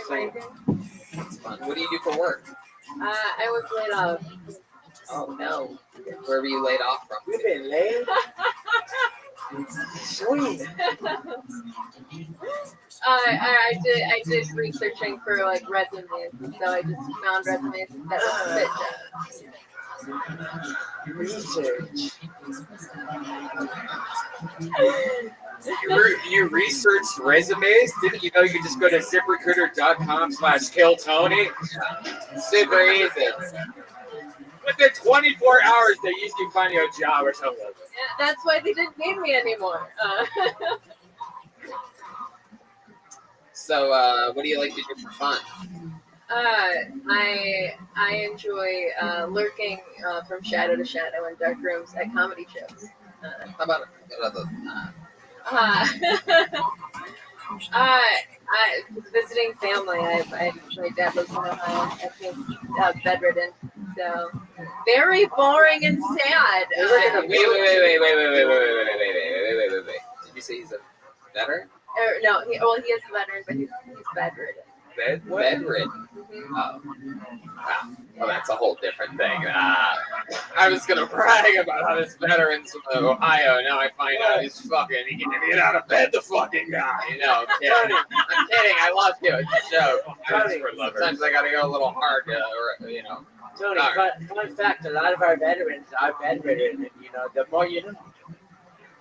That's fun. What do you do for work? I was laid off. Oh no. Where were you laid off from? You've been laid? Sweet. I did researching for like resumes, so I just found resumes that fit. Research. You researched resumes? Didn't you know you could just go to ZipRecruiter.com/KillTony? Super easy. Within 24 hours, they usually find you a job or something. Yeah, that's why they didn't need me anymore. So, what do you like to do for fun? I enjoy lurking from shadow to shadow in dark rooms at comedy shows. How about another? Visiting family. My dad lives in Ohio. He's bedridden, so very boring and sad. Wait. Did you say he's a veteran? No, he is a veteran, but he's bedridden. Bedridden. Mm-hmm. Oh. Well, that's a whole different thing. I was gonna brag about how this veteran's from Ohio. Now I find out he's fucking. He can't get out of bed. The fucking guy. You know. I'm kidding. I love you. It's a joke. Sometimes I gotta go a little hard, you know. Tony, fun fact: a lot of our veterans are bedridden. You know, the more you know.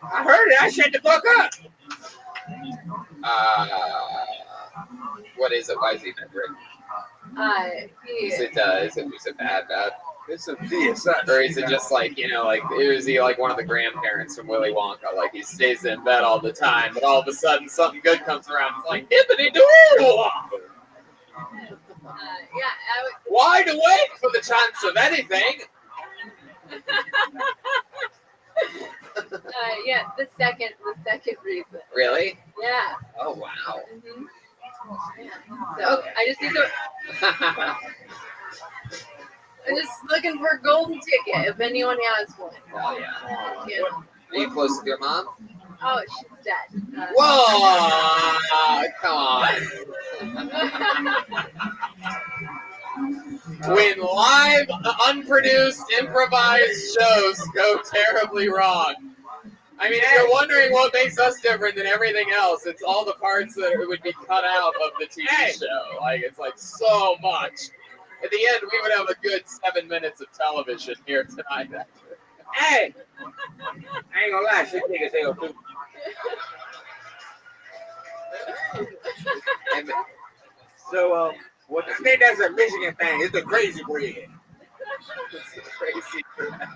I heard it. I shut the fuck up. What is it? Why is he bedridden? Is it bad? It's a BS. Or is it just like, you know, like, is he like one of the grandparents from Willy Wonka? Like, he stays in bed all the time, but all of a sudden something good comes around. It's like, hippity-doo! Wide awake for the chance of anything. Yeah, the second reason. Really? Yeah. Oh, wow. Mm-hmm. So I just need to. I'm just looking for a golden ticket if anyone has one. Oh, yeah. Are you close to your mom? Oh, she's dead. Whoa! Come on. When live, unproduced, improvised shows go terribly wrong. I mean, if you're wondering what makes us different than everything else, it's all the parts that would be cut out of the TV show. Like, it's like so much. At the end, we would have a good 7 minutes of television here tonight. Hey! I ain't gonna lie, shit niggas hell too. So, what I think that's a Michigan thing. It's the crazy bread. It's the crazy bread.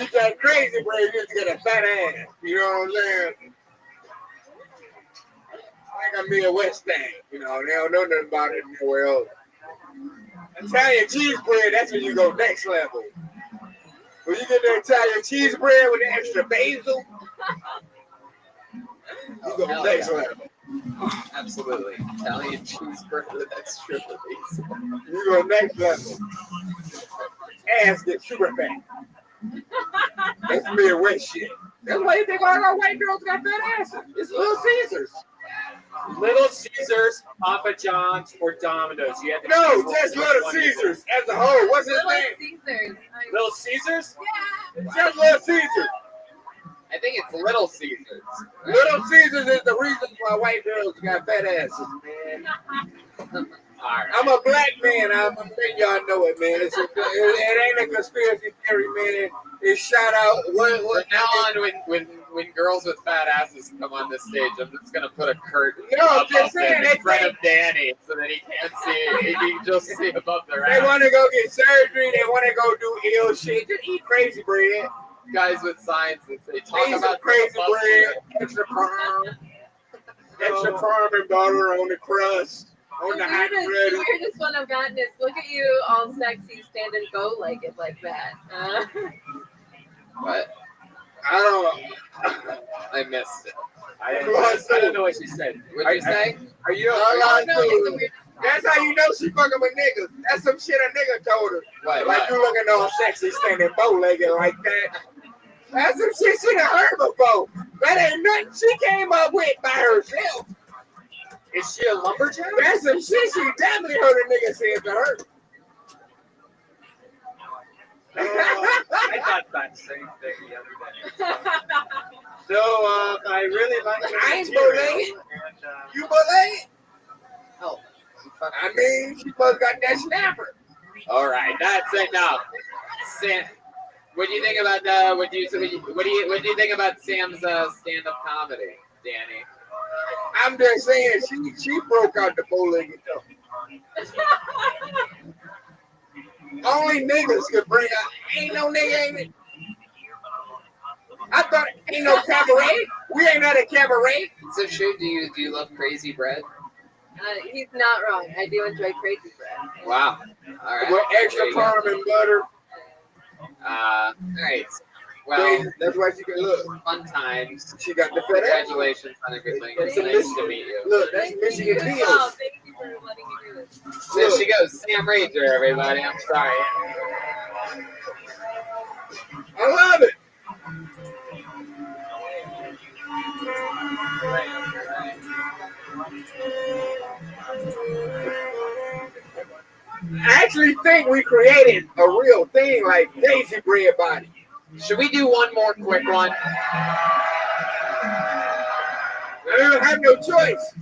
Eat that crazy bread, you just get a fat ass. You know what I'm saying? Like a Midwest thing. You know, they don't know nothing about it nowhere else. Italian cheese bread, that's when you go next level. When you get the Italian cheese bread with the extra basil, you go next level. Absolutely. Italian cheeseburger with extra basil. You go next level. Ass get super fat. That's Midwest shit. That's why you think all our white girls got fat asses. It's Little Caesars. Little Caesars, Papa John's, or Domino's. You have to No, just Little Caesars as a whole. What's his Little name? Caesars. Little Caesars? Yeah. Just Little Caesars. I think it's Little Caesars. Little Caesars is the reason why white girls got fat asses, man. I'm a black man. I'm letting y'all know it, man. It ain't a conspiracy theory, man. It's shout out. From now on, when girls with fat asses come on this stage, I'm just gonna put a curtain above them in front of Danny so that he can't see. He can just see above their ass. They want to go get surgery. They want to go do ill shit. Just eat crazy bread. Guys with signs that say talk about crazy bread, extra parm and butter on the crust. On the hot bread. The weirdest one I've gotten is look at you all sexy standing bow-legged like that. What? I missed it. I don't know what she said. What'd you say? Are you? That's how you know she fucking with niggas. That's some shit a nigga told her. What? Like you looking all sexy standing bow-legged like that. That's some shit she done heard before. That ain't nothing she came up with by herself. Is she a lumberjack? That's some shit she definitely heard a nigga say to her. I thought that same thing the other day. So I really like the I ain't material, believe. and, You believe? Oh, I mean, she must got that snapper. all right, that's enough. Sam, what do you think about what do you think about Sam's stand-up comedy, Danny? I'm just saying, she broke out the bow-legged toe. Only niggas could bring out. Ain't no nigga, ain't it? I thought ain't no cabaret. We ain't at a cabaret. So, Shu, do you love crazy bread? He's not wrong. I do enjoy crazy bread. Wow. All right. With extra There you go. parm and butter. All right. Well, Crazy. That's why she can look. fun times. She got the fat ass. Congratulations on everything. It's nice to meet you. Look, that's Michigan Oh, Beals. thank you for letting me do this. There she goes, Sam Rager, everybody. I'm sorry. I love it. I actually think we created a real thing like Daisy Bread Body. Should we do one more quick one? I don't have no choice.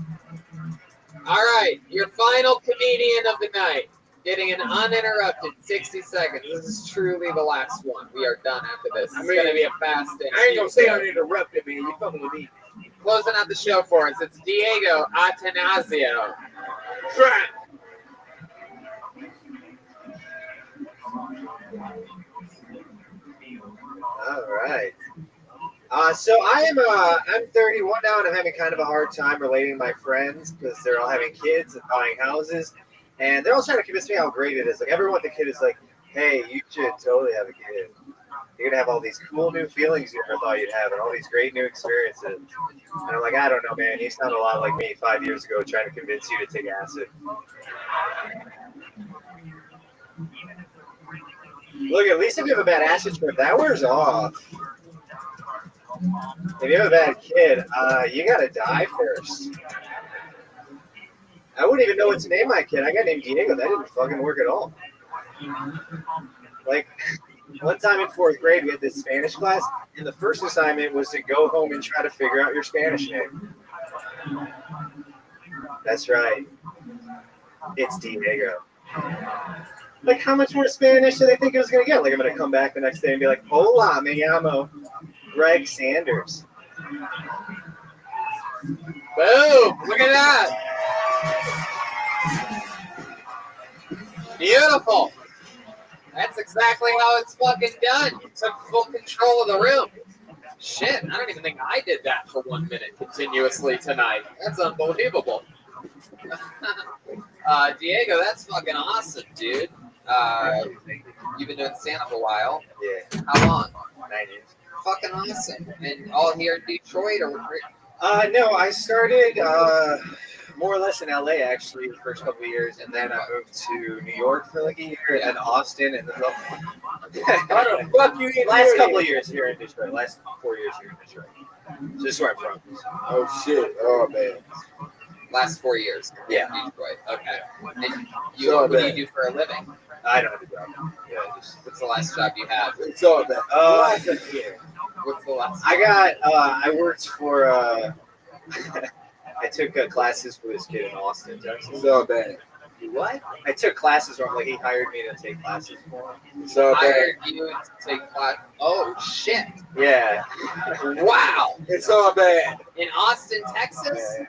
All right, your final comedian of the night, getting an uninterrupted 60 seconds. This is truly the last one. We are done after this. It's going to be a fast day. I ain't gonna say uninterrupted, man. You fucking with me. Closing out the show for us, it's Diego Atanasio. Try. All right. So I'm 31 now, and I'm having kind of a hard time relating to my friends because they're all having kids and buying houses, and they're all trying to convince me how great it is. Like everyone with a kid is like, "Hey, you should totally have a kid. You're gonna have all these cool new feelings you never thought you'd have, and all these great new experiences." And I'm like, I don't know, man. You sound a lot like me 5 years ago, trying to convince you to take acid. Look, at least if you have a bad acid trip, that wears off. If you have a bad kid, you gotta die first. I wouldn't even know what to name my kid. I got named Diego. That didn't fucking work at all. Like, one time in 4th grade, we had this Spanish class, and the first assignment was to go home and try to figure out your Spanish name. That's right. It's Diego. Like, how much more Spanish do they think it was going to get? Like, I'm going to come back the next day and be like, "Hola, me llamo Greg Sanders." Boom! Look at that! Beautiful! That's exactly how it's fucking done. You took full control of the room. Shit, I don't even think I did that for 1 minute continuously tonight. That's unbelievable. Diego, that's fucking awesome, dude. You've been doing stand-up a while. Yeah, How long? 9 years. Fucking awesome. And all here in Detroit, or No, I started more or less in LA actually the first couple of years, and then I moved to New York for like a year, and Austin, and then How the fuck you in last here? couple of years here in Detroit. Last 4 years here in Detroit. So this is where I'm from. Oh shit! Oh man. last 4 years? Yeah. Detroit. Okay. And So what do bad. you do for a living? I don't have a job. Yeah, just What's the last job you had? It's all bad. yeah. What's the last? I worked for I took classes for this kid in Austin, Texas. It's all bad. What? I took classes from him. Like, he hired me to take classes for him. It's all bad. Hired you to take class. Oh shit! Yeah. Wow. It's all bad. In Austin, Texas.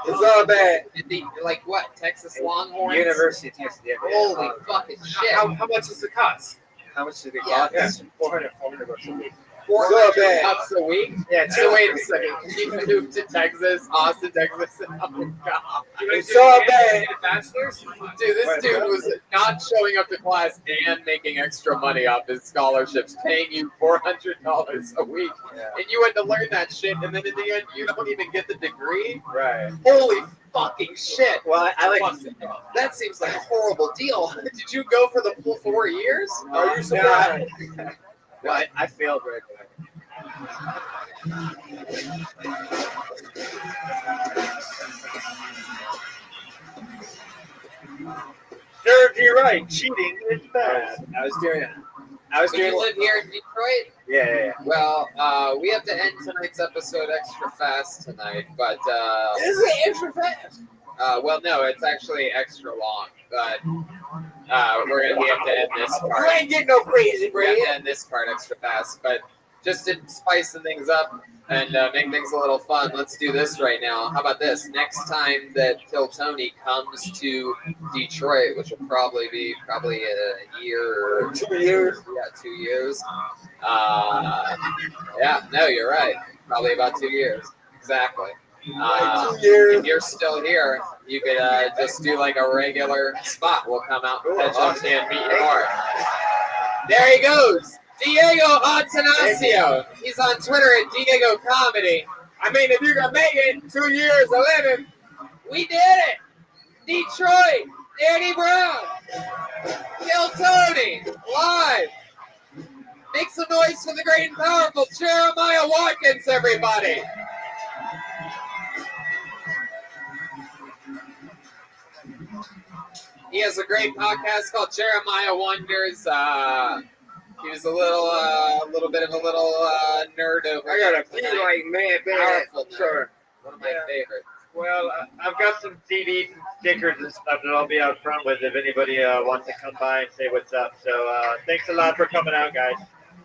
It's all bad. Did the, like what? Texas Longhorns. University of Texas. Yeah, Holy fucking shit! How much is the cost? How much did it Yeah. cost? 400 bucks a week. 400 bad. bucks a week. Yeah, So wait a second. He moved to Texas, Austin, Texas. Oh god. It's all bad. Bachelor's? Dude, this dude was not showing up to class and making extra money off his scholarships, paying you $400 a week. Yeah. And you had to learn that shit, and then in the end, you don't even get the degree? Right. Holy fucking shit. Well, I like. That seems like a horrible deal. Did you go for the full 4 years? Are you surprised? Well, I failed right away. Serves you right. Cheating is bad. I was doing. Do you live here in Detroit? Yeah. Well, we have to end tonight's episode extra fast tonight, but Is it extra fast? well, no, it's actually extra long, but we have to end this You part. ain't getting no crazy We have bread. to end this part extra fast, but just to spice things up and make things a little fun, let's do this right now. How about this? Next time that Kill Tony comes to Detroit, which will probably be a year or 2 years. Yeah, 2 years. Yeah, no, you're right. Probably about 2 years. Exactly. 2 years. If you're still here, you could just do like a regular spot. We'll come out and catch up and meet you more. There he goes. Diego Atanasio. He's on Twitter at Diego Comedy. I mean, if you can make it 2 years of living, We did it. Detroit. Danny Brown. Kill Tony. Live. Make some noise for the great and powerful Jeremiah Watkins, everybody. He has a great podcast called Jeremiah Wonders. He was a little bit of a nerd over. I gotta here feel tonight. like mad bad. Powerful nerd. Sure. One of my favorites. Well, I've got some CDs and stickers and stuff that I'll be out front with if anybody wants to come by and say what's up. So thanks a lot for coming out, guys.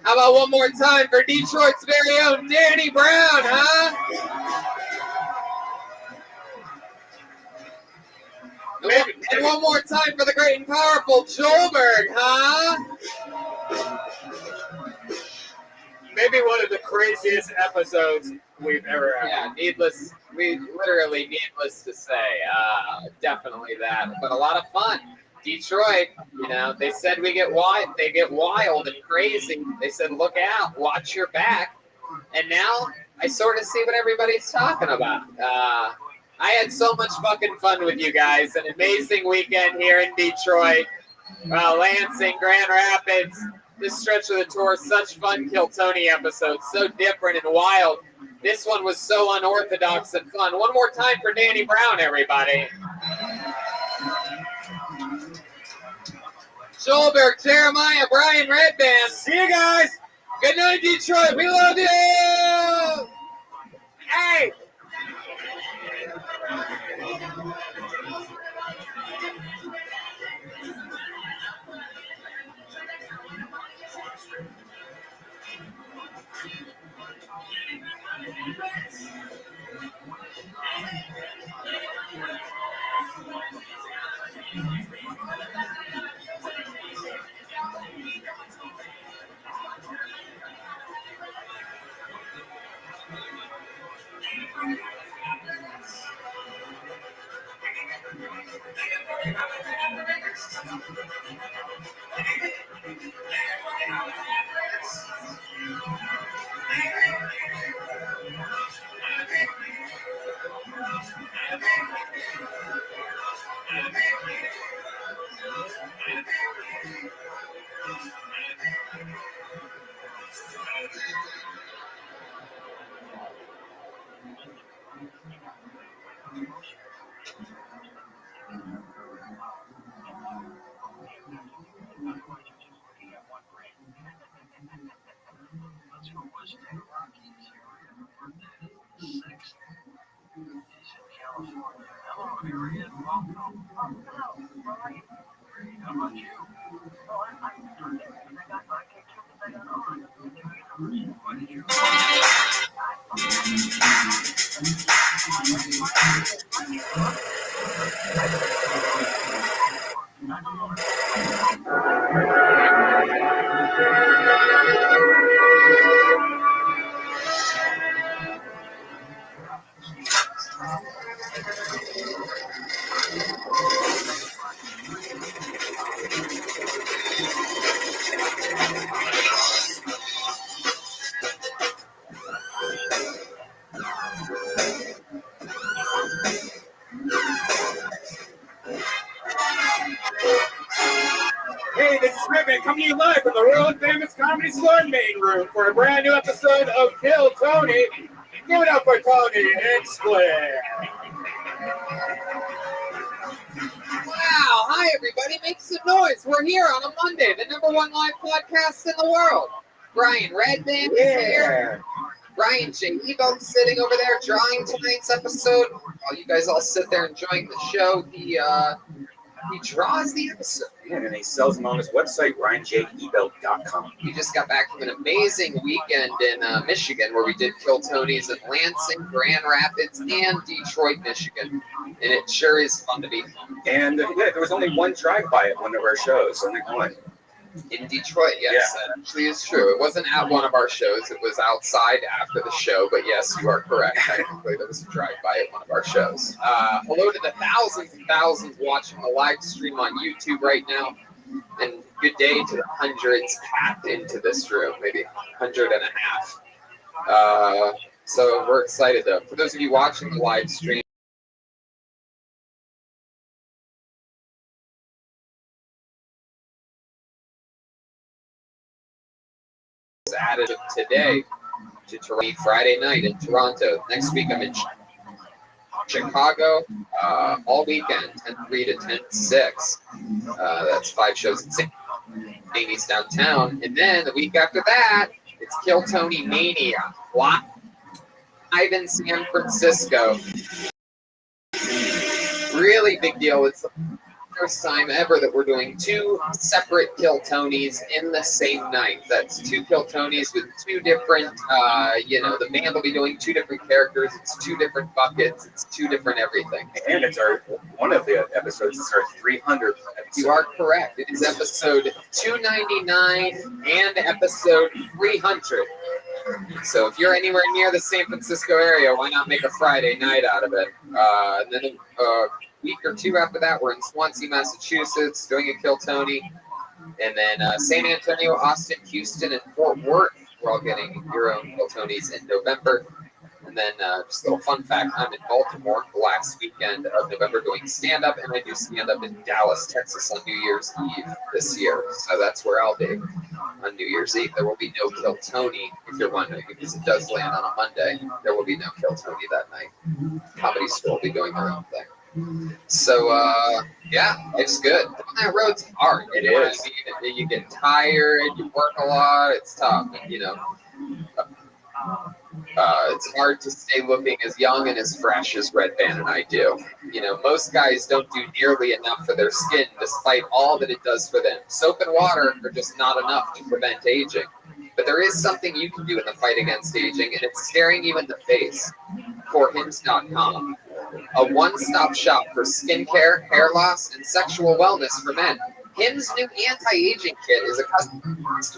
How about one more time for Detroit's very own Danny Brown, huh? And one more time for the great and powerful Joelberg, huh? Maybe one of the craziest episodes we've ever had. Yeah, needless to say, definitely that. But a lot of fun. Detroit, they said they get wild and crazy. They said, look out, watch your back. And now I sort of see what everybody's talking about. I had so much fucking fun with you guys. An amazing weekend here in Detroit. Lansing, Grand Rapids, this stretch of the tour, such fun Kill Tony episodes, so different and wild. This one was so unorthodox and fun. One more time for Danny Brown, everybody. Joelberg, Jeremiah, Brian Redband. See you guys. Good night, Detroit. We love you. Hey. Hey, this is Rabbi coming to you live from the world famous Comedy Slun main room for a brand new episode of Kill Tony. Give it up for Tony and Square. Wow, hi everybody, make some noise. We're here on a Monday, the #1 live podcast in the world. Brian Redband is here. Brian J. Evo sitting over there drawing tonight's episode. While you guys all sit there enjoying the show, he draws the episode. Yeah, and he sells them on his website, RyanJEbelt.com. We just got back from an amazing weekend in Michigan where we did Kill Tony's in Lansing, Grand Rapids, and Detroit, Michigan. And it sure is fun to be home. And yeah, there was only one drive-by at one of our shows, only one. In Detroit, yes, that actually is true. It wasn't at one of our shows. It was outside after the show, but yes, you are correct. Technically, there was a drive-by at one of our shows. Hello to the thousands and thousands watching the live stream on YouTube right now, and good day to the hundreds packed into this room, maybe 100 and a half. So we're excited, though. For those of you watching the live stream, added today to Toronto, Friday night in Toronto. Next week I'm in Chicago all weekend, 10-3 to 10-6. That's 5 shows in St. Amy's downtown. And then the week after that, it's Kill Tony Mania live in San Francisco. Really big deal. It's the first time ever that we're doing 2 separate Kill Tonys in the same night. That's 2 Kill Tonys with 2 different, the band will be doing 2 different characters. It's 2 different buckets. It's 2 different everything. And it's one of the episodes is our 300th episode. You are correct. It is episode 299 and episode 300. So if you're anywhere near the San Francisco area, why not make a Friday night out of it? And then week or 2 after that, we're in Swansea, Massachusetts, doing a Kill Tony. And then San Antonio, Austin, Houston, and Fort Worth, we're all getting your own Kill Tonys in November. And then just a little fun fact, I'm in Baltimore the last weekend of November doing stand-up, and I do stand-up in Dallas, Texas on New Year's Eve this year. So that's where I'll be on New Year's Eve. There will be no Kill Tony, if you're wondering, because it does land on a Monday. There will be no Kill Tony that night. Comedy Store will be doing their own thing. So, it's good. On that road's hard. It is. I mean, you get tired, you work a lot, it's tough, it's hard to stay looking as young and as fresh as Red Band and I do. Most guys don't do nearly enough for their skin despite all that it does for them. Soap and water are just not enough to prevent aging. But there is something you can do in the fight against aging, and it's staring you in the face. ForHims.com. A one-stop shop for skincare, hair loss, and sexual wellness for men. Hims' new anti-aging kit is a custom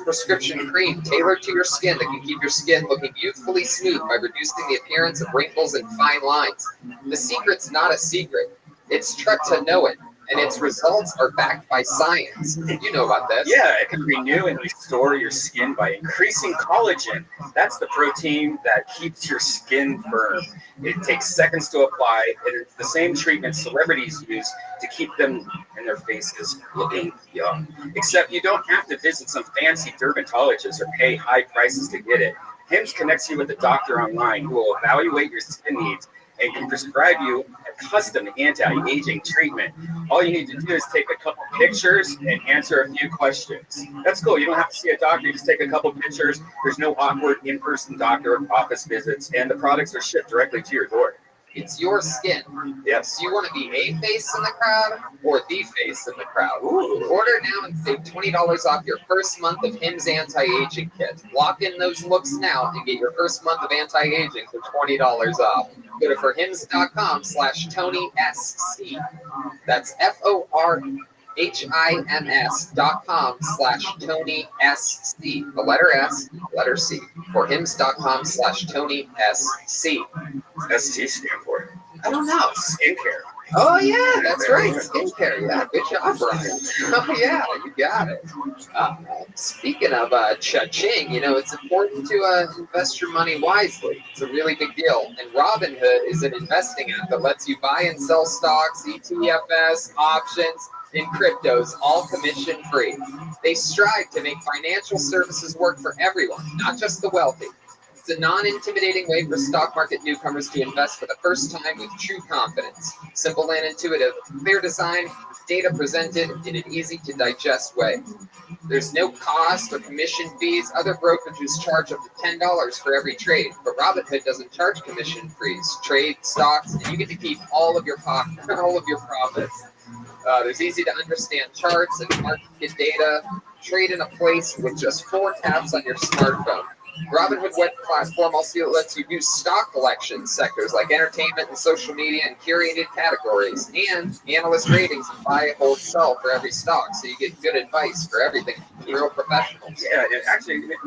prescription cream tailored to your skin that can keep your skin looking youthfully smooth by reducing the appearance of wrinkles and fine lines. The secret's not a secret. It's trick to know it, and its results are backed by science. You know about this. Yeah, it can renew and restore your skin by increasing collagen. That's the protein that keeps your skin firm. It takes seconds to apply. It's the same treatment celebrities use to keep them and their faces looking young. Except you don't have to visit some fancy dermatologist or pay high prices to get it. Hims connects you with a doctor online who will evaluate your skin needs and can prescribe you a custom anti-aging treatment. All you need to do is take a couple pictures and answer a few questions. That's cool. You don't have to see a doctor. You just take a couple pictures. There's no awkward in-person doctor office visits, and the products are shipped directly to your door. It's your skin. Yes. Do you want to be a face in the crowd or the face in the crowd? Ooh. Order now and save $20 off your first month of Hims Anti-Aging Kit. Lock in those looks now and get your first month of anti-aging for $20 off. Go to forhims.com/TonySC. That's FORHIMS.com/TonySC. The letter S, letter C. Forhims.com/TonySC. ST stand for? I don't know. Skincare. Oh, yeah, that's right. Skincare. Yeah, good job, Brian. Oh, yeah, you got it. Speaking of cha-ching, it's important to invest your money wisely. It's a really big deal. And Robinhood is an investing app that lets you buy and sell stocks, ETFs, options, in cryptos, all commission free. They strive to make financial services work for everyone, not just the wealthy. It's a non-intimidating way for stock market newcomers to invest for the first time with true confidence. Simple and intuitive, clear design, data presented in an easy-to-digest way. There's no cost or commission fees. Other brokerages charge up to $10 for every trade, but Robinhood doesn't charge commission fees. Trade stocks, and you get to keep all of your profits. There's easy-to-understand charts and market data. Trade in a place with just 4 taps on your smartphone. Robinhood web platform also lets you do stock collection sectors like entertainment and social media and curated categories, and analyst ratings and buy, hold, sell for every stock, so you get good advice for everything. Real professionals. Yeah, it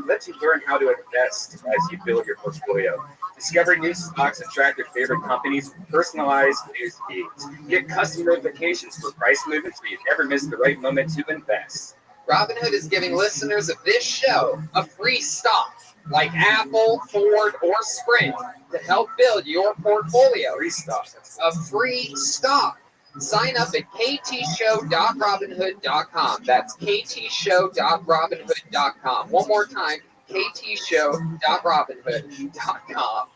lets you learn how to invest as you build your portfolio. Discover new stocks and track your favorite companies with personalized news feeds. Get custom notifications for price movements so you never miss the right moment to invest. Robinhood is giving listeners of this show a free stock like Apple, Ford, or Sprint to help build your portfolio. Free stock. A free stock. Sign up at ktshow.robinhood.com. That's ktshow.robinhood.com. One more time, ktshow.robinhood.com.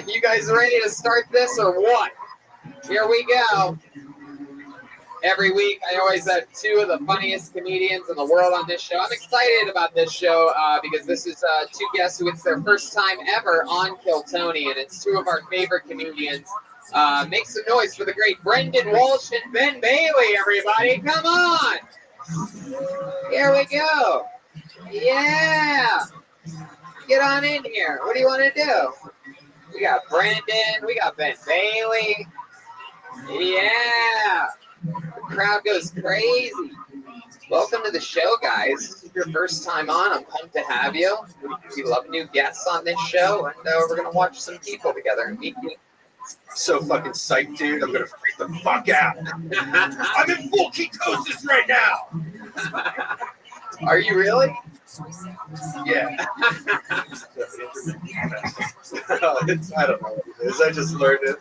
You guys ready to start this or what? Here we go. Every week, I always have 2 of the funniest comedians in the world on this show. I'm excited about this show because this is 2 guests who it's their first time ever on Kill Tony, and it's 2 of our favorite comedians. Make some noise for the great Brendan Walsh and Ben Bailey, everybody. Come on. Here we go. Yeah. Get on in here. What do you want to do? We got Brendan. We got Ben Bailey. Yeah. The crowd goes crazy. Welcome to the show, guys. This is your first time on. I'm pumped to have you. We love new guests on this show, and we're going to watch some people together and meet you. So fucking psyched, dude. I'm gonna freak the fuck out. I'm in full ketosis right now. Are you really? Yeah. I don't know what it is. I just learned it.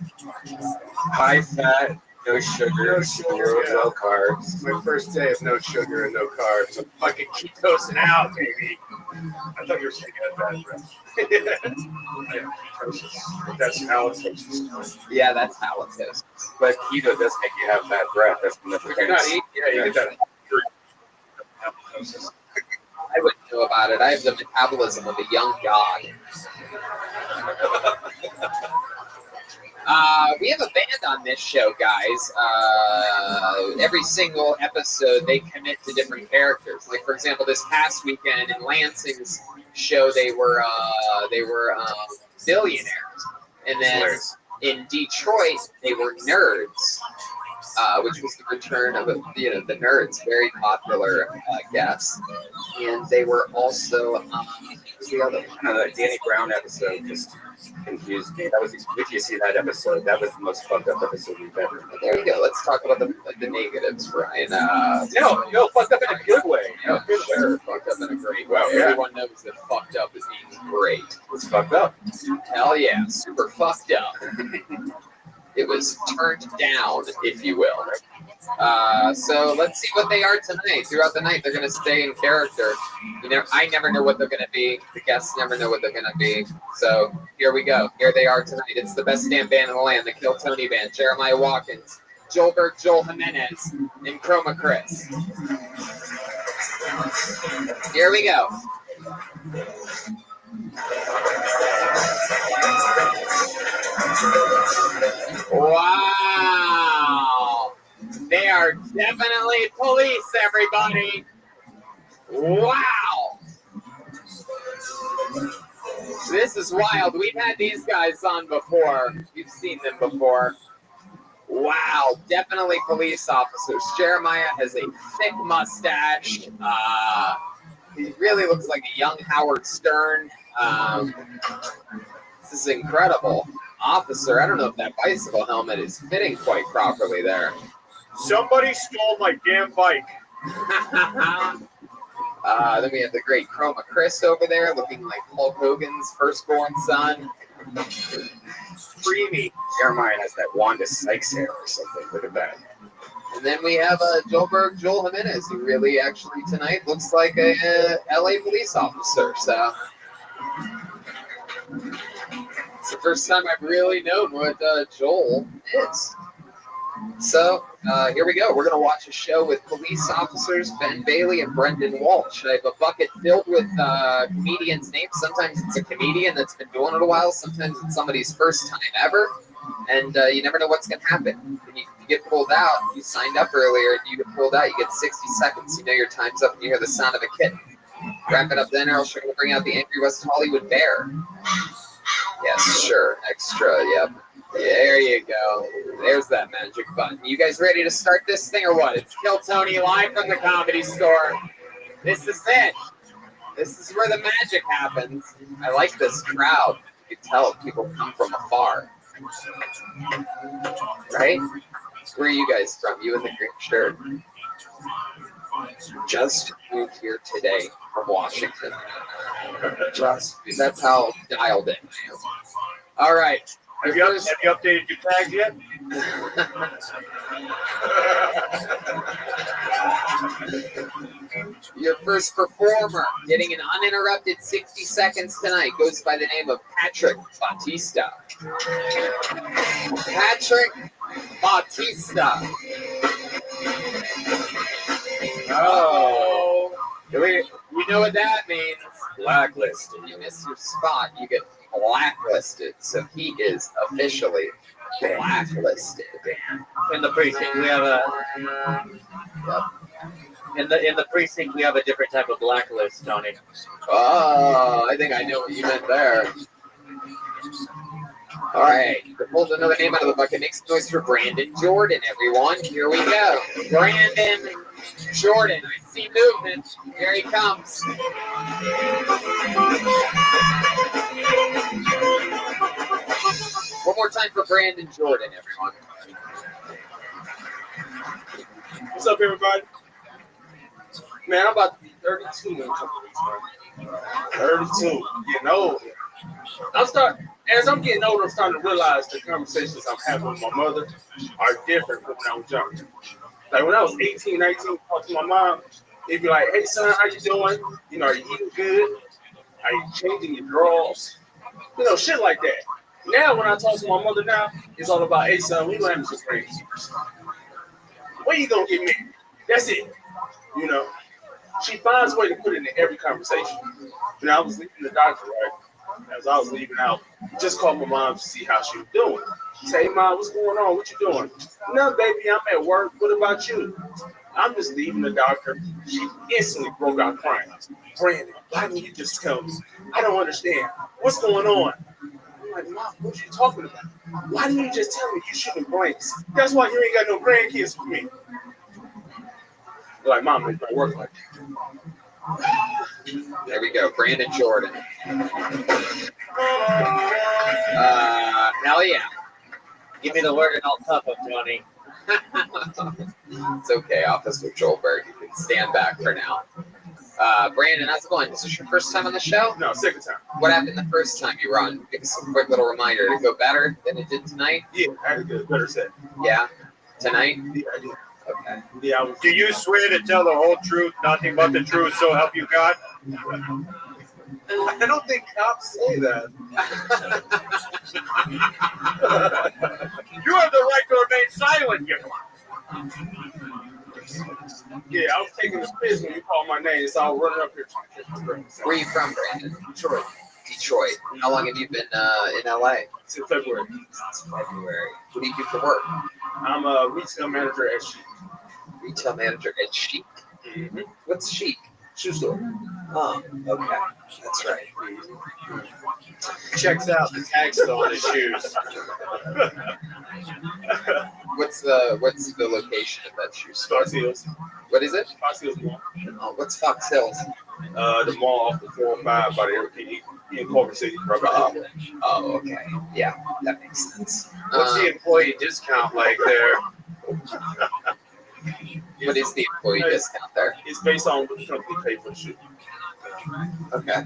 High fat, no sugar, no carbs. My first day of no sugar and no carbs. I'm fucking ketosing out, baby. I thought you were saying that bad breath. That's halitosis. Yeah, that's halitosis. But keto does make you have bad breath. That's one of the If you're not eating, you get that halitosis. I wouldn't know about it. I have the metabolism of a young god. We have a band on this show, guys. Every single episode, they commit to different characters. Like, for example, this past weekend in Lansing's show, they were billionaires, and then in Detroit, they were nerds, which was the return of the nerds, very popular guests, and they were also the other Danny Brown episode just confused me. That was if you see that episode, that was the most fucked up episode we've ever. There you go. Let's talk about the negatives, Brian. No, fucked up in a good way. No, for sure, fucked up in a great way. Well, yeah. Everyone knows that fucked up is means great. It's fucked up. Hell yeah, super fucked up. It was turned down, if you will. So let's see what they are tonight. Throughout the night, they're going to stay in character. I never know what they're going to be. The guests never know what they're going to be. So here we go. Here they are tonight. It's the best damn band in the land, the Kill Tony Band. Jeremiah Watkins, Joel Burke, Joel Jimenez, and Chroma Chris. Here we go. Wow. They are definitely police, everybody. Wow. This is wild. We've had these guys on before. You've seen them before. Wow. Definitely police officers. Jeremiah has a thick mustache. He really looks like a young Howard Stern. This is incredible. Officer, I don't know if that bicycle helmet is fitting quite properly there. Somebody stole my damn bike. Then we have the great Chroma Chris over there, looking like Hulk Hogan's firstborn son. Free me. Jeremiah has that Wanda Sykes hair or something. Look at that. And then we have Joel Jimenez, who really actually tonight looks like a LA police officer. So it's the first time I've really known what Joel is. So here we go. We're going to watch a show with police officers Ben Bailey and Brendan Walsh. I have a bucket filled with comedians' names. Sometimes it's a comedian that's been doing it a while. Sometimes it's somebody's first time ever. And you never know what's going to happen. When you get pulled out, you signed up earlier, and you get pulled out, you get 60 seconds. You know your time's up, and you hear the sound of a kitten. Wrap it up then, or else you're going to bring out the Angry West Hollywood Bear. Yes, sure. Extra, yep. There you go. There's that magic button. You guys ready to start this thing or what? It's Kill Tony live from the Comedy Store. This is it. This is where the magic happens. I like this crowd. You can tell people come from afar. Right? Where are you guys from? You in the green shirt. Just moved here today from Washington. That's how dialed in I am. All right. Have you updated your tags yet? Your first performer getting an uninterrupted 60 seconds tonight goes by the name of Patrick Bautista. Patrick Bautista. Oh. You know what that means. Blacklisted. You miss your spot, you get blacklisted. So he is officially blacklisted. In the precinct, we have a. In the precinct, we have a different type of blacklist, Tony. Oh, I think I know what you meant there. All right, pulled another name out of the bucket. Make some noise for Brandon Jordan, everyone. Here we go. Brandon Jordan. I see movement. Here he comes. One more time for Brandon Jordan, everyone. What's up, everybody? Man, I'm about to be 32 in a couple weeks, man. 32, getting old. As I'm getting older, I'm starting to realize the conversations I'm having with my mother are different from when I was younger. Like when I was 18, 19, talk to my mom, it'd be like, hey son, how you doing? You know, are you eating good? Are you changing your drawers? You know, shit like that. Now when I talk to my mother now, it's all about, hey son, we gonna have some crazy. When you gonna get married? That's it. You know, she finds a way to put it in every conversation. You know, I was leaving the doctor, right? As I was leaving out, just called my mom to see how she was doing. She said, hey mom, what's going on? What you doing? No, baby, I'm at work. What about you? I'm just leaving the doctor. She instantly broke out crying. Brandon, why didn't you just tell me? I don't understand. What's going on? I'm like, mom, what are you talking about? Why didn't you just tell me you shooting blanks? That's why you ain't got no grandkids for me. Like, mom, it don't work like that. There we go, Brandon Jordan. Hell yeah. Give me the word and I'll tough up, Tony. It's okay, Officer Joelberg. You can stand back for now. Brandon, how's it going? Is this your first time on the show? No, second time. What happened the first time you were on? Give us a quick little reminder. Did it go better than it did tonight? Yeah, I had a good, better set. Yeah? Tonight? Yeah, I did. Okay. Yeah, I was. Do you swear to tell the whole truth, nothing but the truth, so help you God? I don't think cops say that. You have the right to remain silent, you. Yeah, I was taking the piss when you called my name, so I was running up here trying to catch my breath. Where are you from, Brandon? Detroit. Detroit. How long have you been in LA? Since February. Since February. What do you do for work? I'm a retail manager at Chic. Retail manager at Chic. Mm-hmm. What's Chic? Shoe store. Oh, okay. That's right. Checks out the tag still on his shoes. What's the location of that shoe store? Fox Hills. What is it? Fox Hills Mall. Oh, what's Fox Hills? The mall off the 405 by the airport in Culver City. Oh, okay. Yeah, that makes sense. What's the employee discount like there? What is the employee discount there? It's based on what the company paid for the shoe. Okay.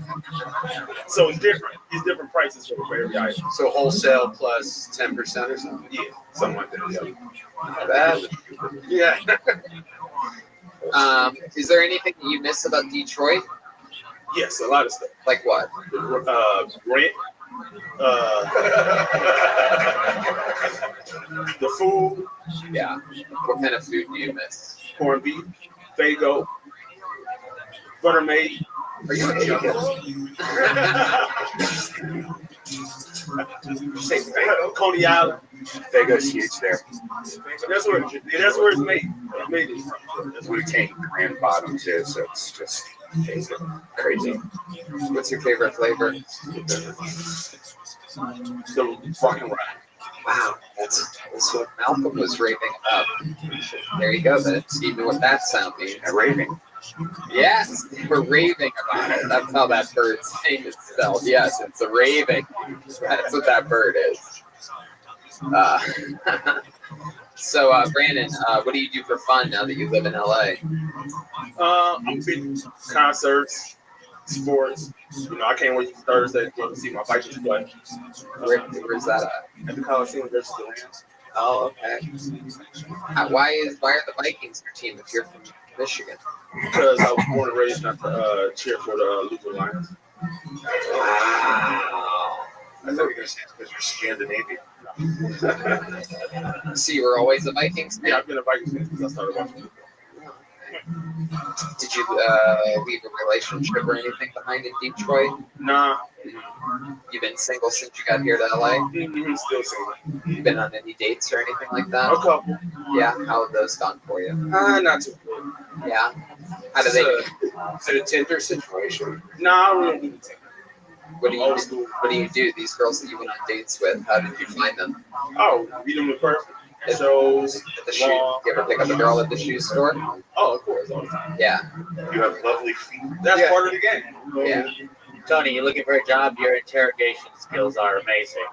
So it's different. It's different prices for every item. So wholesale plus 10% or something? Yeah, something like that. Not bad. Yeah. Is there anything that you miss about Detroit? Yes, a lot of stuff. Like what? Rent. The food. Yeah. What kind of food do you miss? Corned beef, Fago, Buttermade. Are you a jungle? Say Fago. Coney Island. Fago's huge there. That's where it's made. It's made it from. That's where Wu-Tang Grand Bottom too, so it's just crazy. What's your favorite flavor? the fucking ride. Wow, that's what Malcolm was raving about. There you go. That's even what that sound means. Raving. Yes, we're raving about it. That's how that bird's name is spelled. Yes, it's a raving. That's what that bird is. So, Brandon, what do you do for fun now that you live in LA? I'm big concerts, sports. You know, I can't wait for Thursday to go to see my Vikings play. Where's that at? At the Coliseum versus the Rams. Oh, okay. Why are the Vikings your team if you're from Michigan? Because I was born and raised not to cheer for the Luther Lions. Wow. I thought you were going to say it's because you're Scandinavian. So you were always a Vikings fan? Yeah, I've been a Vikings fan since I started watching football. Did you leave a relationship or anything behind in Detroit? Nah. You've been single since you got here to LA? Mm-hmm. Still single. You been on any dates or anything like that? A couple. Yeah. How have those gone for you? Not too good. Yeah. How do they? Is it a Tinder situation? Nah, I don't really do the Tinder. What do you do? These girls that you went on dates with, how did you find them? Oh, meet them in person. Shows. At the shoe. You ever pick up a girl at the shoe store? Oh, of course, all the time. Yeah. You have lovely feet. That's part of the game. Yeah. Tony, you're looking for a job. Your interrogation skills are amazing.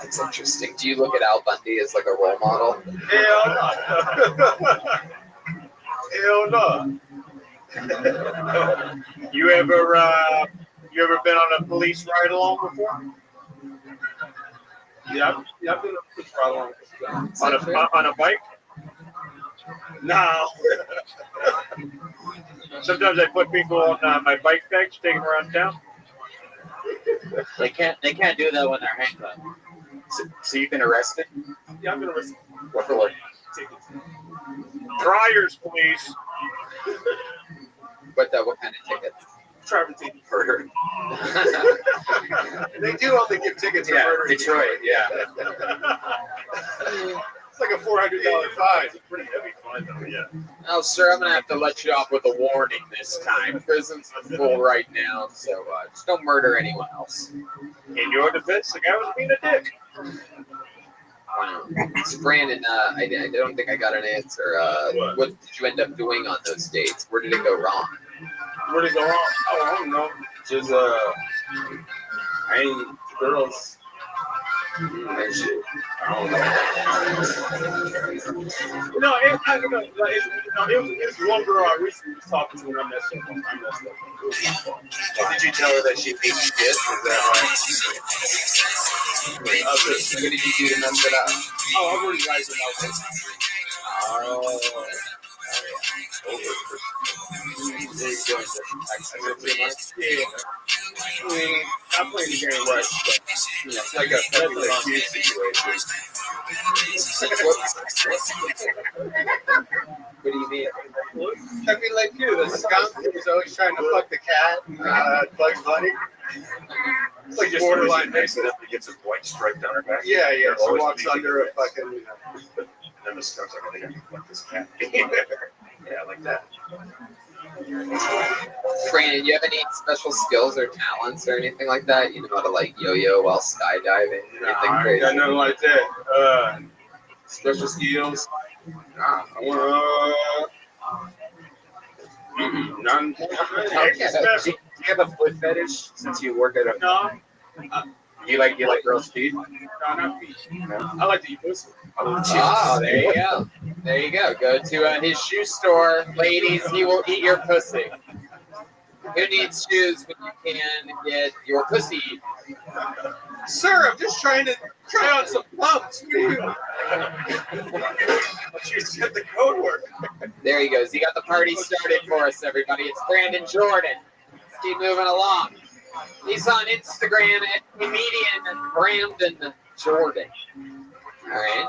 That's interesting. Do you look at Al Bundy as like a role model? Hell no. You ever been on a police ride along before? Yeah, I've been a police ride along. On a bike? No. Sometimes I put people on my bike packs, take them around town. They can't do that when they're handcuffed. So you've been arrested? Yeah, I've been arrested. What for? What? Tickets. Dryers, please. What kind of tickets? Traffic tickets. Murder. They do only give tickets for Yeah, murder. Detroit, yeah. It's like a $400 fine. It's a pretty heavy fine, though, yeah. Oh, sir, I'm going to have to let you off with a warning this time. Prison's full right now, so just don't murder anyone else. In your defense, the guy was being a dick. Wow. So, Brandon, I don't think I got an answer. What did you end up doing on those dates? Where did it go wrong? Where they go wrong? Oh, I don't know. Just I ain't girls. And shit. I don't know. No, it's one girl I recently was talking to when I messed up. Did you tell her that she hates shit? Is that why? What did you do to mess it up? Oh, I really like it out there. Yeah. I mean, I play the game right. You know, it's like a Pepe Le Pew situation. What do you mean? Pepe Le Pew, the skunk who's always trying to fuck the cat, Bugs Bunny. It's like Just borderline. accidentally gets a white stripe down her back. Yeah, she Always walks leaving under a it. fucking. And then the skunk's like, I think I can fuck this cat. Yeah, like that. Brandon, do you have any special skills or talents or anything like that? You know how to like yo-yo while skydiving? Nah, Anything I ain't crazy? got nothing like that. Special skills. None. Okay. Do you have a foot fetish since you work at a... No. You like roast beef? No, not feet. I like to eat pussy. Oh, there you go. There you go. Go to his shoe store, ladies. He will eat your pussy. Who needs shoes when you can get your pussy eaten? Sir, I'm just trying to try on some pumps. You said the code word. There he goes. He got the party started for us, everybody. It's Brandon Jordan. Let's keep moving along. He's on Instagram at comedian Brandon Jordan. All right.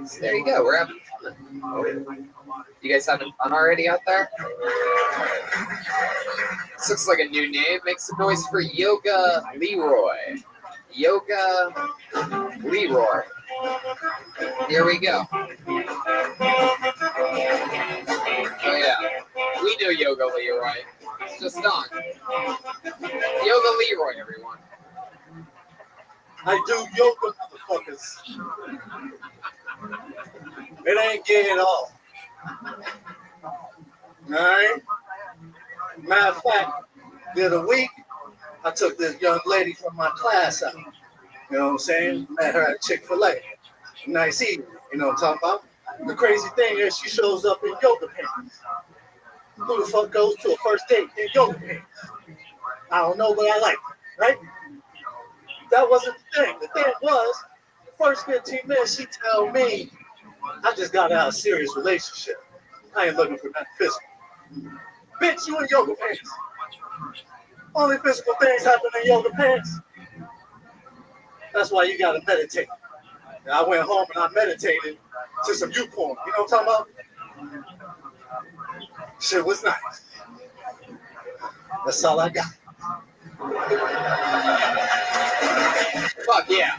So there you go. We're having fun. Oh, yeah. You guys having fun already out there? This looks like a new name. Make some noise for Yoga Leroy. Yoga Leroy. Here we go. Oh, yeah. We know Yoga Leroy. It's just on. Yoga Leroy, everyone. I do yoga, motherfuckers. It ain't gay at all. Alright? Matter of fact, the other week, I took this young lady from my class out. You know what I'm saying? Met her at Chick-fil-A. Nice evening. You know what I'm talking about? The crazy thing is she shows up in yoga pants. Who the fuck goes to a first date in yoga pants? I don't know, but I like it, right? That wasn't the thing. The thing was, the first 15 minutes, she tell me, I just got out of a serious relationship. I ain't looking for nothing physical. Bitch, you in yoga pants. Only physical things happen in yoga pants. That's why you gotta meditate. And I went home and I meditated to some YouPorn. You know what I'm talking about? Shit was nice. That's all I got. Fuck yeah.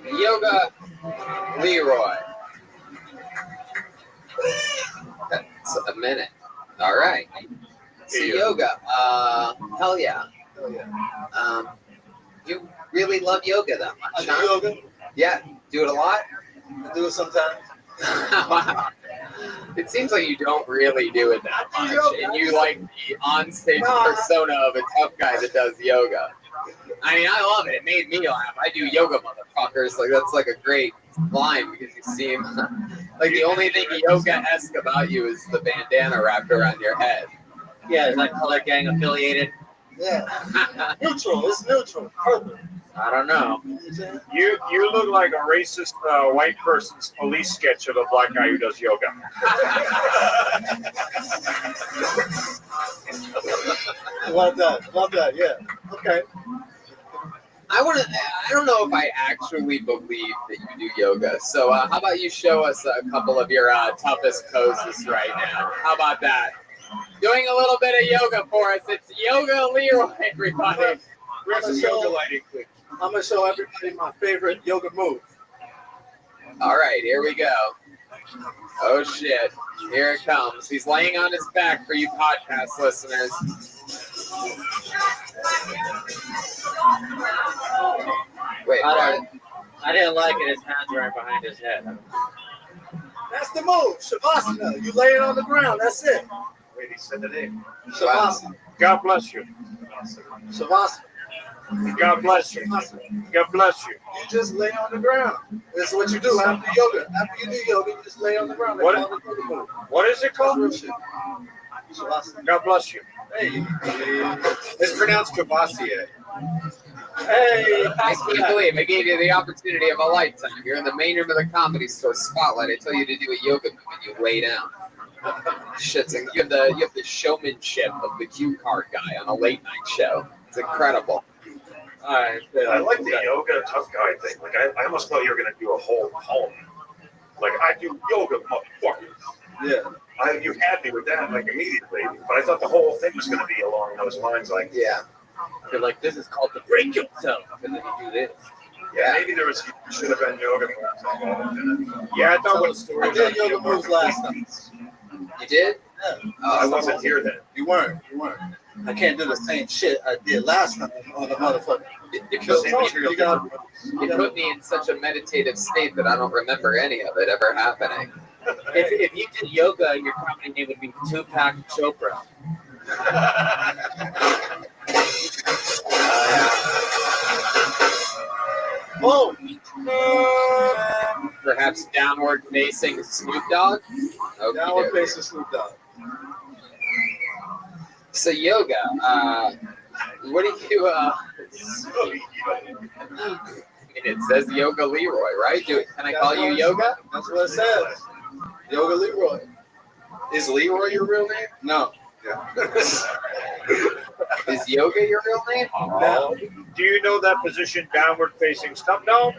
Yoga Leroy. That's a minute. All right. So yoga. Hell yeah. Hell yeah. You really love yoga that much, I do huh? yoga. Yeah. Do it a lot? I do it sometimes. Wow. It seems like you don't really do it that I do much, yoga. and you like the onstage persona of a tough guy that does yoga. I mean, I love it. It made me laugh. I do yoga, motherfuckers. Like, that's like a great line because you seem like the only thing yoga-esque about you is the bandana wrapped around your head. Yeah, is that color gang affiliated? Yeah. Neutral. It's neutral. Purple. I don't know. You look like a racist white person's police sketch of a black guy who does yoga. Love that. Love that. Yeah. Okay. I don't know if I actually believe that you do yoga. So how about you show us a couple of your toughest poses right now? How about that? Doing a little bit of yoga for us. It's Yoga Leroy, everybody. Where's the yoga lighting, please? I'm going to show everybody my favorite yoga move. All right, here we go. Oh, shit. Here it comes. He's laying on his back for you podcast listeners. Wait, what? I didn't like it. His hands were right behind his head. That's the move. Shavasana. You lay it on the ground. That's it. Wait, he said the name. Shavasana. God bless you. Shavasana. God bless you. God bless you. You just lay on the ground. This is what you do after yoga. After you do yoga, you just lay on the ground. What is it called? Shavasana. God bless you. Hey. It's pronounced Kvasia. Hey. I can't believe I gave you the opportunity of a lifetime. You're in the main room of the Comedy Store Spotlight. I tell you to do a yoga move and you lay down. Shit's you have the showmanship of the cue card guy on a late night show. It's incredible. All right. I like the yoga tough guy thing. Like I almost thought you were gonna do a whole poem. Like I do yoga, motherfuckers. Yeah. You had me with that like immediately, but I thought the whole thing was gonna be along those lines. Like Yeah. You're like, this is called to break yourself, and then you do this. yeah, maybe there should have been yoga moves involved in it. Yeah, I thought what story. I did yoga moves last night. You did? Yeah. I wasn't here then. You weren't. I can't do the same shit I did last time on the motherfucker. You put me in such a meditative state that I don't remember any of it ever happening. If you did yoga, your comedy name would be Tupac Chopra. Oh. Perhaps downward facing Snoop Dogg? Okay. Downward facing Snoop Dogg. So yoga, what do you, it says Yoga Leroy, right? Can I call you Yoga? That's what it says. Yoga Leroy. Is Leroy your real name? No. Is Yoga your real name? No. Do you know that position, downward facing stump down?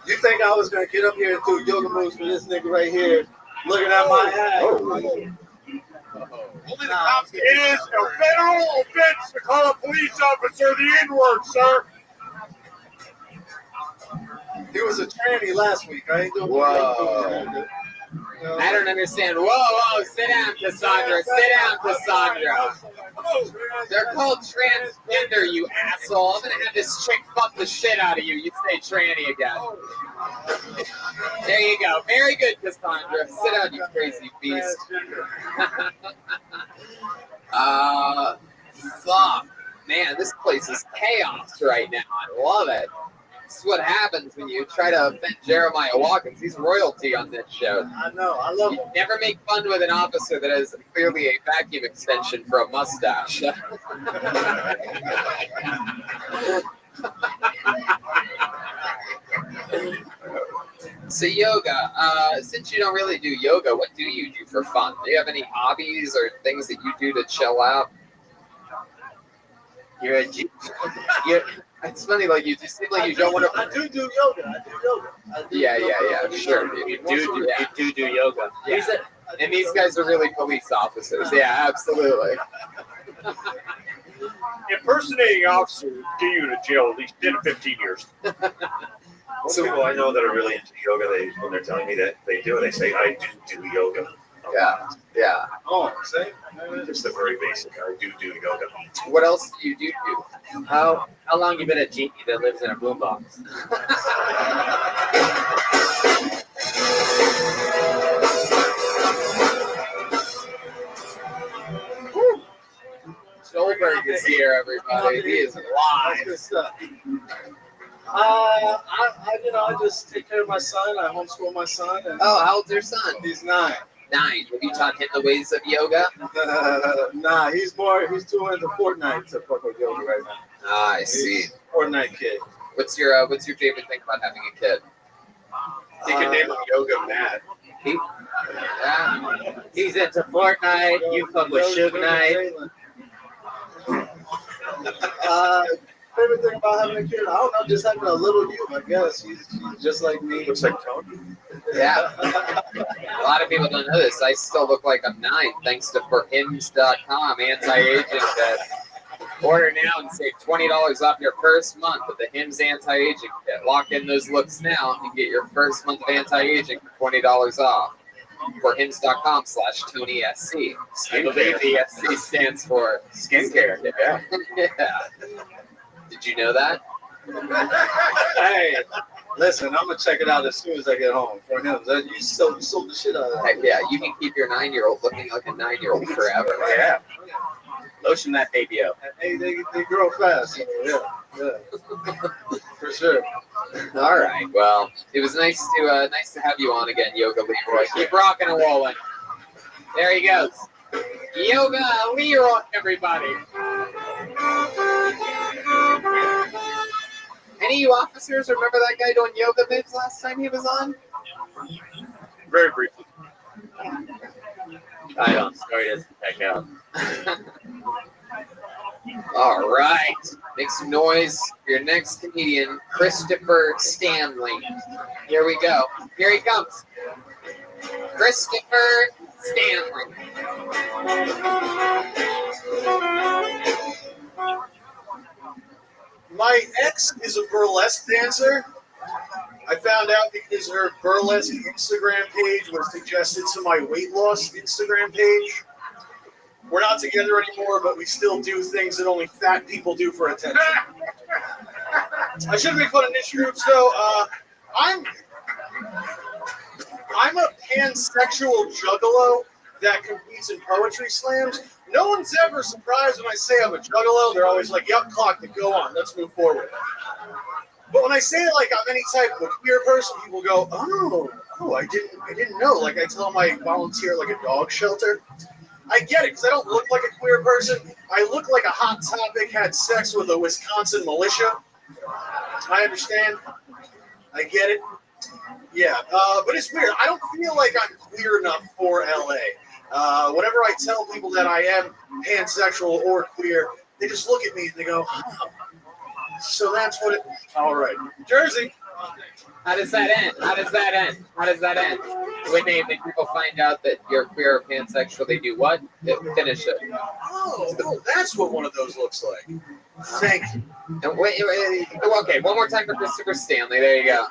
You think I was going to get up here and do yoga moves for this nigga right here looking at my ass? Only the cops. It is a federal offense to call a police officer the N-word, sir. He was a tranny last week. I ain't doing Whoa. I don't understand. Whoa, sit down, Cassandra. Sit down, Cassandra. They're called transgender, you asshole. I'm going to have this chick fuck the shit out of you. You say tranny again. There you go. Very good, Cassandra. Sit down, you crazy beast. Fuck. Man, this place is chaos right now. I love it. This is what happens when you try to offend Jeremiah Watkins. He's royalty on this show. I know. I love him. Never make fun with an officer that has clearly a vacuum extension for a mustache. So yoga, since you don't really do yoga, what do you do for fun? Do you have any hobbies or things that you do to chill out? It's funny, like you just seem like you don't want to. I do yoga. Yeah, sure. You do yoga. Yeah. And these guys are really police officers. Yeah, absolutely. Impersonating officer will get you to jail at least 10 to 15 years. Most people I know that are really into yoga, when they're telling me that they do it, they say, I do yoga. Yeah. Oh, see? Just the very basic, I do yoga. What else do you do? How long you been a genie that lives in a boombox? Stolberg is here, everybody. He is live. I just take care of my son. I homeschool my son. And Oh, how old's your son? he's 9. 9. Have you taught him the ways of yoga? Nah, he's too into Fortnite to fuck with yoga right now. Ah, I see. Fortnite kid. What's your favorite thing about having a kid? You can name him Yoga Matt. Yeah. He's into Fortnite. You fuck with Suge Knight. Favorite thing about having a kid, I don't know, just having a little you, I guess. He's just like me. Looks like Tony. Yeah. A lot of people don't know this. I still look like I'm 9 thanks to forhims.com, anti-aging kit. Order now and save $20 off your first month of the Hims anti-aging kit. Lock in those looks now and get your first month of anti-aging for $20 off. Forhims.com/TonySC. I believe the SC stands for skincare. Yeah. Yeah. Did you know that? Hey, listen, I'm going to check it out as soon as I get home. For him, you sold the shit out of that. Heck yeah, you can keep your 9-year-old looking like a 9-year-old forever. Yeah. Lotion that baby up. Hey, they grow fast. Yeah. For sure. All right. Well, it was nice to have you on again, Yoga Leroy. Keep rocking and rolling. There he goes. Yoga Leroy, everybody. Any of you officers remember that guy doing yoga moves last time he was on? Very briefly. I don't. Sorry to check out. All right. Make some noise for your next comedian, Christopher Stanley. Here we go. Here he comes. Christopher Stanley. My ex is a burlesque dancer. I found out because her burlesque Instagram page was suggested to my weight loss Instagram page. We're not together anymore, but we still do things that only fat people do for attention. I shouldn't make fun of niche groups, though. I'm a pansexual juggalo that competes in poetry slams. No one's ever surprised when I say I'm a juggalo. They're always like, "Yup, clock it. Go on. Let's move forward." But when I say like I'm any type of queer person, people go, "Oh, I didn't know." Like I tell them I volunteer like a dog shelter. I get it because I don't look like a queer person. I look like a Hot Topic had sex with a Wisconsin militia. I understand. I get it. Yeah, but it's weird. I don't feel like I'm queer enough for LA. Whenever I tell people that I am pansexual or queer, they just look at me and they go, "Oh, so that's what it." All right, Jersey. How does that end? How does that end? How does that end? When people find out that you're queer or pansexual, they do what? They finish it. Oh, that's what one of those looks like. Thank you. And wait, okay, one more time for Christopher Stanley. There you go.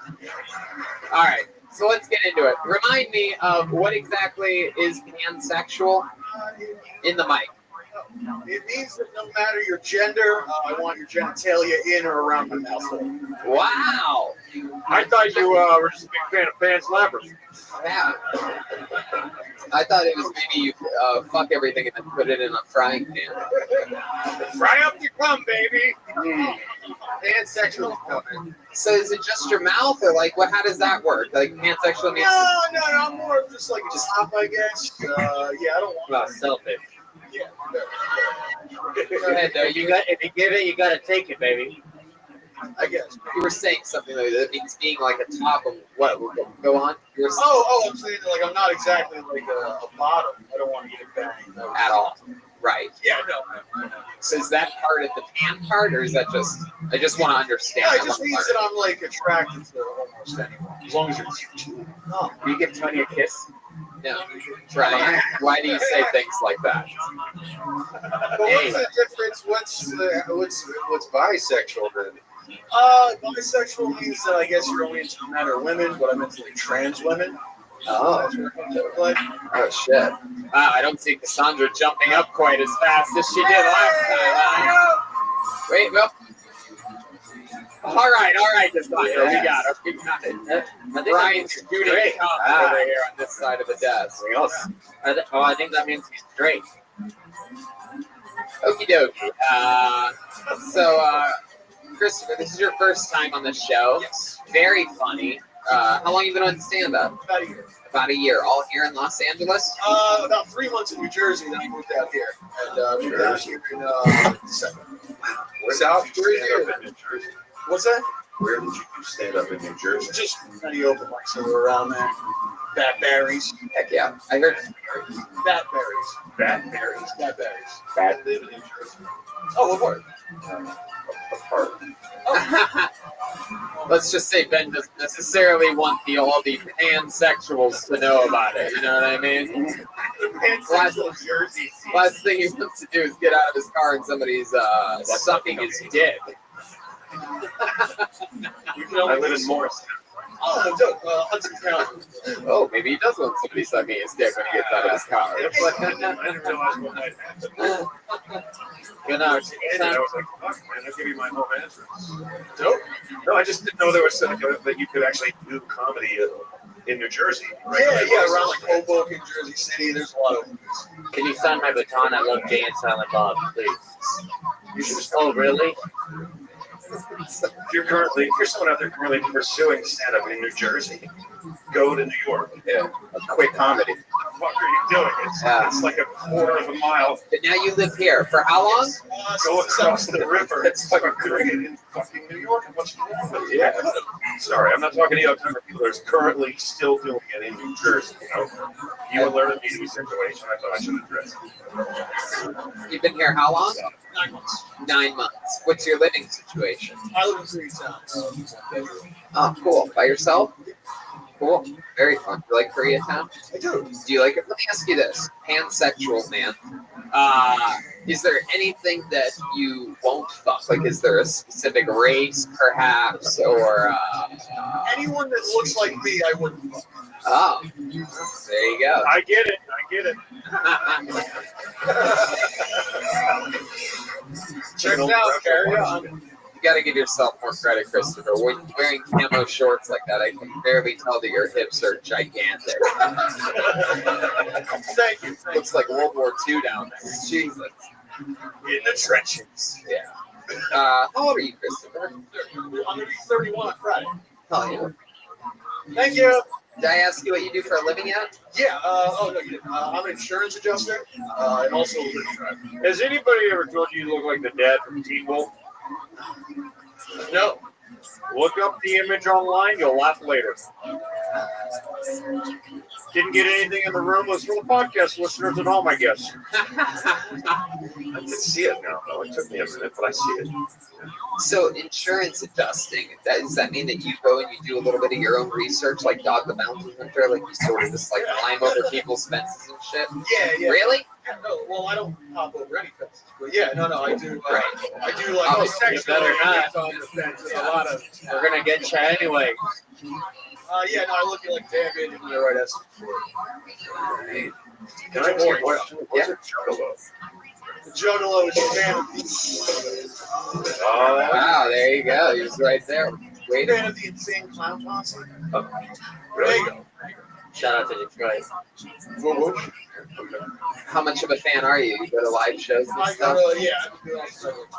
All right, so let's get into it. Remind me of what exactly is pansexual in the mic. It means that no matter your gender, I want your genitalia in or around my mouth. Wow. I thought you were just a big fan of Pan Slappers. Yeah. I thought it was maybe you fuck everything and then put it in a frying pan. Fry up your cum, baby. Pansexual coming. So is it just your mouth, or like what? How does that work? Like pansexual means? No, I'm more of just like a top, I guess. Yeah, I don't want. Well, selfish. Yeah. Go ahead, though. You got, if you give it, you got to take it, baby. I guess. You were saying something like that. It means being like a top of what? Go on. You were saying I'm saying like I'm not exactly like a bottom. I don't want to get banged at all. Right. Yeah, no. So is that part of the pan part, or is that just? I just want to understand. Yeah, it just means that I'm like attracted to almost anyone, as long as you're cute. Oh, do you give Tony a kiss? No. Right. Why do you say things like that? But what's the difference? What's bisexual then? Bisexual means that I guess you're only into men or women, but I'm into like trans women. Oh. Oh shit. Wow, I don't see Cassandra jumping up quite as fast as she did last time. Wait, well. All right, Cassandra, we got it. Brian's shooting over here on this side of the desk. I think that means he's straight. Okie dokie. So, Christopher, this is your first time on the show. Yes. Very funny. How long have you been on stand-up? About a year. About a year. All here in Los Angeles? About 3 months in New Jersey, then I moved out here. And moved out here in December. South Jersey. What's that? Where did you stand up in New Jersey? Just any open mics that were around there. Bat berries. Heck yeah. I heard Bat berries. Bat berries. Bat berries. Bat live in New Jersey. Oh, what part? Let's just say Ben doesn't necessarily want all the pansexuals to know about it. You know what I mean? Last thing he wants to do is get out of his car and somebody's sucking his dick. I live in Morris. Oh, dope. Hudson County. Oh, maybe he does want somebody sucking his dick when he gets out of his car. I didn't realize what might happen. You know, I was like, fuck, man, I'll give you my home address. Dope. No, I just didn't know there was that you could actually do comedy in New Jersey. Right? Yeah, around like Hoboken, Jersey City, there's a lot of movies. Can you sign my baton? I love Jay and Silent Bob, please. You should just Oh, really? if you're someone out there currently pursuing stand-up in New Jersey, go to New York. Yeah, a quick comedy. What the fuck are you doing? It's like a quarter of a mile. But now you live here. For how long? Go across the river. It's like a cricket in fucking New York. What's wrong with you? Yeah. Sorry, I'm not talking to you younger people. There's currently still doing it in New Jersey. You alerted me to a situation I thought I should address. You've been here how long? 9 months. 9 months. What's your living situation? I live in Koreatown. Oh, cool. By yourself? Cool. Very fun. You like Koreatown? I do. Do you like it? Let me ask you this. Pansexual, man. Is there anything that you won't fuck? Like, is there a specific race, perhaps, or... Anyone that looks like me, I wouldn't fuck. Oh, there you go. I get it. Check it out. Carry on. You got to give yourself more credit, Christopher. When you're wearing camo shorts like that, I can barely tell that your hips are gigantic. Thank you. Looks like World War II down there. Jesus. In the trenches. Yeah. How old are you, Christopher? I'm going to be 31 on Friday. Oh, yeah. Thank you. Did I ask you what you do for a living yet? Yeah. Oh, no, you didn't. I'm an insurance adjuster and also a living driver. Has anybody ever told you you look like the dad from Teen Wolf? No. Look up the image online. You'll laugh later. Didn't get anything in the room. Was for the podcast listeners at home, I guess. I can see it now, though. It took me a minute, but I see it. So insurance adjusting, does that mean that you go and you do a little bit of your own research, like Dog the Bounty Hunter, like you sort of just like climb over people's fences and shit? Yeah. Really? Yeah, no, well, I don't hop over any fences, but yeah, no, I do. Right. I do like Oh, sexual better not. acts on the fence. There's a lot of. We're gonna get you anyway. Yeah, no, I look at like David and the right essence for it. Can I ask you a question? What's a juggalo? The Juggalo is a fan of the. Oh, Wow, there you go. He was right there. Wait. Fan of the Insane Clown Posse. There really? you go. Shout out to Detroit. How much of a fan are you? You go to live shows and I stuff? go, yeah.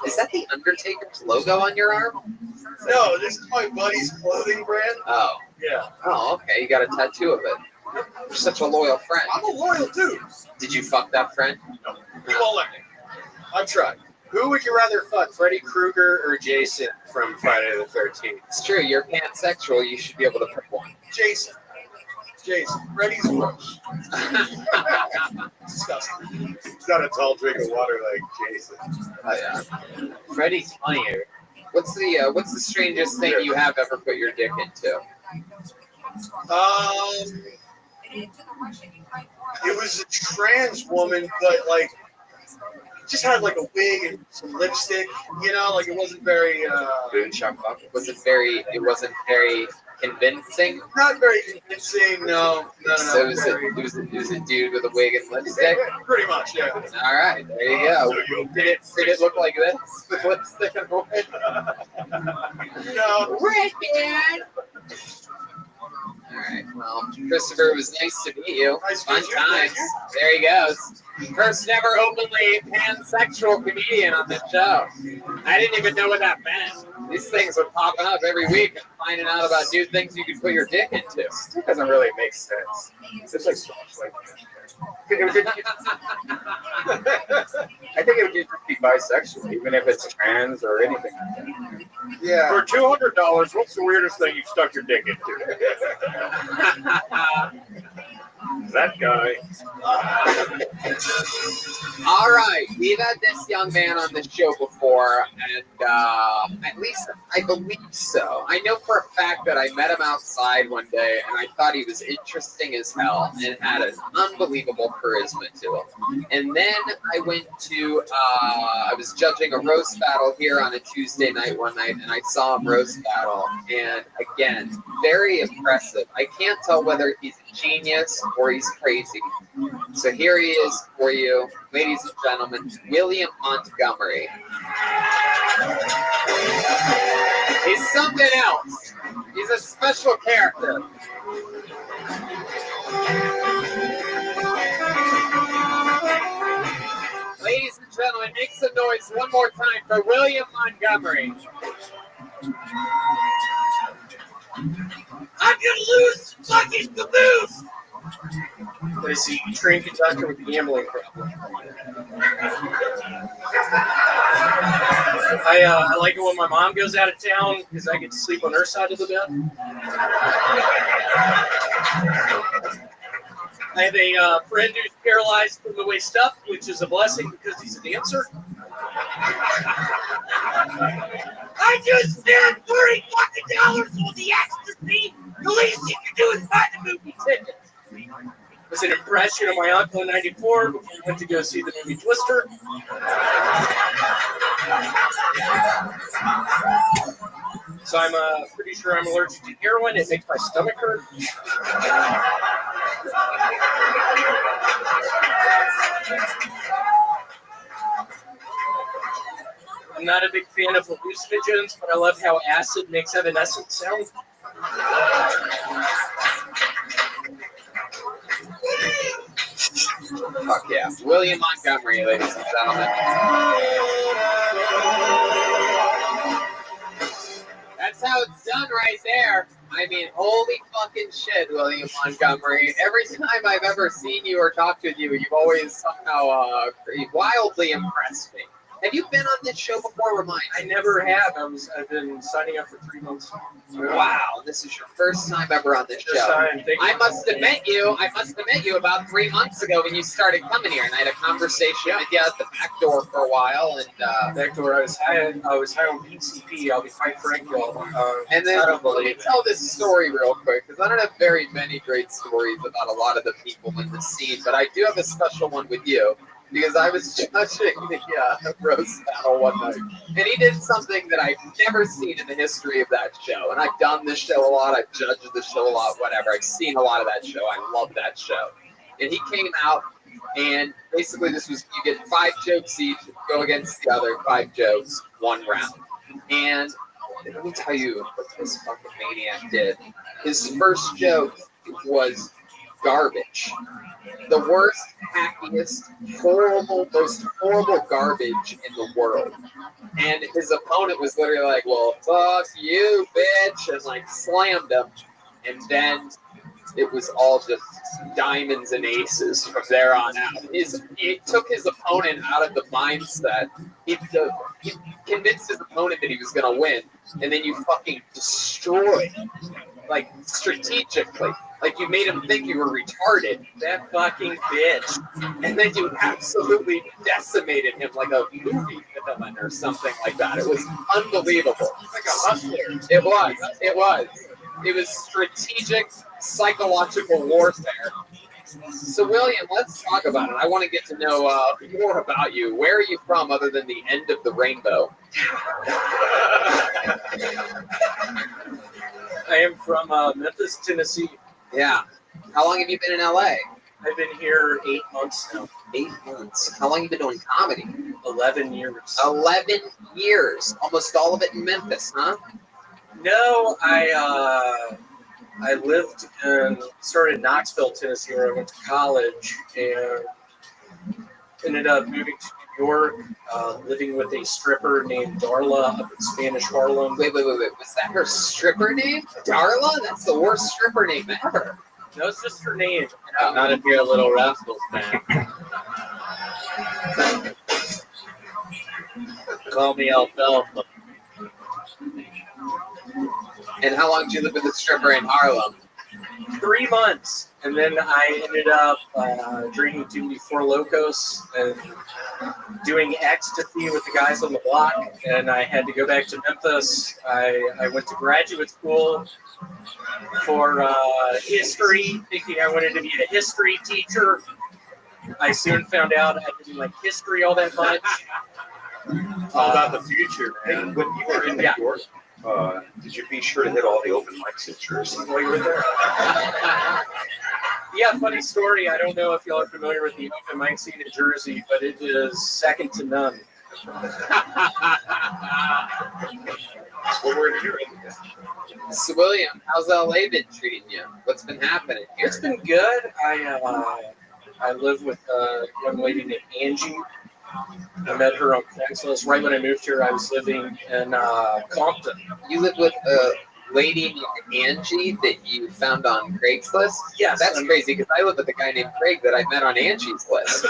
Is that the Undertaker's logo on your arm? No, this is my buddy's clothing brand. Oh. Yeah. Oh, okay. You got a tattoo of it. You're such a loyal friend. I'm a loyal dude. Did you fuck that friend? No. He won't let me. I've tried. Who would you rather fuck, Freddy Krueger or Jason from Friday the 13th? It's true. You're pansexual. You should be able to pick one. Jason. Freddy's gross. Disgusting. he's got a tall drink of water like Jason. Oh yeah. Freddie's funnier. What's the strangest thing you have ever put your dick into? It was a trans woman, but like, just had like a wig and some lipstick. You know, like it wasn't very. Was it very? It wasn't very convincing. Not very convincing. No. So it was a dude with a wig and lipstick. Pretty much, yeah. All right, there you go. Did it look like this with lipstick and wig? No. Wicked. All right. Well, Christopher, it was nice to meet you. Nice Fun meeting you. times. There he goes. First ever openly pansexual comedian on this show. I didn't even know what that meant. These things are popping up every week and finding out about new things you can put your dick into. It doesn't really make sense. It's like so much like I think it would just be bisexual, even if it's trans or anything like that. Yeah. For $200, what's the weirdest thing you've stuck your dick into? That guy. All right, we've had this young man on the show before, and at least I believe so. I know for a fact that I met him outside one day, and I thought he was interesting as hell and had an unbelievable charisma to him. And then I went to, I was judging a roast battle here on a Tuesday night one night, and I saw him roast battle, and again, very impressive. I can't tell whether he's a genius or he's crazy. So here he is for you, ladies and gentlemen, William Montgomery. He's something else. He's a special character. Ladies and gentlemen, make some noise one more time for William Montgomery. I'm gonna lose fucking caboose! Is he trained conductor with gambling problem? I like it when my mom goes out of town because I get to sleep on her side of the bed. I have a friend who's paralyzed from the waist up, which is a blessing because he's a dancer. I just spent $30 fucking on the ecstasy. The least you can do is buy the movie ticket. It was an impression of my uncle in '94 before we went to go see the movie Twister. So I'm pretty sure I'm allergic to heroin. It makes my stomach hurt. I'm not a big fan of hallucinogens, but I love how acid makes evanescence sound. Fuck yeah. William Montgomery, ladies and gentlemen. That's how it's done right there. I mean, holy fucking shit, William Montgomery. Every time I've ever seen you or talked with you, you've always somehow wildly impressed me. Have you been on this show before? Remind me. I never have. I've been signing up for 3 months. Wow, this is your first time ever on this show. First time. Thank you. I must have met you about 3 months ago when you started coming here, and I had a conversation with you at the back door for a while. And back door, I was high on PCP. I'll be quite frank, y'all. and then let me tell this story real quick, because I don't have very many great stories about a lot of the people in the scene, but I do have a special one with you. Because I was judging the roast battle one night, and he did something that I've never seen in the history of that show. And I've done this show a lot, I've judged the show a lot, whatever. I've seen a lot of that show. I love that show. And he came out, and basically this was, you get 5 jokes each, go against the other 5 jokes, 1 round. And let me tell you what this fucking maniac did. His first joke was garbage. The worst, hackiest, horrible, most horrible garbage in the world. And his opponent was literally like, well, fuck you, bitch, and like slammed him. And then it was all just diamonds and aces from there on out. It took his opponent out of the mindset. He convinced his opponent that he was going to win, and then you fucking destroyed, like, strategically. Like, you made him think you were retarded. That fucking bitch. And then you absolutely decimated him like a movie villain or something like that. It was unbelievable. Like a hustler. It was. It was strategic, psychological warfare. So, William, let's talk about it. I want to get to know more about you. Where are you from other than the end of the rainbow? I am from Memphis, Tennessee. Yeah. How long have you been in LA? I've been here 8 months now. 8 months. How long have you been doing comedy? 11 years. 11 years. Almost all of it in Memphis, huh? No, I started in Knoxville, Tennessee, where I went to college, and ended up moving to New York, living with a stripper named Darla up in Spanish Harlem. Wait. Was that her stripper name? Darla? That's the worst stripper name ever. No, it's just her name. Not if you're a Little Rascals fan. Call me Alfalfa. And how long did you live with a stripper in Harlem? 3 months. And then I ended up drinking too many Four Locos and doing ecstasy with the guys on the block. And I had to go back to Memphis. I went to graduate school for history, thinking I wanted to be a history teacher. I soon found out I didn't like history all that much. All about the future, man. When you were in New York, did you be sure to hit all the open mics in Jersey while you were there? Yeah, funny story. I don't know if y'all are familiar with the open mic scene in Jersey, but it is second to none. That's what we're hearing. So, William, how's LA been treating you? What's been happening here? It's been good. I live with a young lady named Angie. I met her on Craigslist. Right when I moved here, I was living in Compton. You live with a lady named Angie that you found on Craigslist? Yes. That's crazy because I live with a guy named Craig that I met on Angie's list.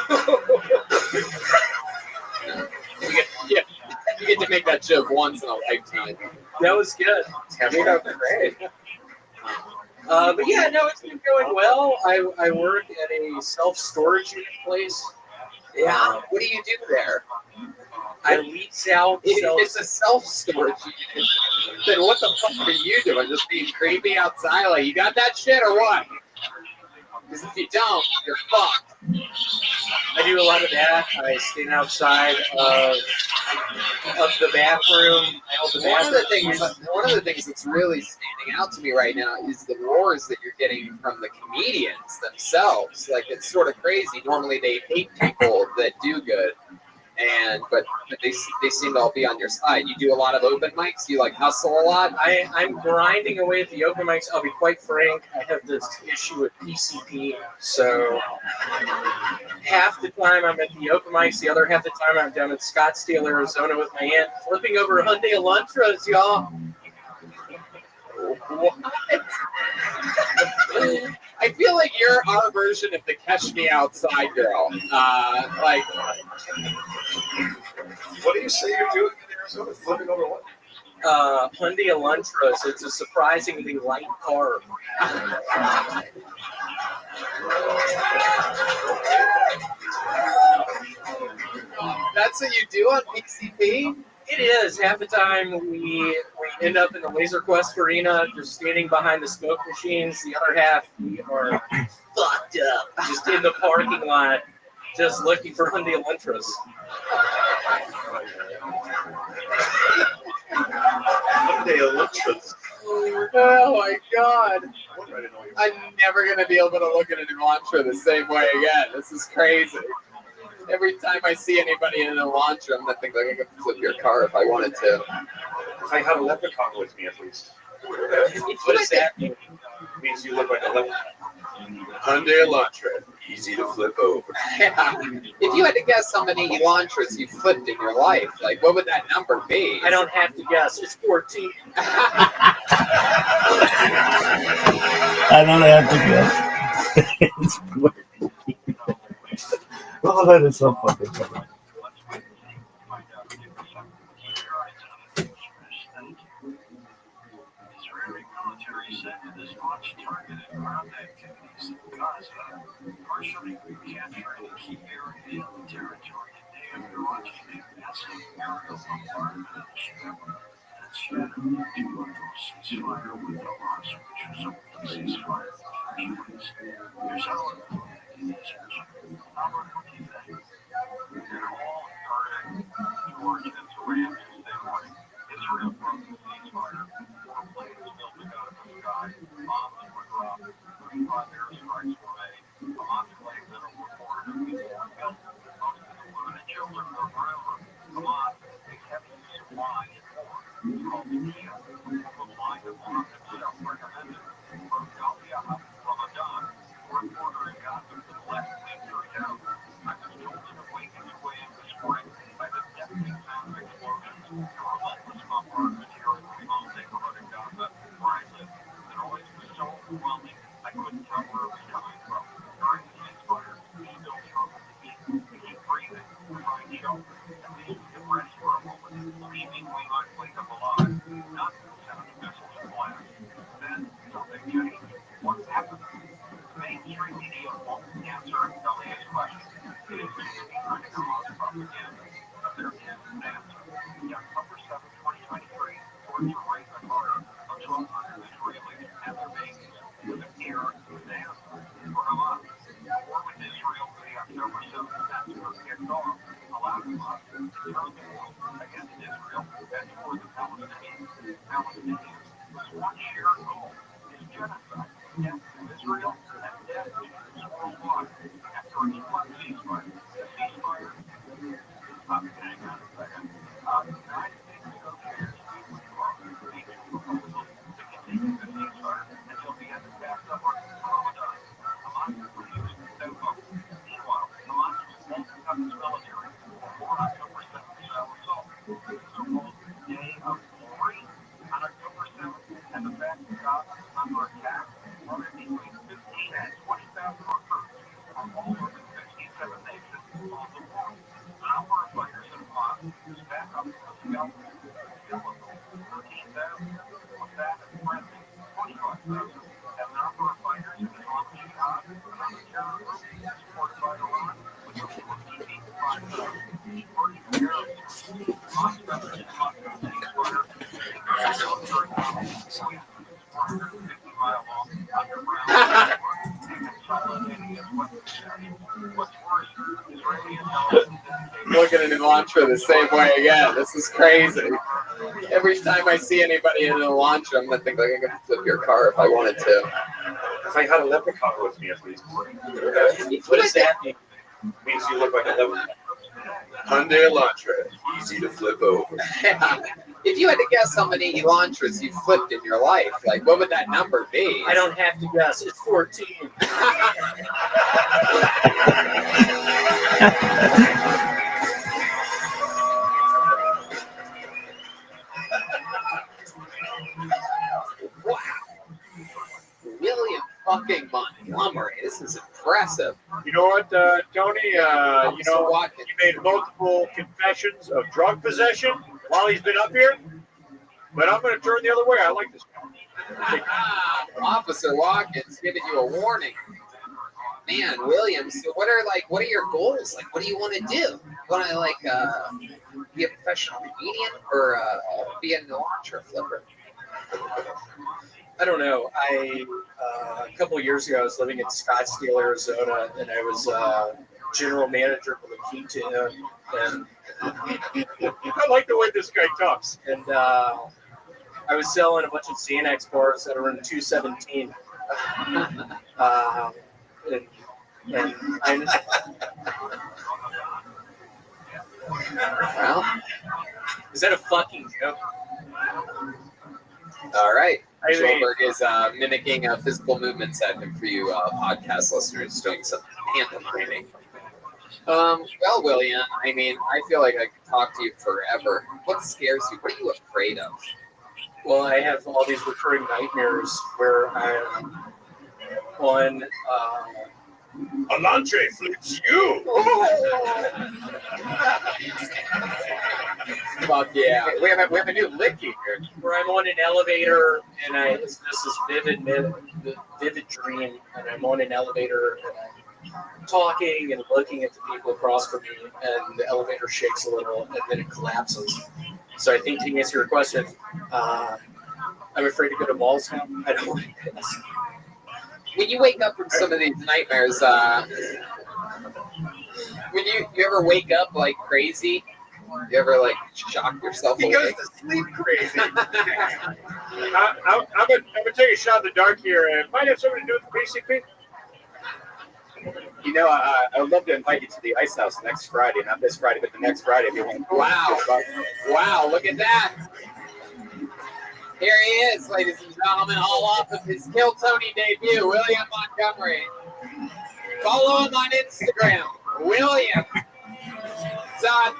You get to make that joke once in a lifetime. That was good. Big up Craig. But yeah, no, it's been going well. I work at a self-storage unit place. Yeah. What do you do there? I lease out. It's a self-storage unit. Then what the fuck are you doing? Just being creepy outside? Like, you got that shit or what? Because if you don't, you're fucked. I do a lot of that. I stand outside of the bathroom. One of the things that's really standing out to me right now is the wars that you're getting from the comedians themselves. Like, it's sort of crazy. Normally they hate people that do good. but they seem to all be on your side. You do a lot of open mics. You like hustle a lot. I'm grinding away at the open mics. I'll be quite frank. I have this issue with PCP. So half the time I'm at the open mics, the other half the time I'm down in Scottsdale, Arizona with my aunt, flipping over Hyundai Elantras, y'all. What? I feel like you're our version of the Catch Me Outside girl. Like, what do you say you're doing in Arizona? Flipping over what? Hyundai Elantras. It's a surprisingly light car. That's what you do on PCP? It is. Half the time we end up in the Laser Quest arena, just standing behind the smoke machines. The other half we are fucked up, just in the parking lot, just looking for Hyundai Elantras. Hyundai Elantras. Oh my god. I'm never going to be able to look at an Elantra the same way again. This is crazy. Every time I see anybody in an Elantra, I'm going to think like I could flip your car if I wanted to. If I had a leprechaun with me, at least. What does that mean? It means you look like a leprechaun. Hyundai Elantra. Easy to flip over. Yeah. If you had to guess how many Elantras you flipped in your life, like what would that number be? I don't have to guess. It's 14. I don't have to guess. It's 14. Oh, that is so fucking funny. Israeli military said that this launch targeted ground activities in Gaza, partially recapturing a key area in the territory today after launching a massive aerial bombardment of the strip that shattered the two-month ceasefire with Hamas, which was over the ceasefire for 3 weeks. Here's how it in Israel. They're all starting George and Iran Tuesday morning. Israel broke the ceasefire. 4 planes filtered out of the sky. Bombs were dropped. 35 airstrikes were made. Hamas claimed that over 400 people were killed. Most of the women and children were forever. Hamas takes heavy supply and war. It's called the Kiev, a line of Hamas himself recommended. From Galia Ramadan, a reporter in Gaza for the last week turned out. I was told in a waking away in the spring by the deafening sound of explosions. The relentless bombardment here in the remote neighborhood in Gaza where I live. The noise was so overwhelming I couldn't tell where it was coming from. During the ceasefire, we still struggle to keep breathing, to find shelter, and we need to rest for a moment, believing we might wake up alive, not to the sound of missiles and blast. Then something changed. What happened? Mainstream media won't answer Galia's question. It is trying to come off propaganda, but there is an answer. The October 7, 2023, torture, rape, and murder of 1,200 Israelis and their babies was an error dance for Hamas. War with Israel for the October 7th census kicked off, allowed Hamas to turn the world against Israel and toward the Palestinians. Whose one shared goal is genocide, death to Israel, and death to Jews worldwide. After a 2-month ceasefire, the ceasefire hang on a second. The United States negotiators withdraw a proposal to continue the ceasefire until the end of Passover Ramadan. Hamas refused to vote. Meanwhile, Hamas won't cut its military before October 7th style assault. This is a called Day of Glory on October 7th, and the fact that Gaza is under attack brought in between 15 and 20,000 recruits from all over 67 nations all the world. The number of fighters in Hamas is back up to the skeleton. Still a goal, 13,000. With that and friendly, 25,000. And the number of fighters in Islamic Jihad, another terror group supported by Iran, with a goal of keeping 5,000. Supporting terrorists, Hamas members in Moscow ceasefire, military conflict, 450-mile-long underground network, and consolidating its weapons stash. What's worse, Israeli intelligence Look at an Elantra the same way again. This is crazy. Every time I see anybody in an Elantra, I'm going to think like I could flip your car if I wanted to. If I had a leprechaun with me, at least. What does that mean? It means you look like a leprechaun. Hyundai Elantra, easy to flip over. If you had to guess how many Elantras you flipped in your life, like what would that number be? I don't have to guess. It's 14. Wow. William fucking Montgomery. This is impressive. You know what, Tony? He made multiple confessions of drug possession while he's been up here. But I'm going to turn the other way. I like this guy. Officer Watkins giving you a warning. Man, William, so what are your goals? Like, what do you want to do? You want to be a professional comedian or be an Elantra flipper? I don't know. A couple of years ago, I was living in Scottsdale, Arizona, and I was general manager of La Quinta. And I like the way this guy talks. And I was selling a bunch of Xanax bars that are in 217. Well, is that a fucking joke? All right. Schulberg is mimicking a physical movement segment for you podcast listeners, doing some pantomiming. Well, William, I mean, I feel like I could talk to you forever. What scares you? What are you afraid of? Well, I have all these recurring nightmares where I'm on. Elantra flips you. Fuck yeah! We have a new licky here. Where I'm on an elevator and it's just this vivid dream, and I'm on an elevator and I'm talking and looking at the people across from me, and the elevator shakes a little and then it collapses. So I think to answer your question, I'm afraid to go to malls now. I don't want to guess. When you wake up from some of these nightmares, when you ever wake up like crazy? You ever shock yourself He awake? goes to sleep crazy. I'm gonna take a shot in the dark here. It might have something to do with PCP. You know, I would love to invite you to the Ice House next Friday. Not this Friday, but the next Friday if you want. Wow. Wow, look at that. Here he is, ladies and gentlemen, all off of his Kill Tony debut, William Montgomery. Follow him on Instagram, William. Montgomery.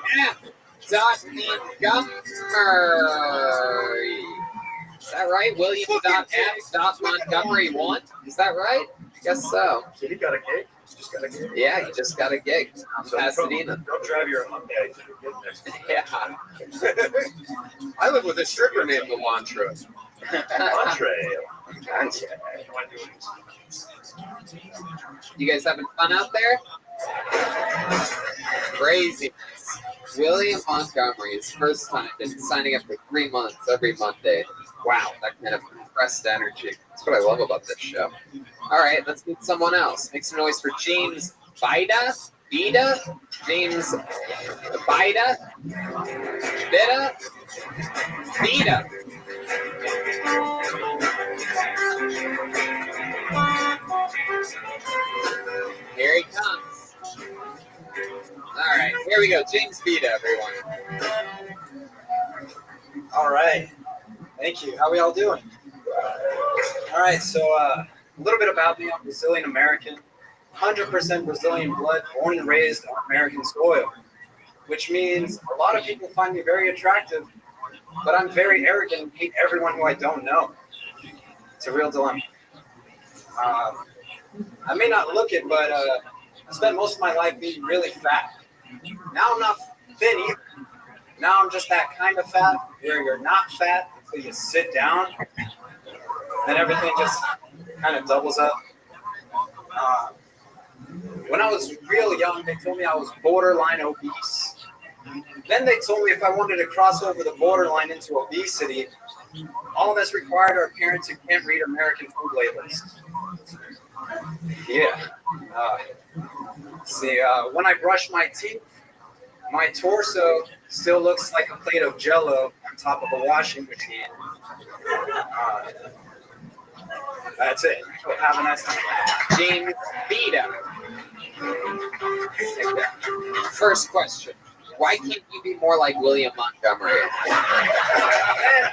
Is that right? William.f.Montgomery1? Is that right? I guess so. So he got a gig? Just got a gig? Yeah, he just got a gig. So Pasadena. Don't drive your Hyundai to the gig next time. Yeah. I live with a stripper named Elantra. You guys having fun out there? Crazy. William Montgomery, his first time, been signing up for 3 months every Monday. Wow, that kind of compressed energy. That's what I love about this show. All right, let's meet someone else. Make some noise for James Bida. James Bida. Here he comes. All right, here we go. James Bida, everyone. All right. Thank you. How are we all doing? All right, so a little bit about me. I'm Brazilian American, 100% Brazilian blood, born and raised on American soil, which means a lot of people find me very attractive, but I'm very arrogant and hate everyone who I don't know. It's a real dilemma. I may not look it, but I spent most of my life being really fat. Now I'm not thin either. Now I'm just that kind of fat where you're not fat until you sit down, and everything just kind of doubles up. When I was real young, they told me I was borderline obese. Then they told me if I wanted to cross over the borderline into obesity, all that's required are parents who can't read American food labels. Yeah. When I brush my teeth, my torso still looks like a plate of Jell-O on top of a washing machine. That's it. Have a nice time. James Bida. First question. Why can't you be more like William Montgomery? Man,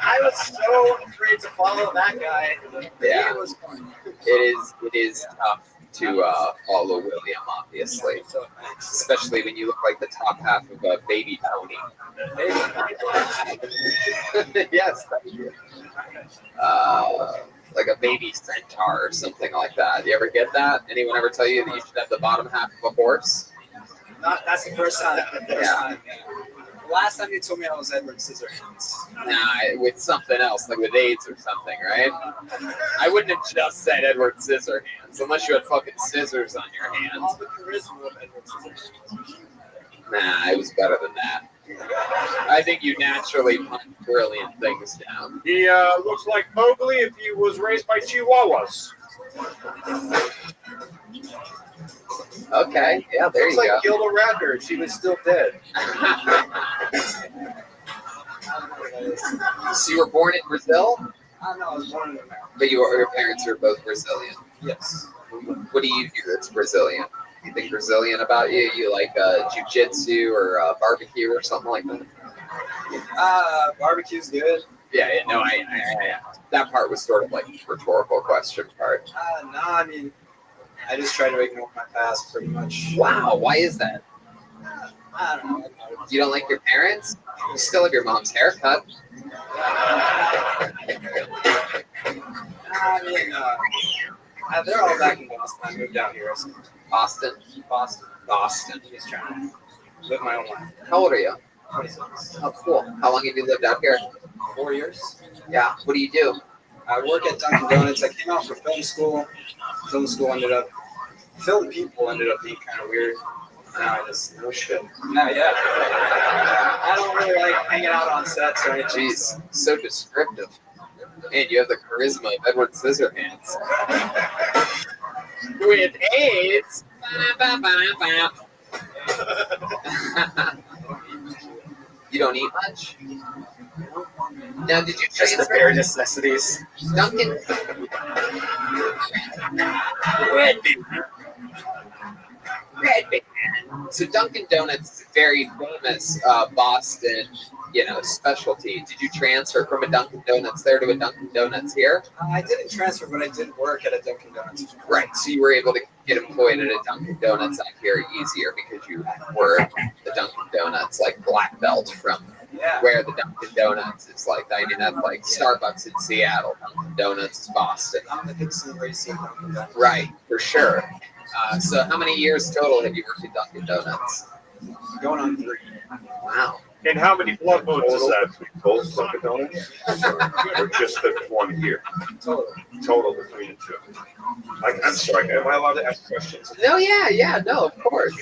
I was so afraid to follow that guy. Yeah. It was fun. It is tough to follow William, obviously, especially when you look like the top half of a baby pony. Yes, thank you. Like a baby centaur or something like that. You ever get that? Anyone ever tell you that you should have the bottom half of a horse? That's the first time. Yeah. The last time you told me I was Edward Scissorhands. Nah, with something else, like with AIDS or something, right? I wouldn't have just said Edward Scissorhands, unless you had fucking scissors on your hands. All the charisma of Edward Scissorhands. Nah, it was better than that. I think you naturally punch brilliant things down. He looks like Mowgli if he was raised by Chihuahuas. Okay, yeah, there Looks you like go. Gilda Radner. She was still dead. So you were born in Brazil, I don't know, I was born in America. but your parents are both Brazilian. Yes. What do you do that's Brazilian? Anything Brazilian about you? You like jiu-jitsu or barbecue or something like that? Barbecue's good. Yeah, no, I that part was sort of like a rhetorical question part. No, I mean, I just try to ignore my past pretty much. Wow, why is that? I don't know. You don't like your parents? You still have your mom's haircut. I mean, they're all back in Boston. I moved down here. So Boston? Boston. Just trying to live my own life. How old are you? 26. Oh, cool. How long have you lived out here? 4 years. Yeah. What do you do? I work at Dunkin' Donuts. I came out for film school. Film school ended up being kind of weird. Now I just No shit. yeah. I don't really like hanging out on sets or anything. Jeez, so descriptive. Man, you have the charisma of Edward Scissorhands. With AIDS. You don't eat much? Now, did you Just the transfer? bare necessities. Dunkin'. Red. So Dunkin' Donuts, very famous Boston, specialty. Did you transfer from a Dunkin' Donuts there to a Dunkin' Donuts here? I didn't transfer, but I did work at a Dunkin' Donuts. Right. So you were able to get employed at a Dunkin' Donuts out here easier because you were the Dunkin' Donuts like black belt from where the Dunkin' Donuts is like. I mean, that's like Starbucks in Seattle. Dunkin' Donuts is Boston. I'm the Dixon Racing Dunkin' Donuts. Right, for sure. So how many years total have you worked at Dunkin' Donuts? Going on 3. Wow. And how many blood moons is that? Both Dunkin' Donuts? Or just the one here? Total between the two. I'm sorry, am I allowed to ask questions? No, no, of course.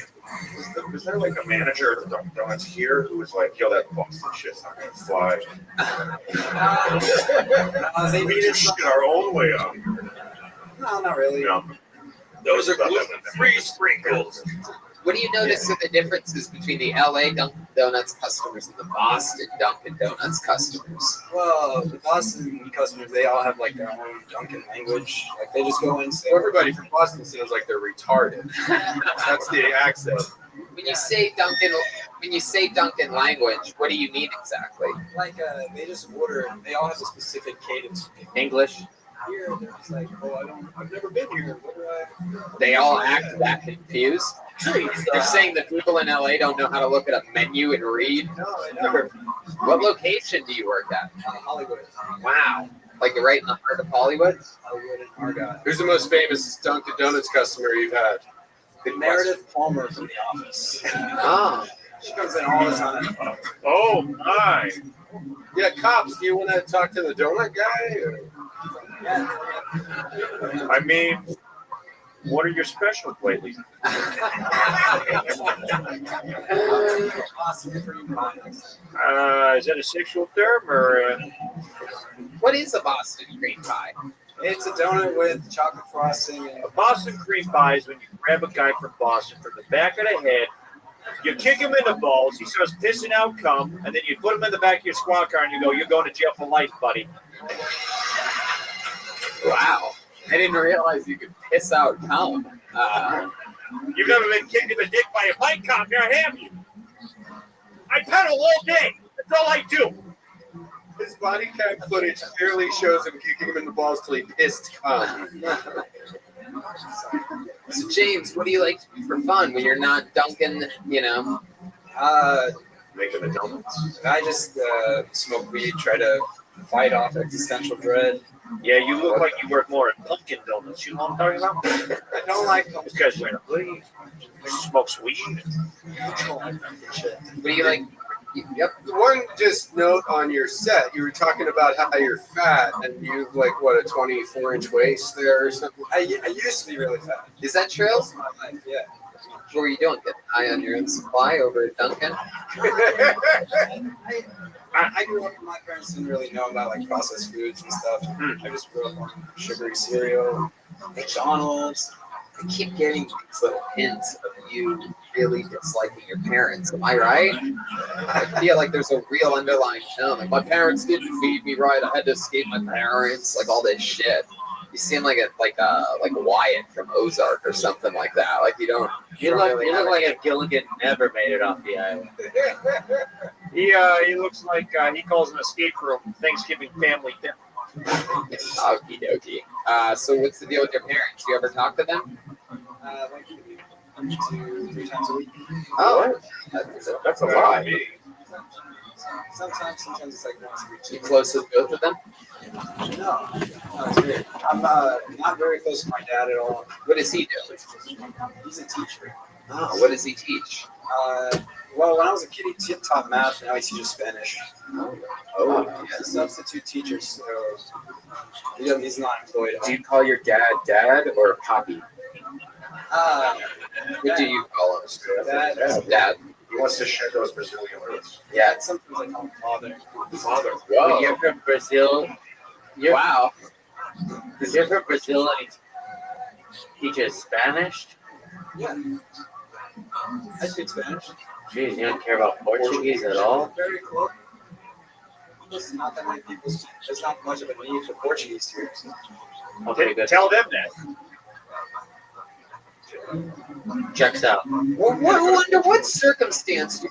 Was there like a manager at the Dunkin' Donuts here who was like, yo, that Boston shit's not gonna fly? We just get our own way up. No, not really. No. Those are gluten-free sprinkles. What do you notice are the differences between the LA Dunkin' Donuts customers and the Boston Dunkin' Donuts customers? Well, the Boston customers, they all have like their own Dunkin' language. Like they just go in and say, Everybody from Boston sounds like they're retarded. That's the accent. When you say Dunkin' language, what do you mean exactly? like they just order. They all have a specific cadence. English? Here, they're just like, I've never been here. What do I? They all act that confused. You're saying that people in LA don't know how to look at a menu and read? No, I know. What location do you work at? Hollywood. Wow. Like you're right in the heart of Hollywood? Hollywood and Argyle. Who's the most famous Dunkin' Donuts customer you've had? Meredith Palmer from The Office. Oh. She comes in all the time. Oh, my. Yeah, cops, do you want to talk to the donut guy? Or? I mean, what are your specials lately? Is that a sexual term or? What is a Boston cream pie? It's a donut with chocolate frosting. And A Boston cream pie is when you grab a guy from Boston from the back of the head, you kick him in the balls, he starts pissing out cum, and then you put him in the back of your squad car and you go, "You're going to jail for life, buddy." Wow. I didn't realize you could piss out cum. You've never been kicked in the dick by a bike cop, now have you? I pedal all day. That's all I do. His body cam footage clearly shows him kicking him in the balls till he pissed cum. So James, what do you like to do for fun when you're not dunking, you know? Making the donuts. I just smoke weed, try to fight off existential dread. Yeah, you look like you work more at Dunkin' Donuts. You know what I'm talking about? I don't like This guy's wearing a hoodie. Smokes weed. What do you like? Yep. One just note on your set, you were talking about how you're fat and you've like what, a 24-inch waist there or something. I used to be really fat. Is that true? Most of my life, yeah. What were you doing? Getting high on your own supply over at Dunkin'? I grew up, my parents didn't really know about like processed foods and stuff. I just grew up on sugary cereal, McDonald's. I keep getting these little hints of you really disliking your parents. Am I right? I feel like there's a real underlying tone. Like, my parents didn't feed me right. I had to escape my parents. Like all this shit. You seem like Wyatt from Ozark or something like that. Like you don't. You look like if Gilligan never made it off the island. He looks like he calls an escape room Thanksgiving family dinner. Okie dokie. So what's the deal with your parents? You ever talk to them? Like 2-3 times a week. Oh, that's a lot. Sometimes it's like once every 2 You close with both of them? No, it's weird. I'm not very close to my dad at all. What does he do? He's a teacher. Oh, what does he teach? Well, when I was a kid, he taught math. Now he teaches Spanish. Oh, He's a substitute teacher, so he's not employed. Do you call your dad or Poppy? What do you call him? Dad. He wants to shed those Brazilian roots. Yeah, it's something like my father. Father. Whoa. You're from Brazil. Wow. Because you're from Brazil and he teaches Spanish? Yeah. I speak Spanish. Jeez, you don't care about Portuguese at all? Very cool. There's not that many people. There's not much of a need for Portuguese here. Okay, good. Tell them that. Checks out. Well, under what circumstance do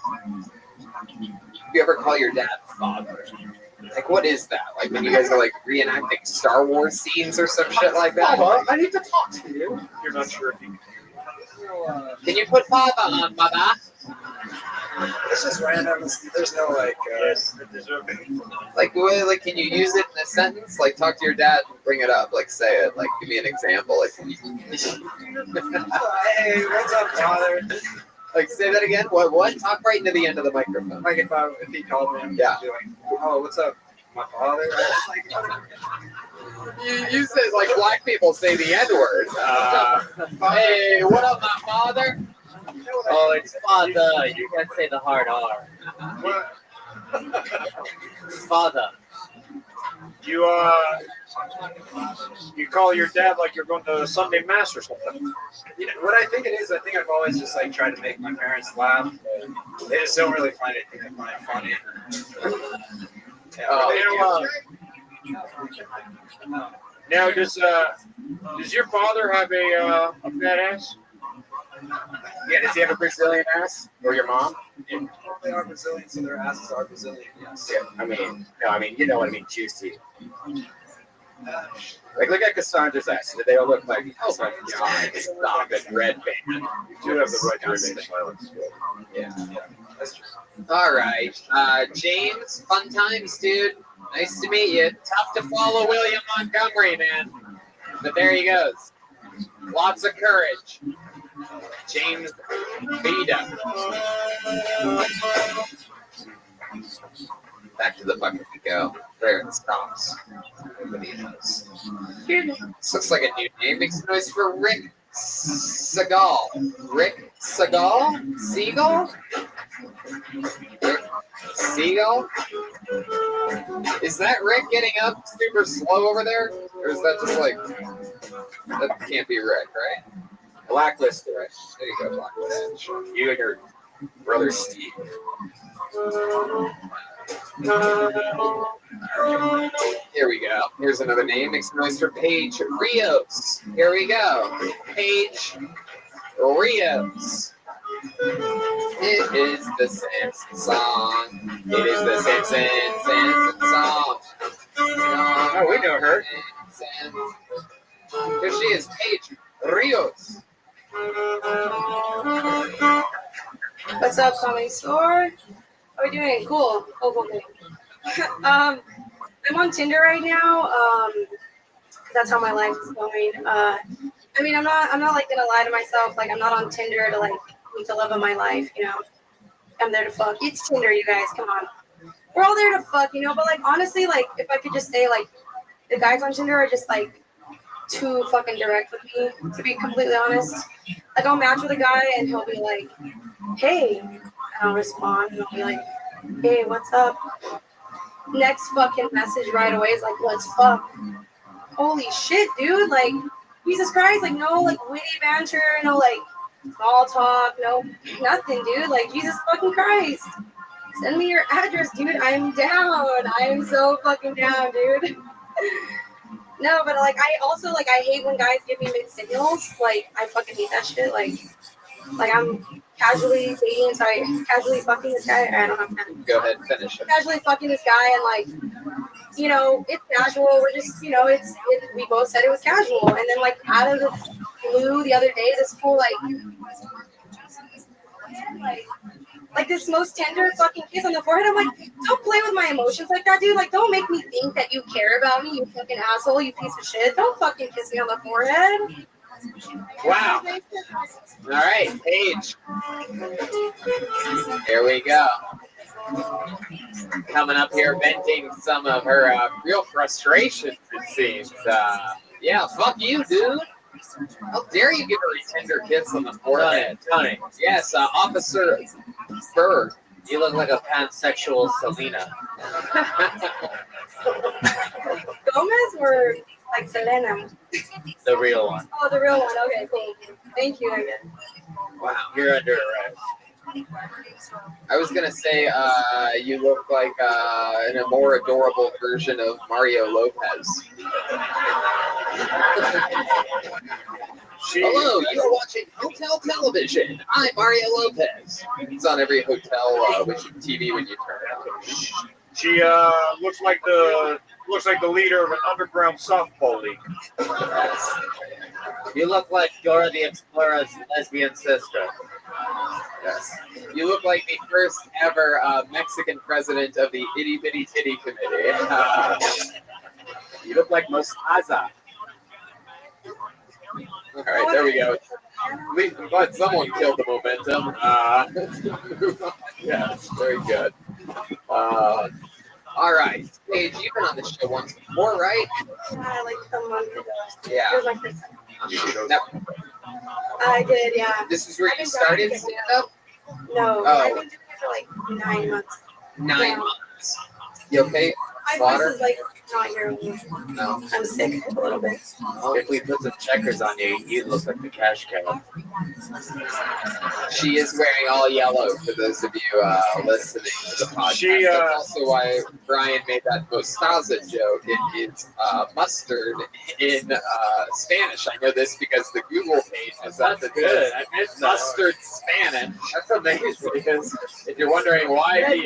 you ever call your dad father? Like, what is that? Like, when you guys are like reenacting Star Wars scenes or some shit like that? I need to talk to you. You're not sure if you Can you put father on, mother? It's just random. There's no like. Yes. Like, can you use it in a sentence? Like, talk to your dad and bring it up. Like, say it. Like, give me an example. Like, Hey, what's up, father? Like, say that again. What? Talk right into the end of the microphone. Like if he called me, I'd be like, oh, what's up, my father? You say like black people say the N word. Hey, what up, my father? Oh, it's father. You can't say the hard R. Father. You call your dad like you're going to Sunday mass or something. You know, what I think it is, I think I've always just like tried to make my parents laugh. They just don't really find anything I find funny. Now, does your father have a fat ass? Yeah, does he have a Brazilian ass? Or your mom? Yeah. They are Brazilian, so their asses are Brazilian, yes. Yeah, I mean, you know what I mean, juicy. Like, look at Cassandra's ass. They all look like, oh my God, stop it, red band. You do have the right to remain silent. Yeah. That's true. All right. James, fun times, dude. Nice to meet you. Tough to follow William Montgomery, man. But there he goes. Lots of courage. James Vida. Back to the bucket we go. There it stops. Nobody knows. This looks like a new name. Makes a noise for Rick Seagal. Rick Seagal? Seagal? Rick Seagal? Is that Rick getting up super slow over there? Or is that just like... That can't be Rick, right? Blacklist the Rick. There you go, Blacklist. You and your brother Steve. Here we go. Here's another name. Makes a noise for Paige Rios. Here we go. Paige Rios. It is the Samson song. It is the Samson song. Oh, we know her. Here she is, Paige Rios. What's up, Comedy Store? How are we doing? Cool. Oh, cool. I'm on Tinder right now. That's how my life is going. I mean, I'm not like gonna lie to myself. Like, I'm not on Tinder to like meet the love of my life. You know, I'm there to fuck. It's Tinder, you guys. Come on. We're all there to fuck, you know. But like, honestly, like, if I could just say, like, the guys on Tinder are just like too fucking direct with me. To be completely honest, like, I'll match with a guy and he'll be like, "Hey," and I'll respond and I'll be like, "Hey, what's up?" Next fucking message right away is like, "Let's fuck." Holy shit, dude! Like, Jesus Christ! Like, no, like, witty banter, no, like, small talk, no, nothing, dude. Like, Jesus fucking Christ! Send me your address, dude. I'm down. I am so fucking down, dude. No, but like, I also like, I hate when guys give me mixed signals. Like, I fucking hate that shit. Like I'm casually fucking this guy. I don't have time. Go ahead, finish it. Casually fucking this guy, and like, you know, it's casual. We're just, you know, we both said it was casual, and then like out of the blue the other day, this fool like this most tender fucking kiss on the forehead. I'm like, don't play with my emotions like that, dude. Like, don't make me think that you care about me, you fucking asshole, you piece of shit. Don't fucking kiss me on the forehead. Wow. All right, Paige. Here we go. Coming up here, venting some of her real frustrations, it seems. Yeah, fuck you, dude. How dare you give her a tender kiss on the forehead? Tony. Yes, Officer Berg. You look like a pansexual Selena. Gomez or like Selena? The real one. Oh, the real one. Okay, cool. Thank you, I guess. Wow. You're under arrest. I was gonna say you look like a more adorable version of Mario Lopez. Hello, you are watching Hotel Television. I'm Mario Lopez. He's on every hotel TV when you turn it on. She looks like the leader of an underground softball league. Yes. You look like Dora the Explorer's lesbian sister. Yes. You look like the first ever Mexican president of the Itty Bitty Titty Committee. You look like Mostaza. All right, there we go. But someone killed the momentum. Yes, very good. All right, Paige, you've been on the show once before, right? Yeah, like a month ago. Yeah. It was my first time. I did, yeah. This is where you started stand-up? No, Oh. I've been doing it for like 9 months. 9 months. You okay? My voice Water? is like not here. No. I'm sick a little bit. If we put some checkers on you, you'd look like the cash cow. She is wearing all yellow for those of you listening to the podcast. That's also why Brian made that mostaza joke. It is mustard in Spanish. I know this because the Google page is up. That's good. I missed mustard Spanish. That's amazing. Because if you're wondering why he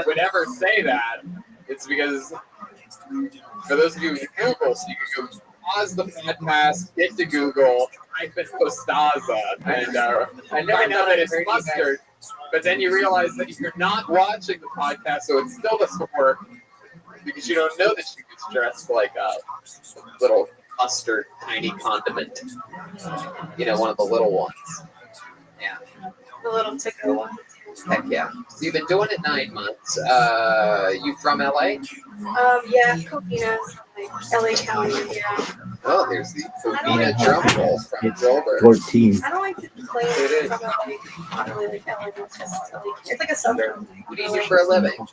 would ever say that, it's because for those of you who Google, so you can go pause the podcast, get to Google, type in mostaza, and find out that it's mustard. But then you realize that you're not watching the podcast, so it still doesn't work because you don't know that she was dressed like a little mustard, tiny condiment. You know, one of the little ones. Yeah. The little ticker one. Heck yeah. So you've been doing it 9 months. You from LA? Yeah, Covina's like LA County, yeah. Oh, there's the Covina drum roll from It's Wilbur. 14. I don't like to claim It is. from LA. Not really like LA, it's just like, it's like a suburb. What do you do for a living?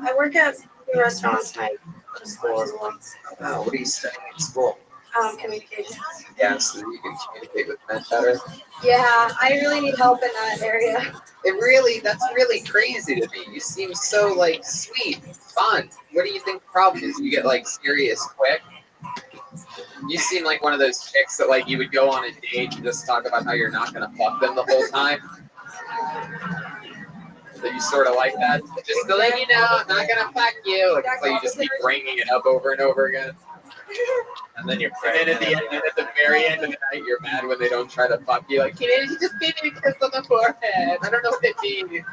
I work at restaurants and I go to school as well. Oh, what are you studying in school? Communications. Yeah, so you can communicate with men better. Yeah, I really need help in that area. That's really crazy to me. You seem so like sweet, fun. What do you think the problem is? You get like serious quick? You seem like one of those chicks that like you would go on a date and just talk about how you're not gonna fuck them the whole time. So you sort of like that? Just to let you know, I'm not gonna fuck you. Like, so you just keep bringing it up over and over again. And then you're And then at the end, and at the very end of the night, you're mad when they don't try to fuck you. Like, he just gave me a kiss on the forehead. I don't know what it means.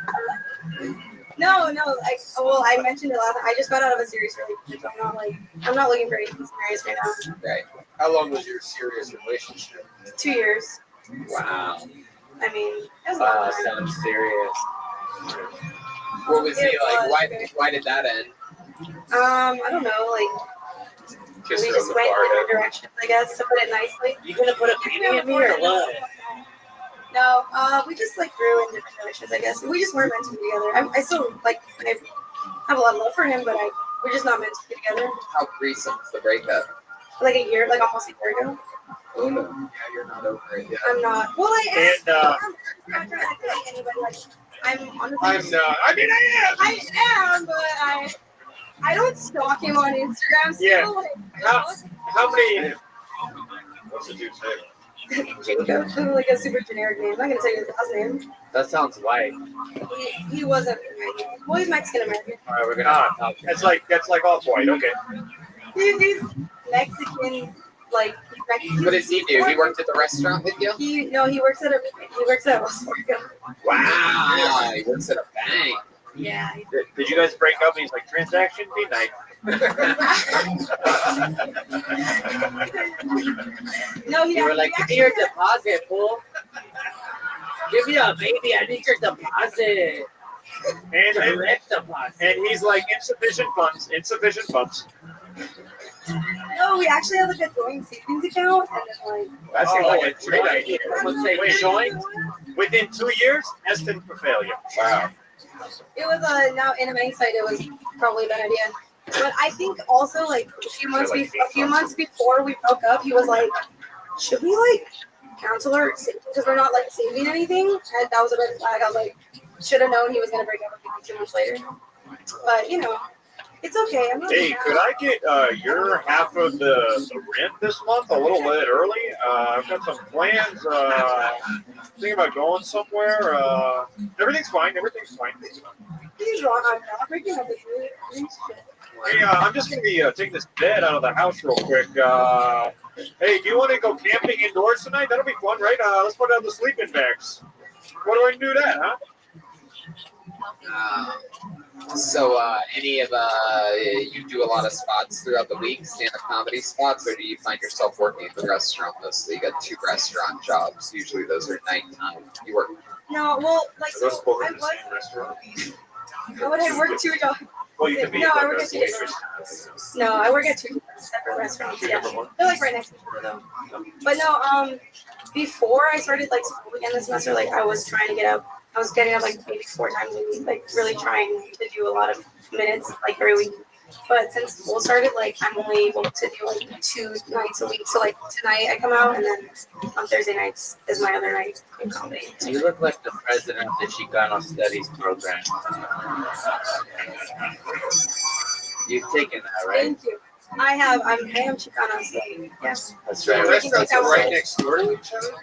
No, I mentioned it last time. I just got out of a serious relationship. I'm not looking for anything serious right now. Right. How long was your serious relationship? 2 years. Wow. I mean, it was a Wow, long time. sounds serious. What was he like? Why did that end? I don't know, we just went in different directions, I guess, to put it nicely. You gonna put a baby in me or what? No, we just grew in different directions, I guess. We just weren't meant to be together. I still I have a lot of love for him, but we're just not meant to be together. How recent was the breakup? Like a year, almost a year ago. Oh no, yeah, you're not over it yet. I'm not. Well, I am. I'm not trying to date anybody. I'm honestly. I'm not. I mean, I am, but I don't stalk him on Instagram. Still, Yeah. How many? What's the dude's name? Jacob, a super generic name. I'm not gonna say his last name. That sounds white. He wasn't. Well, he's Mexican American. All right, we're gonna. That's like off white. Okay. He's Mexican. What What does he do? He worked at the restaurant with you? He works at Wells Fargo. Wow, he works at a bank. Yeah. Did you guys break up? And he's like, transaction fee night. No, You were like, give me your deposit, fool. Give me a baby. I need your deposit. Direct deposit. And he's like, insufficient funds. No, we actually have a joint savings account, and then That seems like a great joint. idea. Someone say Wait, joint? Within 2 years, destined for failure. Wow. it was now in hindsight, it was probably a bad idea. But I think also a few months before we broke up, he was like, should we cancel our savings because we're not saving anything? And that was a red flag. I was like, should have known he was gonna break up with me 2 months later. But it's okay. I'm not Hey, could I get your half of the rent this month a little bit early? I've got some plans. Thinking about going somewhere. Everything's fine. He's wrong. I'm not breaking up with you. Hey, I'm just going to be taking this bed out of the house real quick. Hey, do you want to go camping indoors tonight? That'll be fun, right? Let's put out the sleeping bags. What do I do that, huh? So, any of you do a lot of spots throughout the week, stand-up comedy spots, or do you find yourself working at the restaurant mostly? You got 2 restaurant jobs. Usually, those are nighttime. You work. No, well, Those both in the same restaurant. I work 2 jobs. Well, you could be No, I like work a at 2 waitress. No, I work at 2 separate restaurants. Yeah, they're right next to each other though. But no, before I started school again this semester, I was trying to get up. I was getting up maybe 4 times a week, really trying to do a lot of minutes every week. But since school started, I'm only able to do 2 nights a week. So tonight I come out, and then on Thursday nights is my other night in comedy. You look like the president of the Chicano Studies program. You've taken that, right? Thank you. I am Chicana, so yeah. That's right. The restaurants are right next door to each other.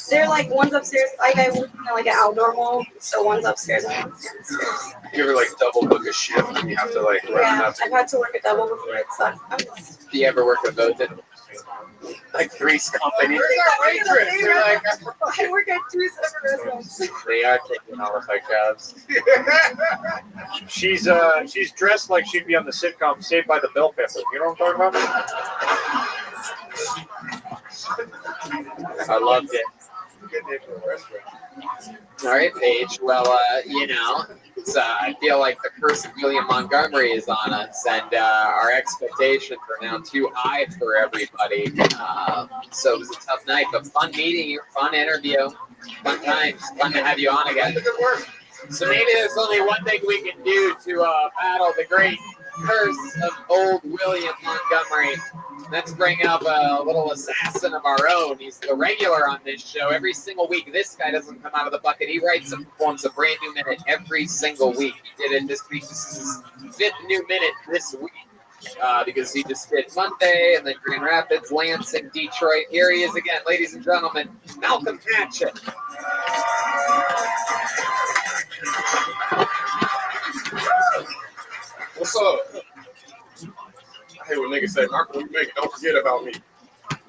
They're one's upstairs. I work in an outdoor mall, so one's upstairs and one's downstairs. You ever double book a shift and you have to run Yeah, out? I've had to work a double before. It sucks. Do you ever work with both? Three's company. I work at 2 separate restaurants. They are taking all of our jobs. She's dressed like she'd be on the sitcom Saved by the Bell Pepper. You know what I'm talking about? I loved it. All right, Paige. Well, I feel like the curse of William Montgomery is on us, and our expectations are now too high for everybody. So it was a tough night, but fun meeting you, fun interview, fun times, fun to have you on again. Good work. So maybe there's only one thing we can do to battle the great curse of old William Montgomery. Let's bring up a little assassin of our own. He's the regular on this show. Every single week, this guy doesn't come out of the bucket. He writes and performs a brand new minute every single week. He did it this week. This is his 5th new minute this week because he just did Monday and then Grand Rapids, Lansing, Detroit. Here he is again, ladies and gentlemen, Malcolm Hatchett. What's up? I hate when niggas say, Marco, you make it, don't forget about me.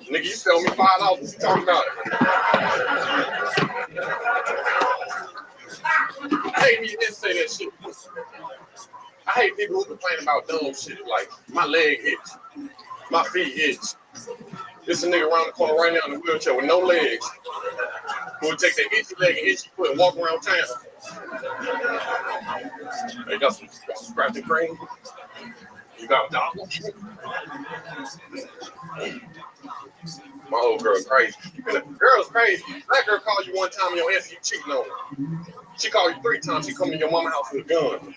Nigga, you sell me $5. What you talking about? I hate me to say that shit. I hate people who complain about dumb shit like my leg itch, my feet itch. There's a nigga around the corner right now in a wheelchair with no legs who would take that itchy leg and itchy foot and walk around town. Hey, got some scratching cream? You got a dollar? My old girl's crazy. Girl's crazy. That girl called you one time and your answer, you cheating on her. She called you 3 times, she come to your mama's house with a gun.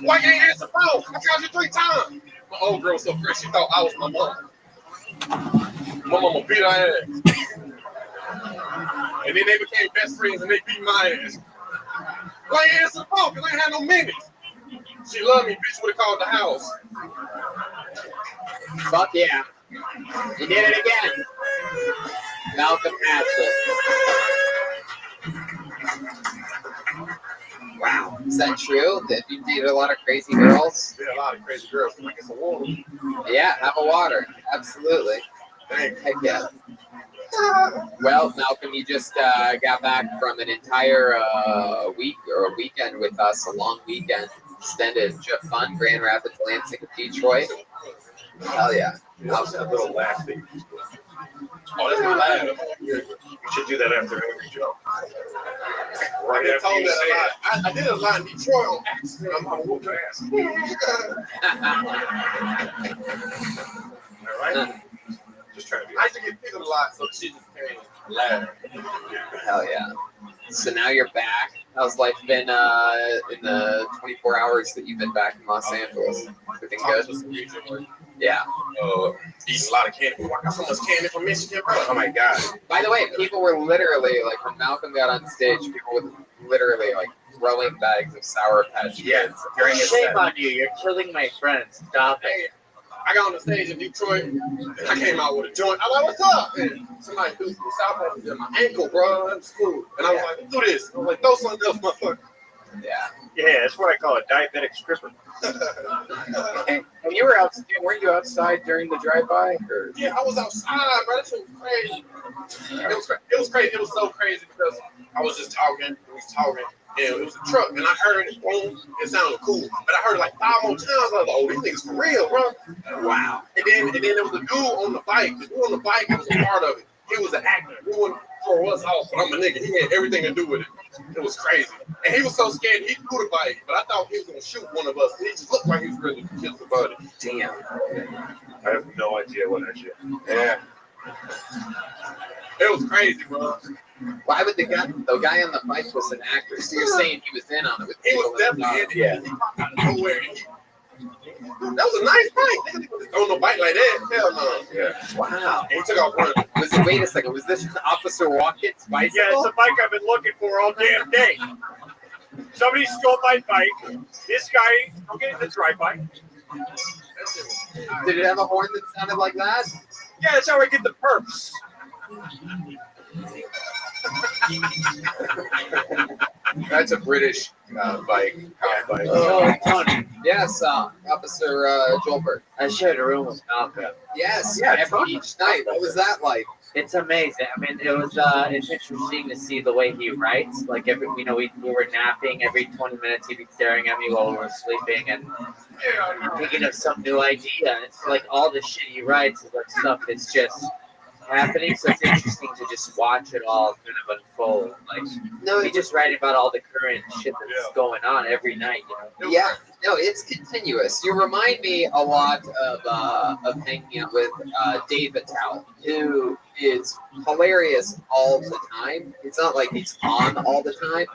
Why you ain't answer the phone? I called you 3 times. My old girl was so crazy, she thought I was my mom. My mama beat her ass. And then they became best friends and they beat my ass. Why you answer the phone? Because I ain't had no minutes. She loved me, bitch would have called the house. Fuck yeah. You did it again. Malcolm Hassel. Wow. Is that true? That you dated a lot of crazy girls? Yeah, a lot of crazy girls. Can I get some water? Yeah, have a water. Absolutely. Thanks. Heck yeah. Well, Malcolm, you just got back from an entire week or a weekend with us, a long weekend, extended, fun, Grand Rapids, Lansing, Detroit. Hell yeah. How's that little laugh thing? Oh, that's my laugh. You should do that after every joke. Right after you say it. I did a lot in Detroit on accident. I'm on whoop ass. All right? Just trying to be. I used to get picked a lot, so she just came and laughed. Hell yeah. So now you're back. How's life been in the 24 hours that you've been back in Los Angeles? Everything good? Yeah. Eat a lot of candy. I got so much candy from Michigan, bro. Oh my god. By the way, people were literally, like, when Malcolm got on stage, people were literally, like, throwing bags of Sour Patch Kids. Shame on you. You're killing my friends. Stop it. I got on the stage in Detroit. I came out with a joint. I was like, what's up? And somebody threw some Sour Patch in my ankle, bro. That's cool. And I was like, do this. I was like, throw something else, motherfucker. Yeah. Yeah, that's what I call a diabetic stripper. And you were out, weren't you outside during the drive-by? Or? Yeah, I was outside, bro. That shit was crazy. It was crazy. It was so crazy because I was just talking. We was talking. And it was a truck, and I heard it, boom, it sounded cool. But I heard it like 5 more times. I was like, oh, these niggas for real, bro. Wow. And then there was a dude on the bike. The dude on the bike was a part of it. He was an actor. He wouldn't throw us off, but I'm a nigga. He had everything to do with it. It was crazy. And he was so scared, he threw the bike. But I thought he was going to shoot one of us. He just looked like he was really killed about it. Damn. I have no idea what that shit. Yeah. It was crazy, bro. Why would the guy on the bike was an actor? So you're saying he was in on it with he was definitely in it. He popped out of nowhere. That was a nice bike. He was on the bike like that. Hell no. Yeah. Wow. And he took off running. Wait a second. Was this Officer Walkett's bicycle? Yeah, it's a bike I've been looking for all damn day. Somebody stole my bike. This guy, okay, that's right bike. Did it have a horn that sounded like that? Yeah, that's how I get the perps. That's a British bike. Yes, Officer Joelberg. I shared a room with Malcolm. Yes, each night. What was that like? It's amazing. I mean, it was. It's interesting to see the way he writes. Like we were napping every 20 minutes. He'd be staring at me while we were sleeping and thinking of some new idea. It's like all the shit he writes is like stuff that's just happening. So it's interesting to just watch it all kind of unfold. Like he just writing about all the current shit that's going on every night. You know? Yeah. No, it's continuous. You remind me a lot of hanging out with Dave Attell, who is hilarious all the time. It's not like he's on all the time,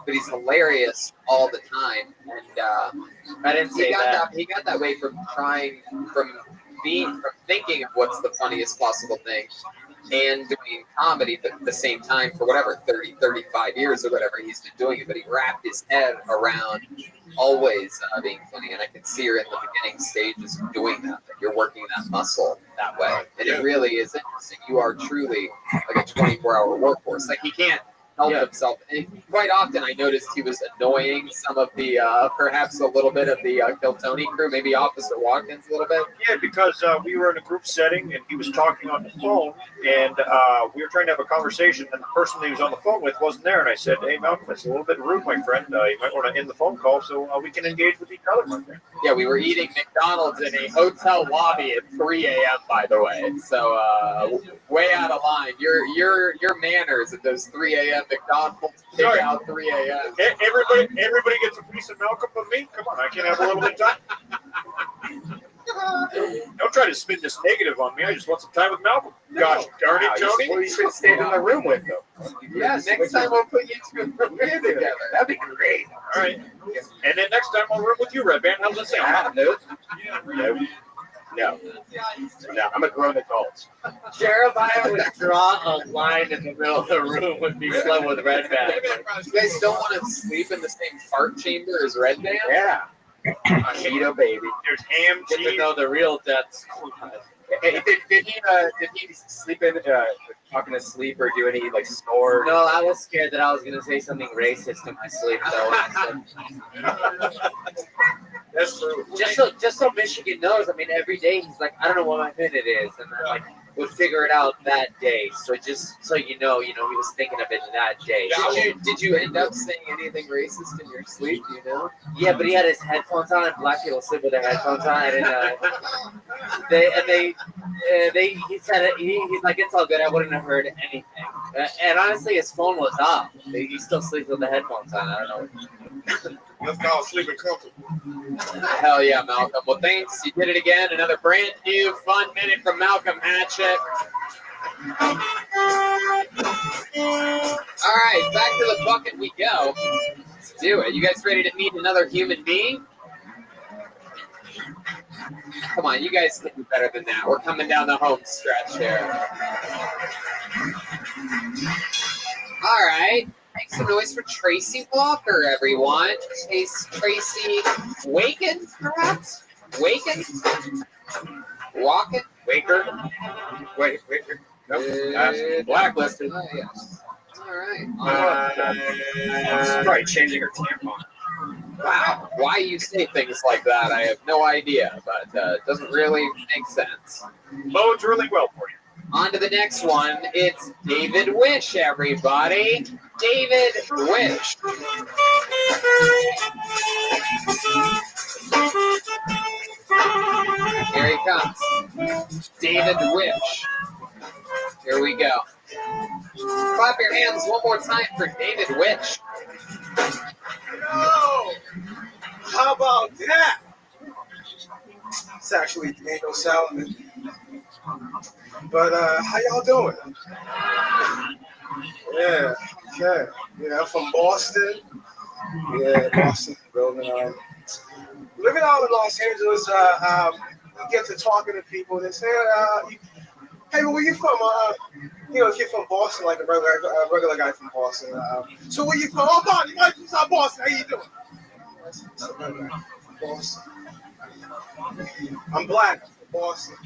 but he's hilarious all the time. And I didn't say that. He got that way from thinking of what's the funniest possible thing and doing comedy at the same time for whatever 30, 35 years or whatever he's been doing it. But he wrapped his head around always being funny, and I can see her in the beginning stages of doing that. Like you're working that muscle that way, and it really is interesting. You are truly like a 24-hour workforce. Like he can't help himself. And quite often I noticed he was annoying some of the, perhaps a little bit of the Kiltony crew, maybe Officer Watkins a little bit. Yeah, because we were in a group setting and he was talking on the phone, and we were trying to have a conversation, and the person that he was on the phone with wasn't there. And I said, "Hey, Malcolm, it's a little bit rude, my friend. You might want to end the phone call so we can engage with each other, my friend." Yeah, we were eating McDonald's in a hotel lobby at 3 a.m. by the way, so way out of line. Your manners at those 3 a.m. McDonald's kick out 3 a.m. Everybody gets a piece of Malcolm but me. Come on, I can't have a little bit of time. Don't try to spin this negative on me. I just want some time with Malcolm. Gosh darn it, Tony. Well, you should stay in the room with them. Yeah, next time we'll put you two in the room together. That'd be great. All right. And then next time I'll room with you, Red Band. How's that sound? No. I'm a grown adult. Jeremiah would draw a line in the middle of the room when we slept with Red Band. You guys don't want to sleep in the same fart chamber as Red Band? Yeah. Cheeto baby. There's ham, Get to know the real death squad. Hey, did he sleep in talking to sleep or do any like snore? No, I was scared that I was gonna say something racist in my sleep though. That's true. Just so Michigan knows, I mean, every day he's like, I don't know what my minute is, and then like we'll figure it out that day. So just so you know, he was thinking of it that day. Did you end up saying anything racist in your sleep? Do you know? Yeah, but he had his headphones on, and black people sleep with their headphones on. He said it. He's like, it's all good. I wouldn't have heard anything. And honestly, his phone was off. He still sleeps with the headphones on. I don't know. Let's call sleeping comfortable. Hell yeah, Malcolm. Well, thanks. You did it again. Another brand new fun minute from Malcolm Hatchett. All right, back to the bucket we go. Let's do it. You guys ready to meet another human being? Come on, you guys can do better than that. We're coming down the home stretch here. All right. Make some noise for Tracy Walker, everyone. Tracy Waken, perhaps? Waken? Walken? Waker? Waker? Nope. Blacklisted. Oh, yes. All right. She's probably changing her tampon. Wow. Why you say things like that, I have no idea, but it doesn't really make sense. Bodes really well for you. On to the next one. It's David Wish, everybody. David Wish. Here he comes. David Wish. Here we go. Clap your hands one more time for David Wish. Oh, how about that? It's actually Daniel Salomon. But how y'all doing? Yeah, okay. Yeah, I'm from Boston. Yeah, Boston. Living out in Los Angeles, we get to talking to people. They say, hey, where you from? If you're from Boston, like a regular guy from Boston. So where you from? Oh, Bonnie, I'm from Boston. How you doing? Boston. I'm black. I'm from Boston.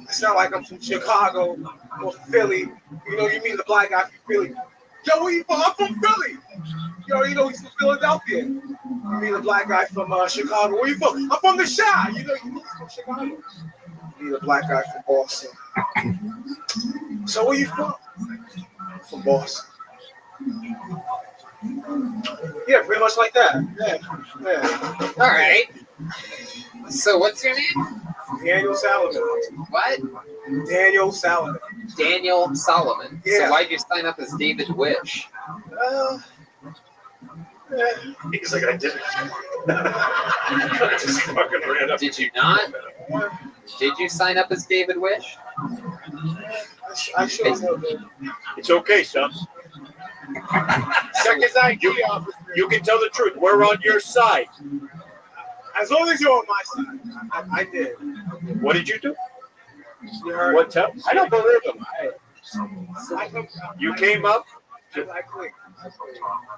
It's not like I'm from Chicago or Philly. You mean the black guy from Philly. Yo, where you from? I'm from Philly. He's from Philadelphia. You mean the black guy from Chicago. Where you from? I'm from the Chi. He's from Chicago. You mean the black guy from Boston. So where you from? I'm from Boston. Yeah, pretty much like that. Yeah. All right. So what's your name? Daniel Salomon. What? Daniel Salomon. Daniel Solomon. Yeah. So why'd you sign up as David Wish? He's like, I didn't. I just fucking ran up. Did you not? Did you sign up as David Wish? I sure will. It's okay, son. Check his ID, officer. You can tell the truth. We're on your side. As long as you're on my side. I did. What did you do? You heard what? I don't believe him. You came up. I quit.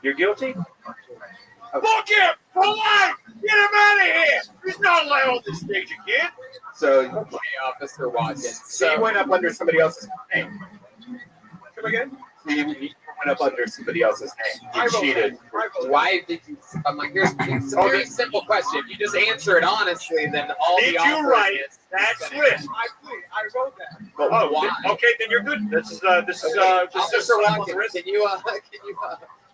You're guilty? Look him! For life! Get him out of here! He's not allowed on this stage again. So, okay, Officer Watkins. So you went up under somebody else's name. Come again? So you went up under somebody else's name. I You wrote cheated. Why did you? I'm like, here's it's a very simple question. If you just answer it honestly, then all Did the you offer write is that finished. Swiss? I wrote that. But Oh, why? okay, then you're good. This is Officer Watkins, can you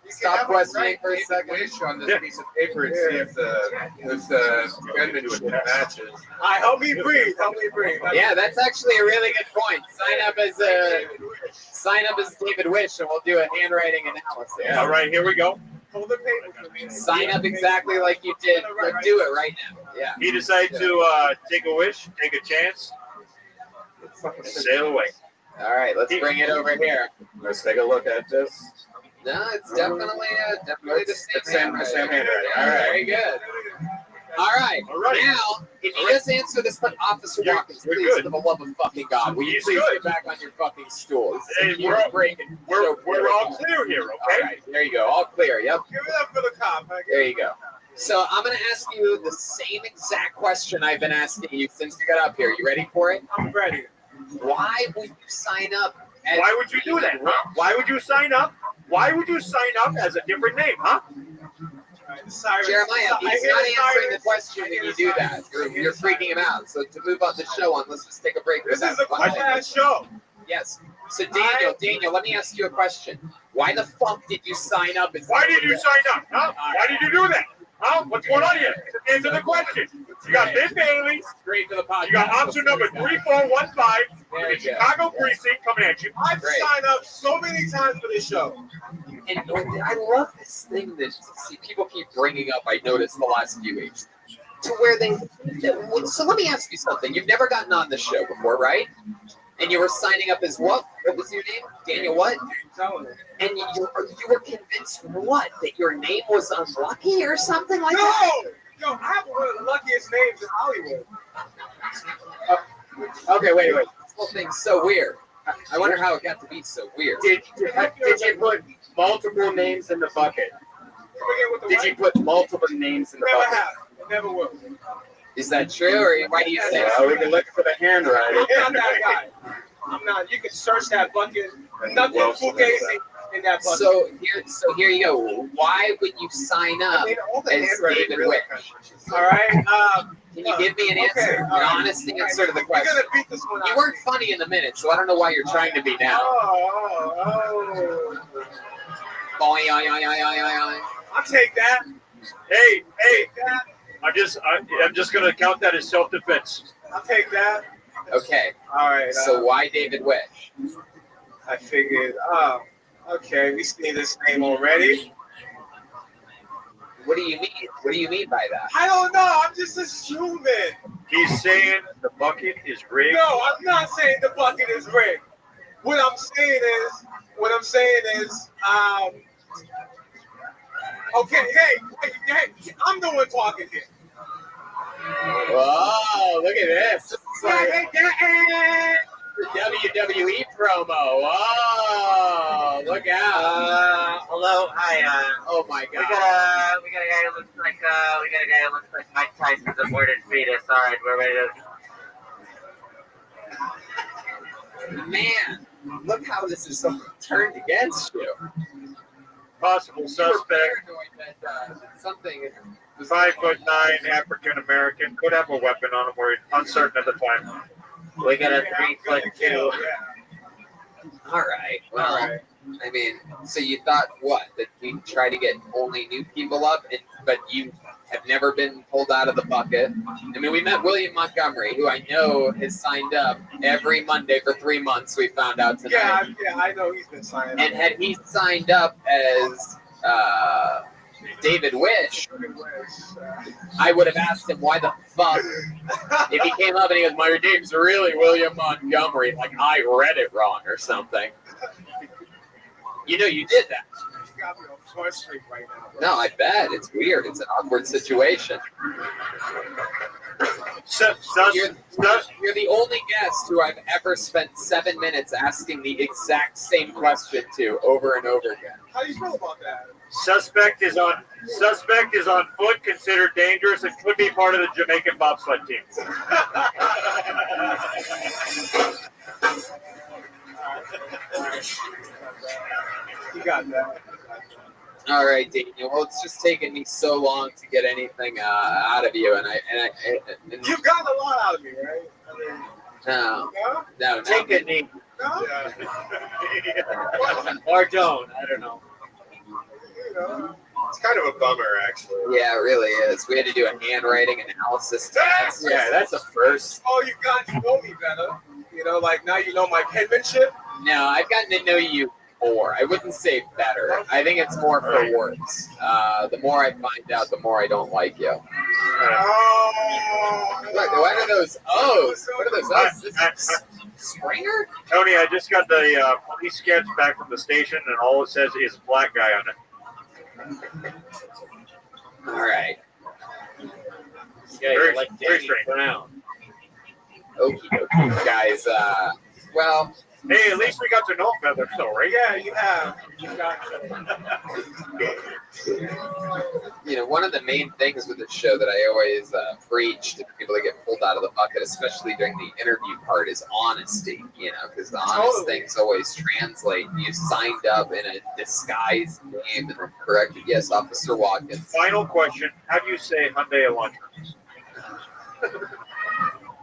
stop questioning for a second? Wish on this piece of paper and see if the penmanship matches. Help me breathe. Help me breathe. Yeah, that's actually a really good point. Sign up as David Wish, and we'll do a handwriting analysis. Yeah. All right, here we go. Hold the paper for me. Sign up exactly like you did. Like, do it right now. Yeah. He decided to take a wish, take a chance, and sail away. All right, let's bring it over here. Let's take a look at this. No, it's definitely the same handwriting. All right, very good. All right. Now, if you just answer this, Officer Watkins, please, for the love of fucking God, will you please get back on your fucking stool? We're all clear here, okay? All right, there you go. All clear. Yep. Give it up for the cop. There you go. So I'm going to ask you the same exact question I've been asking you since you got up here. You ready for it? I'm ready. Why would you sign up? Why would you do that? Huh? Why would you sign up? Why would you sign up as a different name, huh? Jeremiah, he's not answering the question when you do that. You're freaking him out. So to move on the show on, let's just take a break. This is a question show. Yes. So Daniel, let me ask you a question. Why the fuck did you sign up? Why did you sign up? Huh? Why did you do that? Huh? What's going on here? Answer the question. You got Ben Bailey. Great for the podcast. You got option number 3415 from the Chicago precinct coming at you. I've signed up so many times for this show. And I love this thing that people keep bringing up. I noticed the last few weeks, to where they. So let me ask you something. You've never gotten on the show before, right? And you were signing up as what? What was your name? Daniel what? And you were convinced what? That your name was unlucky or something like that? No, I have one of the luckiest names in Hollywood. Okay, wait. This whole thing's so weird. I wonder how it got to be so weird. Did you put multiple names in the bucket? Did you put multiple names in the Never bucket? have. Never will. Is that true, or why do you say that? We can look for the handwriting. I'm not that guy. I'm not. You can search that bucket. Nothing fugazi in that bucket. So here you go. Why would you sign up as David Wick? All right. Can you give me an answer, an honest answer to the question? You're gonna beat this one out. You weren't funny in the minute, so I don't know why you're trying to be now. I'll take that. Hey, I'm just gonna count that as self-defense. I'll take that. Okay. All right. So why David Wick? I figured. Okay. We see this name already. What do you mean? What do you mean by that? I don't know. I'm just assuming. He's saying the bucket is rigged. No, I'm not saying the bucket is rigged. What I'm saying is, okay, hey, I'm the one talking here. Whoa, look at this. It's like WWE promo. Whoa, look out. Hello, hi. Oh my God. We got a guy who looks like Mike Tyson's aborted fetus. All right, we're ready to. Man, look how this is turned against you. Possible suspect. Something. 5'9", African American, could have a weapon on him. We're uncertain at the time. We got a 3'2". All right. Well, I mean, so you thought what? That we'd try to get only new people up, but you have never been pulled out of the bucket. I mean, we met William Montgomery, who I know has signed up every Monday for 3 months. We found out tonight. Yeah, I know he's been signing up. And had he signed up as David Wish, I would have asked him why the fuck. If he came up and he goes, "My name's really William Montgomery," like I read it wrong or something. You know, you did that. You got me on Front Street right now. Bro. No, I bet it's weird. It's an awkward situation. You're the only guest who I've ever spent 7 minutes asking the exact same question to over and over again. How do you feel about that? Suspect is on foot, considered dangerous, and could be part of the Jamaican bobsled team. You got that. All right, Daniel. Well, it's just taken me so long to get anything out of you, and You got a lot out of me, right? no. Take a knee. No? Or don't. I don't know. It's kind of a bummer, actually. Yeah, it really is. We had to do a handwriting analysis test. Yeah, that's a first. Oh, you got to know me better. Like now you know my penmanship. No, I've gotten to know you more. I wouldn't say better. I think it's more for worse. The more I find out, the more I don't like you. Look, what are those O's? What are those O's? This is Springer? Tony, I just got the police sketch back from the station, and all it says is black guy on it. All right. Yeah, Very- you're like very Danny strange. Brown. Okie dokie, guys. Well, Hey, at least we got to know Feather, though, right? Yeah, you have. one of the main things with this show that I always preach to people that get pulled out of the bucket, especially during the interview part, is honesty. Because the honest things always translate. You signed up in a disguised name and then corrected. Yes, Officer Watkins. Final question: how do you say Hyundai Elantra?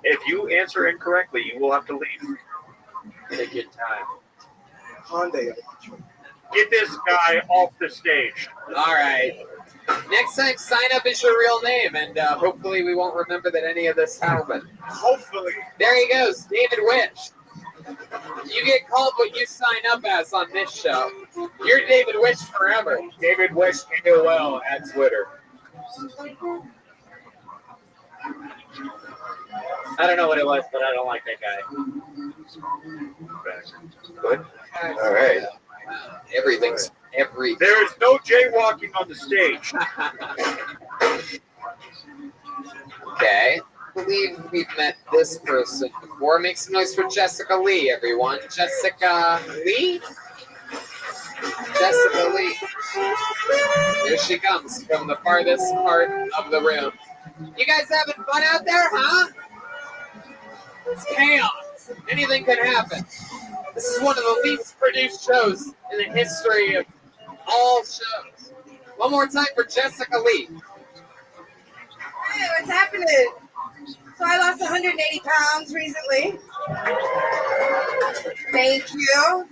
If you answer incorrectly, you will have to leave. Take your time. Hyundai. Get this guy off the stage. All right. Next time, sign up as your real name, and hopefully we won't remember that any of this happened. Hopefully. There he goes, David Wish. You get called what you sign up as on this show. You're David Wish forever. David Wish AOL at Twitter. I don't know what it was, but I don't like that guy. Good. All right. Everything's every. There is no jaywalking on the stage. Okay. I believe we've met this person before. Make some noise for Jessica Lee, everyone. Jessica Lee? Jessica Lee. Here she comes from the farthest part of the room. You guys having fun out there, huh? It's chaos. Anything could happen. This is one of the least produced shows in the history of all shows. One more time for Jessica Lee. Hey, what's happening? So I lost 180 pounds recently. Thank you.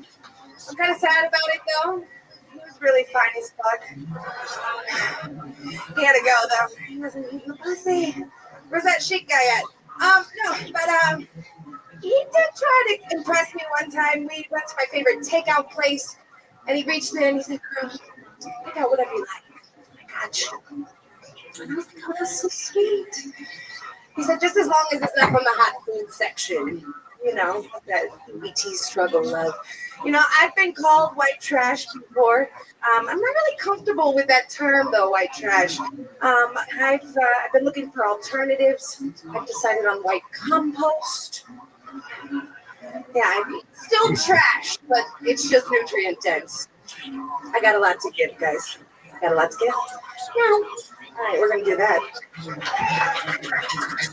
I'm kind of sad about it though. He was really fine as fuck. He had to go though. He wasn't eating the pussy. Where's that shit guy at? No, but he did try to impress me one time. We went to my favorite takeout place, and he reached in and he said, "Girl, pick out whatever you like. I got you." And I was like, "Oh, that's so sweet." He said, "Just as long as it's not from the hot food section, that ET struggle of." I've been called white trash before. I'm not really comfortable with that term, though, white trash. I've been looking for alternatives. I've decided on white compost. Yeah, I mean, still trash, but it's just nutrient dense. I got a lot to give, guys. Got a lot to give? Yeah. All right, we're going to do that.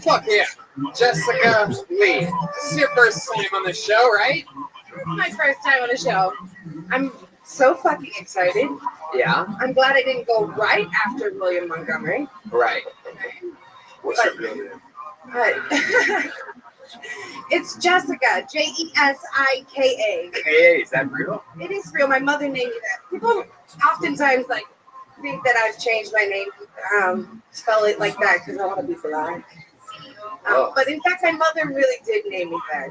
Fuck yeah. Jessica Lee. This is your first time on the show, right? My first time on the show. I'm so fucking excited. Yeah. I'm glad I didn't go right after William Montgomery. Right. What's your real name? It's Jessica, Jessika. Hey, is that real? It is real. My mother named me that. People oftentimes think that I've changed my name, spell it like that because I want to be polite. But in fact, my mother really did name me that.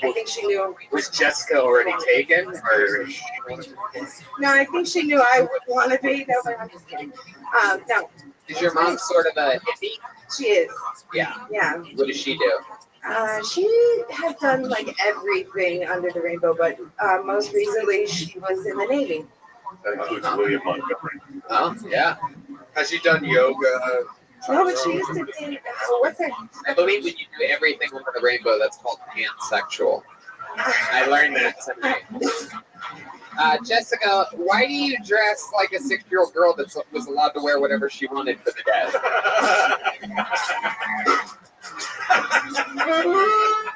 I think she knew. Was Jessica already taken? Or... No, I think she knew I would want to be. No, but I'm just kidding. No. Is your mom sort of a hippie? She is. Yeah. Yeah. What does she do? She has done everything under the rainbow, but most recently she was in the Navy. That includes William Montgomery. Oh, yeah. Has she done yoga? No, but she used to do. What's that? I believe when you do everything under the rainbow, that's called pansexual. I learned that tonight. Jessica, why do you dress like a 6-year-old girl that was allowed to wear whatever she wanted for the day?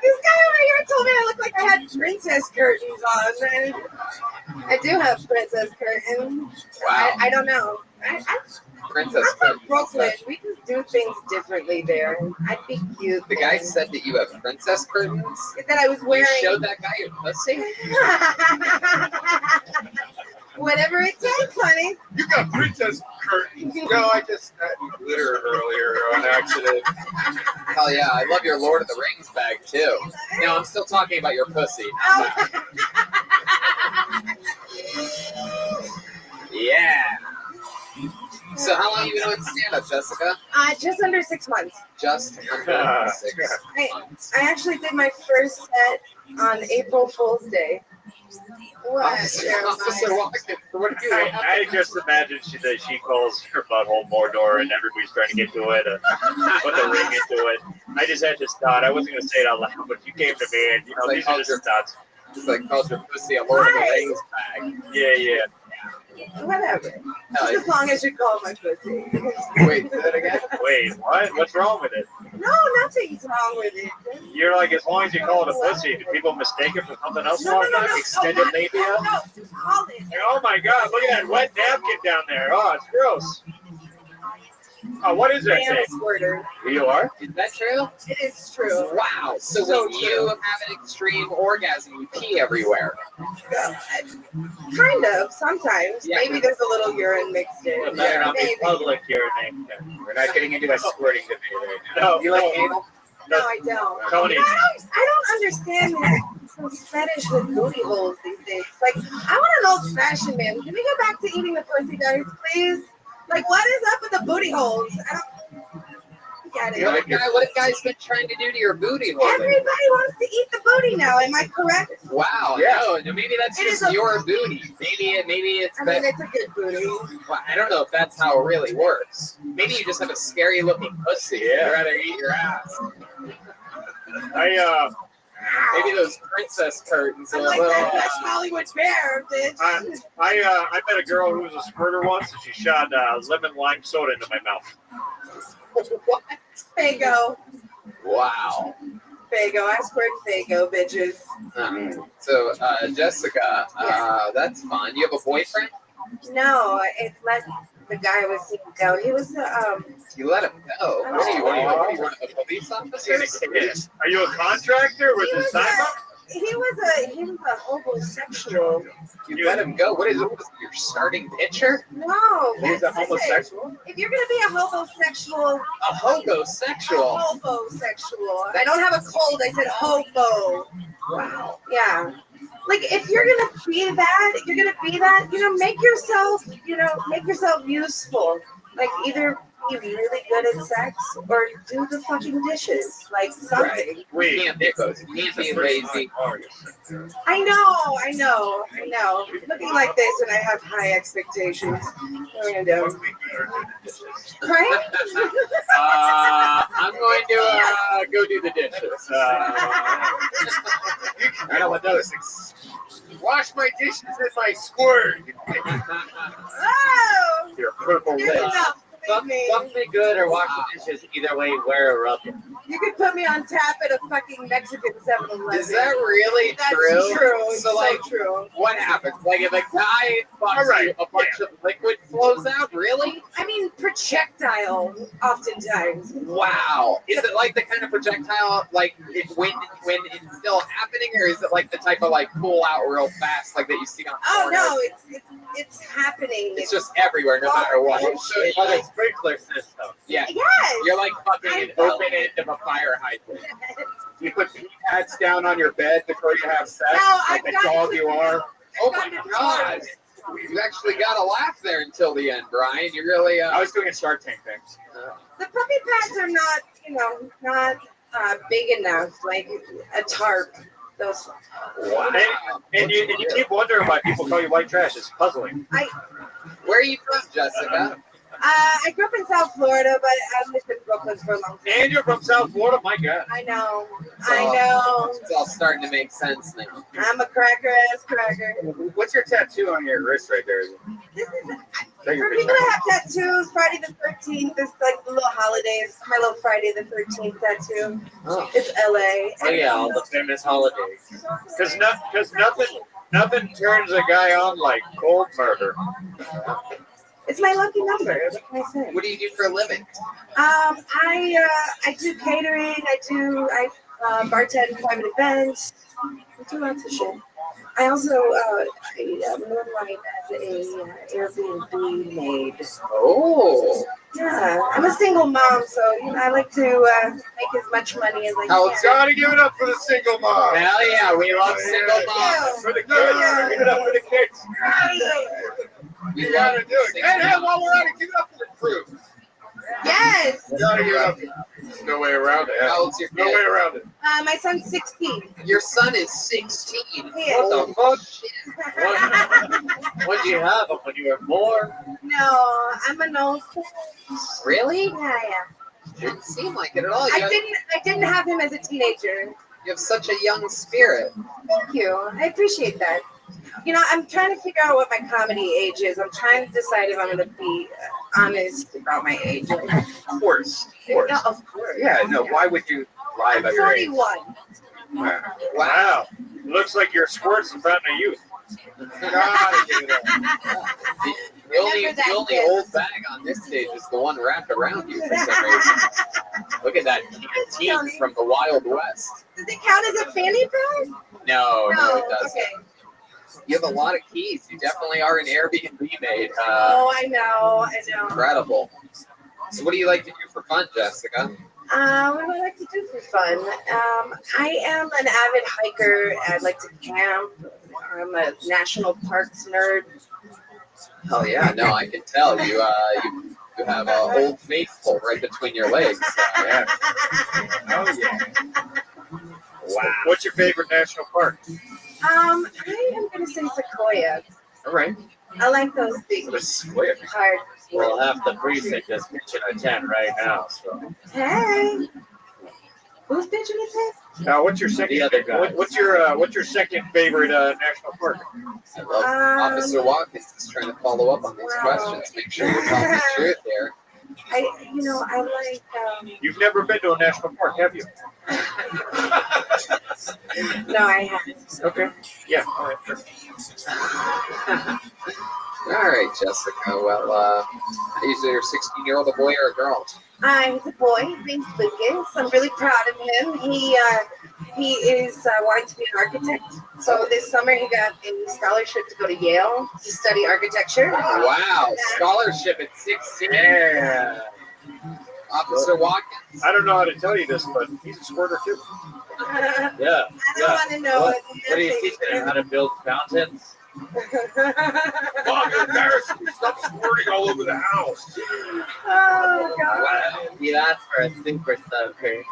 This guy over here told me I look like I had princess curtains on. I do have princess curtains. Wow. I don't know. Princess I'm from curtains. Brooklyn. We just do things differently there. I'd be cute. The guy said that you have princess curtains. That I was wearing. You showed that guy your pussy. Whatever it takes, honey. You got princess curtains. No, I just had glitter earlier on accident. Hell yeah, I love your Lord of the Rings bag too. No, I'm still talking about your pussy. Yeah. So how long have you been doing stand-up, Jessica? Just under 6 months. Just under 6 months. I actually did my first set on April Fool's Day. What? Officer Watkins, what do you I just imagine she calls her butthole Mordor and everybody's trying to get to it and put the ring into it. I just had this thought. I wasn't going to say it out loud, but you came to me and, these are just thoughts. It's like called your pussy a Lord of the Rings bag. Yeah. Whatever. Just as long as you call my pussy. Wait, say that again? Wait, what? What's wrong with it? No, nothing's wrong with it. You're like, as long as you call it a pussy, do people mistake it for something else? No. Extended labia? No, just call it. Oh my God, look at that wet napkin down there. Oh, it's gross. Oh, what is that I am a thing? squirter. You are? Is that true? It is true. Wow. So when you have an extreme orgasm, you pee everywhere. Kind of, sometimes. Yeah. Maybe there's a little urine mixed in. It better not be Maybe. public urination. We're not getting into a squirting debate right now. No, You like anal? No, I don't. Tony. I don't understand this fetish with booty holes these days. Like, I want an old-fashioned man. Can we go back to eating the pussy, guys, please? Like, what is up with the booty holes? I don't get it. What have guys been trying to do to your booty hole? Everybody wants to eat the booty now. Am I correct? Wow. Yeah. No, maybe that's It just is a- your booty. Maybe it's. I mean, it's a good booty. Well, I don't know if that's how it really works. Maybe you just have a scary looking pussy. Yeah. I'd rather eat your ass. I Maybe those princess curtains are I'm a like little. that West Hollywood bear, bitch. I met a girl who was a squirter once, and she shot lemon lime soda into my mouth. What? Fago. Wow. Fago. I squirt Fago, bitches. So, Jessica, that's fun. You have a boyfriend? No, it let the guy was taken down. He was You let him go. What are you one of the police officers? Are you a contractor with the sign up? he was a homosexual. You let him go. What is your starting pitcher? No, He's a homosexual? If you're gonna be a homosexual, A homosexual. homosexual. I don't have a cold. I said hobo. Wow. Yeah. Like if you're gonna be that, make yourself useful. Like either be really good at sex or do the fucking dishes. Like something. Right. You can't be both. You can't be lazy. I know. Looking like this and I have high expectations. Right? I'm going to go do the dishes. I know what those things. Wash my dishes with my squirt. Oh! Your purple Good lips. enough. Fuck me good or wash the dishes. Either way, wear a rubber. You could put me on tap at a fucking Mexican 7-Eleven. Is that really That's true? true. It's So, like, true. what happens? Like, if a guy fucks you, a bunch of liquid flows out? Really? I mean, projectile, oftentimes. Wow. Is it like the kind of projectile, like, when it's still happening, or is it like the type of, like, pull out real fast, like, that you see on Oh, porn? no, it's happening. It's just everywhere, no matter what. So it's like a sprinkler system. Yeah. Yes. You're like fucking an open end of a fire hydrant. You put pee pads down on your bed before you have sex, like the dog you are. Oh my God. You actually got to laugh there until the end, Brian. You really. I was doing a Shark Tank thing. The puppy pads are not big enough, like a tarp. Those. Wow. And you keep wondering why people call you white trash. It's puzzling. Where are you from, Jessica? I grew up in South Florida, but I've lived in Brooklyn for a long time. And you're from South Florida? My God. I know. It's all starting to make sense now. I'm a cracker-ass cracker. What's your tattoo on your wrist right there? For people that have tattoos, Friday the 13th is like the little holidays. My little Friday the 13th tattoo. Oh. It's LA. Oh yeah, all the famous holidays. Because nothing Nothing turns a guy on like cold murder. It's my lucky number. What can I say? What do you do for a living? I do catering. I bartend private events. I do lots of shit. I also moonlight as a Airbnb maid. Oh. Yeah, I'm a single mom, so I like to make as much money as I can. Gotta give it up for the single mom. Hell yeah, we love single moms. For the kids. Give it up for the kids. You gotta do it. And while we're at it, give it up for the crew. Yes. You gotta give it up. There's no way around it. How old's your No kid? way around it. My son's 16. Your son is 16. What the fuck? What do you have when you were born? No, I'm an old. Really? Yeah. Didn't seem like it at all. I didn't have him as a teenager. You have such a young spirit. Thank you. I appreciate that. I'm trying to figure out what my comedy age is. I'm trying to decide if I'm going to be honest about my age. Of course. Yeah, of course. Yeah, no, why would you lie I'm about your age? 41. Wow. Looks like your squirt's the fountain of youth. Gotta give it up. The only old bag on this stage is the one wrapped around you for some reason. Look at that canteen from the Wild West. Does it count as a fanny bag? No, it doesn't. Okay. You have a lot of keys. You definitely are an Airbnb maid. I know. Incredible. So what do you like to do for fun, Jessica? What do I like to do for fun? I am an avid hiker. I like to camp. I'm a national parks nerd. Hell yeah, no, I can tell. You have Old Faithful right between your legs. So, yeah. Oh yeah. Wow. What's your favorite national park? I am going to say Sequoia. All right. I like those big, hard. Well, half the precinct is pitching a tent right now. So. Hey. Who's pitching a tent? Now, what's your second? The other guy. What's your second favorite national park? I love Officer Watkins is trying to follow up on these questions. Make sure you're telling the truth there. I like. You've never been to a national park, have you? No, I haven't. Okay. Yeah. All right. Sure. All right, Jessica. Well, is your 16-year-old a boy or a girl? He's a boy. His name's Lucas. I'm really proud of him. He is wanting to be an architect. So this summer he got a scholarship to go to Yale to study architecture. Wow, scholarship at 16. Yeah. Officer Watkins. I don't know how to tell you this, but he's a squirter too. Yeah. I don't want to know. What are you teaching him? How to build fountains? Mom, you're embarrassing me. Stop squirting all over the house. Oh, God. Wow. You asked for a super soaker.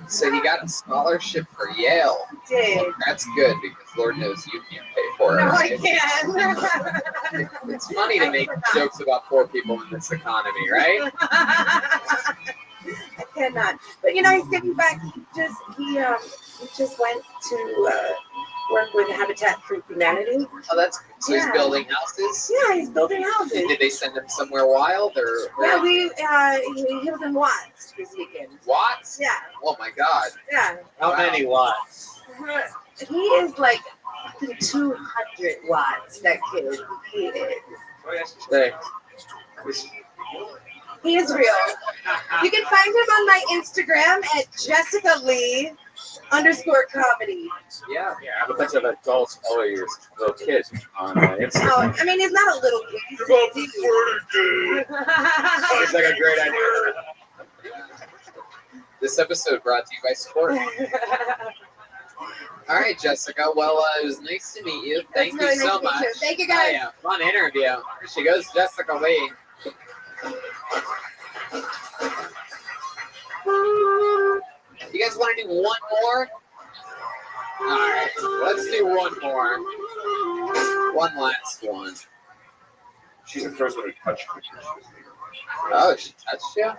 So he got a scholarship for Yale. Did. That's good because Lord knows you can't pay for it. No, Right? I can't. It's funny to make jokes about poor people in this economy, right? I cannot. But he's getting back. He just went to work with Habitat for Humanity. Oh, that's good. So he's building houses? Yeah, he's building houses. Did they send him somewhere wild or? Yeah, he was in Watts this weekend. Watts? Yeah. Oh my God. Yeah. How many watts? He is like 200 watts. That kid. He is. He is real. You can find him on my Instagram at Jessica Lee _comedy. Yeah, I have a bunch of adults follow your little kids on Instagram. Oh, I mean, he's not a little kid. Sounds like a great idea. This episode brought to you by Sport. All right, Jessica. Well, it was nice to meet you. Thank you so much. Thank you, guys. Oh, yeah, fun interview. Here she goes, Jessica Lee. You guys want to do one more? All right, let's do one more. One last one. She's the first one who touched me. Oh, she touched you?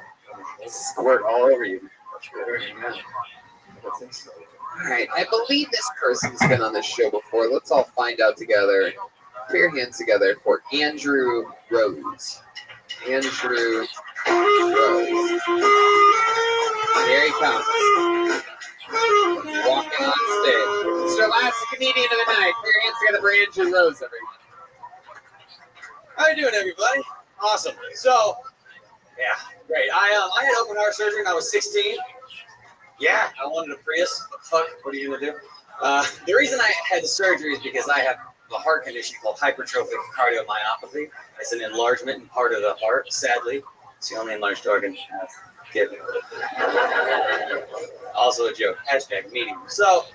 Squirt all over you. All right, I believe this person's been on this show before. Let's all find out together. Put your hands together for Andrew Rose. Andrew Rose. Here he comes. Walking on stage. It's our last comedian of the night. Put your hands together for Andrew Rose, everyone. How you doing, everybody? Awesome. So, yeah, great. I had open heart surgery when I was 16. Yeah, I wanted a Prius. But fuck, what are you gonna do? The reason I had the surgery is because I have a heart condition called hypertrophic cardiomyopathy. It's an enlargement in part of the heart. Sadly, it's the only enlarged organ I've given. Also a joke. Hashtag medium. So,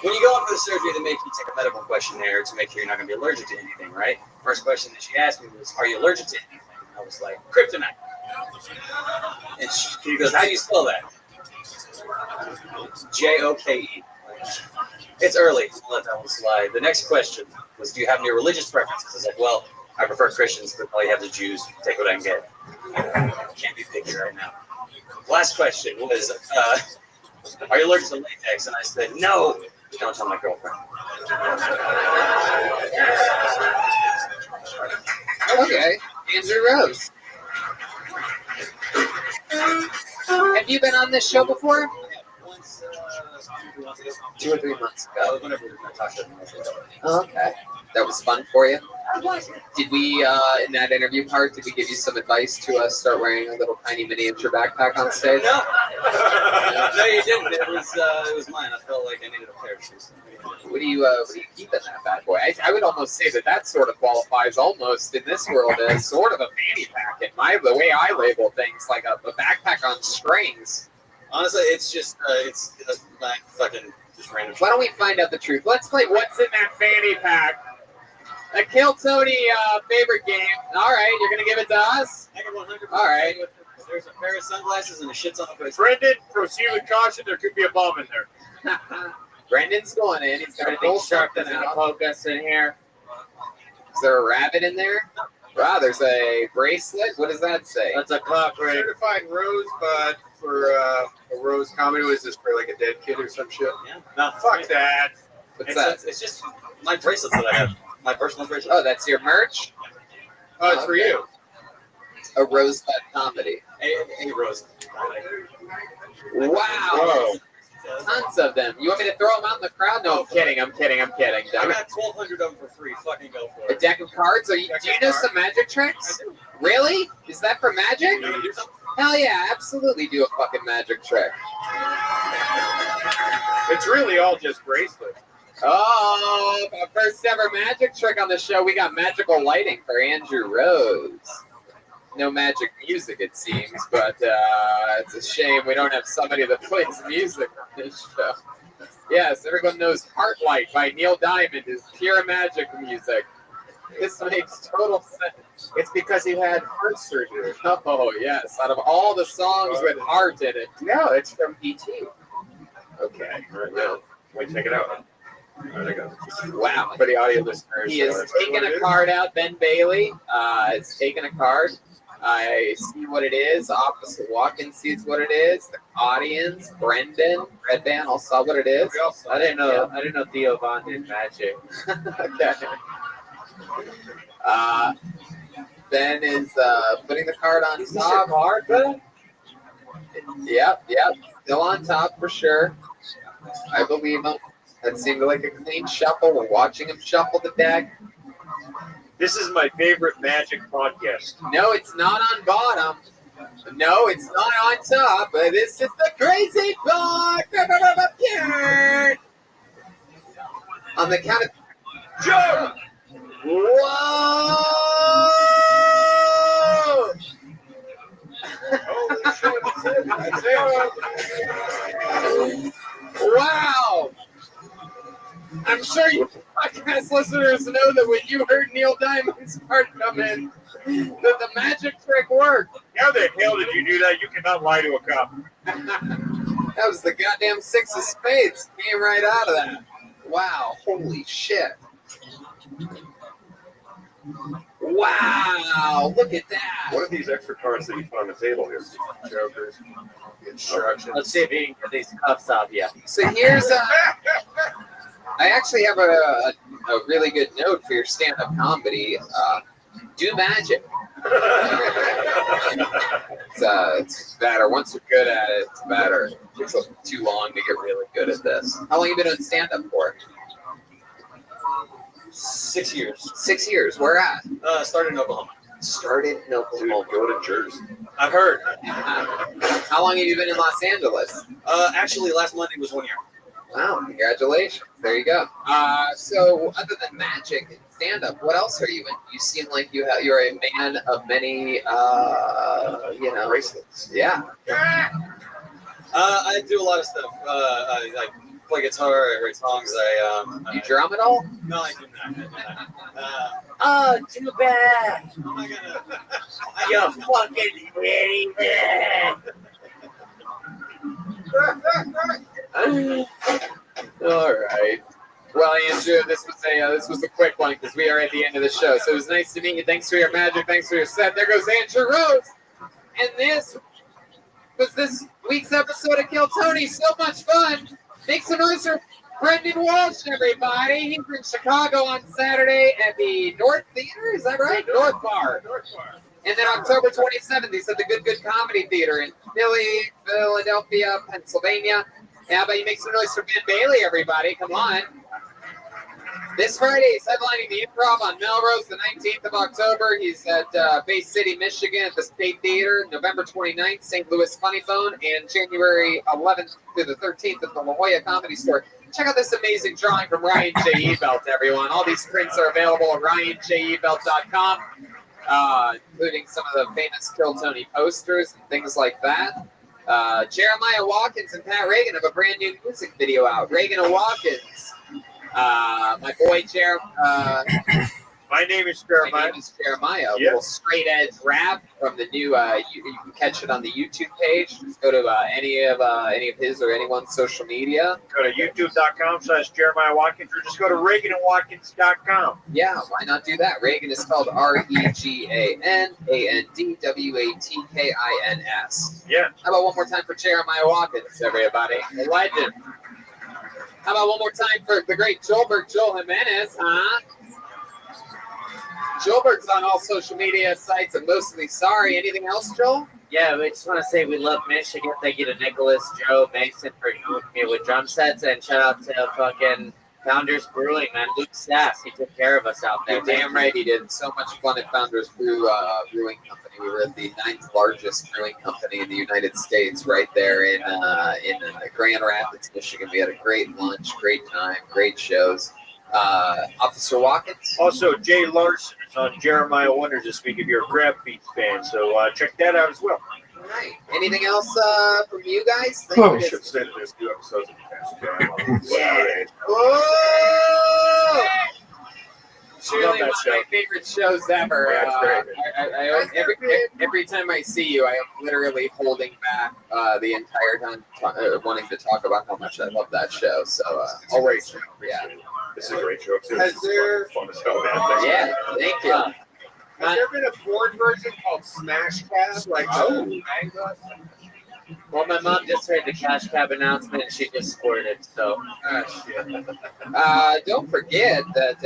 when you go in for the surgery, they make you take a medical questionnaire to make sure you're not going to be allergic to anything, right? First question that she asked me was, are you allergic to anything? And I was like, kryptonite. And she goes, how do you spell that? J-O-K-E. It's early. I'll let that one slide. The next question was, do you have any religious preferences? I was like, well, I prefer Christians, but all you have is Jews. Take what I can get. Can't be picky right now. Last question was, are you allergic to latex? And I said, no. Don't tell my girlfriend. Okay, Andrew Rose. Have you been on this show before? Once, 2 or 3 months ago. Whenever Natasha. Okay. That was fun for you? Did we, in that interview part, did we give you some advice to start wearing a little tiny miniature backpack on stage? No. No, you didn't. It was mine. I felt like I needed a pair of shoes. What do you keep in that bad boy? I would almost say that sort of qualifies almost in this world as sort of a fanny pack. In the way I label things, like a backpack on strings. Honestly, it's just it's like fucking just random. Why don't we find out the truth? Let's play What's in That Fanny Pack. A Kill Tony favorite game. All right, you're gonna give it to us. I get 100%. All right. There's a pair of sunglasses and a shit's on the place. Brendan, proceed with caution. There could be a bomb in there. Brendan's going in. He's got a full sharp that's gonna poke us in here. Is there a rabbit in there? Wow, there's a bracelet. What does that say? That's a clock, right? Certified rose, but for a rose comedy, was this for like a dead kid or some shit? Yeah. No, fuck that. What's that? It's just my bracelets that I have. My personal bracelet. Oh, that's your merch? Oh, it's for you. A rosebud comedy. A rose. Wow. Whoa. Tons of them. You want me to throw them out in the crowd? No, I'm kidding. I'm kidding. I got 1,200 of them for free. Fucking go for it. A deck of cards? Do you know some magic tricks? Really? Is that for magic? Hell yeah, absolutely do a fucking magic trick. It's really all just bracelets. Oh, our first ever magic trick on the show. We got magical lighting for Andrew Rose. No magic music, it seems, but it's a shame we don't have somebody that plays music on this show. Yes, everyone knows Heartlight by Neil Diamond is pure magic music. This makes total sense. It's because he had heart surgery. Oh, yes. Out of all the songs with heart in it. No, it's from E.T. Okay, right now. Wait, take it out. There they go. Wow. For the audio listeners. He is taking a card out. Ben Bailey is taking a card. I see what it is. Officer Watkins sees what it is. The audience, Brendan, Red Band, all saw what it is. I didn't know Theo Von did magic. Okay. Ben is putting the card on top. Card, Ben? Yep. Still on top for sure. I believe him. That seemed like a clean shuffle. We're watching him shuffle the deck. This is my favorite magic podcast. No, it's not on bottom. No, it's not on top. But this is the crazy part. On the count of Joe! Whoa! Holy shit, that's it. Wow! I'm sure you podcast listeners know that when you heard Neil Diamond's part come in, that the magic trick worked. How the hell did you do that? You cannot lie to a cop. That was the goddamn 6 of spades. Came right out of that. Wow. Holy shit. Wow. Look at that. What are these extra cards that you put on the table here? Jokers. Instructions. Let's see if he can get these cuffs off. Yeah. So here's I actually have a really good note for your stand-up comedy. Do magic. It's better. Once you're good at it, it's better. It takes too long to get really good at this. How long have you been doing stand-up for? 6 years. 6 years. Where at? Started in Oklahoma. Started in Oklahoma. Go to Jersey. I've heard. How long have you been in Los Angeles? Actually, last Monday was 1 year. Wow, congratulations. There you go. So other than magic and stand-up, what else are you in? You seem like you're a man of many, bracelets. Yeah. I do a lot of stuff. I play guitar, I write songs. You drum at all? No, I do not. Oh, too bad. Oh my God. You're fucking idiot. All right. Well, Andrew, this was a quick one because we are at the end of the show. So it was nice to meet you. Thanks for your magic. Thanks for your set. There goes Andrew Rose. And this was this week's episode of Kill Tony. So much fun. Make some noise for Brendan Walsh, everybody. He's in Chicago on Saturday at the North Theater. Is that right? North Bar. And then October 27th, he's at the Good Comedy Theater in Philly, Philadelphia, Pennsylvania. How about you make some noise for Ben Bailey, everybody? Come on. This Friday, he's headlining the Improv on Melrose, the 19th of October. He's at Bay City, Michigan at the State Theater, November 29th, St. Louis Funny Bone, and January 11th through the 13th at the La Jolla Comedy Store. Check out this amazing drawing from Ryan J. Ebelt, everyone. All these prints are available at ryanjebelt.com, including some of the famous Kill Tony posters and things like that. Jeremiah Watkins and Pat Reagan have a brand new music video out. Reagan and Watkins. My boy Jeremiah. My name is Jeremiah. My name is Jeremiah. A little straight edge rap from the new. You can catch it on the YouTube page. Just go to any of his or anyone's social media. Go to youtube.com/Jeremiah Watkins, or just go to ReaganandWatkins.com. Yeah, why not do that? Reagan is spelled ReganAndWatkins. Yeah. How about one more time for Jeremiah Watkins, everybody? The legend. How about one more time for the great Joelberg, Joel Jimenez, huh? Joelberg's on all social media sites and mostly sorry. Anything else, Joel? Yeah, we just want to say we love Michigan. Thank you to Nicholas, Joe, Mason for helping me with drum sets, and shout out to fucking Founders Brewing, man. Luke Sass, he took care of us out there. You're damn right he did. So much fun at Founders Brewing Company. We were at the 9th largest brewing company in the United States, right there in Grand Rapids, Michigan. We had a great lunch, great time, great shows. Officer Watkins. Also, Jay Larson is on Jeremiah Wonders this week if you're a Crab Feet fan, so check that out as well. All right. Anything else from you guys? I should say that there's 2 episodes of Yeah. Oh! Surely one of my favorite shows ever. Every time I see you, I am literally holding back the entire time, wanting to talk about how much I love that show. So, it's a great show. Yeah. This is a great show. Has there? Fun as hell, man. Yeah, thank you. Has there been a board version called Smashcast? Like, Well, my mom just heard the Cash Cab announcement and she just scored it, so. Don't forget that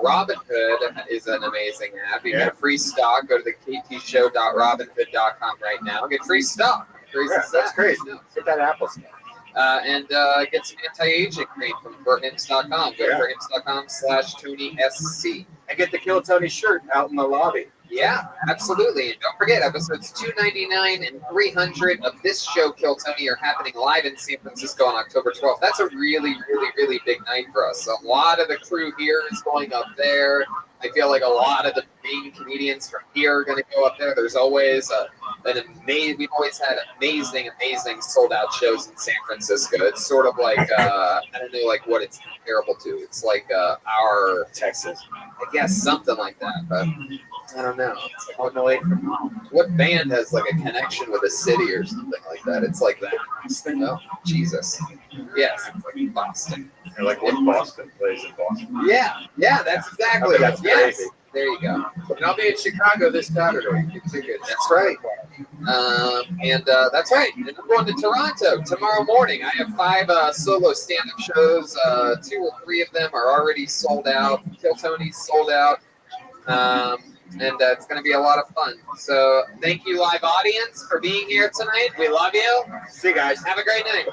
Robinhood is an amazing app. You get free stock. Go to the ktshow.robinhood.com right now. Get free stock. That's great. Get that Apple stuff. And get some anti-aging cream from Burhims.com. Go to Burhims.com/TonySC. And get the Kill Tony shirt out in the lobby. Yeah, absolutely. And don't forget, episodes 299 and 300 of this show, Kill Tony, are happening live in San Francisco on October 12th. That's a really, really, really big night for us. A lot of the crew here is going up there. I feel like a lot of the main comedians from here are going to go up there. There's always we've always had amazing sold out shows in San Francisco. It's sort of like, I don't know, like what it's comparable to. It's like our Texas. I guess something like that, but I don't know. What band has like a connection with a city or something like that? It's like that. Oh, Jesus. Yes, it's like Boston. Or like what Boston plays in Boston. Yeah, that's exactly it. That's yes. crazy. There you go. And I'll be in Chicago this Saturday. Get tickets. That's right. That's right. And I'm going to Toronto tomorrow morning. I have 5 solo stand-up shows. 2 or 3 of them are already sold out. Kill Tony's sold out. And it's going to be a lot of fun. So thank you, live audience, for being here tonight. We love you. See you guys. Have a great night.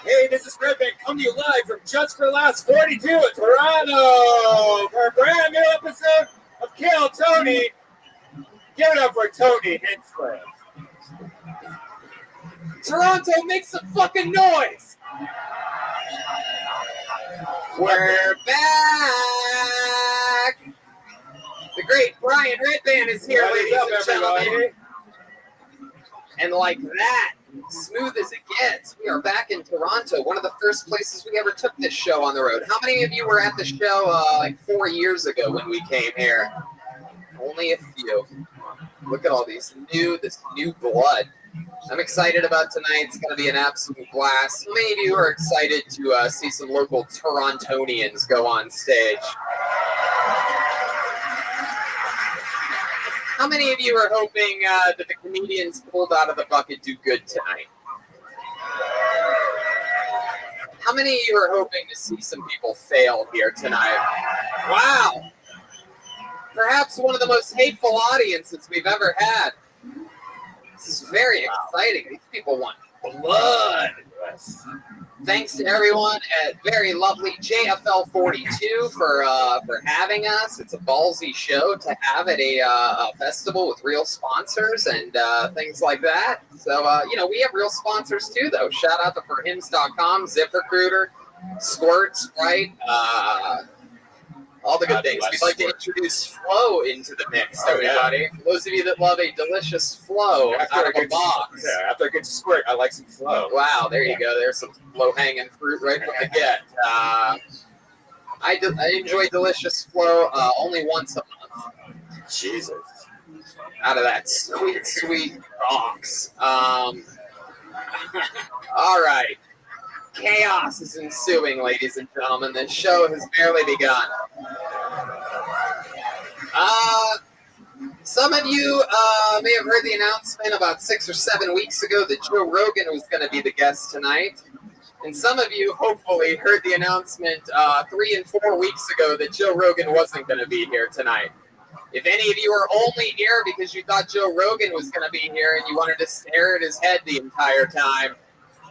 Hey, this is Rabbi coming to you live from Just for Last 42 in Toronto for a brand new episode of Kill Tony. Give it up for Tony Hinchcliffe. Toronto, make some fucking noise. We're back. The great Brian Redband is here, What is ladies up, and gentlemen. everybody? And like that, smooth as it gets, we are back in Toronto, one of the first places we ever took this show on the road. How many of you were at the show like 4 years ago when we came here? Only a few. Look at all this new blood. I'm excited about tonight. It's going to be an absolute blast. How many of you are excited to see some local Torontonians go on stage? How many of you are hoping that the comedians pulled out of the bucket do good tonight? How many of you are hoping to see some people fail here tonight? Wow. Perhaps one of the most hateful audiences we've ever had. This is very exciting. These people want blood. Thanks to everyone at very lovely JFL 42 for having us. It's a ballsy show to have at a festival with real sponsors and things like that. So, we have real sponsors too, though. Shout out to forhims.com, ZipRecruiter, Squirt, Sprite, all the good things. We'd like to introduce Flow into the mix, everybody. For those of you that love a delicious Flow out of a box. Yeah, after a good squirt, I like some Flow. Wow, there you go. There's some low-hanging fruit right from the get. I enjoy delicious Flow only once a month. Jesus. Out of that sweet box. All right. Chaos is ensuing, ladies and gentlemen. This show has barely begun. Some of you may have heard the announcement about 6 or 7 weeks ago that Joe Rogan was going to be the guest tonight. And some of you hopefully heard the announcement 3 and 4 weeks ago that Joe Rogan wasn't going to be here tonight. If any of you are only here because you thought Joe Rogan was going to be here and you wanted to stare at his head the entire time,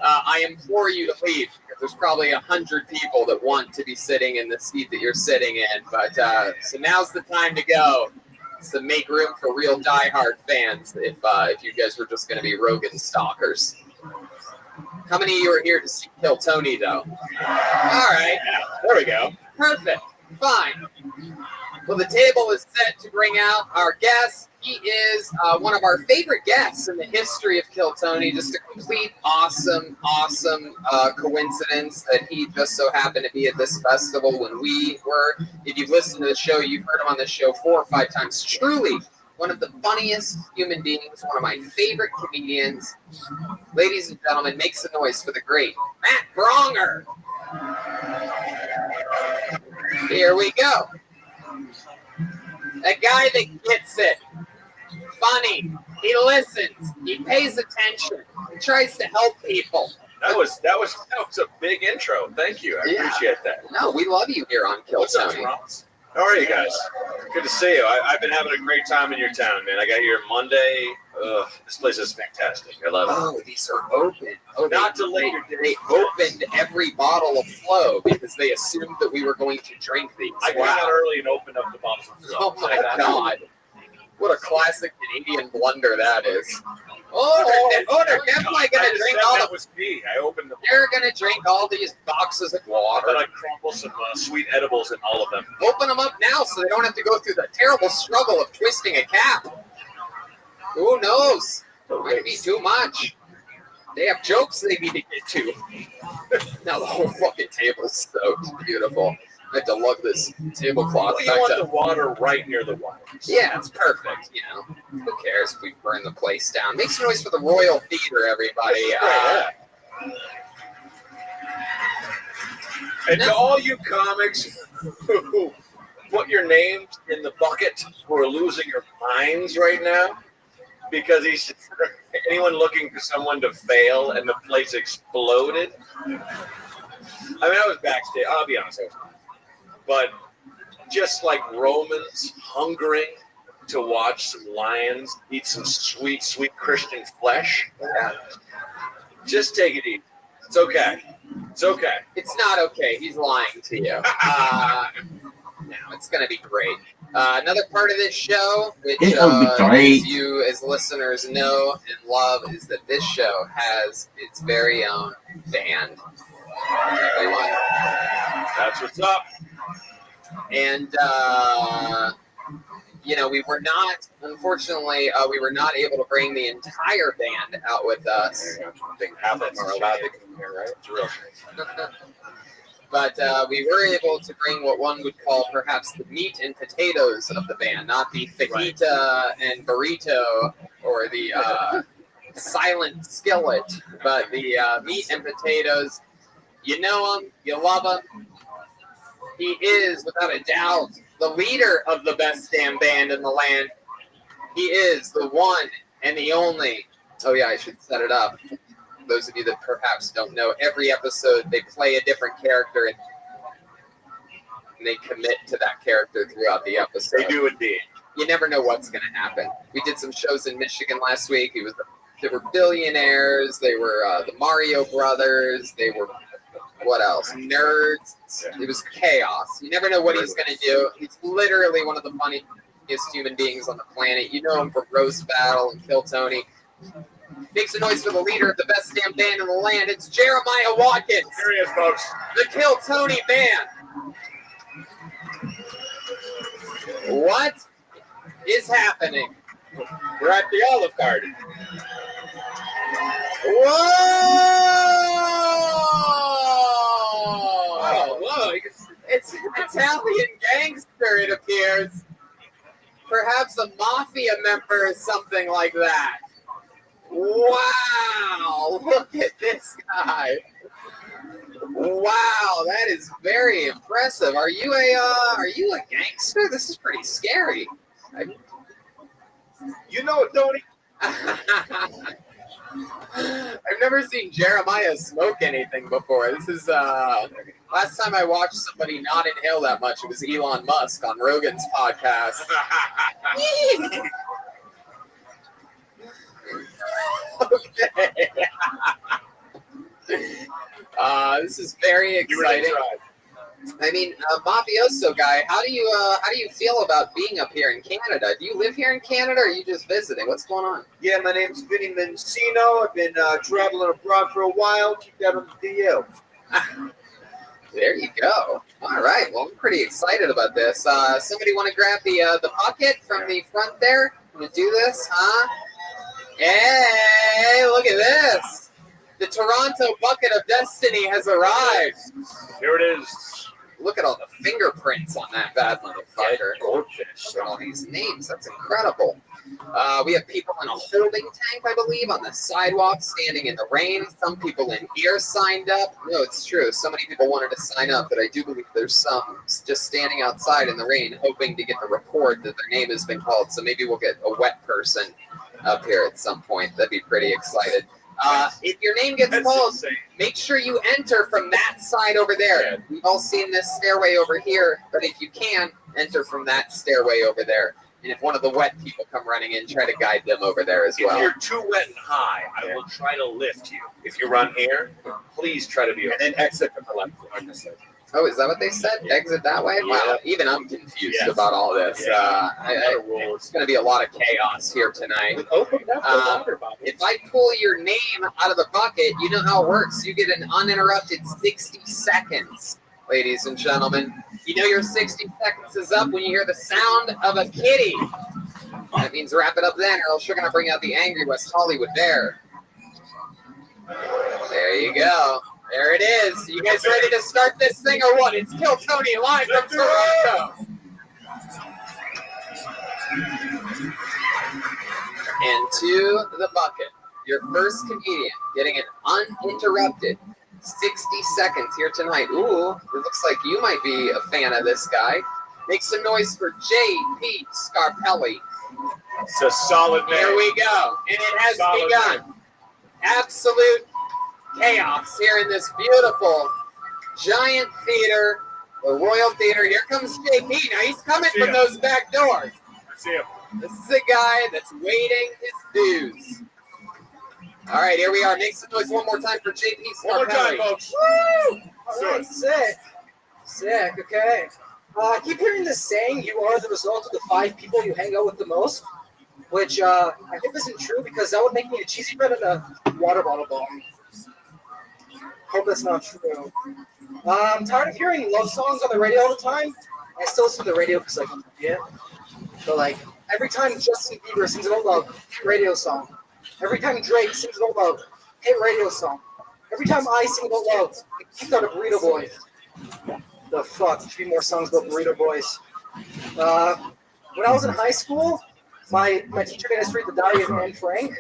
I implore you to leave, because there's probably 100 people that want to be sitting in the seat that you're sitting in. But so now's the time to go. To make room for real diehard fans. If you guys were just going to be Rogan stalkers. How many of you are here to see Kill Tony, though? All right, there we go. Perfect. Fine. Well, the table is set to bring out our guest. He is one of our favorite guests in the history of Kill Tony. Just a complete awesome coincidence that he just so happened to be at this festival when we were. If you've listened to the show, you've heard him on the show 4 or 5 times. Truly one of the funniest human beings, one of my favorite comedians. Ladies and gentlemen, make some noise for the great Matt Bronger. Here we go. A guy that gets it. Funny. He listens. He pays attention. He tries to help people. That was a big intro. Thank you. I appreciate that. No, we love you here on Kill What's up, Tony. Ross? How are you guys? Good to see you. I've been having a great time in your town, man. I got here Monday. This place is fantastic. I love it. Oh, these are open. Oh, Not to later. They opened every bottle of Flow because they assumed that we were going to drink these. I got out early and opened up the bottles of Flow. Oh my God. What a classic Canadian blunder that is. Oh, they're definitely going to drink all that was me. I opened them. They're going to drink all these boxes of water. And I crumble some sweet edibles in all of them. Open them up now so they don't have to go through the terrible struggle of twisting a cap. Who knows? It might be too much. They have jokes they need to get to. Now the whole fucking table's soaked. Beautiful. I have to lug this tablecloth Well, you back want to... the water right near the wires. Yeah, it's perfect, you know. Who cares if we burn the place down? Make some noise for the Royal Theater, everybody. And to all you comics who put your names in the bucket who are losing your minds right now, because anyone looking for someone to fail and the place exploded. I mean, I was backstage. I'll be honest, I was not. But just like Romans hungering to watch some lions eat some sweet, sweet Christian flesh, just take it easy. It's okay. It's okay. It's not okay. He's lying to you. No, it's going to be great. Another part of this show, which as you as listeners know and love, is that this show has its very own band. Everyone. That's what's up. And, you know, we were not, unfortunately, we were not able to bring the entire band out with us. I think half of them are allowed to come here, right? It's real shame. But we were able to bring what one would call perhaps the meat and potatoes of the band, not the fajita and burrito or the silent skillet, but the meat and potatoes. You know him, you love him. He is, without a doubt, the leader of the best damn band in the land. He is the one and the only. Oh yeah, I should set it up. Those of you that perhaps don't know, every episode they play a different character and they commit to that character throughout the episode. They do indeed. You never know what's going to happen. We did some shows in Michigan last week. They were billionaires. They were the Mario Brothers. They were, what else? Nerds. It was chaos. You never know what he's going to do. He's literally one of the funniest human beings on the planet. You know him from Roast Battle and Kill Tony. Makes a noise for the leader of the best damn band in the land. It's Jeremiah Watkins. Here he is, folks. The Kill Tony Band. What is happening? We're at the Olive Garden. Whoa! Oh, whoa. It's an Italian gangster, it appears. Perhaps a mafia member or something like that. Wow, look at this guy. Wow, that is very impressive. Are you a gangster? This is pretty scary. You know it, Tony. I've never seen Jeremiah smoke anything before. This is last time I watched somebody not inhale that much, it was Elon Musk on Rogan's podcast. Okay. This is very exciting. I mean, mafioso guy, how do you feel about being up here in Canada? Do you live here in Canada, or are you just visiting? What's going on? Yeah, my name's Vinny Mencino. I've been traveling abroad for a while. Keep that on the DL. There you go. All right. Well, I'm pretty excited about this. Somebody want to grab the bucket from the front there? Want to do this, huh? Hey, look at this. The Toronto Bucket of Destiny has arrived. Here it is. Look at all the fingerprints on that bad motherfucker. Goldfish. Look at all these names. That's incredible. We have people in a holding tank, I believe, on the sidewalk, standing in the rain. Some people in here signed up. No, it's true. So many people wanted to sign up, but I do believe there's some just standing outside in the rain, hoping to get the report that their name has been called. So maybe we'll get a wet person up here at some point. That'd be pretty excited. If your name gets called, make sure you enter from that side over there. We've all seen this stairway over here, but if you can, enter from that stairway over there. And if one of the wet people come running in, try to guide them over there as well. If you're too wet and high, I will try to lift you. If you run air, please try to be. And then exit from the left on this side. Oh, is that what they said? Exit that way? Yeah. Wow, even I'm confused Yes. about all this. Yeah. It's going to be a lot of chaos here tonight. If I pull your name out of the bucket, you know how it works. You get an uninterrupted 60 seconds, ladies and gentlemen. You know your 60 seconds is up when you hear the sound of a kitty. That means wrap it up then, or else you're going to bring out the angry West Hollywood bear. There you go. There it is. You guys ready to start this thing or what? It's Kill Tony live from Toronto. Into the bucket. Your first comedian getting an uninterrupted 60 seconds here tonight. Ooh, it looks like you might be a fan of this guy. Make some noise for J.P. Scarpelli. It's a solid man. Here we go. And it has begun. Absolute chaos here in this beautiful giant theater, the Royal Theater. Here comes JP. Now he's coming from those back doors. I see him. This is a guy that's waiting his dues. All right, here we are. Make some noise one more time for JP Scarpelli. One more time, folks. Woo! All right, sick. Sick, okay. I keep hearing this saying, you are the result of the 5 people you hang out with the most, which I think isn't true because that would make me a cheesy bread and a water bottle bomb. Hope that's not true. I'm tired of hearing love songs on the radio all the time. I still listen to the radio because I'm an idiot. But like every time Justin Bieber sings about love, radio song. Every time Drake sings about love, hit radio song. Every time I sing about love, it keeps out a Burrito Boys. The fuck? There should be more songs about Burrito Boys. When I was in high school, my teacher made us read the Diary of Anne Frank.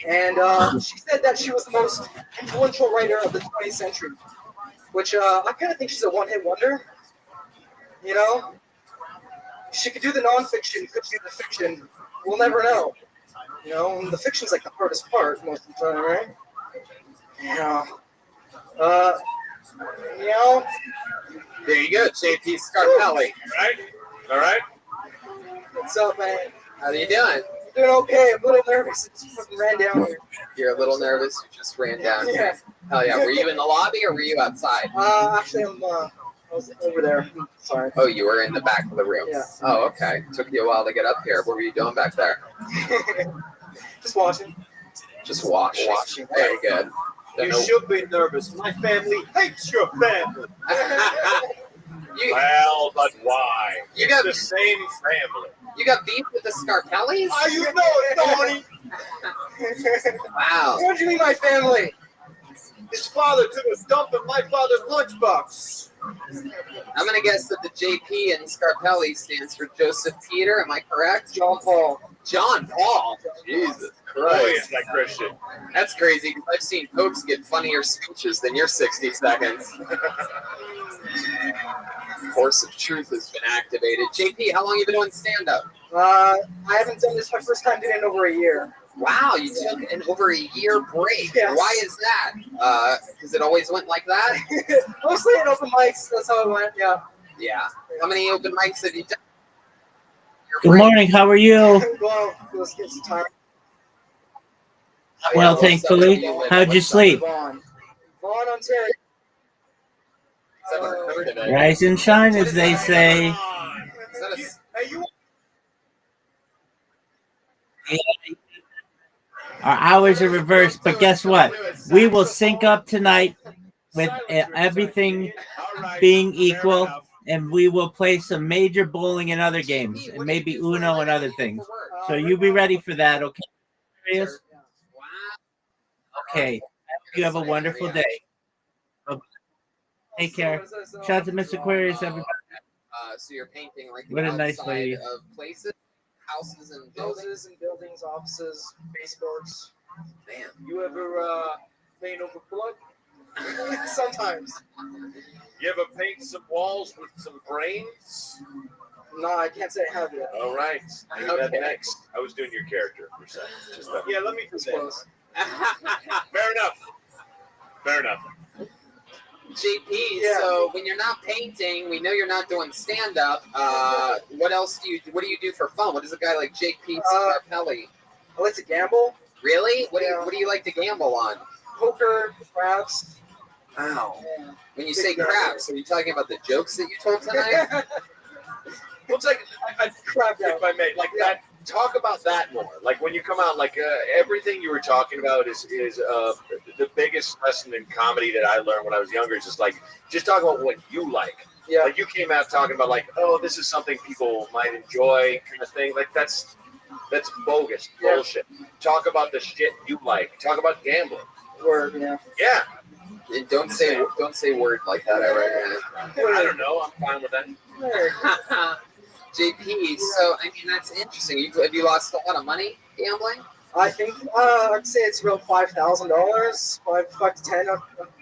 And she said that she was the most influential writer of the 20th century, which I kind of think she's a one-hit wonder. You know? She could do the nonfiction, could she do the fiction? We'll never know. You know, and the fiction's like the hardest part most of the time, right? Yeah. You know? There you go, JP Scarpelli. All right. What's up, man? How you doing? Doing okay. I'm a little nervous. I just fucking ran down here. You're a little nervous. You just ran down. Yeah. Hell yeah. Were you in the lobby or were you outside? Actually, I was over there. Sorry. Oh, you were in the back of the room. Yeah. Oh, okay. Took you a while to get up here. What were you doing back there? Just watching. Just watching. Very good. You should be nervous. My family hates your family. Well, but why? You got the same family. You got beef with the Scarpellis? How you know it, Tony? Wow. What do you mean, my family? His father took a dump in my father's lunchbox. I'm going to guess that the JP in Scarpelli stands for Joseph Peter. Am I correct? John Paul. John Paul? Jesus Christ. Boy, is that Christian. That's crazy because I've seen popes get funnier speeches than your 60 seconds. Force of truth has been activated. JP, how long have you been doing stand-up? I haven't done this my first time doing it in over a year. Wow, you took an over a year break. Yes. Why is that? Because it always went like that? Mostly at open mics, that's how it went, yeah. Yeah. How many open mics have you done? Good morning. How are you? Well, let's get some time. Well, thankfully. How'd you sleep? Vaughan, Ontario. Rise and shine, as they say. Our hours are reversed, but guess what? We will sync up tonight with everything being equal, and we will play some major bowling and other games, and maybe Uno and other things. So you be ready for that, okay? Serious? Okay. I hope you have a wonderful day. Take care. Shout out to Mr. Aquarius, everybody. So you're painting like the What a nice outside lady. of places, houses and buildings. buildings, offices, baseboards. Damn. You ever paint over blood? Sometimes. You ever paint some walls with some brains? No, I can't say I have yet. All right. Maybe that next. I was doing your character for a second. Just that. Yeah, let me disclose. Fair enough. Fair enough. JP, so when you're not painting, we know you're not doing stand-up. What else do you do for fun? What does a guy like JP Scarpelli? I like to gamble. Really? What do you like to gamble on? Poker, craps. Wow. When you say craps, are you talking about the jokes that you told tonight? Looks like if I may, like that. Talk about that more. Like when you come out, like everything you were talking about is the biggest lesson in comedy that I learned when I was younger. Is just talk about what you like. Yeah. Like you came out talking about like, oh, this is something people might enjoy, kind of thing. Like that's bogus bullshit. Talk about the shit you like. Talk about gambling. Word, yeah. Yeah. And don't say word like that ever. I don't know. I'm fine with that. JP, so I mean that's interesting. Have you lost a lot of money gambling? I think I'd say it's around $5,000, 5 to 10. Oh,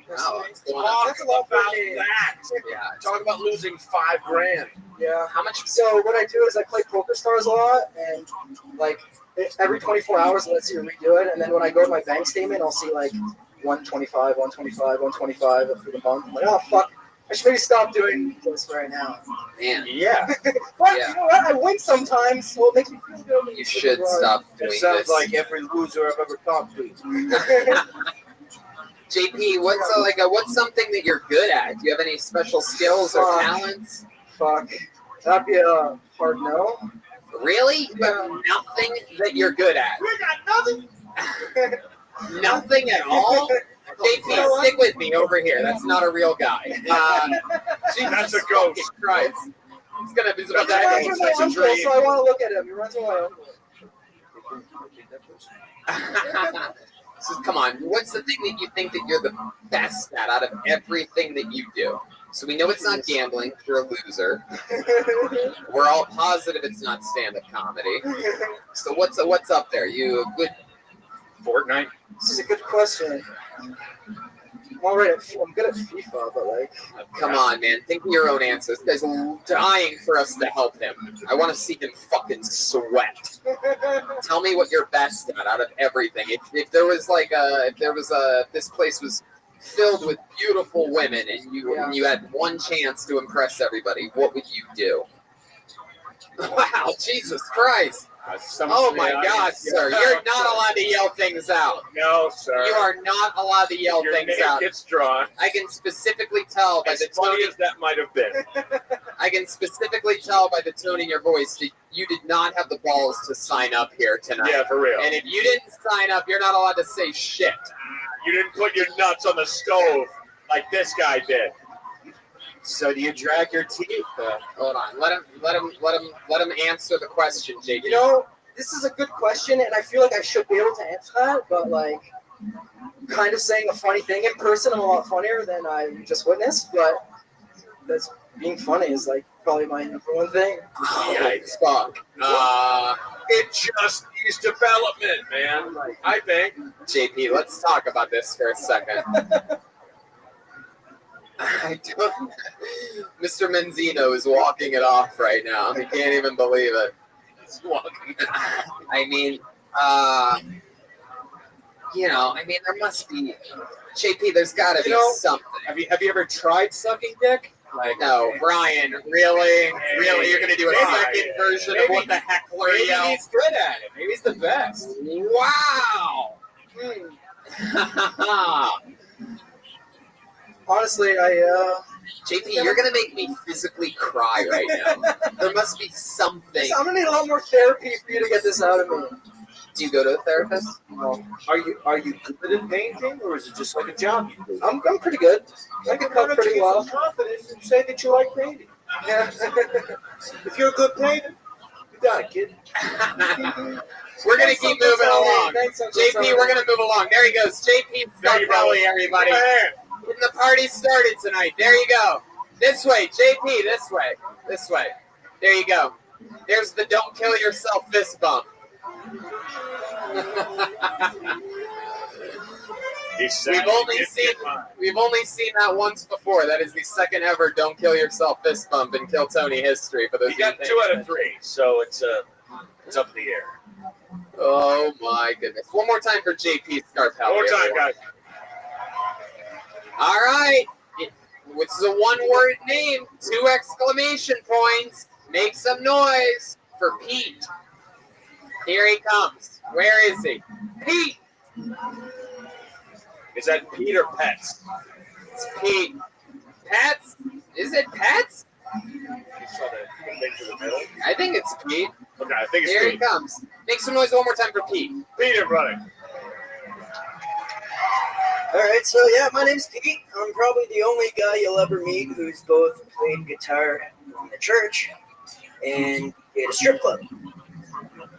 That's a lot about for me. that. Yeah. Talk about losing $5,000. Yeah. How much? So what I do is I play Poker Stars a lot, and like every 24 hours it lets you redo it, and then when I go to my bank statement, I'll see like 125, 125, 125 for the month. I'm like, oh fuck, I should maybe stop doing this right now. Man. Yeah. But you know what? I win sometimes, so it makes me feel good. You should stop doing It sounds this. like every loser I've ever talked to. JP, what's something that you're good at? Do you have any special skills or talents? Fuck. That'd be a hard no. Really? You have nothing that you're good at? We got nothing. Nothing at all? JP, stick with me over here. That's not a real guy. That's a ghost. Christ. It's about He reminds me of my uncle, so I want to look at him. He reminds me of my uncle. So, come on, what's the thing that you think that you're the best at out of everything that you do? So we know it's not gambling. You're a loser. We're all positive it's not stand-up comedy. So what's up there? You a good Fortnite? This is a good question. I'm good at FIFA, but like... Come on, man. Think of your own answers. This guy's dying for us to help him. I want to see him fucking sweat. Tell me what you're best at out of everything. If there was this place was filled with beautiful women and you had one chance to impress everybody, what would you do? Wow, Jesus Christ. Oh my God, sir! You're not allowed to yell things out. No, sir. You are not allowed to yell Your things name out. gets drawn. I can specifically tell by As the funny tone. as that might have been. I can specifically tell by the tone in your voice that you did not have the balls to sign up here tonight. Yeah, for real. And if you didn't sign up, you're not allowed to say shit. You didn't put your nuts on the stove like this guy did. So do you drag your teeth? Hold on. Let him answer the question, JP. You know, this is a good question, and I feel like I should be able to answer that, but like, kind of saying a funny thing in person, I'm a lot funnier than I just witnessed, but that's being funny is like probably my number one thing. Yikes, fuck. It just needs development, man. I think. JP, let's talk about this for a second. Mr. Menzino is walking it off right now. He can't even believe it. He's walking it off. I mean, there must be. JP, there's got to be something. Have you ever tried sucking dick? No, Brian, really? Really? You're going to do a second version of what the heckler yelled? Maybe he's good at it. Maybe he's the best. Wow! Honestly, JP, you're going to make me physically cry right now. There must be something. I'm going to need a lot more therapy for you to get this out of me. Do you go to a therapist? No. Are you good at painting, or is it just like a job you do? I'm pretty good. I can cut pretty well. Confidence and say that you like painting. Yeah. If you're a good painter, you got it, kid. We're going to keep moving along. JP, we're going to move along. There he goes. JP Scarpelli, everybody. Getting the party started tonight. There you go. This way, JP, this way. This way. There you go. There's the don't kill yourself fist bump. We've only seen that once before. That is the second ever don't kill yourself fist bump in Kill Tony history. For those You got 2 out of 3, so it's up in the air. Oh my goodness! One more time for JP Scarpelli. One more time, guys. All right. Which is a one-word name. 2 exclamation points. Make some noise for Pete. Here he comes. Where is he? Pete. Is that Pete or Pets? It's Pete. Pets? Is it Pets? I think it's Pete. Okay, I think it's Here Pete. he comes. Make some noise one more time for Pete. Pete, everybody. All right, so yeah, my name's Pete. I'm probably the only guy you'll ever meet who's both played guitar in a church and at a strip club.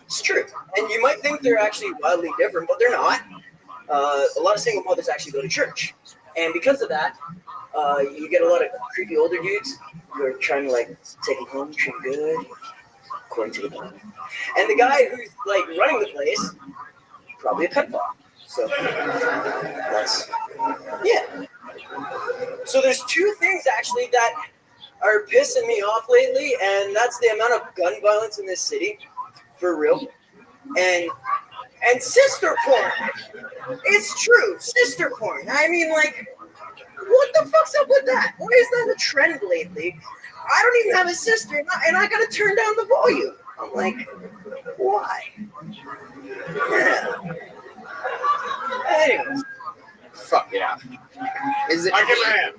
It's true. And you might think they're actually wildly different, but they're not. A lot of single mothers actually go to church. And because of that, you get a lot of creepy older dudes who are trying to, like, take them home, treat them good, according to the Bible. And the guy who's, like, running the place, probably a pedophile. So, that's, yeah. So there's 2 things, actually, that are pissing me off lately, and that's the amount of gun violence in this city, for real, and sister porn. It's true, sister porn. I mean, like, what the fuck's up with that? Why is that a trend lately? I don't even have a sister, and I gotta turn down the volume. I'm like, why? Yeah. Anyways. Fuck yeah. Is it? I give a hand.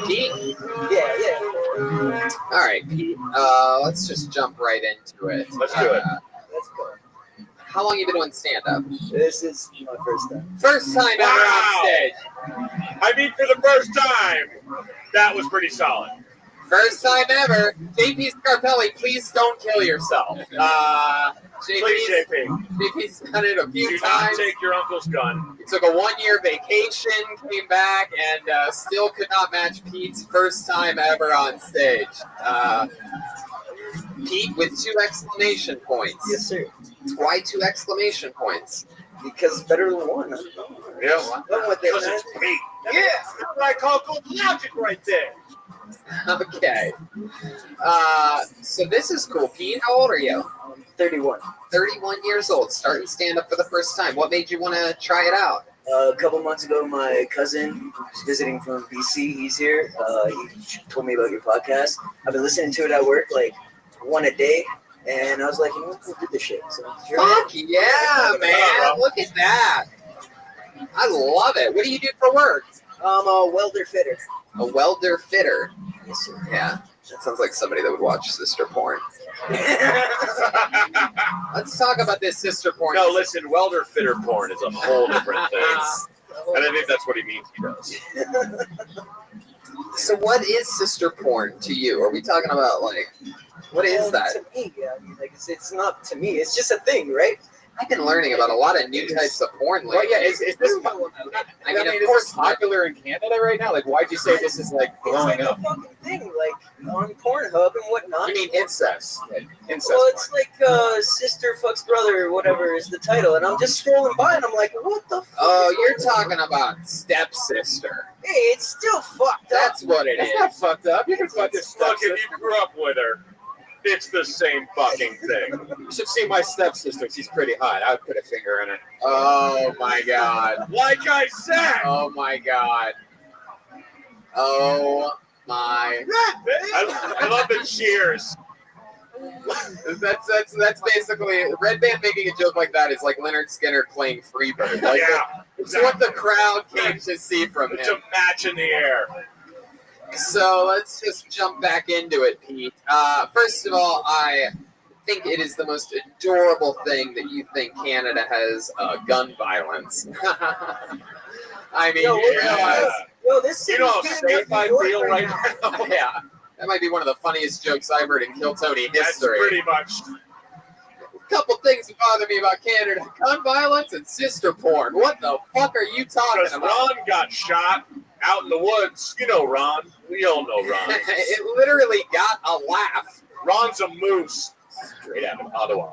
Pete? Yeah. All right, Pete. Let's just jump right into it. Let's do it. Let's go. How long you been doing stand-up? This is my first time. First time ever on stage. I mean, for the first time, that was pretty solid. First time ever. JP Scarpelli, please don't kill yourself. Please, JP. JP's done it a few Do times. not take your uncle's gun. He took a 1-year vacation, came back, and still could not match Pete's first time ever on stage. Pete with 2 exclamation points. Yes, sir. Why 2 exclamation points? Because better than 1. I don't know. Yeah. Because it's Pete. Yeah. That's what I call good logic right there. Okay. So this is cool. Pete, how old are you? 31. 31 years old, starting stand-up for the first time. What made you want to try it out? A couple months ago, my cousin was visiting from BC. He's here. He told me about your podcast. I've been listening to it at work, like, 1 a day. And I was like, you know what, we'll do this shit. So, Fuck yeah, man. Look at that. I love it. What do you do for work? I'm a welder fitter. A welder fitter? Yes, sir. Yeah. That sounds like somebody that would watch sister porn. Let's talk about this sister porn. No, listen, welder fitter porn is a whole different thing. And I think that's what he means he does. So what is sister porn to you? Are we talking about, like, what is that? To me, yeah. I mean, like, it's not to me. It's just a thing, right? I've been learning about a lot of new types of porn lately. Well, yeah, is this? I mean, is this popular in Canada right now? Like, why'd you say this is like blowing It's up? like a fucking thing, like on Pornhub and whatnot. You mean incest? Like, incest. Well, it's like sister fucks brother or whatever is the title, and I'm just scrolling by and I'm like, what the fuck? Oh, you're talking about stepsister. Hey, it's still fucked up. That's what it is. It's not fucked up. You can fuck your Look, stepsister. if you grew up with her, it's the same fucking thing. You should see my stepsister. She's pretty hot. I'd put a finger in her. Oh my god. Like I said. Oh my god. Oh my. I love the cheers. That's basically Red Band making a joke like that is like Leonard Skinner playing Freebird. Like Yeah. it's what the crowd came to see from It's him. a match in the air. So let's just jump back into it, Pete. First of all, I think it is the most adorable thing that you think Canada has gun violence. I mean, you realize, this You know how safe I feel right now? yeah, that might be one of the funniest jokes I've heard in Kill Tony That's history. pretty much. Couple things that bother me about Canada: gun violence and sister porn. What the fuck are you talking Because about? Ron got shot out in the woods. You know Ron. We all know Ron. It literally got a laugh. Ron's a moose. Straight out of Ottawa.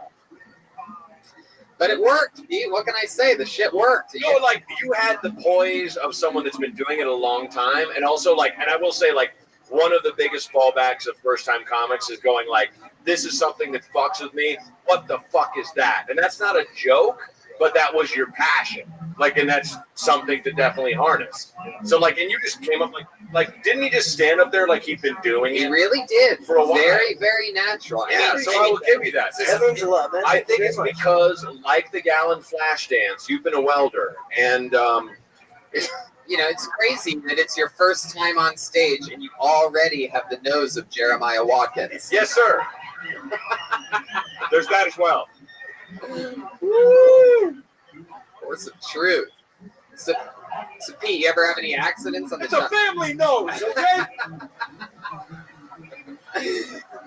But it worked, Pete. What can I say? The shit worked. You know, like, you had the poise of someone that's been doing it a long time. And also, like, and I will say, like, one of the biggest fallbacks of first-time comics is going, like, this is something that fucks with me. What the fuck is that? And that's not a joke, but that was your passion. Like, and that's something to definitely harness. So, like, and you just came up, like, didn't he just stand up there like he'd been doing it? He really did. For a while. Very, very natural. Yeah, so I will give you that. That means a lot, man. I think Very it's much. because, like the Gallon Flash dance, you've been a welder, and You know, it's crazy that it's your first time on stage and you already have the nose of Jeremiah Watkins. yes, sir. There's that as well. Woo! Or some truth. So Pete, you ever have any accidents on the It's a job? family nose, okay?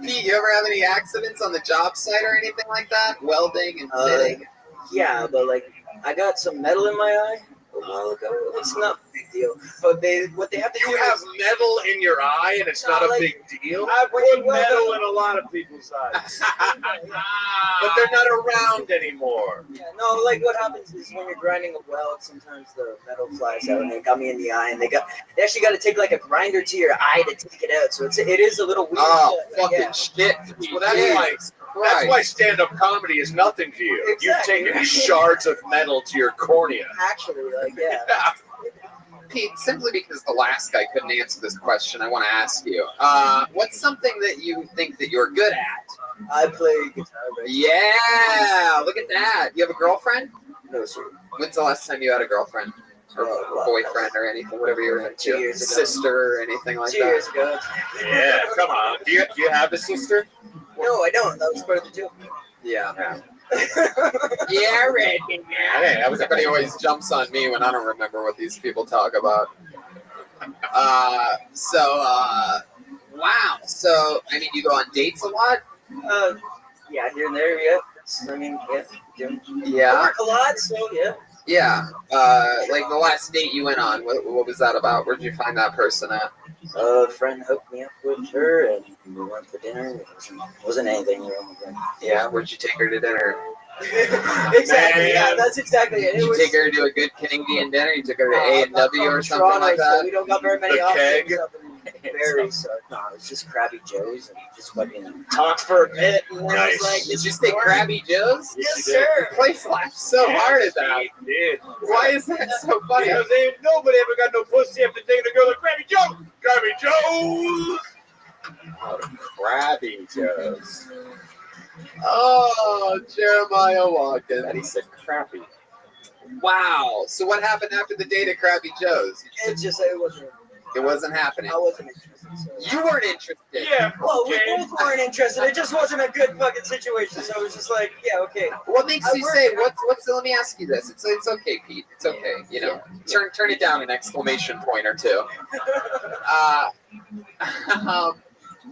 Pete, you ever have any accidents on the job site or anything like that? Welding and fitting? Yeah, but like I got some metal in my eye a while ago. It's not a big deal. But what they have to do You have is metal in your eye, and it's not a big deal. I When you put weld metal up- in a lot of people's eyes. But they're not around anymore. yeah, no, like what happens is when you're grinding a weld, sometimes the metal flies out, and it got me in the eye, and they actually got to take like a grinder to your eye to take it out. So it is a little weird. Oh, but, fucking yeah. shit. Well, that's Jesus why. That's Christ. why stand-up comedy is nothing to you. Exactly. You've taken shards of metal to your cornea. Actually, like yeah. Pete, simply because the last guy couldn't answer this question, I want to ask you. What's something that you think that you're good at? I play guitar. Right? Yeah, look at that. You have a girlfriend? No, sir. When's the last time you had a girlfriend? Or boyfriend or anything, whatever you're into? 2 years ago. Sister or anything like 2 that? years ago. Yeah, come on. Do you have a sister? No, I don't. That was part of the joke. Yeah. Yeah, right. Hey, everybody always jumps on me when I don't remember what these people talk about. Wow. So, I mean, you go on dates a lot? Yeah, here and there, yeah. I mean, yeah. I Yeah. work a lot, so yeah. Yeah. Like the last date you went on, what was that about? Where'd you find that person at? A friend hooked me up with her, and we went for dinner. It wasn't anything wrong with that. Yeah. Where'd you take her to dinner? Exactly. Yeah, that's exactly it. Did you take her to a good Canadian dinner? You took her to A&W or something Toronto, like so that? we don't got very many The options keg. up in Barrie, so no, it's just Krabby Joe's and just fucking. Talked for a bit. And then I was like, Did you say Krabby Joe's? Yes, sir. The place laughed so hard at that. Did. Why is that so funny? Because ain't nobody ever got no pussy after taking a girl like Krabby Joe. Krabby Joe. Oh, Krabby Joe's. Oh, Jeremiah Watkins. He said crappy. Wow. So what happened after the date at Krabby Joe's? It Wasn't happening. I wasn't interested. So. You weren't interested. Yeah. Well, we both weren't interested. It just wasn't a good fucking situation. So it was just like, yeah, okay. What makes you say what's let me ask you this. It's okay, Pete. It's okay. You know. Turn it down an exclamation point or two.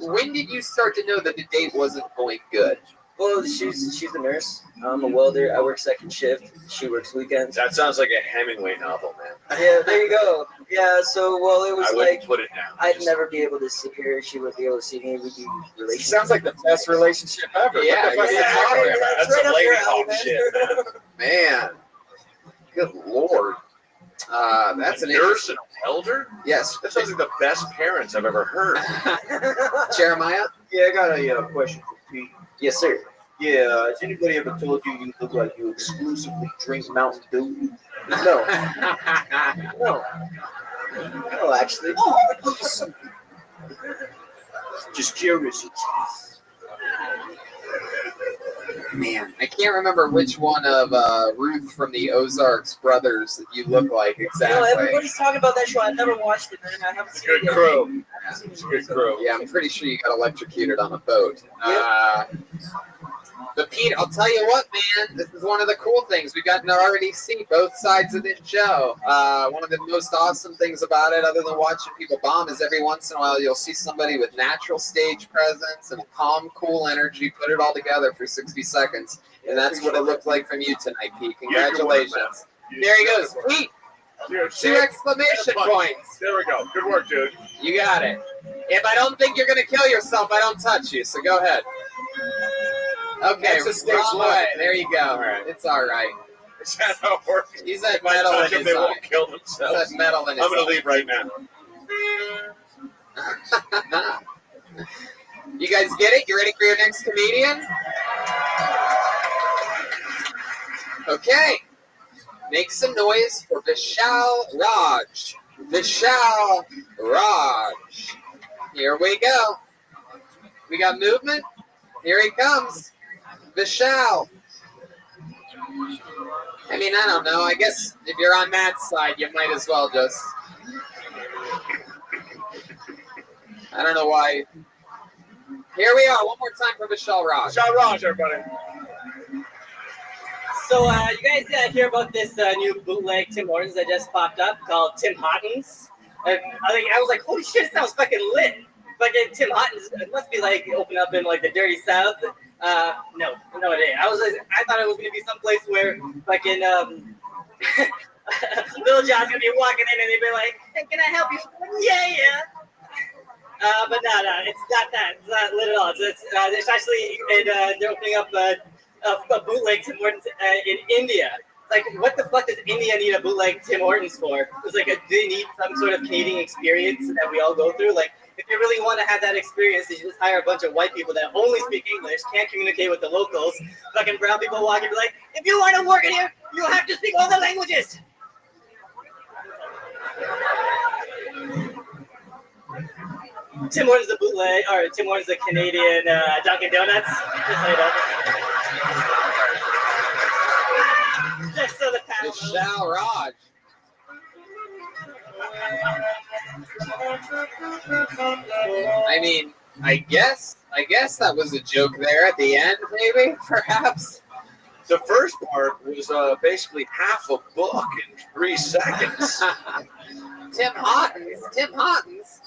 When did you start to know that the date wasn't going good? Well, she's a nurse. I'm a welder. I work second shift. She works weekends. That sounds like a Hemingway novel, man. Yeah, there you go. Yeah, so well, it was I wouldn't like put it down. I'd never be able to see her. She would be able to see me. We'd be relationship. Sounds like the best relationship ever. Yeah, What the fuck are you talking about? That's right some up lady your alley, hawk man. shit, man. Man. Good Lord. That's an Nurse and a welder? Yes. That sounds like the best parents I've ever heard. Jeremiah? Yeah, I got a question for Pete. Yes, sir. Yeah, has anybody ever told you you look like you exclusively drink Mountain Dew? No. No, actually. Just curious. Man, I can't remember which one of Ruth from the Ozarks brothers that you look like exactly. Everybody's talking about that show. I've never watched it, man. I haven't seen it Good yet. crow. It's good crow. Yeah, I'm pretty sure you got electrocuted on a boat. But Pete, I'll tell you what, man, this is one of the cool things. We've gotten to already see both sides of this show. One of the most awesome things about it, other than watching people bomb, is every once in a while you'll see somebody with natural stage presence and calm, cool energy put it all together for 60 seconds. And that's what it looked like from you tonight, Pete. Congratulations. There he goes. Pete, 2 exclamation points. There we go. Good work, dude. You got it. If I don't think you're going to kill yourself, I don't touch you, so go ahead. Okay, wrong way. There you go. It's all right. Is that how it works? He's at metal in his They eye. won't kill themselves. He's at metal in his I'm going eye. to leave right now. You guys get it? You ready for your next comedian? Okay. Make some noise for Vishal Raj. Vishal Raj. Here we go. We got movement. Here he comes. Vishal. I mean, I don't know. I guess if you're on that side, you might as well just... I don't know why. Here we are. One more time for Vishal Raj. Vishal Raj, everybody. So, you guys hear about this new bootleg Tim Hortons that just popped up called Tim Hortons? I was like, holy shit, it sounds fucking lit. Fucking Tim Hortons, it must be like open up in like the dirty South. No, it ain't. I thought it was gonna be someplace where fucking Little John's gonna be walking in and they'd be like, hey, can I help you? Yeah. But no, it's not that. It's not lit at all. It's actually, they're opening up a bootleg Tim Hortons in India. Like, what the fuck does India need a bootleg Tim Hortons for? It's like, do they need some sort of Canadian experience that we all go through? Like, if you really want to have that experience, you just hire a bunch of white people that only speak English, can't communicate with the locals. Fucking brown people walk and be like, if you want to work in here, you have to speak all the languages. Tim Hortons the bootleg, or Tim Hortons the Canadian Dunkin' Donuts. Just so you know. Just so the panel knows. Vishal Raj. I mean, I guess that was a joke there at the end, maybe, perhaps. The first part was basically half a book in 3 seconds. Tim Hortons.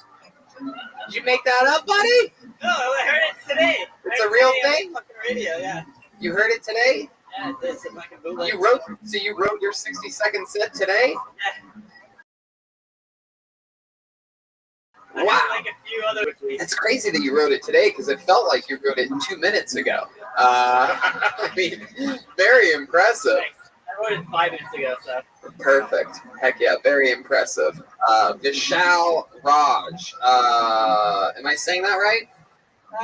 Did you make that up, buddy? No, I heard it today. It's a real thing? Fucking radio, yeah. You heard it today? Yeah, this is fucking bootleg. You wrote your 60-second set today? Yeah. Wow. Like a few other. It's crazy that you wrote it today because it felt like you wrote it 2 minutes ago. I mean, very impressive. Thanks. I wrote it 5 minutes ago, so. Perfect. Heck yeah, very impressive. Vishal Raj. Am I saying that right?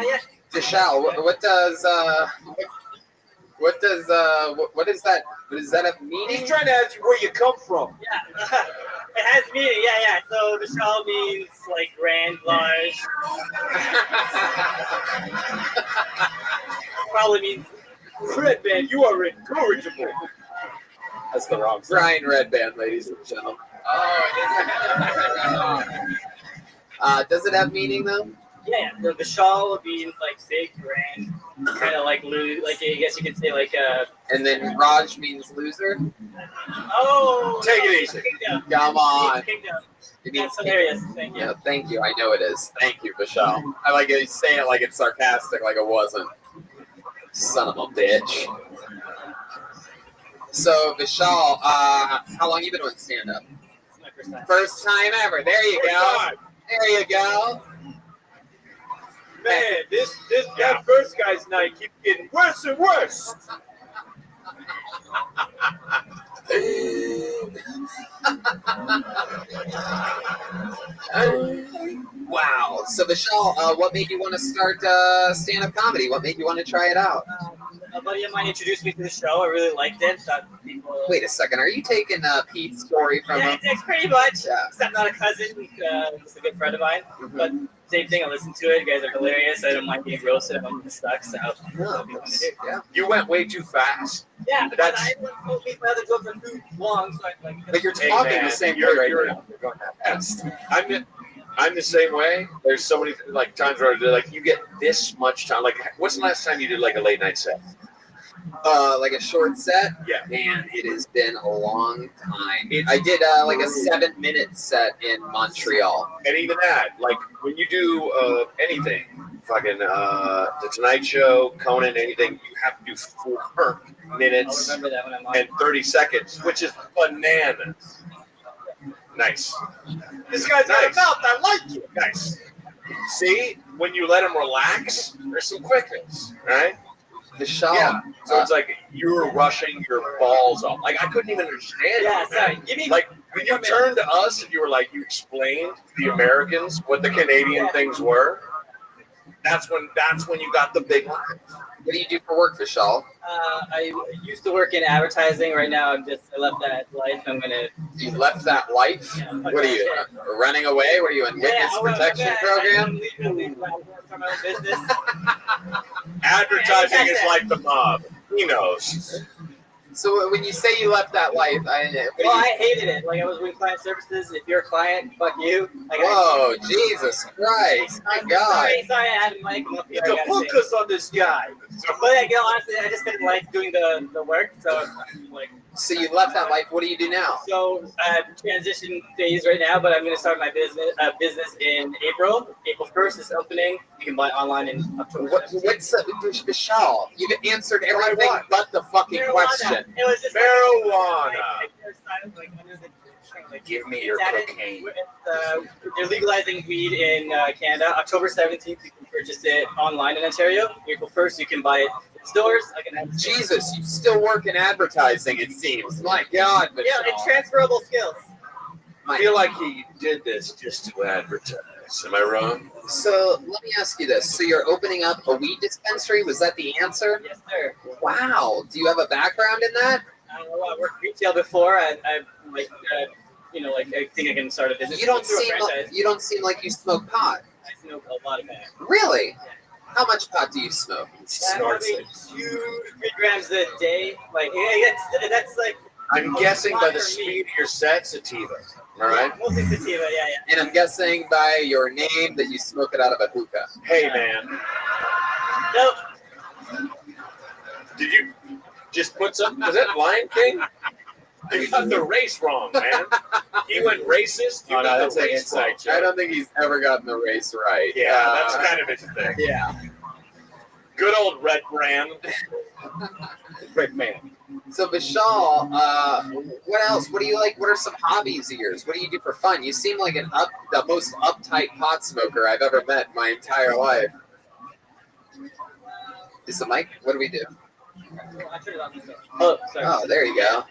Yeah. Vishal. What does that have meaning? He's trying to ask you where you come from. Yeah. It has meaning, yeah. So Vishal means like grand, large. Probably means Redman, you are incorrigible. That's the wrong side. Brian Redband, ladies and gentlemen. Does it have meaning though? Yeah. The Vishal means like big, grand, kind of like like I guess you could say like And then Raj means loser. Oh, take it easy. Come on. Kingdom. It means That's hilarious. Thank you. Yeah, thank you. I know it is. Thank you, Vishal. I like it. You say it like it's sarcastic, like it wasn't. Son of a bitch. So, Vishal, how long you been doing stand-up? First time ever. There you go. There you go. Man, that first guy's night keeps getting worse and worse. Wow. So, Vishal, what made you want to start stand-up comedy? What made you want to try it out? A buddy of mine introduced me to the show. I really liked it. Thought people... Wait a second. Are you taking Pete's story from him? It's pretty much. Yeah. Except not a cousin. Just a good friend of mine. Mm-hmm. But same thing. I listened to it. You guys are hilarious. I don't mind being roasted. I'm stuck. So yeah. You went way too fast. Yeah, but I won't make my other jokes are too long. So I like. But you're talking the same way right now. You're going that fast. I'm the same way. There's so many like times where like you get this much time. Like, what's the last time you did like a late night set? Like a short set. Yeah. Man, it has been a long time. I did like a 7-minute set in Montreal. And even that, like when you do anything, fucking The Tonight Show, Conan, anything, you have to do 4 minutes and 30 seconds, which is bananas. Nice. This guy's got a mouth. I like you. Nice. See, when you let him relax, there's some quickness, right? The shot. Yeah. So it's like you were rushing your balls off. Like I couldn't even understand. Yeah, it, sorry. man. Give me Like when you turned to us and you were like, you explained to the Americans what the Canadian things were. That's when you got the big line. What do you do for work, Vishal? I used to work in advertising. Right now, I left that life. I'm gonna. You left that life? Yeah, What are you running away? What are you in witness protection program? I'm leaving for my own business. Advertising is like the mob. He knows. So when you say you left that life, I hated it. Like I was doing client services. If you're a client, fuck you. Like, whoa, Jesus Christ! My God. Sorry, I had Mike come up here. You can focus on this guy. But honestly, I just didn't like doing the work. So like. So you left that life. What do you do now? So I'm transition phase right now, but I'm going to start my business in April. April 1st is opening. You can buy online in October. What's Vishal? You've answered everything but the fucking question. It was just marijuana. Give me your cocaine. They're legalizing weed in Canada. October 17th, you can purchase it online in Ontario. April 1st, you can buy it in stores. Jesus, you still work in advertising, it seems. My God, Vishal. Yeah, it's transferable skills. I feel like he did this just to advertise. Am I wrong? So let me ask you this. So you're opening up a weed dispensary? Was that the answer? Yes, sir. Wow. Do you have a background in that? I worked retail before. I think I can start a business. You don't seem like you smoke pot. I smoke a lot of pot. Really? Yeah. How much pot do you smoke? Probably 2 to 3 grams a day. Like that's like. I'm guessing by the speed of your set, sativa. All right. Mostly sativa, yeah. And I'm guessing by your name that you smoke it out of a hookah. Hey, man. Nope. Did you just put something? Was that Lion King? You got the race wrong, man. He went racist. You got the race wrong. I don't think he's ever gotten the race right. Yeah, that's kind of his thing. Yeah. Good old Red Brand. Red Man. So Vishal, what else? What do you like? What are some hobbies of yours? What do you do for fun? You seem like the most uptight pot smoker I've ever met in my entire life. Is the mic? What do we do? Oh, sorry. Oh, there you go.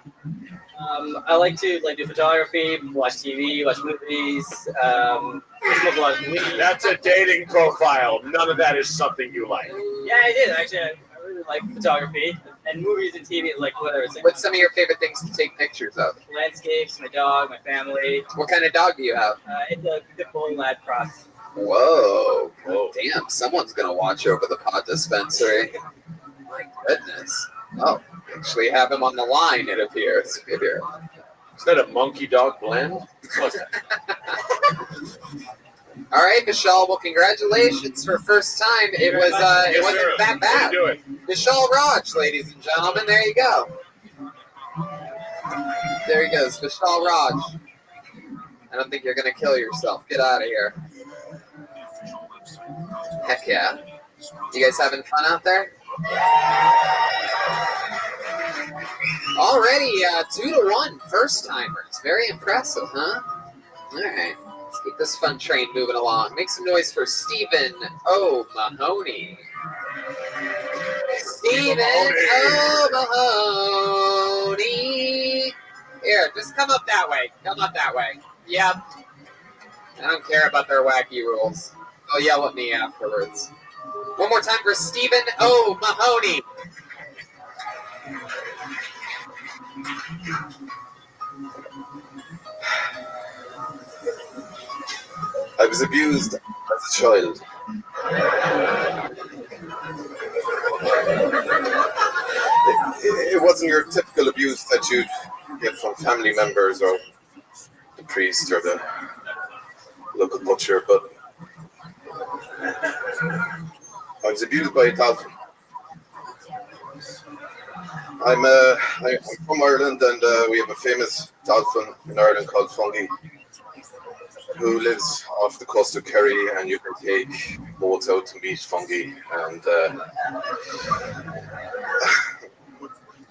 I like to do photography, watch TV, watch movies. Smoke a lot of weed. That's a dating profile. None of that is something you like. Yeah, I did actually. I really like photography and movies and TV. Like whatever. What's some of your favorite things to take pictures of? Landscapes, my dog, my family. What kind of dog do you have? It's a Pitbull Lab cross. Whoa. Damn, someone's gonna watch over the pot dispensary. My goodness. Oh, actually have him on the line, it appears. Here. Is that a monkey dog blend? What's that? All right, Vishal. Well, congratulations for first time. It wasn't that bad. Vishal Raj, ladies and gentlemen. There you go. There he goes, Vishal Raj. I don't think you're gonna kill yourself. Get out of here. Heck yeah. You guys having fun out there? Already 2-1 first timers. Very impressive, huh? All right. Let's keep this fun train moving along. Make some noise for Stephen O. Mahoney. Stephen O. Mahoney. Here, just come up that way. Come up that way. Yep. I don't care about their wacky rules. They'll yell at me afterwards. One more time for Stephen O. Mahoney. I was abused as a child. It wasn't your typical abuse that you'd get from family members or the priest or the local butcher, but I was abused by a dolphin. I'm from Ireland, and we have a famous dolphin in Ireland called Fungi, who lives off the coast of Kerry, and you can take boats out to meet Fungi. And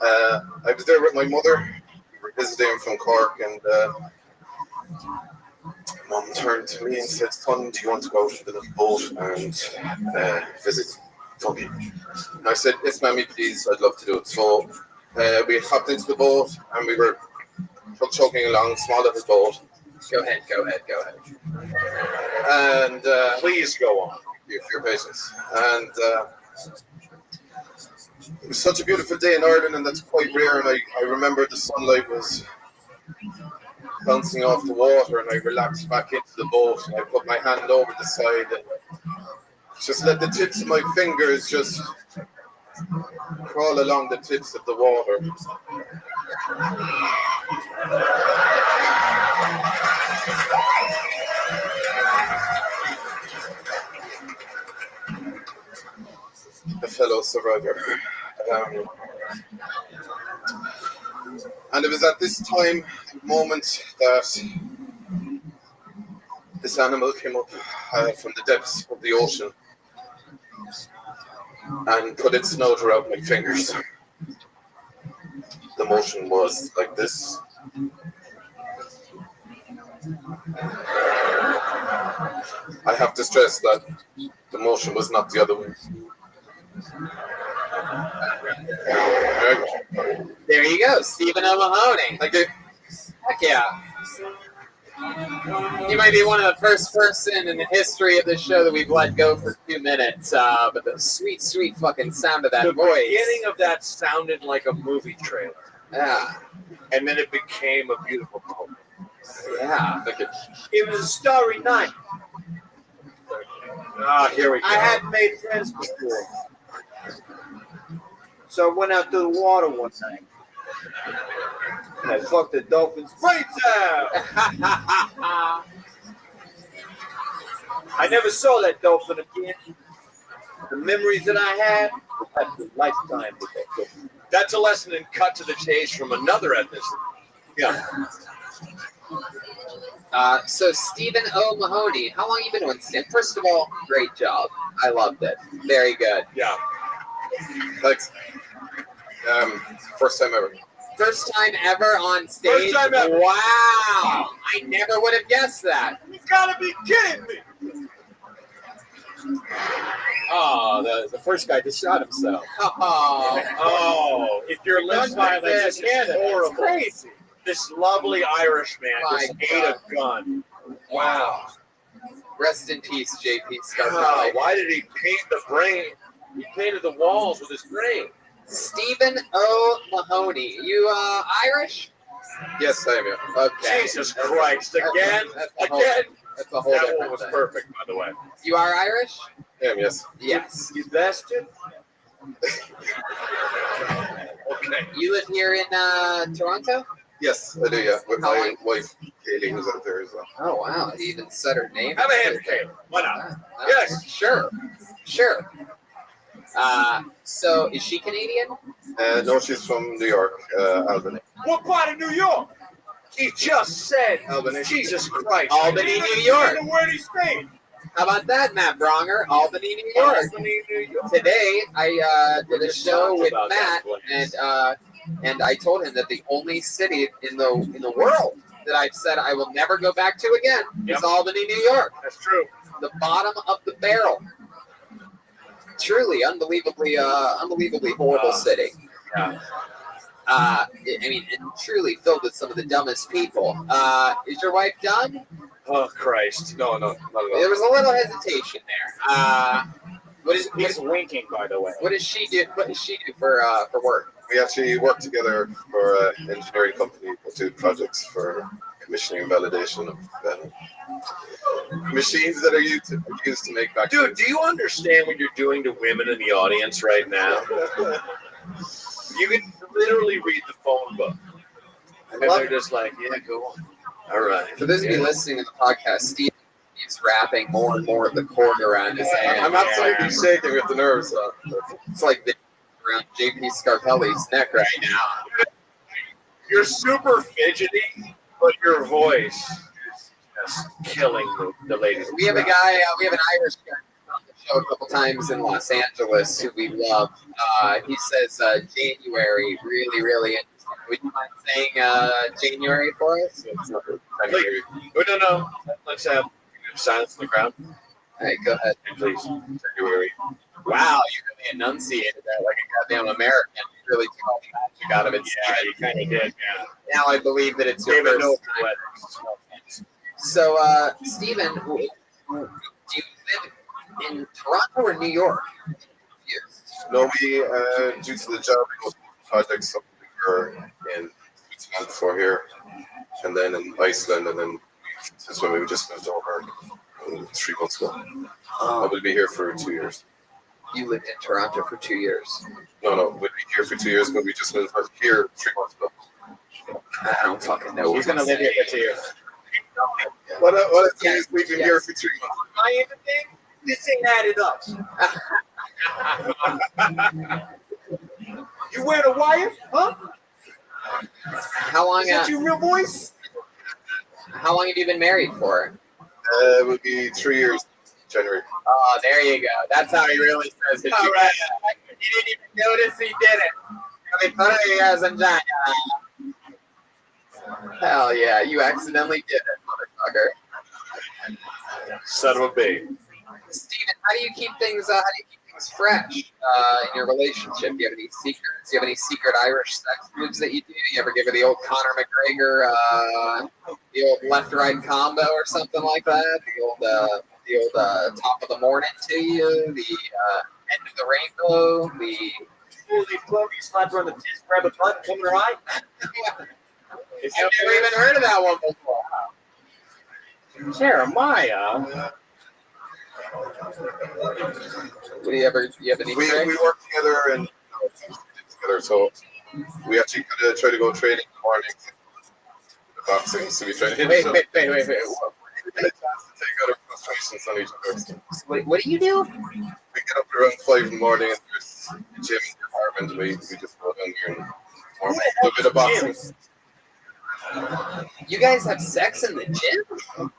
I was there with my mother. We were visiting from Cork, and Mum turned to me and said, "Son, do you want to go out to the boat and visit Fungi?" And I said, "Yes, Mammy, please, I'd love to do it." So we hopped into the boat, and we were chugging along, small little boat. Go ahead. And please go on. For your patience. And it was such a beautiful day in Ireland, and that's quite rare. And I remember the sunlight was bouncing off the water, and I relaxed back into the boat, and I put my hand over the side and just let the tips of my fingers just crawl along the tips of the water. A fellow survivor. And it was at this moment that this animal came up from the depths of the ocean and put its snout around my fingers. The motion was like this. I have to stress that the motion was not the other way. There you go, Stephen O'Mahony. Thank you. Heck yeah. You might be one of the first person in the history of this show that we've let go for 2 minutes, but the sweet, sweet fucking sound of that The voice. beginning of that sounded like a movie trailer. Yeah. And then it became a beautiful poem. Yeah. It was a starry night. Here we go. I hadn't made friends before. So I went out to the water one night. And I fucked the dolphin's brains out. I never saw that dolphin again. The memories that I had left a lifetime with that dolphin. That's a lesson in cut to the chase from another ethnicity. Yeah. So Stephen O'Mahony, how long have you been with Stim? First of all, great job. I loved it. Very good. Yeah. Thanks. First time ever. First time ever on stage? First time ever. Wow. I never would have guessed that. You gotta be kidding me. Oh, the first guy just shot himself. Oh, if you're listening to this, it's horrible. Crazy. This lovely Irish man My just ate a gun. Wow. Rest in peace, JP Scarpa. Why did he paint the brain? He painted the walls with his brain. Stephen O'Mahony. You Irish? Yes, I am. Yeah. Okay. Jesus Christ. Again? That's a whole that different one was thing. perfect, by the way. You are Irish? I am, yes. Yes. You bastard. Okay. You live here in Toronto? Yes, I do, yeah. With my wife, Kaylee, who's out there as well. Oh, wow. You even said her name. Have a hand for Kaylee. Why not? Yes. Sure. So, is she Canadian? No, she's from New York, Albany. What part of New York? He just said Albany. Jesus Christ. Albany, New York. The word he's saying. How about that, Matt Bronger? Albany, New York. Albany, New York. Today, I did a show with about Matt, and I told him that the only city in the world that I've said I will never go back to again is Albany, New York. That's true. The bottom of the barrel. Truly, unbelievably horrible city. Yeah. I mean, and truly filled with some of the dumbest people. Is your wife done? Oh Christ! No, not at all. There was a little hesitation there. He's winking, by the way. What does she do? What does she do for work? We actually work together for an engineering company. We do projects for commissioning and validation of machines that are used to make vaccines. Dude, do you understand what you're doing to women in the audience right now? You can literally read the phone book. And they're just like, yeah, go on. All right. For those of you listening to the podcast, Steve he's wrapping more and more of the cord around his hand. I'm absolutely shaking with the nerves. It's like around JP Scarpelli's neck right now. You're super fidgety, but your voice is just killing the ladies. We have a guy, we have an Irish guy on the show a couple times in Los Angeles who we love. He says January, really, really interesting. Would you mind saying January for us? No. Let's have silence in the crowd. All right, go ahead. Please. January. Wow, you really enunciated that like a goddamn American. You really took all the magic out of it. Yeah, you kind of did, yeah. Now I believe that it's your first time. So, Stephen, do you live in Toronto or New York? No, we, due to the job, we go to projects, so we were in Switzerland before here, and then in Iceland, and then since when we just moved over 3 months ago. I will be here for 2 years. You lived in Toronto for 2 years? No, we'll be here for 2 years, but we just moved here 3 months ago. I don't fucking know. He's going to live here for 2 years. What if we've been here for 3 months? I think this ain't added up. You wear the wire, huh? How long? Is that your real voice? How long have you been married for? It would be 3 years, January. Oh, there you go. That's how he really says it. All right. He didn't even notice he did it. I mean, 3 years in January. Hell yeah, you accidentally did it, motherfucker. Son of a babe. Steven, how do you keep things fresh in your relationship? Do you have any secrets? Do you have any secret Irish sex moves that you do? You ever give her the old Conor McGregor, the old left-right combo or something like that? The old top of the morning to you? The end of the rainbow? The holy club, you slap her on the tits, grab a butt, and come in her eye? I've never even heard of that one before. Jeremiah. Do you have any we work together and together, so we actually kind of try to go training in the morning. The boxing, so we try to wait. Get a chance to take out our frustrations on each other. Wait, what do you do? We get up around 5 in the morning and there's a gym in the apartment, and we just go down here and do a bit of boxing. You guys have sex in the gym?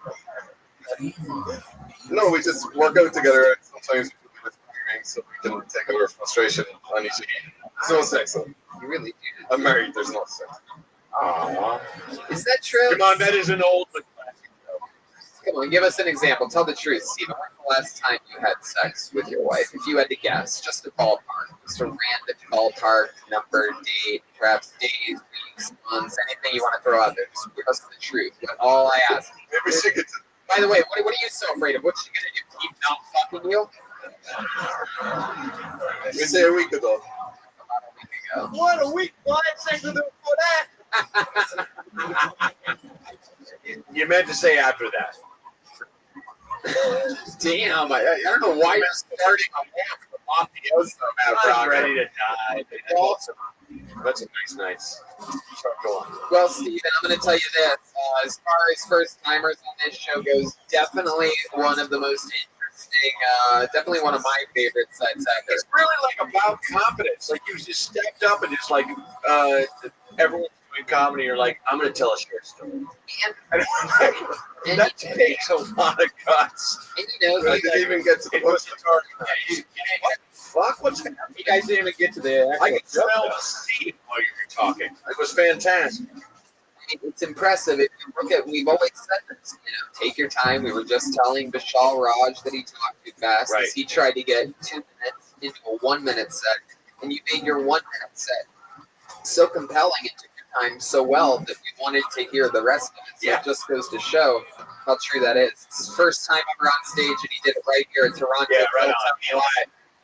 No, we just work out together, and sometimes we do it so we can take out our frustration on each other. There's no sex. You really do. I'm married, there's no sex. Aww. Is that true? Come on, that is an old but classic. Come on, give us an example. Tell the truth, Stephen. When's the last time you had sex with your wife? If you had to guess, just a ballpark. Just a random ballpark, number, date, perhaps days, weeks, months, anything you want to throw out there. Just give us the truth. That's all I ask. Maybe she could. By the way, what are you so afraid of? What's she going to do? Keep not fucking you? We say a week ago. What, a week? Why sex with her before that? You meant to say after that. Damn, I don't know why you're starting on that with the mafioso. I'm ready to die. That's a nice. Go on. Well, Steven, I'm going to tell you this. As far as first timers on this show goes, definitely one of the most interesting, definitely one of my favorite sites out there. It's really like about confidence. Like you just stepped up and just like everyone's doing comedy. You're like, I'm going to tell a short story. And that takes a lot of guts. And you know, I didn't even get to the push the target. What the fuck? What's happening? You guys didn't even get to the. I could smell the steam while you were talking. It was fantastic. It's impressive. If you look at, we've always said this, take your time. We were just telling Vishal Raj that he talked too fast. Right. He tried to get 2 minutes into a 1 minute set, and you made your 1 minute set so compelling. It took your time so well that we wanted to hear the rest of it. So it just goes to show how true that is. It's his first time ever on stage, and he did it right here at Toronto. Yeah, right on.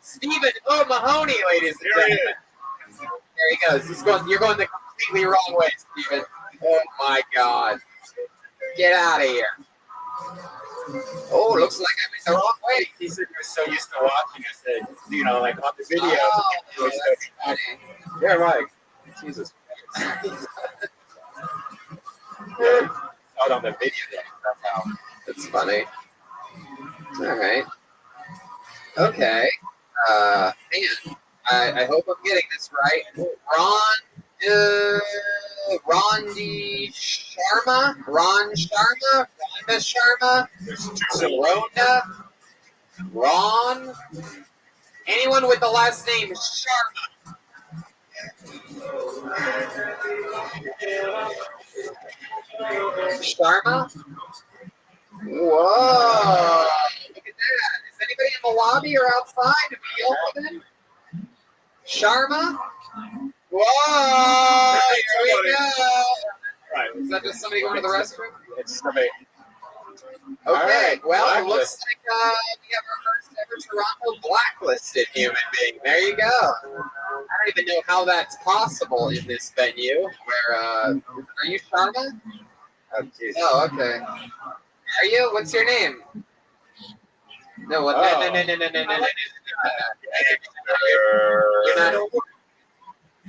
Stephen O'Mahony, ladies and gentlemen. There he goes. You're going the completely wrong way, Stephen. Oh my God. Get out of here. Oh, looks like I went the wrong way. He said you're so used to watching us that, like on the video. Oh, that's funny. Yeah, right. Jesus. Out on the video. That's funny. All right. Okay. Man, I hope I'm getting this right. Rondi Sharma? Ron Sharma? Rhonda Sharma? Rhonda? Ron? Anyone with the last name Sharma? Sharma? Whoa! Look at that. Is anybody in the lobby or outside? Have you yelled for them? Sharma? Whoa! Here we go! Right. Is that just somebody going to the restroom? It's somebody. Okay, well, it Blacklist. looks like we have our first ever Toronto blacklisted human being. There you go. I don't even know how that's possible in this venue. Where are you, Sharma? Oh, okay. Are you? What's your name? No, what? No. You're not.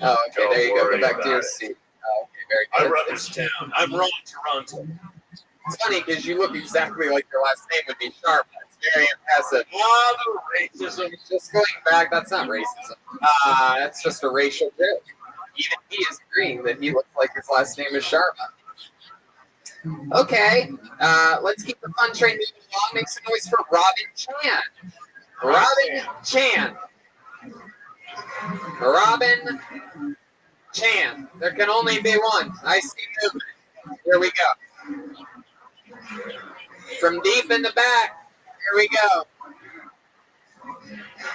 Oh, okay. There you go. Go back to your seat. Oh, okay, very good. I run this town. I'm Ron Toronto. It's funny because you look exactly like your last name would be Sharma. It's very impressive. The racism. Just going back, that's not racism. That's just a racial joke. Even he is agreeing that he looks like his last name is Sharma. Okay, let's keep the fun train moving along. Make some noise for Robin Chan. Robin Chan. Robin Chan. There can only be one. I see movement. Here we go. From deep in the back, here we go.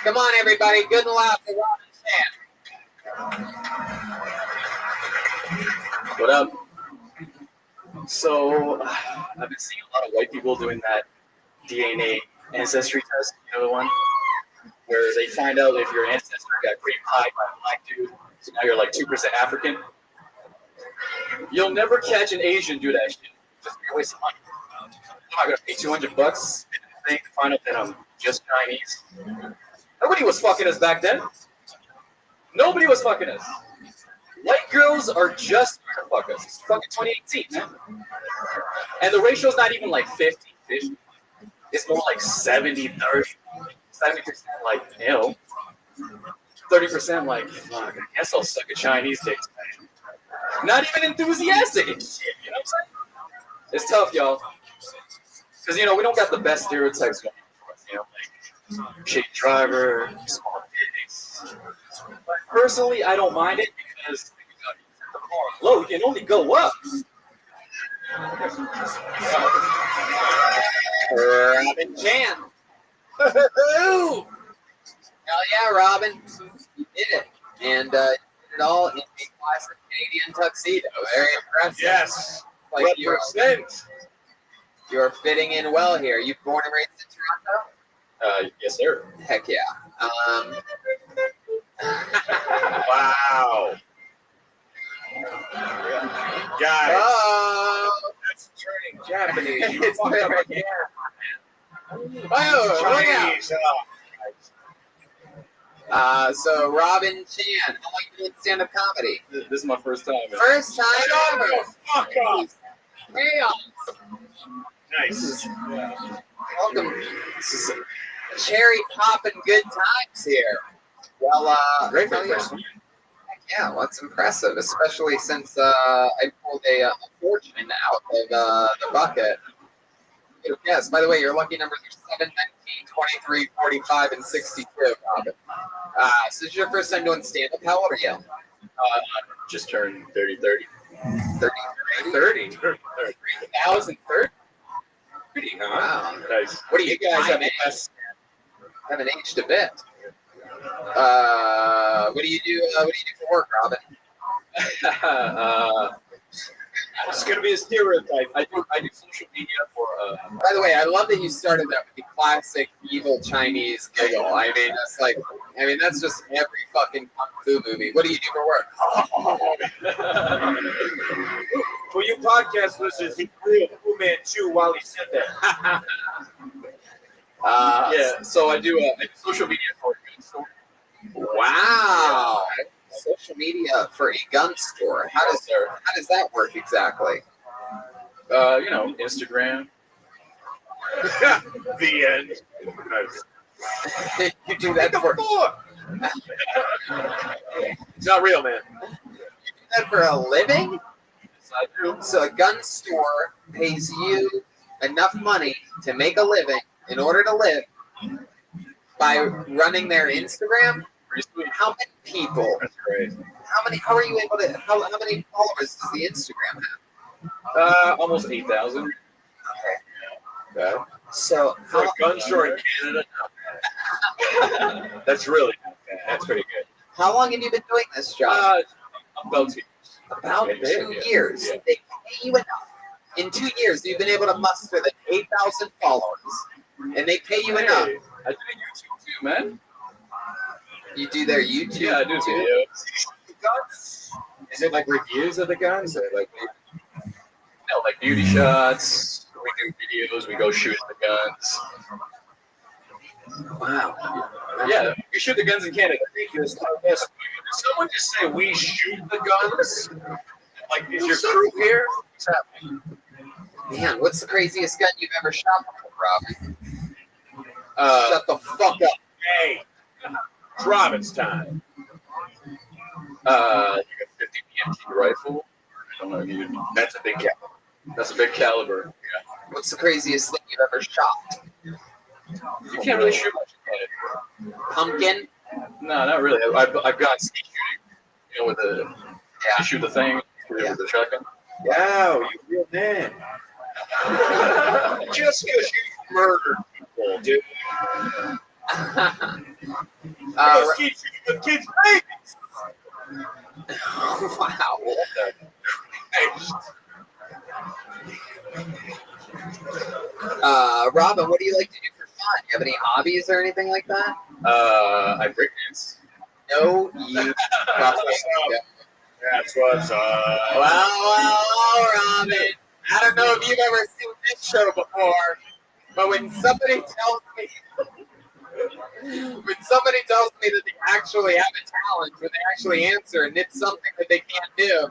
Come on, everybody. Good and loud for Robin Chan. What up? So, I've been seeing a lot of white people doing that DNA ancestry test. You know the one? Where they find out if your ancestor got cream pie by a black dude, so now you're like 2% African. You'll never catch an Asian do that shit. Just be a waste of money. I'm not gonna pay $200 to find out that I'm just Chinese. Nobody was fucking us back then. Nobody was fucking us. White girls are just trying to fuck us. It's fucking 2018, man. And the ratio's not even like 50-50. It's more like 70-30. 70% like, ew. 30% like, fuck, I guess I'll suck a Chinese dick tonight. Not even enthusiastic and shit, you know what I'm saying? It's tough, y'all. Because, you know, we don't got the best stereotypes going for us, you know, like shitty driver, small dicks. But personally, I don't mind it because the car low, you can only go up. Robin Chan. Hell yeah, Robin. You did it. And you did it all in a classic Canadian tuxedo. Very impressive. Yes. Like you're fitting in well here. You born and raised in Toronto? Yes, sir. Heck yeah. Wow. Guys. Oh, that's turning Japanese. You it's fucked up very- again. Oh, look out. Chinese. So Robin Chan, how long you been in stand-up comedy? This is my first time. Man. First time ever. Fuck off. Chaos. Nice. Welcome. This is cherry popping good times here. Well, Great for the first time. yeah, well, it's impressive, especially since I pulled a fortune out of the bucket. Yes, by the way, your lucky numbers are 7, 19, 23, 45, and 62, Robin. So this is your first time doing stand-up. How old are you? Just turned 30. 30? 3,030? Huh? Wow. Nice. What do you guys have? Haven't aged a bit. What do you do? What do you do for work, Robin? It's gonna be a stereotype. I do social media for. By the way, I love that you started that with the classic evil Chinese giggle. I mean, that's just every fucking kung fu movie. What do you do for work? For you podcast listeners, he threw a Fu Manchu while he said that. Yeah, so I do social media for a gun store. Wow. Social media for a gun store. How does that work exactly? You know, Instagram. The end. You do that for It's not real, man. that for a living? So a gun store pays you enough money to make a living in order to live by running their Instagram? How many people? That's great. How are you able to? How many followers does the Instagram have? Almost 8,000. Okay. Yeah. So For a gun store in Canada, that's really that's pretty good. How long have you been doing this job? About 2 years. About Yeah, 2 years. yeah. They pay you enough. In 2 years, you've been able to muster the 8,000 followers, and they pay you enough. I do YouTube too, man. You do their YouTube. Yeah, I do too? videos. Is it like reviews of the guns, or like like beauty shots? We do videos. We go shoot the guns. Wow. Yeah, we shoot the guns in Canada. Did someone just say we shoot the guns? Like, is your crew here? What's happening? Man, what's the craziest gun you've ever shot before, Robbie? Shut the fuck up. Hey, it's Robin's time. You got 50 PMT rifle. I don't know if you. That's a big caliber. That's a big caliber. Yeah. What's the craziest thing you've ever shot? You can't really shoot much in Canada. Pumpkin? No, not really. I've got skeet shooting. With the you shoot the thing with the shotgun. Wow, you real man. Just because you murdered people, dude. Skeet shooting with kids' babies. Wow. Robin, what do you like to do for fun? You have any hobbies or anything like that? I breakdance. No, you. That's what's up. Well, Robin. I don't know if you've ever seen this show before, but when somebody tells me that they actually have a talent, when they actually answer and it's something that they can't do,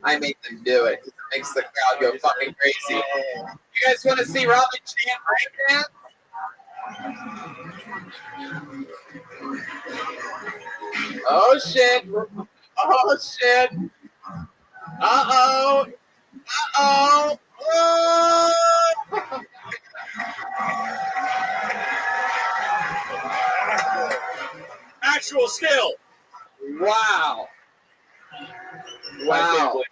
I make them do it. It makes the crowd go fucking crazy. You guys want to see Robin chant breakdance? Oh shit! Oh shit! Uh-oh! Uh-oh! Oh! Actual skill. Wow. Wow.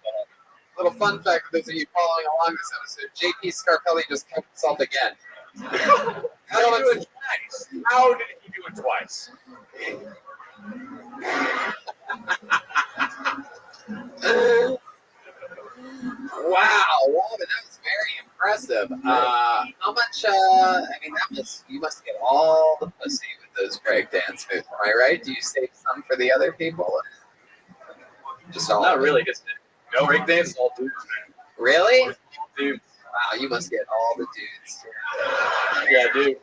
Little fun fact for those of you following along this episode, JP Scarpelli just killed himself again. How did he do it twice? How did he do it twice? Wow, Robin, that was very impressive. How much? You must get all the pussy with those breakdance moves. Am I right? Do you save some for the other people? Just all. Not really. Just no breakdance is all dudes, man. Really? Dudes. Wow, you must get all the dudes. Yeah, dude.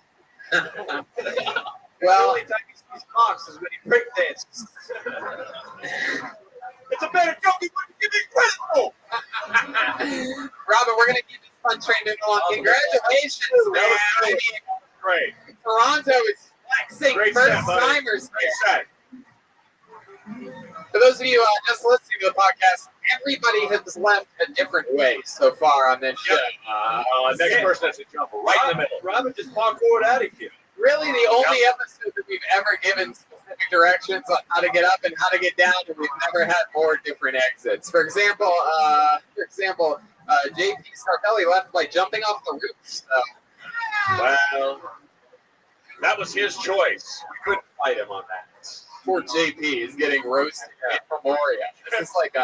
Well, only time he sees cocks is when he breakdances. It's a better joke you wouldn't give me credit for. Robin, we're gonna keep this fun train moving along. Congratulations, man! I mean, Great. Toronto is flexing Great first set, buddy. timers. Great set. For those of you just listening to the podcast, everybody has left a different way so far on this show. Next person has to jump right in the middle. Robin just parkoured out of here. Really, the only episode that we've ever given specific directions on how to get up and how to get down, and we've never had more different exits. For example, JP Scarpelli left by jumping off the roof. So. Well, that was his choice. We couldn't fight him on that. Poor JP is getting roasted in Memoria. This is like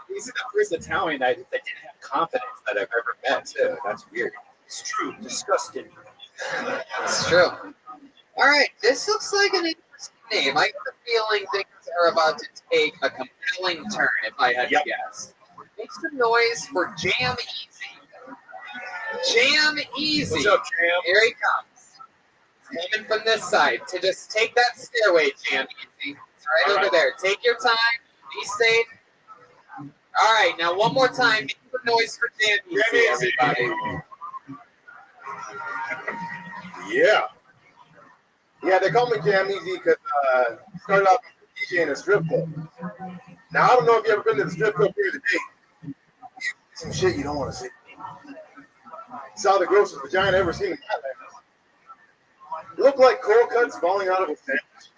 he's the first Italian that didn't have confidence that I've ever met, too. That's weird. It's true. Disgusting. It's true. All right, this looks like an interesting name. I get the feeling things are about to take a compelling turn, if I had to guess. Make some noise for Jam Easy. Jam Easy. What's up, Jam? Here he comes. Coming from this side. To just take that stairway, Jam Easy. It's right over there. Take your time. Be safe. All right, now one more time. Make some noise for Jam Easy, everybody. Yeah. Yeah, they call me Jam Easy because I started off as a DJ in a strip club. Now, I don't know if you ever been to the strip club here today. Some shit you don't want to see. Saw the grossest vagina ever seen in my life. Looked like cold cuts falling out of a sandwich.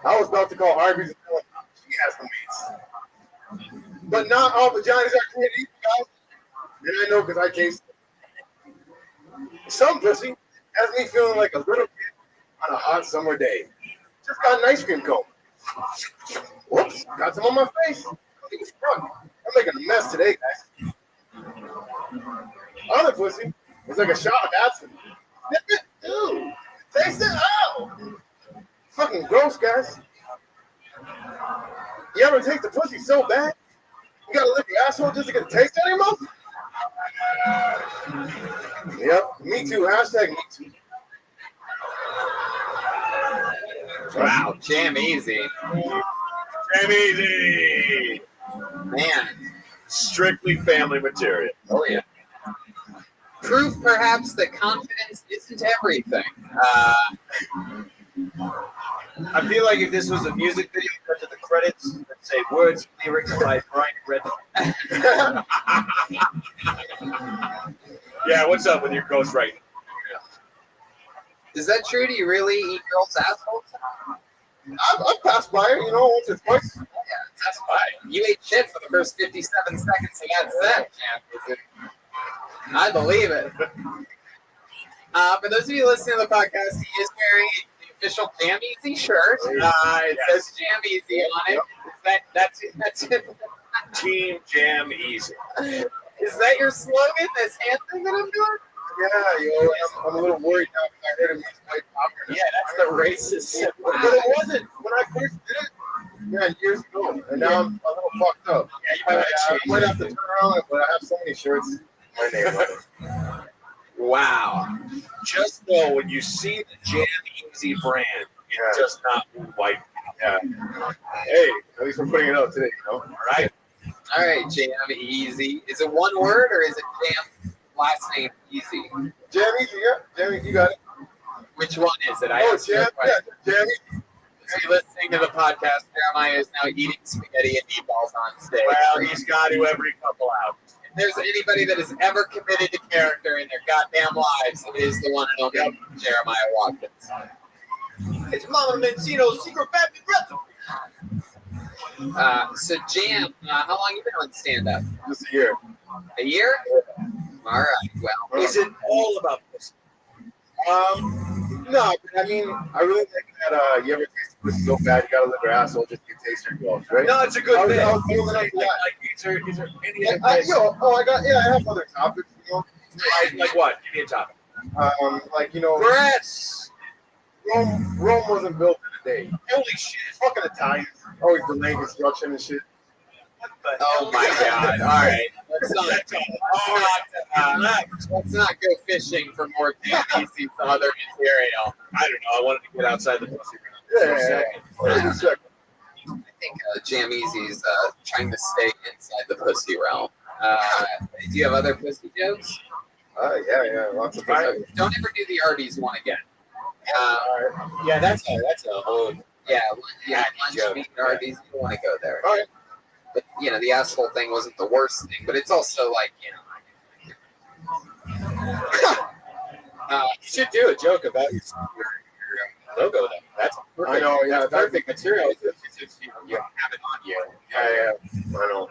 I was about to call Arby's and tell them she has some meats. But not all vaginas are created equal, guys. And I know because I taste it. Some pussy has me feeling like a little kid on a hot summer day. Just got an ice cream cone. Whoops, got some on my face. I'm making a mess today, guys. Other pussy is like a shot of absinthe. Sniff it, ew. Taste it, oh. Fucking gross, guys. You ever taste the pussy so bad, you gotta lick your asshole just to get a taste out of your mouth? Yep, me too. Hashtag me too. Wow, Jam Easy. Jam Easy. Man. Strictly family material. Oh, yeah. Proof, perhaps, that confidence isn't everything. I feel like if this was a music video, cut to the credits, let's say words, lyrics by Brian Redman. Yeah, what's up with your ghostwriting? Is that true? Do you really eat girls' assholes? I've passed by it, once or twice. Yeah, that's fine. You ate shit for the first 57 seconds of that set, champ. I believe it. For those of you listening to the podcast, he is wearing the official Jam Easy shirt. It says Jam Easy on it. That's it. Team Jam Easy. Is that your slogan? This hand thing that I'm doing? Yeah, I'm a little worried now because I heard him use white popper. Yeah, that's the racist. But it wasn't when I first did it. Yeah, years ago. And now I'm a little fucked up. Yeah, I might have to turn around, but I have so many shirts. My name on it. Wow. Just know when you see the Jam Easy brand, it's just not white. Yeah. Hey, at least we're putting it out today, All right. All right, Jam Easy. Is it one word or is it Jam last name Easy? Jam Easy, yeah. Jam Easy, you got it. Which one is it? Jam Easy. If you're listening to the podcast, Jeremiah is now eating spaghetti and meatballs on stage. Well, he's got to every couple hours. If there's anybody that has ever committed to character in their goddamn lives, it is the one and only Jeremiah Watkins. It's Mama Mancino's secret family recipe. So, Jam, how long have you been on stand-up? Just a year. A year? All right. Well, is it all about this? No, I mean, I really think that you ever taste pussy so bad, you gotta lick your asshole just to taste your gloves, right? No, it's a good thing. I was building up that. Is there any other I have other topics, Like what? Give me a topic. Breasts. Rome wasn't built in a day. Holy shit. Fucking Italians. Always delaying construction and shit. Oh my God! All right, let's not go fishing for more Jam Easy's other material. I don't know. I wanted to get outside the pussy. Yeah. I think Jam Easy's trying to stay inside the pussy realm. Do you have other pussy jokes? Yeah, lots of pussy. Don't ever do the Arby's one again. Yeah, that's a whole. Yeah, lunch meat and Arby's. You don't want to go there. All right. But the asshole thing wasn't the worst thing. But it's also like you should do a joke about your logo though. That's perfect. I know. Yeah, that's perfect material. It's just, you have it on you. Yeah. I know.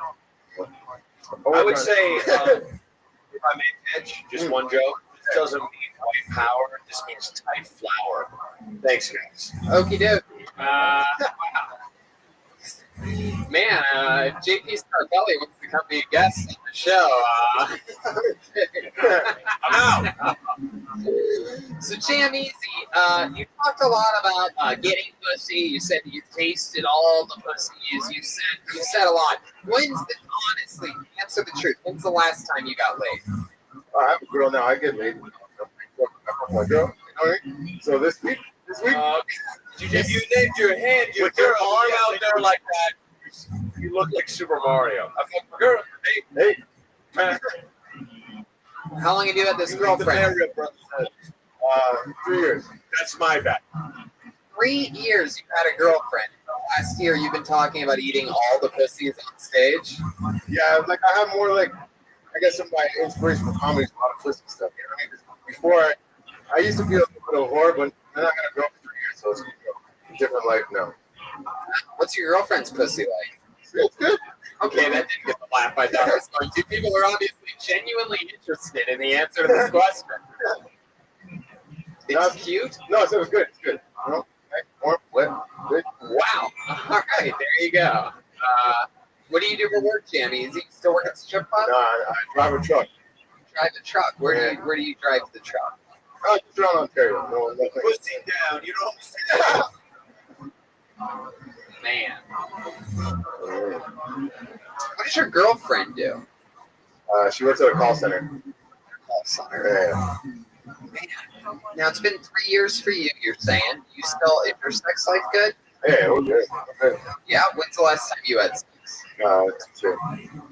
I would say, if I may pitch just one joke, this doesn't mean white power. This means tight flour. Thanks, guys. Okie dokie. Man, if JP Scarpelli wants to come be a guest on the show, I'm out. So, Jam Easy, you talked a lot about getting pussy. You said you tasted all the pussies. You said a lot. Honestly, answer the truth. When's the last time you got laid? I have a girl now. I get laid. My girl. All right. So this week. If you named your hand, with your arm out there like that, you look like Super Mario. I'm like, girl, hey. How long have you had this girlfriend? 3 years. That's my bad. 3 years you've had a girlfriend. Last year you've been talking about eating all the pussies on stage. Yeah, like I have more like, I guess some of my inspiration for comedy is a lot of pussy stuff. You know what I mean? Before, I used to be a little bit of a whore, but then I got a girl for 3 years, so it's a different life now. What's your girlfriend's pussy like? It's good. Okay, that didn't get the laugh I thought it was going to. People are obviously genuinely interested in the answer to this question. It's cute? No, so it was good. It's good. You know? Warm, wet, good. Wow. All right, there you go. What do you do for work, Jamie? Is he still working at the strip club? No, I drive a truck. Drive the truck. Where do you drive the truck? Just around Ontario. No, Pussy down, you know what I'm saying? Man. What does your girlfriend do? She works at a call center. Call center. Yeah. Man. Now it's been 3 years for you. You're saying is your sex life good? Yeah, we're good. Yeah. When's the last time you had sex? Tuesday.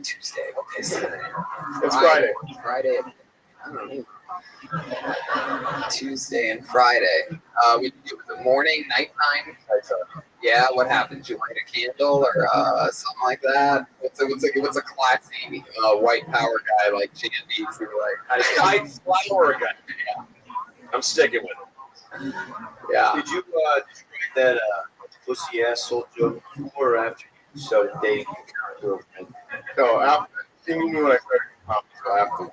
Tuesday. Okay. So It's Friday. Friday. I don't know. Tuesday and Friday. Was it morning, nighttime? Yeah. What happened? Did you light a candle or something like that? What's a classy white power guy like Jandy? I flower guy. Yeah. I'm sticking with it. Yeah. Did you write that pussy asshole joke before or after you started dating your current girlfriend? No, after. She knew me when I started comedy, so after.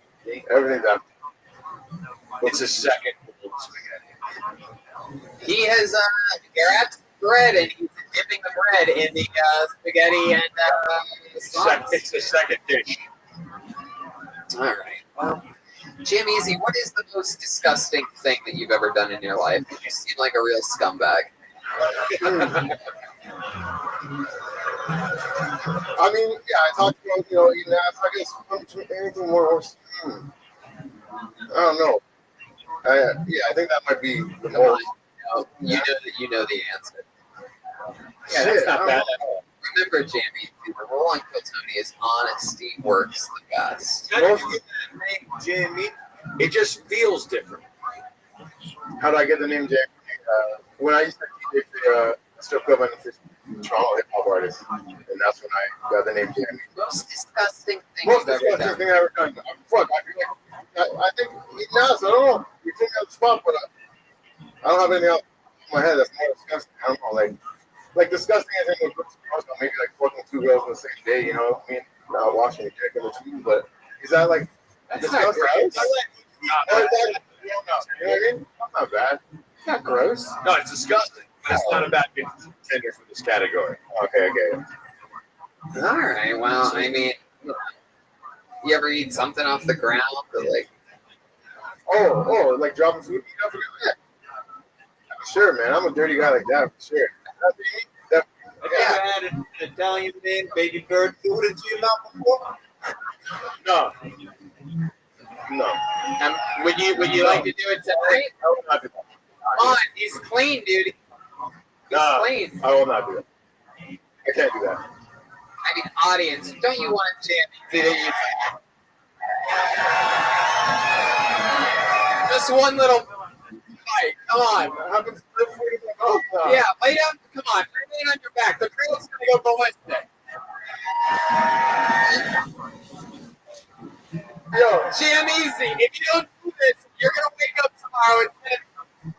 Everything's after. It's a second spaghetti. He has wrapped bread and he's dipping the bread in the spaghetti and sauce. It's the second dish. All right. Well, Jim Easy, what is the most disgusting thing that you've ever done in your life? You seem like a real scumbag. I mean, yeah, I talked about, eating ass. I guess anything more. I don't know. I think that might be the most. You know the answer. Yeah, that's not bad at all. Remember, Jamie, the rule on Tony is honesty works the best. How did you get that name, Jamie? It just feels different. How do I get the name Jamie? When I used to DJ for strip club and Toronto hip hop artist, and that's when I got the name Jamie. Most disgusting thing Most you've ever disgusting done. thing I've ever done. Fuck, I feel like I think eating ass. I don't know. You put me on the spot, but I don't have anything else in my head that's more disgusting. I don't know, like disgusting as in maybe like fucking two girls on the same day. You know what I mean? Not washing your dick in between, but is that like disgusting? gross. You know what I mean? That's not bad. It's not gross. No, it's disgusting. But it's not a bad contender for this category. Okay. All right. Well, I mean, you ever eat something off the ground or like? Oh, like dropping food? Yeah. Sure, man. I'm a dirty guy like that for sure. Have you ever had an Italian man baby bird food into your mouth before? No. Would you like to do it tonight? I will not do that. Come on, he's clean, dude. He's clean. I will not do that. I can't do that. I mean, audience, don't you want Jamie to use just one little fight? Come on. Yeah, lay down. Come on, lay on your back. The girl's gonna go ballistic. Yo, Jam Easy. If you don't do this, you're gonna wake up tomorrow and it's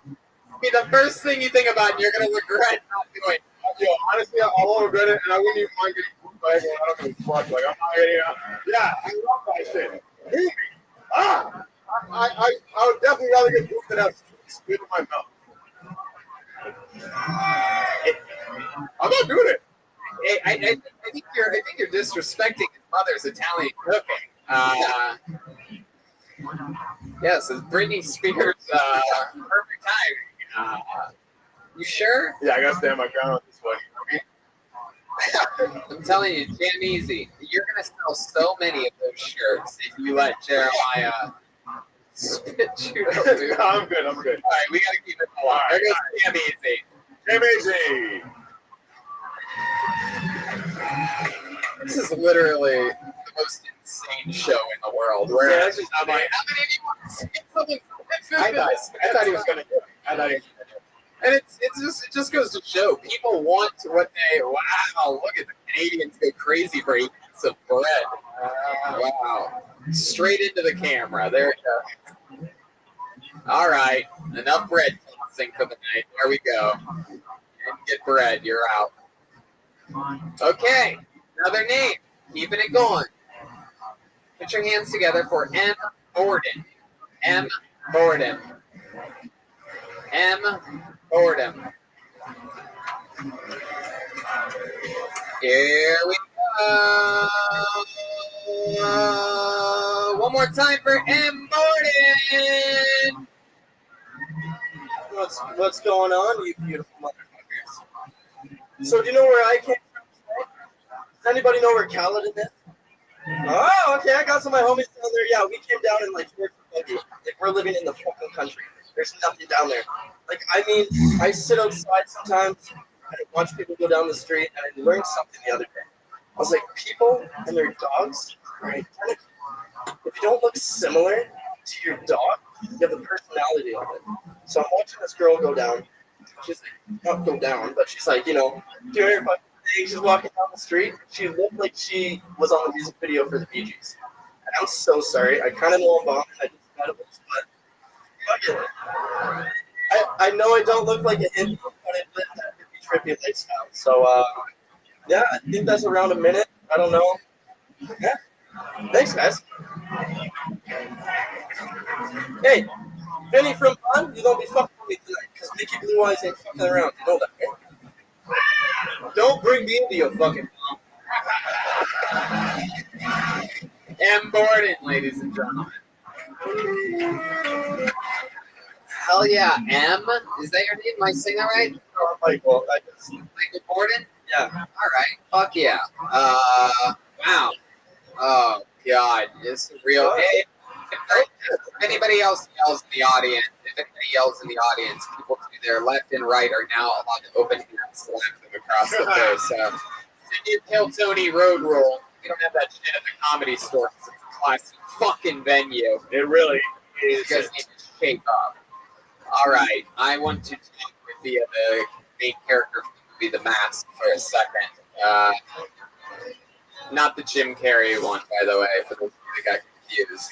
gonna be the first thing you think about, and you're gonna regret not doing it. Yo, honestly, I won't regret it, and I wouldn't even mind getting food by everyone. I don't give a fuck. Like, I'm not getting out. Yeah, I love that shit. Move me. I would definitely rather get food than have spit in my mouth. I'm not doing it. I think you're disrespecting his mother's Italian cooking. Yes, it's Britney Spears' perfect time. You sure? Yeah, I gotta stand my ground on this one. I'm telling you, Jam Easy, you're gonna sell so many of those shirts if you let Jeremiah spit you out, dude. No, I'm good. All right, we gotta keep it going. All right, There goes Jam Easy. Jam Easy. This is literally the most insane show in the world. Where Yeah, I'm like, how many of you want to see something? I thought he was going to do it. I thought he was going to do it. And it just goes to show people want what they. Wow, look at the Canadians go crazy for 8 pieces of bread. Wow, straight into the camera. There you go. All right, enough bread tossing for the night. There we go. And get bread. You're out. Okay, another name. Keeping it going. Put your hands together for M. Borden. M. Borden. M. Borden. Here we go. One more time for M. Borden. What's going on, you beautiful motherfuckers? So do you know where I came from today? Does anybody know where Caledon is? Oh, okay. I got some of my homies down there. Yeah, we came down in like we're living in the fucking country. There's nothing down there. Like, I mean, I sit outside sometimes and I watch people go down the street, and I learned something the other day. I was like, people and their dogs are identical. If you don't look similar to your dog, you have the personality of it. So I'm watching this girl go down. She's like, not go down, but she's like, you know, doing her fucking thing. She's walking down the street. She looked like she was on the music video for the Bee Gees. And I'm so sorry. I kind of know I'm bombing. I just got it, but fuck it. I know I don't look like a hippie, but I live that hippie trippy lifestyle. So, yeah, I think that's around a minute. I don't know. Yeah. Thanks, guys. Hey, Vinny from Bond, you don't be fucking with me tonight, because Mickey Blue Eyes ain't fucking around. You know that, right? Don't bring me into your fucking mom. M. Borden, ladies and gentlemen. Hell yeah, M? Is that your name? Am I saying that right? Michael. Michael Borden? Yeah. All right. Fuck yeah. Wow. Oh, God. This is real. Hey, if anybody else yells in the audience, people to their left and right are now allowed to open hands and slap them across the face. So, if you kill Tony road rule, you don't have that shit at the Comedy Store. It's a classic fucking venue. It really is. You guys need to shape up. All right. I want to talk with the main character of the movie The Mask for a second. Not the Jim Carrey one, by the way, for those that got confused.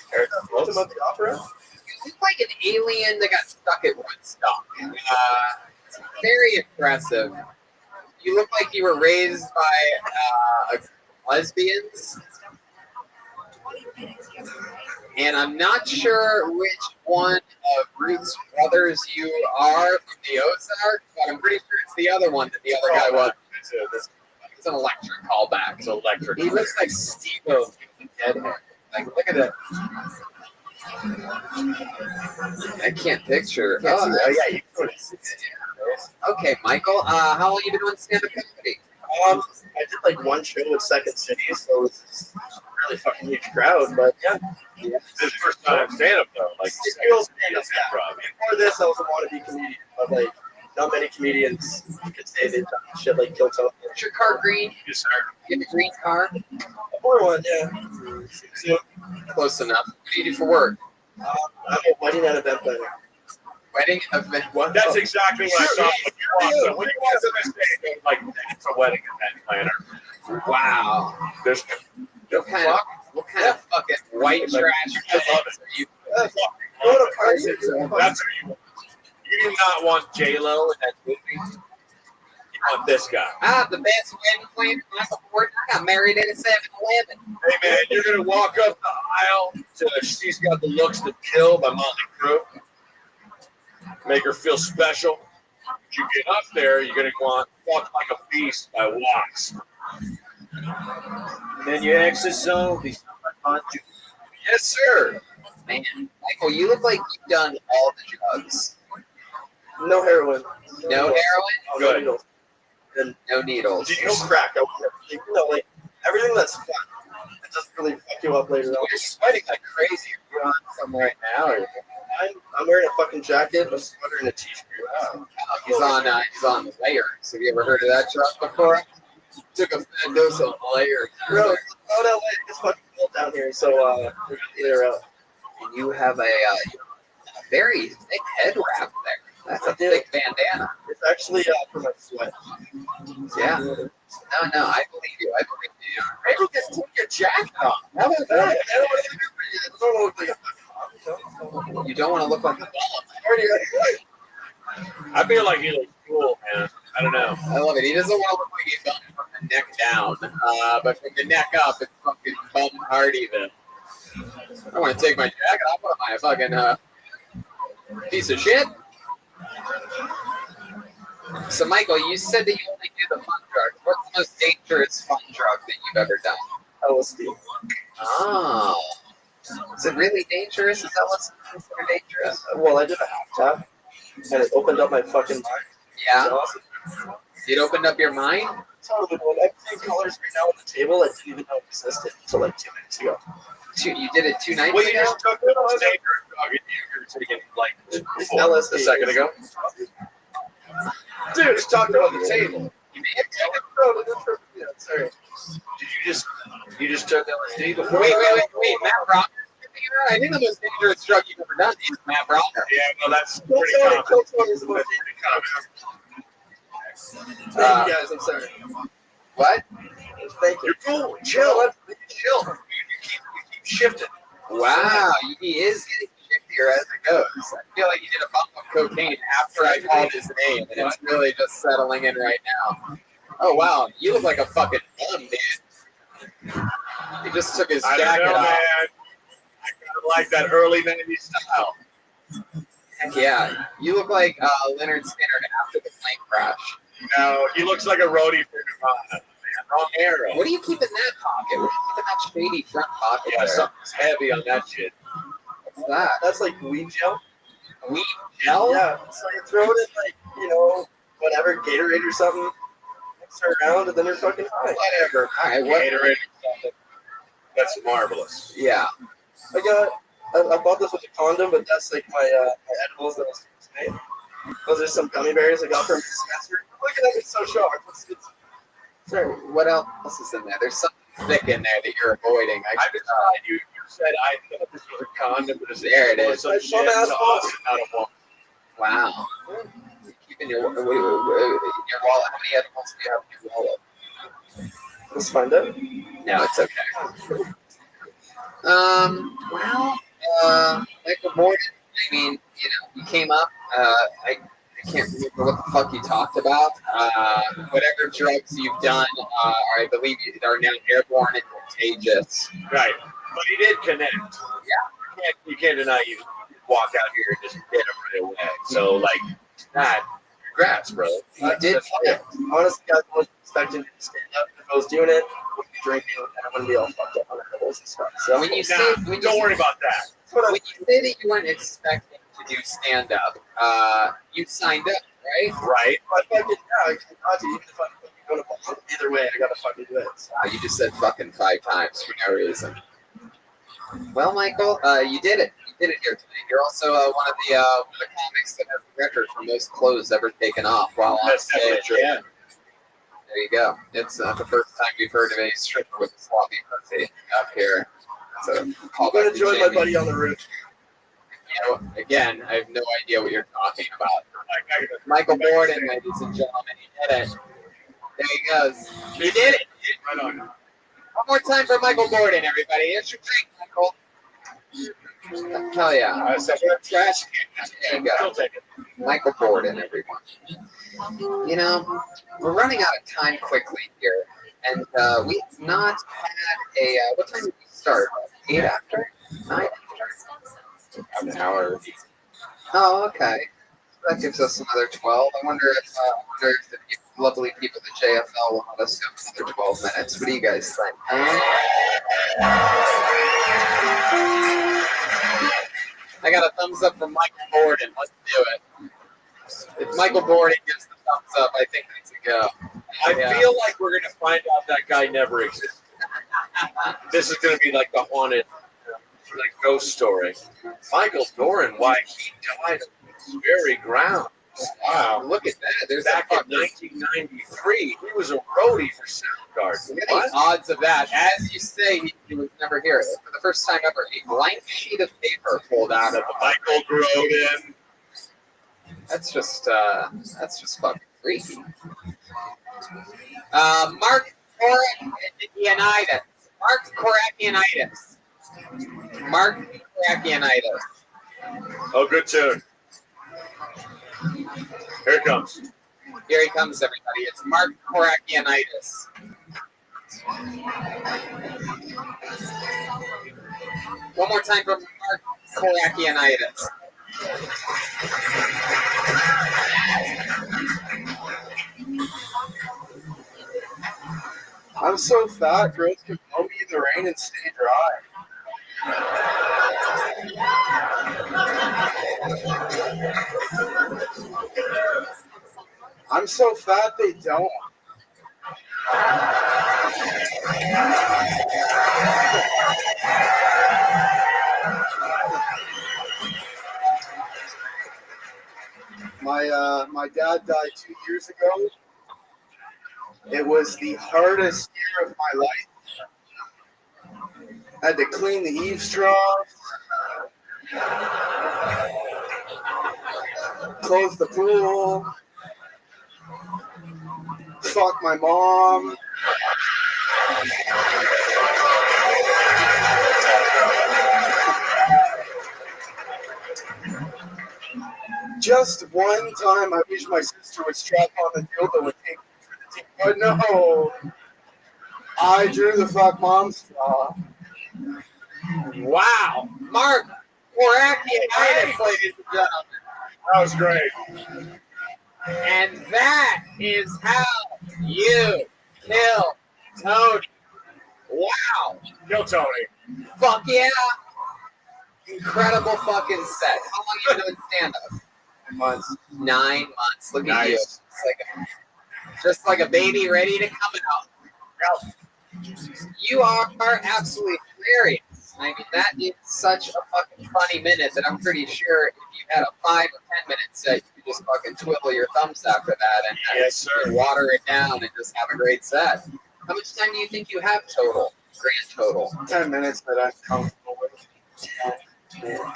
What about the opera? You look like an alien that got stuck at Woodstock. It's very impressive. You look like you were raised by lesbians. And I'm not sure which one of Ruth's brothers you are from the Ozark, but I'm pretty sure it's the other one that the other guy was. It's an electric callback. It's electric. He looks like Steve-O with dead hair. Like, look at that. I can't picture. Yeah. Okay, Michael. How long you been doing stand-up comedy? I did like one show with Second City, so it was a really fucking huge crowd. But yeah. This is first time stand-up though. Like real stand-up. Before this, I was a wannabe comedian, but like not many comedians could say they've done shit like Kill Tony. Is your car green? Yes, sir. You have a green car? A blue one, yeah. Close enough. What do you do for work? I'm a wedding and event planner. Wedding event. What? That's exactly what I thought when you walked in this thing. Like, that's a wedding event planner. Wow. There's what kind of fucking white trash? I love it. That's who you want. You do not want J-Lo in that movie. You want this guy. The best wedding planner. Michael Borden. I got married at a 7-Eleven. Hey man, you're gonna walk up the aisle to She's Got the Looks to Kill by Motley Crue. Make her feel special. When you get up there, you're gonna want Fuck Like a Beast by Wasp. Then you exit zone. Yes, sir. Man, Michael, you look like you've done all the drugs. No heroin. No heroin? No needles. And no needles. No crack. You know, like everything that's fun. It doesn't really fuck you up later on. You're sweating like crazy. You're on something right now. Or I'm wearing a fucking jacket, a sweater, and a t-shirt. Wow. He's on the layers. Have you ever heard of that truck before? Took a dose of layers. Bro, oh no, wait, it's fucking cold down here, so we're gonna clear up. And you have a very thick head wrap there. That's a thick bandana. It's actually for my sweat. Yeah. No, I believe you. Maybe just take your jacket off. How about that? You don't want to look like a bum. I feel like he looks cool, man. I don't know. I love it. He doesn't want to look like he's done from the neck down, but from the neck up, it's fucking bum hard even. I want to take my jacket off. What am I, a fucking piece of shit? So, Michael, you said that you only do the fun drugs. What's the most dangerous fun drug that you've ever done? LSD. Oh. Is it really dangerous? Is LSD considered dangerous? Well, I did a half tap, and it opened up my fucking mind. Yeah. Awesome. It opened up your mind? Totally. I'm seeing colors right now on the table I didn't even know existed until like 2 minutes ago. You did it 2 nights Well, ago? you just took the most dangerous drug and you were taking like LSD. a second ago. Dude, just talked about the table. You may have taken Yeah, sorry. Did you just took LSD before? Wait, Matt Brockner. I think the most dangerous drug you've ever done is Matt Brockner. Yeah, well, that's Don't pretty tell me common. Coke is the most dangerous. Thank you guys, I'm sorry. What? Thank you. You're cool. Chill. Chill. You keep shifting. Wow, he is getting shiftier as it goes. I feel like he did a bump of cocaine after I called his name, and it's really just settling in right now. Oh, wow, you look like a fucking bum, dude. He just took his I jacket don't know, off. man. I kind of like that early 90s style. Heck yeah, you look like Leonard Skinner after the plane crash. No, he looks like a roadie for Nirvana. Wrong era. What do you keep in that pocket? What do you keep in that shady front pocket Yeah, there? something's heavy on that shit. What's that? That's like weed gel. Weed gel? Yeah, so you throw it in like, whatever, Gatorade or something, mix it around, and then you're fucking high. Whatever. All right, what? Gatorade or something. That's marvelous. Yeah. I bought this with a condom, but that's like my edibles that I was doing today. Those are some gummy bears I got from Spencer. Look at that, it's so shocked. Sorry, what else is in there? There's something thick in there that you're avoiding. I just thought you said I thought this was a condom, but there it is. Some shit to us, not a woman. Wow. Keeping your wallet. How many edibles do you have in your wallet? Let's find out. No, it's okay. Michael Morton. I mean, he came up. I can't remember what the fuck he talked about. Whatever drugs you've done, I believe are now airborne and contagious. Right, but he did connect. Yeah, you can't deny you walk out here and just get him right away. So like that, congrats, bro. You did. Honestly, guys, I wasn't expecting to stand up. If I was doing it, I wouldn't be drinking, and I wouldn't be all fucked up on edibles and stuff. So when you don't worry about that. When you say that you weren't expecting to do stand up, you signed up, right? Right. I fucking I got to, even if I'm going to bomb, either way, I gotta fucking do it. So. You just said fucking 5 times for no reason. Well, Michael, you did it. You did it here today. You're also one of the comics that has the record for most clothes ever taken off while on stage. Yeah. There you go. It's not the first time we've heard of a stripper with a sloppy pussy up here. So I'm going to join my buddy on the roof. Again, I have no idea what you're talking about. Michael Borden, ladies and gentlemen, he did it. There he goes. He did it. Right on. One more time for Michael Borden, everybody. Here's your drink, Michael. Hell yeah. I said we're a trash can. There you go. Michael Borden, everyone. We're running out of time quickly here, and we've not had a. What time did we start? 8 after? 9 after? An hour. Oh, okay. That gives us another 12. I wonder if the lovely people at JFL will let us go another 12 minutes. What do you guys think? I got a thumbs up from Michael Borden. Let's do it. If Michael Borden gives the thumbs up, I think that's a go. I feel like we're going to find out that guy never existed. This is going to be like the haunted, ghost story. Michael Doran, why he died on this very ground. Wow, look at that. There's back in 1993. He was a roadie for Sound card. Look at the odds of that. As you say, he was never here. For the first time ever, a blank sheet of paper pulled out of Michael Grodin. That's just fucking freaky. Mark Korakianitis. Mark Korakianitis. Oh, good tune. Here it comes. Here he comes, everybody. It's Mark Korakianitis. One more time for Mark Korakianitis. I'm so fat, girls can blow me in the rain and stay dry. I'm so fat they don't. My dad died 2 years ago. It was the hardest year of my life. I had to clean the eaves troughs, close the pool, fuck my mom. Just one time I wish my sister would strap on the dildo and take me for the team. But no, I drew the fuck mom straw. Wow. Mark Korakianitis, ladies and gentlemen. That was great. And that is how you kill Tony. Wow. Kill Tony. Fuck yeah. Incredible fucking set. How long have you been doing stand-up? 9 months. 9 months. Look at Nice. you. Just like a baby ready to come out. You are absolutely hilarious. I mean, that is such a fucking funny minute that I'm pretty sure if you had a 5 or 10 minute set, you could just fucking twiddle your thumbs after that and Yes, sir. water it down and just have a great set. How much time do you think you have total? Grand total? 10 minutes that I'm comfortable with.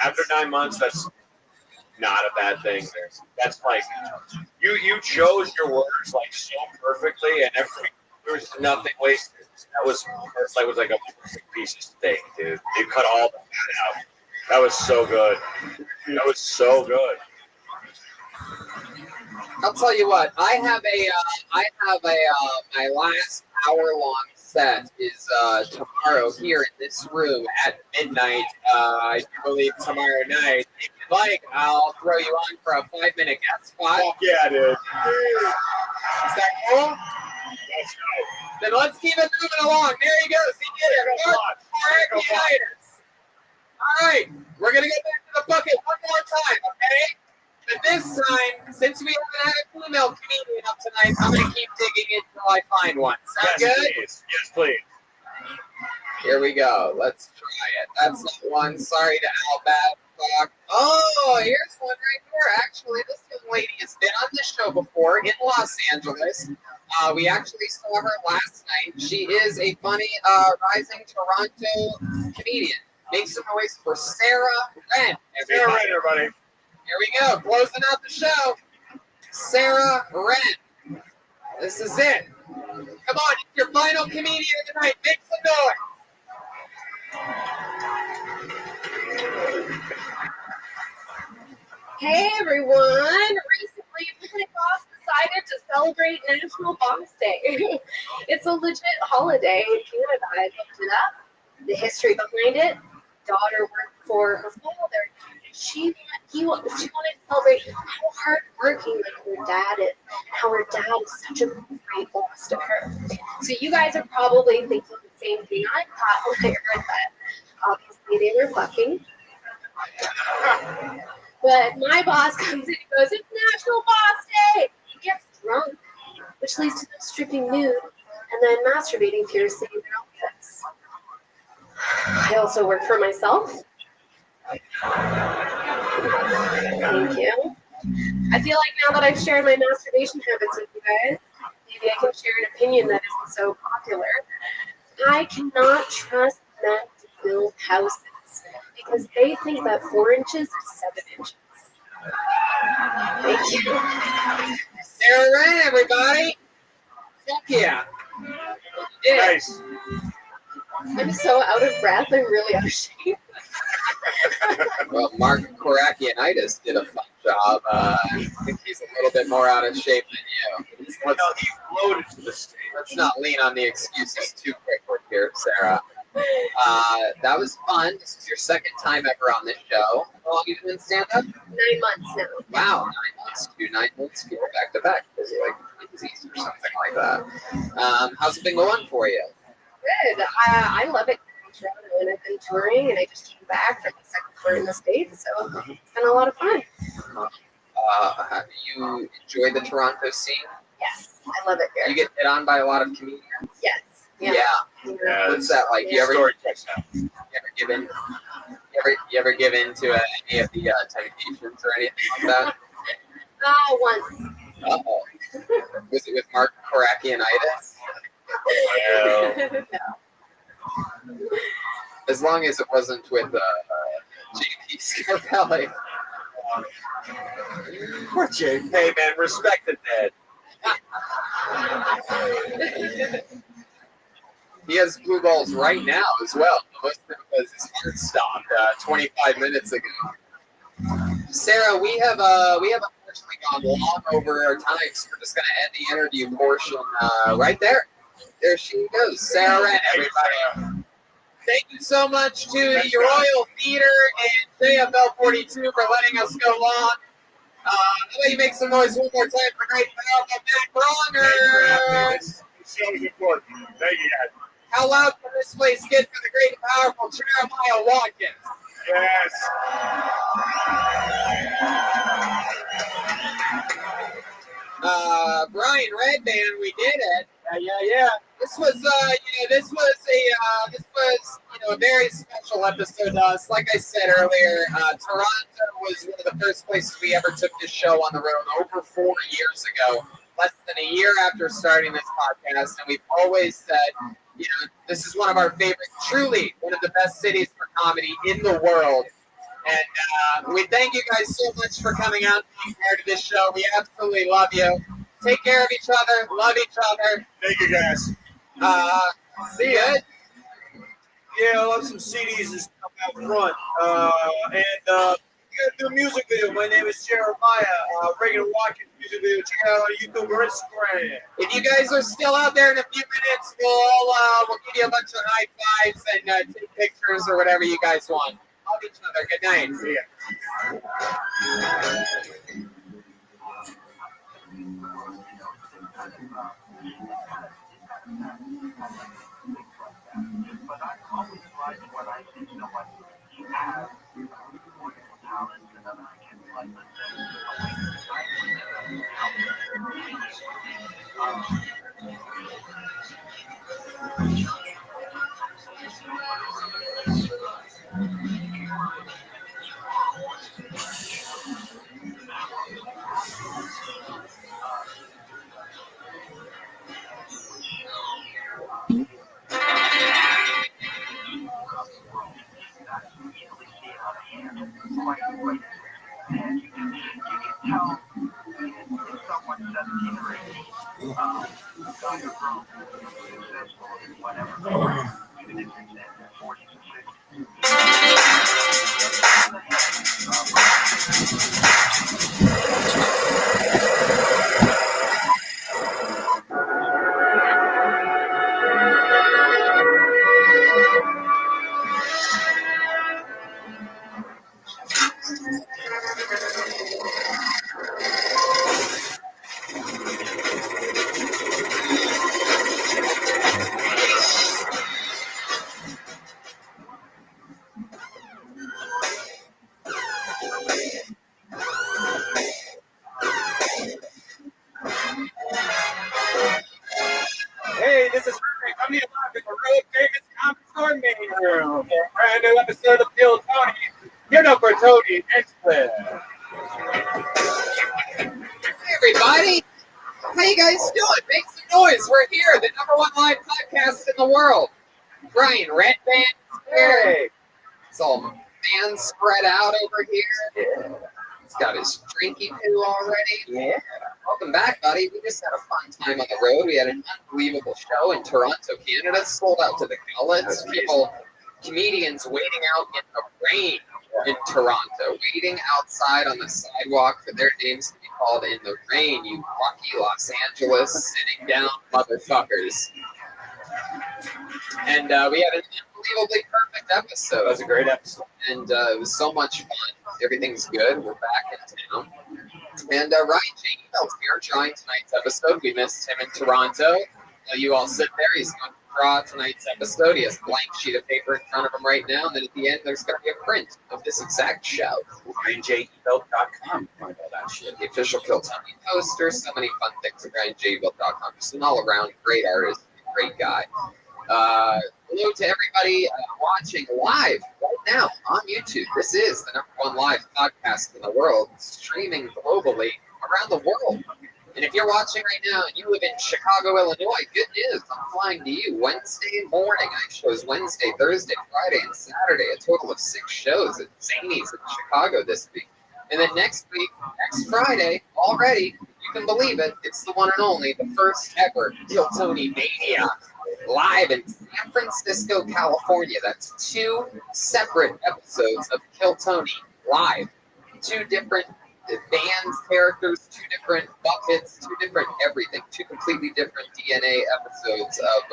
After 9 months, that's not a bad thing. That's like you chose your words like so perfectly, and there was nothing wasted. That was like a perfect piece of steak, dude. You cut all the fat out. That was so good. That was so good. I'll tell you what. I have my last hour-long set is tomorrow here in this room at midnight. I believe tomorrow night. If you'd like, I'll throw you on for a 5-minute guest spot. Fuck yeah, dude. Is that cool? Let's go. Then let's keep it moving along. There he goes. He did it. Mark Korakianitis. All right, we're gonna go back to the bucket one more time, okay? But this time, since we haven't had a female comedian up tonight, I'm gonna keep digging until I find one. Sound Yes, good? please. Yes, please. Here we go. Let's try it. That's not one. Sorry to Al Babcock. Oh, here's one right here. Actually, this young lady has been on this show before in Los Angeles. We actually saw her last night. She is a funny rising Toronto comedian. Make some noise for Sarah Wren. Sarah Wren, everybody. Here we go. Closing out the show. Sarah Wren. This is it. Come on, it's your final comedian of the night. Make some noise. Hey everyone! Recently, my boss decided to celebrate National Boss Day. It's a legit holiday in Canada. I looked it up. The history behind it. Daughter worked for her father. She wanted to celebrate how hardworking her dad is, and how her dad is such a great boss to her. So you guys are probably thinking the same thing I thought when I heard that. Obviously, they were fucking. But my boss comes in and goes, "It's National Boss Day!" He gets drunk, which leads to them stripping nude and then masturbating fiercely in their outfits. I also work for myself. Thank you. I feel like now that I've shared my masturbation habits with you guys, maybe maybe I can share an opinion that isn't so popular. I cannot trust men to build houses because they think that 4 inches is 7 inches. Thank you. Sarah Wren, everybody. Fuck yeah. Yeah. Nice. I'm so out of breath. I'm really out of shape. Well, Mark Korakianitis did a fun job. I think he's a little bit more out of shape than you. He floated to the stage. Let's not lean on the excuses too quickly here, Sarah. That was fun. This is your second time ever on this show. How long have you been in stand-up? 9 months now. Wow, 9 months. 9 months back to back. Is it like disease or something like that? How's it been going for you? Good. I love it. Toronto, and I've been touring, and I just came back from the second tour in the States, so it's been a lot of fun. Have you enjoyed the Toronto scene? Yes, I love it here. You get hit on by a lot of comedians? Yes. Yeah. What's that like? Yeah. You ever give in to any of the temptations or anything like that? Once. Uh-oh. Was it with Mark Korakianitis? No. As long as it wasn't with JP Scarpelli. Poor Jay. Hey, man, respect the dead. He has blue balls right now as well. Most of it was his heart stopped 25 minutes ago. Sarah, we have unfortunately gone long over our time, so we're just going to end the interview portion right there. There she goes, Sarah Wren, everybody. Thank you so much to the Royal Theater and JFL 42 for letting us go long. How about you make some noise one more time for Great Powerful Matt Bronger? This show is important. Thank you, guys. How loud can this place get for the Great Powerful Jeremiah Watkins? Yes. Brian Redband, we did it. Yeah. This was a very special episode to us. Like I said earlier, Toronto was one of the first places we ever took this show on the road over 4 years ago, less than a year after starting this podcast. And we've always said, this is one of our favorite, truly one of the best cities for comedy in the world. And we thank you guys so much for coming out and being part of this show. We absolutely love you. Take care of each other. Love each other. Thank you, guys. See ya. Yeah, I love some CDs and stuff out front. And we're going to do a music video. My name is Jeremiah. Regular Watkins music video. Check it out on YouTube or Instagram. If you guys are still out there in a few minutes, we'll give you a bunch of high fives and take pictures or whatever you guys want. Love each other. Good night. See ya. Hey, this is Rabbi coming to you live at the Road Famous Comedy Store main room for a brand new episode of Bill Tony. Give it up for Tony next clip. Hey everybody, how you guys doing? Make some noise. We're here, the #1 live podcast in the world. Brian Redband is here. Hey. It's all man spread out over here. Yeah. He's got his drinky poo already. Yeah. Welcome back, buddy. We just had a fun time on the road. We had an unbelievable show in Toronto, Canada. Sold out to the gullets. People, comedians waiting out in the rain in Toronto, waiting outside on the sidewalk for their names to be called in the rain. You lucky Los Angeles sitting down motherfuckers. And we had an unbelievably perfect episode. That was a great episode. And it was so much fun. Everything's good. We're back in town. And Ryan J. Edel's here drawing tonight's episode. We missed him in Toronto. You all sit there. He's going to draw tonight's episode. He has a blank sheet of paper in front of him right now. And then at the end, there's going to be a print of this exact show. RyanJEdel.com. Find all that shit. The official Kill Tony poster. So many fun things at RyanJEdel.com. Just an all-around great artist, great guy. Hello to everybody watching live right now on YouTube. This is the #1 live podcast in the world, streaming globally around the world. And if you're watching right now and you live in Chicago, Illinois, good news. I'm flying to you Wednesday morning. I have shows Wednesday, Thursday, Friday, and Saturday. A total of 6 shows at Zany's in Chicago this week. And then next week, next Friday, already, you can believe it, it's the one and only, the first ever Kill Tony Mania. Live in San Francisco, California. That's 2 separate episodes of Kill Tony live. 2 different bands, characters, 2 different buckets, 2 different everything. 2 completely different DNA episodes of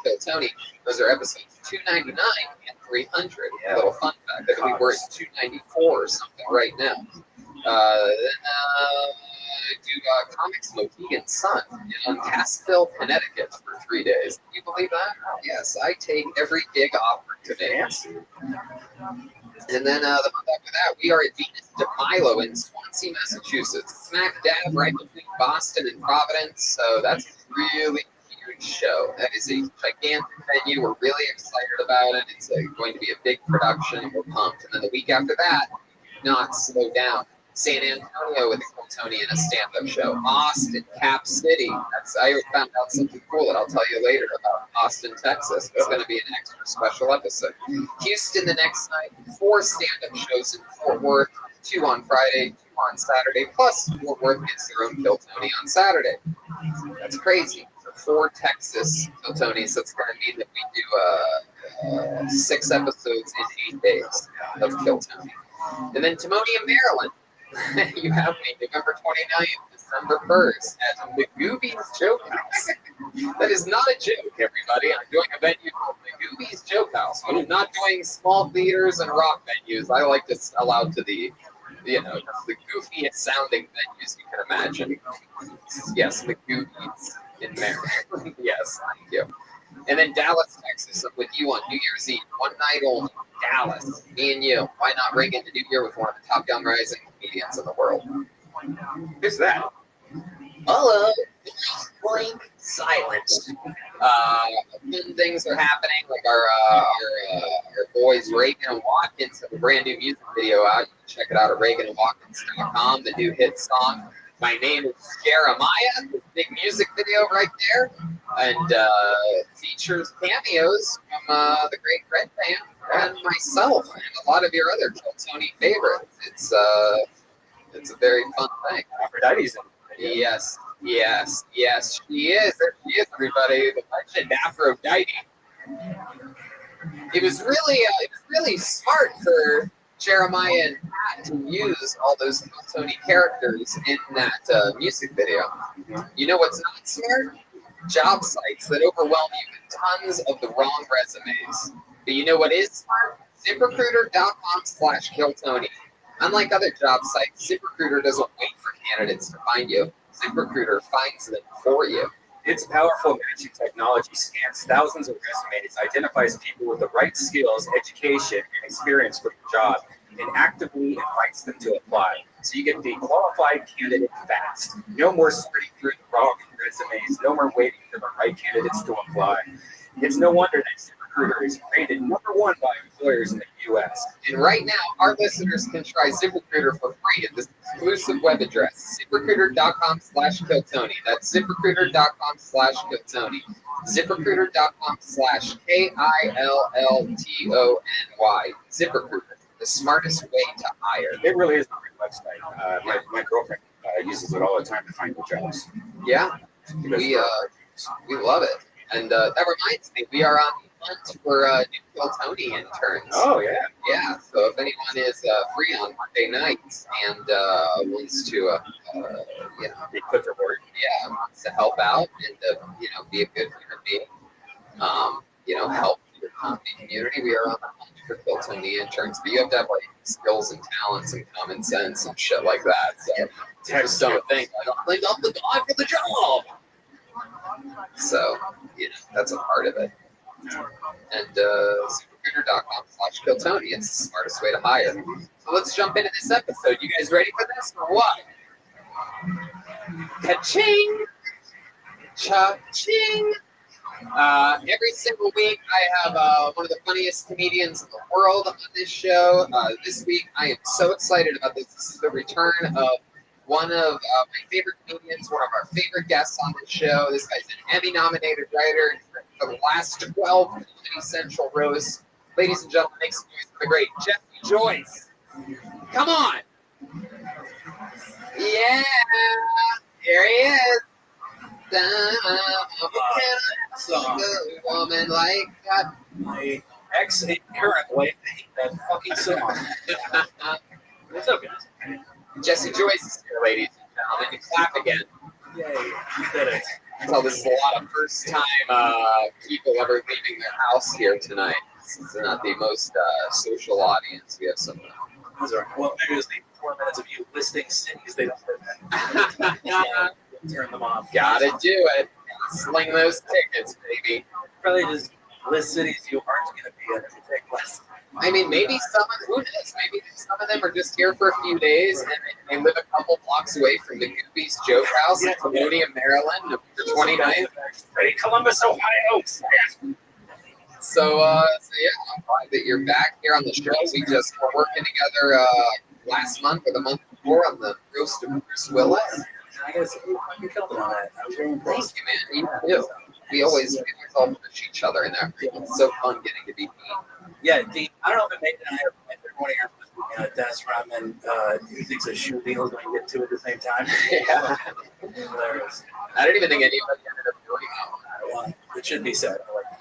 Kill Tony. Those are episodes 299 and 300. A little fun fact that we're at 294 or something right now. Do Comics Mohegan Sun in Cassville, Connecticut for 3 days. Can you believe that? Yes, I take every gig offered today. And then the month after that, we are at Venus de Milo in Swansea, Massachusetts. Smack dab right between Boston and Providence. So that's a really huge show. That is a gigantic venue. We're really excited about it. It's going to be a big production. We're pumped. And then the week after that, not slow down. San Antonio with a Kill Tony and a stand-up show. Austin, Cap City. I found out something cool that I'll tell you later about Austin, Texas. It's going to be an extra special episode. Houston the next night. 4 stand-up shows in Fort Worth. 2 on Friday, 2 on Saturday. Plus, Fort Worth gets their own Kill Tony on Saturday. That's crazy. So 4 Texas Kill Tonys. That's going to mean that we do 6 episodes in 8 days of Kill Tony. And then Timonium, Maryland. You have me November 29th, December 1st at the Goobies Joke House. That is not a joke, everybody. I'm doing a venue called the Goobies Joke House. I'm not doing small theaters and rock venues. I like to allow to the goofiest sounding venues you can imagine. Yes, the Goobies in Maryland. Yes, thank you. And then Dallas, Texas, I'm with you on New Year's Eve. 1 night only. Dallas, me and you. Why not ring in the new year with one of the top young rising comedians in the world? Who's that? Hello. Blank silence. Fun things are happening. Like our boys Reagan and Watkins have a brand new music video out. You can check it out at ReaganandWatkins.com. The new hit song. My name is Jeremiah. The big music video right there, and features cameos from the great Red Band and myself and a lot of your other Kill Tony favorites. It's a very fun thing. Aphrodite's in it. Yes, she is. There she is, everybody. The legend Aphrodite. It was really smart for Jeremiah and Pat to use all those Kill Tony characters in that music video. You know what's not smart? Job sites that overwhelm you with tons of the wrong resumes. But you know what is smart? ZipRecruiter.com/KillTony. Unlike other job sites, ZipRecruiter doesn't wait for candidates to find you. ZipRecruiter finds them for you. Its powerful matching technology scans thousands of resumes, identifies people with the right skills, education, and experience for the job, and actively invites them to apply. So you get the qualified candidate fast. No more sorting through the wrong resumes. No more waiting for the right candidates to apply. It's no wonder that ZipRecruiter is rated #1 by employers in the U.S. And right now, our listeners can try ZipRecruiter for free at this exclusive web address, ZipRecruiter.com/Kiltony. That's ZipRecruiter.com/Kiltony. ZipRecruiter.com/KILLTONY. ZipRecruiter, the smartest way to hire. It really is a great website. My girlfriend uses it all the time to find new jobs. Yeah, we love it. And that reminds me, we are on the hunt for new Kiltony interns. Oh, yeah. Yeah, so if anyone is free on Monday nights and wants to, be put to work, wants to help out and, be a good human being, help your comedy community, we are on the hunt for Kiltony interns. But you have to have, like, skills and talents and common sense and shit like that. So just don't think, I'm the guy for the job. So, that's a part of it. And ZipRecruiter.com/Kiltony. It's the smartest way to hire. So let's jump into this episode. You guys ready for this or what? Ka-ching! Cha-ching! Every single week I have one of the funniest comedians in the world on this show. This week I am so excited about this. This is the return of one of my favorite comedians, one of our favorite guests on the show. This guy's an Emmy-nominated writer for the last 12 Comedy Central roasts. Ladies and gentlemen, make some noise for the great Jesse Joyce. Come on. Yeah, here he is. Woman like that. My ex and current wife hate that fucking song. What's up, guys? Jesse Joyce is here, ladies and gentlemen. You clap again. Yay, you did it. So this is a lot of first-time people ever leaving their house here tonight. This is not the most social audience. We have some. That's all right. Well, maybe it was the 4 minutes of you listing cities they don't live in. Turn them off. Gotta do it. Sling those tickets, baby. Probably just list cities you aren't going to be in if you take less. I mean, maybe who knows? Maybe some of them are just here for a few days and they live a couple blocks away from the Goobies Joke House in Timonium, Maryland, November 29th. Hey, Columbus, Ohio. So I'm glad that you're back here on the show. We just were working together last month or the month before on the roast of Bruce Willis. I guess you killed it on that. I was really impressed. Thank you, man. You too. We always all push each other in there. It's so fun getting to be mean. Yeah, Dean, I don't know if it made it. I have everyone here, Dennis Rodman, who thinks a shoe deal is going to get two at the same time. Yeah. Hilarious. I don't even think anybody ended up doing that. Well, it should be said.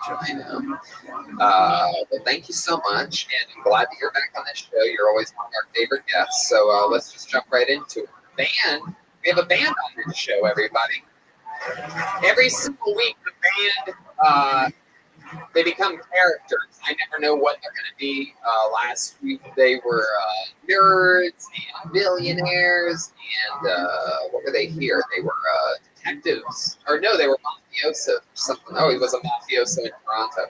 I know. Well, thank you so much, and I'm glad that you're back on this show. You're always one of our favorite guests. So let's just jump right into it. Band. We have a band on this show, everybody. Every single week, the band, they become characters. I never know what they're going to be. Last week, they were nerds and billionaires, and what were they here? They were detectives. Or no, they were mafioso. Something. Oh, he was a mafioso in Toronto.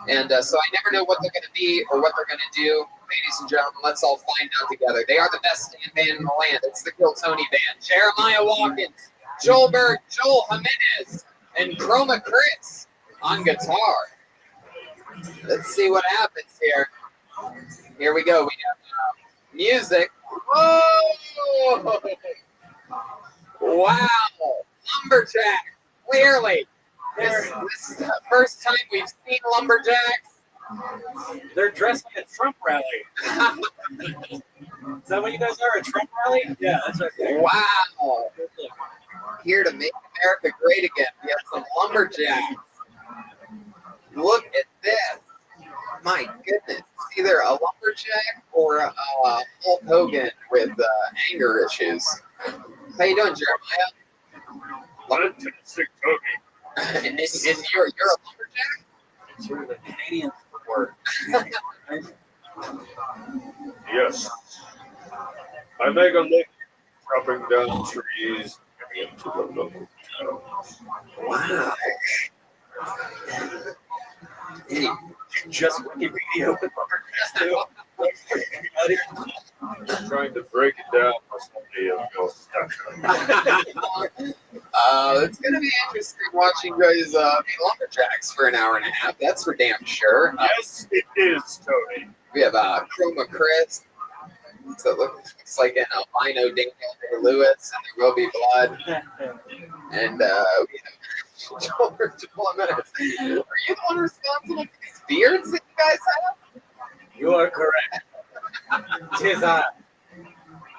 And so I never know what they're going to be or what they're going to do. Ladies and gentlemen, let's all find out together. They are the best band in the land. It's the Kiltony Band. Jeremiah Watkins, Joel Berg, Joel Jimenez, and Chroma Chris on guitar. Let's see what happens here. Here we go. We have music. Whoa! Wow. Lumberjack. Clearly. This is the first time we've seen lumberjacks. They're dressed like a Trump rally. Is that what you guys are? A Trump rally? Yeah, that's right. Wow. Here to make America great again. We have some lumberjacks. Look at this. My goodness. It's either a lumberjack or a Hulk Hogan with anger issues. How you doing, Jeremiah? Fantastic cookie. And you're a lumberjack? Sort of a Canadian word. Yes. I make a living chopping down trees into the local towns. Wow. You just Wikipedia with lumberjacks too. I'm trying to break it down for somebody else. It's gonna be interesting watching you guys be lumberjacks for an hour and a half. That's for damn sure. Yes, it is, Tony. We have Chroma Chris. So it looks like an albino Daniel Lewis, and there will be blood. And we have Joel Jimenez. Are you the one responsible for these beards that you guys have? You are correct. Tis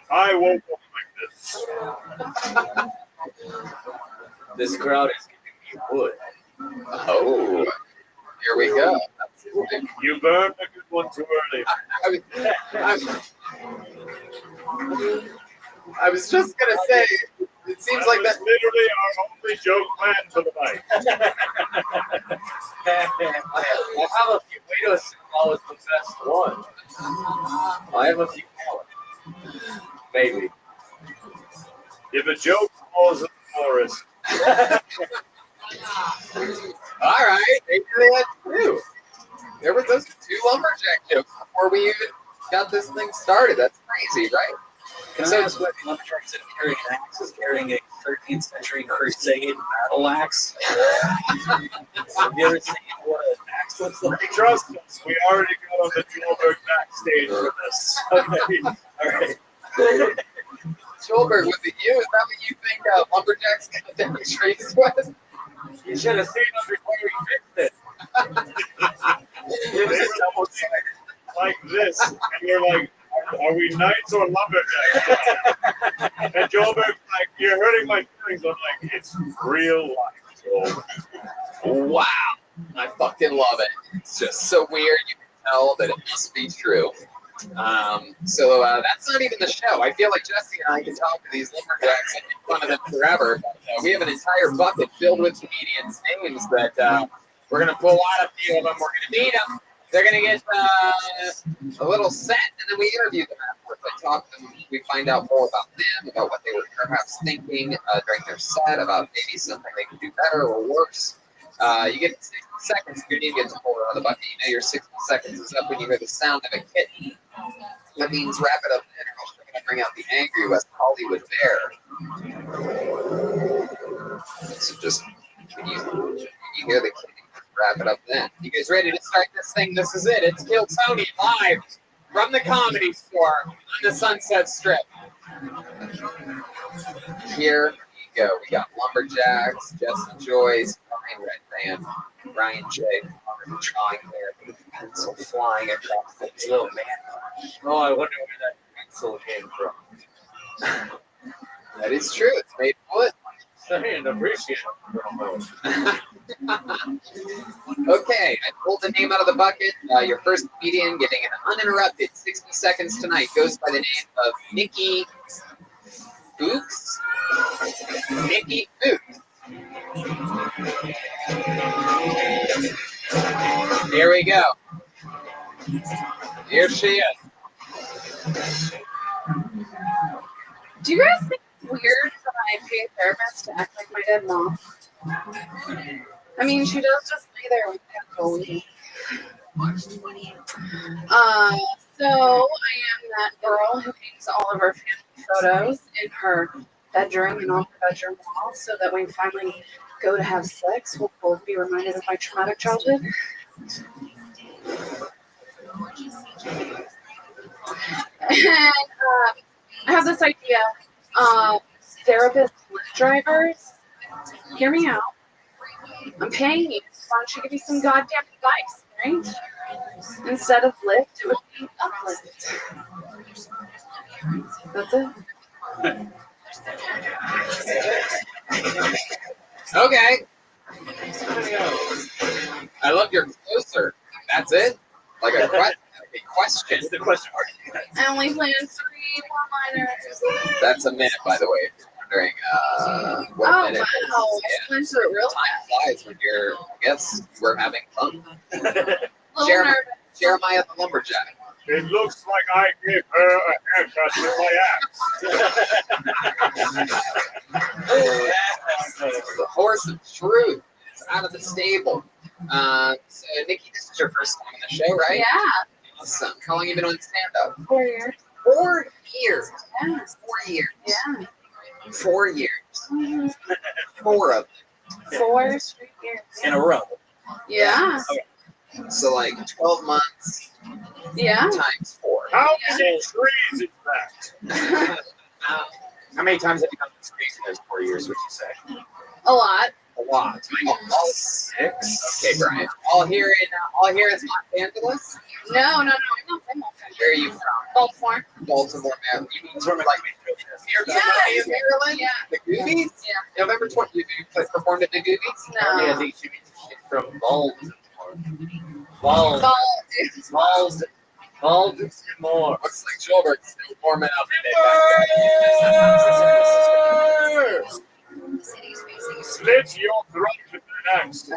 I woke up like this. This crowd is giving me wood. Oh, here we go. You burned a good one too early. I was just gonna say, it seems like that literally our only joke planned for the night. I have a few Play-Doh Snowball is the best one. I have a few more. Maybe. If a joke falls in the forest. All right, maybe they had two. There were those two lumberjack jokes before we even got this thing started. That's crazy, right? Can I ask what lumberjacks that carry an axe is carrying a 13th century crusade battle axe? Have you ever seen what an axe looks like? Trust us, we already got on the Joelberg backstage for this. Okay, all right. Joelberg, was it you? Is that what you think lumberjacks got down the trees with? You should have seen us before we fixed it. It was almost like this, and we're like, are we knights or lumberjacks? And Joelberg's like, you're hurting my feelings. I'm like, it's real life, Joel. Wow, I fucking love it. It's just so weird. You can tell that it must be true. So that's not even the show. I feel like Jesse and I can talk to these lumberjacks and make fun of them forever. But, we have an entire bucket filled with comedians' names that we're going to pull out a few of them. We're going to meet them. They're going to get a little set, and then we interview them afterwards. I talk to them. We find out more about them, about what they were perhaps thinking during their set, about maybe something they could do better or worse. You get 60 seconds. Your name gets pulled out of the bucket. You know your 60 seconds is up when you hear the sound of a kitten. That means wrap it up then, or else we're going to bring out the angry West Hollywood bear. So just when you hear the kitten, wrap it up then. You guys ready to start this thing? This is it. It's Kill Tony live from the Comedy Store on the Sunset Strip. Here we go. We got Lumberjacks, Jesse Joyce, Ryan Red Band, Ryan J. Drawing there with the pencil flying across the little man. Oh, I wonder where that pencil came from. That is true. It's made wood. I didn't appreciate it. Okay, I pulled the name out of the bucket. Your first comedian getting an uninterrupted 60 seconds tonight goes by the name of Nikki Fuchs. Nikki Fuchs. Here we go. Here she is. Do you guys think it's weird for my paid therapist to act like my dead mom? I mean, she does just lay there with Tony. So I am that girl who hangs all of her family photos in her bedroom and on her bedroom wall, so that when we finally go to have sex, we'll both be reminded of my traumatic childhood. And I have this idea. Therapists, Lyft drivers, hear me out. I'm paying you. Why don't you give me some goddamn advice, right? Instead of Lyft, it would be Uplift. That's it. Okay. I love your closer. That's it? Like a question. The question. I only plan 3 one-liners. That's a minute, by the way, if you're wondering what a minute is. Wow. I went through it real Time flies when you're, I guess, we're having fun. nervous. Jeremiah the Lumberjack. It looks like I gave her a haircut with my axe. The horse of truth is out of the stable. So, Nikki, this is your first time on the show, right? Yeah. Awesome. How long have you been on stand-up? 4 years. 4 years. Yeah. 4 years. Yeah. 4 years. Mm-hmm. 4 of them. 4 straight years. In a row. Yeah. So like 12 months Yeah. times 4. How many trees, in fact? How many times have you done this crazy in those 4 years, would you say? A lot. A lot. All 6? Okay, Brian. All here in Los Angeles? No. I'm not from Los Angeles. Where are you from? Baltimore. Baltimore, Maryland. You mean sort of like you're Yeah. in Maryland? Yeah. The Goobies? Yeah. November 20th. You performed at the Goobies? No. Yeah, I think she's from Baltimore. Baltimore. Looks like Schulberg's still warming up. Slit your throat with an axe.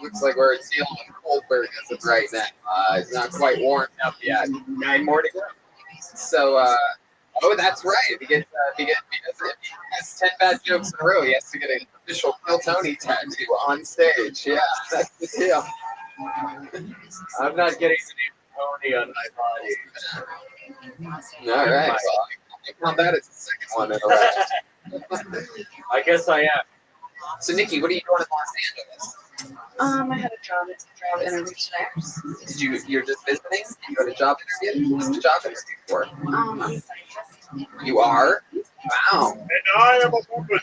Looks like we're dealing with Goldberg as of right now. It's not quite warmed up yet. 9 more to go. So, oh, that's right. If he has 10 bad jokes in a row, he has to get an official Kill Tony tattoo on stage. Yeah, that's the deal. I'm not getting the name Tony on my body. All right. Well, I count that as the second one in a row. I guess I am. So, Nikki, what are you doing in Los Angeles? I had a job interview today. You're just visiting? You had a job interview? What's the job interview for? I'm a scientist. You are? Wow. And I am a Buddha.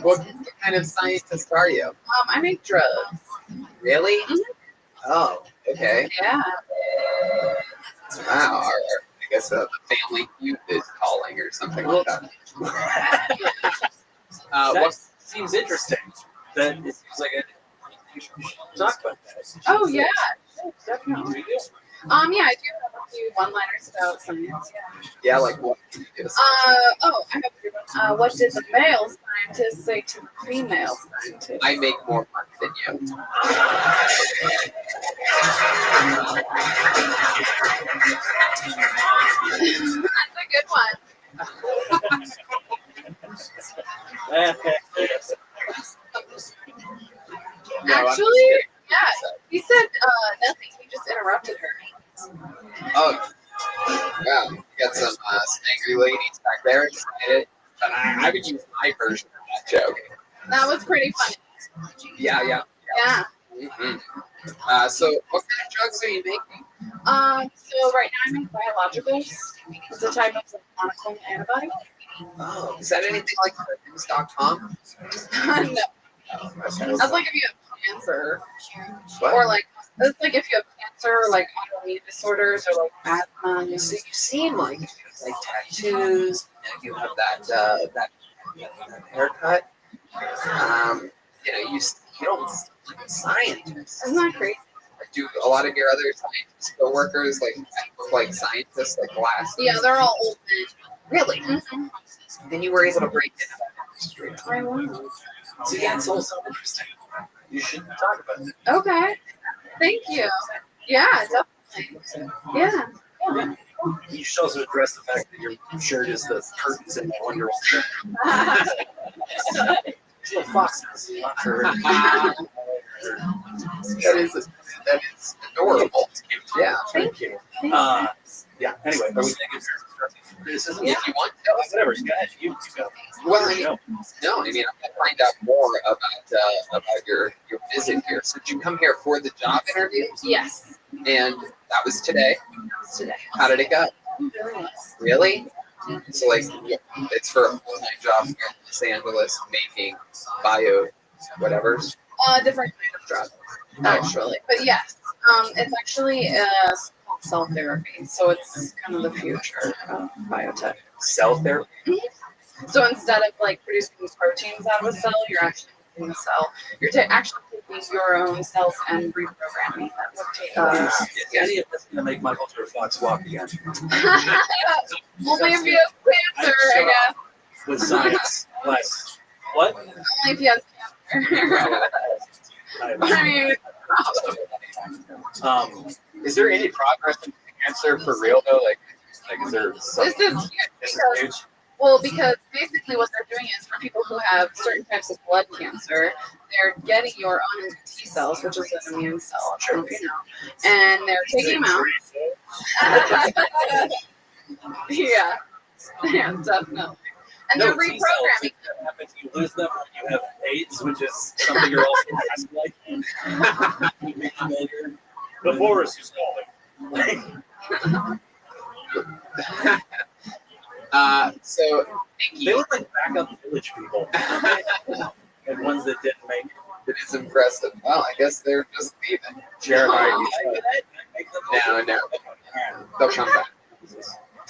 What kind of scientist are you? I make drugs. Really? Mhm. Oh, okay. Yeah. Wow. I guess the family feud is calling or something like that. That What? seems interesting. That it seems like you should talk about that. Oh yeah, definitely. Yeah, I do have a few one-liners about science. Yeah, like what? I have a good one. What did the male scientist say to the female scientist? I make more money than you. That's a good one. Actually, yeah, he said nothing. He just interrupted her. Oh, wow. You got some angry ladies back there excited. But I would use my version of that joke. That was pretty funny. Yeah. Yeah. Mm-hmm. So, what kind of drugs are you making? So right now I make biologicals. It's a type of monoclonal antibody. Oh, is that anything like things.com? No. That's like if you have cancer, What? or like it's like if you have cancer, or like autoimmune disorders, or like asthma. So you seem like tattoos. You have that haircut. You don't seem like a scientist. Isn't that crazy? Do a lot of your other scientist co-workers look like scientists, like glasses? Yeah, they're all old men. Really? Mm-hmm. Then you were able to break into that industry. I was. See, that's also interesting. You should talk about it. Okay. Thank you. Yeah, definitely. Yeah. You should also address the fact that your shirt is the curtains in Wonder Woman. Little foxes. That is adorable. Yeah. Thank you. Yeah. Anyway, are we taking criticism? If you want to. Whatever. Go ahead. You go. Well, I mean, I'm going to find out more about your visit here. So did you come here for the job interview? Yes. And that was today? Today. How did it go? Very nice. Really? So, it's for a full-time job here in Los Angeles, making bio whatever. Different kind of drug, actually. But yes, it's actually called cell therapy. So it's kind of the future of biotech. Cell therapy? So instead of producing these proteins out of a cell, you're actually making the cell. You're actually taking your own cells and reprogramming them. Any of this going to make Michael J. Fox walk again? Only if you have cancer, I guess. With science. What? Only if you have cancer. I mean, Is there any progress in cancer for real though? Is there something? this is huge. Because basically what they're doing is for people who have certain types of blood cancer, they're getting your own T cells, which is an immune cell, I don't know if you know, and they're taking them out. Yeah. Yeah, definitely. And No, they're T cells, reprogramming. if that happens, you lose them when you have AIDS, which is something you're also like. The forest is calling. So They look like backup village people. And ones that didn't make it. It is impressive. Well, I guess they're just leaving. Jeremiah, No, they'll come back.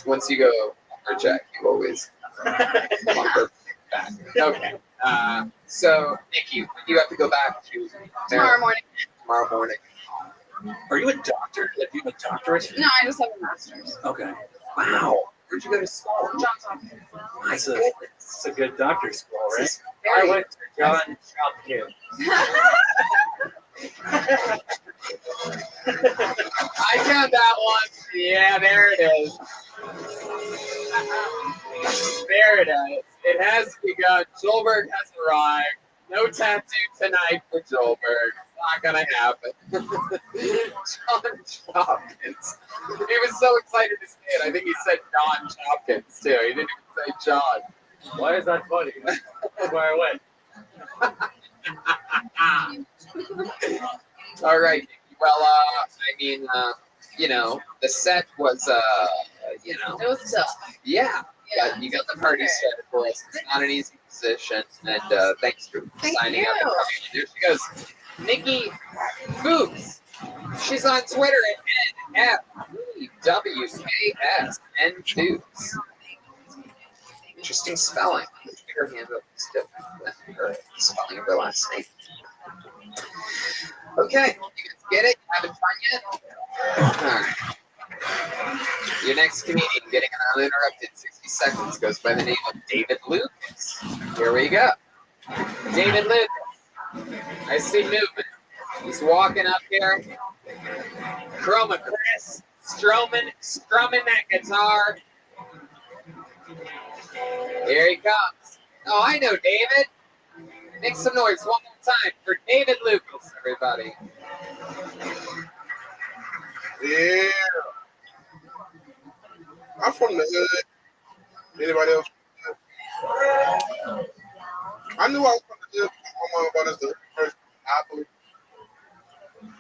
Once you go for check, you always lumber back. Okay. So, Nikki, you have to go back to Tomorrow morning. Tomorrow morning. Are you a doctor? Do you have a doctorate? No, I just have a master's. Okay. Wow. Where'd you go to school? Johns Hopkins. It's a good doctor school, right? I went to John Hopkins. I found that one. Yeah, there it is. There it is. It has begun. Joelberg has arrived. No tattoo tonight for Joelberg. Not gonna happen. John Hopkins. He was so excited to see it. I think he said John Hopkins too. He didn't even say John. Why is that funny? That's where I went. All right. Well, the set was, It was tough. yeah. But you got the party started for us. It's not an easy position. And thanks for signing up and coming in. There she goes. Nikki Fuchs. She's on Twitter at FWKS Fuchs. Interesting spelling. The Twitter handle is different than her spelling of her last name. Okay, you guys get it? Having fun yet? All right. Your next comedian getting an uninterrupted 60 seconds goes by the name of David Lucas. Here we go. David Lucas. I see movement. He's walking up here. Chroma Chris strumming that guitar. Here he comes. Oh, I know David. Make some noise one more time for David Lucas, everybody. Yeah. I'm from the hood. Anybody else? I knew I was from the hood. My mom bought us the first monopoly.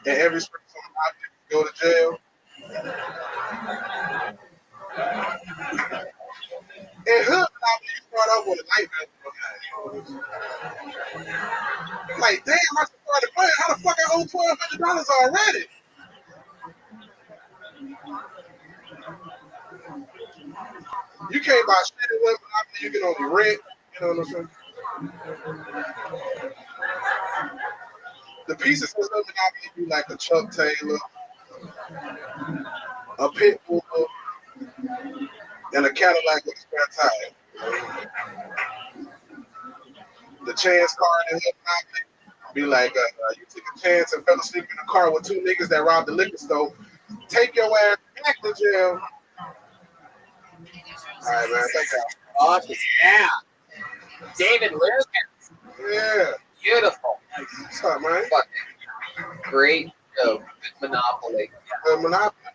And every spring I go to jail. And hood monopoly, you start off with a knife. Like, damn, I started playing. How the fuck I owe $1,200 already? You can't buy shit in one monopoly. You can only rent. You know what I'm saying? The pieces of the monopoly be like a Chuck Taylor, a pit bull, and a Cadillac with a spare tire. The chance card in the monopoly be like, you took a chance and fell asleep in a car with two niggas that robbed the liquor store. Take your ass back to jail. All right, man. Thank you. Oh, yeah. David Lucas. Yeah. Beautiful. What's up, man? Fucking great show. Good Monopoly. Monopoly.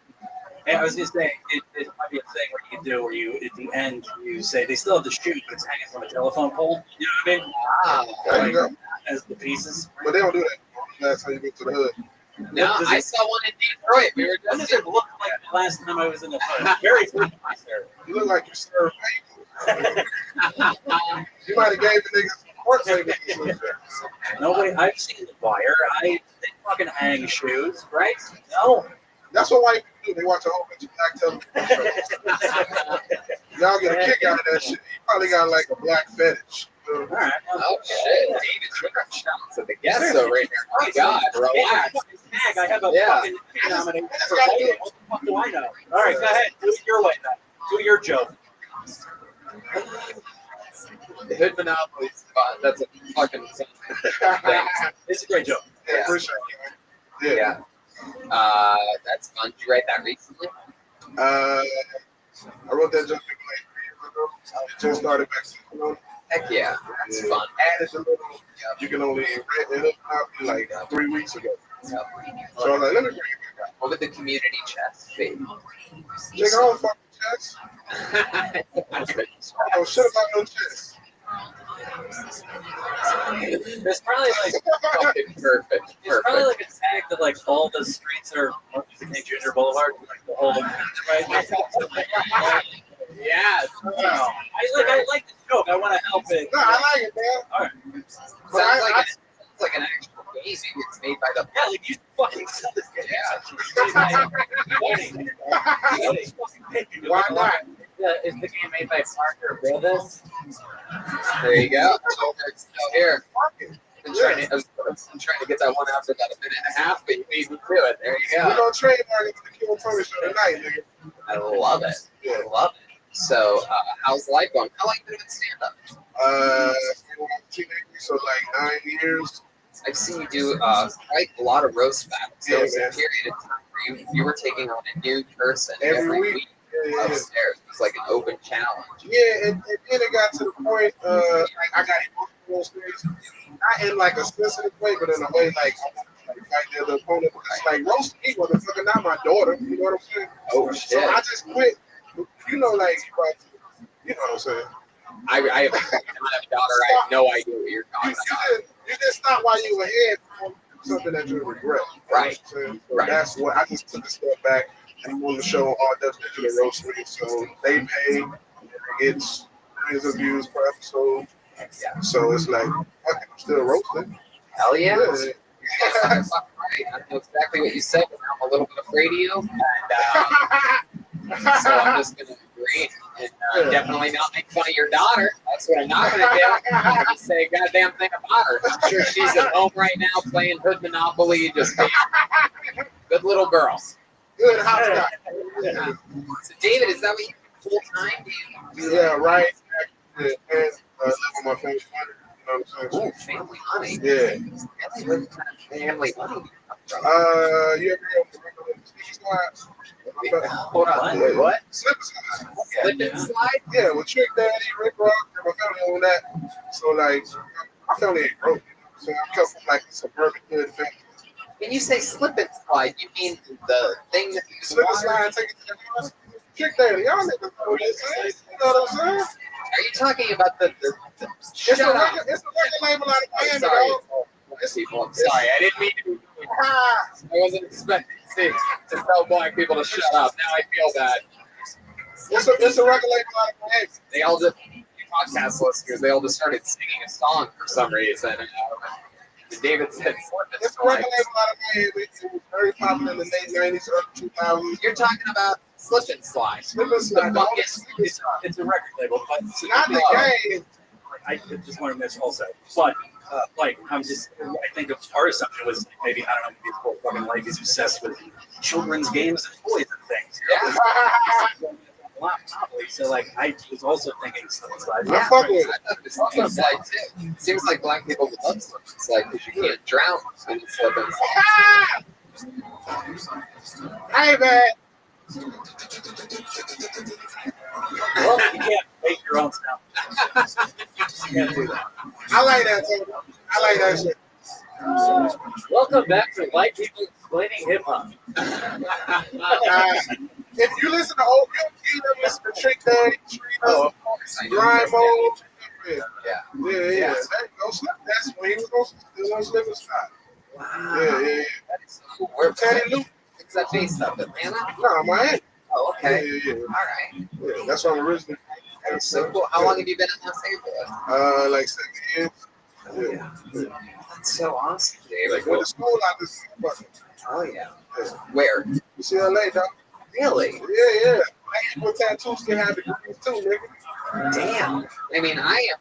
And I was going to say, it might be a thing where you can do where you, at the end, you say they still have the shoot, but it's hanging from a telephone pole. You know what I mean? There you go. As the pieces. But they don't do that. That's how you get to the hood. No, I saw one in Detroit. We were What just does it look like the last time I was in the hood? Very frequently, sir. You look like you serve people. You might have gave the niggas some court savings. No way. I've seen the wire. They fucking hang shoes, right? No. That's what white people do. They watch a whole bunch of black television shows. Y'all get a kick out of that shit. You probably got like a black fetish. All right. oh shit, David, you're got shots at the guests over here. Oh my God, relax. I have a fucking nomination for What the fuck do I know? All right, go ahead. Do it your way then. Do your joke. The hood monopoly is fun. That's a fucking thing. It's a great joke. Yeah, for sure. Yeah. That's fun. Did you write that recently? I wrote that joke like 3 years ago. It just started back. Heck yeah, that's fun. Added a little. You can only rent it up like 3 weeks ago. So I was like, let me bring it back. What would the community chest be? Take all fucking chest. Oh, shit about no chest. There's probably like perfect. It's probably like a tag that like all the streets are St. Junior Boulevard, like the whole right. Yes. I like the joke. I want to help it. No, I like it, man. All right. Sounds like an actual game. It's made by the you fucking sell this game. Why not? Is the game made by Parker Brothers? There you go. It's still here. I'm trying to get that one out for about a minute and a half, but you beat me to it. There you We're go. gonna trademark it to the Kill Tony show tonight, nigga. I love it. I love it. So, how's life going? How long have you been in stand-up? So like 9 years. I've seen you do quite a lot of roast battles. There was a period of time where you were taking on a new person every week upstairs. It was like an open challenge. Yeah, and then it got to the point, I got emotional upstairs. Not in like a sensitive way, but in a way like the opponent. It's like roast me, motherfucker, not my daughter. You know what I'm saying? Oh shit! So I just quit. You know, like you know what I'm saying. I have a daughter. I have no idea what you're talking about. You just stop while you were ahead for something that you regret. Right. So that's what I just took a step back and I'm on the show all Dutch Digital Roast Me. So they pay, it's millions of views per episode. Yeah. So it's like, fuck it, I'm still roasting. Hell yeah. Right. I know exactly what you said, but I'm a little bit afraid of you. And so I'm just going to agree and definitely not make fun of your daughter. That's what I'm not going to do. I'm going to say a goddamn thing about her. I'm sure she's at home right now playing Hood Monopoly, just being a good little girl. Good house guy. Yeah. So, David, is that what you do full time? Yeah, right. And live on my family money. You know what I'm saying? Ooh, family money. Yeah. What kind of family money? You ever heard of the regular sneaky slide? Hold on. Wait, what? Slip slide. Slip and slide? Yeah, with Trick Daddy, Rick Rock, and my family own that. So, like, my family ain't broke. So I come from, like, a suburban hood family. When you say slip and slide, you mean the thing that you slip and slide and take it to the house? Trick Daddy, y'all niggas know what it is. You know what I'm saying? Are you talking about the it's a record label out of Miami, dog. I'm sorry, I didn't mean to. I wasn't expecting to tell black people to shut up. Now I feel bad. It's a record label out of Miami. They all just, podcast listeners, they all just started singing a song for some reason. David said, it's a record label out of Miami. It was very popular in the late 90s, early 2000s. You're talking about Slip and Slide. Slip and Slide. It's a record label, but not the game. I just want to miss also, but like I think of part of something was maybe I don't know, maybe his whole fucking life is obsessed with children's games and toys and things. Yeah. So like I was also thinking Slip and Slide. Yeah, Slip and Slide too. Seems like black people would love Slip and Slide because you can't drown in Slip and Slide. Hey man. Well, you can't make your own sound. You can't do that. I like that too. I like that shit. Welcome back to White People Explaining Hip Hop. If you listen to old Kingdom, listen to Trick Daddy, Trina, Grime Mode. Yeah. That's when he was going to Slip and Slide. Wow. Yeah. Where Teddy Lou. Is that based up Atlanta? No, Miami. Oh, okay. Yeah. All right. Yeah, that's where I'm originally from. That's so cool. How long have you been in Los Angeles? Like 7 years. Yeah. That's so awesome, Dave. Like, went to school out this. Oh, yeah. Where? UCLA, dog. Really? Yeah. What tattoos still have degrees too, nigga? Damn. I mean, I am.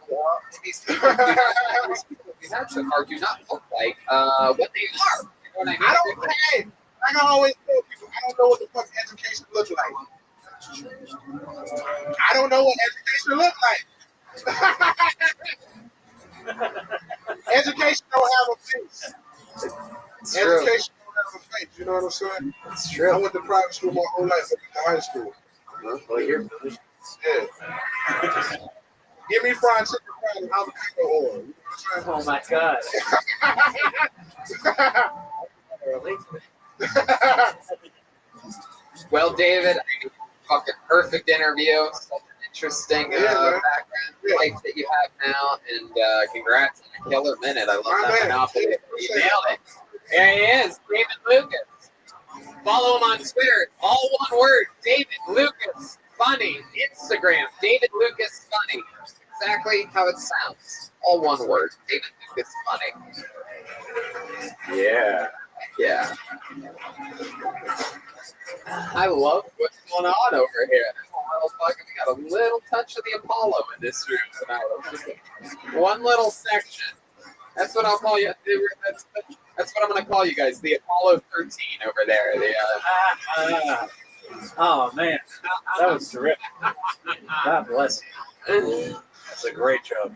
These people we've had so far do not look like what they are. You know what I mean? I don't pay. Like I always tell people, I don't know what the fuck education looks like. I don't know what education looks like. Education don't have a face. Education don't have a face. You know what I'm saying? It's true. I went to private school my whole life. I went to high school. Well, you're yeah. Give me fried chicken, fried avocado oil. You know Oh my god. Well, David, fucking perfect interview. Such an interesting background life that you have now, and congrats on a killer minute. I love that Monopoly. You nailed it. There he is, David Lucas. Follow him on Twitter, all one word, David Lucas Funny. Instagram, David Lucas Funny. Exactly how it sounds. All one word, David Lucas Funny. Yeah. Yeah. I love what's going on over here. We got a little touch of the Apollo in this room tonight. One little section. That's what I'll call you. That's what I'm going to call you guys. The Apollo 13 over there. Oh man, that was terrific. God bless you. That's a great joke.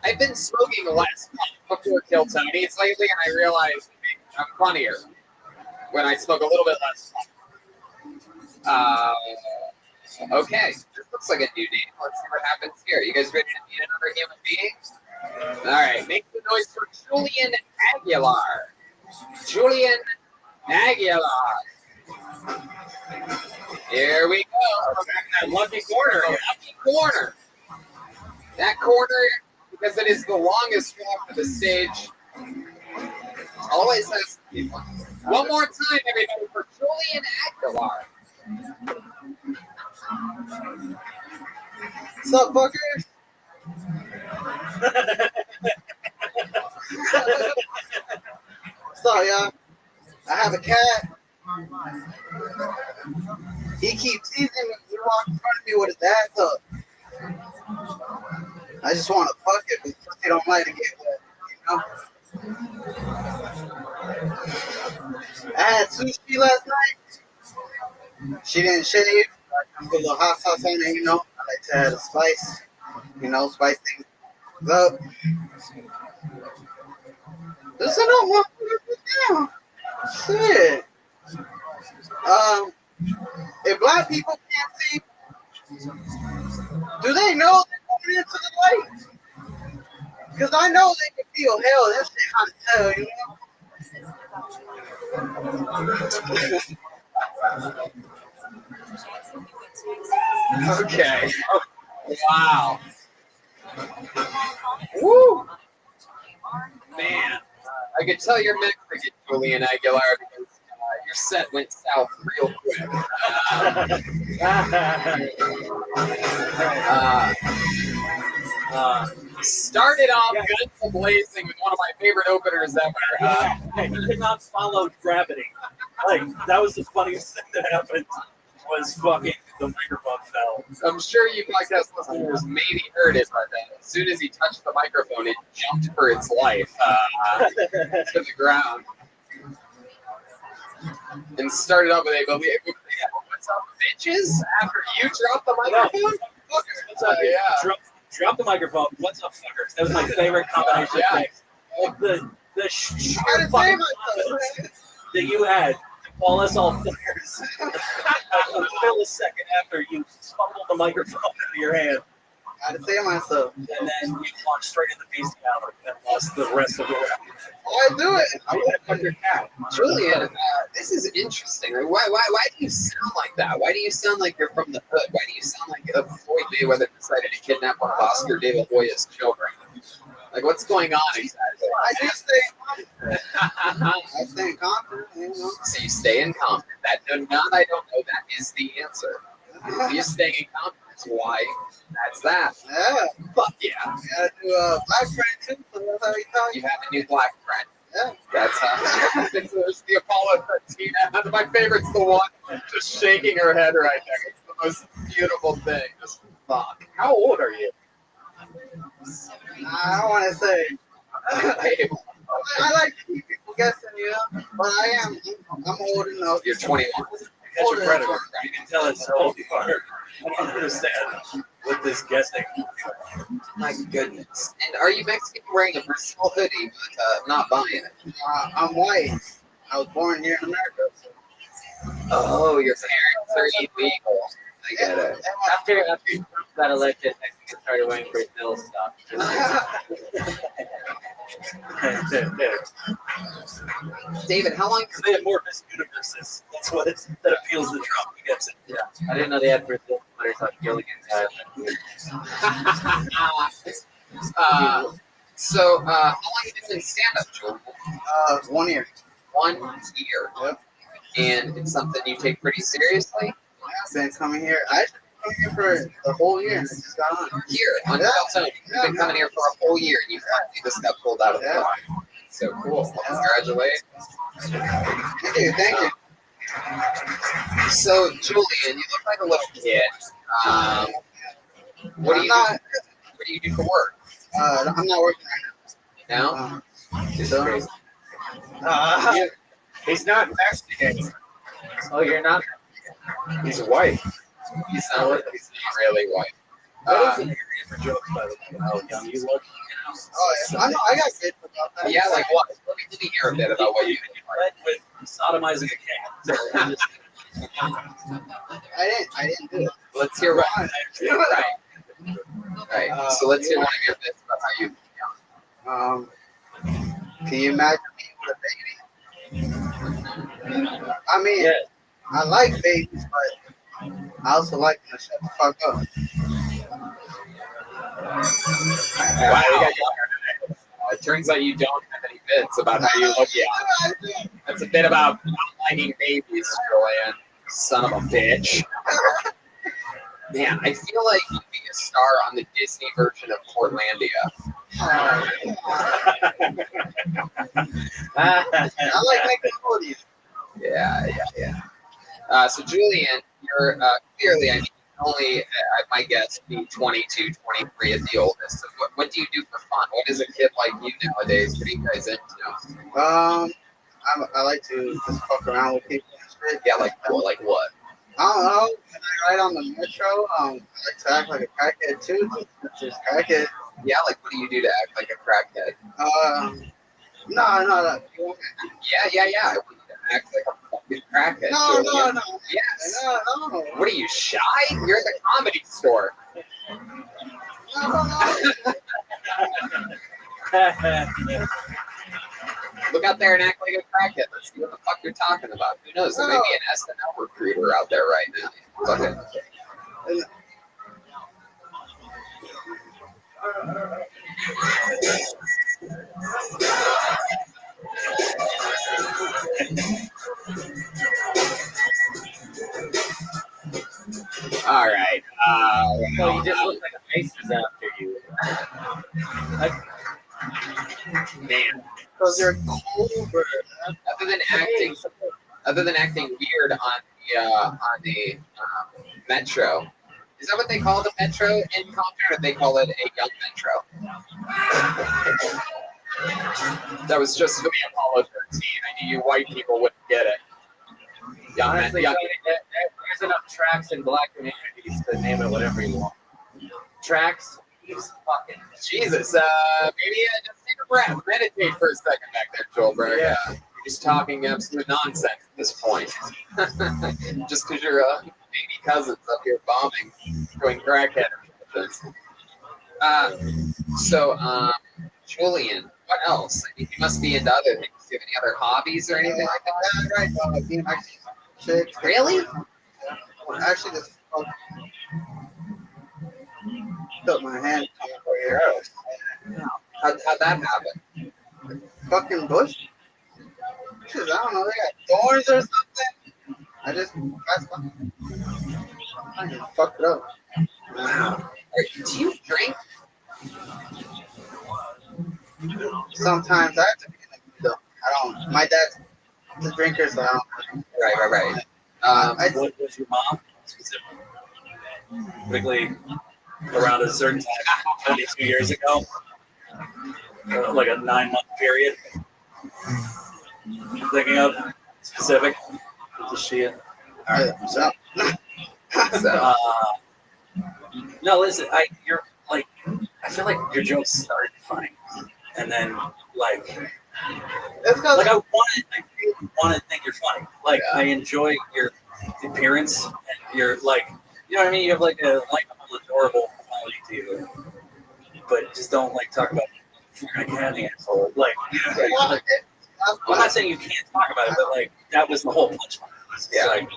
I've been smoking less before Kill Tony's lately, and I realized I'm funnier when I smoke a little bit less. Okay, this looks like a new name. Let's see what happens here. You guys ready to meet another human being? All right, make the noise for Julian Aguilar. Julian Aguilar. Here we go. That lucky corner. Lucky corner. That corner, because it is the longest walk to the stage, always has people. One more time, everybody, for Julian Aguilar. What's up, fuckers? So, y'all, I have a cat. He keeps teasing me. He walks in front of me with his ass up. I just want to fuck it, but he don't like to get wet, you know? I had sushi last night. She didn't shave. I put a little hot sauce on it, you know. I like to add a spice, you know, spice things up. Just I don't want to put it down. Shit. If black people can't see, do they know they're going into the light? Because I know they can feel hell. That shit hot as hell, you know? Okay. Wow. Woo. Man, I could tell you're Mexican, Julian Aguilar, because your set went south real quick. Started off guns blazing with one of my favorite openers ever. He could not follow gravity. Like, that was the funniest thing that happened. Was fucking the microphone fell. I'm sure you podcast listeners maybe heard it, but as soon as he touched the microphone, it jumped for its life to the ground. And started up with what's up, bitches? After you dropped the microphone? What's up, drop the microphone. What's up, fuckers? That was my favorite combination of things. Like the sheer fucking confidence that you had. Call us all fuckers until a second after you fumbled the microphone out of your hand. I had to say myself. And then you walked straight into Beast Hour and lost the rest of the round. I do it. I would have fucked your cat. Julian, this is interesting. Why do you sound like that? Why do you sound like you're from the hood? Why do you sound like Floyd Mayweather decided to kidnap one of Oscar De La Hoya's children? Like, what's going on exactly? I do stay confident. I stay confident, you know. So you stay in confidence. I don't know. That is the answer. If you stay in confidence, why? That's that. Yeah. Fuck yeah. You gotta do a black friend too, so that's how you talk. You have a new black friend. Yeah. That's how. There's the Apollo 13. My favorite's the one just shaking her head right there. It's the most beautiful thing. Just fuck. How old are you? I don't want to say. I like to keep people guessing, you know. But I'm old enough. You're 21. Catch a predator. You can tell it's old part. I don't understand with this guessing. My goodness. And are you Mexican wearing a Brazil hoodie, but I'm not buying it? I'm white. I was born here in America. So. Oh, your parents are illegal. I get it. After Trump got elected, Mexico started wearing Brazil stuff. David, how long? Because they have more Miss Universes. That's what that appeals to Trump. He gets it. Yeah, I didn't know they had Brazil players like Gilligan's Island. So, how long have you been doing stand-up, Joel? 1 year. 1 year. Yep. And it's something you take pretty seriously? I've been coming here. I've been coming here for the whole year. I just got on. Here, on Delta. You've been coming here for a whole year, and you finally just got pulled out of the line. So cool. Congratulations. Thank you. Thank you. So, Julian, you look like a little kid. What do you do for work? I'm not working right now. No? So, He's not investigating. Oh, you're not? He's white. He's not really white. That is an area for jokes, by the way. How young you look. oh, yeah. I know. I got good about that. Yeah, like what? Let me hear a bit about what you do. With sodomizing a cat. I didn't do it. Let's hear right. Right. So let's hear one of your bits about how you. Can you imagine me with a baby? I mean, I like babies, but I also like them to shut the fuck up. Wow. It turns out you don't have any bits about how you look young. That's a bit about not liking babies, Julian. Son of a bitch. Man, I feel like you'd be a star on the Disney version of Portlandia. I like Nickelodeon. Yeah. So, Julian, you're clearly, I mean, only, I might guess, be 22, 23 at the oldest. So what do you do for fun? What is a kid like you nowadays? What are you guys into? I like to just fuck around with people and shit. Yeah, like what? I don't know. When I ride on the metro, I like to act like a crackhead too. Just crackhead. Yeah, like what do you do to act like a crackhead? No. Yeah. I want you to act like a fucking crackhead. No. Yes. No. What are you, shy? You're at the Comedy Store. Look out there and act like a crackhead. Let's see what the fuck you're talking about. Who knows? There may be an SNL recruiter out there right now. Fuck it. All right. Well, you just look like a face is after you. Man. Because they're Cobra. Other than acting weird on the metro, is that what they call the metro in Compton, or they call it a young metro? That was just for the Apollo 13. I knew you white people wouldn't get it. Honestly, there's enough tracks in black communities to name it whatever you want. Tracks. Fucking Jesus. Maybe just take a breath. Meditate for a second back there, Joelberg. Yeah. You're just talking absolute nonsense at this point. Just because your baby cousins up here bombing, doing crackhead. Julian, what else? I mean, you must be into other things. Do you have any other hobbies or anything like that? Right. Being chicks. Really? Actually, just put my hand over your house. How'd that happen? Fucking bush. I don't know. They got thorns or something. I just fucked it up. Wow. Do you drink? Sometimes I have to be in the though. I don't. My dad's a drinker, so I don't. Right. What was your mom specifically? Quickly, around a certain time, 22 years ago, like a 9-month period. Thinking of specific. Just she. All right. No, listen. I feel like your jokes started funny, and then like I want to think you're funny. Like I enjoy your appearance and your like. You know what I mean? You have like a likable, adorable quality to you, but just don't like talk about you're a cat asshole. Like, you know, like, I'm not saying you can't talk about it, but like that was the whole punchline. Yeah. Like,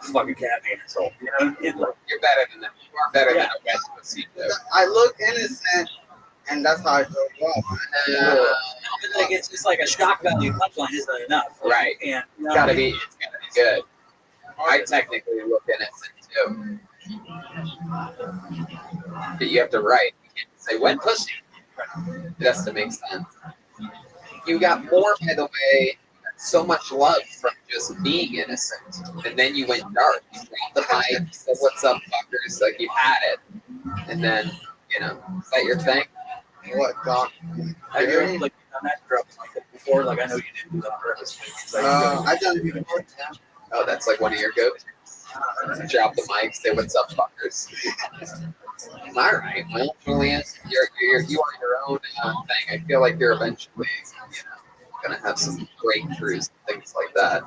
fucking cat asshole. You know, you're better than them. You are better than a cat pussy. I look innocent, and that's how I throw you off. Like it's like a shock value punchline isn't enough. Like, right. And it's gotta be good. I technically look innocent too. But you have to write. You can't say wet pussy. It has to make sense. You got more, by the way, so much love from just being innocent. And then you went dark. You dropped the mic, said, what's up, fuckers? Like, you had it. And then, you know, is that your thing? What, Doc? Have you ever, like, done that drop like that before? Like, I know you didn't do that on purpose. Like, I've done it before. Oh, that's like one of your go-tos. Drop the mic, say, what's up, fuckers? All right. Well, Julian, you are your own thing. I feel like you're eventually, you know, going to have some breakthroughs and things like that.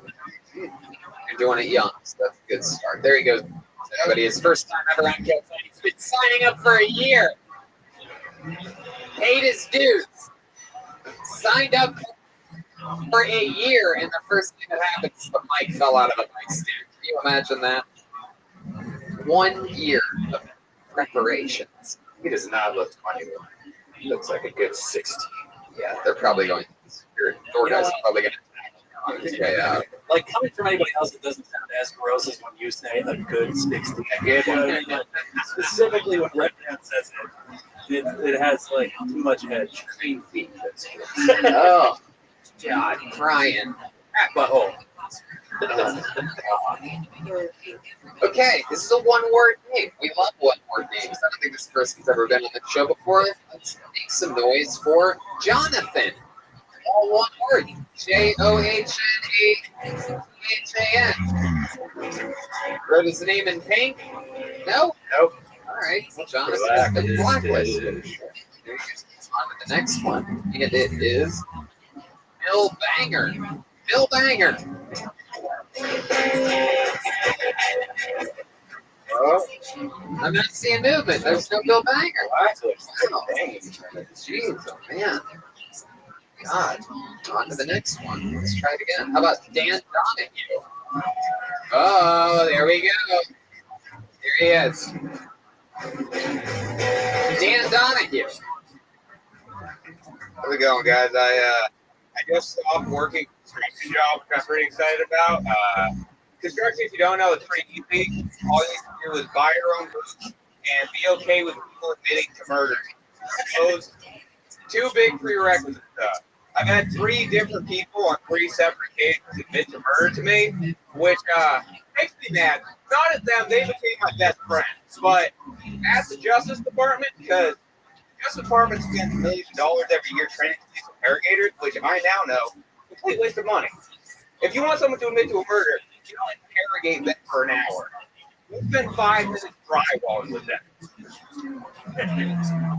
You're doing it young, so that's a good start. There he goes. Everybody, his first time ever on Kill Fight. He's been signing up for a year. Paid his dues. Signed up for a year, and the first thing that happens is the mic fell out of the mic stand. Can you imagine that? 1 year of preparations. He does not look 21. He looks like a good 16. Yeah, they're probably going. Your door guys are probably going to. Yeah. Like coming from anybody else, it doesn't sound as gross as when you say a good 60. Like, specifically when Red Man says it has like too much edge. Green feet. Oh, God, Brian. Butthole. Okay, this is a one-word name. We love one-word names. I don't think this person's ever been on the show before. Let's make some noise for Jonathan. All one word. Johnathanthan. Wrote his name in pink? No? Nope. All right. Well, Jonathan's been blacklisted. On to the next one. And it is Bill Banger. Bill Banger. Oh, I'm not seeing movement. There's no Bill Banger. Wow. Jeez, oh man. God. On to the next one. Let's try it again. How about Dan Donahue? Oh, there we go. There he is. Dan Donahue. How's it going, guys? I just stopped working construction job, which I'm pretty excited about. Construction, if you don't know, it's pretty easy. All you need to do is buy your own boots and be okay with people admitting to murder. Those two big prerequisites. I've had 3 different people on 3 separate occasions admit to murder to me, which makes me mad. Not at them, they became my best friends, but at the Justice Department, because the Justice Department spends millions of dollars every year training police interrogators, which I now know, complete waste of money. If you want someone to admit to a murder, you don't interrogate them for an hour. You spend 5 minutes drywalling with them.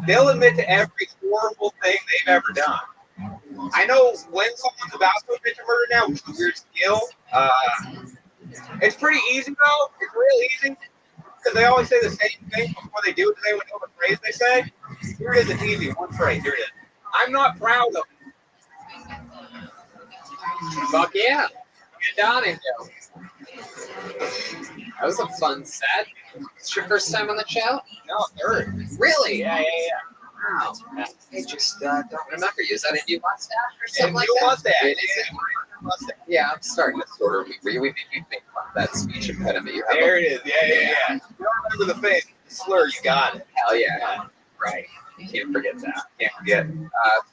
They'll admit to every horrible thing they've ever done. I know when someone's about to admit to murder now, which is a weird skill. It's pretty easy though. It's real easy because they always say the same thing before they do it. Does anyone know what phrase they say? Here it is. It's easy. One phrase. Here it is. I'm not proud of it. Fuck yeah. Donahue. That was a fun set. It's your first time on the show? No, 3rd. Really? Yeah. Wow. I just don't remember you. Is that a new mustache or something like new that? Mustache. Yeah, I'm starting to sort of. We make fun of that speech impediment you have. There it is. Yeah. You don't remember the face, the slur, you got it. Hell yeah. Right. You can't forget that. Can't forget.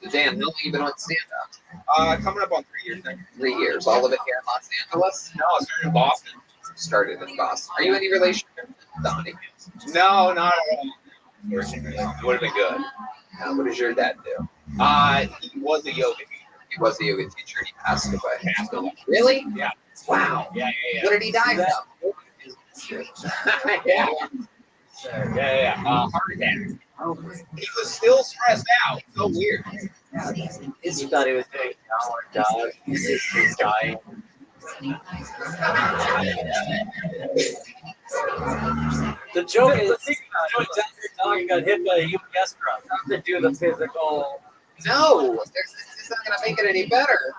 So Dan, how long have you been on stand-up? Coming up on 3 years now. 3 years. All of it here in Los Angeles? No, I started in Boston. Started in Boston. Are you any relation to Donnie? No, not at all. It would have been good. What does your dad do? He was a yoga teacher. He was a yoga teacher and he passed away. Really? Yeah. Wow. Yeah. What did he die from? Yeah. Heart attack. He was still stressed out. So weird. He thought he was doing downward dog. He's dying. The joke is, dog got hit by a UPS truck. Not to do the physical No, it's not going to make it any better.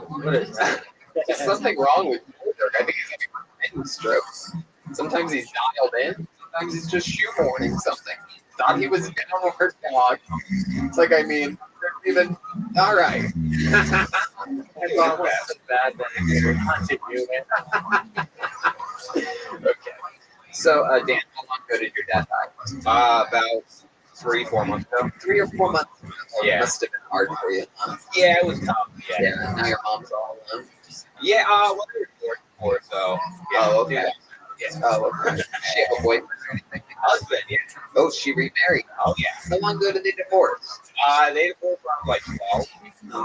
What is that? There's something wrong with Dirk. I think he's having mitten strokes. Sometimes he's dialed in. Sometimes he's just shoehorning something. Thought he was going to work dog. It's like, I mean, even all right. It's almost bad that it's continue. Okay. So, Dan, how long ago did your dad die? About 3-4 months ago. 3 or 4 months ago. Yeah. It must have been hard for you. Huh? Yeah, it was tough. Yeah. Now your mom's all alone. Yeah, well, they were divorced before, so. Yeah, Oh, okay. Yeah. Oh, okay. Does she have a boyfriend or anything? Husband, yeah. Oh, she remarried. Oh, yeah. How long ago did they divorce? They divorced around like 12.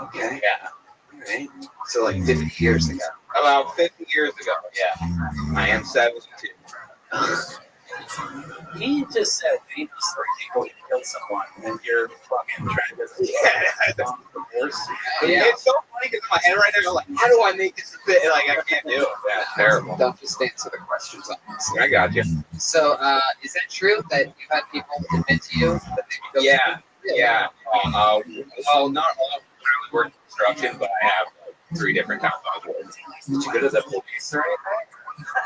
Okay. Yeah. All right. So like 50 years ago. About 50 years ago, yeah. I am 72. He just said he was 3 people who killed someone, and you're fucking trying to divorce. Yeah. It's so funny because in my head right now, I'm like, how do I make this fit? Like, I can't do it. Yeah, it's terrible. Don't just answer the questions on this. I got you. So, is that true that you've had people admit to you that they killed Yeah, someone? yeah. Well, not all of when I was working construction, but I have like 3 different towns I was working. Did you go to the police or anything?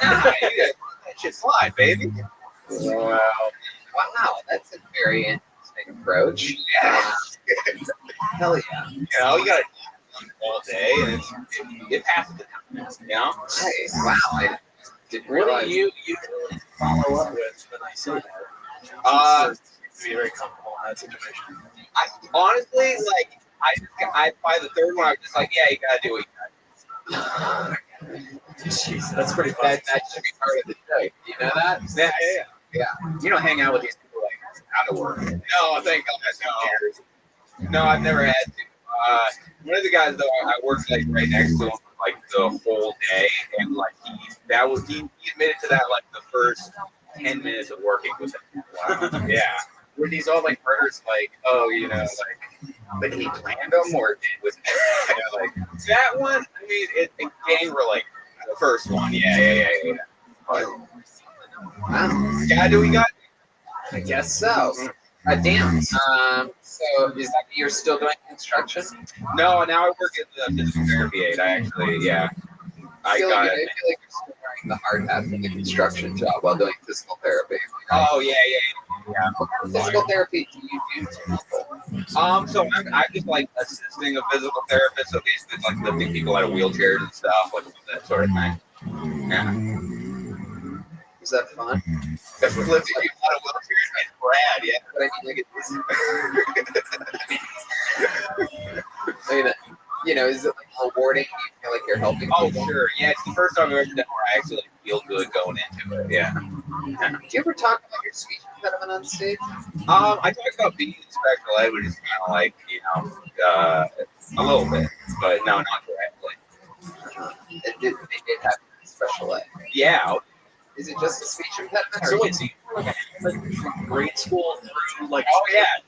Nah, you guys let that shit slide, baby. Wow, that's a very interesting approach. Yeah. Hell yeah. You know, you got to all day, and it passes the time. You know? Nice. Wow. I didn't What realize. do you usually follow up with when I say that? To be very comfortable in that situation. I honestly, like, I by the third one, I was just like, yeah, you gotta do what you gotta do. Jeez, that's pretty fun. That should be part of the show. You know that? Yeah. You don't hang out with these people like out of work. No, thank God. No, I've never had to. One of the guys though, I worked like right next to him like the whole day, and like he admitted to that like the first 10 minutes of working with him. Wow. Yeah. Were these all like murders? Like, oh, you know, like he planned them, or was it, like that one? I mean, gang related. The first one, yeah. But, wow. gotta do what you got. I guess so. Damn. So is that you're still doing construction? No, now I work at the physical therapy aid. I actually, yeah. I feel got like, it. I feel like you're still wearing the hard hat from the construction job while doing physical therapy. Oh yeah. What kind of physical therapy do you do to people? So I'm just like assisting a physical therapist. So basically, it's like lifting people out of wheelchairs and stuff, like that sort of thing. Yeah. Is that fun? That's what lifting people out of wheelchairs is rad, yeah. But I mean, you know, is it like rewarding? You feel like you're helping Oh, people? sure. Yeah, it's the first time I've ever done where I actually feel good going into it. Yeah. Do you ever talk about your speech impediment on stage? I talk about being in special ed, which is kind of like, you know, a little bit, but no, not directly. They did have special ed. Yeah. Is it just a speech impediment? So wait, so you were like from grade school through like? Oh yeah.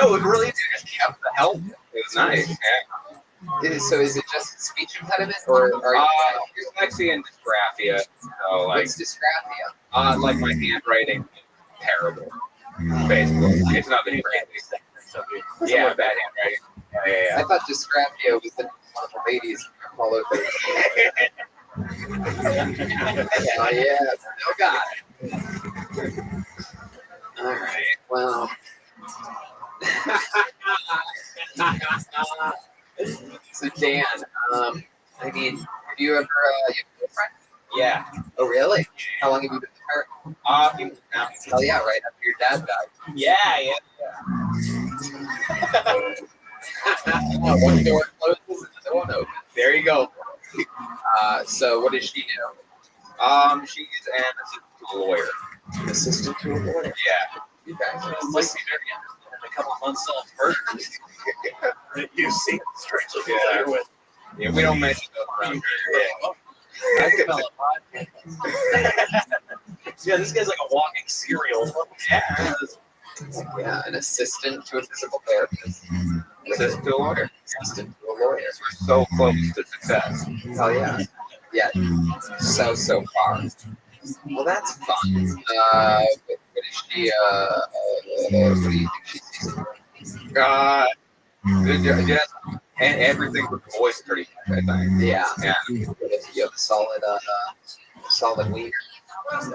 No, it really just kept the help. It was nice. Yeah. So is it just a speech impediment, or are you? Dyslexia and dysgraphia. So like, What's dysgraphia? like my handwriting, terrible. Basically, it's nothing crazy. Yeah, bad handwriting. Yeah. I thought dysgraphia was the one of the ladies from Apollo 13. Oh yeah, still got it. All right, well. So Dan, I mean, have you ever you have a girlfriend? Yeah. Oh really? How long have you been with her? He was now. Oh yeah, right after your dad died. Yeah. One door closes and the one opens. There you go. So what does she do? She's an assistant to a lawyer. An assistant to a lawyer? Yeah. You guys It must be very interesting in a couple of months off murders that you see strangely familiar with. Yeah, we don't mention those around here. Yeah. I smell a podcast. Yeah, this guy's like a walking cereal. Yeah. Yeah, an assistant to a physical therapist. Assistant to a lawyer. Assistant to a lawyer. We're so close to success. Oh yeah. Yeah. So far. Well, that's fun. What is she? What do you think she's? Yeah. And everything with the voice pretty much, I think. Yeah. Yeah. You have a solid week. It's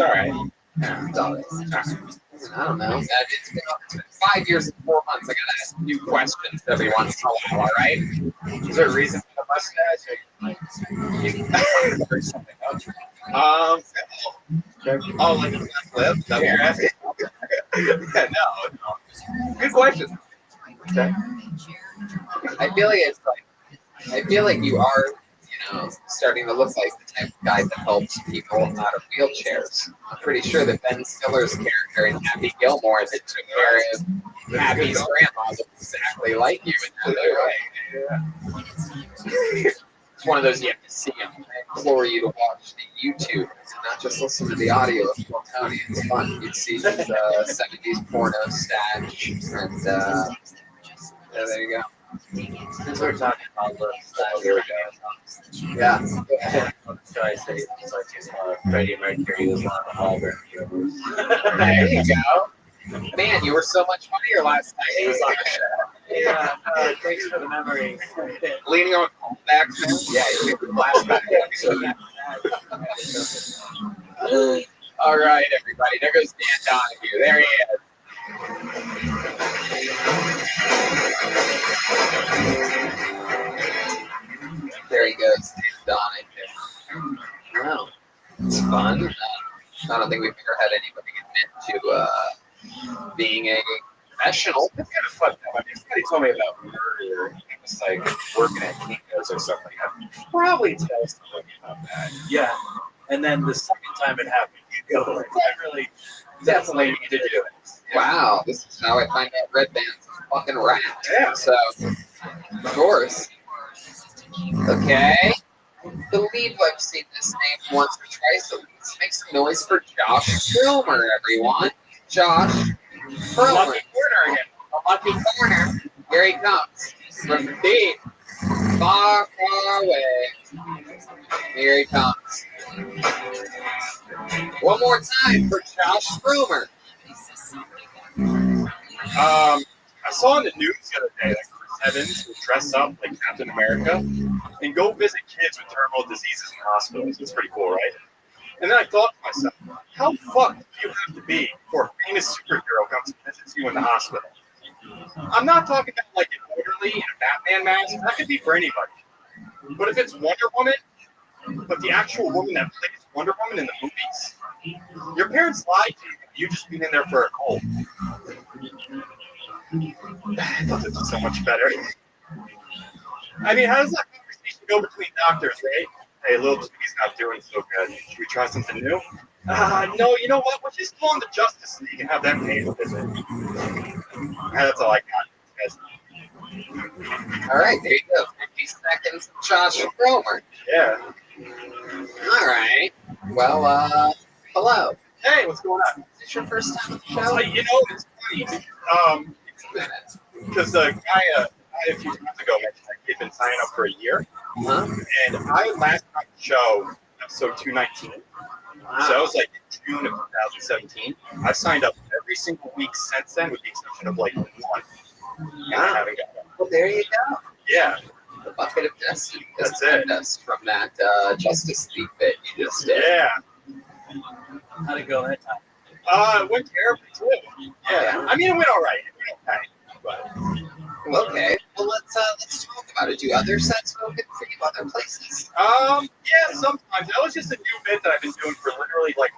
all right. Yeah, it's all right. I don't know. It's been 5 years and 4 months. I gotta ask new questions every once in a while. All right? Is there a reason for the mustache? Or something else? Oh, like a left lip? Is that what you're asking? Yeah, no. Good question. Okay. I feel like you are, starting to look like the type of guy that helps people out of wheelchairs. I'm pretty sure that Ben Stiller's character in Happy Gilmore that took care of Happy's grandma looks exactly like you in that way. It's one of those you have to see him. I implore you to watch the YouTube and not just listen to the audio of Bill Tony. It's fun. You'd see his 70s porno stash and yeah, there you go. Since we're talking about looks, Here we go. yeah. So I say it's like Freddie Mercury was on the Auburn. There you go. Man, you were so much funnier last night. He was on the show. Yeah, thanks for the memory. Leaning on callbacks, man. Yeah, you did the last back. All right, everybody. There goes Dan Donahue. There he is. There he goes, Dan Donahue. Wow, it's fun. I don't think we've ever had anybody admit to being a professional. It's kind of fucked up. I mean, somebody told me about murder. It was like working at Kinko's or something. I'd probably tell somebody about that. Yeah. And then the second time it happened, you go, I really definitely need to do it. Wow, this is how I find out Red Band's a fucking rat. Yeah. So, of course. Okay. I believe I've seen this name once or twice at least. Make some noise for Josh Cromer, everyone. Josh Cromer. Lucky corner again. A lucky corner. Here he comes. From deep. Far, far away. Here he comes. One more time for Josh Cromer. I saw in the news the other day that Chris Evans would dress up like Captain America and go visit kids with terminal diseases in hospitals. It's pretty cool, right? And then I thought to myself, how fucked do you have to be before a famous superhero comes and visits you in the hospital? I'm not talking about like an orderly in a Batman mask. That could be for anybody. But if it's Wonder Woman, but the actual woman that plays Wonder Woman in the movies, your parents lied to you. You just been in there for a cold. I thought this was so much better. I mean, how does that conversation go between doctors, right? Hey, little Jimmy's not doing so good. Should we try something new? No, you know what? We'll just go on the Justice League and have them pay a visit. That's all I got. All right, there you go. 50 seconds of Josh Cromer. Yeah. All right. Well, hello. Hey, what's going on? Is this your first time on the show? You know, it's funny. Because the guy a few times ago mentioned that he'd been signing up for a year. Uh-huh. And I last got the show episode 219. Wow. So that was like June of 2017. I've signed up every single week since then, with the exception of like one. And I haven't got it. Well, there you go. Yeah. The bucket of destiny. That's it. Us from that Justice League bit you just did. Yeah. How'd it go that time? It went terribly too. Yeah. I mean, it went all right. It went okay. But okay. Well, let's talk about it. Do other sets go good for you other places? Yeah, sometimes. That was just a new bit that I've been doing for literally like.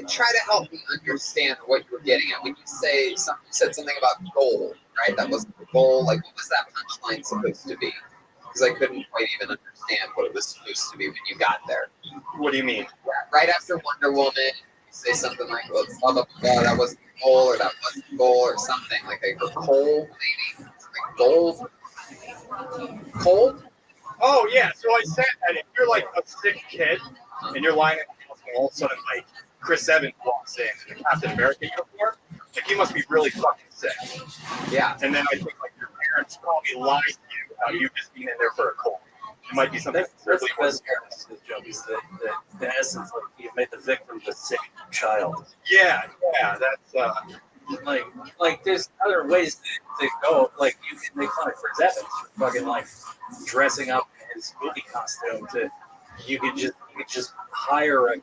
Try to help me understand what you were getting at when you said something about goal, right? That wasn't the goal. Like, what was that punchline supposed to be? Because I couldn't quite even understand what it was supposed to be when you got there. What do you mean? Right after Wonder Woman, you say something like, "Well, blah, blah, blah, that wasn't the goal," or "That wasn't the goal," or something like a cold, maybe like gold. Cold? Oh yeah. So I said that if you're like a sick kid and you're lying in the hospital, all of a sudden like Chris Evans walks in in the Captain America uniform, like he must be really fucking sick. Yeah. And then I think like your parents probably lied to you about you just being in there for a cold. It might be something That's really the best part of this joke is that the essence, like you made the victim the sick child. Yeah, that's Like there's other ways to go. Like you can make fun of Chris Evans for fucking like dressing up in his movie costume. You could just hire a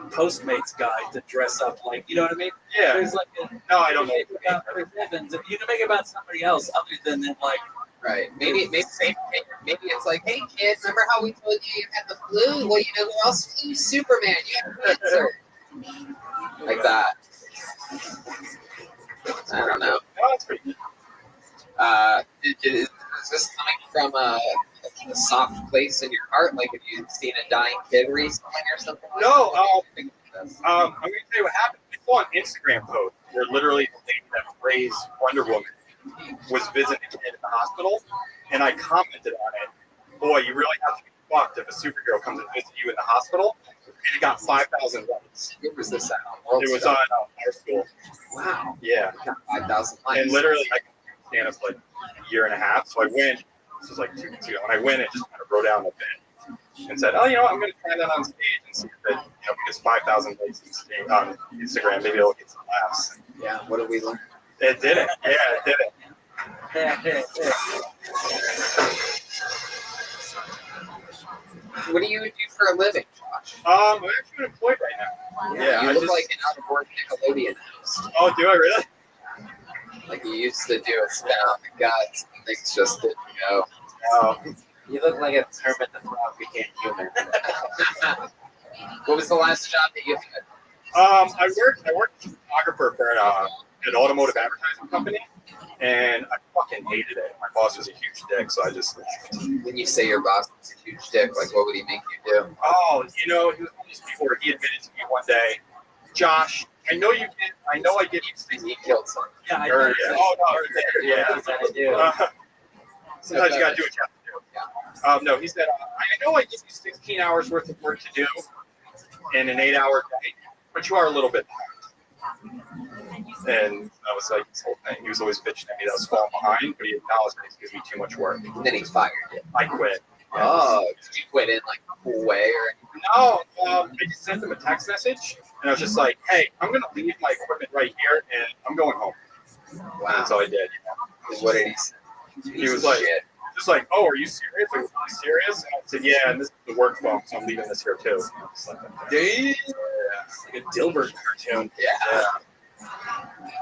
Postmates guy to dress up like, you know what I mean? Yeah. There's like No, I don't know. about Chris Evans. You can make it about somebody else other than like. Right. Maybe it's like, hey kid, remember how we told you you had the flu? Well, you know who else flew? Superman. You had cancer. Like that. I don't know. Oh, that's pretty good. Is this coming from a soft place in your heart? Like, have you seen a dying kid recently or something? Like No. that? I'm going to tell you what happened. I saw an Instagram post where literally the lady that plays Wonder Woman was visiting a kid in the hospital, and I commented on it. Boy, you really have to be fucked if a superhero comes and visits you in the hospital. And it got 5,000 likes. What was this at? It was on our school. Wow. Yeah. 5,000 likes. And literally, I stand up like a year and a half. So I went. This was like 2 weeks ago, and I went and just kind of wrote down a bit and said, "Oh, you know what? I'm going to try that on stage and see if it, because 5,000 likes on Instagram, maybe it'll get some laughs." Yeah. What did we learn? It did it. Yeah, it did it. What do you do for a living, Josh? I'm actually unemployed right now. Yeah, you I look just- like an out-of-work Nickelodeon host. Oh, do I really? Like you used to do a spin on the guts, and things just didn't go. Oh. You look like a Kermit the Frog became human. What was the last job that you had? I worked as a photographer for an automotive advertising company, and I fucking hated it. My boss was a huge dick, so I just left. When you say your boss was a huge dick, like what would he make you do? Oh, he was one of these people where he admitted to me one day, Josh, I know you can. I know I give you things. He killed someone. Yeah, I Or, know. yeah. Oh no, yeah. I do. Sometimes you gotta do what you have to do. No, he said, I know I give you 16 hours worth of work to do in an 8-hour day, but you are a little bit behind. And I was like, this whole thing. He was always bitching at me that I was falling behind, but he acknowledged that he gives me too much work. And then he fired you. I quit. Oh, did you quit in like a cool way or anything? No, I just sent him a text message, and I was just like, hey, I'm going to leave my equipment right here, and I'm going home. Wow. And that's all I did. What did he say? He was like, just like, oh, are you serious? Are you really serious? And I said, yeah, and this is the work phone, so I'm leaving this here too. Like, damn. Yeah, like a Dilbert cartoon. Yeah.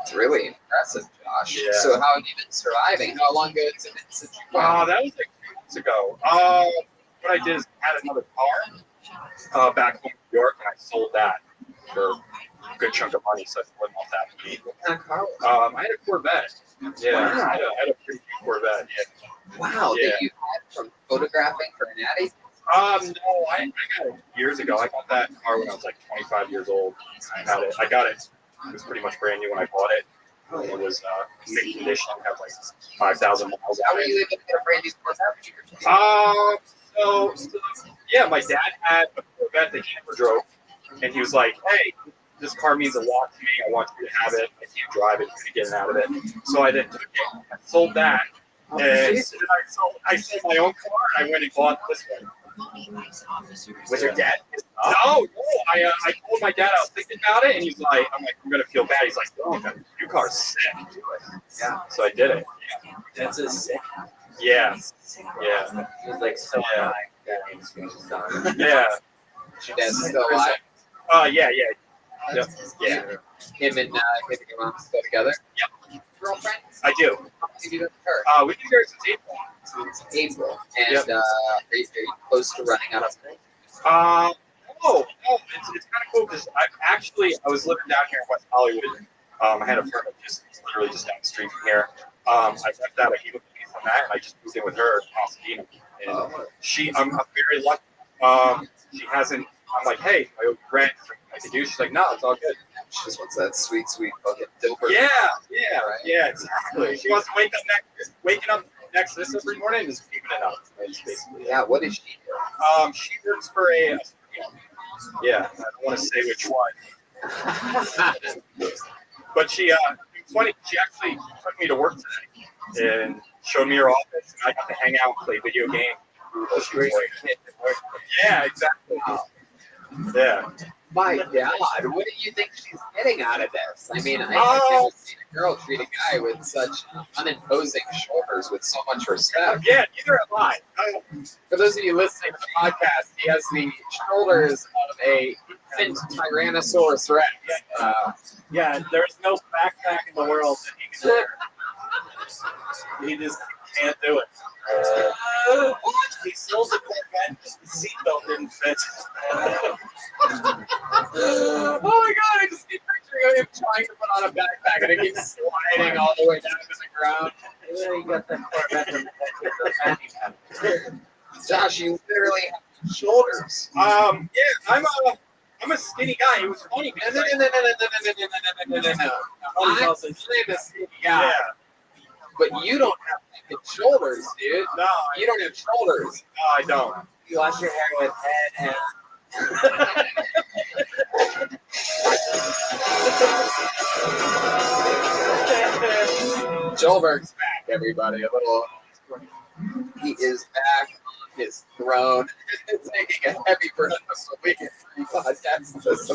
It's really impressive, Josh. Yeah. So how have you been surviving? How long ago has it been since you quit? That was like 2 months ago. What I did is I had another car back home in New York, and I sold that for a good chunk of money, so I wouldn't want that to me. What kind of car was it? I had a Corvette. Yeah, Wow. I had a pretty good Corvette. Yeah. Wow, Yeah. that you had from photographing for an Addy? No, I got it years ago. I got that car when I was like 25 years old. I got it. It was pretty much brand new when I bought it. It was mint condition. Had like 5,000 miles How on were it. you able to get a brand new Corvette? So yeah, my dad had a Corvette that he never drove, and he was like, "Hey, this car means a lot to me. I want you to have it. I can't drive it. You're getting out of it." So I then took it, I sold that, and then I sold my own car, and I went and bought this one. Was your dad? No, I told my dad I was thinking about it, and he's like, I'm gonna feel bad. He's like, "Oh, your car's sick. Do it." Yeah. So I did it. Yeah. That's a sick. Yeah. Yeah. He was like so high. Yeah. Your dad's still alive? Yeah. Yep. Yeah. Him and your mom still together? Yep. Girlfriend? I do. How long have you been with her? We've been together since April. Since April. And Yep. are you close to running out of money? No, it's kind of cool because I was living down here in West Hollywood. I had a friend just literally just down the street from here. I left out a heap of money from that, and I just moved in with her in Pasadena. And I'm very lucky. She hasn't. I'm like, hey, I owe you rent. I can do. She's like, no, it's all good. She just wants that sweet fucking Dilbert. Yeah, exactly. She wants to waking up next to this every morning and just keeping it up. Basically. Yeah, what does she do? She works for a. Yeah, I don't want to say which one. But she, it's funny. She actually took me to work today and showed me her office. And I got to hang out and play video games. Yeah, exactly. Yeah. My God, what do you think she's getting out of this? I mean, I've never seen a girl treat a guy with such unimposing shoulders with so much respect. Yeah, neither have I. For those of you listening to the podcast, he has the shoulders of a infant Tyrannosaurus Rex. Yeah, there's no backpack in the world that he can wear. He just can't do it. He sold the Corvette because the seatbelt didn't fit. Oh my God, I just keep picturing him trying to put on a backpack and it keeps sliding all the way down to the ground. Yeah, you got that Corvette from the fanny pack. Josh, you literally have shoulders. Yeah, I'm a skinny guy. It was funny. No. I'm a skinny guy. Yeah. But you don't have fucking shoulders, dude. No. You don't have shoulders. No, I don't. You wash your hair with head and... Joelberg's back, everybody. He is back on his throne. It's taking a heavy burden so we can podcast this.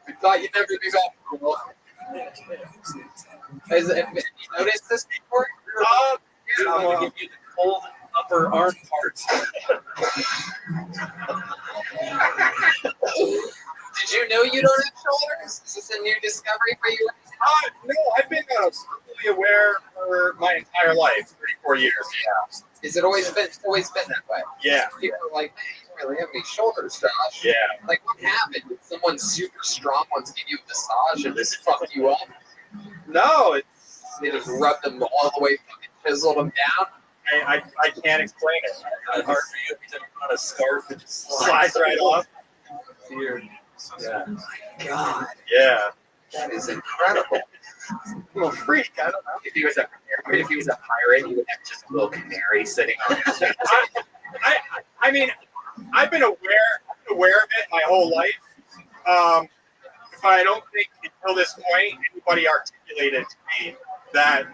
We thought you'd never be back, Joel. Have you noticed this before? I'm going to give you the cold upper arm parts. Did you know you don't have shoulders? Is this a new discovery for you? No, I've been strictly aware for my entire life, 34 years. Yeah. Is it always been that way? Yeah. People are like, man, you don't really have any shoulders, Josh. Yeah. Like, what happened? Did someone super strong once give you a massage and just fucked you up? No, they just rubbed them all the way, fucking chiseled them down. I can't explain it. It's hard for you if you didn't put a scarf that just Slides right off. Here. Yeah. God. Yeah. That is incredible. Little freak. I don't know. If he was a pirate, he would have just a little canary sitting on his face. I mean, I've been aware of it my whole life. But I don't think until this point anybody articulated to me that.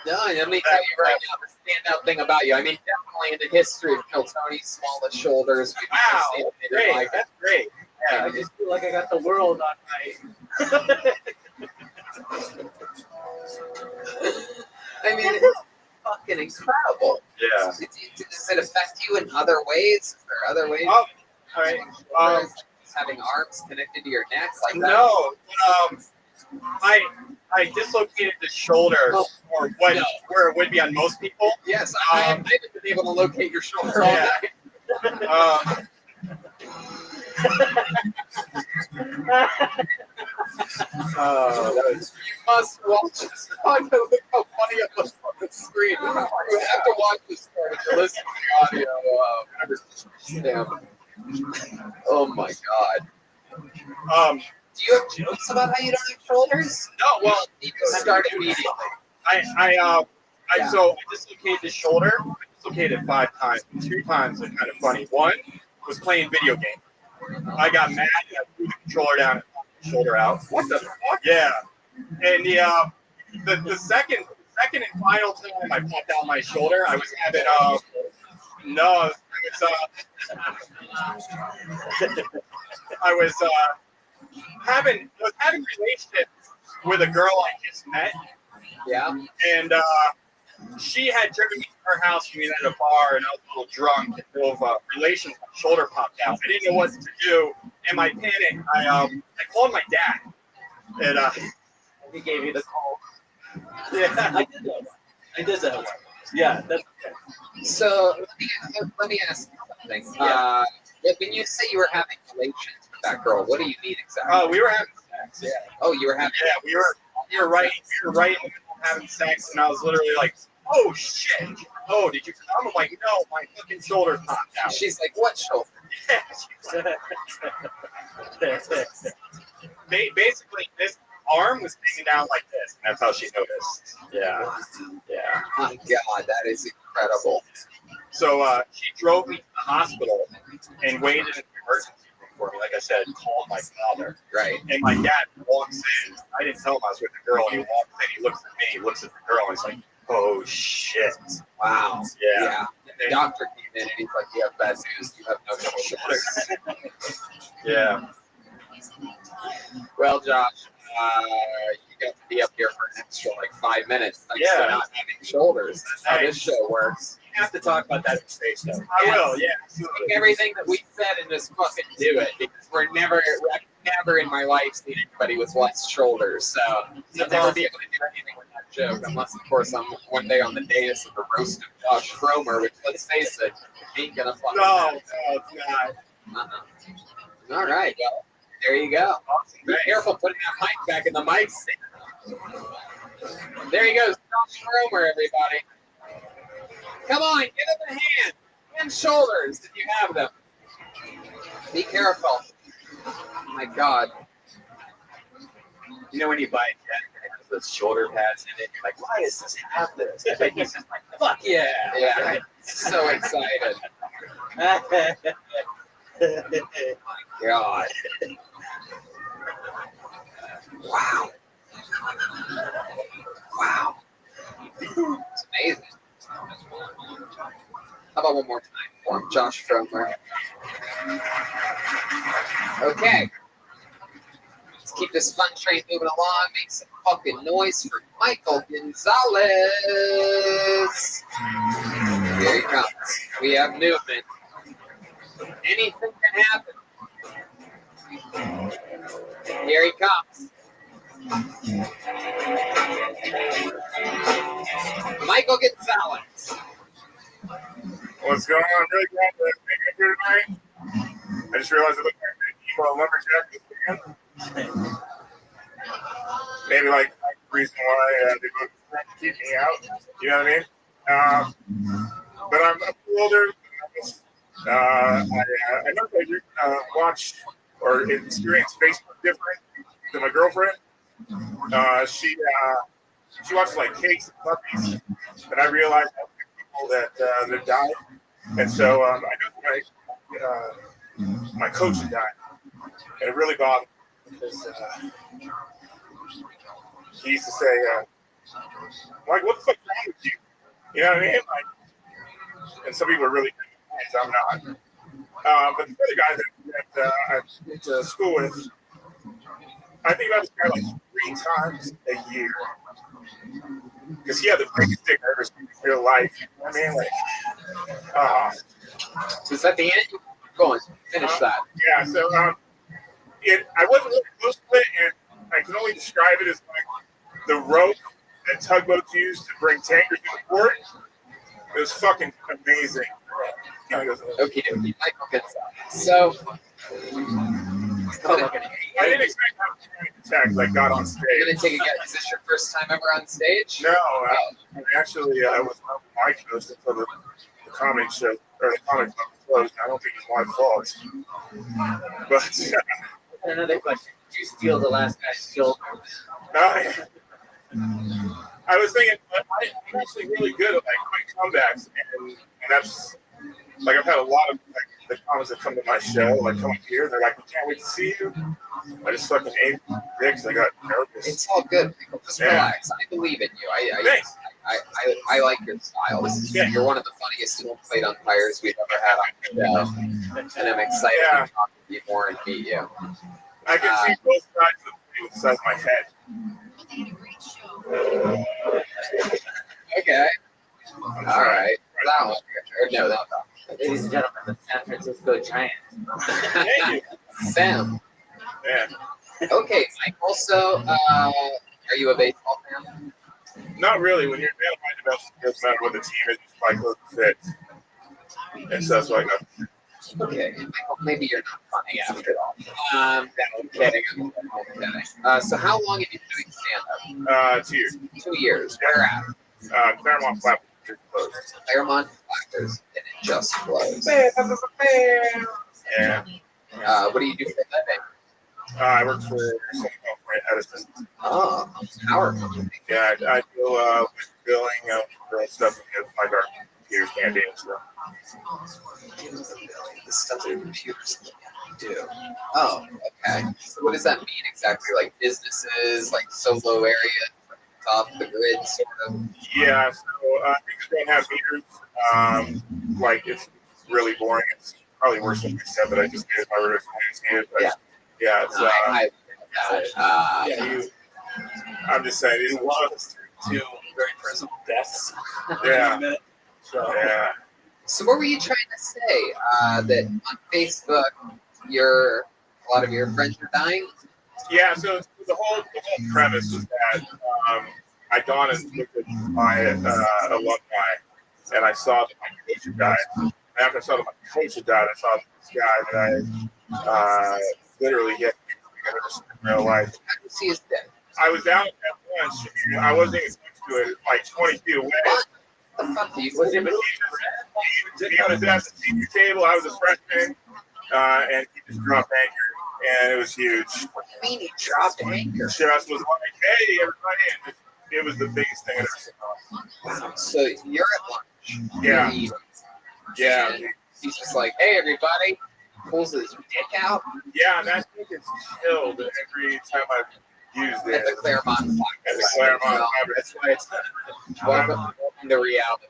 No, let me tell you right now, the standout thing about you. I mean, definitely in the history of Tony's smallest shoulders. Wow, great. Like, that's great. Yeah, I just feel like I got the world on my. I mean, it's fucking incredible. Yeah. Does it affect you in other ways? Is there other ways? Oh, all right. Just having arms connected to your neck like that? No. I dislocated the shoulder, or where it would be on most people. Yes, I haven't been able to locate your shoulder Yeah. all night. You must watch this. I know, look how funny it looks on the screen. You have to watch this part if you're listening to the audio. Oh my God. Do you have jokes about how you don't have shoulders? No, well, you can start immediately. So I dislocated the shoulder. I dislocated it 5 times. 2 times are kind of funny. One was playing video game. I got mad and I threw the controller down and popped the shoulder out. What the fuck? Yeah. And the second and final time I popped out my shoulder, I was having I was having relationships with a girl I just met. Yeah. And she had driven me to her house when we met at a bar, and I was a little drunk. And relations, my shoulder popped out. I didn't know what to do. In my panic, I called my dad. And he gave you the call. Yeah, I did that. Yeah, that's okay. So let me ask you something. Yeah. When you say you were having relations with that girl, what do you mean exactly? We were having sex. Yeah. Oh, you were having. Yeah, we were right in the middle of having sex, and I was literally like, "Oh shit! Oh, did you come?" I'm like, "No, my fucking shoulder's popped out." She's like, "What shoulder?" Basically, this arm was hanging down like this, and that's how she noticed. Yeah. My God, that is incredible. So she drove me to the hospital and waited in the emergency room for me. Like I said, called my father. Right. And my dad walks in. I didn't tell him I was with the girl. And he walks in. He looks at me. He looks at the girl, and he's like, "Oh shit!" Wow. Yeah. And the doctor came in and he's like, "You have bad news. You have no shoulders." Yeah. Well, Josh, you got to be up here for an extra like 5 minutes. Thanks for not having shoulders. That's how this show works. You have to talk about that in space, though. I will, yeah. Take everything that we said and just fucking do it, because I've never in my life seen anybody with less shoulders. So I'll never be able to do anything with that joke, unless of course I'm one day on the dais of the roast of Josh Cromer, which, let's face it, ain't gonna fucking happen. No, it's not. All right, well, there you go. Be careful putting that mic back in the mic stand. There he goes, Josh Cromer, everybody. Come on, give him a hand and shoulders if you have them. Be careful. Oh my God. You know when you buy a jacket that has those shoulder pads in it, you're like, why does this have this? I bet he's just like, fuck yeah. Yeah, so excited. Oh my God. Wow. Wow. It's amazing. How about one more time for him, Josh Cromer? Okay. Let's keep this fun train moving along. Make some fucking noise for Michael Gonzalez. Here he comes. We have movement. Anything can happen. Here he comes. Michael Gonzalez. What's going on? Really glad to be here tonight. I just realized I look like an emo lumberjack this weekend. Maybe like the reason why they both trying to keep me out. You know what I mean? But I'm a little older. I noticed I didn't watch or experience Facebook different than my girlfriend. She watches like cakes and puppies, and I realized how many people that died. And so I know my coach had died, and it really bothered me because he used to say, like, what the fuck's wrong with you? You know what I mean? Like, and some people are really nice, I'm not. But the other guy that I went to school with, I think about this guy like 3 times a year. Because he had the biggest dick I ever seen in real life. You know what I mean? Like, is that the end? Go on, finish that. Yeah, so I wasn't really close to it, and I can only describe it as like the rope that tugboats use to bring tankers to the port. It was fucking amazing. Okay, Michael Gonzalez. So, I didn't expect to have a panic attack as I got on stage. You're gonna take a guess. Is this your first time ever on stage? No, actually, I was on my host until the comedy show or the comic club closed. I don't think it was my fault. But another question: did you steal the last guy's shoulder? I was thinking I'm actually really good at like quick comebacks, and that's like I've had a lot of like the comics that come to my show, like come here, they're like, we can't wait to see you. I just fucking ate dicks. I got nervous. It's all good. Just relax. I believe in you. I like your style. You're one of the funniest single-plate umpires we've ever had on the show, and I'm excited to talk to you more and meet you. I can see both sides of the size of my head. Okay. All right. That one. No, that one. Ladies and gentlemen, the San Francisco Giants. Thank you. Sam. Yeah. Okay, Mike. Also, are you a baseball fan? Not really. When you're a fan of mine, it doesn't matter what the team is, just my clothes fit. And so that's why I got. Okay, Michael, maybe you're not funny after all. No, I'm kidding. So how long have you been doing stand-up? 2 years. 2 years. Where at? Claremont Flappers closed. Claremont Flappers, and it just closed. Yeah. What do you do for a living? I work for Southern California Edison. Oh, powerful. Yeah, I do with billing for stuff that my computers can't do. So. The stuff that computers can't do. Oh, okay. So what does that mean exactly? Like businesses, like solo area? off the grid sort of. Yeah, so things don't have meters. Like it's really boring. It's probably worse than you said that I just did. I would explain to you. Yeah, it's. I'm just saying. It was two very personal deaths. Yeah. Yeah. So what were you trying to say? That on Facebook, a lot of your friends are dying? Yeah, so the whole premise was that I'd gone and looked at my alumni, and I saw that my coach had died. And after I saw that my coach had died, I saw this guy that I literally hit in real life. How did you see his death? I was out at lunch, and I wasn't even next to it, like 20 feet away. He was at the senior table. I was a freshman, and he just dropped anchor, and it was huge. What do you mean he dropped anchor? Just was like, hey, everybody, and it was the biggest thing I'd ever seen. Wow. So you're at lunch. Yeah. Yeah. He's just like, hey, everybody. Pulls his dick out. Yeah, and that thing is chilled every time I've used it. At the Claremont. At the Claremont. That's why it's welcome to reality,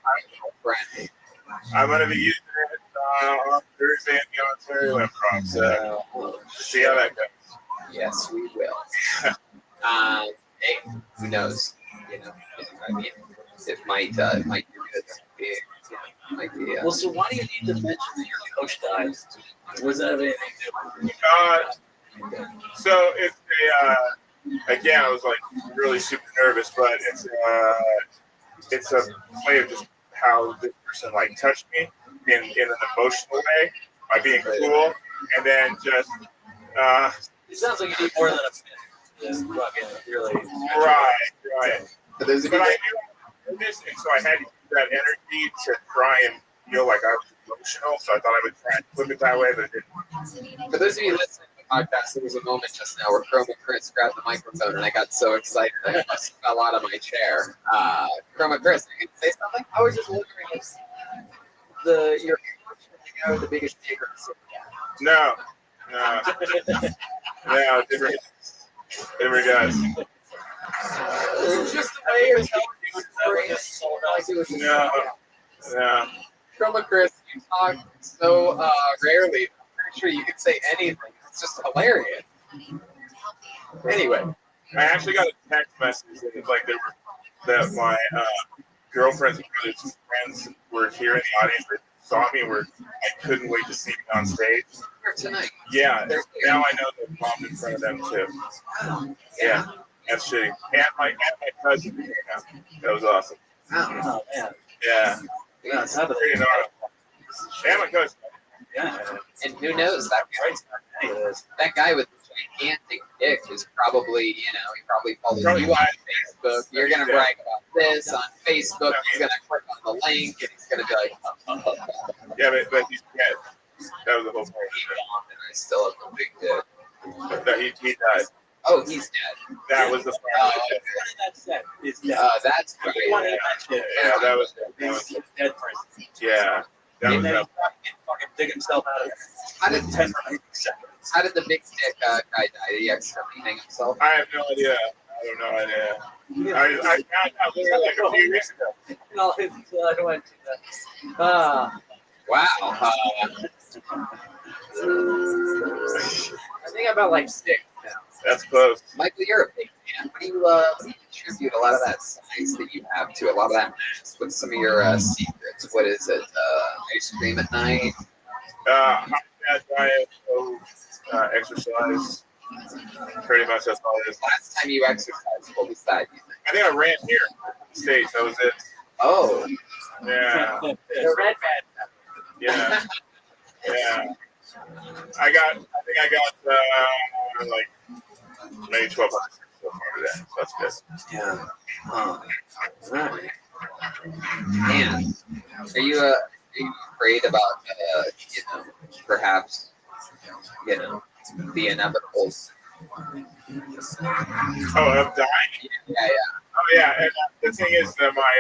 friend. I'm going to be using it on Thursday in the Ontario Improv, so see how that goes. Yes, we will. Hey, who knows? You know, I mean, it might do good. Might be, Well, so why do you need to mention that your coach died? Was that anything different? So it's again, I was like really super nervous, but it's a way of just how this person like touched me in an emotional way by being cool, and then just it sounds like you need more than a minute. Fucking really. Right. But I knew this, and so I had to use that energy to try and feel like I was emotional. So I thought I would try and flip it that way, but it didn't. For those of you listening to the podcast, there was a moment just now where Chroma Chris grabbed the microphone, and I got so excited I almost fell out of my chair. Chroma Chris, you can say something? I was just wondering if your coach is the guy with the biggest dick or something. No, different guys. It's just the way you're telling me the story. No. Chroma Chris, you talk so rarely. I'm pretty sure you could say anything. It's just hilarious. Anyway, I actually got a text message that like that my girlfriend's brother's friends were here in the audience that saw me where I couldn't wait to see me on stage. Tonight. Yeah, now I know that mom's in front of them too. Yeah, that's shitty. And my cousin came out. That was awesome. Oh man. Yeah. That's pretty gnarly. And my cousin. Yeah. And who knows, that guy with the gigantic dick is probably, he probably follows you on Facebook. You're going to brag about this on Facebook. He's going to click on the link and he's going to be like, Yeah, but he's dead. That was the whole point. I still have the big dick. No, he died. Oh, he's dead. That was the part. That's right. That's right. Yeah, that was dead person. Yeah. That was fucking dig himself out of it. How did the big dick guy die? Did he accidentally hang himself? I have no idea. I have no idea. I found out literally like a few weeks ago. No, I went to that. Wow. I think I'm about like 6 now. That's close. Michael, you're a big man. What do you contribute a lot of that size that you have to a lot of that mass? What's some of your secrets? What is it? Ice cream at night? Hot fat diet, exercise. Pretty much that's all it is. Last time you exercised, what was that? I think I ran here on stage. That was it. Oh. Yeah. The red man. Yeah. Yeah. I think I got like maybe 12 hours so far today. So that's good. Yeah. Right. Man, are you afraid about perhaps the inevitable? Oh, of dying? Yeah. Oh yeah, and the thing is that my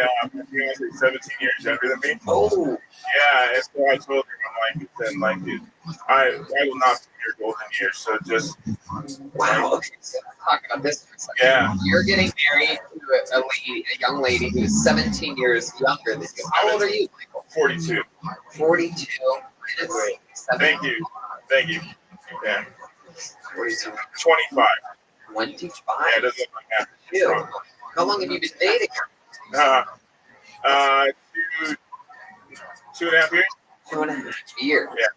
fiance is 17 years younger than me. Oh. Yeah, and so I told her, I'm like it's in like it. I will not see your golden years. So just wow. Okay, so let's talk about this for a second. Yeah. You're getting married to a young lady who is 17 years younger than you. How old are you, Michael? 42. 42. Thank you. Thank you. Yeah. 42. 25. 25. Yeah, it doesn't look like that. Ew. How long have you been dating her? Two and a half years. 2.5 years. Yeah.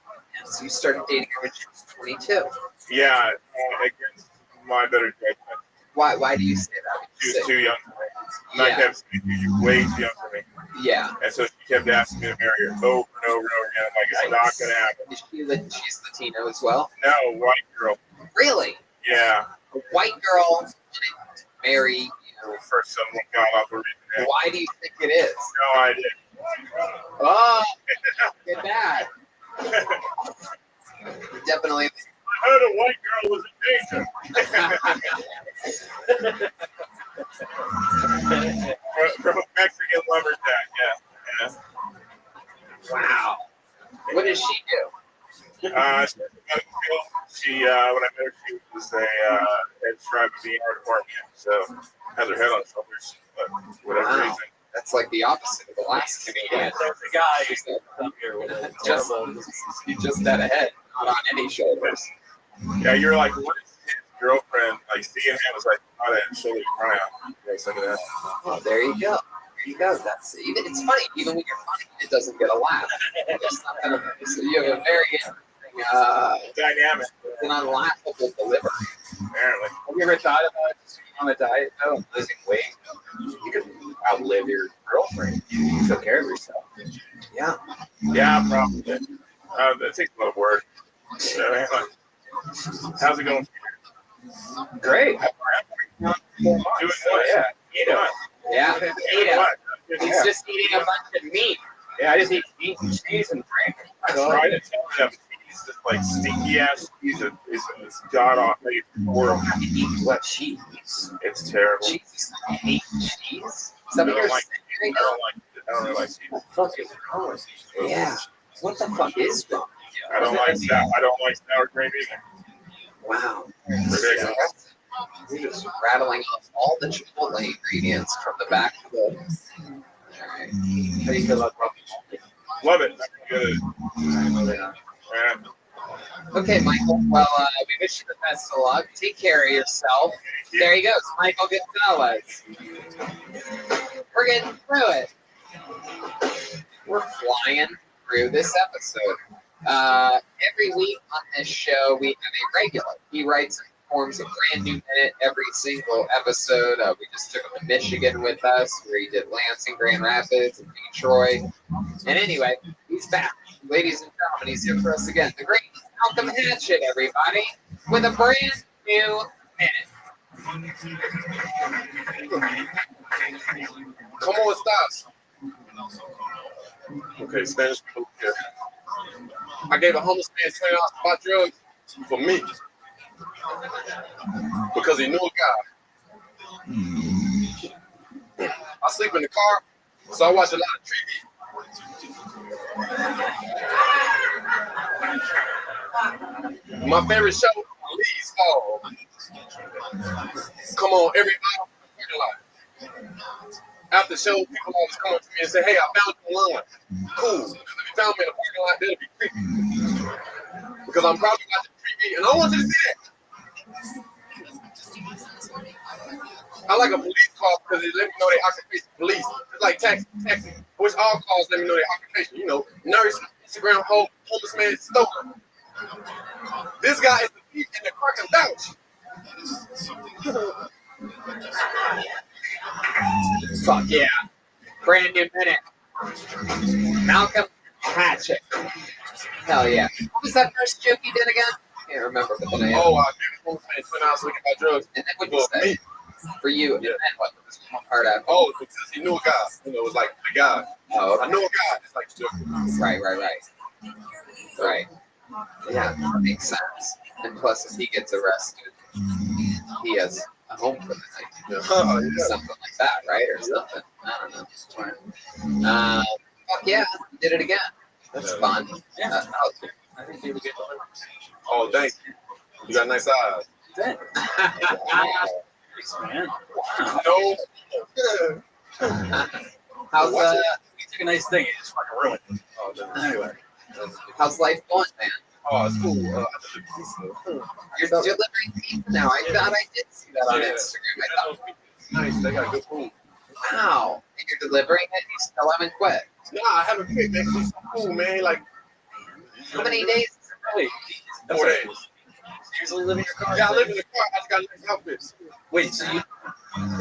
So you started dating her when she was 22. Yeah, against my better judgment. Why do you say that? She was too young for me. Yeah. I kept saying, you're way too young for me. Yeah. And so she kept asking me to marry her over and over and over again. I'm like, it's not going to happen. She's Latino as well? No, white girl. Really? Yeah. A white girl wanted to marry you. For someone got off the reason. Why do you think it is? No idea. Oh, get bad. Definitely. I heard a white girl was in danger. From a Mexican lumberjack, yeah. Wow. What does she do? She when I met her, she was a head scribe of the art department, so has her head on shoulders, but for whatever reason. That's like the opposite of the last comedian. There's a guy who's up here with a he just had a head, not on any shoulders. Yeah, you're like, what is his girlfriend? Like, seeing him was like, oh, that shoulder cry out. Look at that. Oh, there you go. There you go. That's even. It's funny. Even when you're funny, it doesn't get a laugh. So you have a very interesting dynamic. It's an unlaughable delivery. Apparently. Have you ever thought about just being on a diet though, losing weight? You could outlive your girlfriend. You took care of yourself. Yeah. Yeah, probably. That takes a lot of work. So, how's it going? Great. Doing what? Yeah. Yeah. He's just eating a bunch of meat. Yeah, I just eat meat and cheese and drink. I tried to tell him he's just like stinky ass cheese is god awful. It's horrible. What cheese? It's terrible. Jesus, I hate cheese. I don't like cheese. I don't really like cheese. Fuck is wrong with you? Yeah. What the fuck is wrong? I don't like sour cream either. Wow. Ridiculous. You're just rattling off all the Chipotle ingredients from the back of the. All right. How do you feel about guacamole? Love it. Good. Yeah. Okay, Michael. Well, we wish you the best of luck. Take care of yourself. There he goes, Michael Gonzalez. We're getting through it. We're flying through this episode. Every week on this show, we have a regular. He writes and performs a brand new minute every single episode. We just took him to Michigan with us, where he did Lansing, Grand Rapids, and Detroit. And anyway, he's back. Ladies and gentlemen, he's here for us again. The great Malcolm Hatchett, everybody, with a brand new minute. ¿Cómo estás? Okay, Spanish people here. I gave a homeless man $20 to buy drugs for me because he knew a guy. I sleep in the car, so I watch a lot of TV. My favorite show, Lee's Fall. Come on, every hour in the parking lot. After the show, people always come up to me and say, "Hey, I found you online." Cool. Because if you found me in the parking lot, that'd be creepy. Because I'm probably watching TV, and I want you to see that. I like a police call because it let me know their occupation. Police. It's like taxi. I wish all calls let me know their occupation. You know, nurse, Instagram, homeless man, stolen. This guy is the thief in the parking vouch. Fuck yeah. Brand new minute. Malcolm Hatchett. Hell yeah. What was that first joke you did again? I can't remember, but then I homeless man $20 so we can buy drugs. And then what you say? For you, and then what was one part after? Oh, because he knew a guy. You know, it was like the guy. Oh, okay. I know a guy. It's like joking. Right. Yeah, that makes sense. And plus, if he gets arrested, he has a home for the night. Something like that, right? Or something. I don't know. Fuck yeah, did it again. That's fun. Yeah. I think they would get deliveries. Oh, thank you. You got nice eyes. Thanks, man. Wow. No. How's You took a nice thing, you just fucking ruined it. Oh, Anyway. how's life going, man? Oh, it's cool. You're delivering pizza now. I thought I did see that on Instagram. I thought, Nice. They got good food. wow. And you're delivering it? You still haven't quit. Nah, I haven't quit, man. It's so cool, man. Like, How many days? Wait, 4 days. you usually live in your car? Yeah, I live in the car. I just got nice outfits. Wait, so you?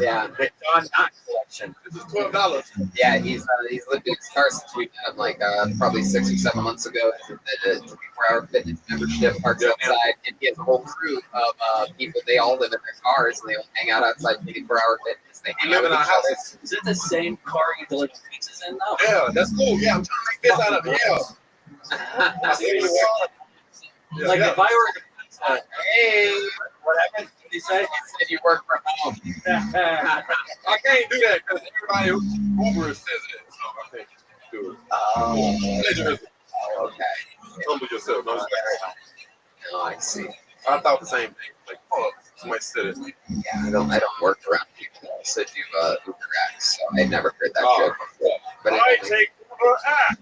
Yeah. The Don Knotts collection. This is $12. Yeah, he's lived in his car since we met him probably 6 or 7 months ago. He did a 24-hour fitness membership, parks outside, and he has a whole crew of people. They all live in their cars and they all hang out outside 24-hour fitness. They hang out live with in our each other. houses. Is it the same car you deliver pizzas in though? Yeah, that's cool. Yeah, I'm trying to make this out of it. Yeah. I see it. Like if I were to Hey, what happened? What did he say? he said you work from home. I can't do that because everybody Uber says it. So I can't do it. Plagiarism. Okay. Humble yourself. No, Oh, I see. I thought the same thing. Like, fuck, somebody said it. Yeah, I don't work around people that also do Uber X, so I'd never heard that joke before. But I take Uber X.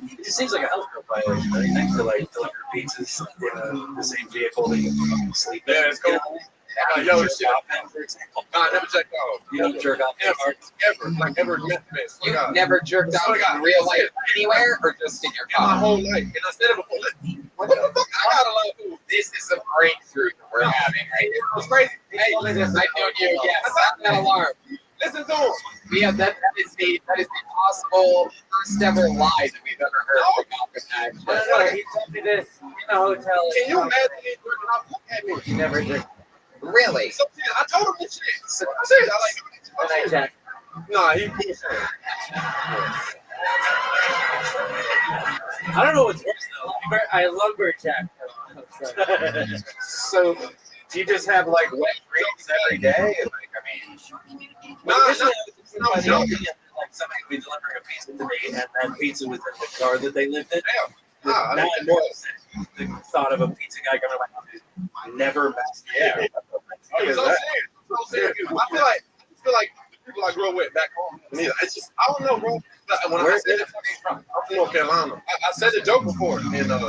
It just seems like a health code violation, don't you think, to like deliver pizzas in the same vehicle that you fucking sleep in? Yeah, it's cool. Yo, this shit. For example. I never checked out. You don't jerk off Ever. Like, ever. You've never jerked out in real life anywhere or just in your My car? whole life. And I said it before. What the fuck? I got a lot of food. This is a breakthrough that we're having right here. It was crazy. Hey, I know you. Yes, sound that alarm. Listen to him. Yeah, that is the possible first ever lie that we've ever heard from Malcolm X. He told me this in a hotel. Can you imagine me working off at me? Never did. Really? So, I told him this shit. I said, I like, When I checked. nah, he bullshit. I don't know what's worse though. I lumberjack. So, do you just have like wet dreams every day? Like, I mean, Like somebody would be delivering a pizza to me, and that pizza was in the car that they lived in. Now I'm more upset. The thought of a pizza guy coming to my house who's never messed. Yeah. I'm so serious. I feel like the people I grew up with back home. It's just, I don't know, bro. When I said it, I'm from North Carolina. I said the joke before, and they were like,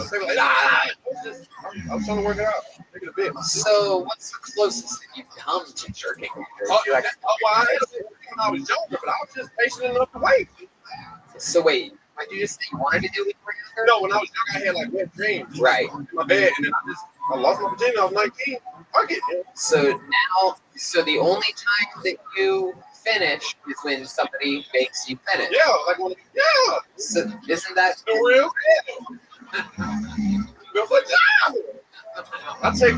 I'm trying to work it out. Make it a bit. So, what's the closest that you've come to jerking? I had it when I was younger, but I was just patient enough to wait. So wait, did you just say you wanted to do it when you were younger? No, when I was young, I had like wet dreams. Right. In my bed, and then I lost my virginity. I was 19. Fuck it. So the only time that you finish is when somebody makes you finish. Yeah, like So isn't that the real deal? That's like a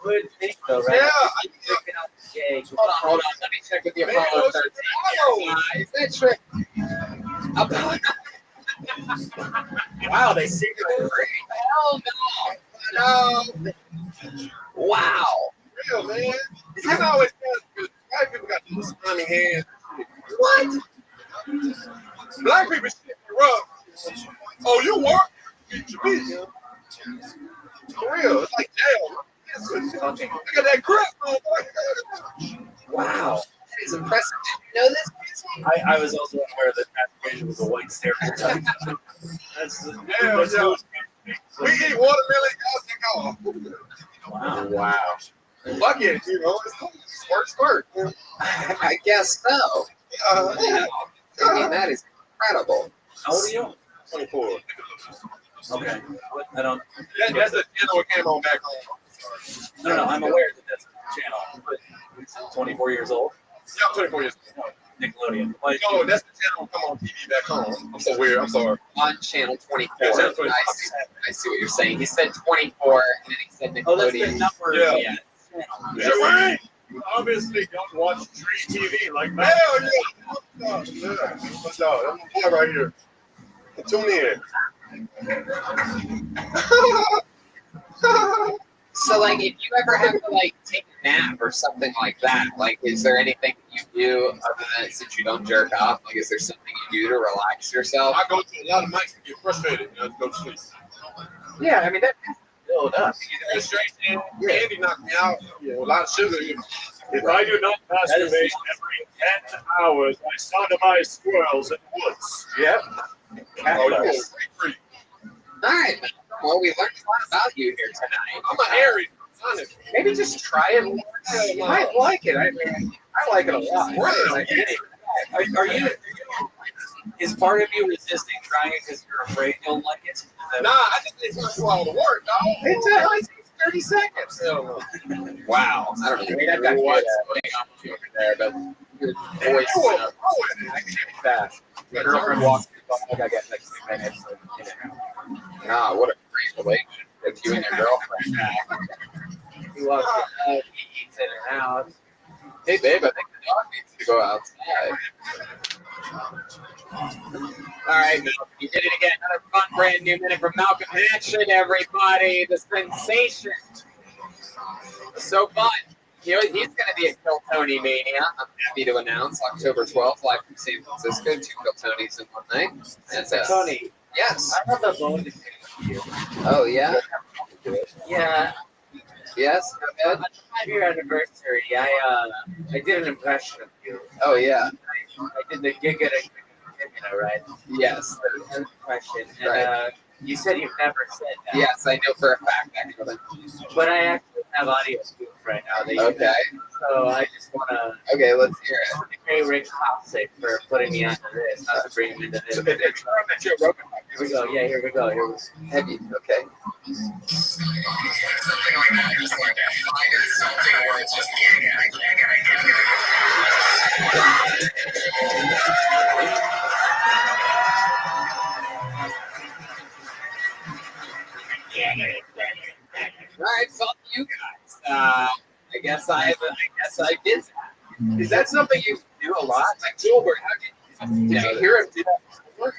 hood thing, though, right? Yeah. Hold on. Let me check with the Apollo 13. Is that trick? Wow, they secretly free. Hell no. Wow. Real, man. That's always good. White people got these funny hands. What? Black people shit rough. Oh, you work? Get your bitch. For real, it's like jail. I got that grip. Wow. That is impressive. Did you know this? I was also aware that masturbation was a white stereotype. That's We eat watermelon, y'all Wow. Fuck it, you know, it's cool. Squirt. I guess so. I mean, that is incredible. How old are you? 24. Okay. I don't. That's the channel that came on back home. No, I'm aware that that's the channel. But it's 24 years old. Yeah, I'm 24 years old. Nickelodeon. Like, No, that's the channel come on TV back home. I'm so weird. I'm sorry. On channel 24. Yeah, channel 24. I see what you're saying. He said 24, and then he said Nickelodeon. oh, that's the number. Yeah. You're right. You obviously don't watch Tree TV like that. Hell yeah. What's up? I'm boy right here. Tune in. So, like, if you ever have to, like, take a nap or something like that, like, is there anything you you other than since you don't jerk off? Like, is there something you do to relax yourself? I go to a lot of nights to get frustrated and I go to sleep. Yeah, I mean that build up. Frustration, candy knocked me out. A lot of sugar. If I do not masturbate every 10 hours, I sodomize squirrels in the woods. Yep. Oh, All right. Well, we learned a lot about you here tonight. I'm an Aries. Honestly. Maybe just try it once. You might like it. I mean, I like it a lot. Are you? Is part of you resisting trying it because you're afraid you'll like it? Nah, I just think it's going to do all the work, dog. It's 30 seconds. Wow. I don't know. I mean, I've got kids going on over there, but your voice went up. I can hear it fast. My girlfriend walks through the dog. I get like 6 minutes. Ah, what a great relationship you and your girlfriend have. He walks in, he eats in and out. Hey, babe, I think the dog needs to go outside. All right, Malcolm, you did it again. Another fun, brand new minute from Malcolm Action, everybody. The sensation. So fun. You know, he's going to be at Kill Tony Mania. I'm happy to announce October 12th, live from San Francisco. 2 Kill Tonys in one night. And, Tony. Yes. I have a bone to pick with you. Oh, yeah? Yeah. Yes, go ahead. On the 5-year anniversary, I did an impression of you. Oh, yeah. I did the Giga, right? Yes. An impression. And, Right. you said you've never said that. Yes, I know for a fact, actually. But I actually have audio proof right now. That you Okay. So I just want to. Okay, let's hear it. Hey, Rick Hopsick for putting me onto this, not to bring me to this. Here we go. Yeah, here we go. Here we go. Heavy. Okay. All right, fuck you guys. I guess I did that. Is that something you do a lot? Like Gilbert, how did you hear him do that before?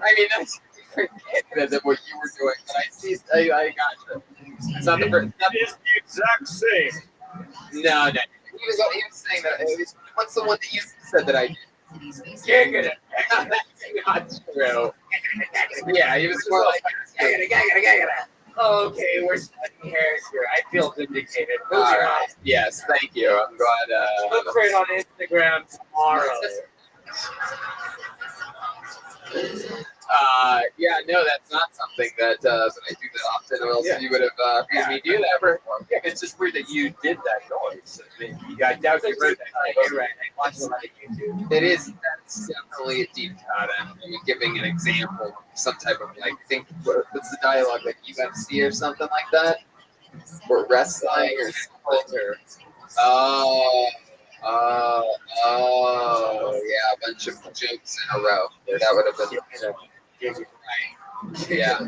I mean, that's what you were doing, but I got you. It's not the first. It's the exact same. No. He was saying that. What's the one that you said that I did? Giga. That's not true. Yeah, he was more like, Okay, we're splitting hairs here. I feel vindicated. all right. Yes, thank you. I'm glad. Look for it on Instagram tomorrow. Yeah, no, that's not something that I do that often, or else you would have heard me do that. Yeah, it's just weird that you did that noise. I mean, I doubt you wrote that. You're right. I watched a lot of YouTube. It is. That's definitely a deep cut. I'm giving an example of some type of like, think what's the dialogue, like UFC or something like that, or wrestling or something, or yeah, a bunch of jokes in a row. That would have been right. Yeah.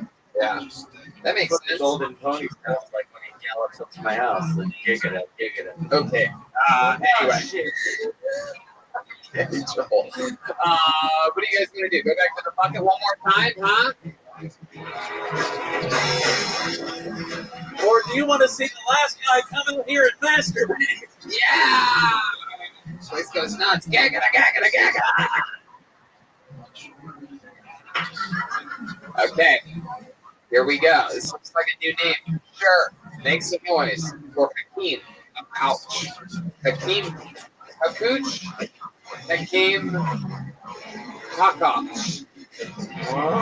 That makes sense. Golden pony sounds like when he gallops up to my house. Like, giga it. Okay. Anyway. Okay, Joel. What are you guys gonna do? Go back to the bucket one more time, huh? Or do you want to see the last guy come in here and masturbate? Yeah! Place goes nuts. Gaga. Okay. Here we go. This looks like a new name. Sure. Make some noise for Hakeem. Ouch. Hakeem. Hakooch. Hakeem. Hakoch.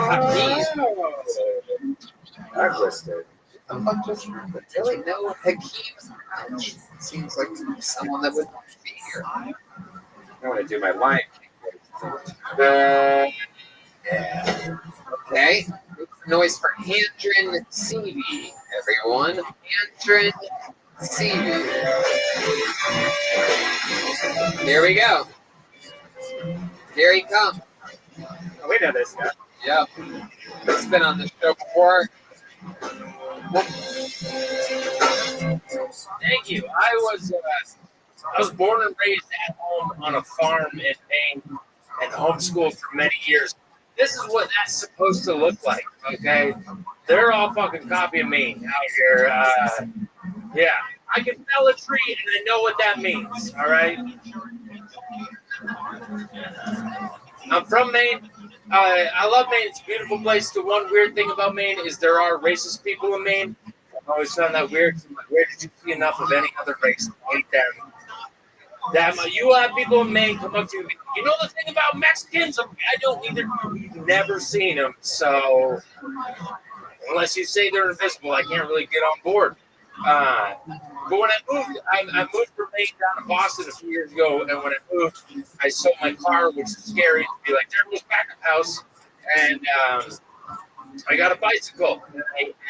Hakeem. I've listed. The fuck just really no Hakeem's ouch. Seems like someone that would be here. I want to do my Lion Yeah. Okay. Noise for Andrin Seavey, everyone. Andrin Seavey. Here we go. Here he comes. Oh, we know this guy. Yep. He's been on the show before. Thank you. I was born and raised at home on a farm in Maine and homeschooled for many years. This is what that's supposed to look like, okay? They're all fucking copying me out here. Yeah. I can fell a tree and I know what that means. All right. I'm from Maine. I love Maine. It's a beautiful place. The one weird thing about Maine is there are racist people in Maine. I've always found that weird. Where did you see enough of any other race to hate them? You have people in Maine come up to you. You know the thing about Mexicans? I don't either. You've never seen them, so unless you say they're invisible, I can't really get on board. But when I moved from Maine down to Boston a few years ago, and when I moved, I sold my car, which is scary to be like, there goes backup house, and I got a bicycle.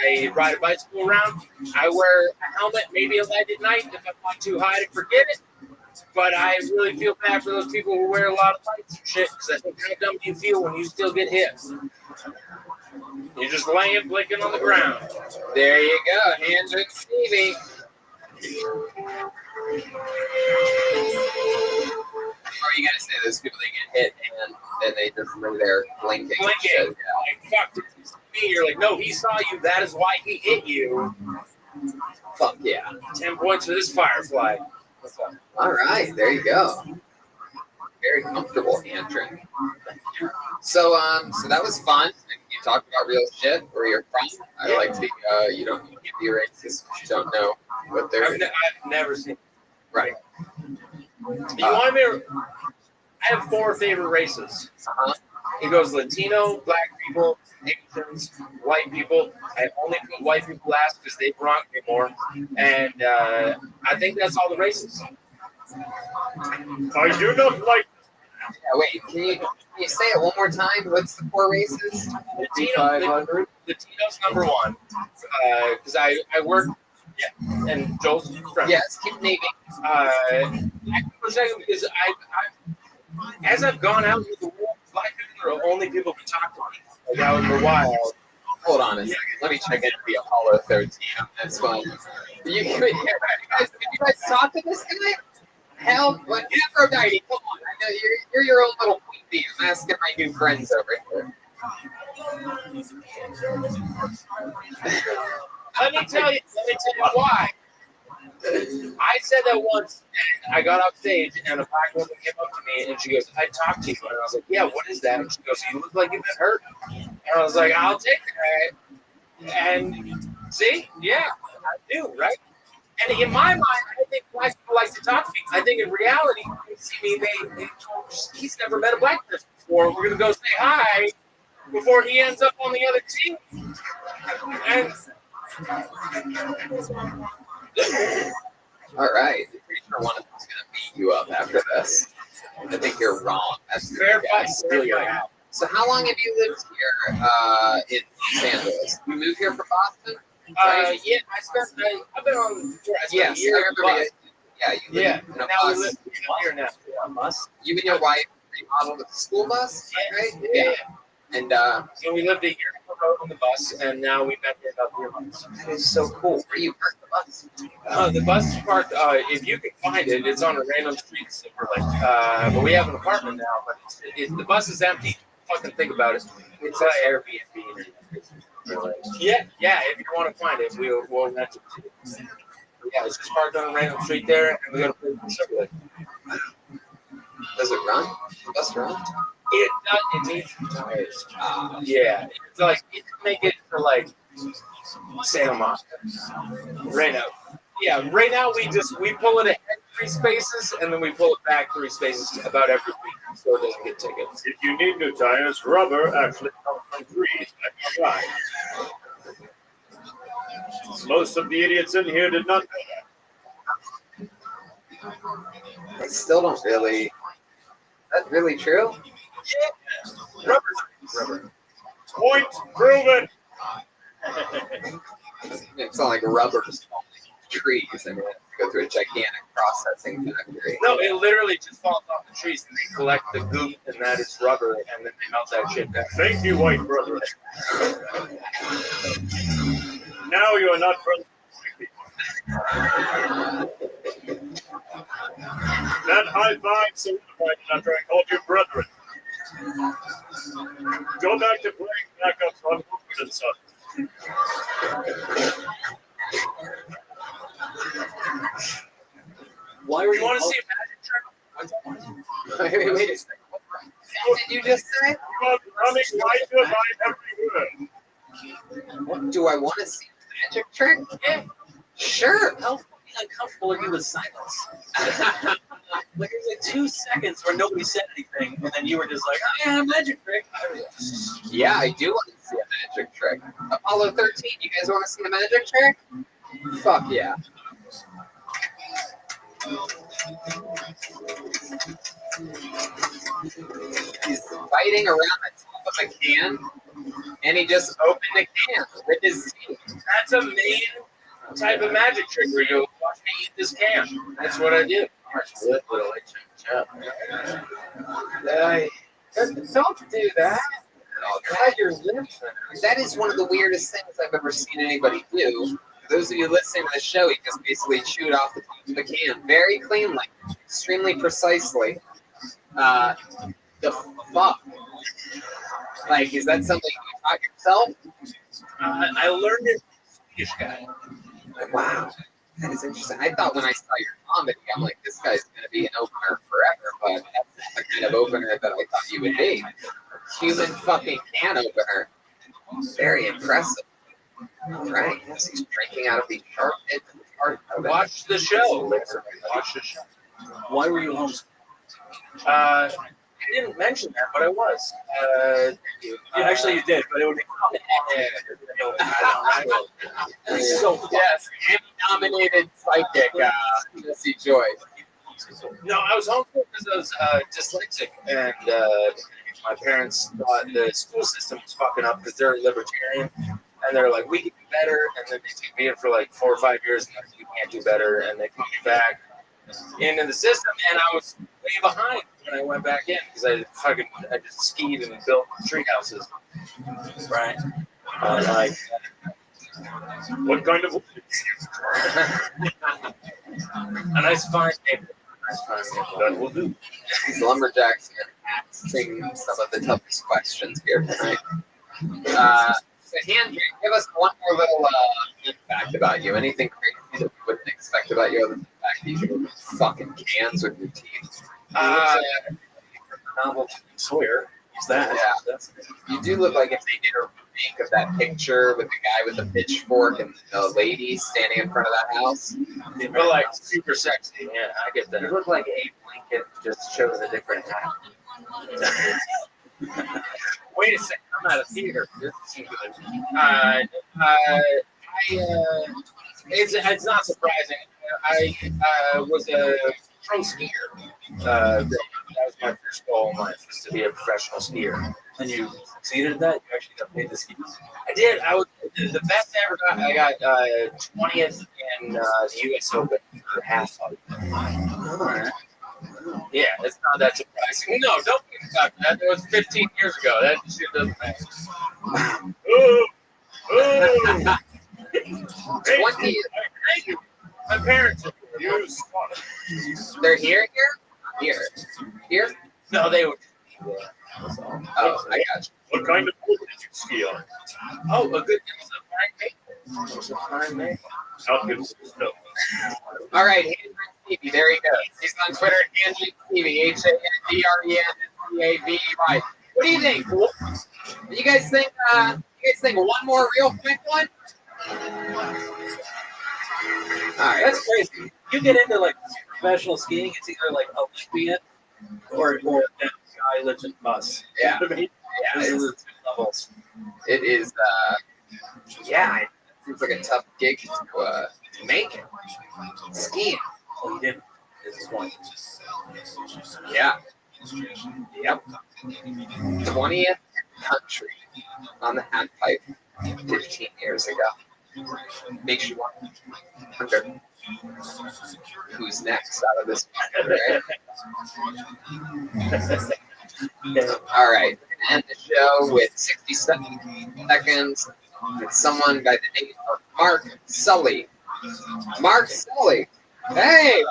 I ride a bicycle around. I wear a helmet, maybe a light at night if I'm not too high to forget it. But I really feel bad for those people who wear a lot of lights and shit, because I think how dumb do you feel when you still get hit? You're just laying, blinking on the ground. There you go, hands with Stevie. Or you gotta say those people that get hit and then they just lay there blinking. Blinking. Like, fuck, this is me. You're like, no, he saw you. That is why he hit you. Fuck yeah. 10 points for this Firefly. All right, there you go. Very comfortable answering. So that was fun. You talked about real shit, where you're from. I like to, you don't need to be racist. You don't know what they're. I've never seen. Right. You want me to? I have 4 favorite races. It goes Latino, Black people, Asians, white people. I only put white people last because they brought me more, and I think that's all the races. I do not like. Yeah, wait, can you say it one more time? What's the 4 races? Latino's number 1. Because I work, and Joel's friend. Yes, keep naming. For a second, because as I've gone out into the world, Black people are the only people who talk to me. Like out in the wild. Hold on a second. Let me check in the Apollo 13 on this one. You guys talk to this guy? Hell, what? Aphrodite, come on. I know you're your own little queen bee. I'm asking my new friends over here. Let me tell you why. I said that once, and I got off stage, and a black woman came up to me, and she goes, I talked to you. And I was like, yeah, what is that? And she goes, you look like you've been hurt. And I was like, I'll take that. And see? Yeah, I do, right? And in my mind, I think black people like to talk to me. I think in reality, they see me, he's never met a black person before. We're going to go say hi before he ends up on the other team. And all right. I'm pretty sure one of them's going to beat you up after this. I think you're wrong. That's fair fight. So how long have you lived here in Los Angeles? You moved here from Boston? Yeah, I've been on. Yes, I remember. Yeah, you live in a now bus. we live here now. Yeah, bus. You and your wife remodeled a school bus, right? Yeah. And so we lived a year on the bus, and now we've been here about 3 months. That is so cool. Where you park the bus? The bus is parked. If you can find it, it's on a random street in Silver Lake. But we have an apartment now. But the bus is empty. Fucking think about it. It's an Airbnb. Yeah. If you want to find it, we'll rent it. Yeah, it's just parked on a random street there, and we got to put it in Silver Lake. Does it run? The bus run? It does. It needs tires. Yeah, it's like you can make it for like Santa Monica. Right now, right now we pull it ahead 3 spaces and then we pull it back 3 spaces about every week, so it doesn't get tickets. If you need new tires, rubber actually comes from trees. Most of the idiots in here did not know that. I still don't really. Is that really true? Yeah. Rubber. Point proven. It's not like rubber trees. I mean, go through a gigantic processing factory. No, it literally just falls off the trees and they collect the goop, and that is rubber, and then they melt that shit down. Thank you, white brother. Now you are not brothers. That high five solidified after I called you brethren. Go back to playing backups on Woodward and Son. Wait a second. What did you just say? Running right behind every word. What do I want to see? A magic trick? Yeah. Sure. How fucking uncomfortable are you with silence? Like, there's like 2 seconds where nobody said anything, and then you were just like, oh, yeah, magic trick. Yeah, I do want to see a magic trick. Apollo 13, you guys want to see a magic trick? Fuck yeah. He's biting around the top of a can, and he just opened the can with his teeth. That's a main type of magic trick where you watch me eat this can. That's what I do. Don't do that. Oh, God, your lips. That is one of the weirdest things I've ever seen anybody do. For those of you listening to the show, he just basically chewed off the top of the can very cleanly, extremely precisely. The fuck? Like, is that something you taught yourself? I learned it from a Swedish guy. Wow, that is interesting. I thought when I saw your comedy, I'm like, this guy's going to be an opener forever, but that's not the kind of opener that I thought you would be. Human fucking can opener. Very impressive. All right, yes, he's drinking out of the sharp end of the heart. Watch the show. Watch the show. Why were you homeschooled? I didn't mention that, but I was. Actually, you did, but it would be so yes, Emmy-nominated psychic, Jesse Joy. No, I was homeschooled because I was dyslexic, and my parents thought the school system was fucking up because they're libertarian, and they're like, we can do better, and then they took me in for like 4 or 5 years, and we can't do better, and they put me back into the system, and I was way behind when I went back in because I just skied and built tree houses. Right. Like, what kind of a nice fine neighborhood. That will do. These lumberjacks are asking some of the toughest questions here tonight. So, Andrew, give us one more little fact about you. Anything crazy that we wouldn't expect about you other than the fact that you open fucking cans with your teeth? Novel Sawyer. Is that? Yeah. You do look like if they did a remake of that picture with the guy with the pitchfork and the lady standing in front of that house. They look like super sexy. Yeah, I get that. You look like Abe Lincoln, just shows a different hat. Wait a second, I'm at a theater. This is too good. It's not surprising. I was a pro skier. That was my first goal in life, was to be a professional skier. And you succeeded at that? You actually got paid to ski? I did. I was the best I ever got. I got 20th in the U.S. Open for half of it. All right. Yeah, it's not that surprising. No, don't think about that. That was 15 years ago. That shit doesn't matter. Ooh. 20. Thank you. My parents are here. They're here? Here? No, they were. Oh, I got you. What kind of boat did you ski on? Oh, a good. It was a fine maple. Not good stuff. All right, Andrew Stevie, there he goes. He's on Twitter at Andrew Stevie, HANDRENSTAVEY. What do you think? You guys think? One more real quick one? All right, That's crazy. You get into like professional skiing, it's either like Olympian or that guy lives in bus. Yeah. You know what I mean? Yeah, Those are the 2 levels. it is. Yeah, it seems like a tough gig to make. Skiing. Oh, you did. This is one. Yeah. Yep. 20th country on the handpipe 15 years ago. Makes you wonder who's next out of this country, right? All right. We're going to end the show with 60 seconds with someone by the name of Mark Sully. Mark Sully. Hey!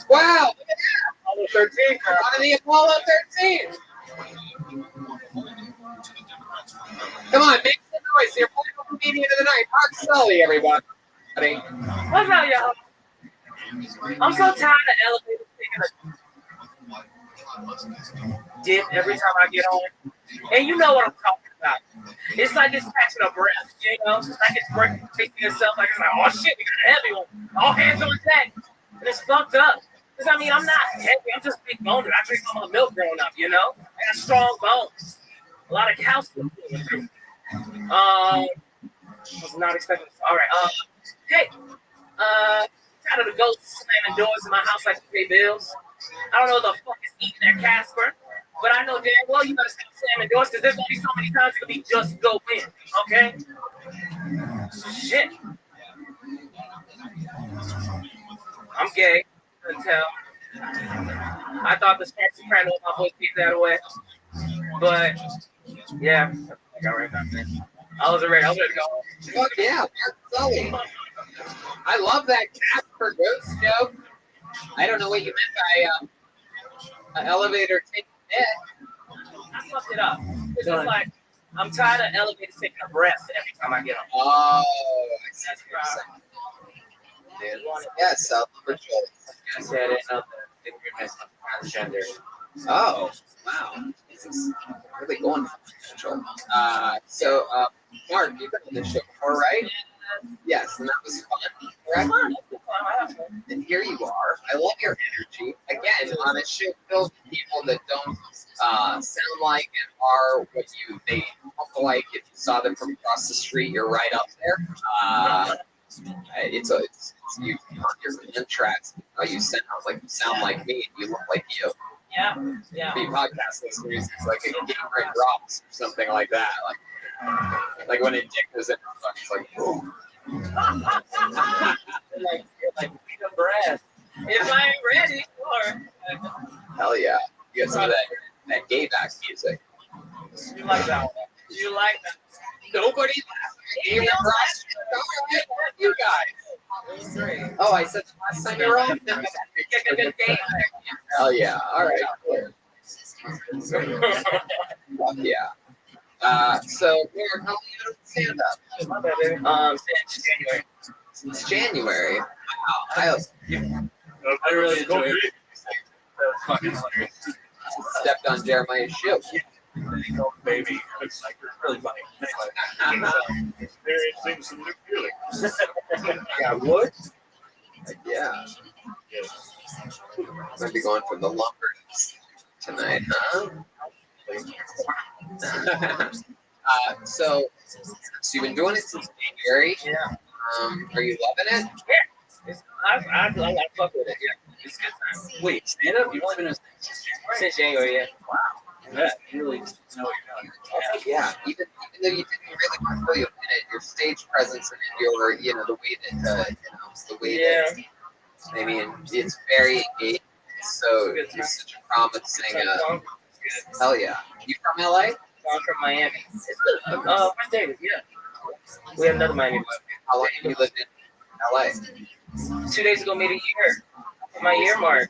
Wow! Look at that! Apollo 13. We're on the Apollo 13. Come on, make some noise. You're playing the comedian of the night. Mark Sully, everybody. What's up, y'all? I'm so tired of elevator dip every time I get on. And you know what I'm talking about. It's like it's catching a breath, you know? Like it's breaking itself. Like it's like, oh shit, we got a heavy one. All hands on deck. And it's fucked up. Because I mean, I'm not heavy. I'm just big boned. I drink all my milk growing up, you know? I got strong bones. A lot of calcium. Was not expecting this. All right. Hey. Tired of the ghosts slamming doors in my house like to pay bills. I don't know what the fuck is eating that Casper, but I know damn well you better stop slamming doors because there's gonna be so many times it could be just go in. Okay. Shit. I'm gay. Couldn't tell. I thought the Spark Soprano was my voice gave that away. But yeah, I got right back there. I was ready to go. Fuck yeah, Mark Sully. I love that Casper ghost joke. I don't know what you meant by an elevator taking it. I fucked it up. It's just like I'm tired of elevators taking a breath every time I get on. Oh, I see what you're saying. Yes, Rothschild. I said it. Transgender. Oh, wow. This is really going for potential. Mark, you've been on this show before, right? Yes, and that was fun, correct? And here you are. I love your energy. Again, on a show filled with people that don't sound like and are what they look like. If you saw them from across the street, you're right up there. It's you on your contrast. You sound like me, and you look like you. Yeah. Be podcast listeners, it's like a Gatorade drops or something like that. Like when a dick was in her phone, it's like, boom. You're like freedom breath. If I ain't ready, or hell yeah, you got some of that gay back music. You like that one? You like that? Nobody laughed. You guys. Oh, I said last time you were on. Hell yeah! All right. Fuck yeah. So, Mark, how long have you been stand up? Since January. Since January. Wow. I really enjoyed it. Fucking stepped on Jeremiah's shoe. Baby, it's like really funny. Anyway, experiencing some new feelings. Yeah, what? Yeah. Yes. Might be going for the lumbers tonight, huh? So you've been doing it since January. Yeah. Are you loving it? Yeah. I fuck with it. Yeah. It's a good time. Wait, stand up? You've only been doing it since January. Yeah. Wow. Yeah, you really know what you're doing. Yeah. Even though you didn't really want to feel you in it, your stage presence and your, the way that, I mean, it's very engaging. So you're such a promising. Hell yeah. You from LA? I'm from Miami. It's West Davis, yeah. We have another Miami. How long have you lived in LA? 2 days ago, made a year. My year mark.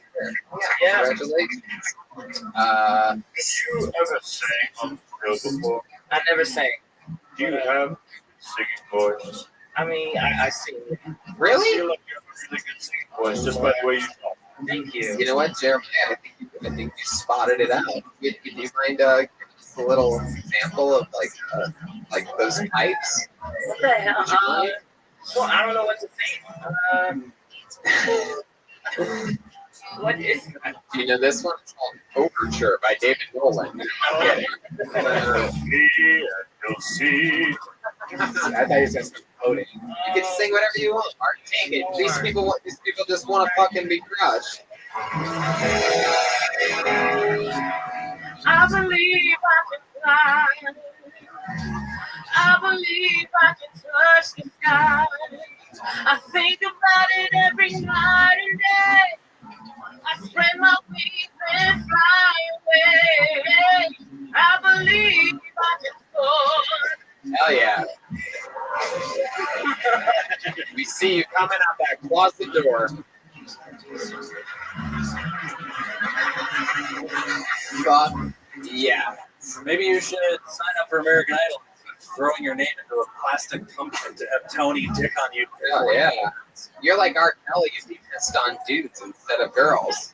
Yeah. Congratulations. You ever sang on the show before? I never sang. Do you have a singing voice? I mean, I sing. Really? I feel like you have a really good singing voice, just by the way you talk. Thank you. You know what, Jeremiah? I think you spotted it out. Can you mind giving us a little example of like those pipes? What the hell? Well, I don't know what to say. What is that? Do you know this one? It's called Overture by David Nolan. I'm kidding. You'll see. I thought you were going to start quoting. You can sing whatever you want, Mark. Take it. These people just want to fucking be crushed. I believe I can fly. I believe I can touch the sky. I think about it every night and day. I spread my wings and fly away. I believe I can soar. Hell yeah. We see you coming out that closet door. Fuck yeah. Maybe you should sign up for American Idol. Throwing your name into a plastic pumpkin to have Tony dick on you. Oh yeah. You're like R. Kelly if you pissed on dudes instead of girls.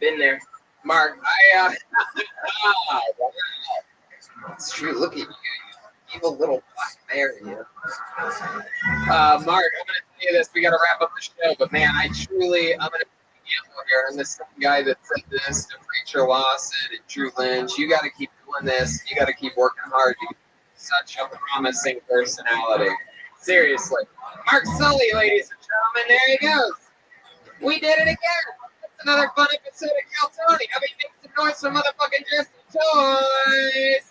Been there. Mark, wow. It's true. Look at you. Evil little black bear, you. Mark, I'm going to tell you this. We got to wrap up the show, but man, I'm going to be gamble here. I'm the same guy that said this to Preacher Lawson and Drew Lynch. You got to keep doing this. You got to keep working hard. You're such a promising personality. Seriously. Mark Sully, ladies and gentlemen, there he goes. We did it again. It's another fun episode of Kill Tony. How about you make some noise for motherfucking Jesse Toys?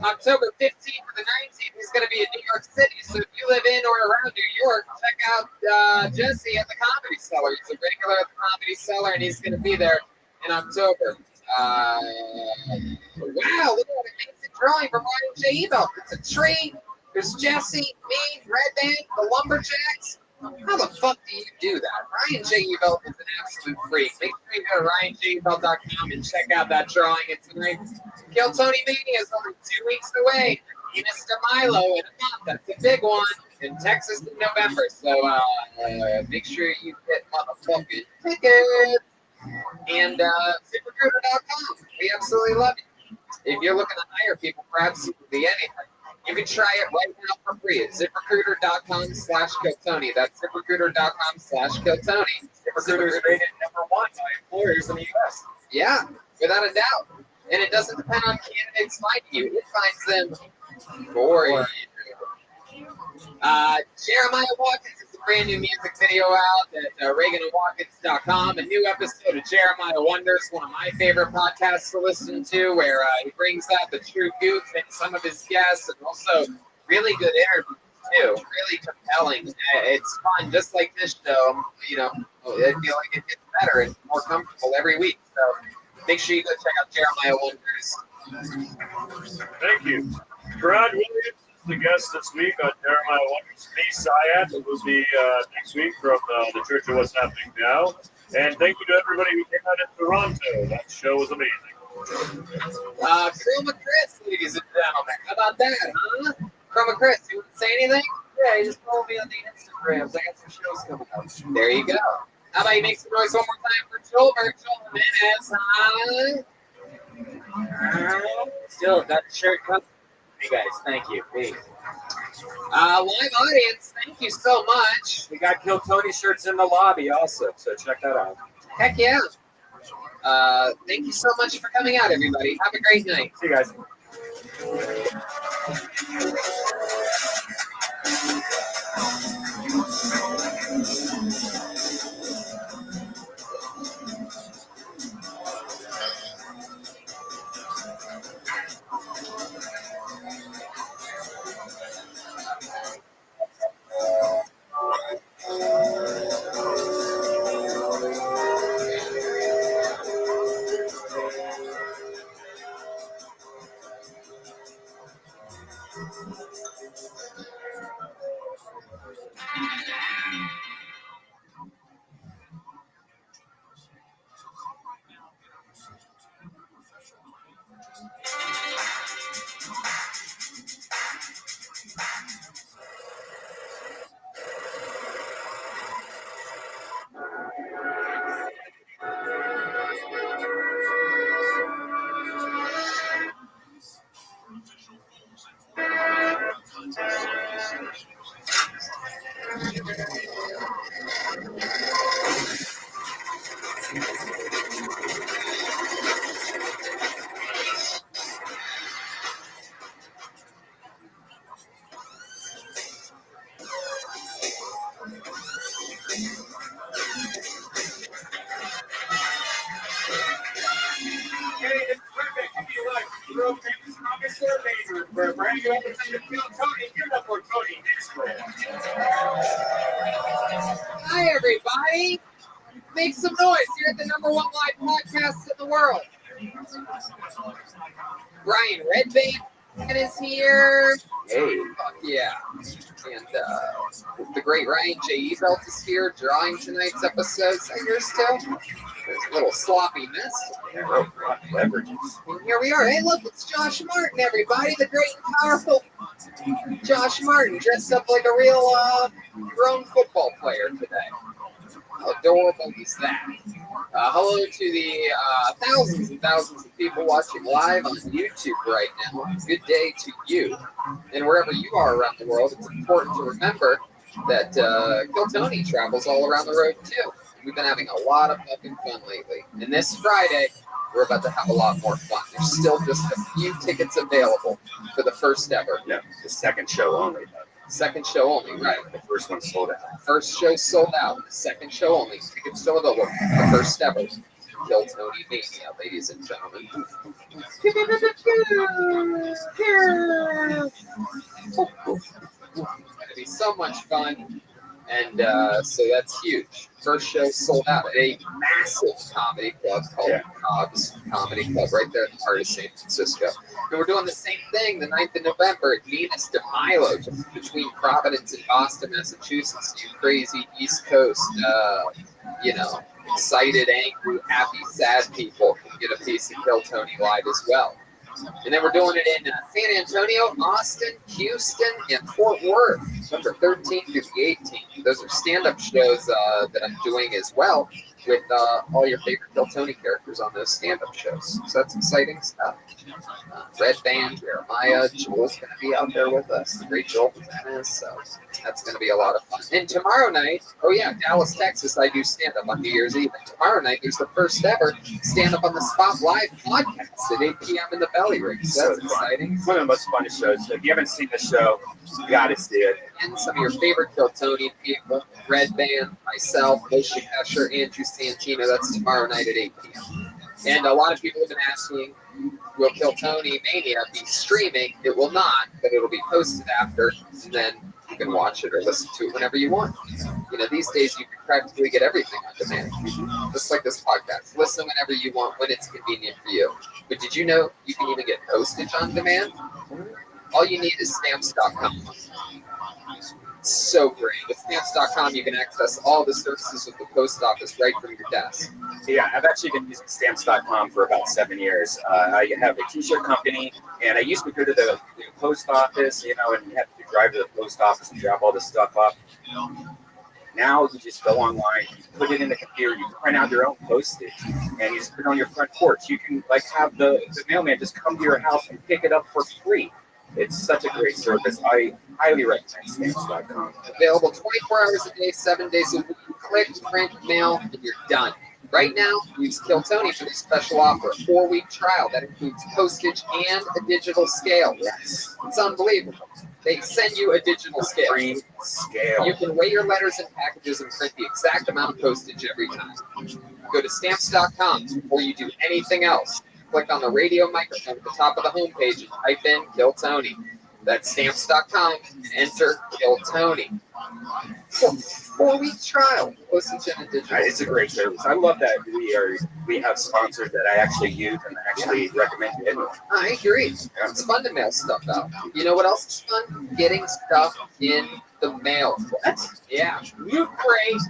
October 15th to the 19th, he's going to be in New York City. So if you live in or around New York, check out Jesse at the Comedy Cellar. He's a regular at the Comedy Cellar, and he's going to be there in October. Wow, look at that amazing drawing from Ryan J. Ebel. It's a tree. There's Jesse, me, Red Band, the Lumberjacks. How the fuck do you do that? Ryan J. Ebel is an absolute freak. Make sure you go to ryanjebel.com and check out that drawing. It's tonight. Kill Tony Mania is only 2 weeks away. Venus de Milo in a month. That's a big one. In Texas in November. So make sure you get motherfucking tickets. And ZipRecruiter.com. We absolutely love it. If you're looking to hire people for absolutely anything, you can try it right now for free at ZipRecruiter.com/KillTony. That's ZipRecruiter.com/KillTony. ZipRecruiter is rated #1 by employers in the U.S. Yeah, without a doubt. And it doesn't depend on candidates finding you. It finds them for you. Jeremiah Watkins is a brand new music video out at ReaganandWatkins.com. A new episode of Jeremiah Wonders, one of my favorite podcasts to listen to, where he brings out the true goof and some of his guests, and also really good interviews too. Really compelling. It's fun, just like this show. You know, I feel like it gets better and more comfortable every week. So make sure you go check out Jeremiah Wonders. Thank you. Brad Williams is the guest this week on Jeremiah Wonders. Me, Syed, will be next week from the Church of What's Happening Now. And thank you to everybody who came out in Toronto. That show was amazing. Chroma Chris, ladies and gentlemen. How about that, huh? Chroma Chris, you want to say anything? Yeah, you just follow me on the Instagrams. I got some shows coming up. There you go. How about you make some noise one more time for Joel Jimenez, huh? Still got the shirt coming. Hey guys, thank you. Peace. Live audience, thank you so much. We got Kill Tony shirts in the lobby also, so check that out. Heck yeah. Thank you so much for coming out, everybody. Have a great night. See you guys. Hi, everybody. Make some noise here at the #1 live podcast in the world. Brian Redband is here. Hey. Fuck yeah. And the great Ryan J. Ebel is here drawing tonight's episode. Is that yours still? There's a little sloppy mess. Beverages. And here we are. Hey, look, it's Josh Martin, everybody. The great and powerful Josh Martin, dressed up like a real grown football player today. How adorable is that? Hello to the thousands and thousands of people watching live on YouTube right now. Good day to you. And wherever you are around the world, it's important to remember that Kill Tony travels all around the road too. We've been having a lot of fucking fun lately. And this Friday, we're about to have a lot more fun. There's still just a few tickets available for the first ever. Yeah, the second show only. Second show only, right. The first one sold out. First show sold out. The second show only. Tickets still available. The first ever Kill Tony Mania, ladies and gentlemen. It's going to be so much fun. And so that's huge. First show sold out at a massive comedy club called Cobb's Comedy Club right there in the heart of San Francisco. And we're doing the same thing the 9th of November at Venus de Milo, just between Providence and Boston, Massachusetts. You crazy East Coast, excited, angry, happy, sad people can get a piece of Kill Tony live as well. And then we're doing it in San Antonio, Austin, Houston, and Fort Worth, November 13th through the 18th. Those are stand-up shows that I'm doing as well with all your favorite Kill Tony characters on those stand-up shows. So that's exciting stuff. Red Band, Jeremiah, Joel's going to be out there with us. The great Joel Bananas. So that's going to be a lot of fun. And tomorrow night, Dallas, Texas, I do stand-up on New Year's Eve. And tomorrow night, there's the first ever stand-up on the Spot Live podcast at 8 p.m. in the Belly Ring. So that's exciting. One of the most fun shows. If you haven't seen the show, you got to see it. And some of your favorite Kill Tony people, Red Band, myself, Moshe Kasher, Andrew Santino. That's tomorrow night at 8 p.m. And a lot of people have been asking, will Kill Tony Mania be streaming? It will not, but it'll be posted after, and then you can watch it or listen to it whenever you want. These days you can practically get everything on demand, just like this podcast. Listen whenever you want, when it's convenient for you. But did you know you can even get postage on demand? All you need is stamps.com. So great. With stamps.com, you can access all the services of the post office right from your desk. Yeah, I've actually been using stamps.com for about 7 years. I have a t-shirt company, and I used to go to the post office, and have to drive to the post office and drop all this stuff off. Now you just go online, you put it in the computer, you print out your own postage, and you just put it on your front porch. You can have the mailman just come to your house and pick it up for free. It's such a great service. I highly recommend stamps.com. Available 24 hours a day, 7 days a week. Click, print, mail, and you're done. Right now, use Kill Tony for this special offer, a 4-week trial that includes postage and a digital scale. Yes, it's unbelievable. They send you a digital scale. Free scale. You can weigh your letters and packages and print the exact amount of postage every time. Go to stamps.com before you do anything else. Click on the radio microphone at the top of the homepage and type in Kill Tony. That's stamps.com and enter Kill Tony. 4-week trial. Postage and a digital. It's a great service. I love that we have sponsors that I actually use and actually recommend it. I agree. It's fun to mail stuff out. You know what else is fun? Getting stuff in the mail. What? Yeah. Loot Crate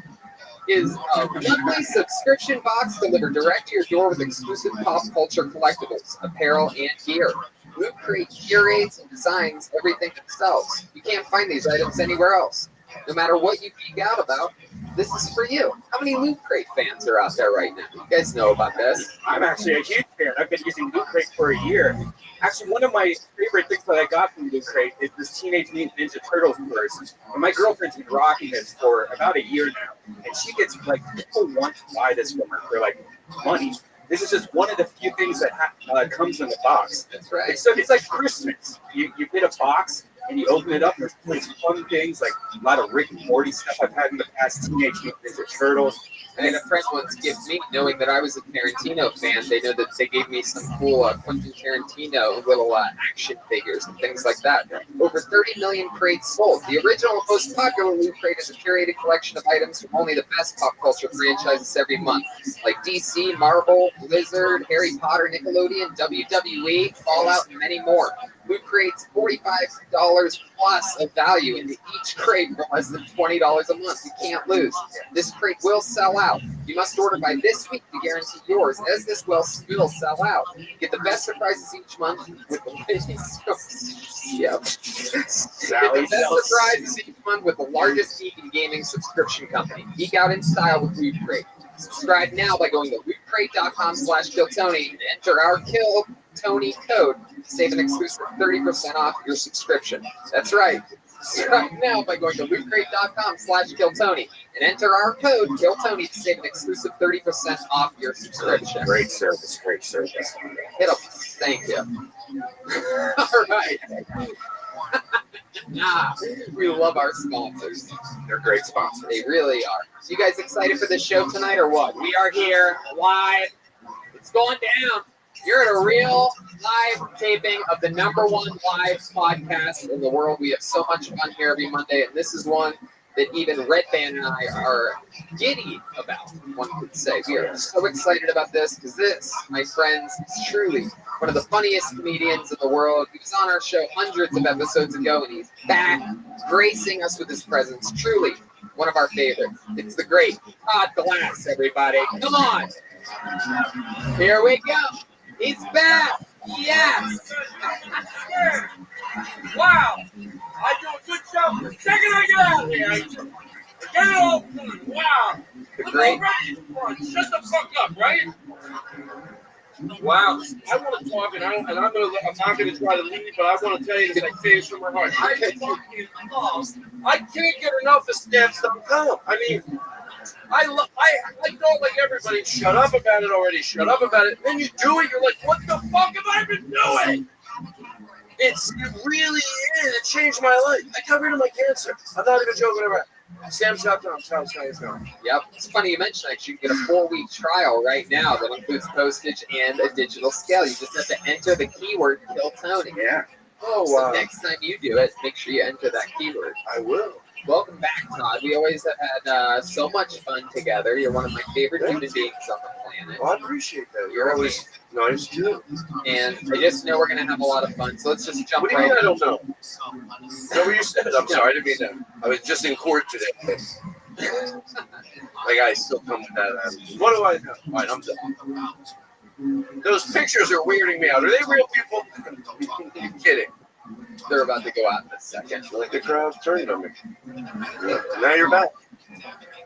is a monthly subscription box delivered direct to your door with exclusive pop culture collectibles, apparel, and gear. Loot Crate curates and designs everything themselves. You can't find these items anywhere else. No matter what you geek out about, this is for you. How many Loot Crate fans are out there right now? You guys know about this. I'm actually a huge fan. I've been using Loot Crate for a year. Actually, one of my favorite things that I got from Loot Crate is this Teenage Mutant Ninja Turtles purse. And my girlfriend's been rocking this for about a year now. And she gets, people want to buy this from her for, money. This is just one of the few things that comes in the box. That's right. It's like Christmas. You get a box, and you open it up, and there's fun things, like a lot of Rick and Morty stuff I've had in the past, Teenage Mutant Ninja Turtles. And then a friend once gave me, knowing that I was a Tarantino fan, they know that they gave me some cool Quentin Tarantino little action figures and things like that. Over 30 million crates sold. The original and most popular Loot Crate is a curated collection of items from only the best pop culture franchises every month, like DC, Marvel, Blizzard, Harry Potter, Nickelodeon, WWE, Fallout, and many more. Loot Crate's $45 plus of value into each crate for less than $20 a month. You can't lose. This crate will sell out. You must order by this week to guarantee yours, as this will sell out. Get the best surprises each month with the surprises each month with the largest geek and gaming subscription company. Geek out in style with Loot Crate. Subscribe now by going to lootcrate.com/KillTony and enter our Kill Tony code to save an exclusive 30% off your subscription. That's right. Subscribe now by going to lootcrate.com/KillTony and enter our code KillTony to save an exclusive 30% off your subscription. Great service. Hit up. Thank you. All right. We love our sponsors. They're great sponsors. They really are. You guys excited for this show tonight or what? We are here live. It's going down. You're at a real live taping of the #1 live podcast in the world. We have so much fun here every Monday, and this is one that even Red Band and I are giddy about, one could say. We are so excited about this because this, my friends, is truly one of the funniest comedians in the world. He was on our show hundreds of episodes ago, and he's back, gracing us with his presence. Truly one of our favorites. It's the great Todd Glass, everybody. Come on. Here we go. He's back. Yes. Wow. I do a good job. The second I get out of here, I get it all done. Wow. I'm great. ready for it. Shut the fuck up, right? Wow. I want to talk, and I'm not going to try to leave, but I want to tell you this. I say this from my heart. I can't get enough of stamps.com. I mean, I thought like everybody, shut up about it already. Shut up about it. Then you do it. You're like, what the fuck have I been doing? It really is. It changed my life. I got rid of my cancer. I'm not even joking around. Stamps.com. Yep. It's funny you mentioned that. You can get a 4-week trial right now that includes postage and a digital scale. You just have to enter the keyword Kill Tony. Yeah. Oh, so next time you do it, make sure you enter that keyword. I will. Welcome back, Todd. We always have had so much fun together. You're one of my favorite human beings on the planet. Well, I appreciate that. You're always nice too. And I just know we're going to have a lot of fun. So let's just jump What do you right mean I in. don't know? Is that what you said? I'm sorry, I didn't mean that. I was just in court today. Like I still come with that. What do I know? All right, I'm done. Those pictures are weirding me out. Are they real people? You're kidding. They're about to go out in a second. Like the crowd's turned on me. Now you're back.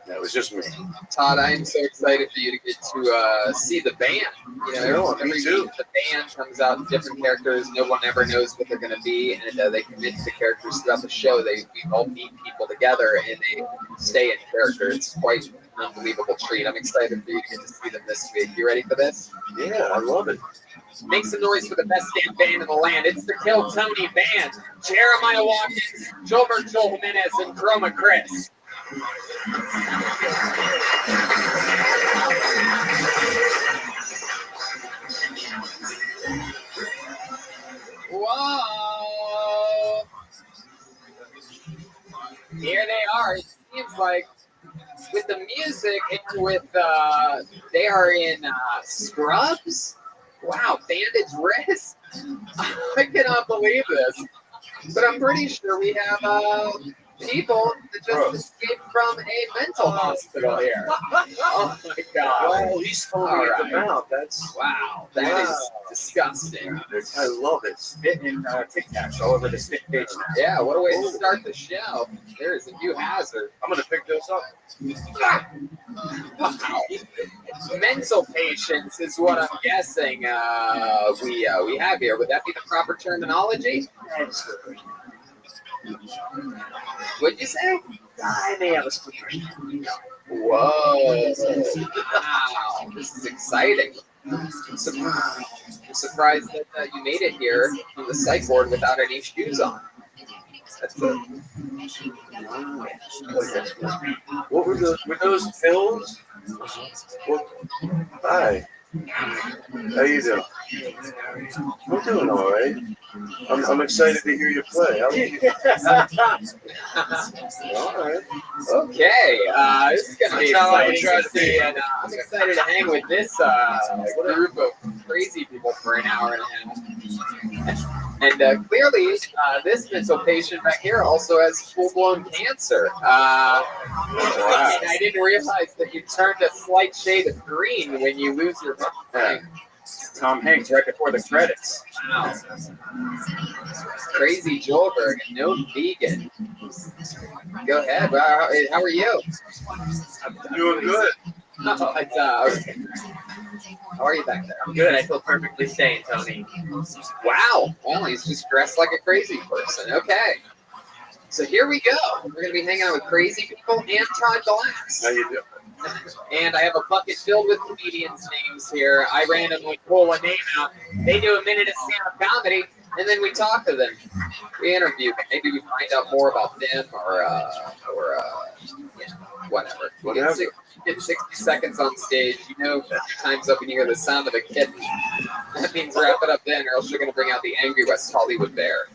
That was just me. Todd, I am so excited for you to get to see the band. You know, every week the band comes out with different characters. No one ever knows what they're going to be, and they commit to the characters throughout the show. We all meet people together, and they stay in character. It's quite an unbelievable treat. I'm excited for you to get to see them this week. You ready for this? Yeah, I love it. Make some noise for the best damn band in the land. It's the Kill Tony Band. Jeremiah Watkins, Gilbert Joel Jimenez, and Chroma Chris. Whoa! Here they are. It seems like with the music and with they are in scrubs. Wow, bandage wrist. I cannot believe this, but I'm pretty sure we have people that just escaped from a mental hospital here. Oh my God! Well, he's foaming at the mouth. That's that is disgusting. I love it. Spitting Tic Tacs all over the stick page now. Yeah, what a way to start the show. There is a new hazard. I'm gonna pick those up. Wow. Mental patients is what I'm guessing we have here. Would that be the proper terminology? What'd you say? I may have a splinter. Whoa. Wow. This is exciting. I'm surprised that you made it here on the psych ward without any shoes on. That's it. What were those films? Well, hi. How you doing? I'm doing all right. I'm excited to hear you play. All right. Okay, this is going to be exciting to see, and I'm excited to hang with this group of crazy people for an hour and a half. And clearly, this mental patient back here also has full-blown cancer. I didn't realize that you turned a slight shade of green when you lose your memory. Tom Hanks right before the credits. Wow. Crazy Joelberg, no vegan. Go ahead. How are you? I'm doing good. No, it's how are you back there? I'm good. I feel perfectly sane, Tony. Wow. Well, he's just dressed like a crazy person. Okay. So here we go. We're going to be hanging out with crazy people and Todd Glass. How you doing? And I have a bucket filled with comedians' names here. I randomly pull a name out. They do a minute of stand-up comedy, and then we talk to them. We interview them. Maybe we find out more about them or whatever. You get 60 seconds on stage. You know, time's up when you hear the sound of a kitten. That means wrap it up then, or else you're going to bring out the angry West Hollywood bear.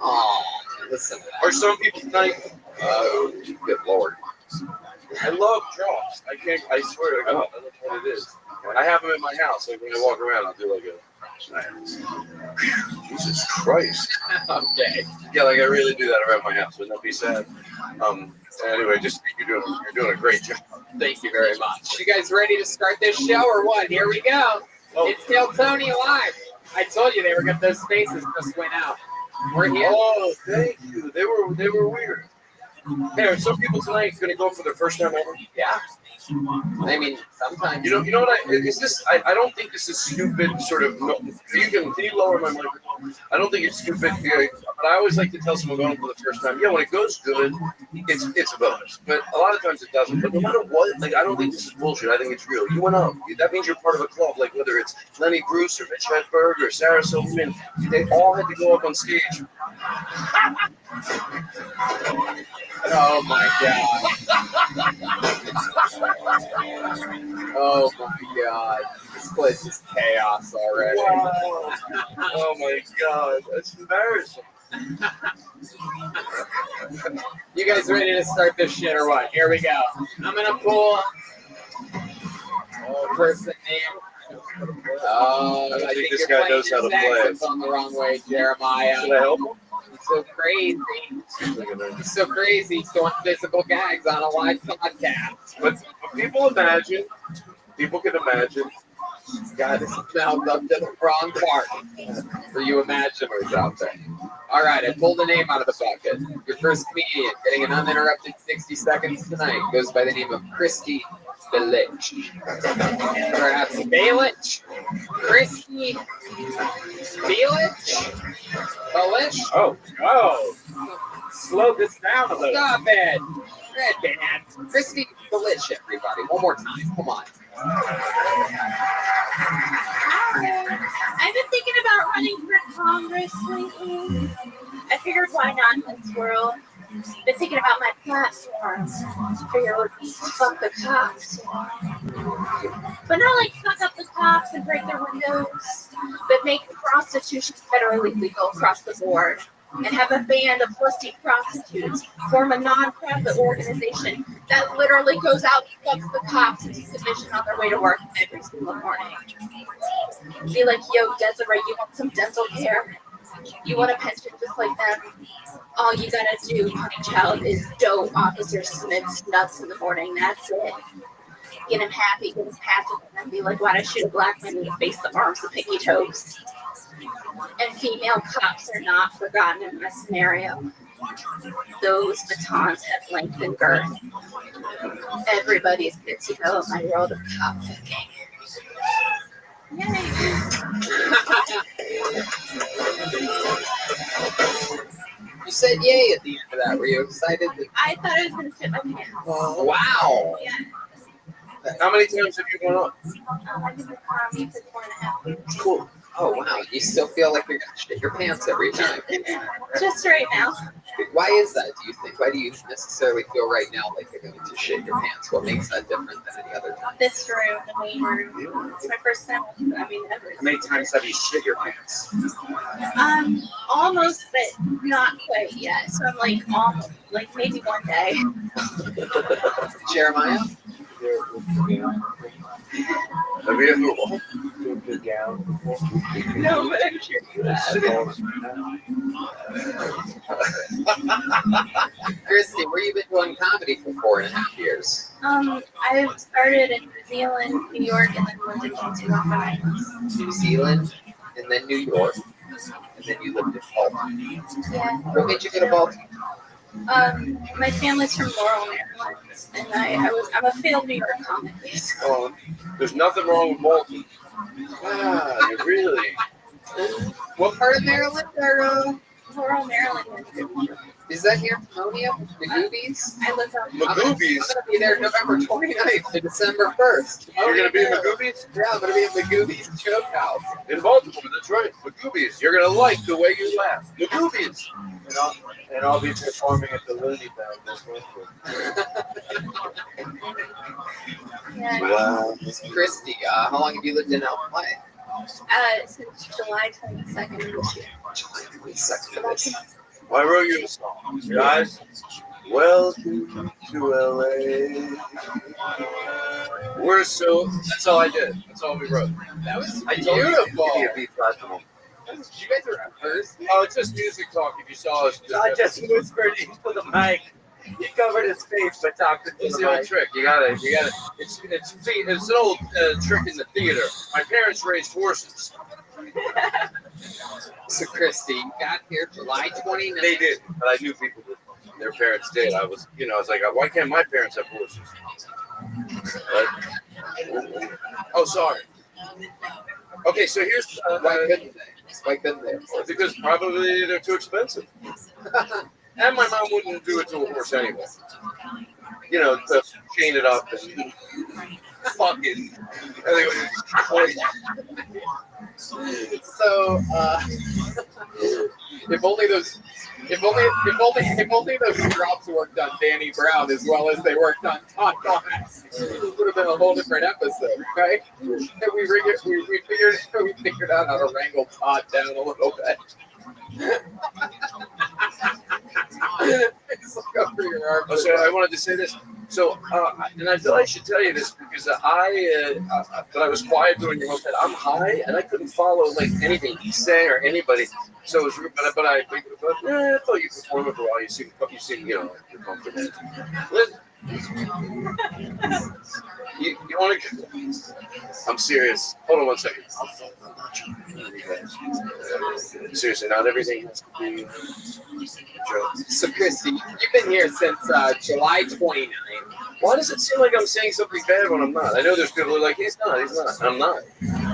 Oh, listen to that. Or some people tonight. Oh, good Lord. I love drops. I swear to God, I don't know what it is. I have them in my house. Like when I walk around, I'll do like a Jesus Christ. Okay. Yeah, like I really do that around my house. Wouldn't that be sad? Anyway, just you're doing a great job. Thank you very much. You guys ready to start this show or what? Here we go. It's Tell Tony Live. I told you they were good. Those spaces just went out. We're here. Oh, thank you. They were weird. Hey, some people tonight going to go for their first time ever. Yeah. I mean, sometimes. You know what? I don't think this is stupid. Sort of. Can you lower my microphone? I don't think it's stupid. But I always like to tell someone going for the first time. Yeah, when it goes good, it's a bonus. But a lot of times it doesn't. But no matter what, like I don't think this is bullshit. I think it's real. You went up. That means you're part of a club. Like whether it's Lenny Bruce or Mitch Hedberg or Sarah Silverman, they all had to go up on stage. Oh my God. Oh my God. This place is chaos already. Wow. Oh my God. That's embarrassing. You guys ready to start this shit or what? Here we go. I'm gonna pull person name. Oh, I think this guy knows how to play. On the wrong way, Jeremiah. Should I help him? He's so crazy. He's so crazy. He's doing physical gags on a live podcast. But people can imagine. God, this is now up to the wrong part for you imaginers out there. All right, I pulled a name out of the bucket. Your first comedian getting an uninterrupted 60 seconds tonight goes by the name of Christy Balich. Perhaps Balich? Christy Balich? Balich? Oh. Slow this down a little. Stop it. Red band. Christy Balich, everybody. One more time. Come on. I've been thinking about running for Congress lately. I figured why not in this world? Been thinking about my platforms. Figure it would be fuck the cops. But not like fuck up the cops and break their windows, but make prostitution federally legal across the board. And have a band of lusty prostitutes form a non-profit organization that literally goes out and fucks the cops into submission on their way to work every single morning. Be like, yo, Desiree, you want some dental care? You want a pension just like them? All you gotta do, honey child, is dope Officer Smith's nuts in the morning. That's it. Get him happy, get him passive, and then be like, why'd I shoot a black man in the face, the arms, the pinky toes? And female cops are not forgotten in this scenario. Those batons have length and girth. Everybody's good to go in my world of cop thinking. You said yay at the end of that. Were you excited? I thought I was going to shit my pants. Wow. Yeah. How many times have you gone up? I've been in Army for 4.5 weeks. Cool. Oh, wow. You still feel like you're going to shit your pants every time. Just right now. Why is that, do you think? Why do you necessarily feel right now like you're going to shit your pants? What makes that different than any other time? This room, the main room. It's my first time, I mean, ever. How many times have you shit your pants? Almost, but not quite yet. So I'm like, almost, like maybe one day. Jeremiah? Have you ever walked a gown before? No, but I'm sure you have. Christy, where you been doing comedy for 4.5 years? I've started in New Zealand, New York, and then lived in Baltimore. New Zealand, and then New York, and then you lived in Baltimore. Yeah. What made you go to Baltimore? My family's from Laurel, Maryland, and I'm a failed New York comic. Oh, there's nothing wrong with Malton. Ah, really? What part of Maryland are? Laurel, Maryland. Is that near Pomona? Magoobies? I live on Magoobies? I'm going to be there November 29th to December 1st. You're going to be in Magoobies? Yeah, I'm going to be in Magoobies Choke House. In Baltimore, that's right. Magoobies. You're going to like the way you laugh. Magoobies. And I'll be performing at the Looney Town this winter. Wow. Christy, how long have you lived in LA? Since July 22nd this year. July 22nd. Well, I wrote you a song. Guys, welcome to LA. That's all I did. That's all we wrote. That was I told you to beautiful. give me a B flat tone. You guys are rappers. Oh, it's just music talk. If you saw us, I just whispered into the mic. He covered his face by talking to It's the the old mic. trick. You gotta. It's an old trick in the theater. My parents raised horses. So, Christy, you got here July 29th. They did, but I knew people that their parents did. I was like, why can't my parents have horses? Right? Oh, sorry. Okay, so here's Why couldn't they? Why couldn't they? Because probably they're too expensive. And my mom wouldn't do it to a horse anyway. You know, to chain it up and fucking. So, if only those drops worked on Danny Brown as well as they worked on Todd Glass, it would have been a whole different episode, right? And we figured out how to wrangle Todd down a little bit. It's like over your arm. So I wanted to say this. So, and I feel I should tell you this because but I was quiet during your whole set. I'm high and I couldn't follow like anything you say or anybody. So it was, but I thought you performed it for a while. You seem, you're comfortable. Liz, you want to? I'm serious. Hold on one second. Seriously, not everything has to be. So, Christy, you've been here since July 29th. Why does it seem like I'm saying something bad when I'm not? I know there's people who are like, he's not. I'm not.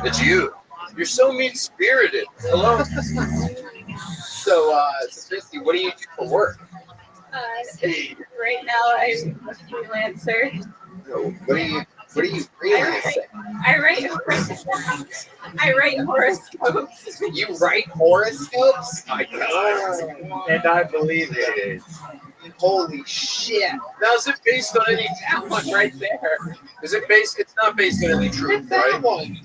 It's you. You're so mean-spirited. Hello? So, Christy, what do you do for work? Right now, I'm a freelancer. What are you freelancing? I write horoscopes. You write horoscopes? My God. And I believe it. Holy shit. Now, is it based on any That one right there. Is it based? It's not based on any truth, That right? one.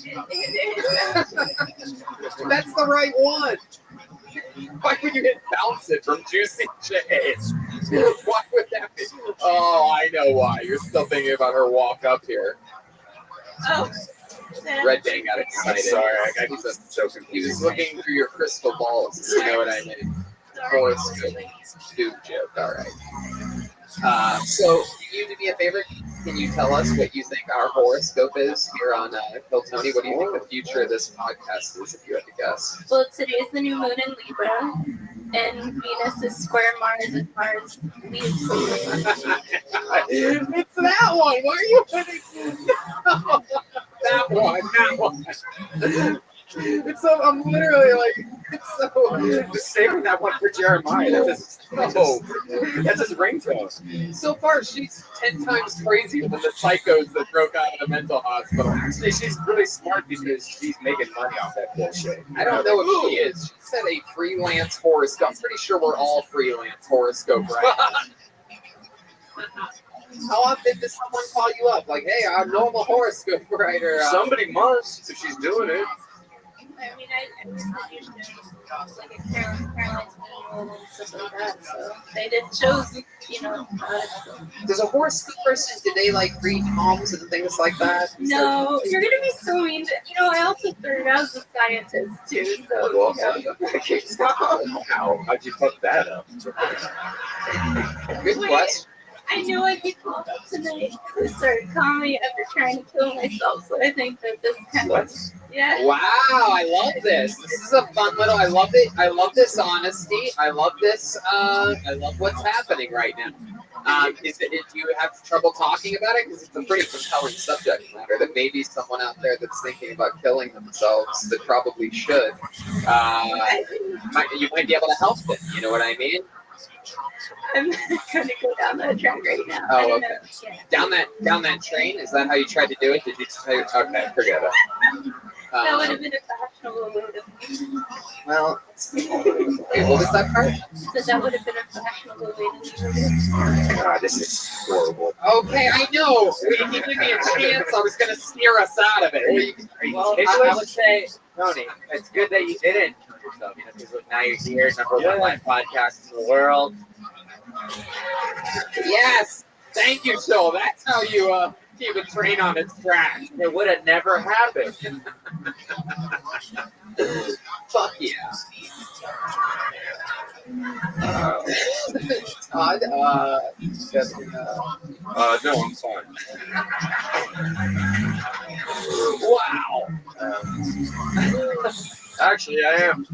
That's the right one. Why would you hit bounce it from Juicy J's? Why would that be? Oh, I know why. You're still thinking about her walk up here. Oh. Red Day got excited. I'm sorry, I got so confused. He was looking through your crystal balls. You know what I mean? Horoscope. Stupid joke. All right. So, can you do me a favor? Can you tell us what you think our horoscope is here on Phil Tony? What do you think the future of this podcast is, if you had to guess? Well, today's the new moon in Libra, and Venus is square Mars, and Mars leaves Libra. It's that one. Why are you putting that one? It's so, I'm literally like, it's so, just saving that one for Jeremiah. That's his ringtone. So far, she's 10 times crazier than the psychos that broke out of the mental hospital. Actually, she's really smart because she's making money off that bullshit. I don't know if she is. She said a freelance horoscope. I'm pretty sure we're all freelance horoscope right now. How often does someone call you up? Like, hey, I'm normal horoscope writer. Somebody must, if she's doing it. I mean, I recently used like a Caroline's Manual and stuff like that, so they did shows, Does a horoscope person, do they like read palms and things like that? No, you're going to be so mean. I also started out as a scientist, too, so, Wow, how'd you fuck that up? Good question. I knew I'd be called up tonight. I started comedy after trying to kill myself, so I think that this kind of yeah. Wow, I love this. This is a fun little. I love it. I love this honesty. I love this. I love what's happening right now. Do you have trouble talking about it? Because it's a pretty compelling subject matter that maybe someone out there that's thinking about killing themselves that probably should. You might be able to help them. You know what I mean? I'm going to go down that track right now. Oh, okay. Down that train? Is that how you tried to do it? Did you say, okay, forget it. That would have been a fashionable way to. Well, wait, what was that part? That would have been a fashionable way to. God, this is horrible. Okay, I know. If you give me a chance, I was going to steer us out of it. Well, I would say, Tony, it's good that you didn't kill yourself. You know, because now you're here, number one live podcast in the world. Yes, thank you, Joel. That's how you keep a train on its track. It would have never happened. Fuck yeah. Todd, no, I'm fine. Wow. Actually, I am.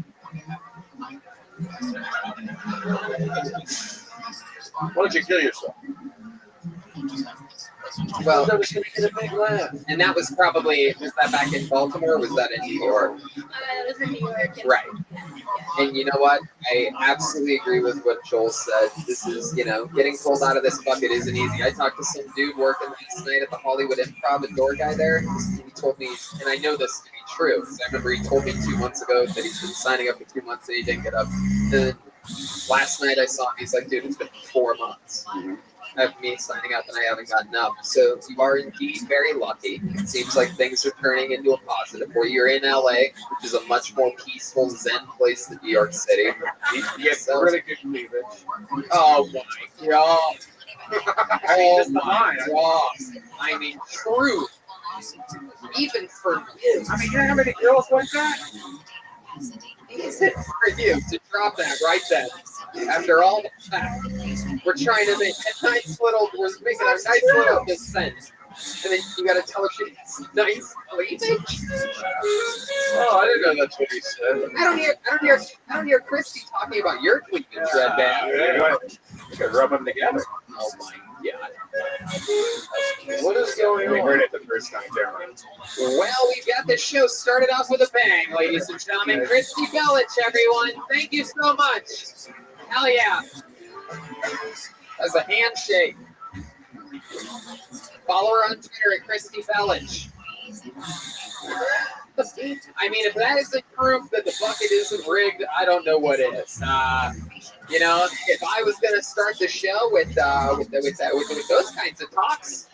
Why don't you kill yourself? Well, that was going to get a big laugh. And that was probably, was that back in Baltimore or was that in New York? It was in New York. Right. And you know what? I absolutely agree with what Joel said. This is, getting pulled out of this bucket isn't easy. I talked to some dude working last night at the Hollywood Improv, a door guy there. He told me, and I know this to be true, because I remember he told me 2 months ago that he's been signing up for 2 months and he didn't get up. And last night I saw him, he's like, dude, it's been 4 months of me signing up and I haven't gotten up. So you are indeed very lucky. It seems like things are turning into a positive. Where you're in LA, which is a much more peaceful, zen place than New York City. You have really good cleavage. Oh my god. Oh my god. I mean, truth. Even for you. I mean, you know how many girls like that? Easy for you to drop that right then. After all that, we're trying to make a nice little, we're making a nice little descent. And then you gotta tell us it's nice cleavage. Oh, I didn't know that's what he said. I don't hear Christy talking about your cleavage, Red Band. You can rub them together. Oh my god. What is going on? We heard it the first time, Darren. Well, we've got this show started off with a bang, ladies and gentlemen. Christy Bellich, everyone. Thank you so much. Hell yeah. That's a handshake. Follow her on Twitter at Christy Bellich. I mean, if that isn't proof that the bucket isn't rigged, I don't know what is. If I was going to start the show with those kinds of talks.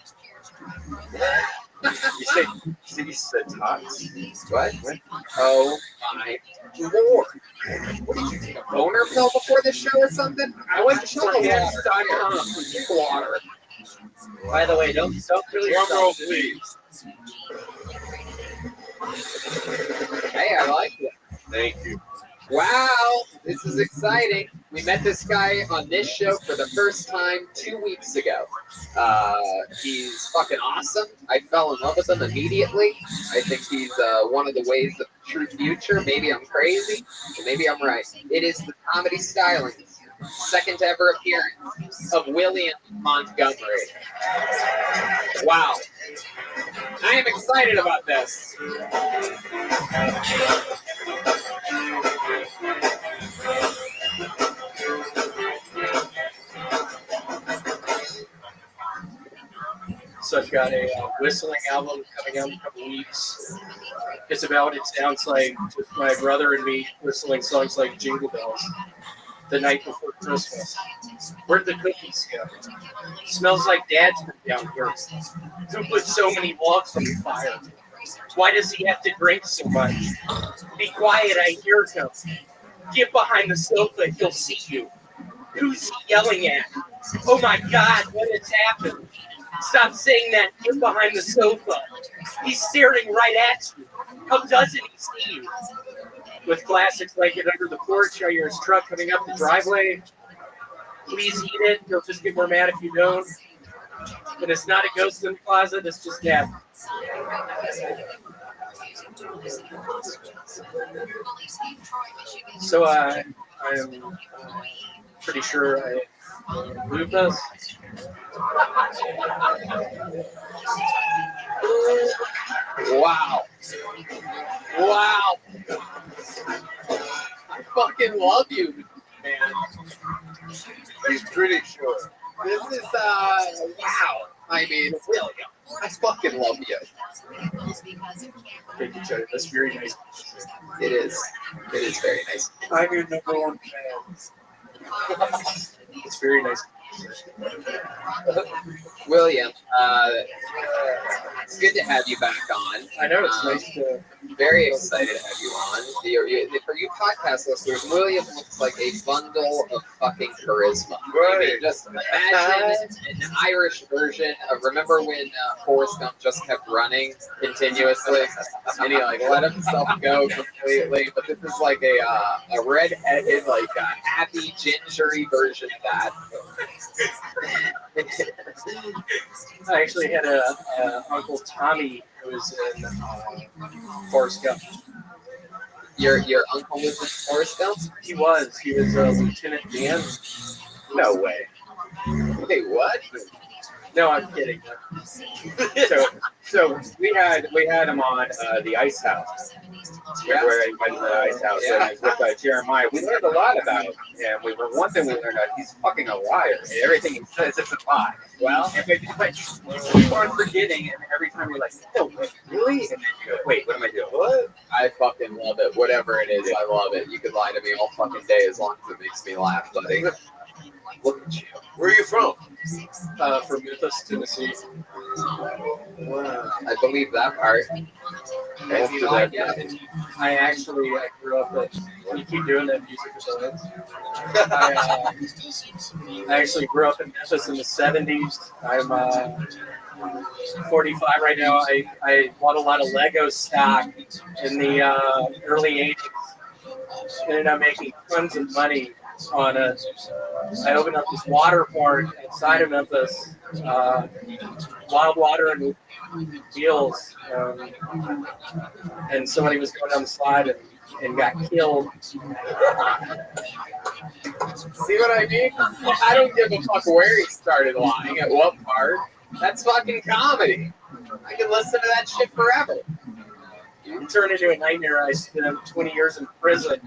You said talks? What? Oh my lord. What did you take, a boner pill before the show or something? I went to water. By the way, don't really drum roll, please. Hey, I like it. Thank you. Wow, this is exciting. We met this guy on this show for the first time 2 weeks ago. He's fucking awesome. I fell in love with him immediately. I think he's one of the ways of the true future. Maybe I'm crazy, or maybe I'm right. It is the comedy styling. Second ever appearance of William Montgomery. Wow. I am excited about this. So I've got a whistling album coming out in a couple weeks. It sounds like just my brother and me whistling songs like Jingle Bells the night before Christmas. Where'd the cookies go? Smells like Dad's been down here. Who put so many logs on the fire? Why does he have to drink so much? Be quiet, I hear him. Get behind the sofa, he'll see you. Who's he yelling at? Oh my God, what has happened? Stop saying that. Get behind the sofa. He's staring right at you. How doesn't he see you? With classics like It Under the Porch, I hear his truck coming up the driveway. please eat it. He'll just get more mad if you don't. And it's not a ghost in the closet. It's just Gavin. So I'm pretty sure I lupus. Wow. Wow. I fucking love you, man. He's pretty sure. This is, wow. I mean, William, I fucking love you. Thank you, Joe. That's very nice. It is. It is very nice. I'm your number one fan. It's very nice. William, it's good to have you back on. I know, it's nice to... Very excited to have you on. For you podcast listeners, William looks like a bundle of fucking charisma. Right. I mean, just imagine an Irish version of, remember when Forrest Gump just kept running continuously? And he like let himself go completely. But this is like a red-headed, like a happy, gingery version of that. I actually had a Uncle Tommy who was in Forrest Gump. Your uncle was in Forrest Gump? He was. He was Lieutenant Dan. No way. Wait, what? No, I'm kidding. So we had him on the Ice House. Where I went to the Ice House and I was with Jeremiah. We learned a lot about him. And one thing we learned out, he's fucking a liar. Everything he says is a lie. Well, but you keep on forgetting, and every time you're like, no, really? And then you go, wait, what am I doing? What? I fucking love it. Whatever it is, I love it. You could lie to me all fucking day as long as it makes me laugh, buddy. Look at you. Where are you from? From Memphis, Tennessee. Wow. I believe that part. I grew up at, you keep doing that music or something. I actually grew up in Memphis in the 70s. I'm 45 right now. I bought a lot of Lego stock in the early 80s. Ended up making tons of money on it. I opened up this water park outside of Memphis, wild water and wheels, and somebody was going down the slide and got killed. See what I mean? I don't give a fuck where he started lying, at what part. That's fucking comedy. I can listen to that shit forever. It turned into a nightmare. I spent 20 years in prison.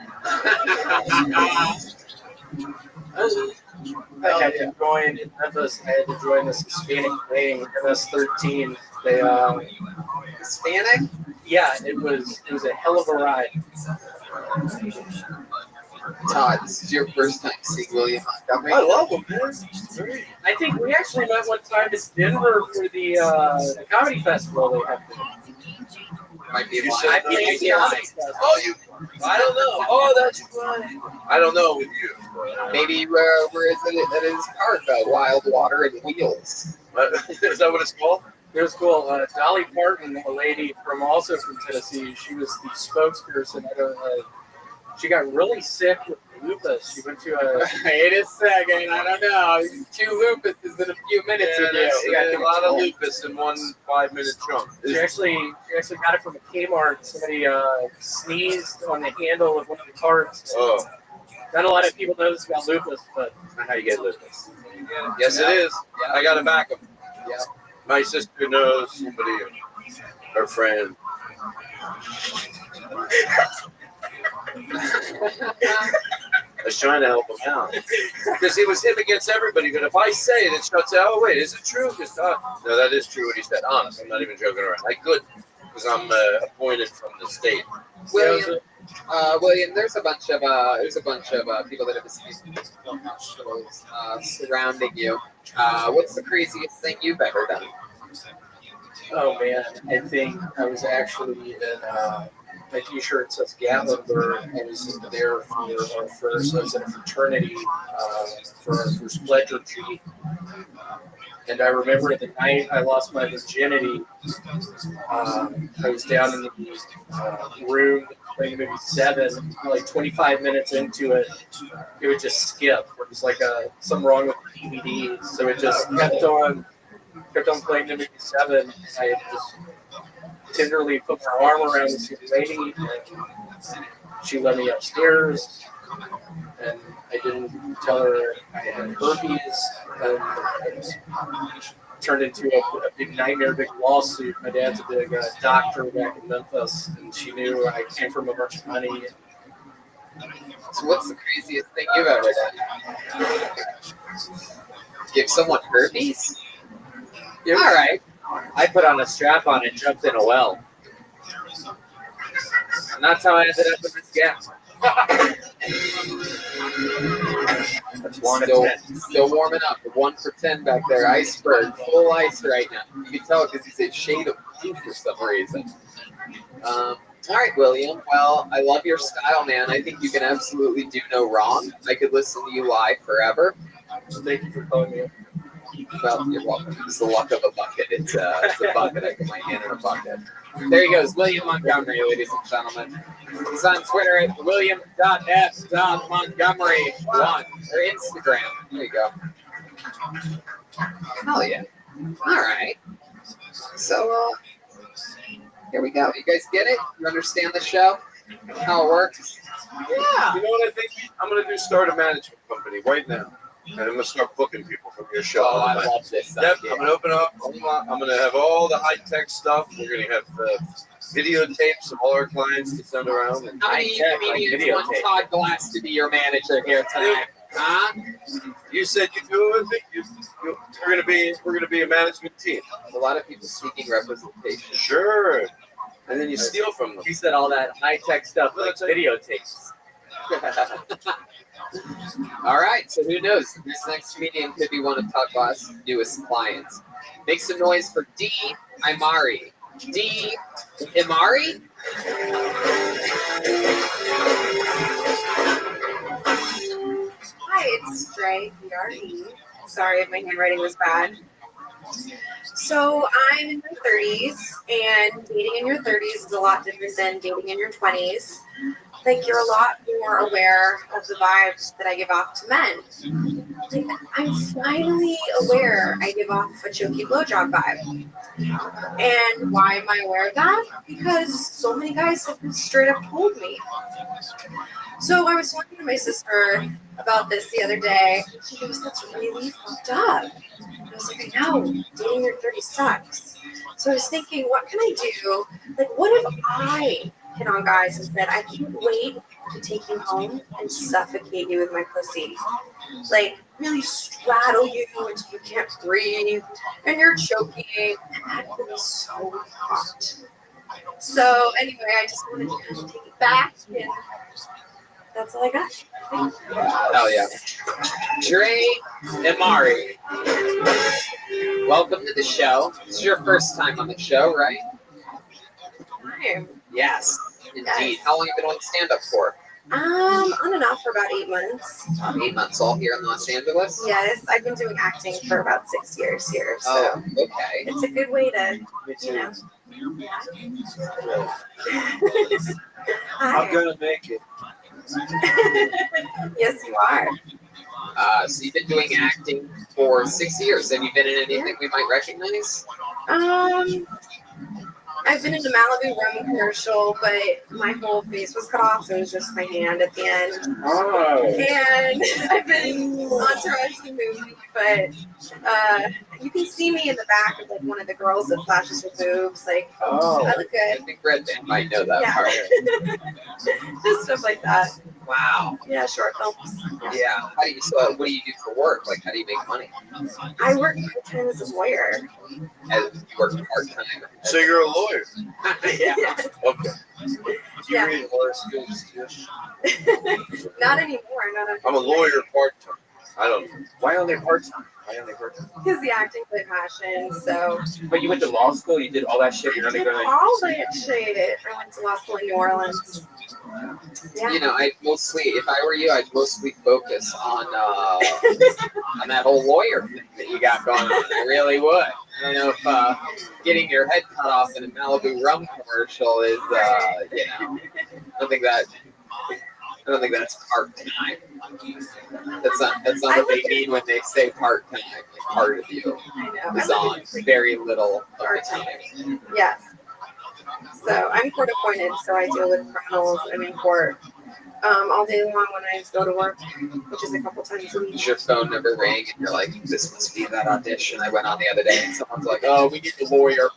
I had to join in Memphis. I had to join this Hispanic gang, MS-13. They Hispanic? Yeah, it was a hell of a ride. Todd, this is your first time seeing William Montgomery. I love him, man. I think we actually met one time in Denver for the comedy festival they have there. Might be You lying. said Oh, you. I don't know. Oh, that's right. I don't know with you. Maybe where is it at his park? Wild Water and Wheels. Is that what it's called? It was cool. Dolly Parton, a lady also from Tennessee, she was the spokesperson. She got really sick with lupus. She went to a... Wait a second. I don't know. 2 lupuses in a few minutes Yeah, ago. that's a lot of lupus in 1 5-minute chunk. She actually got it from a Kmart. Somebody sneezed on the handle of one of the carts. Oh. Not a lot of people know this about lupus, but not how you get lupus. Yes, it is. Yeah. I got to back him. Yeah. My sister knows somebody, her friend. I was trying to help him out because it was him against everybody. But if I say it, it shuts out. Oh wait, is it true? No, that is true what he said. Honest, I'm not even joking around. I could because I'm appointed from the state. William, there's a bunch of people that have escaped film shows surrounding you. What's the craziest thing you've ever done? oh man, I think I was actually in my T-shirt says Gatlinburg. I was there for our first. I was in a fraternity for our first pledge retreat, and I remember the night I lost my virginity. I was down in the room playing maybe 7, like 25 minutes into it, it would just skip. Or just like something wrong with the DVD. So it just kept on playing to maybe 7. I just tenderly put my arm around this young lady, and she let me upstairs, and I didn't tell her I had herpes, and it turned into a big nightmare, big lawsuit. My dad's a big doctor back in Memphis, and she knew I came from a bunch of money. So what's the craziest thing you've ever done? Give someone herpes? All right. I put on a strap on and jumped in a well. And that's how I ended up in this gap. That's still warming up. 1 for 10 back there. Iceberg, full ice right now. You can tell because he's a shade of blue for some reason. All right, William. Well, I love your style, man. I think you can absolutely do no wrong. I could listen to you live forever. Thank you for calling me up. Well, you're welcome. It's the luck of a bucket. It's a bucket. I put my hand in a bucket. There he goes, William Montgomery, ladies and gentlemen. He's on Twitter at william.f.montgomery1 or Instagram. There you go. Hell yeah. All right. So, here we go. You guys get it? You understand the show? How it works? Yeah. You know what I think? I'm going to start a management company right now. And I'm going to start booking people from your show. Oh, I love this. Yep, I'm going to open up. I'm going to have all the high-tech stuff. We're going to have videotapes of all our clients to send around. And How many comedians want Todd Glass to be your manager here tonight? Huh? You said you do it with me. We're going to be a management team. A lot of people seeking representation. Sure. And then you steal from them. He said all that high-tech stuff like videotapes. All right, so who knows? This next comedian could be one of Todd Glass' newest clients. Make some noise for D. Imari. D. Imari? Hi, it's Dre, D-R-E. Sorry if my handwriting was bad. So I'm in my 30s, and dating in your 30s is a lot different than dating in your 20s. Like, you're a lot more aware of the vibes that I give off to men. Like, I'm finally aware I give off a choky blowjob vibe. And why am I aware of that? Because so many guys have just straight up told me. So I was talking to my sister about this the other day. She goes, "That's really fucked up." And I was like, "I know, dating your 30s sucks." So I was thinking, what can I do? Like, what if I hit on guys and said, "I can't wait to take you home and suffocate you with my pussy. Like, really straddle you until you can't breathe and you're choking." And that would be so hot. So anyway, I just wanted to kind of take it back, and that's all I got. Hell yeah. Dre Imari. Welcome to the show. This is your first time on the show, right? Hi. Yes, indeed. How long have you been on stand-up for? On and off for about 8 months. 8 months, all here in Los Angeles? Yes, I've been doing acting for about 6 years here. So oh, okay. It's a good way to, I'm gonna make it. Yes, you are. So you've been doing acting for 6 years. Have you been in anything we might recognize? I've been in the Malibu rum commercial, but my whole face was cut off, so it was just my hand at the end. Oh. And I've been in Entourage the movie, but you can see me in the back of like one of the girls that flashes her boobs. Like, I look good. I think Red Band might know that Yeah. part. Just stuff like that. Wow. Yeah, short films. Yeah. How do you? So what do you do for work? Like, how do you make money? I work part-time as a lawyer. As you work part-time. So you're a lawyer? Yeah. Okay. Do you read horoscopes too? Not anymore. Not I'm a lawyer part-time. I don't know. Why only part-time? Because the acting's my passion, so. But you went to law school, you did all that shit, you're not I even did going all that shit. I went to law school in New Orleans. Yeah. You know, if I were you, I'd mostly focus on that whole lawyer thing that you got going on. I really would. I don't know if getting your head cut off in a Malibu rum commercial is, I don't think that's part-time. That's not what they mean when they say part-time. Like part of you is on very little of the time. Yes. So I'm court appointed, so I deal with criminals. I'm in court all day long when I go to work, which is a couple times a week. Does your phone never ring and you're like, this must be that audition I went on the other day, and someone's like, oh, we need a lawyer.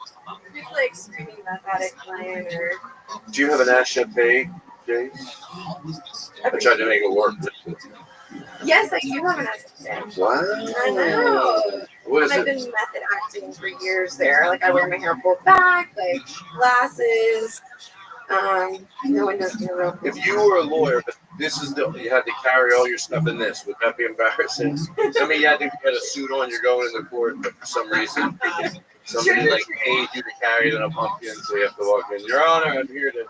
It's like screaming mathematic client or. Do you have an Asha case? I tried to make it work. Yes, I do have an assistant. Wow. I know. What is I've it? been method acting for years there. Like I wear my hair pulled back, like glasses. No one knows me real quick. If you were a lawyer, but this is you had to carry all your stuff in this, would that be embarrassing? I mean, you had to get a suit on, you're going into court, but for some reason, somebody like paid you to carry it in a pumpkin, so you have to walk in. Your Honor, I'm here to.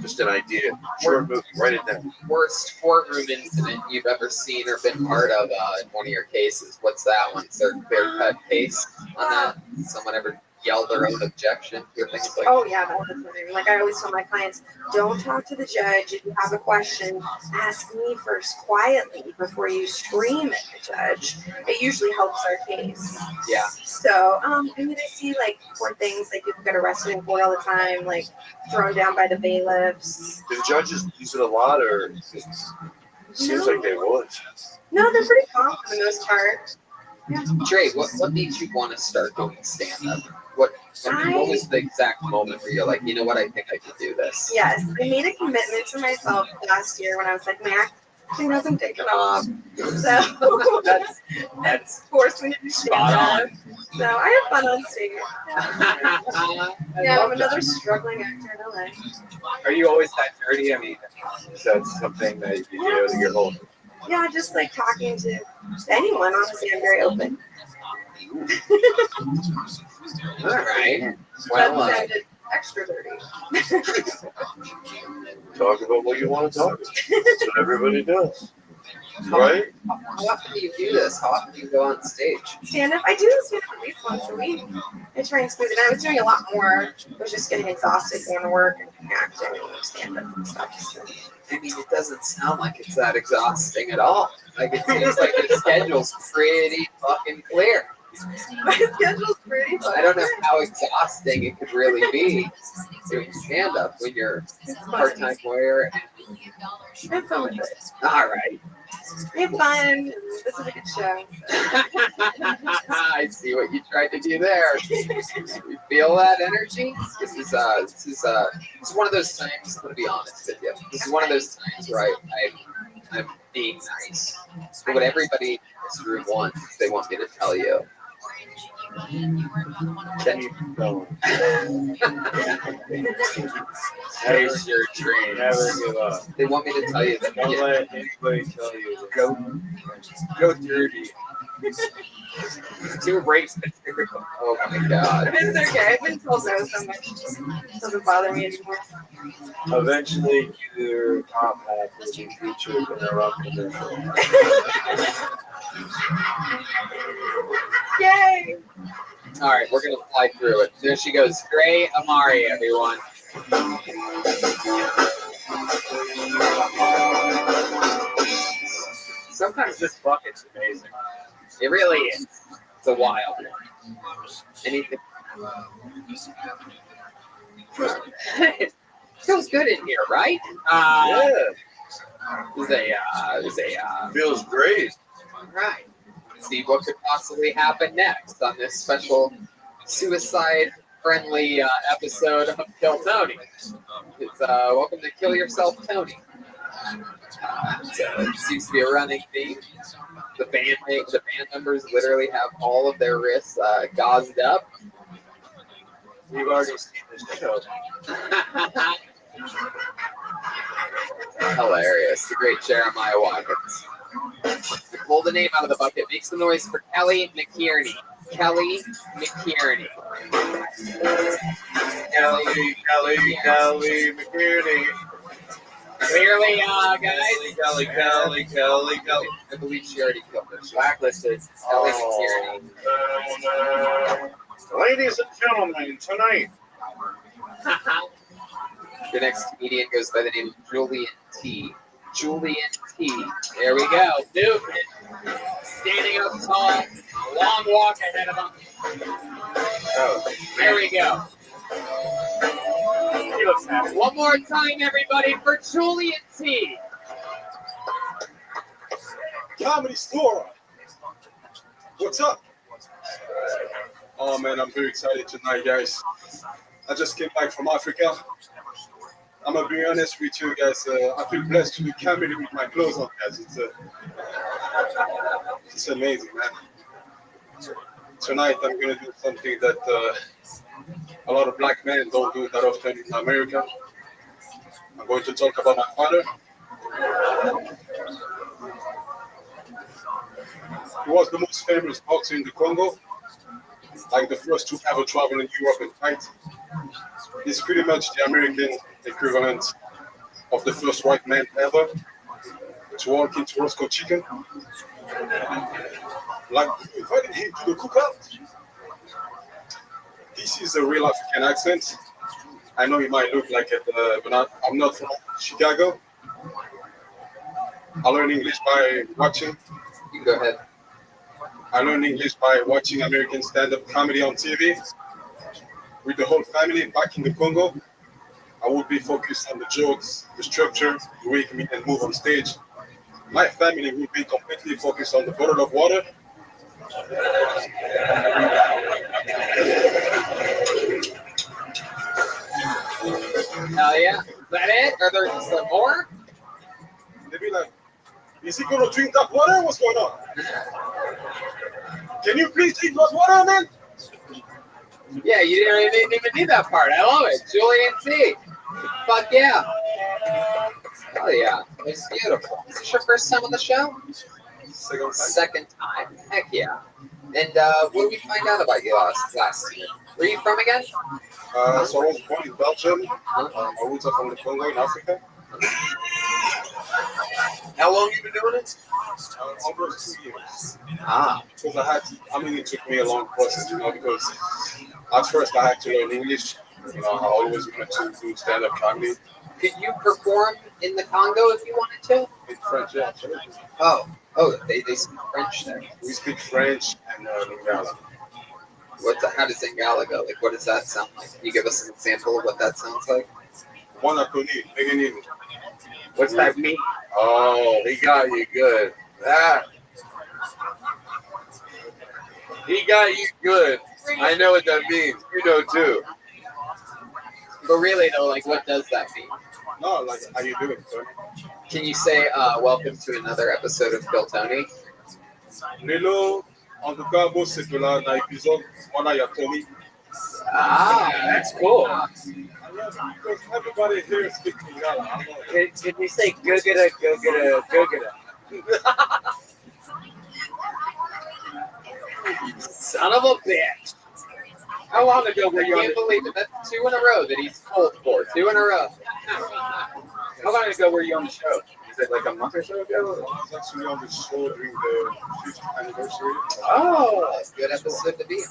Just an idea. Short movie. Write it down. Worst courtroom incident you've ever seen or been part of in one of your cases? What's that one? Is there a clear-cut case on that? Someone ever yelled their own objection to things like? Oh yeah, that was something. Like I always tell my clients, don't talk to the judge. If you have a question, ask me first quietly before you scream at the judge. It usually helps our case. Yeah. So, I mean, I see like poor things, like people get arrested in court all the time, like thrown down by the bailiffs. Do the judges use it a lot, or it seems like they would? No, they're pretty calm for the most part. Yeah. Trey, what made you want to start doing stand-up? What was the exact moment where you're like, you know what, I think I could do this? Yes, I made a commitment to myself last year when I was like, man, acting doesn't take it off. So that's forced me to do stand-up. So I have fun on stage. Yeah, I'm another struggling actor in LA. Are you always that nerdy? I mean, is that something that you do to your whole? Yeah, just like talking to anyone. Honestly, I'm very open. All right. Well, that sounded extra dirty. Talk about what you want to talk about. That's what everybody does. Right? How often do you do this? How often do you go on stage? Stand up? I do stand up at least once a week. I try and squeeze it. I was doing a lot more. I was just getting exhausted going to work and acting and stand up and stuff. So. I mean, it doesn't sound like it's that exhausting at all. Like it seems like the schedule's pretty fucking clear. My schedule's pretty fun. I don't know how exhausting it could really be doing stand up when you're a part-time lawyer. Have fun with it. All right. We have fun. This is a good show. I see what you tried to do there. You feel that energy? This is one of those times. I'm gonna be honest with you. This is one of those times where I'm being nice. But what everybody in this room wants is they want me to tell you. That you go. Chase your dreams. Never give up. They want me to tell you that. Don't let anybody tell you to Go dirty. Two rapes. Oh my god. It's okay. I've been told no so much. It doesn't bother me anymore. Eventually, your top half will be featured in a rock commercial. Yay! All right, we're gonna fly through it. There she goes, Gray Amari, everyone. Sometimes this bucket's amazing. It really is. It's a wild one. Anything? Feels good in here, right? Yeah. Feels great. All right. Let's see what could possibly happen next on this special suicide-friendly episode of Kill Tony. It's welcome to Kill Yourself, Tony. So it seems to be a running theme. The band members literally have all of their wrists gauzed up. We've already seen this show. Hilarious. The great Jeremiah Watkins. Pull the name out of the bucket. Make some noise for Kelly McKierney. Kelly McKierney. Kelly McKierney. Clearly, guys. Kelly. I believe she already killed her. Blacklisted. Kelly McKierney. Ladies and gentlemen, tonight. The next comedian goes by the name of Julian T. Julian T. There we go. Movement. Standing up tall. Long walk ahead of him. Oh. There we go. He looks happy. One more time, everybody, for Julian T. Comedy Store. What's up? Oh man, I'm very excited tonight, guys. I just came back from Africa. I'm gonna be honest with you guys. I feel blessed to be comedy with my clothes on, guys. It's amazing, man. Tonight I'm gonna do something that a lot of black men don't do that often in America. I'm going to talk about my father. He was the most famous boxer in the Congo, like the first to ever travel in Europe and fight. He's pretty much the American equivalent of the first white man ever to walk into Roscoe Chicken. Like, invited him to the cookout. This is a real African accent. I know he might look like it, but I'm not from Chicago. I learned English by watching. You go ahead. I learned English by watching American stand-up comedy on TV. With the whole family back in the Congo, I would be focused on the jokes, the structure, the way comedians move on stage. My family would be completely focused on the bottle of water. Hell yeah. Is that it? Are there some more? They'd be like, is he going to drink that water? What's going on? Can you please drink that water, man? Yeah, you didn't even need that part. I love it. Julian T. Fuck yeah. Hell yeah. It's beautiful. Is this your first time on the show? Second time. Heck yeah. And what did we find out about you last year? Where are you from again? So I was born in Belgium. My roots are from the Congo in Africa. How long have you been doing it? Almost 2 years. Ah. Because it took me a long process, because at first I had to learn English. I always wanted to do stand-up comedy. Could you perform in the Congo if you wanted to? In French, yeah, absolutely. Oh, they speak French there. We speak French and Lingala. How does Lingala go? Like, what does that sound like? Can you give us an example of what that sounds like? What's that mean? Oh, he got you good. He got you good. I know what that means. You know too. But really though, like, what does that mean? No, like, how you doing, sir? Can you say, welcome to another episode of Bill Tony? Hello, en tout cas, bon, c'est que là, dans l'épisode, on a Tony. Ah, that's cool. Because everybody here speaks Lingala. Can you say go-geta, go-geta, go-geta? Son of a bitch. How long ago were you? I can't believe it. That's 2 in a row that he's pulled for. 2 in a row. How long ago were you on the show? Is it like a month or so ago? I was actually on the show during the 50th anniversary. Oh, that's a good episode to be on.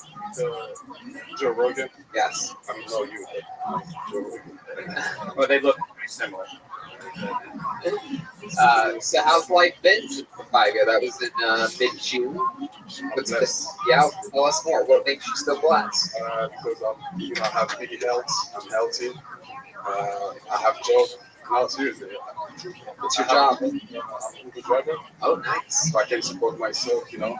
Joe Rogan? Yes. I mean, no, you. Joe Rogan. Well, they look pretty similar. So how's life been since the FIGA? That was in mid-June. What's this? Yeah, tell us more. What makes you so blessed? Because I have big health. I'm healthy. I have job. Now seriously. What's your job? I'm an Uber driver. Oh, nice. So I can support myself, I can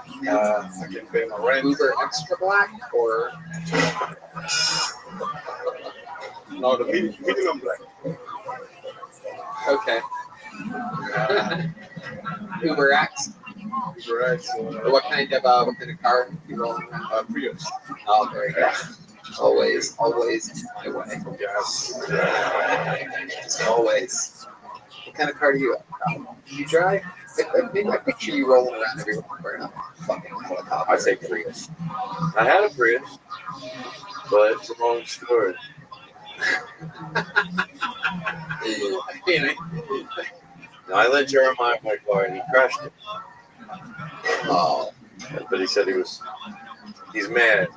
pay my rent. Uber extra black or? No, the minimum black. Okay. Uber X. Uber X. What kind of car you rolling? Prius. Oh, there you go. Always my way. Yes. Always. What kind of car do you have? You drive? I picture you rolling around everywhere in a fucking helicopter. I say Prius. I had a Prius, but it's a long story. No, I let Jeremiah my car and he crashed it. Oh. But he said he's mad.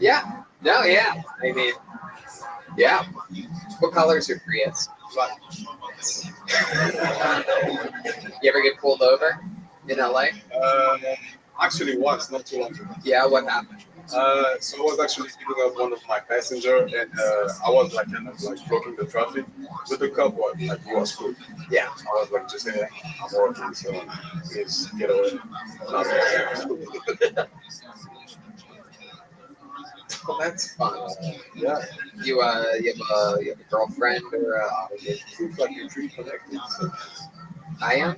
Yeah. No, yeah. I mean, yeah. What color's your Prius? You ever get pulled over in LA? Actually, once, not too long ago. Yeah, what happened? So I was actually picking up one of my passengers, and I was like kind of like blocking the traffic. But the cop was like, "You was cool." Yeah. I was like, "Just I'm working, so please get away." Well, that's fun. Yeah. You have a girlfriend or it seems like you're pretty connected. So. I am.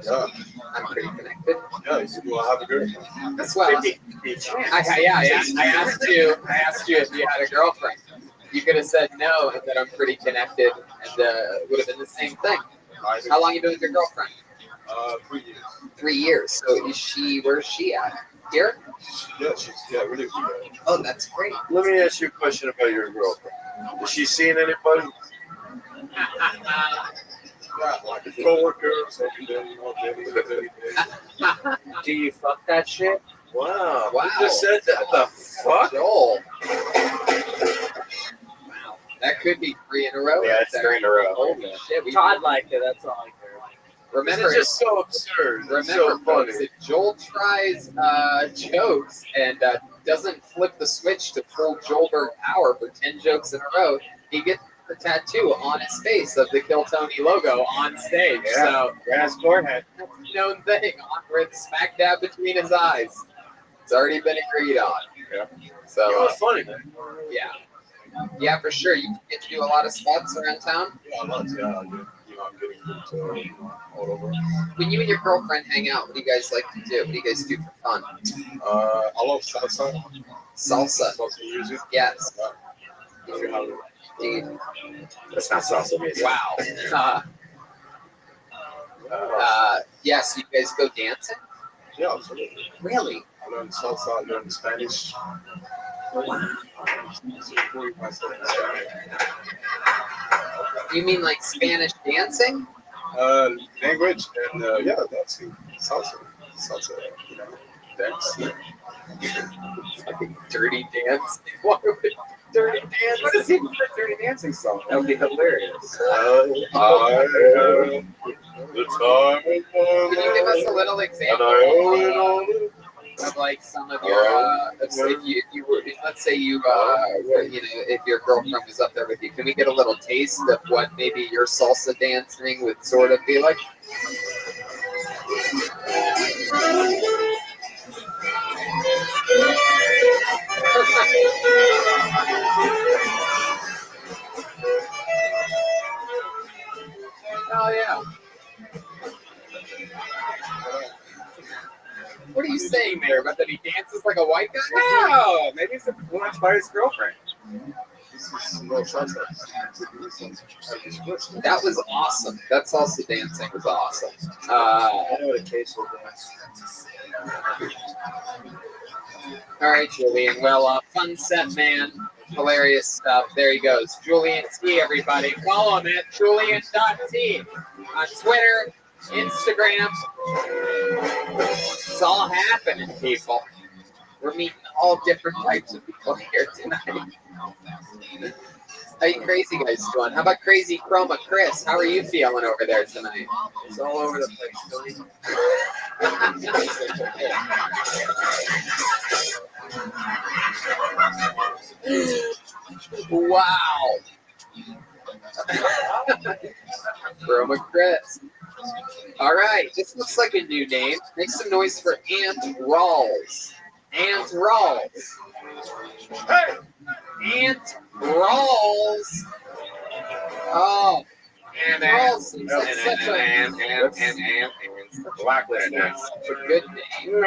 Yeah. I'm pretty connected. Yeah, you do have a girlfriend. That's well. I asked you if you had a girlfriend. You could have said no, and that I'm pretty connected, and it would have been the same thing. How long you been with your girlfriend? 3 years. 3 years. So where's she at? Here? Yeah, she's really good. Oh, that's great. Let me ask you a question about your girlfriend. Is she seeing anybody? Yeah, like a coworker or something. Do you fuck that shit? Wow. Wow. You just said that. The fuck? Joel. Wow. That could be 3 in a row. Yeah, it's 3 in a row. Holy shit. Todd liked it. That's all I care. Remember, it's just so absurd. Remember, It's so funny. folks, if Joel tries jokes and doesn't flip the switch to full Joelberg power for 10 jokes in a row, he gets the tattoo on his face of the Kill Tony logo on stage. Yeah. So, Grass forehead. that's a known thing. Right smack dab between his eyes. It's already been agreed on. Yeah. So, You know what's funny, man? yeah. Yeah, for sure. You get to do a lot of spots around town. Yeah, a lot. Yeah, I'm getting booked all over. When you and your girlfriend hang out, what do you guys like to do? What do you guys do for fun? I love salsa. Salsa. Salsa music. Yes. If you have it. Indeed. That's not salsa music. Wow. Yes, you guys go dancing? Yeah, absolutely. Really? I learned salsa, I learned Spanish. Wow. You mean like Spanish dancing? Language and yeah, that's it. Salsa, you know, dance. Fucking dirty dance. What would dirty dance? What is even a dirty dancing song? That would be hilarious. The time is Can you give us a little example of like some of your if you were, let's say you were, you know, if your girlfriend was up there with you, can we get a little taste of what maybe your salsa dancing would sort of be like? Oh yeah. What are you saying there? About that he dances like a white guy? No, maybe it's influenced by his girlfriend. That was awesome. That salsa dancing was awesome. I know what a queso is. All right, Julian. Well, fun set, man. Hilarious stuff. There he goes. Julian T, everybody. Follow him at Julian.T on Twitter, Instagram. It's all happening, people. We're meeting all different types of people here tonight. How you crazy guys doing? How about Crazy Chroma Chris? How are you feeling over there tonight? It's all over the place, Billy. Wow. Chroma Chris. All right, this looks like a new name. Make some noise for Ant Rawls. Ant Rawls. Hey! Ant Rawls. Oh. And Rawls seems like such a blacklist. It's a good name.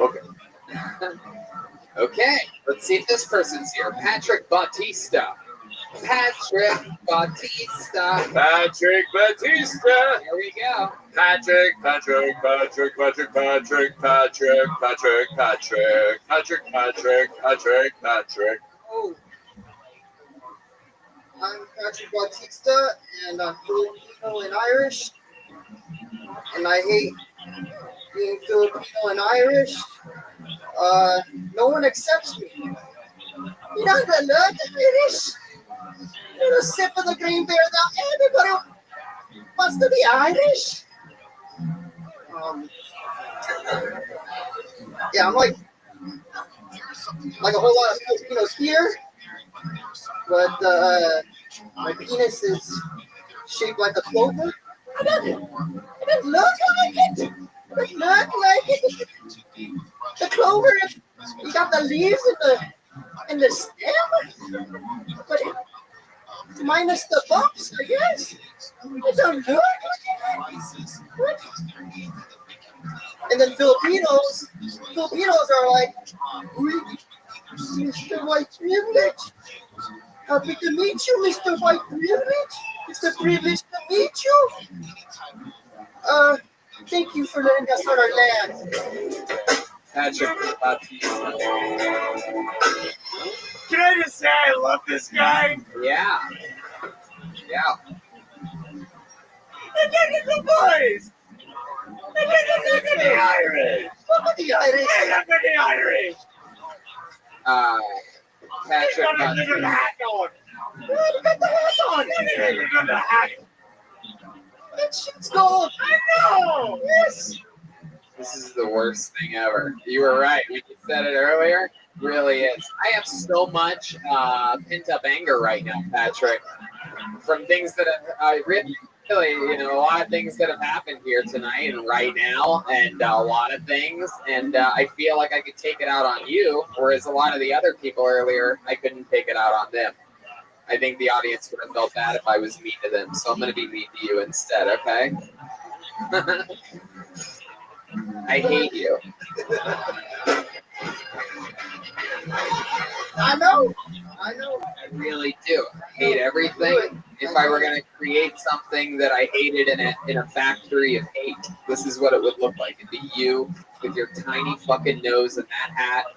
Okay. Okay, let's see if this person's here. Patrick Bautista. Patrick Bautista. Patrick Batista. Here we go. Patrick. Oh. I'm Patrick Bautista, and I'm Filipino and Irish. and I hate being Filipino and Irish. No one accepts me. You know the look Irish. You know, sip of the green beer. Now everybody wants to be Irish. Yeah, I'm like a whole lot of Filipinos here, but my penis is shaped like a clover. It doesn't look like it. It doesn't look like it. The clover, you got the leaves and the stem, but minus the bumps, I guess. It don't look like it. What? And then Filipinos are like, Mr. White Privilege. Happy to meet you, Mr. White Privilege. It's a privilege to meet you. Thank you for letting us on our land. Patrick, Can I just say I love this guy? Yeah. Yeah. The technical boys! The Irish! The Irish! The Irish! Patrick, Look at the hat on! Look at the hat on! Look at the hat! That shit's gold! I know! Yes! This is the worst thing ever. You were right. We said it earlier. It really is. I have so much pent-up anger right now, Patrick, from things that have really, a lot of things that have happened here tonight and right now, and a lot of things. And I feel like I could take it out on you, whereas a lot of the other people earlier, I couldn't take it out on them. I think the audience would have felt bad if I was mean to them, so I'm going to be mean to you instead, okay? I hate you. I know. I really do. I hate everything. If I were going to create something that I hated in a factory of hate, this is what it would look like. It'd be you with your tiny fucking nose and that hat.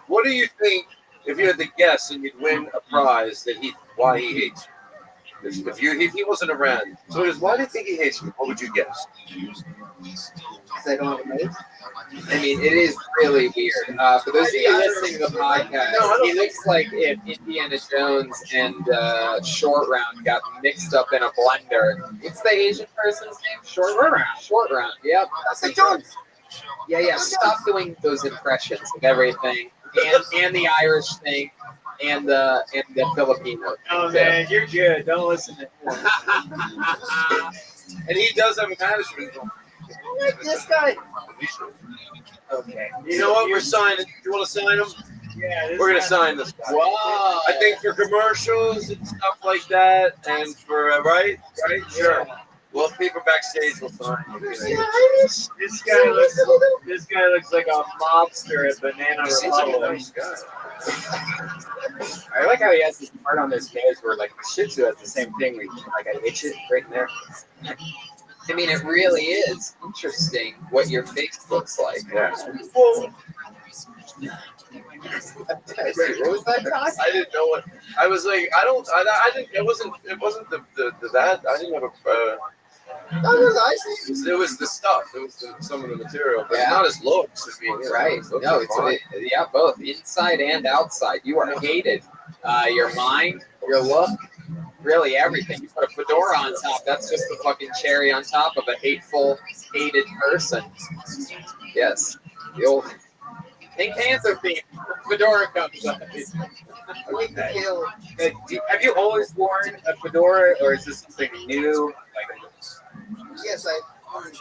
What do you think if you had to guess and you'd win a prize why he hates you? If he wasn't around, so why do you think he hates me? What would you guess? Because I don't have a nose. I mean, it is really weird. For those of you listening to the podcast, he looks like if Indiana Jones and Short Round got mixed up in a blender. What's the Asian person's name? Short Round. Short Round. Yep. That's Jones. Yeah. Stop doing those impressions of everything, and the Irish thing, and the Filipino. Oh man, you're good. Don't listen to him. And he does have a management. I like this guy. Okay. You know what? We're signing. You want to sign him? Yeah. We're gonna sign this guy. Whoa. I think for commercials and stuff like that, and for right, sure. Well, people backstage will sign. This guy looks like a mobster at Banana Republic. I like how he has this part on his nose where like the Shih Tzu has the same thing. Where like I itch it right in there. I mean, it really is interesting what your face looks like. Yeah. Well, what was that, Josh? I didn't know what. I was like, I didn't. It wasn't the that. I didn't have a. It was the stuff. It was some of the material, but not as looks as being right. No, it's both inside and outside. You are hated. Your mind, your look, really everything. You put a fedora on top. That's just the fucking cherry on top of a hateful, hated person. Yes, the old Pink Panther theme. Fedora comes up. Have you always worn a fedora, or is this something new? Yes,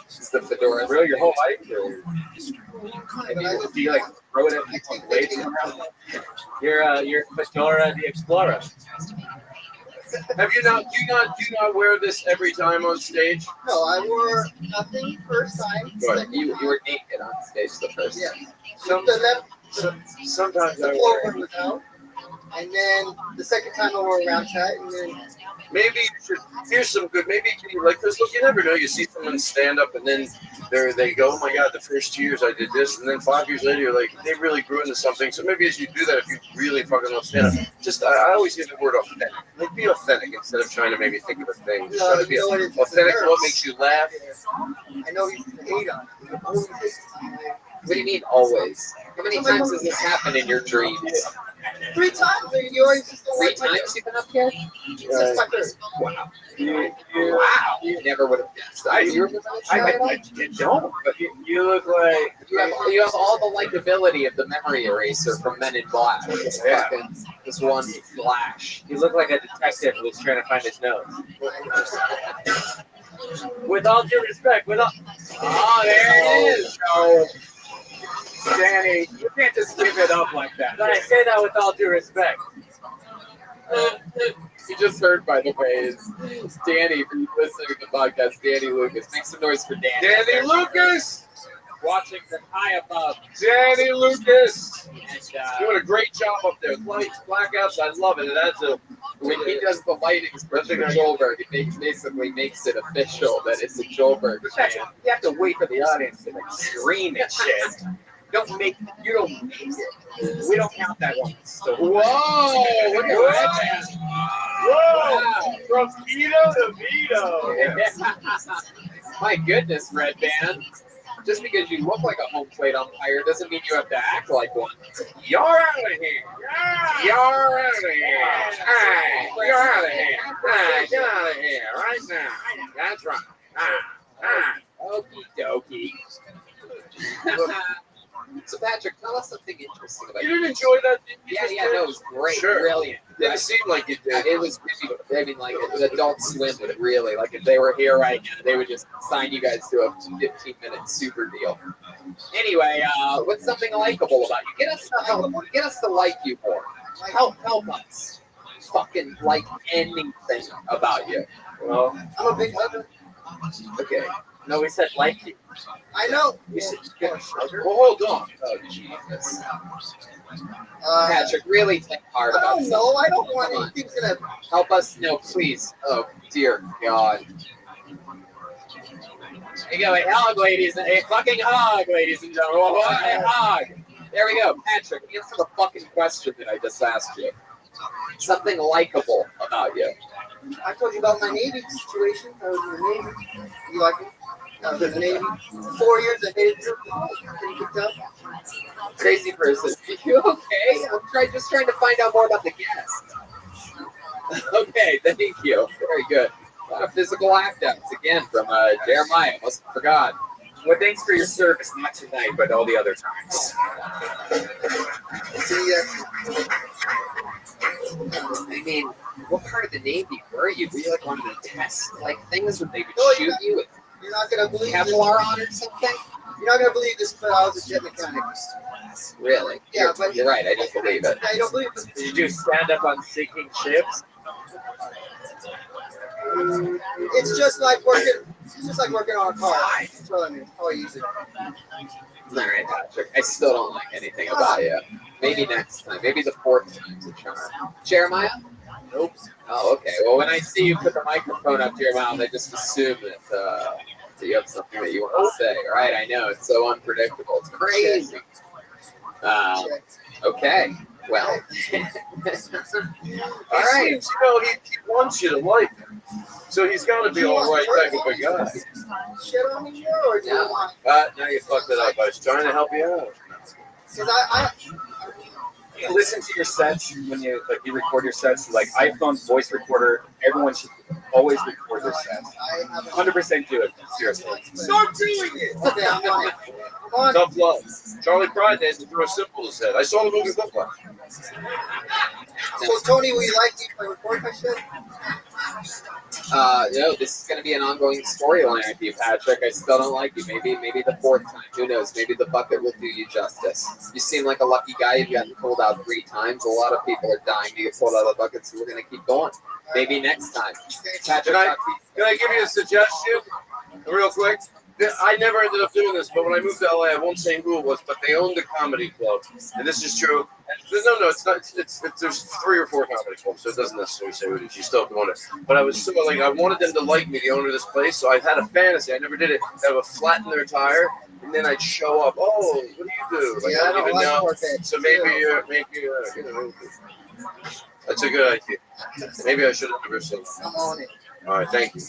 Is the fedora really your whole life? Do you like throw it at people on blades around? You're Fedora the Explorer. Have you not? Do you not wear this every time on stage? No, I wore nothing first time. But you were naked on stage the first time. Sometimes the clover was out, and then the second time I wore a round hat, and then Maybe you should. Here's some good. Maybe you like this. Look, you never know. You see someone stand up, and then there they go. Oh my God! The first 2 years I did this, and then 5 years later, you're like, they really grew into something. So maybe as you do that, if you really fucking love stand up, just I always use the word authentic. Like be authentic instead of trying to maybe think of a thing. Just try to be authentic to what makes you laugh. I know you hate on me. What do you mean always? How many times has this happened in your dreams? 3 times. You always just don't 3 like my times you've been up here? That's my third. Wow. Wow. You never would have guessed. I don't, but you look like you have all the likability of the memory eraser from Men in Black. This one flash. You look like a detective who's trying to find his nose. With all due respect, Oh, there it is. No. Danny, you can't just give it up like that. I say that with all due respect. You just heard, by the way, is Danny, for you listening to the podcast, Danny Lucas. Make some noise for Danny. Danny Lucas! Watching from high above. Danny Lucas! And, doing a great job up there. Lights, blackouts, I love it. When he does the lighting for the Joelberg, it basically makes it official that it's a Joelberg fan. You have to wait for the audience to scream and shit. We don't count that one. So, whoa! Look at that. Whoa! Wow. From Vito to Vito. My goodness, Red Band. Just because you look like a home plate umpire doesn't mean you have to act like one. You're out of here. You're out of here. Hey, you're out of here. Hey, get out of here right now. That's right. Okie dokie. So Patrick, tell us something interesting about you. Didn't enjoy that? Yeah, no, it was great. Sure. Brilliant. Didn't seem like you did. It was really, I mean, like Adult Swim would really, like if they were here right now, they would just sign you guys to a 15-minute super deal. Anyway, what's something likable about you? Get us to like you more. Help us. Fucking like anything about you. Well, I'm a big hugger. Okay. No, we said like you. I know. You should get sugar. Well, hold on. Oh, Jesus. Patrick, really think hard about it. No, I don't want anything's gonna help us. No, please. Oh, dear God. Here you go. A hug, ladies. A fucking hug, ladies and gentlemen. A hug. There we go. Patrick, answer the fucking question that I just asked you. Something likable about you. I told you about my Navy situation. I was in the Navy. You like it? I was in the Navy. 4 years I hated it. Pretty good job. Crazy person. Are you okay? I'm just trying to find out more about the guest. Okay, thank you. Very good. A lot of physical act-outs again from Jeremiah. Must have forgot. Well, thanks for your service, not tonight, but all the other times. I mean, what part of the Navy were you? Were you like one of the test things where they would shoot you with You're not gonna believe Kevlar on or something? You're not gonna believe this, but I was a jet mechanic. Really? Yeah, you're right. I don't believe it. I don't believe it. Did you stand up on sinking ships? It's just like working. It's just like working on a car. That's what I mean. How I use it. All right, Patrick. I still don't like anything about you. Maybe next time. Maybe the 4th time's a charm. Jeremiah? Nope. Oh, okay. Well, when I see you put the microphone up to your mouth, I just assume that you have something that you want to say. Right? I know. It's so unpredictable. It's crazy. Okay. Well. All right. Seems, he wants you to like him. So he's got to be all right type of a guy. Shit on me or do you want? Now you fucked it up. I was trying to help you out. Because I You listen to your sets when you record your sets. Like iPhone voice recorder, everyone should always record their sets. 100% do it. Seriously. Stop doing it. Okay, I'm on it. Tough love. Charlie Pride had to throw a symbol his head. I saw the movie Football. So Tony, will you like me if I record my shit? No, this is going to be an ongoing storyline with you, Patrick. I still don't like you. Maybe the 4th time. Who knows? Maybe the bucket will do you justice. You seem like a lucky guy. You've gotten pulled out 3 times. A lot of people are dying to get pulled out of the bucket, so we're going to keep going. Maybe next time. Patrick, Can I give you a suggestion real quick? I never ended up doing this, but when I moved to LA, I won't say who it was, but they owned a comedy club, and this is true. No, it's not. It's there's 3 or 4 comedy clubs, so it doesn't necessarily say who it is. You still have to want it. But I was so like I wanted them to like me, the owner of this place. So I had a fantasy. I never did it. That I would flatten their tire, and then I'd show up. Oh, what do you do? Like, Yeah, I don't even like know. Corvette. So maybe you know, that's a good idea. Maybe I should have never said that. I'm on it. All right, thank you.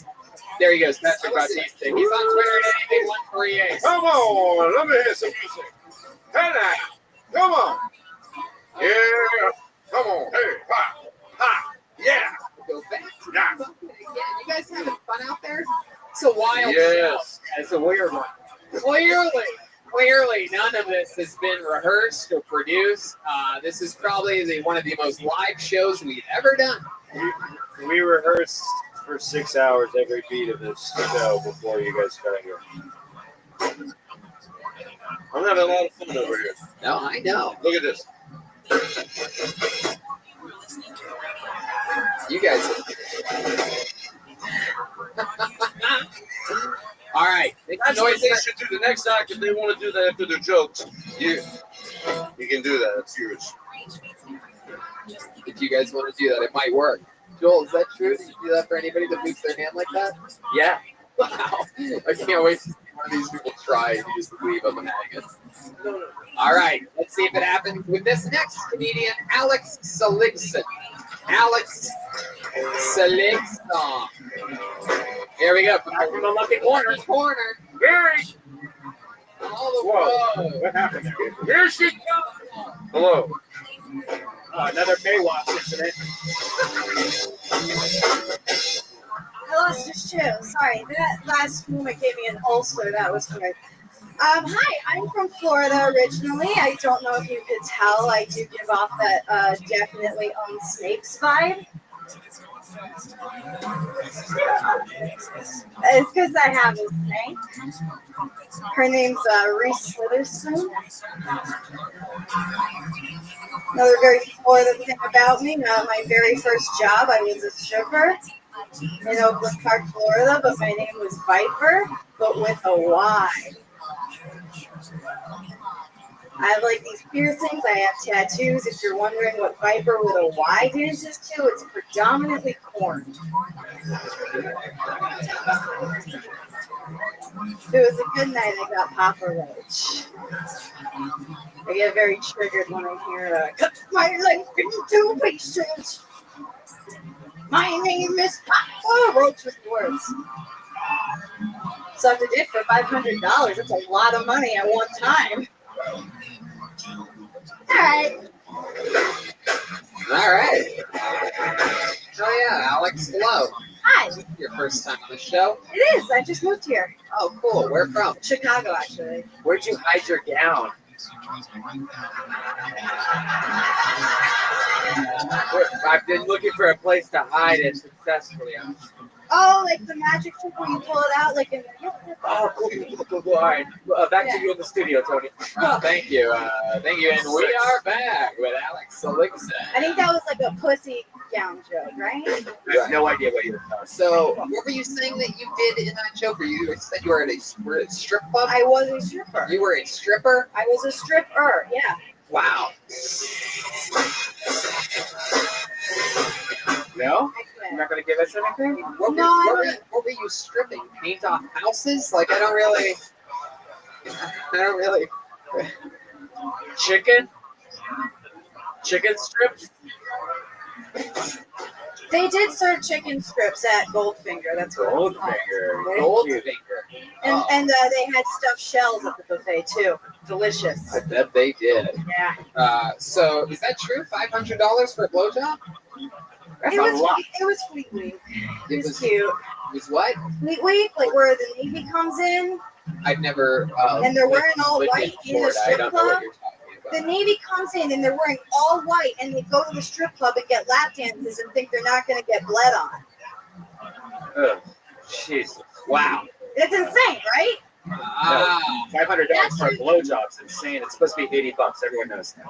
There he goes, Patrick Bautista. He's on Twitter at anything138. Come on, let me hear some music. Hey now, come on. Yeah, come on. Hey, ha, ha, yeah. Go back. Yeah. You guys having fun out there? It's a wild Yes. show. It's a weird one. Clearly, none of this has been rehearsed or produced. This is probably one of the most live shows we've ever done. We rehearsed for 6 hours every beat of this show before you guys got here. I'm having a lot of fun over here. No, I know. Look at this. You guys. All right. That's what they should do. The next act, if they want to do that after their jokes, you can do that. It's yours. If you guys want to do that, it might work. Joel, is that true? Did you do that for anybody that moves their hand like that? Yeah. Wow. I can't wait to see one of these people try and just leave them hanging. All right. Let's see if it happens with this next comedian, Alex Seligson. Alex Seligson. Here we go. Back from the lucky corner. Gary! Whoa. What happened there? Here she comes. Hello. Another Baywatch incident. I lost a shoe. Sorry, that last moment gave me an ulcer. That was good. Hi, I'm from Florida originally. I don't know if you could tell. I do give off that definitely own snakes vibe. It's because I have a snake. Her name's Reese Witherspoon. Another very Florida thing about me, my very first job, I was a stripper in Oakland Park, Florida, but my name was Viper, but with a Y. I have like these piercings, I have tattoos. If you're wondering what Viper with a Y dances to, it's predominantly corn. If it was a good night, I got Papa Roach. I get very triggered when I hear cut my life into pieces. My name is Papa Roach with words. Sucked a dick for $500. That's a lot of money at one time. All right. Oh yeah, Alex, hello. Hi. Is this your first time on the show? It is. I just moved here. Oh, cool. Where from? Chicago, actually. Where'd you hide your gown? I've been looking for a place to hide it successfully. Oh, like the magic trick where you pull it out, like in the... Oh, cool. All right. Back to you in the studio, Tony. Thank you. And we are back with Alex Seligson. I think that was like a pussy gown joke, right? I have no idea what you were talking. So, what were you saying that you did in that joke? You said you were at a strip club? I was a stripper. You were a stripper? I was a stripper, yeah. Wow. No? You're not going to give us anything? What were you stripping? Paint off houses? Like, I don't really. Chicken? Chicken strips? They did serve chicken strips at Goldfinger. That's what Goldfinger. And they had stuffed shells at the buffet too. Delicious. I bet they did. Yeah. So is that true? $500 for a blowjob? It was Fleet Week. It was cute. It was what? Fleet Week, like where the Navy comes in. I've never. And they're wearing all white in the I strip don't know what club. you're talking about. The Navy comes in and they're wearing all white, and they go to the strip club and get lap dances and think they're not going to get bled on. Oh, Jesus. Wow. It's insane, right? $500 for a blowjob's insane. It's supposed to be $80. Everyone knows that.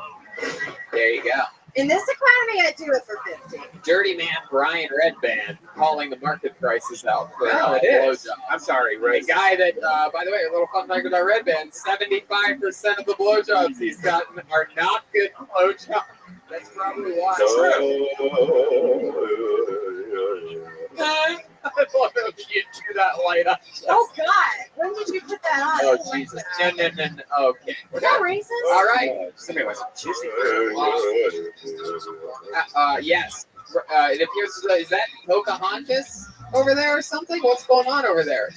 There you go. In this economy, I do it for 50. Dirty man Brian Redband calling the market prices out for Oh, it is. blowjobs. I'm sorry, The Ray. guy that, by the way, a little fun fact about Redband: 75% of the blowjobs he's gotten are not good blowjobs. That's probably why. I love it when you do that light up. Oh God! When did you put that on? Oh Jesus! No. Okay. Is that racist? All right. Somebody wants some juicy. Yes. It appears. Is that Pocahontas over there or something? What's going on over there?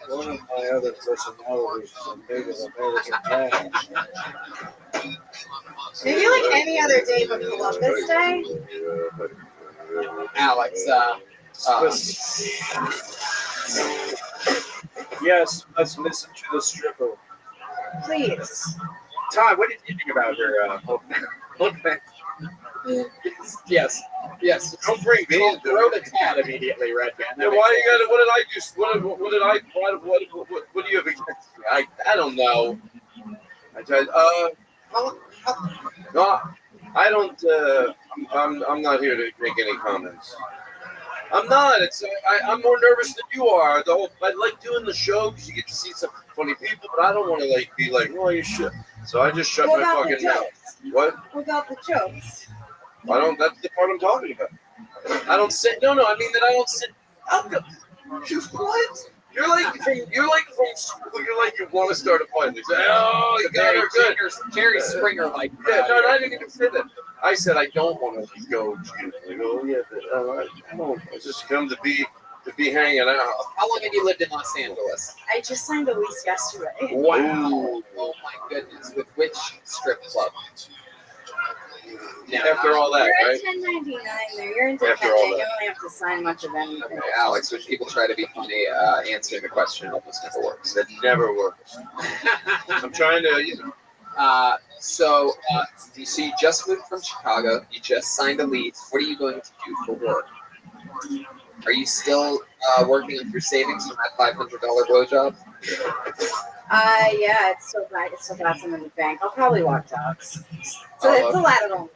One of my other personalities is a native American man. Maybe like any other day but Columbus Day. Alex. Yes, let's listen to the stripper. Please. Todd, what did you think about her whole thing? Yes. Don't bring me into Throw the cat immediately, Redband. Yeah, why you got it? What did I just? What did I? What do you have against me? I don't know. I tried. No, I don't. I'm not here to make any comments. I'm not. I'm more nervous than you are. I like doing the show because you get to see some funny people, but I don't want to be like, oh, you should. So I just shut What my about fucking the mouth. jokes? What? What about the jokes? I don't. That's the part I'm talking about. I don't sit. No. I mean that I don't sit. What? You're like from school. You're like you want to start a fight. They say, oh, you got her good. Jerry Springer, like. Yeah, no, I didn't even say that. I said I don't want to go. Like, oh yeah, but I don't. I just come to be hanging out. How long have you lived in Los Angeles? I just signed a lease yesterday. Wow. Oh my goodness. With which strip club? Now, After all that, you're right? at 1099 there. You're After all independent. that. You don't have to sign much of anything. Okay, Alex, when people try to be funny, answering the question almost never works. That never works. I'm trying to, So, you see, you just moved from Chicago. You just signed a lease. What are you going to do for work? Are you still working on your savings from that $500 blowjob? Yeah, it's still got some in the bank. I'll probably walk dogs. So it's a lateral move.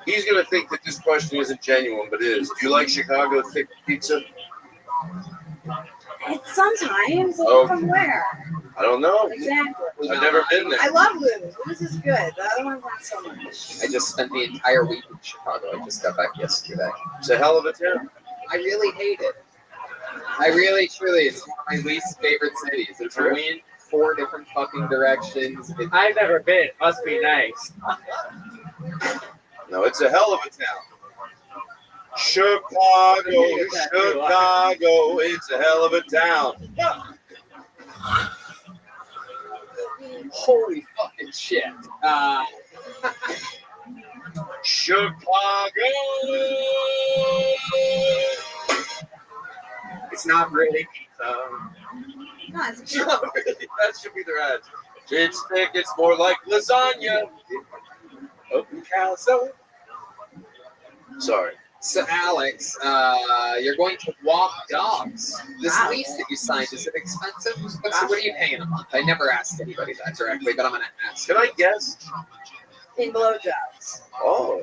He's gonna think that this question isn't genuine, but it is. Do you like Chicago thick pizza? It's sometimes. Oh. From where? I don't know. Exactly. I've never been there. I love Lou's. Lou's is good. The other one's not so much. I just spent the entire week in Chicago. I just got back yesterday. It's a hell of a town. I really hate it. I really, truly, it's one of my least favorite cities. It's a wind 4 different fucking directions. I've never been. Must be nice. No, it's a hell of a town. Chicago, it's a hell of a town. Holy fucking shit. Chicago. It's not really pizza. No, it's Not really. That should be their ad. It's thick. It's more like lasagna. Open calzone. Sorry. So, Alex, you're going to walk dogs. This lease that you signed, is it expensive? What are you paying a month? I never asked anybody that directly, but I'm going to ask. Can I guess? in blowjobs. Oh.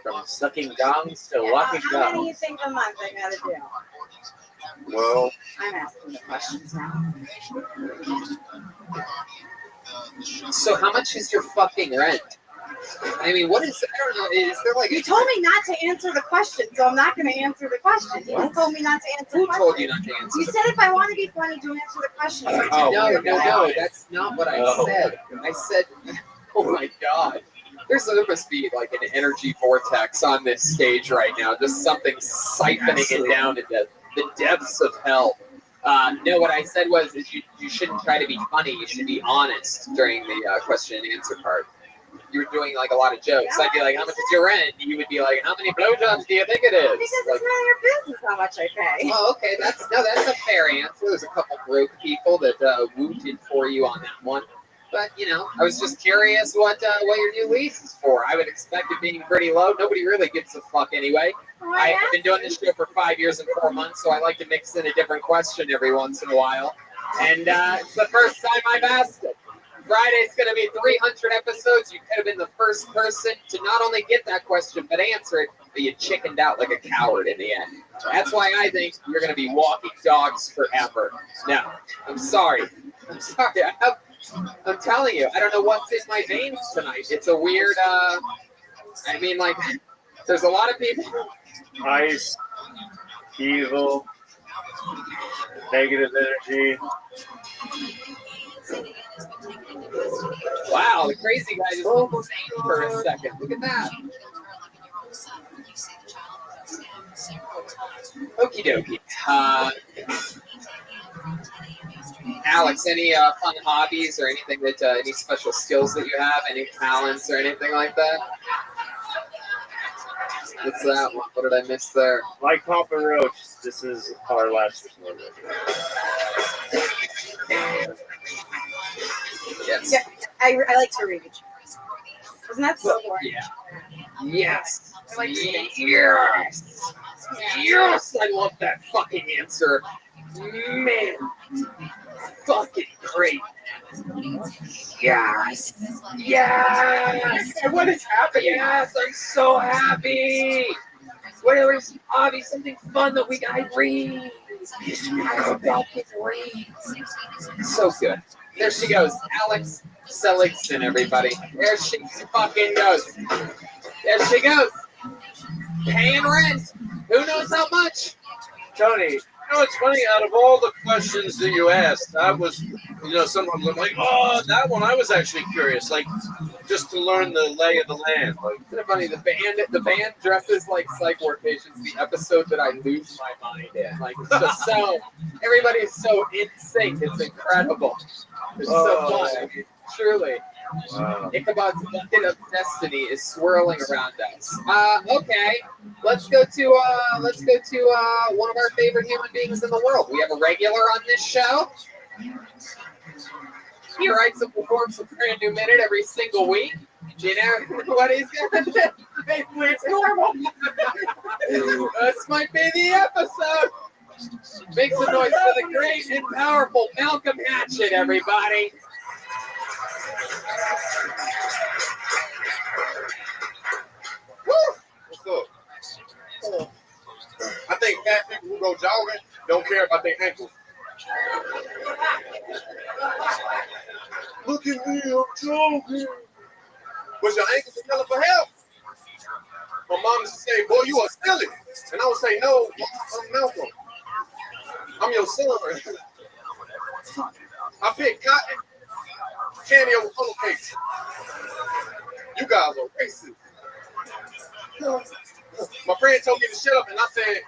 From sucking dongs to Yeah, walking how many do dogs. you think a month I gotta do? Well, I'm asking the questions now. So how much is your fucking rent? I mean, what is, I don't know, is there like... You told me not to answer the question, so I'm not going to answer the question. You just told me not to answer the question. Who told you not to answer? You said if I want to be funny, don't answer the question. No, that's not what I said. I said, oh my God. There must be like an energy vortex on this stage right now. Just something siphoning it down into the depths of hell. No, what I said was that you shouldn't try to be funny. You should be honest during the question and answer part. You were doing like a lot of jokes. I'd be like, how much is your rent? You would be like, how many blowjobs do you think it is? Because it's none of your business how much I pay. Oh, okay. That's a fair answer. There's a couple broke people that wooted for you on that one. But, you know, I was just curious what your new lease is for. I would expect it being pretty low. Nobody really gives a fuck anyway. I've been doing this show for 5 years and 4 months, so I like to mix in a different question every once in a while. And it's the first time I've asked it. Friday's going to be 300 episodes. You could have been the first person to not only get that question, but answer it, but you chickened out like a coward in the end. That's why I think you're going to be walking dogs forever. No, I'm sorry. I'm sorry. I'm telling you, I don't know what's in my veins tonight. It's a weird, I mean, like, there's a lot of people. Ice, evil, negative energy. Wow, the crazy guy just went insane for a second. Look at that. Okie dokie. Alex, any fun hobbies or anything that, any special skills that you have, any talents or anything like that? What's that one? What did I miss there? Like Papa Roach, this is our last one. Yes. Yeah, I like to read. Isn't that so boring? Yeah. Yes. I like to Yes. Yes. I love that fucking answer. Man. Fucking great. Yes. Yes. What is happening? Yes, I'm so happy. Whatever is hobby, something fun that we can read. So good. There she goes. Alex Seligson, everybody. There she fucking goes. There she goes. Paying rent. Who knows how much? Tony, you know, it's funny, out of all the questions that you asked, I was, someone was like, oh, that one, I was actually curious, like, just to learn the lay of the land. Like, Isn't it funny? The band dresses like psych ward patients. The episode that I lose my mind in. Like, it's just so, everybody's so in sync. It's incredible. It's so fun. Truly. Ichabod's bucket of destiny is swirling around us. Okay, let's go to one of our favorite human beings in the world. We have a regular on this show. He writes and performs a brand new minute every single week. You know what he's gonna do? It's normal. This might be the episode. Make some noise for the great and powerful Malcolm Hatchett, everybody. Woo! What's up? I think fat people who go jogging don't care about their ankles. Look at me, I'm jogging. Was your ankles yelling for help? My mom used to say, boy, you are silly. And I would say, no, I'm Malcolm. I'm your son. I pick cotton candy over pillowcase. You guys are racist. My friend told me to shut up, and I said,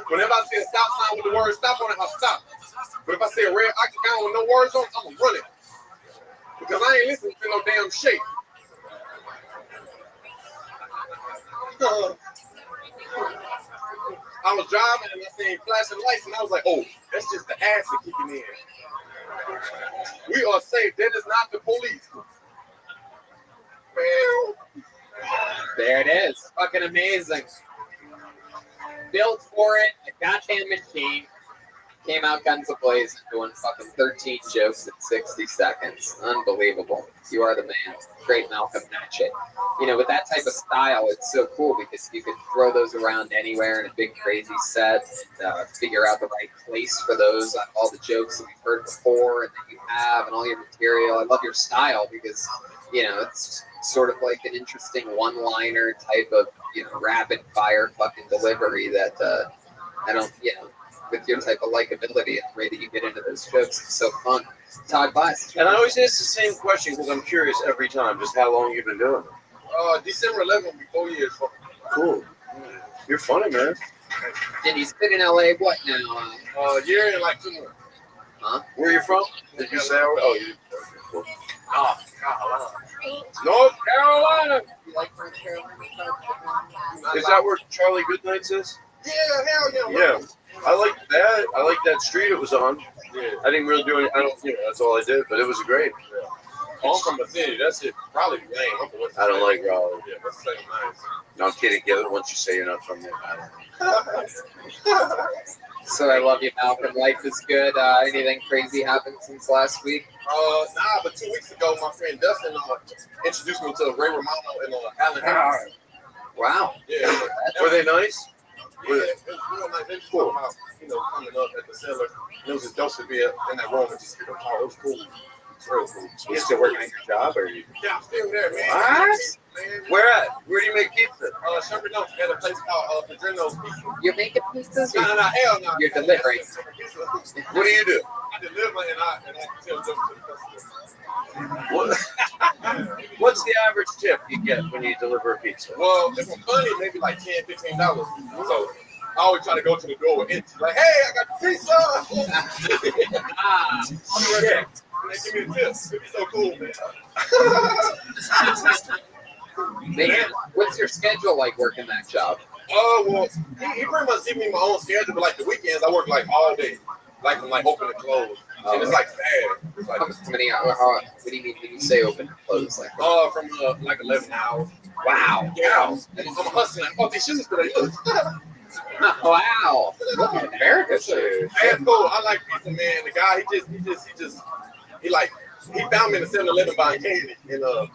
whenever I see a stop sign with the word stop on it, I'll stop. But if I see a red octagon with no words on it, I'm going to run it. Because I ain't listening to no damn shit. I was driving and I seen flashing lights and I was like, oh, that's just the acid kicking in. We are safe. That is not the police. There it is. Fucking amazing. Built for it. A goddamn machine. Came out guns a-blazing, doing fucking 13 jokes in 60 seconds. Unbelievable. You are the man. Great Malcolm Hatchett. You know, with that type of style, it's so cool because you can throw those around anywhere in a big crazy set and figure out the right place for those, all the jokes that we've heard before and that you have and all your material. I love your style because, you know, it's sort of like an interesting one-liner type of, you know, rapid-fire fucking delivery that I don't, you know, with your type of likability and the way that you get into those jokes. It's so fun. Todd Bice. and I always ask the same question because I'm curious every time, just how long you've been doing it. December 11th will be 4 years. Cool. You're funny, man. And he's been in LA, what now? Year and like 2 months. Huh? Where are you from? Did you say? Oh, you. Cool. Oh, Carolina. North Carolina. You like North Carolina? Is that where Charlie Goodnight is? Yeah, hell yeah. Yeah. I like that. I like that street it was on. Yeah. I didn't really do it. I don't. You know, that's all I did. But it was great. Yeah. I'm from the city. That's it. Probably the name. I don't like Raleigh. Yeah, that's nice. No, I'm kidding. Get it once you say you're not from there. So I love you, Malcolm. Life is good. Anything crazy happened since last week? Nah, but 2 weeks ago, my friend Dustin introduced me to Ray Romano and Alan Harris. Wow. Yeah. Were they nice? Yeah, it was real nice. They just talking about, coming up at the cellar. And it was just dope to be in that room and just hear them talk. It was cool. It's real cool. You still working at your job, or you? Yeah, I'm still there, man. What? Man. Where at? Where do you make pizza? Sherman Oaks at a place called Padrino's Pizza. You're making pizzas? No, hell no. You're delivering. What do you do? I deliver and I tell them to the customer. What's the average tip you get when you deliver a pizza? Well, if I'm funny, maybe like $10, $15. So I always try to go to the door with it. Like, hey, I got the pizza. Shit. They give me a tip. It'd be so cool, man. Man, what's your schedule like working that job? Well, he pretty much give me my own schedule, but like the weekends, I work like all day, like from like open to close, and it's like bad. It's like, How many hours? What do you mean when you say open and close? Like, from like 11 hours. Wow. Yeah. I'm hustling. I bought these shoes today. Wow. Look at America shoes. Hey, it's cool. I like pizza, man. The guy, he found me in the 7-Eleven buying candy, and the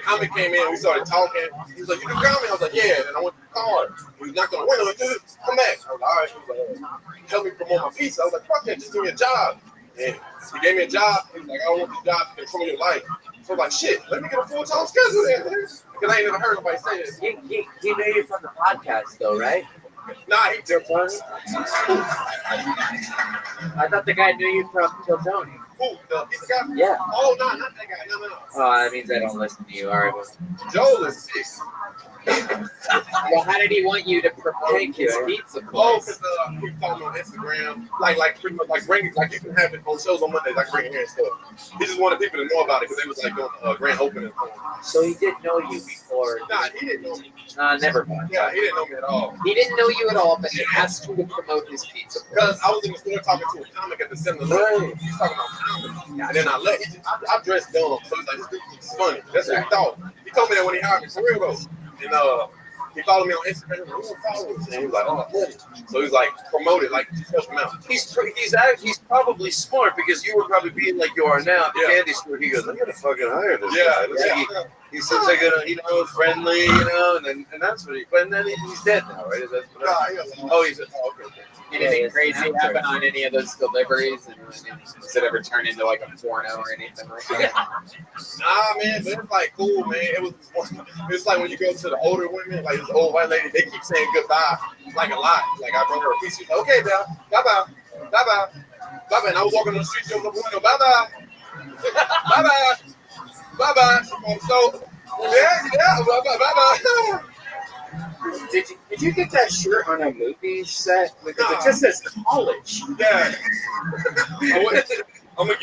comic came in, we started talking. He was like, "You do comedy?" I was like, "Yeah." And I went to the car. He was knocking on the window, like, "Dude, come back." I was like, "All right." He was like, "Help me promote my pizza." I was like, "Fuck that, just give me a job." And he gave me a job. He was like, "I want this job to control your life." So I was like, "Shit, let me get a full-time schedule then." Because I ain't never heard nobody say this. He knew you from the podcast, though, right? Nah, he did one. I thought the guy knew you from Till Tony. Who? The pizza guy? Yeah. Oh, no, not that guy. No. Oh, that means I don't listen to you. All right. Well. Joel is sick. Well, how did he want you to promote his pizza Oh, place? because he followed me on Instagram, like pretty much like bringing, like you can have it on shows on Mondays, like bringing here and stuff. He just wanted people to know about it because they was like doing grand opening. So he did know you before? Nah, he didn't know me. Never mind. Yeah, he didn't know me at all. He didn't know you at all, but he asked you to promote his pizza place. Because I was in the store talking to a comic at the 7-Eleven. He was talking about comedy, and then I dressed dumb, so he's like, "This dude is funny." That's what he thought. He told me that when he hired me, for real though. And he followed me on Instagram. He was followers, and he was like, "Oh, good." So he's like promoted, like just help him out. He's probably smart because you were probably being like you are now at the candy store. He goes, "I'm gonna fucking hire this guy." Like he seems like friendly, and that's what he. But then he's dead now, right? Is that he's dead. Oh, okay. Anything crazy happen on any of those deliveries? And does it ever turn into like a porno or anything like that? Nah, man, but it's like cool, man. It's like when you go to the older women, like this old white lady, they keep saying goodbye like a lot. Like I brought her a piece. She's like, "Okay, bye bye, bye bye, bye bye." And I was walking on the street, she was like, "Bye bye, bye bye, bye bye." So yeah, bye bye. Did you get that shirt on a movie set? Because it just says college. Yeah. I'm gonna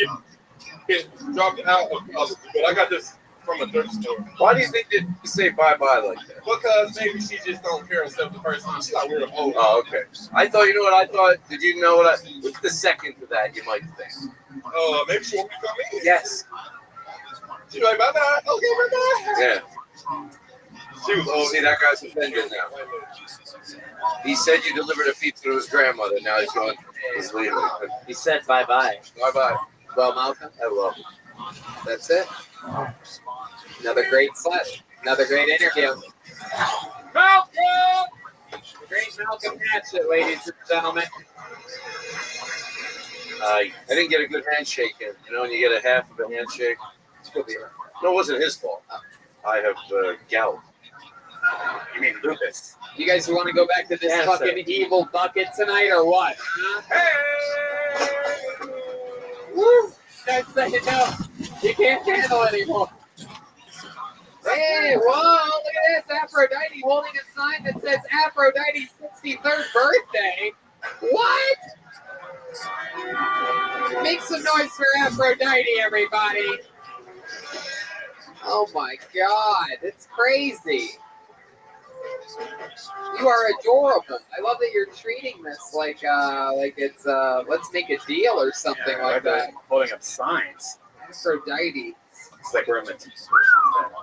get dropped out of college, but I got this from a thrift store. Why do you think that you say bye-bye like that? Because maybe she just don't care herself the first time. She's like, "We're old." Oh, okay. I thought, you know what I thought? Did you know what's the second to that you might think? Maybe she won't be coming in. Yes. She's like, "Bye-bye." Okay, bye-bye. Yeah. She was old. See, that guy's offended now. He said you delivered a pizza to his grandmother. Now he's leaving. He said bye-bye. Bye-bye. Well, Malcolm, Hello. that's it. Another great set. Another great interview. Malcolm! The great Malcolm Hatchett, ladies and gentlemen. I didn't get a good handshake in. You know, when you get a half of a handshake. No, it wasn't his fault. I have gout. You mean lupus? You guys want to go back to this fucking evil bucket tonight or what? Huh? Hey! Woo! That's saying no. You can't handle anymore. Hey, whoa, look at this. Aphrodite holding a sign that says Aphrodite's 63rd birthday. What? Make some noise for Aphrodite, everybody. Oh my God, it's crazy. You are adorable. I love that you're treating this like it's let's make a deal or something like that. Holding up signs. Aphrodite. It's like we're in the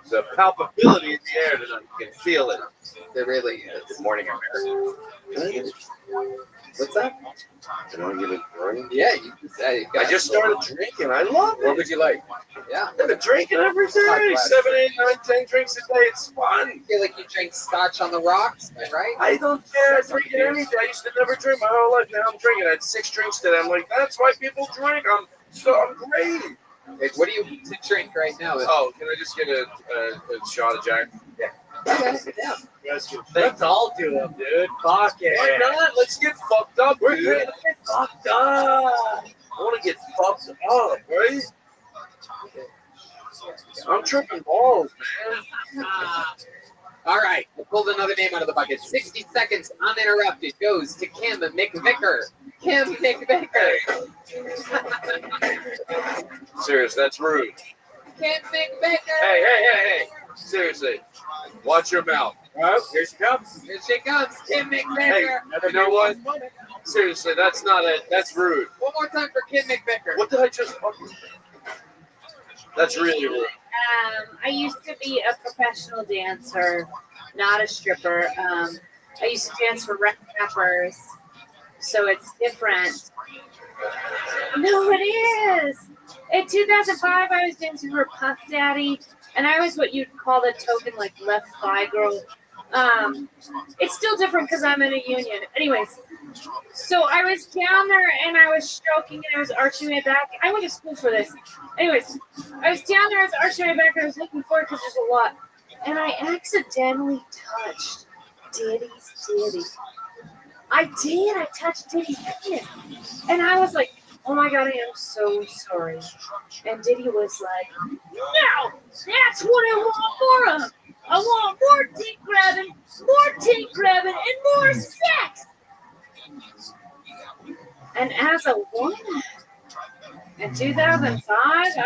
The palpability in the air tonight. You can feel it. It really is. Good morning, America. What's that? Can I get a drink? Yeah, you can say. I just started drinking. I love it. What would you like? Yeah. I've been drinking every day. 7, 8, 9, 10 drinks a day. It's fun. I feel like you drink scotch on the rocks, right? I don't care. I'm drinking anything. I used to never drink my whole life. Now I'm drinking. I had 6 drinks today. I'm like, that's why people drink. I'm great. Wait, what do you drink right now? Oh, can I just get a shot of Jack? Yeah. Yeah. Let's all do them, dude. Fuck it. Why not? Let's get fucked up, We're dude. gonna get fucked up. I want to get fucked up, right? I'm tripping balls, man. All right, I pulled another name out of the bucket. 60 seconds uninterrupted goes to Kim McVicker. Kim McVicker. Serious, that's rude. Kim McVicker. Hey. Seriously, watch your mouth. Oh, here she comes. Here she comes, Kim Hey, McVicker. you know what? Seriously, that's not it. That's rude. One more time for Kim McVicker. What did I just fucking... That's really rude. I used to be a professional dancer, not a stripper. I used to dance for rappers, so it's different. No, it is. In 2005, I was dancing for Puff Daddy, and I was what you'd call the token, like, left thigh girl. It's still different because I'm in a union. Anyways, so I was down there, and I was stroking, and I was arching my back. I went to school for this. Anyways, I was down there, I was arching my back, and I was looking for it because there's a lot. And I accidentally touched Diddy's titty. I did. I touched Diddy's titty. And I was like, oh my God, I am so sorry. And Diddy was like, no, that's what I want more of. I want more dick grabbing, and more sex. And as a woman, in 2005,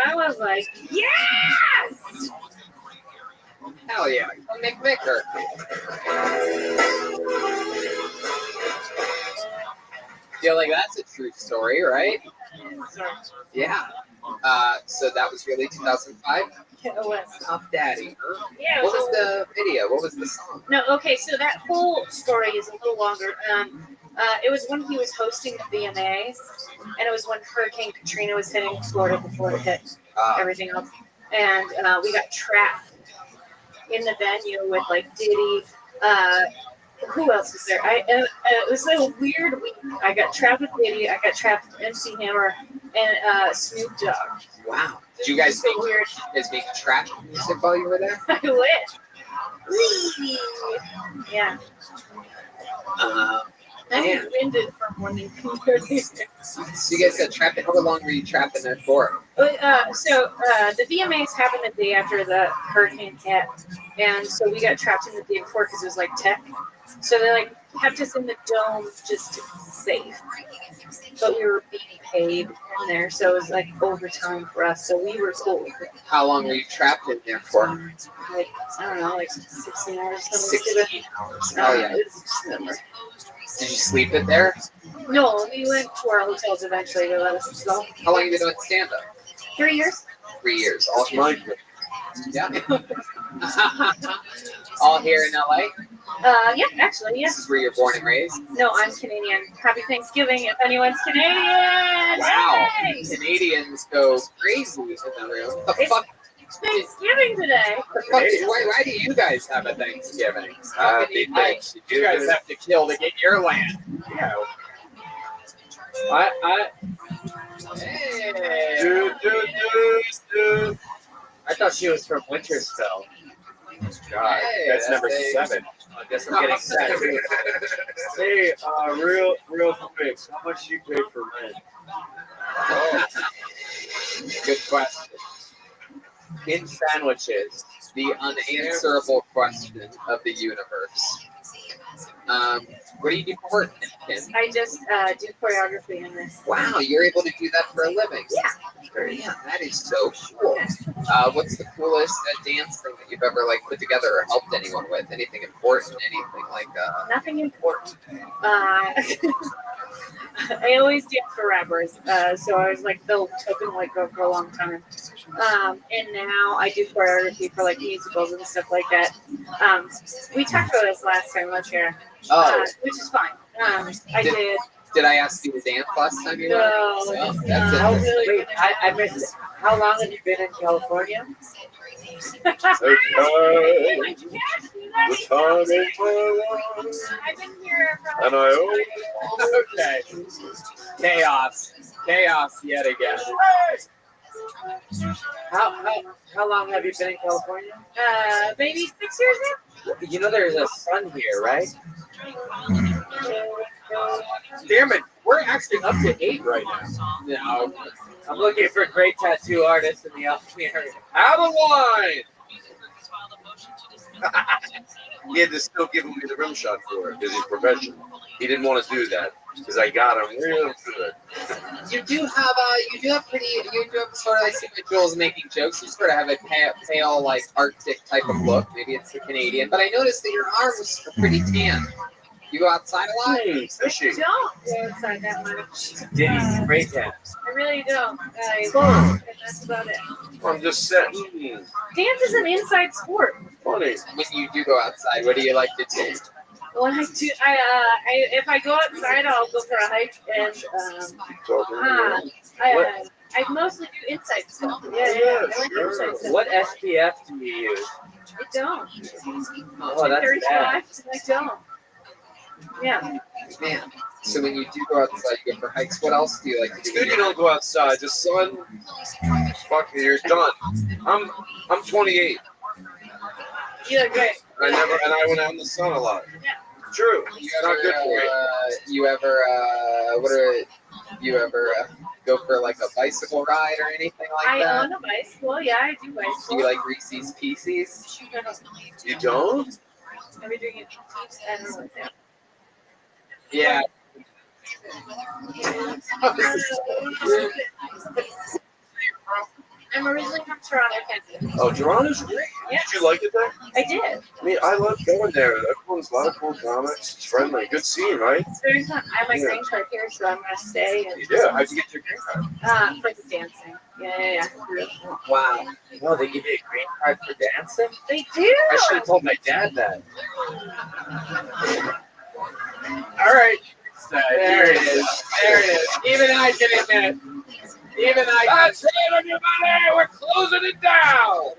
I was like, yes! Hell yeah, McVicker. Feel like that's a true story, right? Yeah. So that was really 2005? Yeah, it was. Puff Daddy. Yeah, What was the video? What was the song? No, okay, so that whole story is a little longer. It was when he was hosting the VMAs, and it was when Hurricane Katrina was hitting Florida before it hit everything else. And we got trapped in the venue with, like, Diddy. Who else was there? It was a weird week. I got trapped with Diddy. I got trapped with MC Hammer and Snoop Dogg. Wow. Did you guys make weird? Is making trap music while you were there? I wish. Yeah. I'm winded from wanting to. So you guys got trapped. How long were you trapped in there for? So the VMAs happened the day after the hurricane hit, and so we got trapped in the day before because it was like tech. So they like kept us in the dome just to be safe, but we were being paid in there, so it was like overtime for us. So we were cool. How long were you trapped in there for? Like, I don't know, like 16 hours. 16 hours. Oh yeah. Did you sleep in there? No, we went to our hotels eventually to let us go. How long have you been doing stand-up? 3 years. 3 years. All yeah. All here in LA? Yeah, actually, yeah. This is where you're born and raised? No, I'm Canadian. Happy Thanksgiving if anyone's Canadian. Wow. Hey! Canadians go crazy in the room. The It's fuck? Thanksgiving today. Why do you guys have a Thanksgiving? You guys have to kill to get your land. Yeah. Hey. Dude. I thought she was from Winterspell. God, Hey, that's number that's 7. I guess I'm getting sad. Hey, real quick, how much do you pay for rent? Good question. In sandwiches. The unanswerable question of the universe. What do you do for work, Kim? I just do choreography in this. Wow, you're able to do that for a living. Yeah. Yeah, that is so cool. What's the coolest dance thing that you've ever like put together or helped anyone with? Anything important? Anything like Nothing important. I always dance for rappers, so I was like the token white girl for a long time. And now I do choreography for like musicals and stuff like that. We talked about this last time, let's hear, which is fine. I did. Did I ask you to dance last time you were? No, That's it. Wait, I missed it. How long have you been in California? The time is I've been here and I Okay. Chaos yet again. How long have you been in California? Maybe 6 years now. You know there's a sun here, right? Damn it, we're actually up to 8 right now. No. I'm looking for great tattoo artists in the LA area. Out of line. He had to still give me the rim shot for it because he's professional. He didn't want to do that because I got him real good. You do have sort of like see Jules making jokes. You sort of have a pale like Arctic type of look. Maybe it's the Canadian, but I noticed that your arms are pretty tan. You go outside a lot? Fishing. I don't go outside that much. Diddy's great dance. I really don't. Fun. That's about it. I'm just saying. Dance is an inside sport. Funny. When you do go outside, what do you like to do? When I do, if I go outside, I'll go for a hike, and I mostly do inside stuff. Yeah. I like inside stuff. What SPF do you use? I don't. Oh, that's bad. I don't. Yeah. Man, so when you do go outside, you go for hikes. What else do you like to do? It's good you don't go outside. The sun, fuck you, you're done. I'm 28. You look great. And I went out in the sun a lot. Yeah. True. It's not good for you. You ever go for like a bicycle ride or anything like that? I own a bicycle. Yeah, I do bicycle. Do you like Reese's Pieces? You don't? I've been doing it. I don't know what that. Yeah. I'm originally from Toronto, Canada. Oh, Toronto's great. Yes. Did you like it there? I did. I mean, I love going there. Everyone's a lot of cool comics. It's friendly. Good scene, right? It's very fun. I have my green card here, so I'm gonna stay. And Yeah. How'd you get your green card? for the dancing. Yeah. Wow. No, they give you a green card for dancing? They do. I should have told my dad that. All right. There it is. There it is. Even I can admit it. Even I can. That's it, everybody. We're closing it down.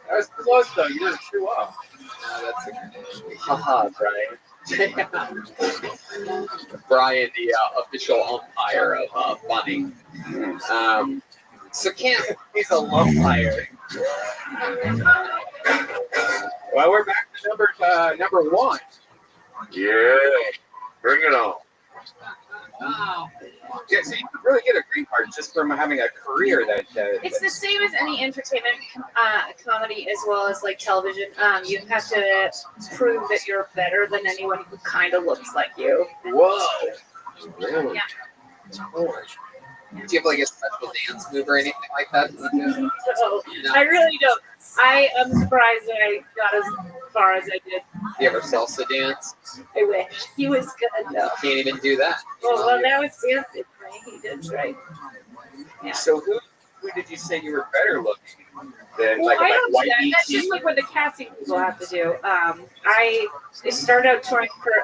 That was close, though. You didn't chew up. No, that's a Haha, Brian. Brian, the official umpire of bunny. So Cam, He's a umpire. well, we're back to number 1. Yeah. Bring it on. Wow. Yeah, so you can really get a green card just from having a career that. It's the same as any entertainment comedy as well as like television. You have to prove that you're better than anyone who kind of looks like you. Whoa. Really? Yeah. Do you have like a special dance move or anything like that? No, I really don't. I am surprised that I got as far as I did. Do you ever salsa dance? I wish. He was good though. Can't even do that. Well, that was fancy. Right? He did right. Yeah. So who did you say you were better looking than? Well, Like I don't white do that. That's just like what the casting people have to do. I started out touring for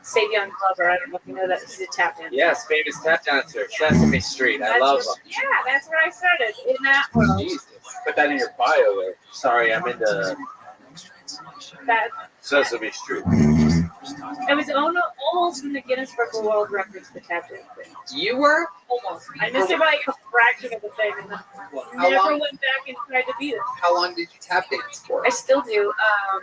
Savion Glover. I don't know if you know that. He's a tap dancer. Yes, famous tap dancer. Sesame Street. I love him. Yeah, that's where I started in that world. Jesus. Put that in your bio there. Sorry, I'm into That Sesame Street. I was almost in the Guinness Book of World Records for tap dancing. You were? Almost. I missed it by a fraction of a thing, and then never went back and tried to beat it. How long did you tap dance for? I still do.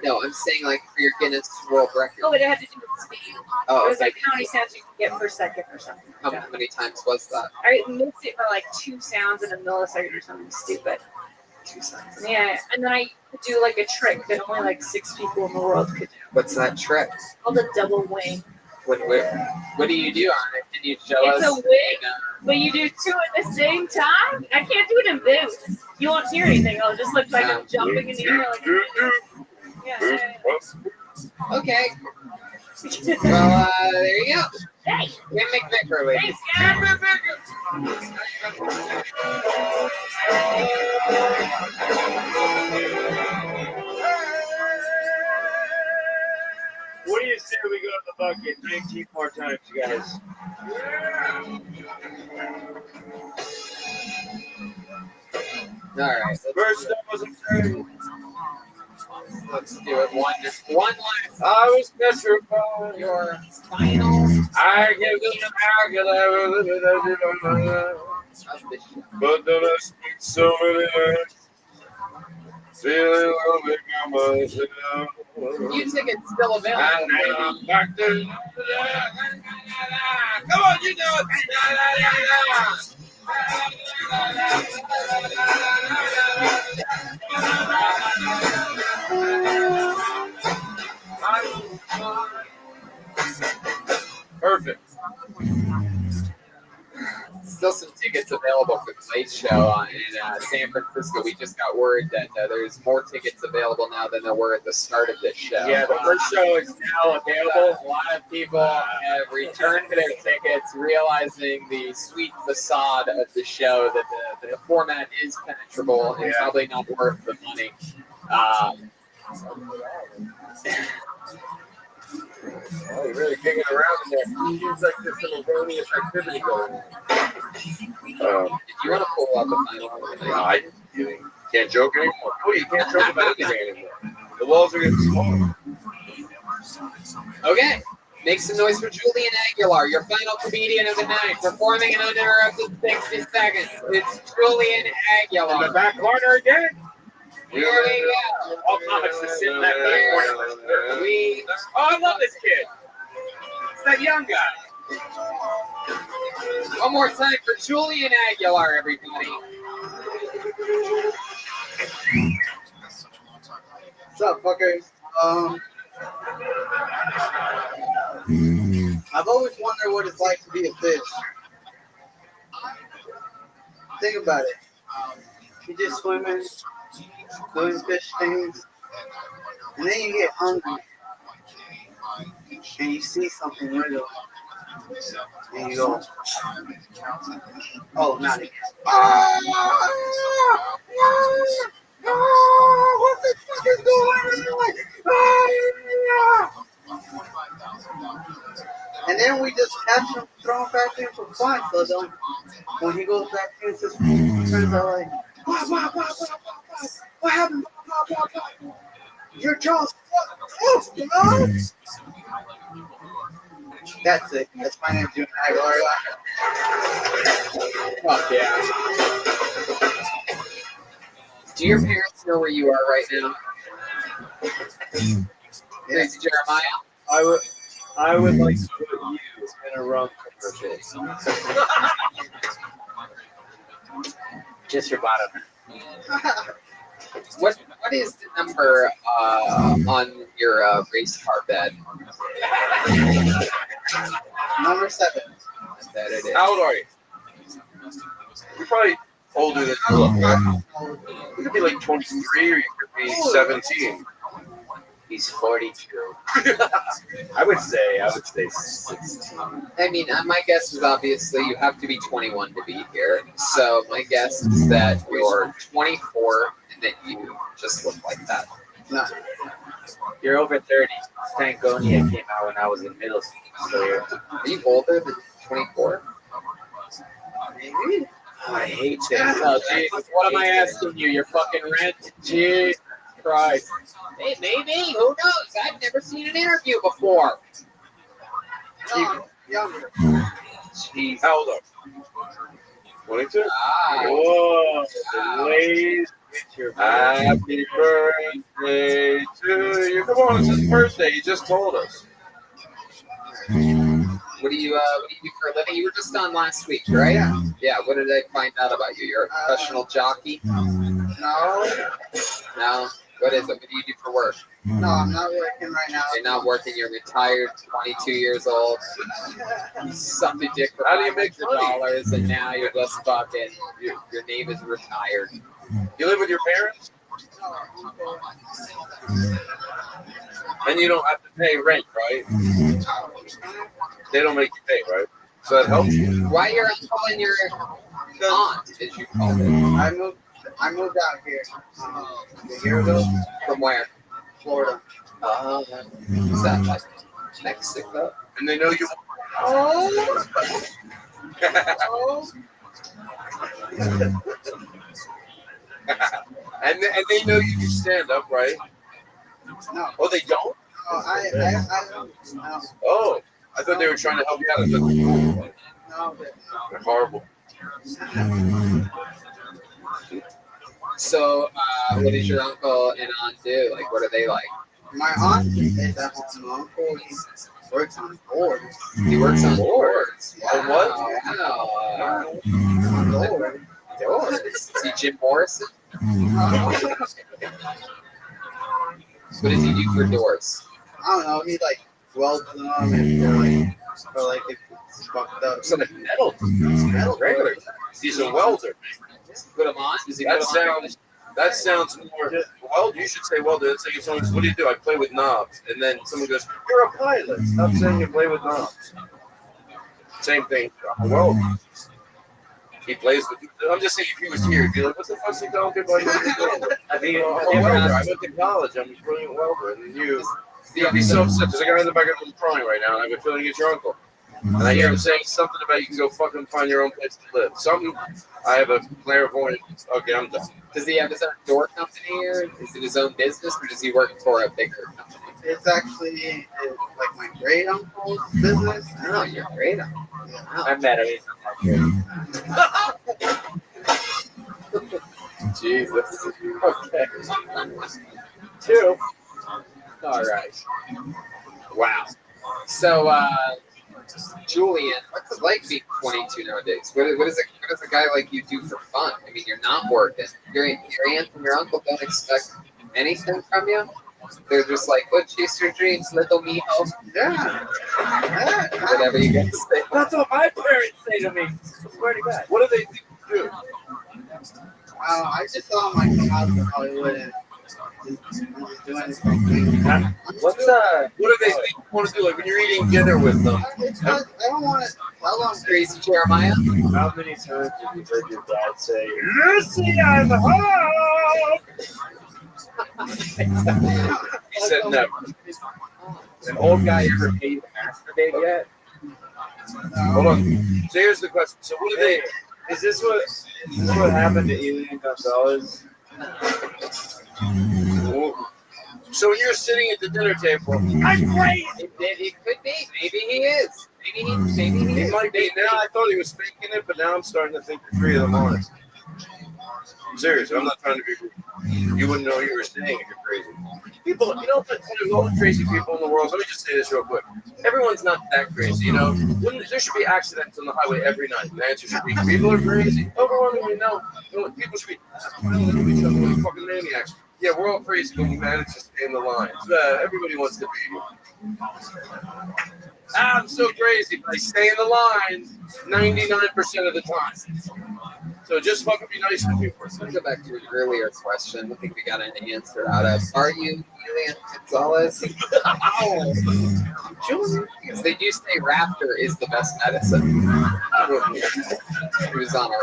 No, I'm saying like for your Guinness World Record. Oh, but it had to do with speed. Oh, It was okay. like how many sounds you could get per second or something. How many times was that? I missed it by like 2 sounds in a millisecond or something stupid. 2 seconds. Yeah, and then I could do like a trick that only like 6 people in the world could do. What's that trick? Called a double wing. What do you do on it? Can you show It's us? a wing, but you do 2 at the same time. I can't do it in boots. You won't hear anything. I'll just look like I'm jumping in the air. Like, yeah. Okay. Well, there you go. Hey! Kim McVicker, ladies. Kim What do you say we go to the bucket 19 more times, you guys? All right. First up was a turn. Let's do it. One last. I was miserable. Your final. I give them but then I speak so many words. Feeling lonely by myself. Music is still available. And now I'm back to. Come on, you know it. Perfect. Still some tickets available for the late show in San Francisco. We just got word that there's more tickets available now than there were at the start of this show. Yeah, the first show is now available. A lot of people have returned their tickets, realizing the sweet facade of the show, that the format is penetrable and probably not worth the money. Oh, you're really kicking around in there. Seems like there's some erroneous activity going on. Did you want to pull out the final one? No, I can't joke anymore. Oh, you can't joke about anything anymore. The walls are getting smaller. Okay. Make some noise for Julian Aguilar, your final comedian of the night, performing in uninterrupted 60 seconds. It's Julian Aguilar. In the back corner again. Here we go. All comics to sit in that back corner. Oh, I love this kid. It's that young guy. One more time for Julian Aguilar, everybody. What's up, fuckers? I've always wondered what it's like to be a fish. Think about it. You're just swimming, doing fish things, and then you get hungry, and you see something little, and you go, oh, not again. What the fuck is going on? And then we just catch him, throw him back in for fun. So then when he goes back in, his friends are like, what happened? Your jaw's fucked up, bro. That's it. That's my name, Julian Aguilar. Fuck yeah. Do your parents know where you are right now? Crazy Jeremiah? I would like to put you in a rum commercial. Just your bottom. What is the number on your race car bed? Number 7. That it is. How old are you? You're probably older than you look. You could be like 23 or you could be 17. He's 42. I would say 16. I mean, my guess is obviously you have to be 21 to be here. So my guess is that you're 24 and that you just look like that. No. You're over 30. Stankonia came out when I was in middle school. So Are you older than 24? Maybe. I hate this. Oh, Jesus. What am I asking you? Your fucking rent? Jesus Christ. Hey, maybe. Who knows? I've never seen an interview before. Younger. Jeez. How old are you? 22? Whoa. Ladies, happy birthday to you. Come on, it's his birthday. He just told us. What do you do for a living? You were just on last week, right? Yeah. What did I find out about you? You're a professional jockey? No. No. What is it? What do you do for work? No, I'm not working right now. You're not working. You're retired, 22 years old. You sucked a dick for How do you make $500, and now you're just fucking. Your name is retired. You live with your parents? And you don't have to pay rent, right? They don't make you pay, right? So that helps you. Why your uncle and your aunt, as you call it? I moved out here a year ago. From where? Florida. Is that like Mexico? And they know you. Oh. And they know you can stand up, right? No. Oh, they don't? No, I don't. No. Oh, I thought they were trying to help you out. I thought they were cool. No, They're horrible. So, what does your uncle and aunt do? Like, what are they like? my aunt is at home. My uncle works on boards. He works on boards. Yeah. On what? Wow. On boards. Doors. Is he Jim Morrison? What does he do for doors? I don't know. He like welds them and for like if it's fucked up. So like metal. Regular. He's a welder. Put him on. Does he That sounds more. Well, you should say welder. It's like if someone says, "What do you do?" I play with knobs, and then someone goes, "You're a pilot." Stop saying you play with knobs. Same thing. I'm a welder. He plays with. I'm just saying, if he was here, he'd be like, "What the fuck's he talking about?" I mean, I'm a welder. I went to college. I'm a brilliant welder, and then you'd be so upset. There's a guy in the background who's crying right now, and I have a feeling it's your uncle. And I hear him saying something about you can go fucking find your own place to live. Something. I have a clairvoyant. Okay, I'm done. Does he have his own door company, or is it his own business, or does he work for a bigger company? It's actually like my great uncle's business. Oh, your great uncle. Yeah. I met him. Jesus. Okay. Two. All right. Wow. So, Julian, what's it like being 22 nowadays? What does a guy like you do for fun? I mean, you're not working. Your aunt and your uncle don't expect anything from you. They're just like, "What, chase your dreams, little mijo." Yeah. Whatever you get to say. That's what my parents say to me. I swear to God. What do they think you do? I just saw my house in Hollywood and just doing this thing. What's What do they think you want to do? Like when you're eating dinner with them? It's not, I don't want to tell them. Crazy Jeremiah. How many times have you heard your dad say, "Lucy, I'm home"? He said never. An old guy ever paid to masturbate yet? Hold on. So here's the question. So what do they? Is this what happened to Alien Gonzalez? So when you're sitting at the dinner table, I'm crazy. It could be. Maybe he is. Maybe he he might be. Now I thought he was faking it, but now I'm starting to think the three of them are. Seriously, I'm not trying to be rude. You wouldn't know you were saying if you're crazy. People, you know, there's all the crazy people in the world. Let me just say this real quick. Everyone's not that crazy, you know. There should be accidents on the highway every night. The answer should be people are crazy. Overwhelmingly, no. People should be fucking maniacs. Yeah, we're all crazy, but we manage to stay in the lines. Everybody wants to be. I'm so crazy, but I stay in the lines 99% of the time. So just fucking be nice to people. Let's go back to your earlier question. I think we got an answer out of. Are you Julian Gonzalez? Julian? Because they do say raptor is the best medicine. He was on a.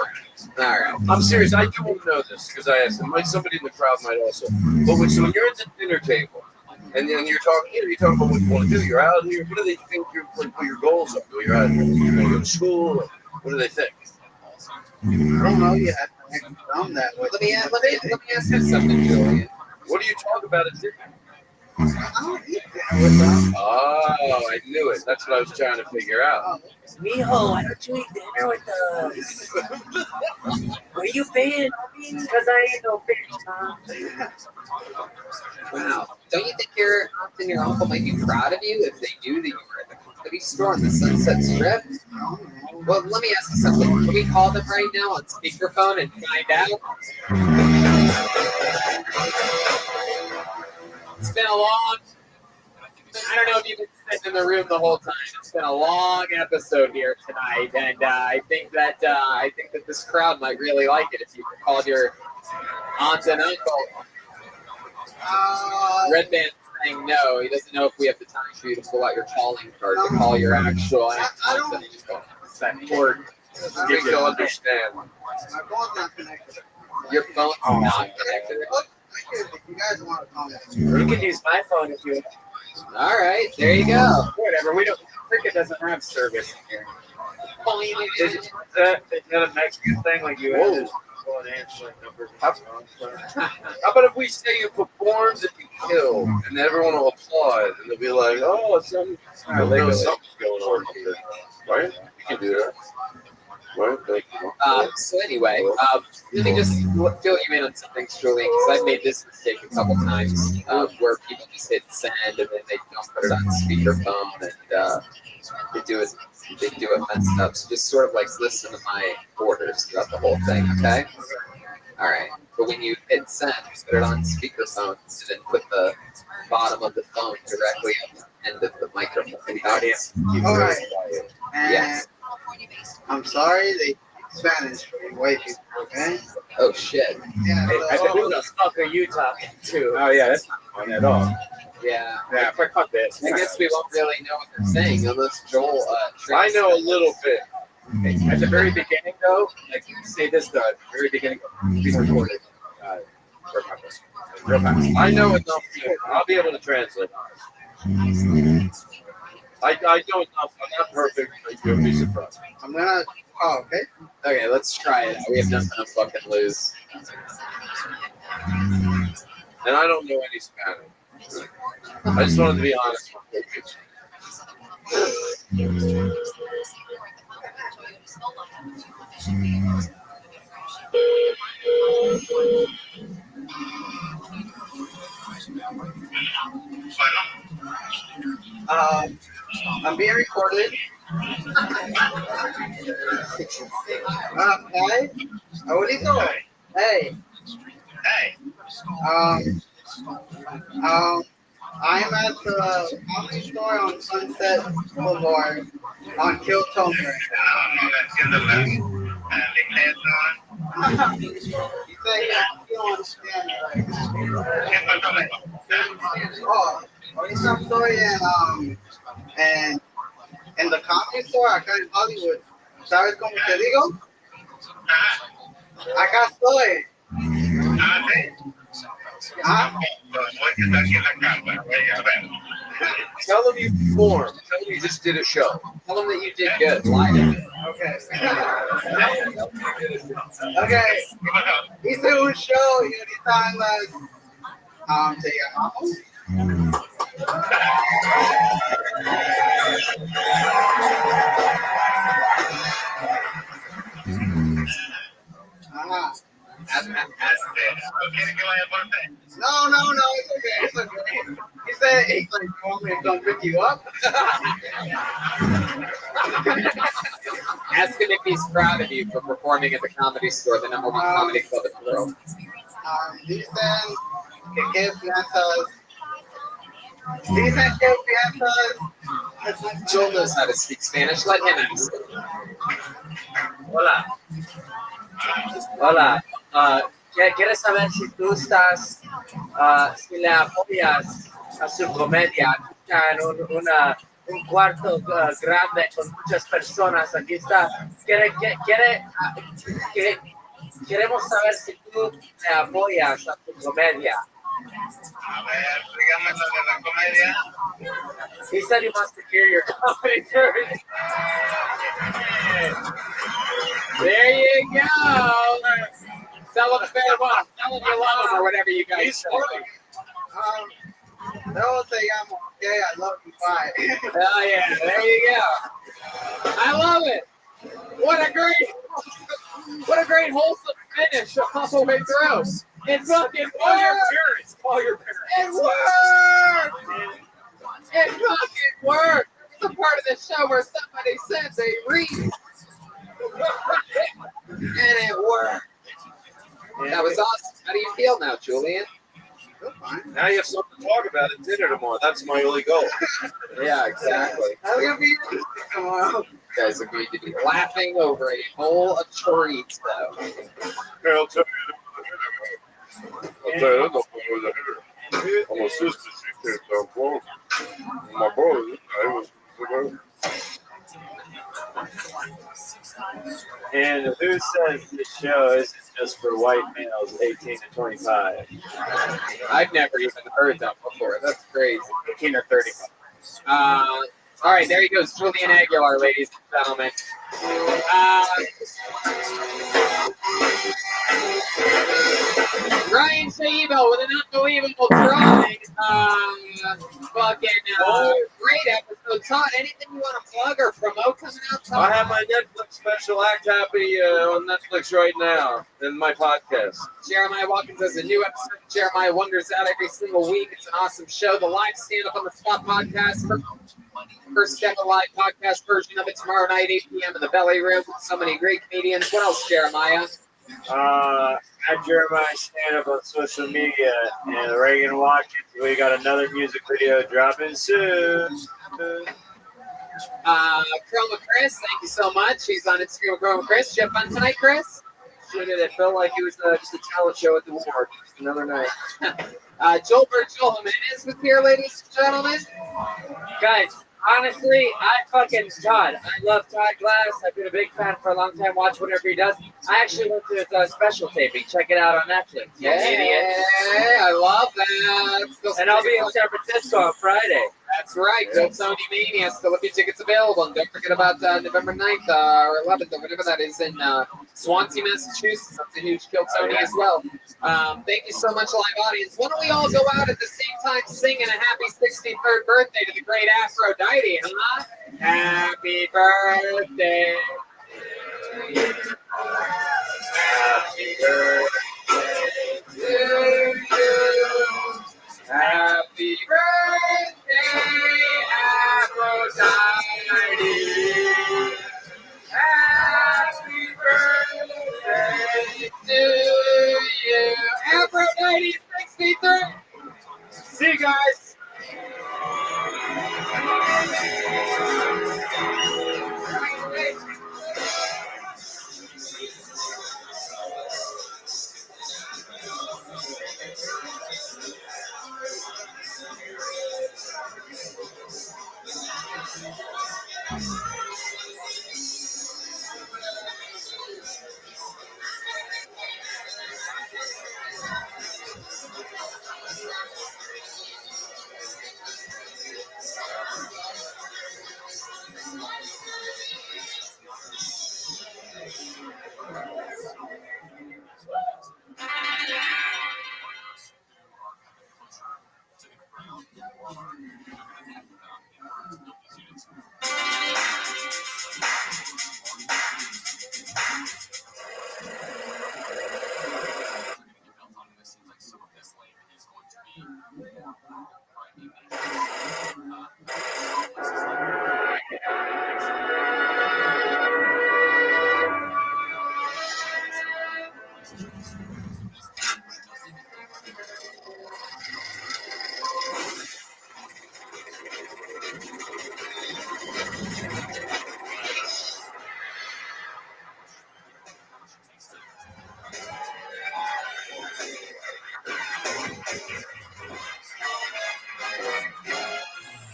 All right. I'm serious. I do want to know this because I asked them. Somebody in the crowd might also. But when you're at the dinner table and then you're talking about what you want to do. You're out here. What do they think what your goals are? You're out here. You're going to go to school. What do they think? I don't know yet. I haven't done that. Let me ask you something, Julian. What do you talk about at dinner? I don't eat dinner with them. Oh, I knew it. That's what I was trying to figure out. Mijo, why don't you eat dinner with us? Where you been? Because I ain't no bitch, huh? Wow. Don't you think your aunt and your uncle might be proud of you if they knew that you were at the comedy store on the Sunset Strip? Well, let me ask you something. Can we call them right now on speakerphone and find out? It's been a long. I don't know if you've been sitting in the room the whole time. It's been a long episode here tonight, and I think that this crowd might really like it if you called your aunt and uncle Red Band's saying no. He doesn't know if we have the time for you to pull out your calling card to call your actual. I don't. It's that cord. I think you'll understand. My phone's not connected. Your phone's not connected. If you guys want to call me. You can use my phone if you. All right, there you go. Whatever. We don't. Cricket doesn't have service here. Is that a Mexican thing? Like you have to go and answer numbers. How about if we say you performed and you killed, and everyone will applaud, and they'll be like, "Oh, something's going on here." Right? You can do that. Right? Thank you. So anyway, let me just fill you in on some things, Julian, because I've made this mistake a couple times where people just hit send and then they don't put it on speakerphone and they do it messed up. So just sort of like listen to my orders throughout the whole thing, okay? All right. But when you hit send, put it on speakerphone and then put the bottom of the phone directly at the end of the microphone. Audience. All right. Yes. I'm sorry, they speak Spanish for you white people, okay? Oh, shit. Yeah, Who the fuck are you talking to? Oh yeah, that's not fun at all. Yeah. Yeah, fuck this. I guess we won't really know what they're saying unless Joel. I know a little bit. At the very beginning, though, like you say this, the very beginning, be recorded. Real fast. I know enough. I'll be able to translate. I know enough. I'm not perfect, but you'll be surprised. I'm gonna. Oh, okay. Okay, let's try it. We have nothing to fucking lose. And I don't know any Spanish. I just wanted to be honest with you. I'm being recorded. Hey, abuelito. Hey. Hey. I'm at the comedy store on Sunset Boulevard on Kiltone. He said he don't understand it. Oh, ahorita estoy en the comedy store acá en Hollywood. ¿Sabes cómo te digo? Acá estoy. Tell them you performed. Tell them you just did a show. Tell them that you did good. Lie to me. Okay. Okay. Hice un show y ahorita andas. ¿Te llamamos? Ah. No, it's okay. He said, he's like, you want me to come pick you up? Ask him if he's proud of you for performing at the Comedy Store, the #1 comedy club in the world. Dicen que piensas. Dicen que piensas. Joel knows how to speak Spanish. Let him ask. Hola. Hola. ¿Quieres saber si tú estás, si le apoyas a su comedia? Está en un cuarto grande con muchas personas. Aquí está. Queremos saber si tú le apoyas a su comedia. A ver, dígame lo de la comedia. He said he wants to hear your comedy first. There you go. Tell him farewell. Tell him you love him or whatever you guys say. No, say I'm okay. I love you. Bye. Hell yeah. There you go. I love it. What a great wholesome finish all the way through. It fucking worked. Call your parents. It worked. It fucking worked. It's the part of the show where somebody says they read. And it worked. That was awesome. How do you feel now, Julian? Now you have something to talk about at dinner tomorrow. That's my only goal. Yeah, exactly. I'm gonna be tomorrow. You guys are going to be laughing over a bowl of chorizo. I'll tell you. I'm a sister. She came down close. My brother, I was. And who says this show isn't just for white males 18 to 25? I've never even heard that before. That's crazy. 18 or 35. All right, there he goes, Julian Aguilar, ladies and gentlemen. Ryan Shaibel with an unbelievable drawing. Great episode. Todd, anything you want to plug or promote coming out? Todd? I have my Netflix special, Act Happy, on Netflix right now, in my podcast. Jeremiah Watkins has a new episode of Jeremiah Wonders out every single week. It's an awesome show. The live stand-up on the spot podcast. First step of live podcast version of it tomorrow night, 8 p.m. in the Belly Room with so many great comedians. What else, Jeremiah? At Jeremiah Stand Up on social media and Reagan Watkins. We got another music video dropping soon. Chroma Chris, thank you so much. He's on Instagram with Chroma Chris. Did you have fun tonight, Chris? Shit, it felt like it was just a talent show at the war. Just another night. Joel Jimenez was here, ladies and gentlemen. Guys, honestly, Todd. I love Todd Glass. I've been a big fan for a long time. Watch whatever he does. I actually went to his special taping. Check it out on Netflix. Yeah, I love that. And I'll be in San Francisco on Friday. That's right. Kill Tony Mania. Still a few tickets available. And don't forget about November 9th or 11th or whatever that is in Swansea, Massachusetts. That's a huge Kill Tony as well. Thank you so much, live audience. Why don't we all go out at the same time singing a happy 63rd birthday to the great Aphrodite, huh? Happy birthday. Happy birthday to you. Happy birthday, Aphrodite. Happy birthday to you. Aphrodite 63. See you guys.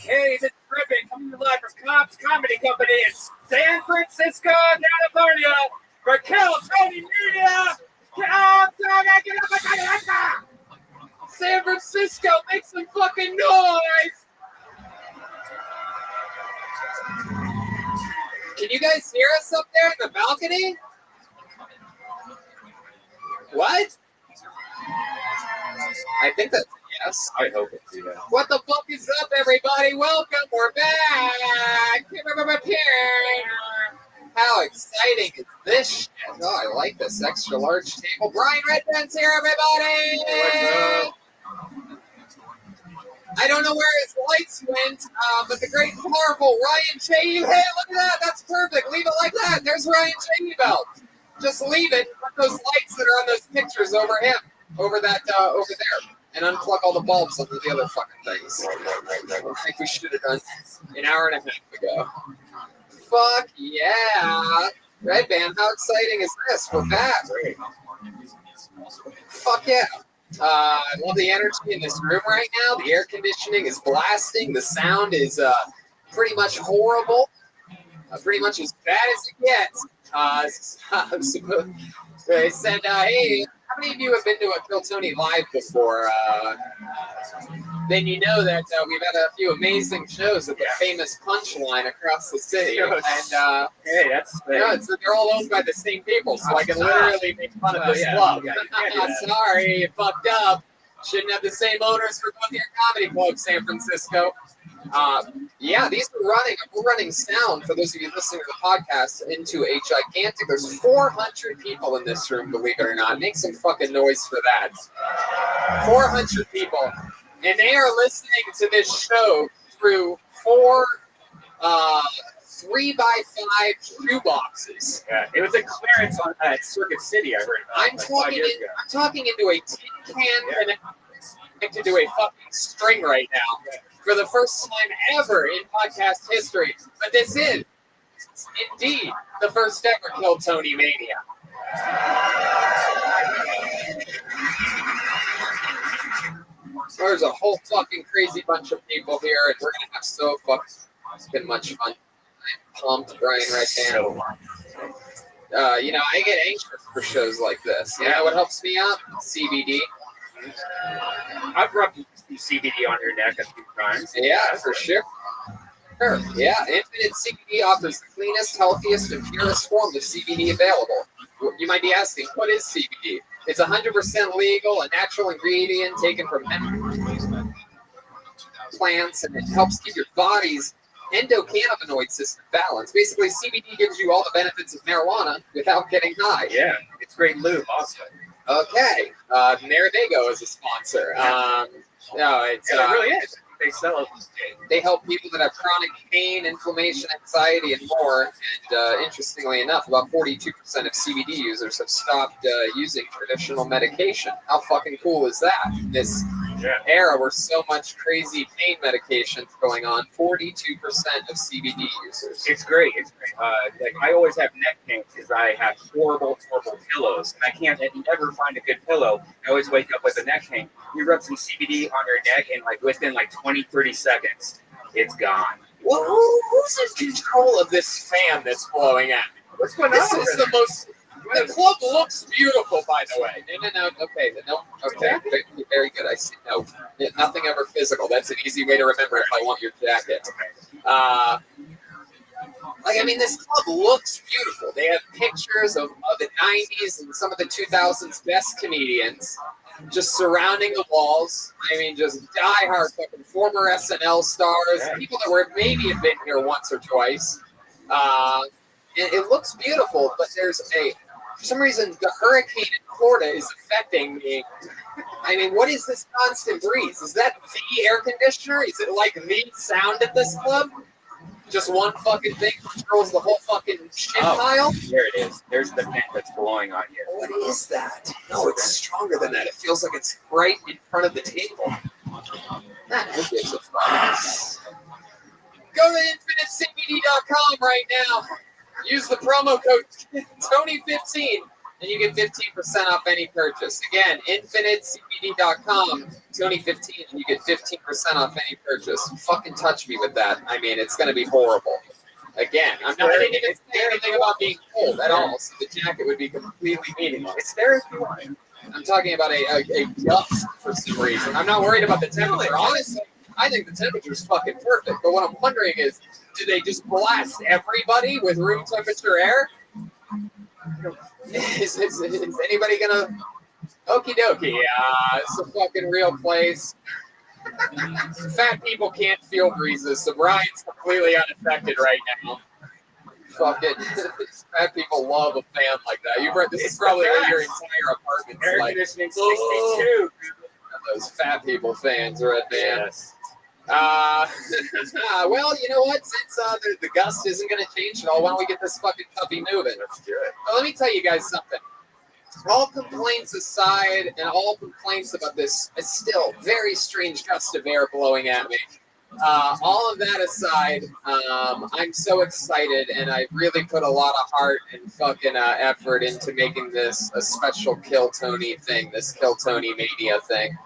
Hey, this is Rabbi coming live from Cobb's Comedy Company in San Francisco, California, for Kill Tony Media. San Francisco, make some fucking noise! Can you guys hear us up there in the balcony? What? I think that's yes. I hope it's yeah. What the fuck is up, everybody? Welcome. We're back. How exciting is this shit? Oh, I like this extra large table. Brian Redman's here, everybody. I don't know where his lights went, but the great, powerful Ryan Shaibel. Hey, look at that. That's perfect. Leave it like that. There's Ryan Shaibel. Just leave it. Put those lights that are on those pictures over him, over there, and unplug all the bulbs under the other fucking things. I think we should have done an hour and a half ago. Fuck yeah. Red Band, how exciting is this? We're back. Fuck yeah. I love the energy in this room right now. The air conditioning is blasting. The sound is pretty much horrible. Pretty much as bad as it gets. They said, hey, how many of you have been to a Kill Tony live before? Then you know that we've had a few amazing shows at the famous Punchline across the city. And hey, that's they're all owned by the same people, so I can literally make fun of this club. Sorry, you fucked up. Shouldn't have the same owners for both your comedy clubs, San Francisco. Yeah, we're running sound, for those of you listening to the podcast, into a gigantic, there's 400 people in this room, believe it or not. Make some fucking noise for that. 400 people. And they are listening to this show through 4 3x5 shoeboxes. Yeah, it was a clearance on Circuit City, I heard. I'm talking into a tin can connected to a fucking string right now for the first time ever in podcast history. But this is indeed the first ever Kill Tony Mania. There's a whole fucking crazy bunch of people here, and we're gonna have so fucking much fun. I'm pumped, Brian, right now. I get anxious for shows like this. You know what helps me out? CBD. I've rubbed CBD on your neck a few times. Yeah, for sure. Yeah, Infinite CBD offers the cleanest, healthiest, and purest form of CBD available. You might be asking, what is CBD? It's 100% legal, a natural ingredient taken from plants, and it helps keep your body's endocannabinoid system balanced. Basically, CBD gives you all the benefits of marijuana without getting high. Yeah, it's great lube also. Okay, there they go as a sponsor. It really is. They sell it. They help people that have chronic pain, inflammation, anxiety, and more. And interestingly enough, about 42% of CBD users have stopped using traditional medication. How fucking cool is that? In this era where so much crazy pain medication's going on, 42% of CBD users. It's great. It's great. Like I always have neck pain because I have horrible pillows, and I can't ever find a good pillow. I always wake up with a neck pain. You rub some CBD on your neck, and within 20-30 seconds, it's gone. Well, who's in control of this fan that's blowing at me? What's going on? This is the most. The club looks beautiful, by the way. No. Okay, no. Okay, very good. I see. No, nothing ever physical. That's an easy way to remember if I want your jacket. This club looks beautiful. They have pictures of the 90s and some of the 2000s best comedians just surrounding the walls. Just diehard fucking former SNL stars, people that were maybe have been here once or twice. It looks beautiful, but for some reason, the hurricane in Florida is affecting me. What is this constant breeze? Is that the air conditioner? Is it like the sound at this club? Just one fucking thing controls the whole fucking shit pile? There it is. There's the vent that's blowing on you. What is that? No, it's stronger than that. It feels like it's right in front of the table. Who gives a fuck? Go to infinitecbd.com right now. Use the promo code Tony15 and you get 15% off any purchase. Again, infinitecbd.com, Tony15, and you get 15% off any purchase. Fucking touch me with that. It's going to be horrible. Again, I didn't even say anything about being cold at all, so the jacket would be completely meaningless. It's there if you want it. I'm talking about a gust for some reason. I'm not worried about the temperature. Honestly, I think the temperature is fucking perfect. But what I'm wondering is, do they just blast everybody with room temperature air? Is anybody gonna? Okie dokie. It's a fucking real place. Fat people can't feel breezes, so Brian's completely unaffected right now. Fucking fat people love a fan like that. You've heard this is probably what your entire apartment's air like. Conditioning 62. Those fat people fans are at man. Yes. Well, you know what? Since the gust isn't going to change at all, why don't we get this fucking puppy moving? Let's do it. Well, let me tell you guys something. All complaints aside, and all complaints about this still very strange gust of air blowing at me, all of that aside, I'm so excited, and I really put a lot of heart and fucking effort into making this a special Kill Tony thing, this Kill Tony Mania thing.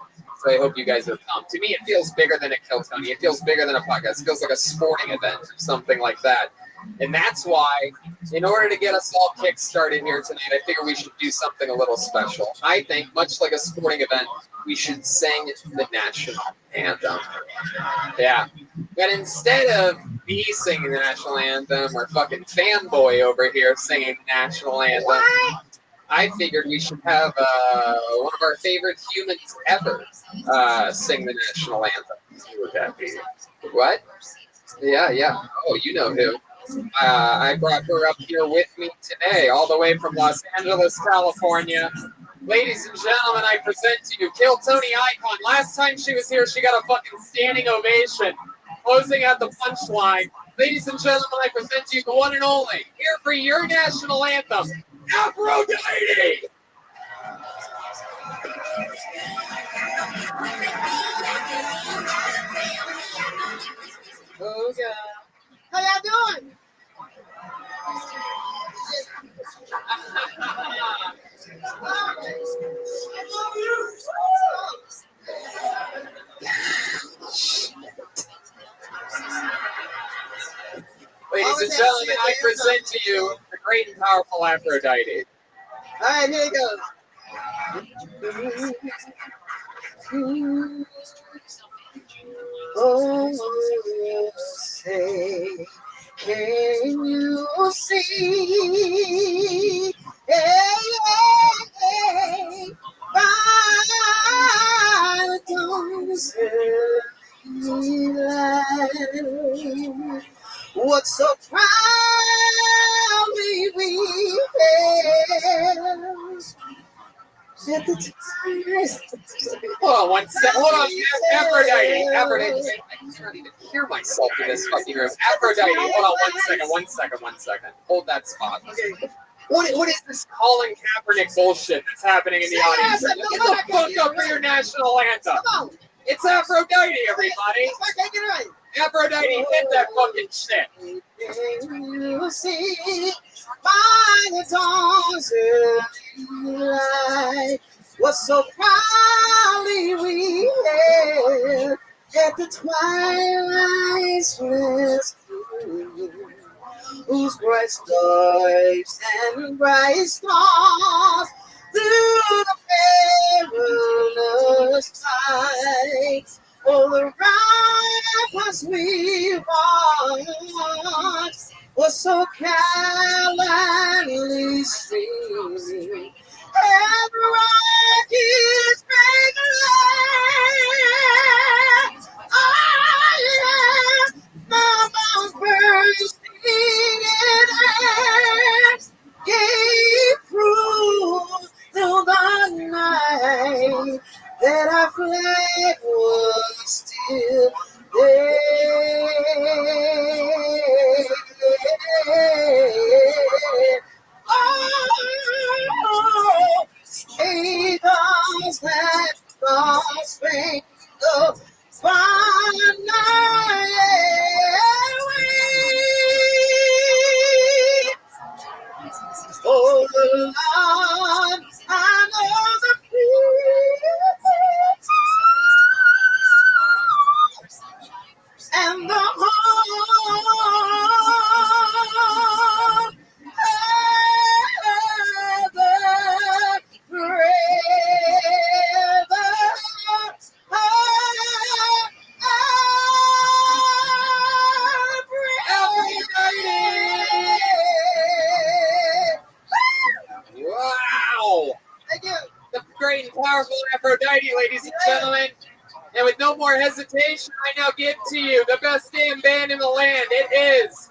So I hope you guys are pumped. To me, it feels bigger than a Kill Tony. It feels bigger than a podcast. It feels like a sporting event or something like that. And that's why, in order to get us all kick-started here tonight, I figure we should do something a little special. I think, much like a sporting event, we should sing the national anthem. Yeah. But instead of me singing the national anthem or fucking fanboy over here singing the national anthem, I figured we should have one of our favorite humans ever sing the national anthem. Who would that be? What? Yeah. Oh, you know who. I brought her up here with me today, all the way from Los Angeles, California. Ladies and gentlemen, I present to you Kill Tony Icon. Last time she was here, she got a fucking standing ovation, closing out the punchline. Ladies and gentlemen, I present to you the one and only, here for your national anthem, Aphrodite! Oh, God. How y'all doing? Ladies and gentlemen, I present to you the great and powerful Aphrodite. All right, here it goes. Oh, say, can you see? Hey, by the dawn's early light, what so proudly we hailed at the time. Hold on one second. Hold on, Aphrodite. I can't even hear myself in this fucking room. Aphrodite, hold on one second. Hold that spot. Okay. What is this Colin Kaepernick bullshit that's happening in the audience? Get the fuck up for your national anthem. It's Aphrodite, everybody. Aphrodite, hit that fucking shit. You see, by the dawn's early light, what so proudly we hailed at the twilight's last gleam, whose bright stripes and bright stars through the perilous fight, oh, the ramparts we watched was so gallantly streaming, and the rockets break Mama's bursting in air, gave proof through the night that our flag was still there. Oh, say does that star-spangled banner wave. Oh, Lord, I know the peace and the heart Wow! The great and powerful Aphrodite, ladies and gentlemen. And with no more hesitation, I now give to you the best damn band in the land. It is.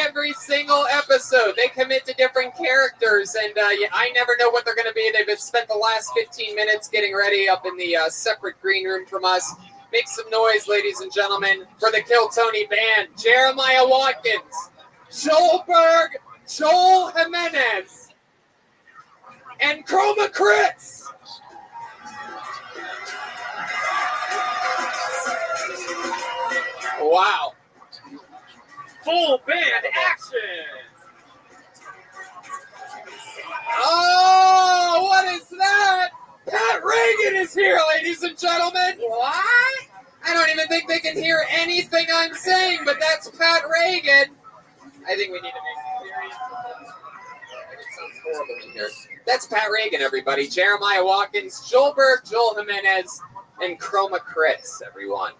Every single episode, they commit to different characters, and I never know what they're going to be. They've spent the last 15 minutes getting ready up in the separate green room from us. Make some noise, ladies and gentlemen, for the Kill Tony band. Jeremiah Watkins, Joel Berg, Joel Jimenez, and Chroma Chris. Wow. Full band action. Oh, what is that? Pat Reagan is here, ladies and gentlemen. What? I don't even think they can hear anything I'm saying, but that's Pat Reagan. I think we need to make it serious. It sounds horrible in here. That's Pat Reagan, everybody. Jeremiah Watkins, Joel Burke, Joel Jimenez, and Chroma Chris, everyone.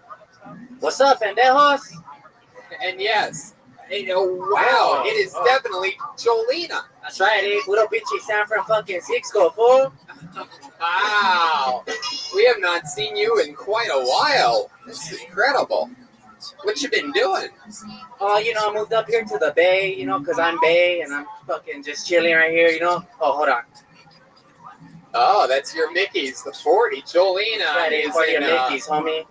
What's up, pendejos? And yes, wow, it is definitely Jolina. That's right, puro pinche San Fran fucking Cisco, fool. Wow, we have not seen you in quite a while. This is incredible. What you been doing? Oh, I moved up here to the Bay, because I'm Bay, and I'm fucking just chilling right here, Oh, hold on. Oh, that's your Mickey's, the 40. Jolina Right, is for your in Mickey's, homie.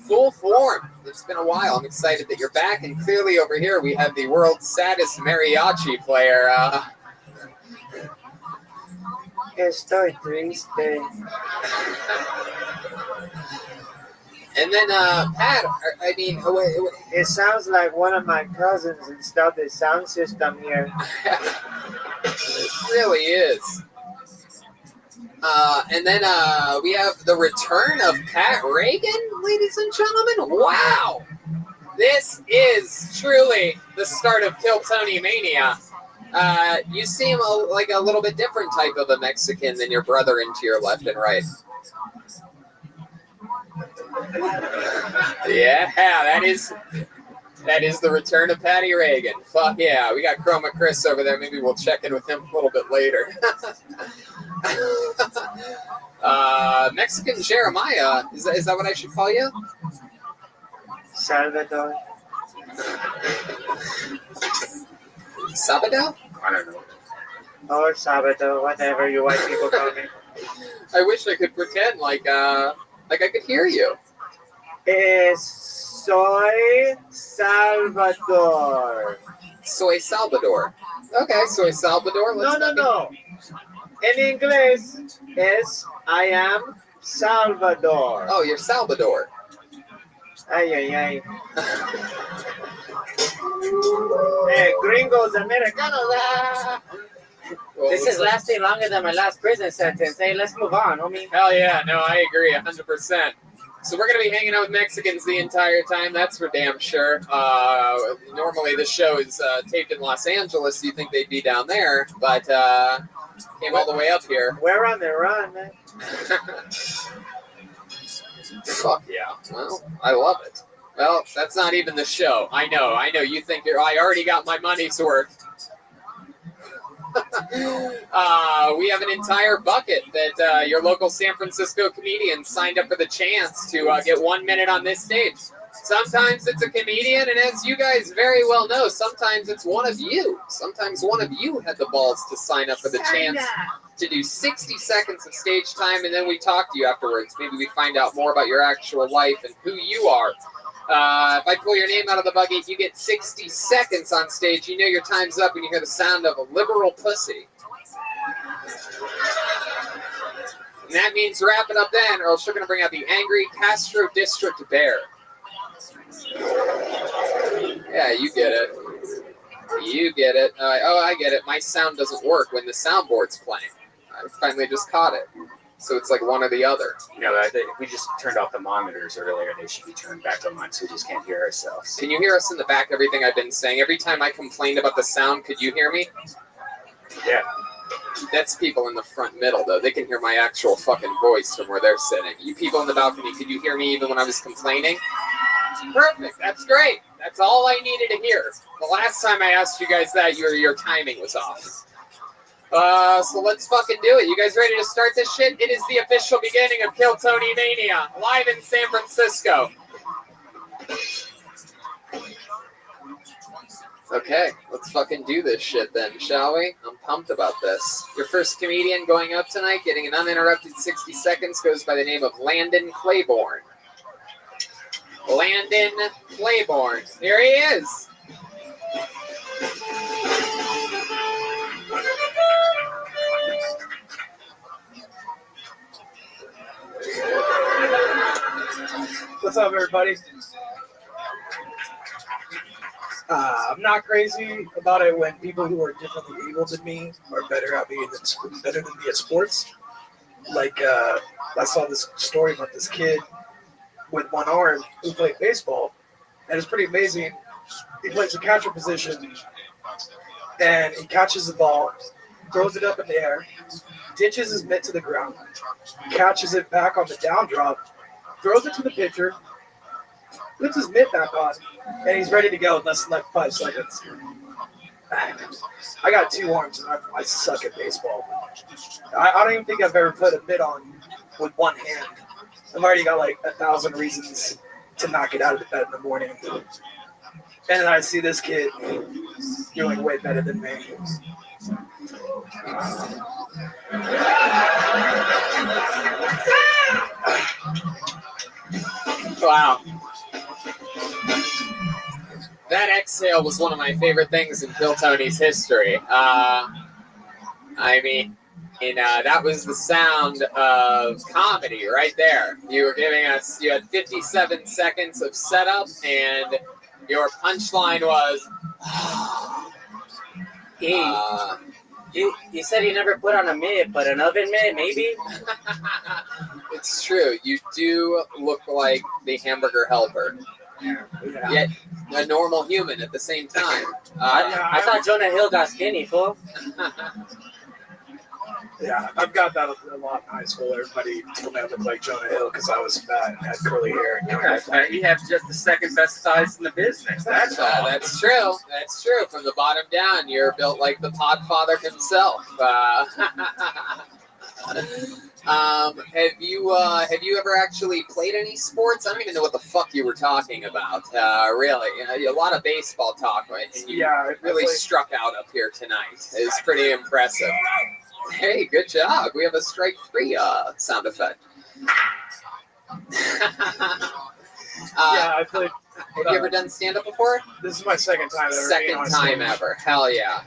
full form. It's been a while. I'm excited that you're back, and clearly over here we have the world's saddest mariachi player. Estoy triste. And then, Pat, I mean, it sounds like one of my cousins installed the sound system here. It really is. And then we have the return of Pat Reagan, ladies and gentlemen. Wow! This is truly the start of Kill Tony Mania. You seem like a little bit different type of a Mexican than your brother to your left and right. Yeah, that is the return of Patty Reagan. Fuck yeah, we got Chroma Chris over there. Maybe we'll check in with him a little bit later. Mexican Jeremiah, is that what I should call you? Salvador. Sabado? I don't know. Or Sabado, whatever you white people call me. I wish I could pretend like I could hear you. Soy Salvador. Soy Salvador. Okay, Soy Salvador. No. En inglés es I am Salvador. Oh, you're Salvador. Ay. Hey, gringos, Americanos. Well, This is lasting longer than my last prison sentence. Hey, let's move on, homie. Hell yeah, no, I agree 100%. So we're going to be hanging out with Mexicans the entire time, that's for damn sure. Normally this show is taped in Los Angeles, so you think they'd be down there, but came all the way up here. We're on the run, man. Fuck yeah. Well, I love it. Well, that's not even the show. I know. You think I already got my money's worth. We have an entire bucket that your local San Francisco comedian signed up for the chance to get 1 minute on this stage. Sometimes it's a comedian, and as you guys very well know, sometimes it's one of you. Sometimes one of you had the balls to sign up for the chance to do 60 seconds of stage time, and then we talk to you afterwards. Maybe we find out more about your actual life and who you are. If I pull your name out of the bucket, you get 60 seconds on stage. You know your time's up when you hear the sound of a liberal pussy. And that means wrap it up then, or else we're going to bring out the angry Castro District Bear. Yeah, you get it. You get it. I get it. My sound doesn't work when the soundboard's playing. I finally just caught it. So it's like one or the other. We just turned off the monitors earlier. They should be turned back on, so we just can't hear ourselves. Can you hear us in the back, everything I've been saying? Every time I complained about the sound, could you hear me? Yeah. That's people in the front middle, though. They can hear my actual fucking voice from where they're sitting. You people in the balcony, could you hear me even when I was complaining? Perfect. That's great. That's all I needed to hear. The last time I asked you guys that, your timing was off. So let's fucking do it. You guys ready to start this shit? It is the official beginning of Kill Tony Mania, live in San Francisco. Okay, let's fucking do this shit then, shall we? I'm pumped about this. Your first comedian going up tonight, getting an uninterrupted 60 seconds, goes by the name of Landon Claiborne. Landon Claiborne. Here he is. What's up, everybody? I'm not crazy about it when people who are differently able than me are better at me at sports. Like I saw this story about this kid with one arm who played baseball, and it's pretty amazing. He plays the catcher position, and he catches the ball, throws it up in the air, ditches his mitt to the ground, catches it back on the down drop, throws it to the pitcher, puts his mitt back on, and he's ready to go in less than like 5 seconds. I got 2 arms, and I suck at baseball. I don't even think I've ever put a mitt on with one hand. I've already got like 1,000 reasons to not get out of the bed in the morning. And then I see this kid doing way better than me. Wow. That exhale was one of my favorite things in Bill Tony's history. That was the sound of comedy right there. You had 57 seconds of setup, and your punchline was, You said you never put on a mitt, but an oven mitt, maybe? It's true. You do look like the hamburger helper. Yet a normal human at the same time. I thought Jonah Hill got skinny, fool. Yeah, I've got that a lot in high school. Everybody told me I looked like Jonah Hill because I was fat and had curly hair. And You have just the second best size in the business. That's all. That's true. That's true. From the bottom down, you're built like the Podfather himself. Have you ever actually played any sports? I don't even know what the fuck you were talking about. Really, a lot of baseball talk, right? You really struck out up here tonight. It's pretty impressive. Hey, good job. We have a strike 3 sound effect. I played. Have you ever done stand-up before? This is my second time ever. Second time ever. Hell yeah.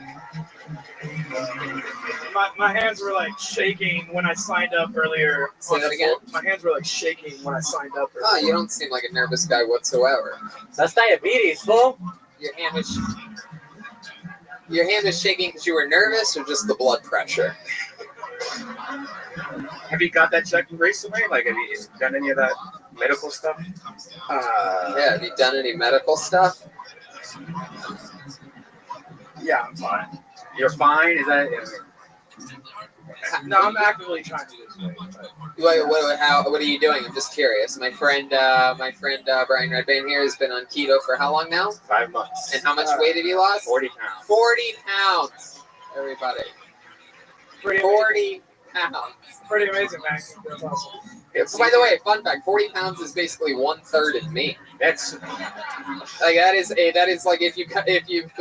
My hands were like shaking when I signed up earlier. Say that again? My hands were like shaking when I signed up earlier. Oh, you don't seem like a nervous guy whatsoever. That's diabetes, fool. Your hand is shaking because you were nervous, or just the blood pressure? Have you got that checked recently? Like, have you done any of that medical stuff? Have you done any medical stuff? Yeah, I'm fine. You're fine? Is that? No, I'm actively trying to lose weight. What are you doing? I'm just curious. My friend Brian Redbane here has been on keto for how long now? 5 months. And how much weight have you lost? 40 pounds. 40 pounds, everybody. 40 pounds. Pretty amazing, man. That's awesome. By the way, fun fact: 40 pounds is basically 1/3 of me. That's like that is like if you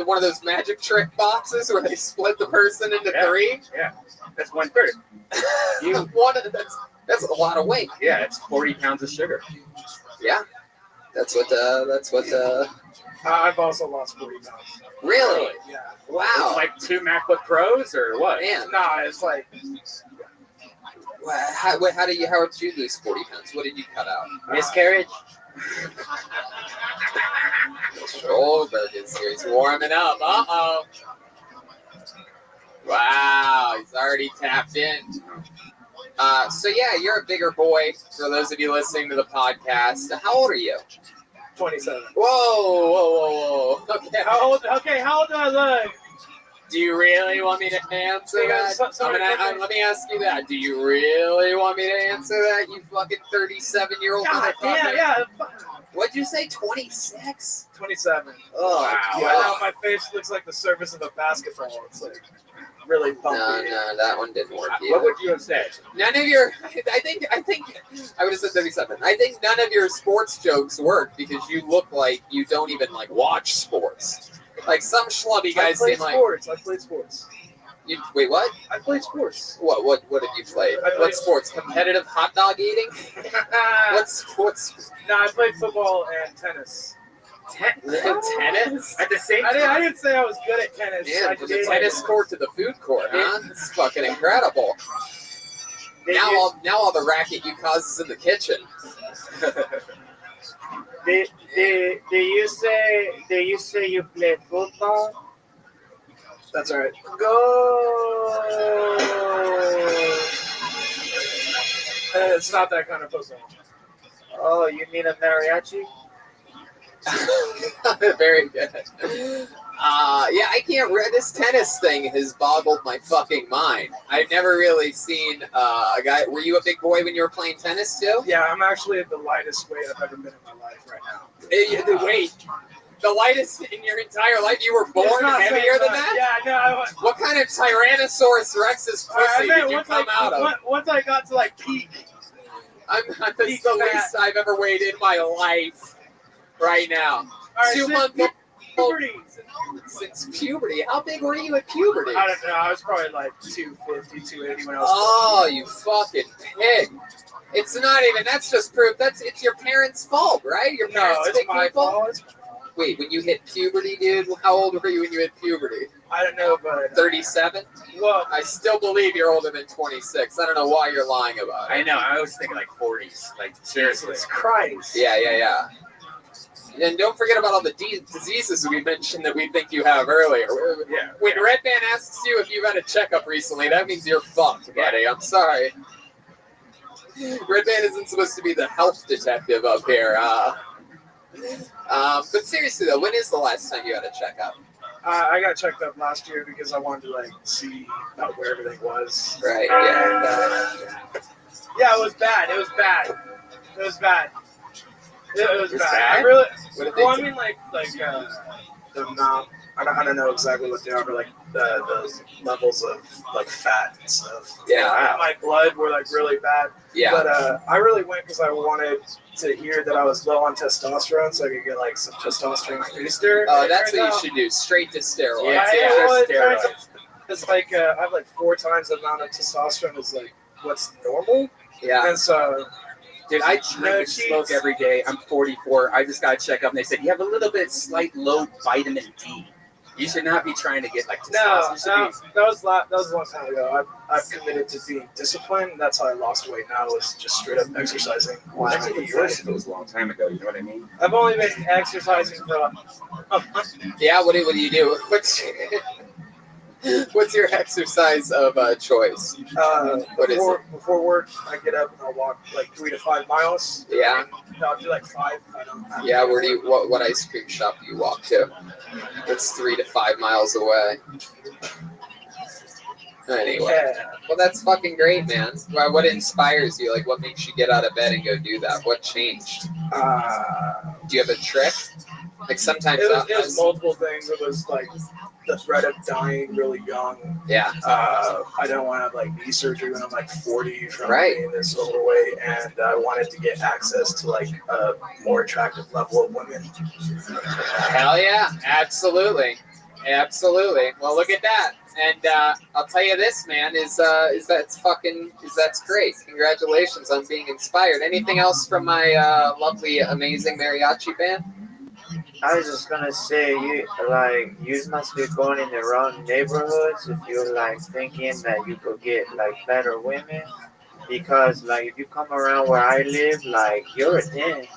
one of those magic trick boxes where they split the person into 3. Yeah, that's 1/3. That's a lot of weight. Yeah, it's 40 pounds of sugar. Yeah, that's what. I've also lost 40 pounds. Really? Yeah. Wow. Like 2 MacBook Pros or what? Man. Nah, it's like. How did you lose 40 pounds? What did you cut out? Miscarriage. Stolberg is here. He's warming up. Uh-oh. Wow, he's already tapped in. So yeah, you're a bigger boy. For those of you listening to the podcast, how old are you? 27. Whoa. Okay. How old do I look? Do you really want me to answer that? Let me ask you that. Do you really want me to answer that, you fucking 37-year-old God motherfucker? damn, yeah. What'd you say, 26? 27. Oh, wow. wow. My face looks like the surface of a basketball. It's like really bumpy. No, that one didn't work either. What would you have said? None of your, I think I would have said 37. I think none of your sports jokes work because you look like you don't even like watch sports. Like some schlubby guys seem like. I played sports. Wait, what? I played sports. What have you played? What sports? Competitive hot dog eating? What's? No, I played football and tennis. Tennis? At the same time? I didn't say I was good at tennis. Yeah, from the tennis court to the food court, huh? It's fucking incredible. Now all the racket you cause is in the kitchen. Did you say you play football? That's all right. Go. It's not that kind of football. Oh, you mean a mariachi? Very good. Yeah, I can't read this tennis thing has boggled my fucking mind. I've never really seen a guy. Were you a big boy when you were playing tennis too? Yeah, I'm actually the lightest weight I've ever been in my life right now. Wait, the lightest in your entire life? You were born heavier than that? Yeah, no. What kind of Tyrannosaurus Rex's pussy did you come out of? Once I got to like peak. That's the least I've ever weighed in my life right now. Right, 2 months old. Puberty. Since puberty? How big were you at puberty? I don't know. I was probably like 250, 280 when I was. Oh, you fucking pig! It's not even. That's just proof. It's your parents' fault, right? Your parents it's pick my people. fault. Wait, when you hit puberty, dude, how old were you when you hit puberty? I don't know, but 37. Well, I still believe you're older than 26. I don't know why you're lying about it. I know. I was thinking like 40s. Like seriously. Jesus Christ. Yeah. And don't forget about all the diseases we mentioned that we think you have earlier. Yeah. When Red Band asks you if you've had a checkup recently, that means you're fucked, buddy. I'm sorry. Red Band isn't supposed to be the health detective up here. But seriously though, when is the last time you had a checkup? I got checked up last year because I wanted to like see where everything was. Right. Yeah. And, yeah, it was bad. It was bad. I really. Well, I mean, like the amount. I don't know exactly what they are, but like the levels of like fat and stuff. Yeah. My blood were like really bad. Yeah. But I really went because I wanted to hear that I was low on testosterone, so I could get like some testosterone booster. Oh, that's what you should do. Straight to steroids. Yeah. It's like I have like 4 times the amount of testosterone is like what's normal. Yeah. And so. Dude, I drink and smoke every day. I'm 44. I just got to check up, and they said you have a little bit slight low vitamin D. You should not be trying to get like testosterone. That was a long time ago. I've committed to being disciplined. That's how I lost weight. Now is just straight up exercising. Well, that's even worse if it was a long time ago. You know what I mean? I've only been exercising for. Yeah. What do you do? What's your exercise of choice? Before work, I get up and I'll walk like 3 to 5 miles. Yeah. I'll do like 5. Yeah. Where do you? What ice cream shop do you walk to? It's 3 to 5 miles away. Anyway, well, that's fucking great, man. What inspires you? Like, what makes you get out of bed and go do that? What changed? Do you have a trick? Like sometimes it was multiple things. It was like the threat of dying really young. Yeah. I don't want to have like knee surgery when I'm like 40 from being this overweight, and I wanted to get access to like a more attractive level of women. Hell yeah, absolutely. Well, look at that. And I'll tell you this, man, that's great. Congratulations on being inspired. Anything else from my lovely, amazing mariachi band? I was just gonna say, you must be going in the wrong neighborhoods if you're like thinking that you could get like better women, because like if you come around where I live, like you're a 10.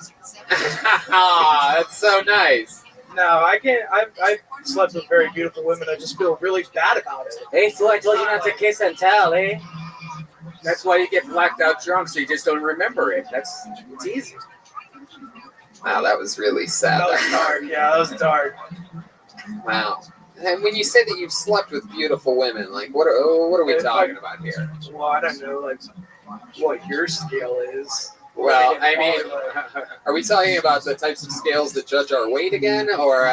That's so nice. No, I can't. I've slept with very beautiful women. I just feel really bad about it. Hey, so I told you not to kiss and tell, eh? That's why you get blacked out drunk, so you just don't remember it. It's easy. Wow, that was really sad. That was dark. Yeah, that was dark. Wow. And when you say that you've slept with beautiful women, like what are we talking about here? Well, I don't know, like what your scale is. Well, I mean, are we talking about the types of scales that judge our weight again, or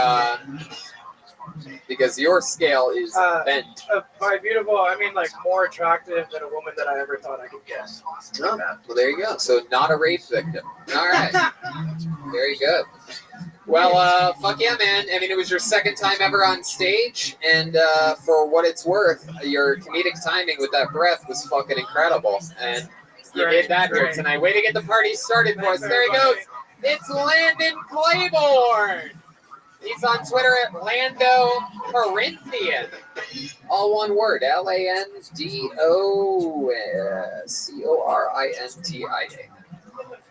because your scale is bent? By beautiful, I mean like more attractive than a woman that I ever thought I could get. Oh, well, there you go. So not a rape victim. All right. Very good. Well, fuck yeah, man. I mean, it was your second time ever on stage, and for what it's worth, your comedic timing with that breath was fucking incredible, and you did that here tonight. Way to get the party started for us. There he goes. It's Landon Claiborne. He's on Twitter at Lando Corinthian. All one word. LANDOCORINTIA.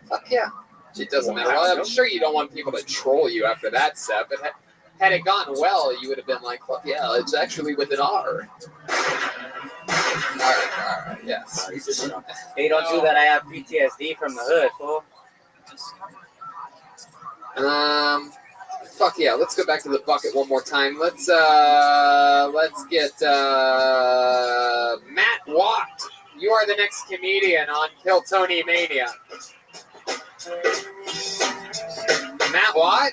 Fuck yeah. It doesn't matter. Well, I'm sure you don't want people to troll you after that set, but had it gone well, you would have been like, fuck yeah, it's actually with an R. Alright, yes. Hey, don't do that. I have PTSD from the hood, fool. Fuck yeah, let's go back to the bucket one more time. Let's get Matt Watt. You are the next comedian on Kill Tony Mania. Matt Watt?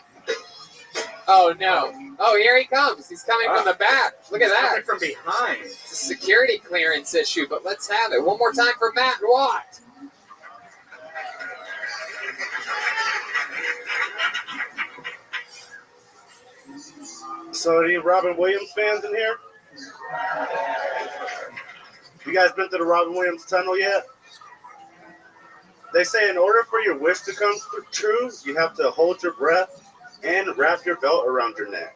Oh no. Oh, here he comes. He's coming from the back. Look at that. Coming from behind. It's a security clearance issue, but let's have it. One more time for Matt Watt. So, any Robin Williams fans in here? You guys been to the Robin Williams tunnel yet? They say in order for your wish to come true, you have to hold your breath and wrap your belt around your neck.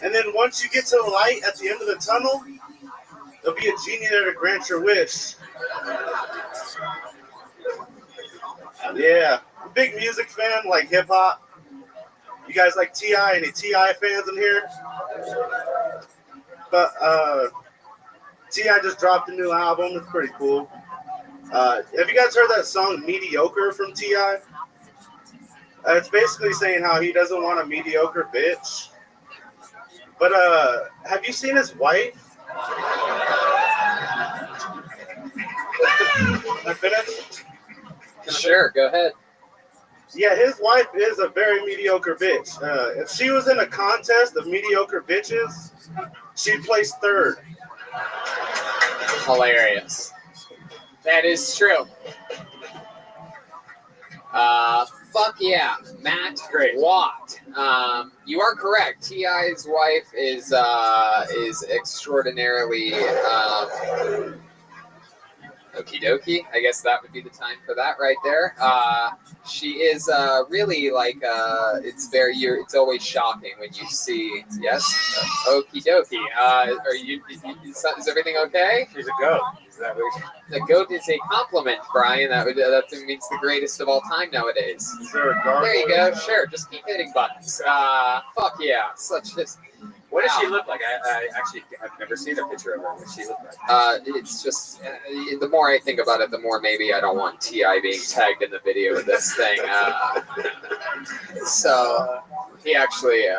And then once you get to the light at the end of the tunnel, there'll be a genie there to grant your wish. Yeah. I'm a big music fan, like hip-hop. You guys like T.I.? Any T.I. fans in here? But T.I. just dropped a new album. It's pretty cool. Have you guys heard that song Mediocre from T.I.? It's basically saying how he doesn't want a mediocre bitch. But have you seen his wife? I finished? Sure, go ahead. Yeah, his wife is a very mediocre bitch. If she was in a contest of mediocre bitches, she'd place third. Hilarious. That is true. Fuck yeah, Matt Watt. You are correct. T.I.'s wife is extraordinarily okie dokie. I guess that would be the time for that right there. She is really like it's always shocking when you see okie dokie. Is everything okay? She's a goat. Is that what the goat is a compliment, Brian. That means the greatest of all time nowadays. There you go. Sure, just keep hitting buttons. Fuck yeah, such this. What does she look like? I've never seen a picture of her. What does she look like? It's just the more I think about it, the more maybe I don't want T.I. being tagged in the video of this thing. So he actually,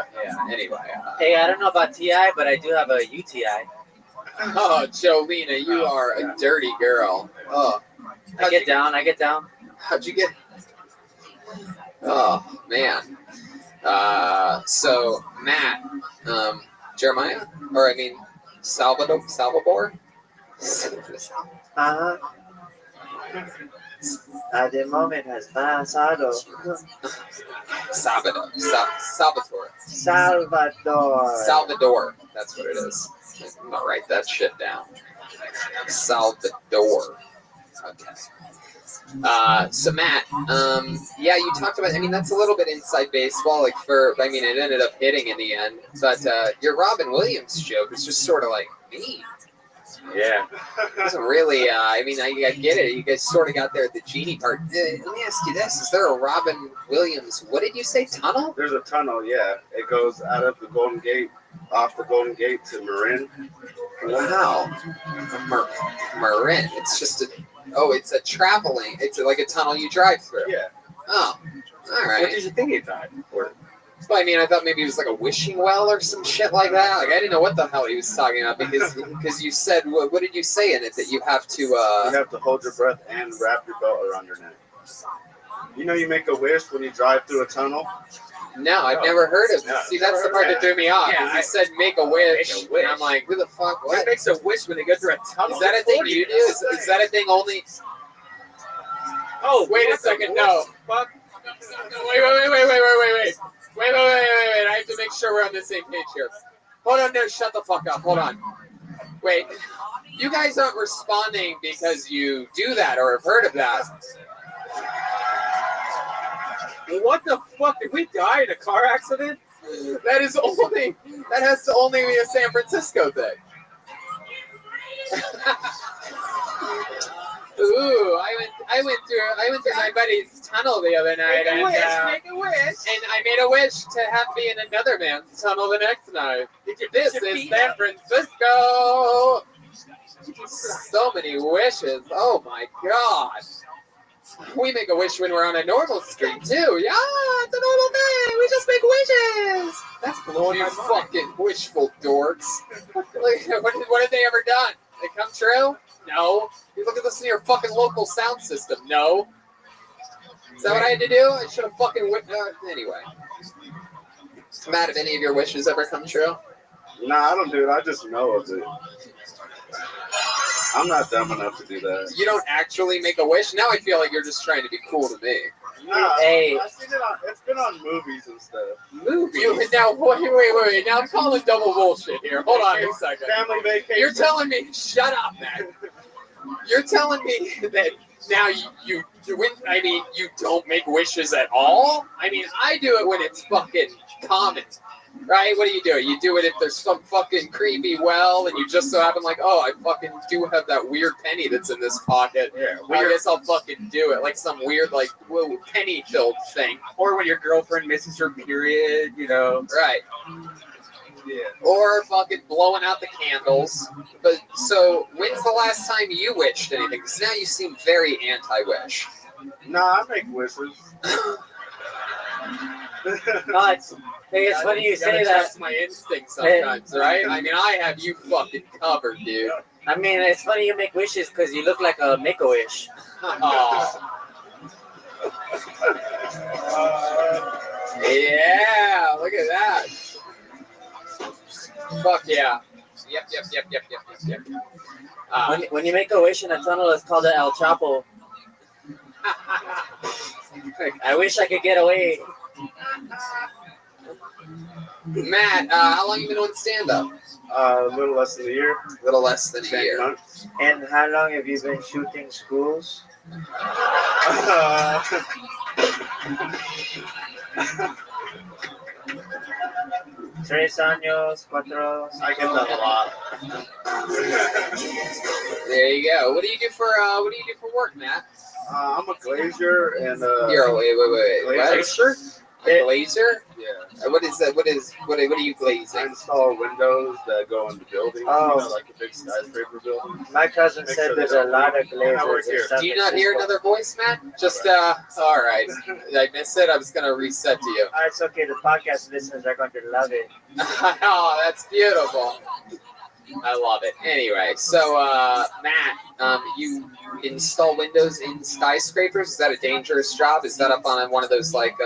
Anyway. Hey, I don't know about T.I., but I do have a UTI. Oh, Jolena, you are a dirty girl. Oh, I get down. How'd you get? Oh man. So Matt, Jeremiah, or I mean Salvador. At the moment has pasado. Salvador. Salvador. That's what it is. I'm gonna write that shit down. Salvador. Okay. So Matt, you talked about. I mean, that's a little bit inside baseball. It ended up hitting in the end. But your Robin Williams joke is just sort of like me. Yeah. It doesn't really. I get it. You guys sort of got there at the genie part. Let me ask you this: is there a Robin Williams? What did you say? Tunnel? There's a tunnel. Yeah, it goes out of the Golden Gate, off the Golden Gate to Marin. Wow, Marin. It's just it's a traveling. It's like a tunnel you drive through. Yeah. Oh, all right. What did you think he thought? Well, I mean, I thought maybe it was like a wishing well or some shit like that. Like, I didn't know what the hell he was talking about because you said, what did you say in it? That you have to... You have to hold your breath and wrap your belt around your neck. You know you make a wish when you drive through a tunnel? No, I've never heard of it. See, that's the part that threw me off. Yeah, you said make a wish. And I'm like, who the fuck? What? Who makes a wish when they go through a tunnel? Is that a thing you do? Is that a thing only... Oh, wait a second. No. Fuck. Wait. Wait. I have to make sure we're on the same page here. Hold on, no, shut the fuck up. Hold on. Wait. You guys aren't responding because you do that or have heard of that. What the fuck? Did we die in a car accident? That has to only be a San Francisco thing. Ooh, I went through my buddy's tunnel the other night, Make a wish, and make a wish. and I made a wish to have to be in another man's tunnel the next night. This is San Francisco. So many wishes. Oh my god. We make a wish when we're on a normal street too. Yeah, it's a normal thing. We just make wishes. That's blowing my mind. Fucking wishful dorks. Like, what have they ever done? They come true? No. You look at this in your fucking local sound system. No. Is that what I had to do? I should have fucking anyway. Matt, have any of your wishes ever come true? Nah, I don't do it. I just know of it. I'm not dumb enough to do that. You don't actually make a wish? Now I feel like you're just trying to be cool to me. Nah, Hey. I've seen it on. It's been on movies and stuff. Movies? Now, wait. Now I'm calling double bullshit here. Hold on a second. Family vacation. You're telling me, shut up, man. You're telling me that now you don't make wishes at all? I mean, I do it when it's fucking common. Right? What do? You do it if there's some fucking creepy well and you just so happen like, oh, I fucking do have that weird penny that's in this pocket. Yeah, I guess I'll fucking do it. Like some weird, like, little penny-filled thing. Or when your girlfriend misses her period, you know. Right. Yeah. Or fucking blowing out the candles. But, so, when's the last time you wished anything? Because now you seem very anti-wish. Nah, I make wishes. No, it's funny you say that. That's my instinct sometimes, right? I mean, I have you fucking covered, dude. I mean, it's funny you make wishes because you look like a Make-A-Wish. Yeah, look at that. Fuck yeah. Yep. When you make a wish in a tunnel, it's called the El Chapo. I wish I could get away. Matt, how long have you been doing stand-up? A little less than a year. A little less than a year. Months. And how long have you been shooting schools? 3 años, 4. I get that a lot. There you go. What do you do for work, Matt? I'm a glazier and Here, wait. Glazier? A glazer? Yeah. What is that? What are you glazing? I install windows that go in the building. Oh. You know, like a big skyscraper building. My cousin said there's a lot of glazers. Do you not hear another voice, Matt? Just all right. Did I miss it? I was gonna reset to you. It's okay. The podcast listeners are going to love it. Oh, that's beautiful. I love it. Anyway, so Matt, you install windows in skyscrapers. Is that a dangerous job? Is that up on one of those like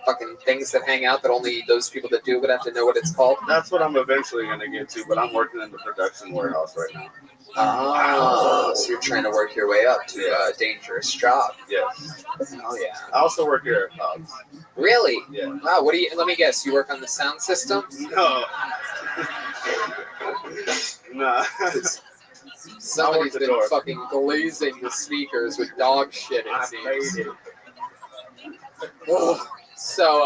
fucking things that hang out that only those people that do would have to know what it's called? That's what I'm eventually going to get to, but I'm working in the production warehouse right now. Oh, so you're trying to work your way up to a dangerous job. Yes. Oh yeah. I also work here at Hobbs. Really? Yeah. Wow. What do you? Let me guess. You work on the sound system? No. Nah. Somebody's been fucking glazing the speakers with dog shit, it seems. So,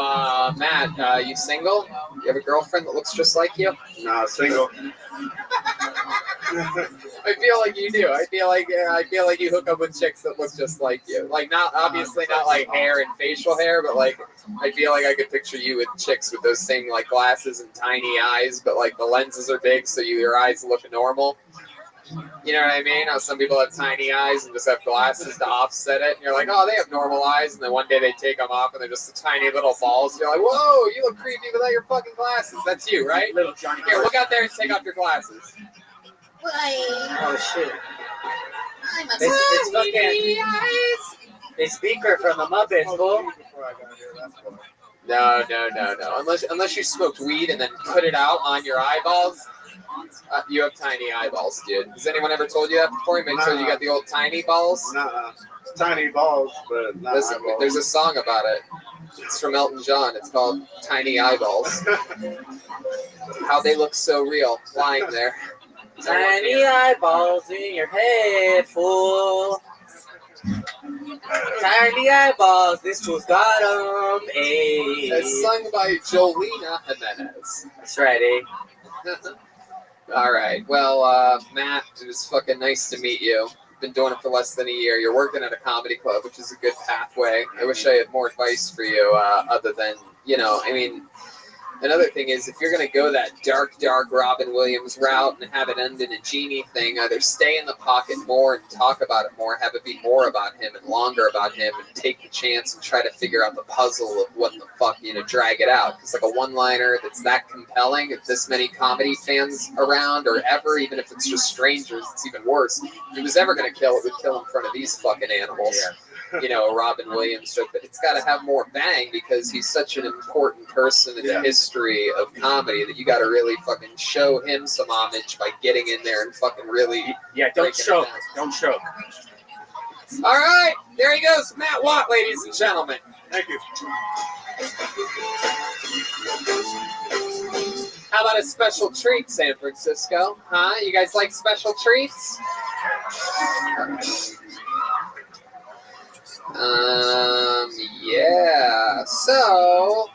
Matt, you single? You have a girlfriend that looks just like you? Nah, single. I feel like you do. I feel like you hook up with chicks that look just like you. Like, not obviously not like hair and facial hair, but like I feel like I could picture you with chicks with those same like glasses and tiny eyes, but like the lenses are big, so your eyes look normal. You know what I mean? How some people have tiny eyes and just have glasses to offset it. And you're like, oh, they have normal eyes. And then one day they take them off and they're just tiny little balls. You're like, whoa, you look creepy without your fucking glasses. That's you, right? Little Johnny. Here, look out there and take off your glasses. Oh, shit. I'm a It's fucking the speaker from the Muppets, fool. No. Unless you smoked weed and then put it out on your eyeballs. You have tiny eyeballs, dude. Has anyone ever told you that before? Make sure you got the old tiny balls? Nuh-uh. Tiny balls, but not eyeballs. There's a song about it. It's from Elton John. It's called Tiny Eyeballs. How they look so real, lying there. Tiny eyeballs in your head, fool. Tiny eyeballs, this fool's got 'em. Hey. It's sung by Jolena Jimenez. That's right, eh? All right. Well, Matt, it was fucking nice to meet you. been doing it for less than a year. You're working at a comedy club, which is a good pathway. I wish I had more advice for you, other than, I mean, another thing is, if you're going to go that dark Robin Williams route and have it end in a genie thing, either stay in the pocket more and talk about it more, have it be more about him and longer about him, and take the chance and try to figure out the puzzle of what the fuck, drag it out. Because like a one-liner that's that compelling, if this many comedy fans around, or ever, even if it's just strangers, it's even worse. If he was ever going to kill, it would kill in front of these fucking animals. Yeah. A Robin Williams joke, but it's got to have more bang because he's such an important person in the history of comedy that you got to really fucking show him some homage by getting in there and fucking really. Yeah, don't choke. Don't choke. All right, there he goes, Matt Watt, ladies and gentlemen. Thank you. How about a special treat, San Francisco? Huh? You guys like special treats? Yeah. So,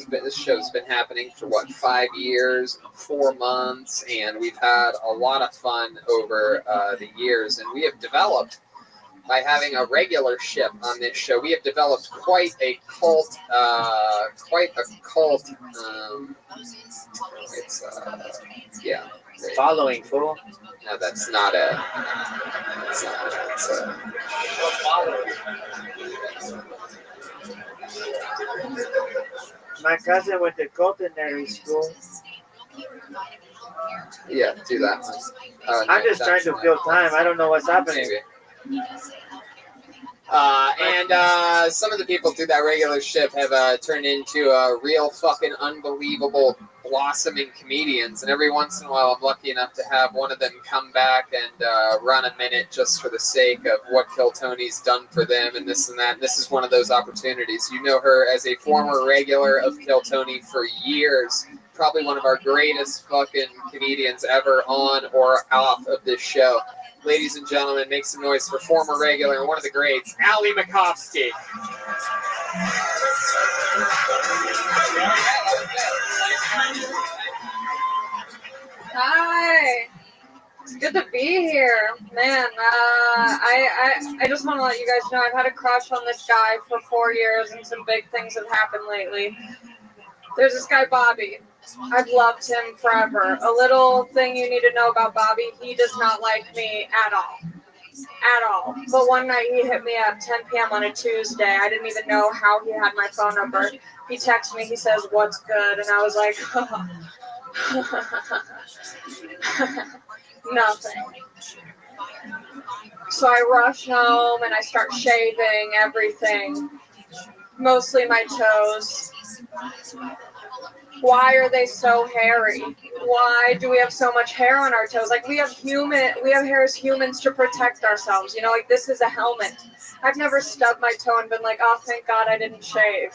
this show's been happening for 5 years, 4 months, and we've had a lot of fun over the years, and we have developed, by having a regular ship on this show, we have developed quite a cult. Following, fool. No, that's not a. My cousin went to culinary school. Yeah, do that one. I'm just trying to fill time. I don't know what's happening. Maybe. And some of the people through that regular ship have turned into real fucking unbelievable blossoming comedians. And every once in a while, I'm lucky enough to have one of them come back and run a minute just for the sake of what Kill Tony's done for them and this and that. And this is one of those opportunities. You know her as a former regular of Kill Tony for years. Probably one of our greatest fucking comedians ever on or off of this show. Ladies and gentlemen, make some noise for former regular, one of the greats, Ali Makovsky. Hi. It's good to be here. Man, I just want to let you guys know I've had a crush on this guy for 4 years and some big things have happened lately. There's this guy, Bobby. I've loved him forever. A little thing you need to know about Bobby, he does not like me at all. At all. But one night he hit me up 10 p.m. on a Tuesday. I didn't even know how he had my phone number. He texts me, he says, "What's good?" And I was like, nothing. So I rush home and I start shaving everything. Mostly my toes. Why are they so hairy? Why do we have so much hair on our toes? Like we have hair as humans to protect ourselves. Like this is a helmet. I've never stubbed my toe and been like, oh, thank God I didn't shave.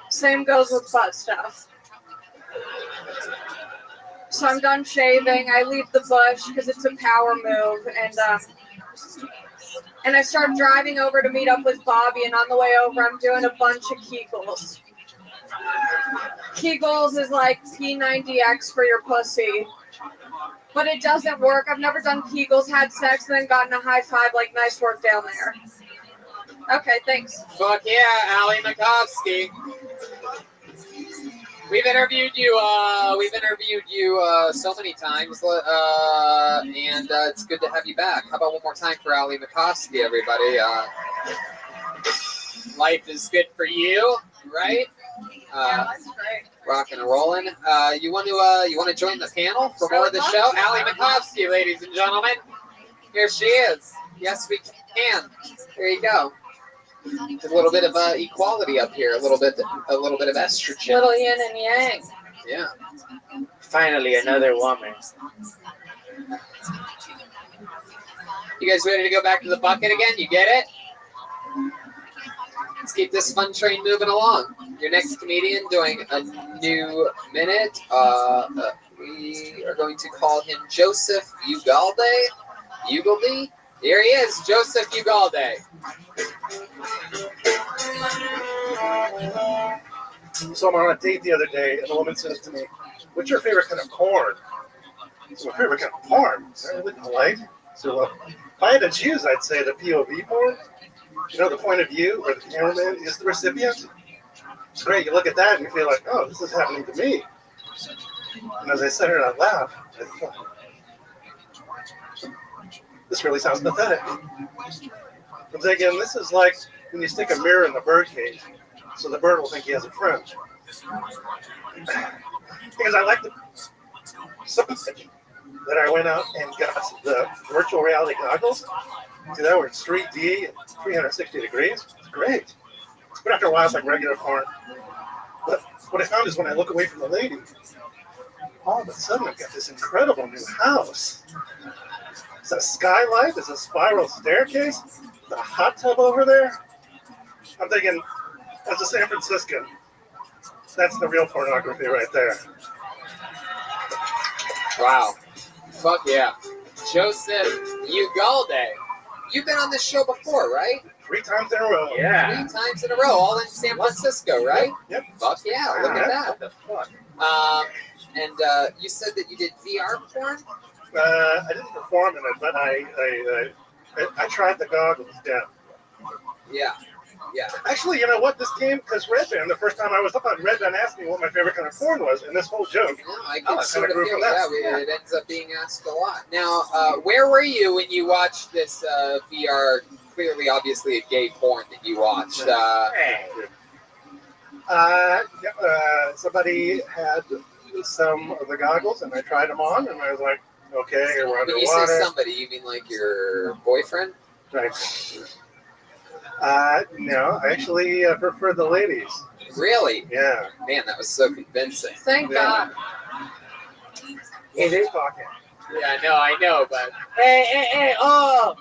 Same goes with butt stuff. So I'm done shaving. I leave the bush because it's a power move. And I start driving over to meet up with Bobby. And on the way over, I'm doing a bunch of Kegels. Kegels is like P90X for your pussy. But it doesn't work. I've never done Kegels, had sex, and then gotten a high five like, nice work down there. Okay, thanks. Fuck yeah, Ali Makovsky. We've interviewed you so many times, and it's good to have you back. How about one more time for Ali Makovsky, everybody? Life is good for you, right? Yeah, that's great. Rocking and rolling. You want to join the panel for more of the show? Ali Makovsky, ladies and gentlemen. Here she is. Yes, we can. There you go. A little bit of equality up here. A little bit of estrogen. Little yin and yang. Yeah. Finally, another woman. You guys ready to go back to the bucket again? You get it? Let's keep this fun train moving along. Your next comedian doing a new minute. We are going to call him Joseph Ugalde. Here he is, Joseph Ugalde. So I'm on a date the other day, and the woman says to me, "What's your favorite kind of corn?" So my favorite kind of porn? Is that really polite? So if I had to choose, I'd say the POV porn. You know, the point of view where the cameraman is the recipient. It's great. You look at that and you feel like, oh, this is happening to me. And as I said it out loud, I thought, this really sounds pathetic. I'm thinking, this is like when you stick a mirror in the bird cage, so the bird will think he has a friend. Because I like the so much that I went out and got the virtual reality goggles. See, that were 3D, 360 degrees. It's great. But after a while, it's like regular porn. But what I found is when I look away from the lady, all of a sudden I've got this incredible new house. It's a skylight, it's a spiral staircase, the hot tub over there. I'm thinking, as a San Franciscan, that's the real pornography right there. Wow. Fuck yeah. Joseph Ugalde. You've been on this show before, right? 3 times in a row. Yeah. 3 times in a row, all in San Francisco, right? Yep. Fuck yeah, look at that. What the fuck? And you said that you did VR porn? I didn't perform in it, but I tried the goggles, yeah. Yeah. Yeah. Actually, you know what? This came because Red Band, the first time I was up on Red Band asked me what my favorite kind of porn was, and this whole joke. Yeah, I can sort of feel it ends up being asked a lot. Now, where were you when you watched this VR, clearly, obviously, a gay porn that you watched? Somebody had some of the goggles, and I tried them on, and I was like, okay, we're underwater. When you say somebody, you mean like your boyfriend? Right. No, I actually prefer the ladies. Really? Yeah. Man, that was so convincing. Thank God. It is talking. Yeah, no, I know, but Hey, oh!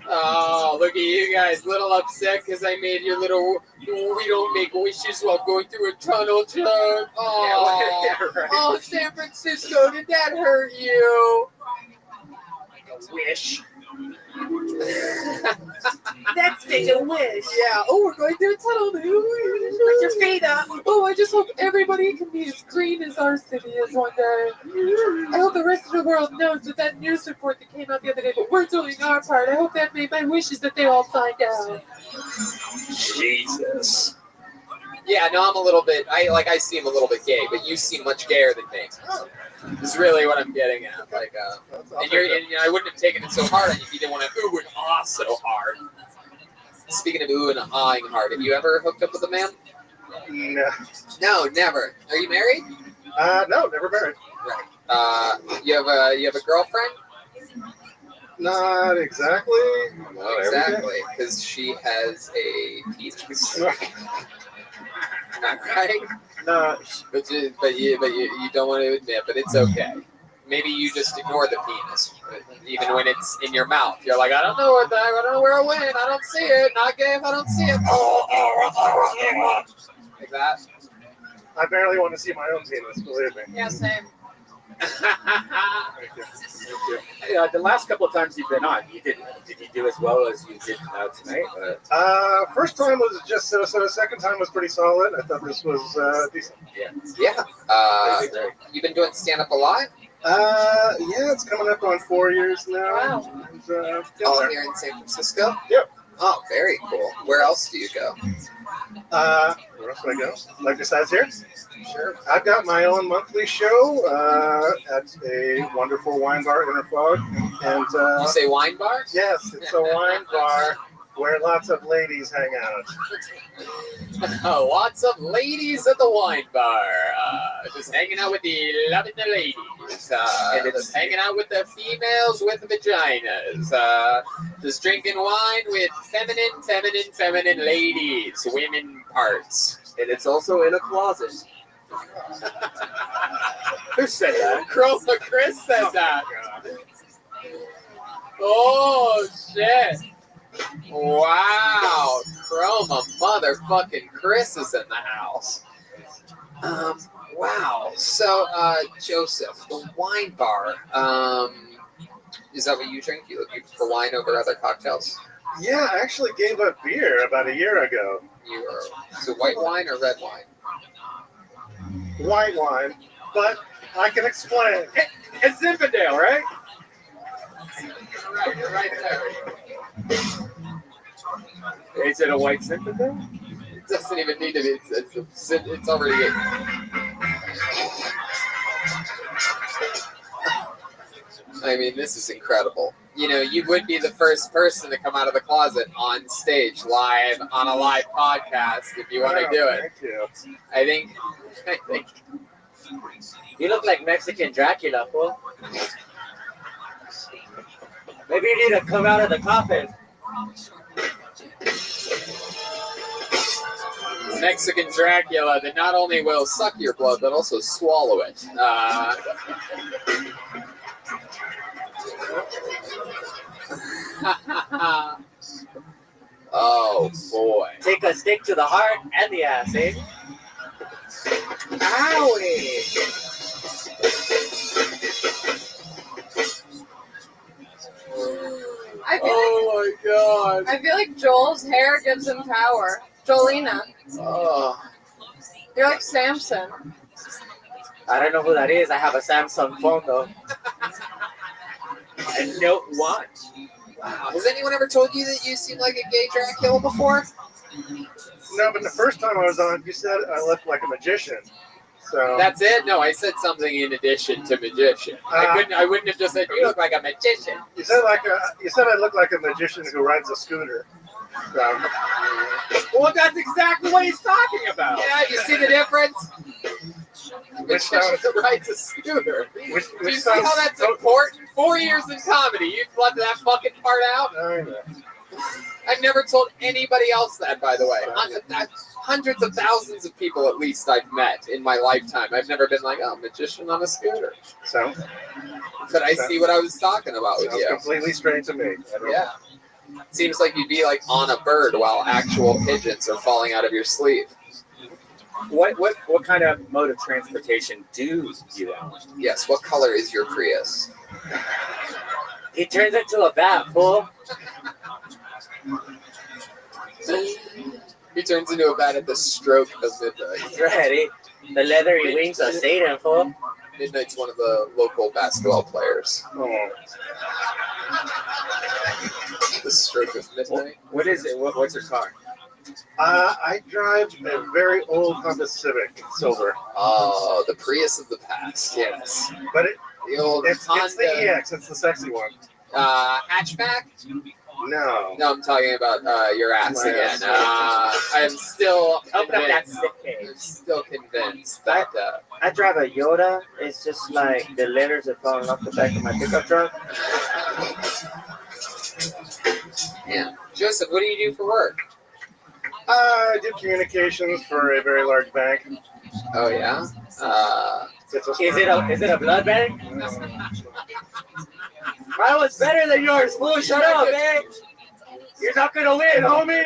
Oh, look at you guys, little upset because I made your little we don't make wishes while going through a tunnel joke. Oh, Yeah, right. Oh, San Francisco, did that hurt you? A wish. That's make a wish. Yeah. Oh, we're going through a tunnel. Put your feet up. Oh, I just hope everybody can be as green as our city is one day. I hope the rest of the world knows that news report that came out the other day, but we're doing our part. I hope that made my wishes that they all find out. Jesus. Yeah, no, I'm a little bit. I seem a little bit gay, but you seem much gayer than me. Is really what I'm getting at. Like, and I wouldn't have taken it so hard if you didn't want to ooh and ah so hard. Speaking of ooh and ahing hard, have you ever hooked up with a man? No. No, never. Are you married? No, never married. Right. You have a girlfriend? Not exactly. No, exactly, because she has a penis. Not right? No. But you don't want to admit, but it's okay. Maybe you just ignore the penis, even when it's in your mouth. You're like, I don't know where it went. I don't see it. Not gay if I don't see it. Like that. I barely want to see my own penis, believe me. Yeah, same. Thank you. The last couple of times you've been on, did you do as well as you did tonight? First time was just so. Second time was pretty solid. I thought this was decent. Yeah. You've been doing stand-up a lot? Yeah, it's coming up on 4 years now. Wow. And, All here in San Francisco? Yep. Oh, very cool. Where else do you go? Where else do I go? Like besides here? Sure. I've got my own monthly show at a wonderful wine bar in Fog. And you say wine bar? Yes, it's a wine bar where lots of ladies hang out. Lots of ladies at the wine bar. Just hanging out with the loving the ladies. And just hanging out with the females with the vaginas. Just drinking wine with feminine ladies. Women parts. And it's also in a closet. Who said that? Chris said that. Oh, shit. Wow, Chroma motherfucking Chris is in the house. Wow. So, Joseph, the wine bar. Is that what you drink? You prefer wine over other cocktails? Yeah, I actually gave up beer about a year ago. Is it white wine or red wine? White wine, but I can explain. It's Zinfandel, right? You're right there. Is it a white Zinfandel? It doesn't even need to be. It's already. I mean, this is incredible. You know, you would be the first person to come out of the closet on stage, live on a live podcast, if you want to do it. Thank you. I think. You look like Mexican Dracula, fool. Maybe you need to come out of the coffin. Mexican Dracula that not only will suck your blood, but also swallow it. Oh, boy. Take a stick to the heart and the ass, eh? Owie! Oh my god. I feel like Joel's hair gives him power. Jolena. Oh. You're like Samson. I don't know who that is. I have a Samsung phone, though. And Note 1. Wow. Has anyone ever told you that you seem like a gay Dracula before? No, but the first time I was on, you said I looked like a magician. So That's it? No, I said something in addition to magician. I wouldn't have just said you look like a magician. You said I look like a magician who rides a scooter. So. Well, that's exactly what he's talking about. Yeah, you see the difference? Which rides a scooter. Do you see sounds how that's important? 4 years in comedy, you've left that fucking part out? I know. I've never told anybody else that, by the way. Hundreds of thousands of people, at least, I've met in my lifetime. I've never been like, oh, magician on a scooter. So? But I see what I was talking about with you. Completely strange to me. Yeah. Seems like you'd be like on a bird while actual pigeons are falling out of your sleeve. What kind of mode of transportation do you own? Yes, what color is your Prius? He turns into a bat, fool. He turns into a bat at the stroke of midnight. That's right. The leathery wings of Satan, fool. Midnight's one of the local basketball players. Oh. The stroke of midnight. What is it? What's your car? I drive a very old Honda Civic, silver. Oh, the Prius of the past. Yes. But the old it's the EX. It's the sexy one. Hatchback? No. No, I'm talking about your ass My again. ass. I'm still Open up that convinced. stick case. I'm still convinced that. I drive a Yoda. It's just like the letters that falling off the back of my pickup truck. Yeah. Joseph, what do you do for work? I do communications for a very large bank. Oh yeah. Is it a blood bank? Mine was better than yours, fool. Shut up, man. You're not gonna win, homie.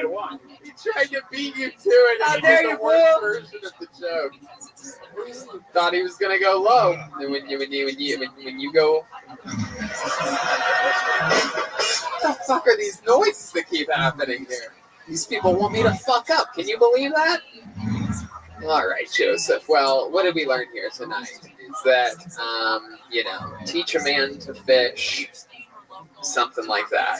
He tried to beat you to it. How And dare he did you, the worst fool. version of the joke. Thought he was gonna go low, and when you go, what the fuck are these noises that keep happening here? These people want me to fuck up. Can you believe that? All right, Joseph. Well, what did we learn here tonight? Is that teach a man to fish. Something like that.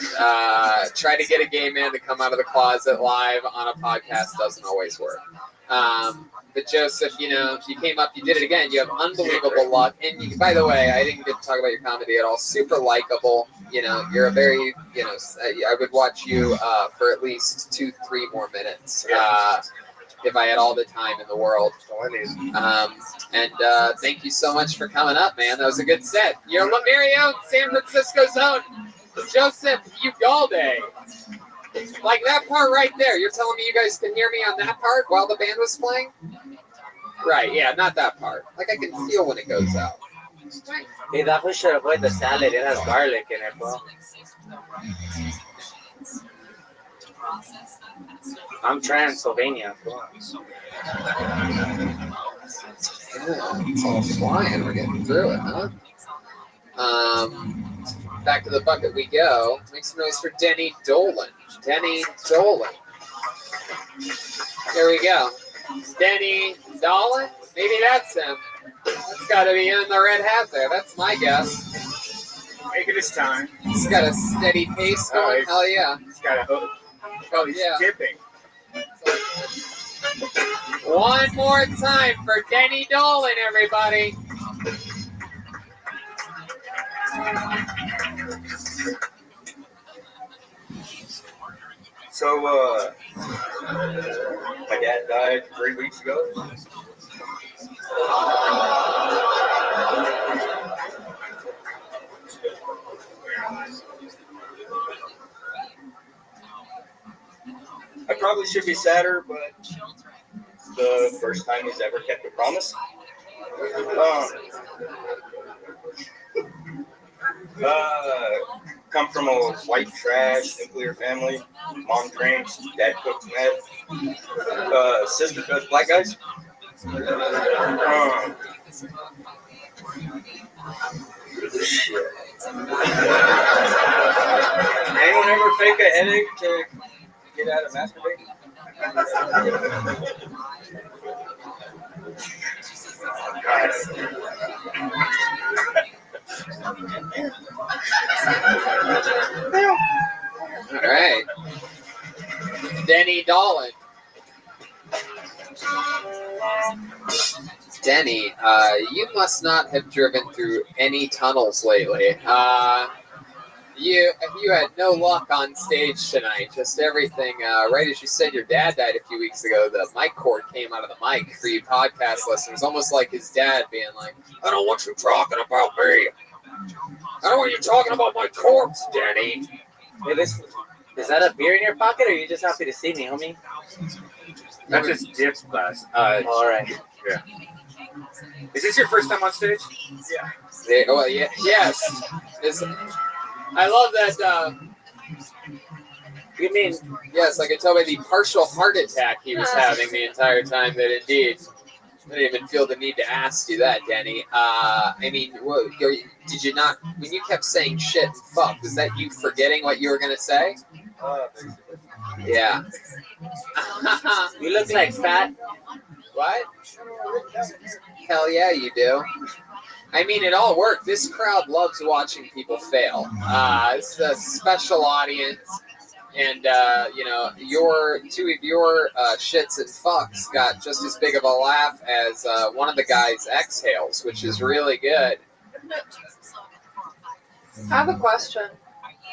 Try to get a gay man to come out of the closet live on a podcast doesn't always work. But Joseph, you came up, you did it again. You have unbelievable luck. And by the way, I didn't get to talk about your comedy at all. Super likable. You're a very, I would watch you for at least 2-3 more minutes. If I had all the time in the world. Thank you so much for coming up, man. That was a good set. You're very own San Francisco's own Joseph Ugalde. Like that part right there. You're telling me you guys can hear me on that part while the band was playing? Right, yeah, not that part. Like I can feel when it goes out. Hey, that one should avoid the salad. It has garlic in it, bro. I'm Transylvania. Yeah, it's all flying. We're getting through it, huh? Back to the bucket we go. Make some noise for Denny Dolan. Denny Dolan. Here we go. Denny Dolan? Maybe that's him. That's got to be in the red hat there. That's my guess. Making his time. He's got a steady pace going. Hell yeah. He's got a hook. Oh, he's dipping. One more time for Denny Dolan, everybody. So, my dad died 3 weeks ago. I probably should be sadder, but it's the first time he's ever kept a promise. Come from a white trash nuclear family. Mom drinks, dad cooks meth. Sister does black guys. Shit. Anyone ever fake a headache to get out of masturbating? All right. Denny Dolan. Denny, you must not have driven through any tunnels lately. You had no luck on stage tonight. Just everything, right as you said your dad died a few weeks ago, the mic cord came out of the mic for you podcast listeners, almost like his dad being like, I don't want you talking about me. I don't want you talking about my corpse, Denny. Hey, is that a beer in your pocket, or are you just happy to see me, homie? That's just dip glass. All right. Yeah. Is this your first time on stage? Yeah. Yes. I love that. You mean, yes, I could tell by the partial heart attack he was having the entire time that indeed. I didn't even feel the need to ask you that, Danny. I mean, did you not, when you kept saying shit and fuck, was that you forgetting what you were going to say? Yeah. You look like fat. What? Hell yeah, you do. I mean, it all worked. This crowd loves watching people fail. It's a special audience. And, two of your shits and fucks got just as big of a laugh as one of the guys' exhales, which is really good. I have a question.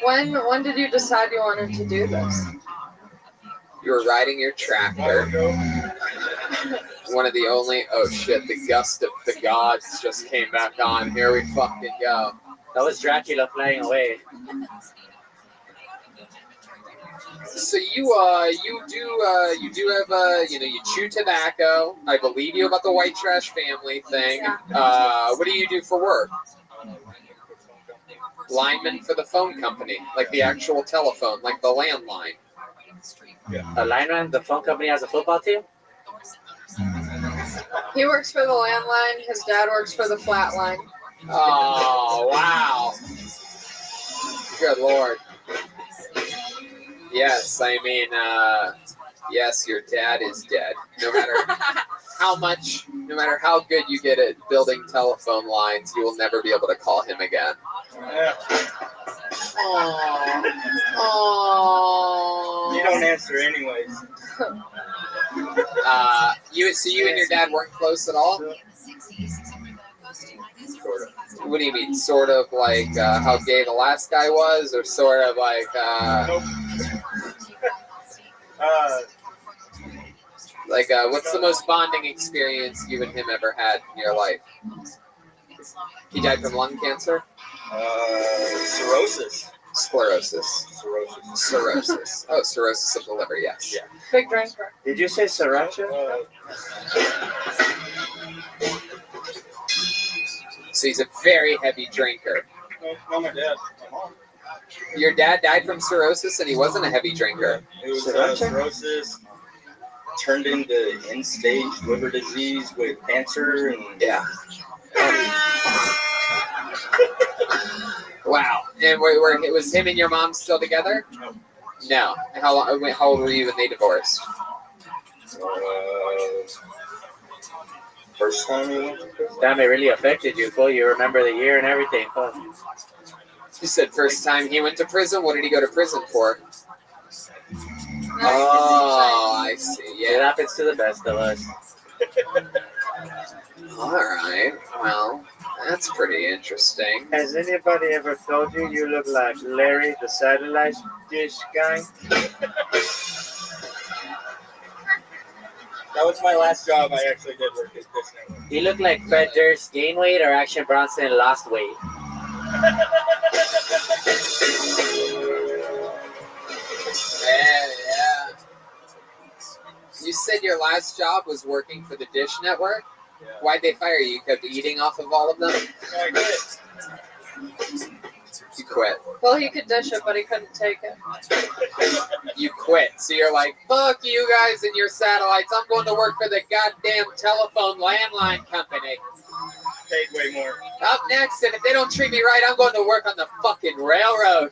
When did you decide you wanted to do this? You were riding your tractor. One of the only... Oh, shit. The gust of the gods just came back on. Here we fucking go. That was Dracula flying away. So you do have you chew tobacco. I believe you about the white trash family thing. What do you do for work? Lineman for the phone company, like the actual telephone, like the landline. Yeah. A lineman, the phone company has a football team? He works for the landline. His dad works for the flat line. Oh, wow. Good Lord. Yes, I mean, yes, your dad is dead. No matter how much, no matter how good you get at building telephone lines, you will never be able to call him again. Yeah. Aww. You don't answer anyways. So you and your dad weren't close at all? Sort of. What do you mean? Sort of like how gay the last guy was, or sort of like? Nope. What's the most bonding experience you and him ever had in your life? He died from lung cancer? Cirrhosis. Sclerosis. Cirrhosis. Oh, cirrhosis of the liver, yes. Yeah. Big drinker. Did you say sriracha? So he's a very heavy drinker. No, my dad. My mom. Your dad died from cirrhosis and he wasn't a heavy drinker. It was cirrhosis. Turned into end-stage liver disease with cancer and yeah. Wow. And was him and your mom still together? No. How old were you when they divorced? First time you went to prison? Damn, it really affected you, fool. You remember the year and everything, fool. You said first time he went to prison. What did he go to prison for? Oh, I see. It Yeah. happens to the best of us. All right. Well, that's pretty interesting. Has anybody ever told you you look like Larry, the satellite dish guy? That was my last job. I actually did work at Dish Network. You look like Fred Durst gained weight or Action Bronson lost weight. Yeah. You said your last job was working for the Dish Network? Yeah. Why'd they fire you? You kept eating off of all of them? No, I quit. You quit. Well, he could dish it, but he couldn't take it. You quit. So you're like, fuck you guys and your satellites. I'm going to work for the goddamn telephone landline company. Paid way more. Up next, and if they don't treat me right, I'm going to work on the fucking railroad.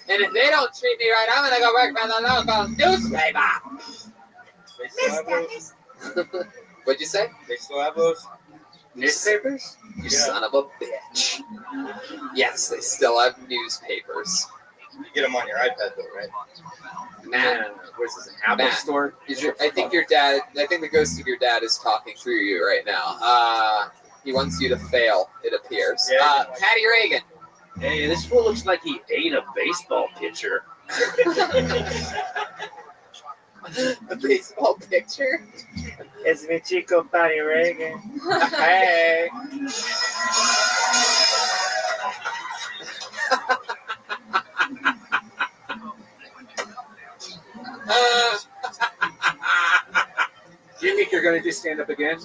And if they don't treat me right, I'm going to go work for the local newspaper. They still have those? What'd you say? They still have those? Newspapers? You son of a bitch. Yes, they still have newspapers. You get them on your iPad though, right? Matt, Where's this, an Apple Matt, store? I think the ghost of your dad is talking through you right now. He wants you to fail, it appears. Yeah. Patty Reagan. Hey, this fool looks like he ate a baseball pitcher. A baseball picture? It's mi chico Patty Reagan. Hey. Do you think you're going to just stand up again?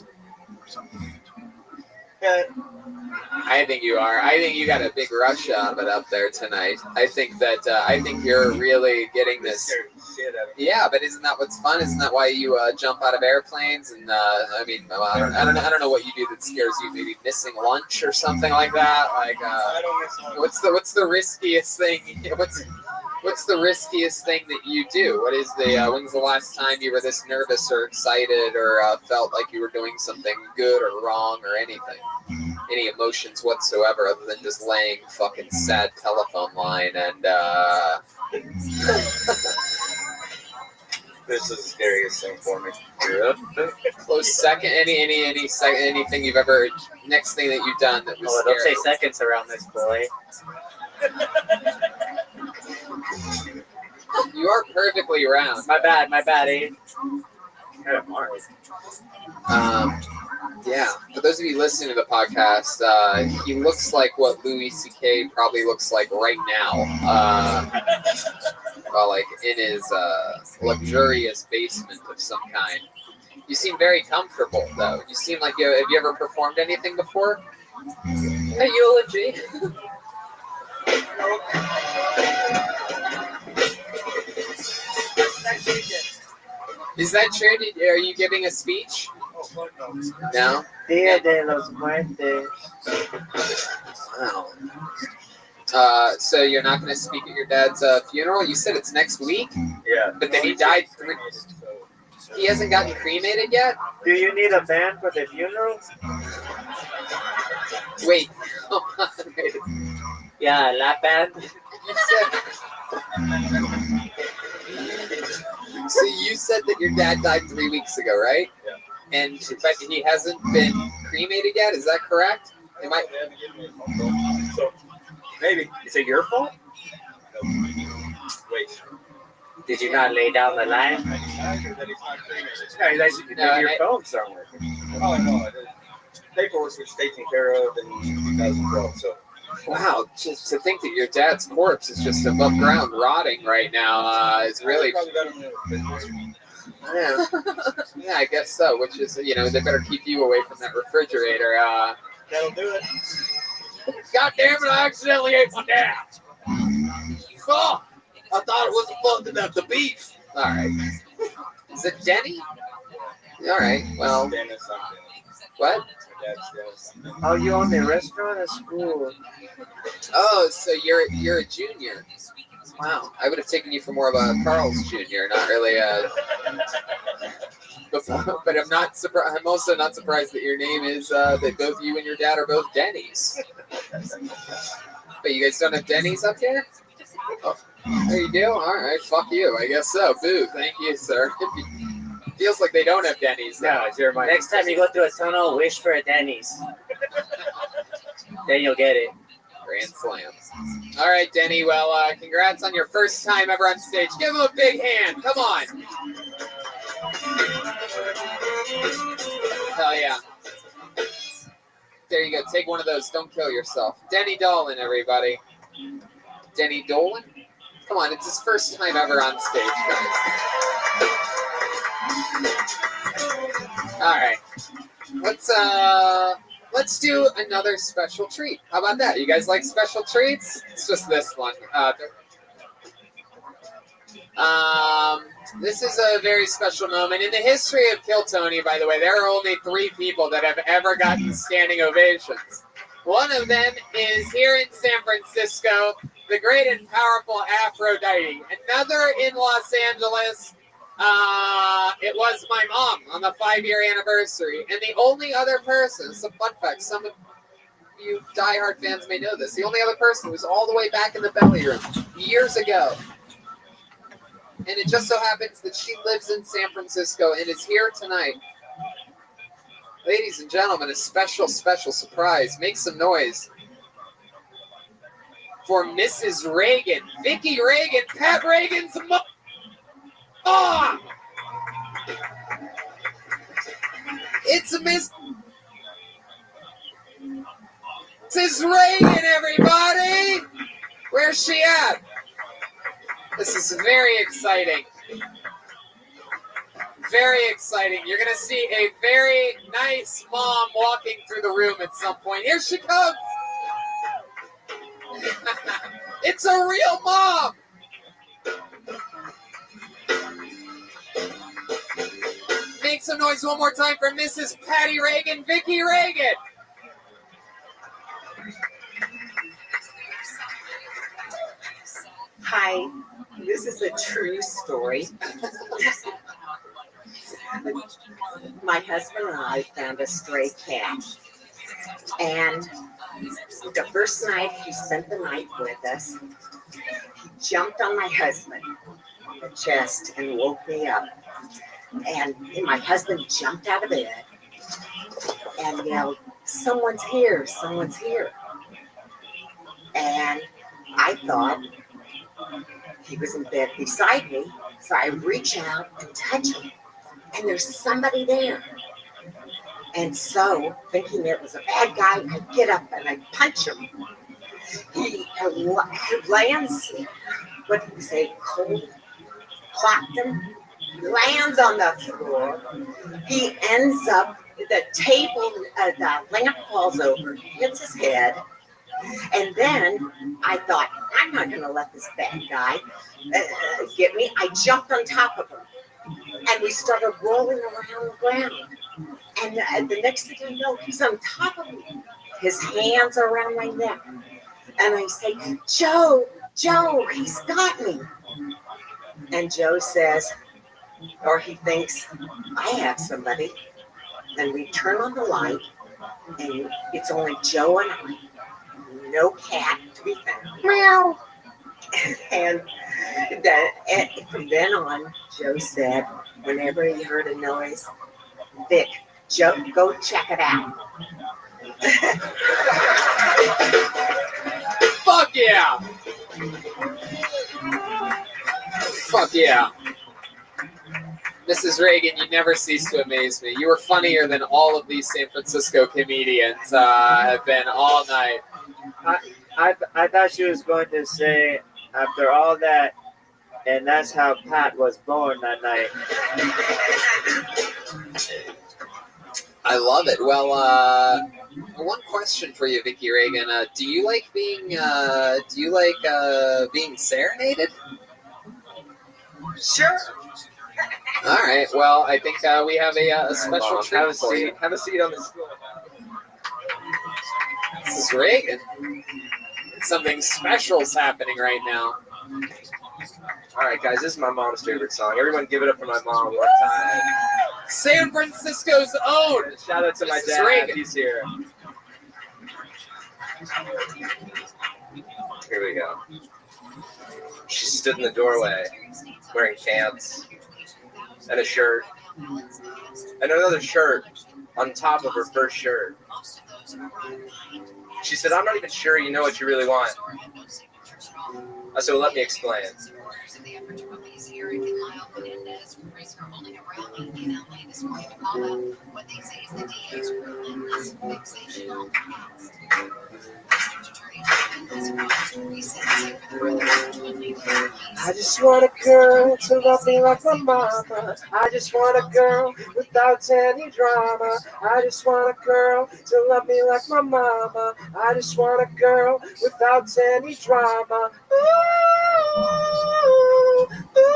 I think you are. I think you got a big rush out of it up there tonight. I think you're really getting this. Yeah, but isn't that what's fun? Isn't that why you jump out of airplanes? And I don't know what you do that scares you. Maybe missing lunch or something like that. Like, what's the riskiest thing? What's the riskiest thing that you do? When's the last time you were this nervous or excited or felt like you were doing something good or wrong or anything? Any emotions whatsoever other than just laying fucking sad telephone line and This is the scariest thing for me. close second. Anything you've ever next thing that you've done that was Oh, don't scary? say seconds around this boy. You are perfectly round. My bad, eh? Yeah, for those of you listening to the podcast, he looks like what Louis C.K. probably looks like right now. Like in his luxurious basement of some kind. You seem very comfortable, though. You seem like have you ever performed anything before? A eulogy. Is that true? Are you giving a speech? No? Dia de los Muertos. Wow. So you're not going to speak at your dad's funeral? You said it's next week? Yeah. But then he died he hasn't gotten cremated yet? Do you need a band for the funeral? Wait. Yeah, lap band. So you said that your dad died 3 weeks ago, right? Yeah. But he hasn't been cremated yet, is that correct? Am I... So maybe. Is it your fault? Wait. Did you not lay down the line? Your phones aren't working. Oh no, paperwork was taken care of in 2012. So. Wow, just to think that your dad's corpse is just above ground rotting right now is really... Yeah. Yeah, I guess so, which is, they better keep you away from that refrigerator. That'll do it. God damn it, I accidentally ate my dad. Fuck! I thought it was fucking the beef. All right. Is it Denny? All right, well... What? Oh, you own the restaurant at school? Oh, so you're a junior. Wow, I would have taken you for more of a Carl's Jr., not really a... But I'm not surprised. I'm also not surprised that your name is that both you and your dad are both Denny's. But you guys don't have Denny's up here? Oh, there you do. All right, fuck you. I guess so. Boo. Thank you, sir. Feels like they don't have Denny's. No, next time you go through a tunnel, wish for a Denny's. Then you'll get it. Grand slams. All right, Denny. Well, congrats on your first time ever on stage. Give him a big hand. Come on. Hell yeah. There you go. Take one of those. Don't kill yourself. Denny Dolan, everybody. Denny Dolan? Come on, it's his first time ever on stage, guys. All right. Let's do another special treat. How about that? You guys like special treats? It's just this one. This is a very special moment. In the history of Kill Tony, by the way, there are only 3 people that have ever gotten standing ovations. One of them is here in San Francisco, the great and powerful Aphrodite. Another in Los Angeles, it was my mom on the 5-year anniversary. And the only other person, some fun fact, some of you diehard fans may know this, the only other person was all the way back in the belly room years ago. And it just so happens that she lives in San Francisco and is here tonight. Ladies and gentlemen, a special, special surprise. Make some noise for Mrs. Reagan, Vicki Reagan, Pat Reagan's mom. It's Mrs. Reagan, everybody. Where's she at? This is very exciting. Very exciting. You're going to see a very nice mom walking through the room at some point. Here she comes. It's a real mom. Make some noise one more time for Mrs. Patty Reagan, Vicki Reagan. Hi, this is a true story. My husband and I found a stray cat. And the first night he spent the night with us, he jumped on my husband on the chest and woke me up. And my husband jumped out of bed and yelled, "Someone's here, someone's here." And I thought he was in bed beside me, so I reach out and touch him, and there's somebody there. And so, thinking it was a bad guy, I get up and I punch him. He lands, what did you say, cold, clocked him, lands on the floor. He ends up, the table, the lamp falls over, hits his head. And then I thought, I'm not going to let this bad guy get me. I jumped on top of him. And we started rolling around the ground. And the next thing I know, he's on top of me. His hands are around my neck. And I say, Joe, he's got me. And Joe says, or he thinks, I have somebody. Then we turn on the light, and it's only Joe and I. No cat to be found. Meow. And from then on, Joe said, whenever he heard a noise, Vic, Joe, go check it out. Fuck yeah! Fuck yeah. Mrs. Reagan, you never cease to amaze me. You were funnier than all of these San Francisco comedians have been all night. I thought she was going to say, after all that, and that's how Pat was born that night. I love it. Well, one question for you, Vicki Reagan. Do you like being serenaded? Sure. All right. Well, I think we have a special treat for you. Have a seat on the stool. This is Reagan. Something special's happening right now. All right, guys, this is my mom's favorite song. Everyone give it up for my mom one time. San Francisco's own. Shout out to my Mrs. dad. Reagan. He's here. Here we go. She stood in the doorway wearing pants and a shirt and another shirt on top of her first shirt. She said, I'm not even sure you know what you really want. I said, well, let me explain. I just want a girl to love me like my mama. I just want a girl without any drama. I just want a girl to love me like my mama. I just want a girl without any drama. Ooh, ooh,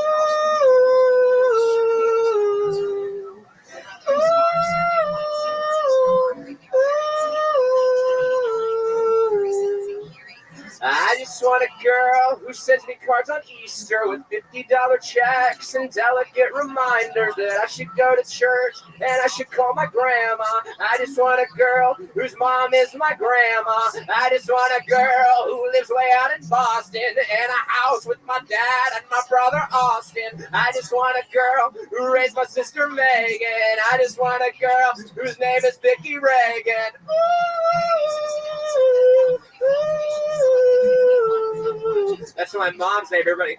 I just want a girl who sends me cards on Easter with $50 checks and delicate reminders that I should go to church and I should call my grandma. I just want a girl whose mom is my grandma. I just want a girl who lives way out in Boston in a house with my dad and my brother Austin. I just want a girl who raised my sister Megan. I just want a girl whose name is Vicky Reagan. Ooh, ooh. That's my mom's name, everybody.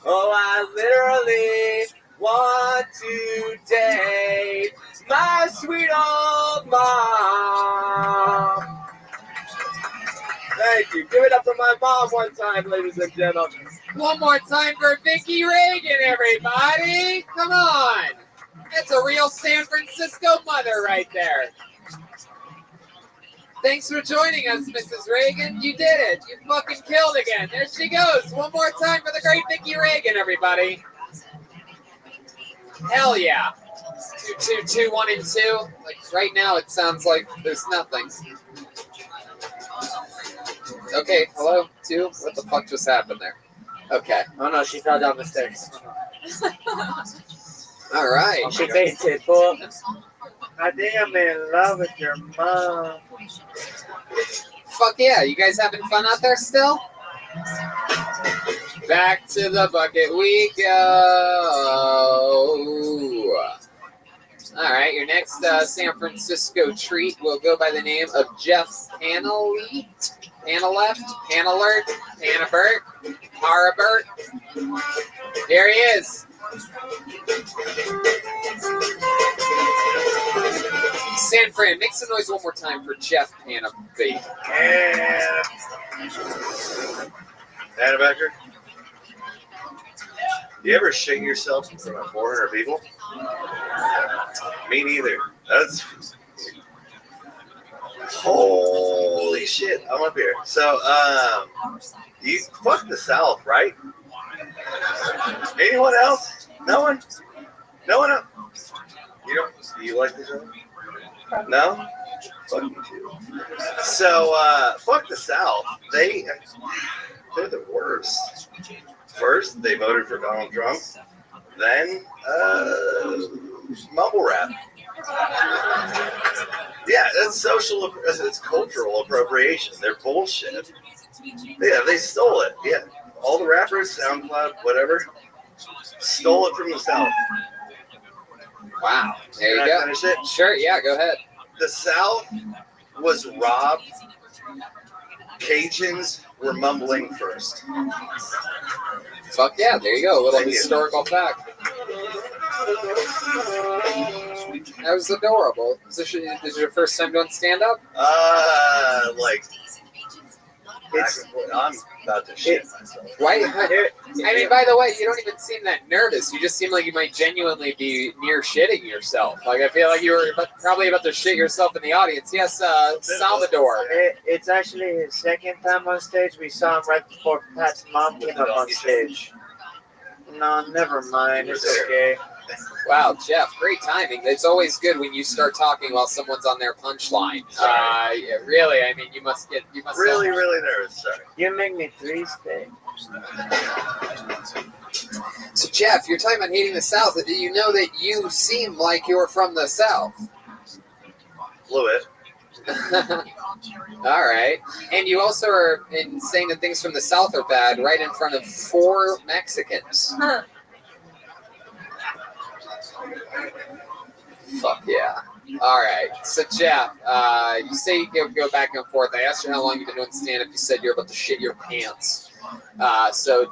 Oh, I literally want to date my sweet old mom. Thank you. Give it up for my mom one time, ladies and gentlemen. One more time for Vicky Reagan, everybody. Come on. That's a real San Francisco mother right there. Thanks for joining us, Mrs. Reagan. You did it. You fucking killed again. There she goes. One more time for the great Vicky Reagan, everybody. Hell yeah. 2, 2, 2, 1, and 2. Like right now, it sounds like there's nothing. Okay, hello, 2. What the fuck just happened there? Okay. Oh no, she fell down the stairs. All right. She fainted. Well, I think I'm in love with your mom. Fuck yeah. You guys having fun out there still? Back to the bucket we go. All right. Your next San Francisco treat will go by the name of Jeff Panelite. Paneleft, Panelert, Panabert, Parabert. Here he is. San Fran, make some noise one more time for Jeff Panabate. Hannebecker, you ever shit yourself in front of 400 people? Me neither. That's holy shit. I'm up here. So, you fuck the South, right? Anyone else? No one? No one else? You don't? Do you like this one? No? Fuck you too. So, fuck the South. They're the worst. First, they voted for Donald Trump. Then, mumble rap. Yeah, it's cultural appropriation. They're bullshit. Yeah, they stole it. Yeah, all the rappers, SoundCloud, whatever, stole it from the South. Wow. There Can you I go. finish it? Sure, yeah, go ahead. The South was robbed. Cajuns were mumbling first. Fuck yeah, there you go. A little Thank you. historical fact. That was adorable. Is this your first time doing stand-up? I'm about to shit myself. Why? I mean, by the way, you don't even seem that nervous. You just seem like you might genuinely be near shitting yourself. Like, I feel like you were probably about to shit yourself in the audience. Yes, Salvador. It's actually his second time on stage. We saw him right before Pat's mom came up on stage. No, never mind. It's okay. Wow, Jeff, great timing. It's always good when you start talking while someone's on their punchline. Yeah, really, I mean, you must really nervous. Sorry. You make me three stay. So Jeff, you're talking about hating the South. You know that you seem like you're from the South. Blew it. All right. And you also are in saying that things from the South are bad right in front of 4 Mexicans. Huh. Fuck yeah. All right. So, Jeff, you say you go back and forth. I asked you how long you've been doing stand-up. You said you're about to shit your pants. So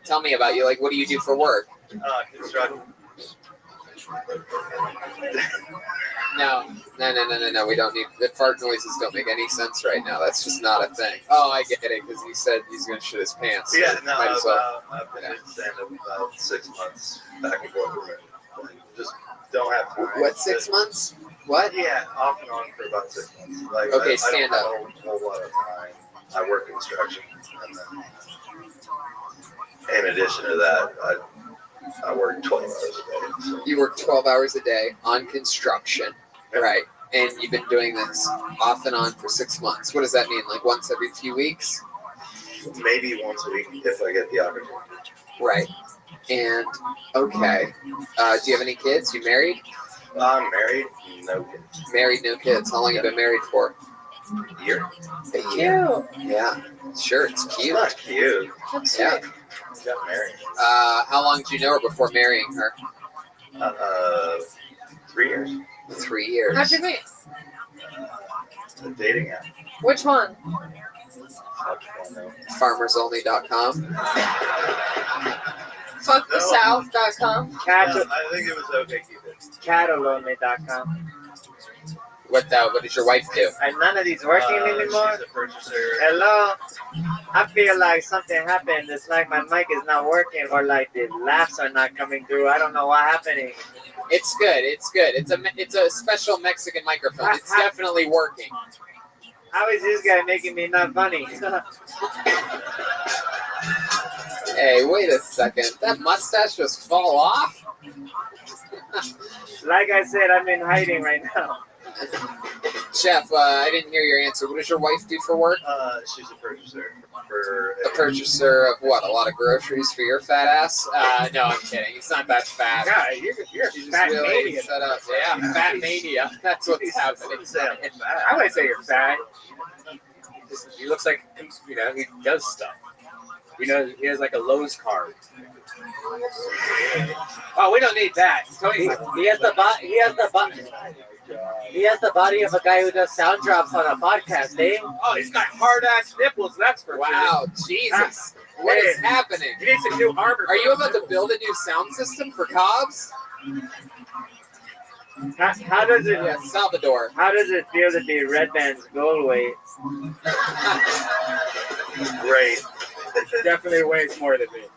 tell me about you. Like, what do you do for work? Construction. No. We don't need the fart noises. Don't make any sense right now. That's just not a thing. Oh, I get it because he said he's going to shit his pants. Yeah, no, Might as well. I've been in stand-up about 6 months back and forth. Just don't have time. What, 6 months? What? Yeah, off and on for about 6 months. Like, Okay, I stand don't up. have a whole lot of time. I work construction, and then in addition to that, I work 12 hours a day. So. You work 12 hours a day on construction, right? And you've been doing this off and on for 6 months. What does that mean? Like once every few weeks? Maybe once a week if I get the opportunity. Right. And okay, do you have any kids? You married? I'm married, no kids. Married, no kids. How long have you been married for? A year. A year. Yeah. Sure, it's cute. It's not cute. That's yeah. We got married. How long did you know her before marrying her? 3 years. 3 years. How'd you meet? A dating app. Which one? FarmersOnly.com. FuckTheSouth.com. I think it was OkCupid. Catalonly.com. What does your wife do? And none of these working anymore? She's a purchaser. Hello? I feel like something happened. It's like my mic is not working or like the laughs are not coming through. I don't know what's happening. It's good. It's good. It's a special Mexican microphone. It's definitely working. How is this guy making me not funny? Hey, wait a second. That mustache just fall off? Like I said, I'm in hiding right now. Chef, I didn't hear your answer. What does your wife do for work? She's a purchaser. A purchaser of what? A lot of groceries for your fat ass? No, I'm kidding. It's not that fat. God, you're She's fat really mania. set up. Yeah, fat mania. That's what's happening. I wouldn't say you're fat. He looks like, he does stuff. He has like a Lowe's card. Oh, we don't need that. He has the body of a guy who does sound drops on a podcast, eh? Oh, he's got hard ass nipples. That's for Wow, Jesus. What is happening? He needs a new armor. Are you about to build a new sound system for Cobbs? How does it? Yeah, Salvador. How does it feel to be Red Band's goal weight? Great. Definitely weighs more than me.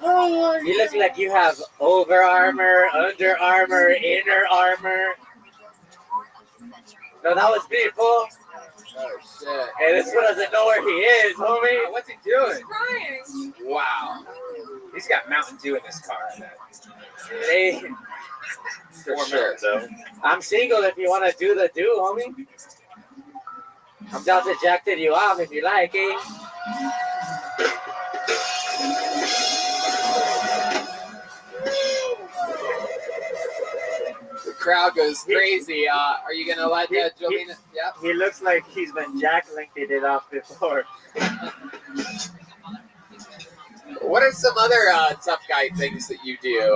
You look like you have over armor, under armor, inner armor. No, that was beautiful. Oh, shit. Hey, this one doesn't know where he is, homie. What's he doing? Crying. Wow. He's got Mountain Dew in his car. Hey, For sure. I'm single if you want to do the do, homie. I'm down to jack you off if you like, eh? The crowd goes crazy. Are you going to let Jolena? Yep. He looks like he's been jack-linked it off before. What are some other tough guy things that you do,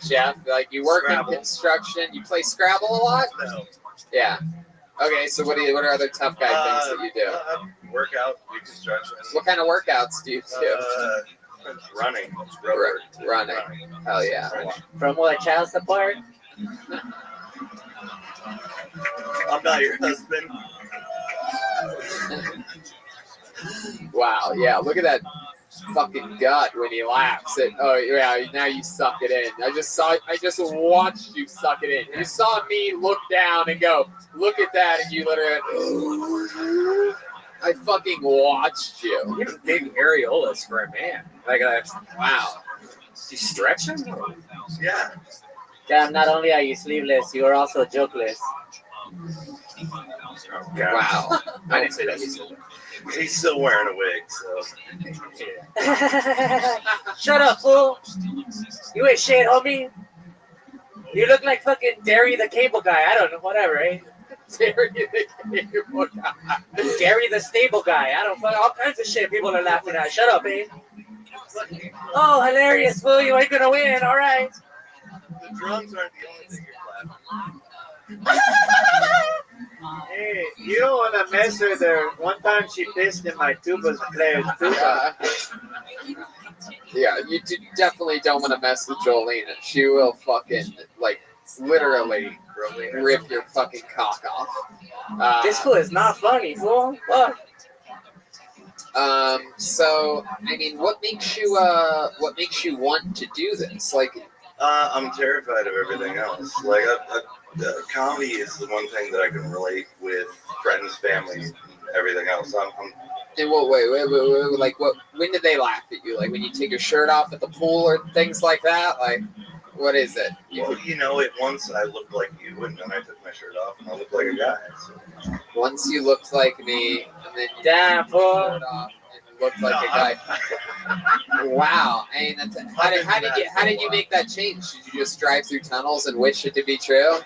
Jeff? Like you work in construction, you play Scrabble a lot? No. Yeah. Okay, so what are other tough guy things that you do? Work out, do construction. What kind of workouts do you do? Running. Running. Hell yeah. From what, child support? I'm not your husband. Wow, yeah, look at that fucking gut when he laughs. Oh yeah, now you suck it in. I just watched you suck it in. You saw me look down and go, look at that, and you literally I fucking watched you. You have big areolas for a man. Wow. Is he stretching? Yeah. Damn, not only are you sleeveless, you are also jokeless. Wow. I didn't say that. He's still wearing a wig, so. Shut up, fool. You ain't shit, homie. You look like fucking Derry the Cable Guy. I don't know, whatever, eh? Derry the Cable Guy. Derry the Stable Guy. I don't fuck all kinds of shit people are laughing at. Shut up, eh? Oh, hilarious, fool. You ain't gonna win. All right. The drums aren't the only thing you're laughing. Hey, you don't want to mess with her. One time she pissed in my tuba's player's tuba. Yeah, you definitely don't want to mess with Jolena. She will fucking, like, literally rip your fucking cock off. This fool is not funny, fool. Fuck. So, I mean, what makes you want to do this? Like, I'm terrified of everything else. Like, comedy is the one thing that I can relate with friends, family, and everything else. in what way? Like, what? When did they laugh at you? Like, when you take your shirt off at the pool or things like that? Like, what is it? Well, you know, once I looked like you, and then I took my shirt off, and I looked like a guy. So. Once you looked like me, and then you damn took your shirt off and looked like a guy. Wow. I mean, that's, how did you make that change? Did you just drive through tunnels and wish it to be true?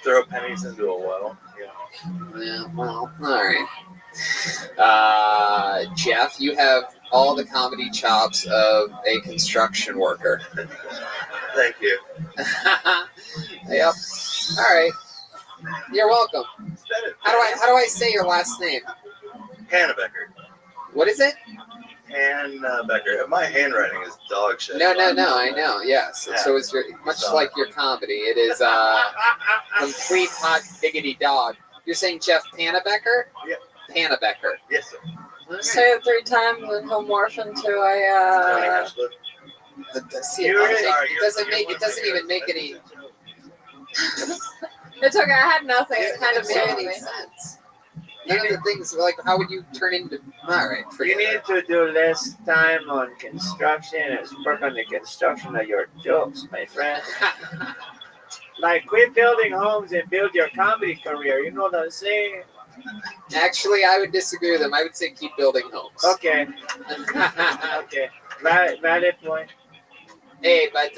Throw pennies into a well. Yeah. Well, all right. Jeff, you have all the comedy chops of a construction worker. Thank you. Yep. All right. You're welcome. How do I say your last name? Hannebecker. What is it? Hannebecker. My handwriting is dog shit. No. I know. Yes. And so is your, much like your comedy. It is complete hot diggity dog. You're saying Jeff Hannebecker? Yeah. Hannebecker. Yes, sir. Okay. Say it 3 times and he'll morph into a. It doesn't even make any. It's okay. I had nothing. It kind of doesn't made make me. any sense. None of the things like how would you turn into? All right. You need to do less time on construction and work on the construction of your jokes, my friend. Like, quit building homes and build your comedy career. You know what I'm saying? Actually, I would disagree with them. I would say keep building homes. Okay. Okay. Valid point. Hey, but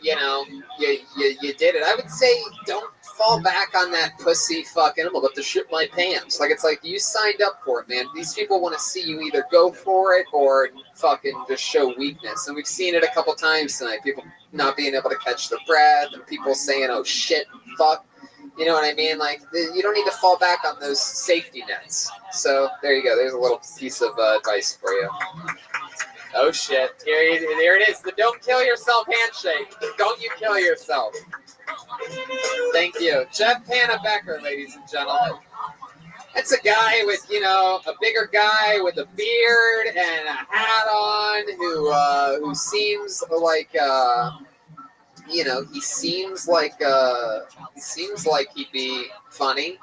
you know, you did it. I would say don't fall back on that pussy fucking. I'm about to shit my pants. Like, it's like you signed up for it, man. These people want to see you either go for it or fucking just show weakness. And we've seen it a couple times tonight. People not being able to catch their breath, and people saying, "Oh shit, fuck." You know what I mean? Like, you don't need to fall back on those safety nets. So there you go. There's a little piece of advice for you. Oh shit! There it is. The "don't kill yourself" handshake. Don't you kill yourself. Thank you, Jeff Hannebecker, ladies and gentlemen. That's a guy with, you know, a bigger guy with a beard and a hat on, who seems like, you know, he seems like he'd be funny.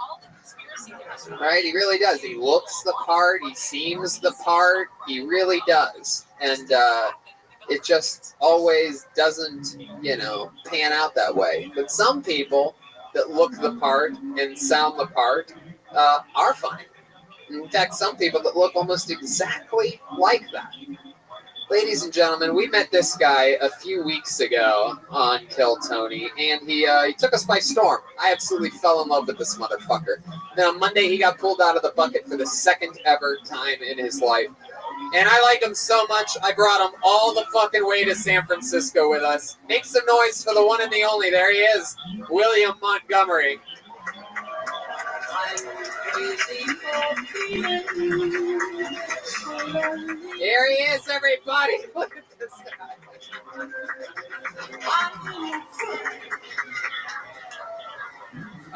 Right? He really does. He looks the part. He seems the part. He really does. And it just always doesn't, you know, pan out that way. But some people that look the part and sound the part are funny. In fact, some people that look almost exactly like that. Ladies and gentlemen, we met this guy a few weeks ago on Kill Tony, and he took us by storm. I absolutely fell in love with this motherfucker. Then on Monday, he got pulled out of the bucket for the second ever time in his life. And I like him so much, I brought him all the fucking way to San Francisco with us. Make some noise for the one and the only. There he is, William Montgomery. Here he is, everybody. Look at this guy.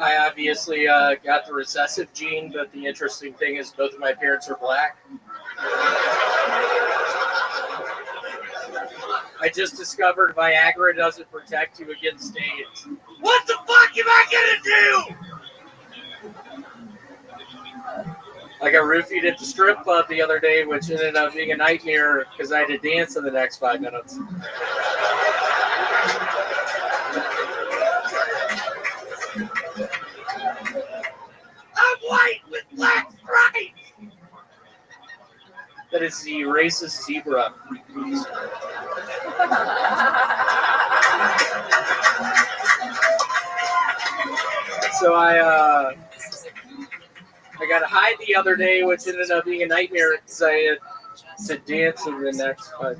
I obviously got the recessive gene, but the interesting thing is both of my parents are black. I just discovered Viagra doesn't protect you against AIDS. What the fuck am I gonna do? I got roofied at the strip club the other day, which ended up being a nightmare because I had to dance in the next 5 minutes. I'm white with black stripes. That is the racist zebra. So I got high the other day, which ended up being a nightmare because I had to dance in the next fight.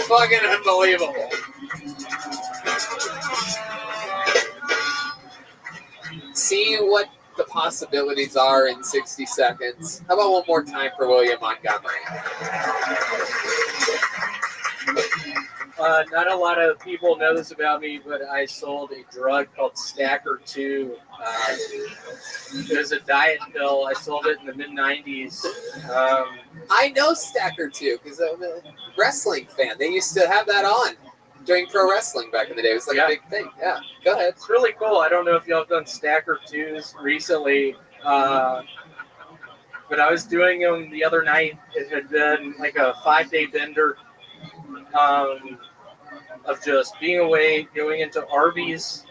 Fucking unbelievable. See what the possibilities are in 60 seconds. How about one more time for William Montgomery? Not a lot of people know this about me, but I sold a drug called Stacker 2. It was a diet pill. I sold it in the mid-90s. I know Stacker 2 because I'm a wrestling fan. They used to have that on during pro wrestling back in the day. It was like a big thing. Yeah, go ahead. It's really cool. I don't know if y'all have done Stacker 2s recently, but I was doing them the other night. It had been like a 5-day bender of just being away, going into Arby's.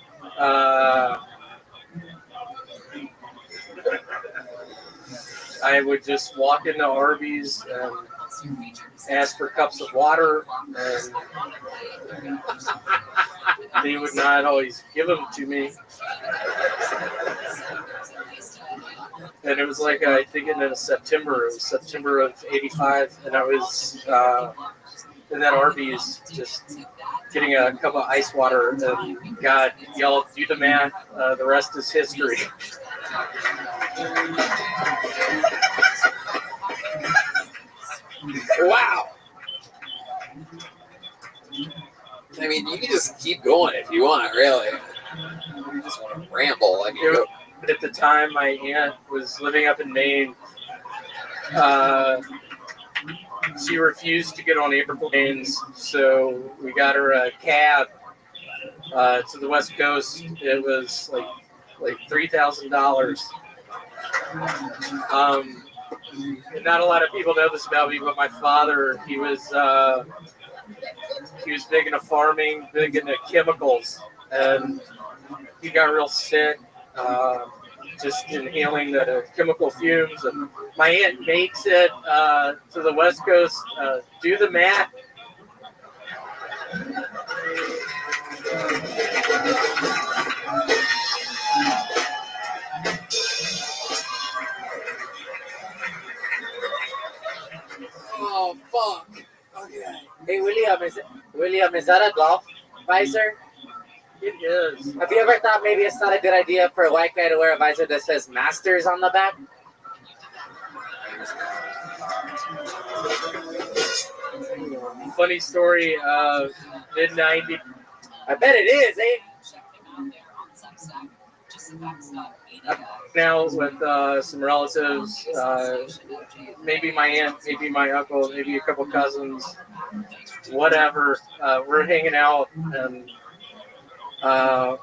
I would just walk into Arby's and ask for cups of water, and they would not always give them to me. And it was like, I think in September, it was September of '85, and I was in that Arby's just getting a cup of ice water, and God, y'all do the math, the rest is history. Wow. I mean, you can just keep going if you want, really. You just want to ramble. I mean, at the time, my aunt was living up in Maine. She refused to get on airplanes, so we got her a cab to the West Coast. It was like $3,000. Not a lot of people know this about me, but my father, he was big into farming, big into chemicals, and he got real sick just inhaling the chemical fumes. And my aunt makes it to the West Coast. Do the math. Oh, fuck. Okay. Hey, William, is that a golf visor? It is. Have you ever thought maybe it's not a good idea for a white guy to wear a visor that says Masters on the back? Funny story, mid-90s. I bet it is, eh? Now with some relatives, maybe my aunt, maybe my uncle, maybe a couple cousins, whatever. We're hanging out, and I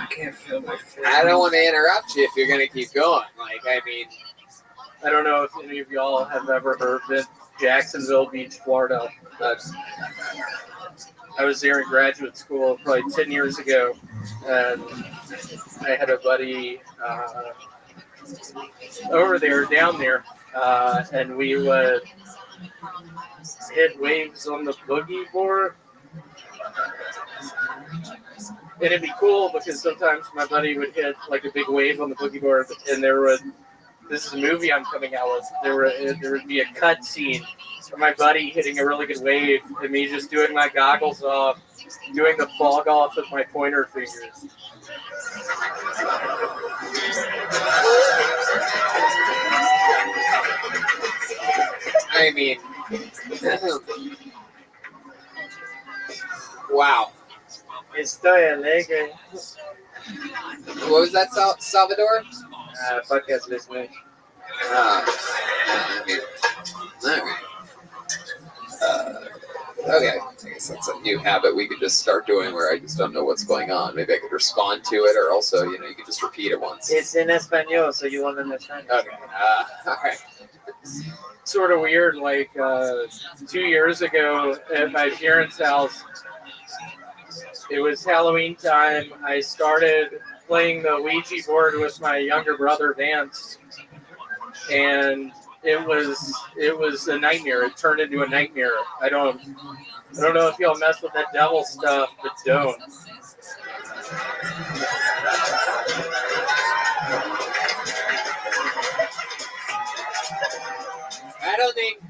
can't feel my face. I don't want to interrupt you if you're going to keep going. Like, I mean, I don't know if any of y'all have ever heard of Jacksonville Beach, Florida. I was there in graduate school probably 10 years ago, and I had a buddy down there, and we would hit waves on the boogie board. And it'd be cool because sometimes my buddy would hit like a big wave on the boogie board, and this is a movie I'm coming out with. There would be a cut scene of my buddy hitting a really good wave and me just doing my goggles off, doing the fog off with my pointer fingers. I mean, wow. Estoy alegre. What was that, Salvador? Podcast listening. All right. Okay, I guess that's a new habit we could just start doing where I just don't know what's going on. Maybe I could respond to it, or also, you could just repeat it once. It's in Espanol, so you won't understand. Okay, all right. Sort of weird, like 2 years ago at my parents' house, it was Halloween time. I started playing the Ouija board with my younger brother Vance, and it was a nightmare. It turned into a nightmare. I don't know if y'all mess with that devil stuff, but don't. I don't think,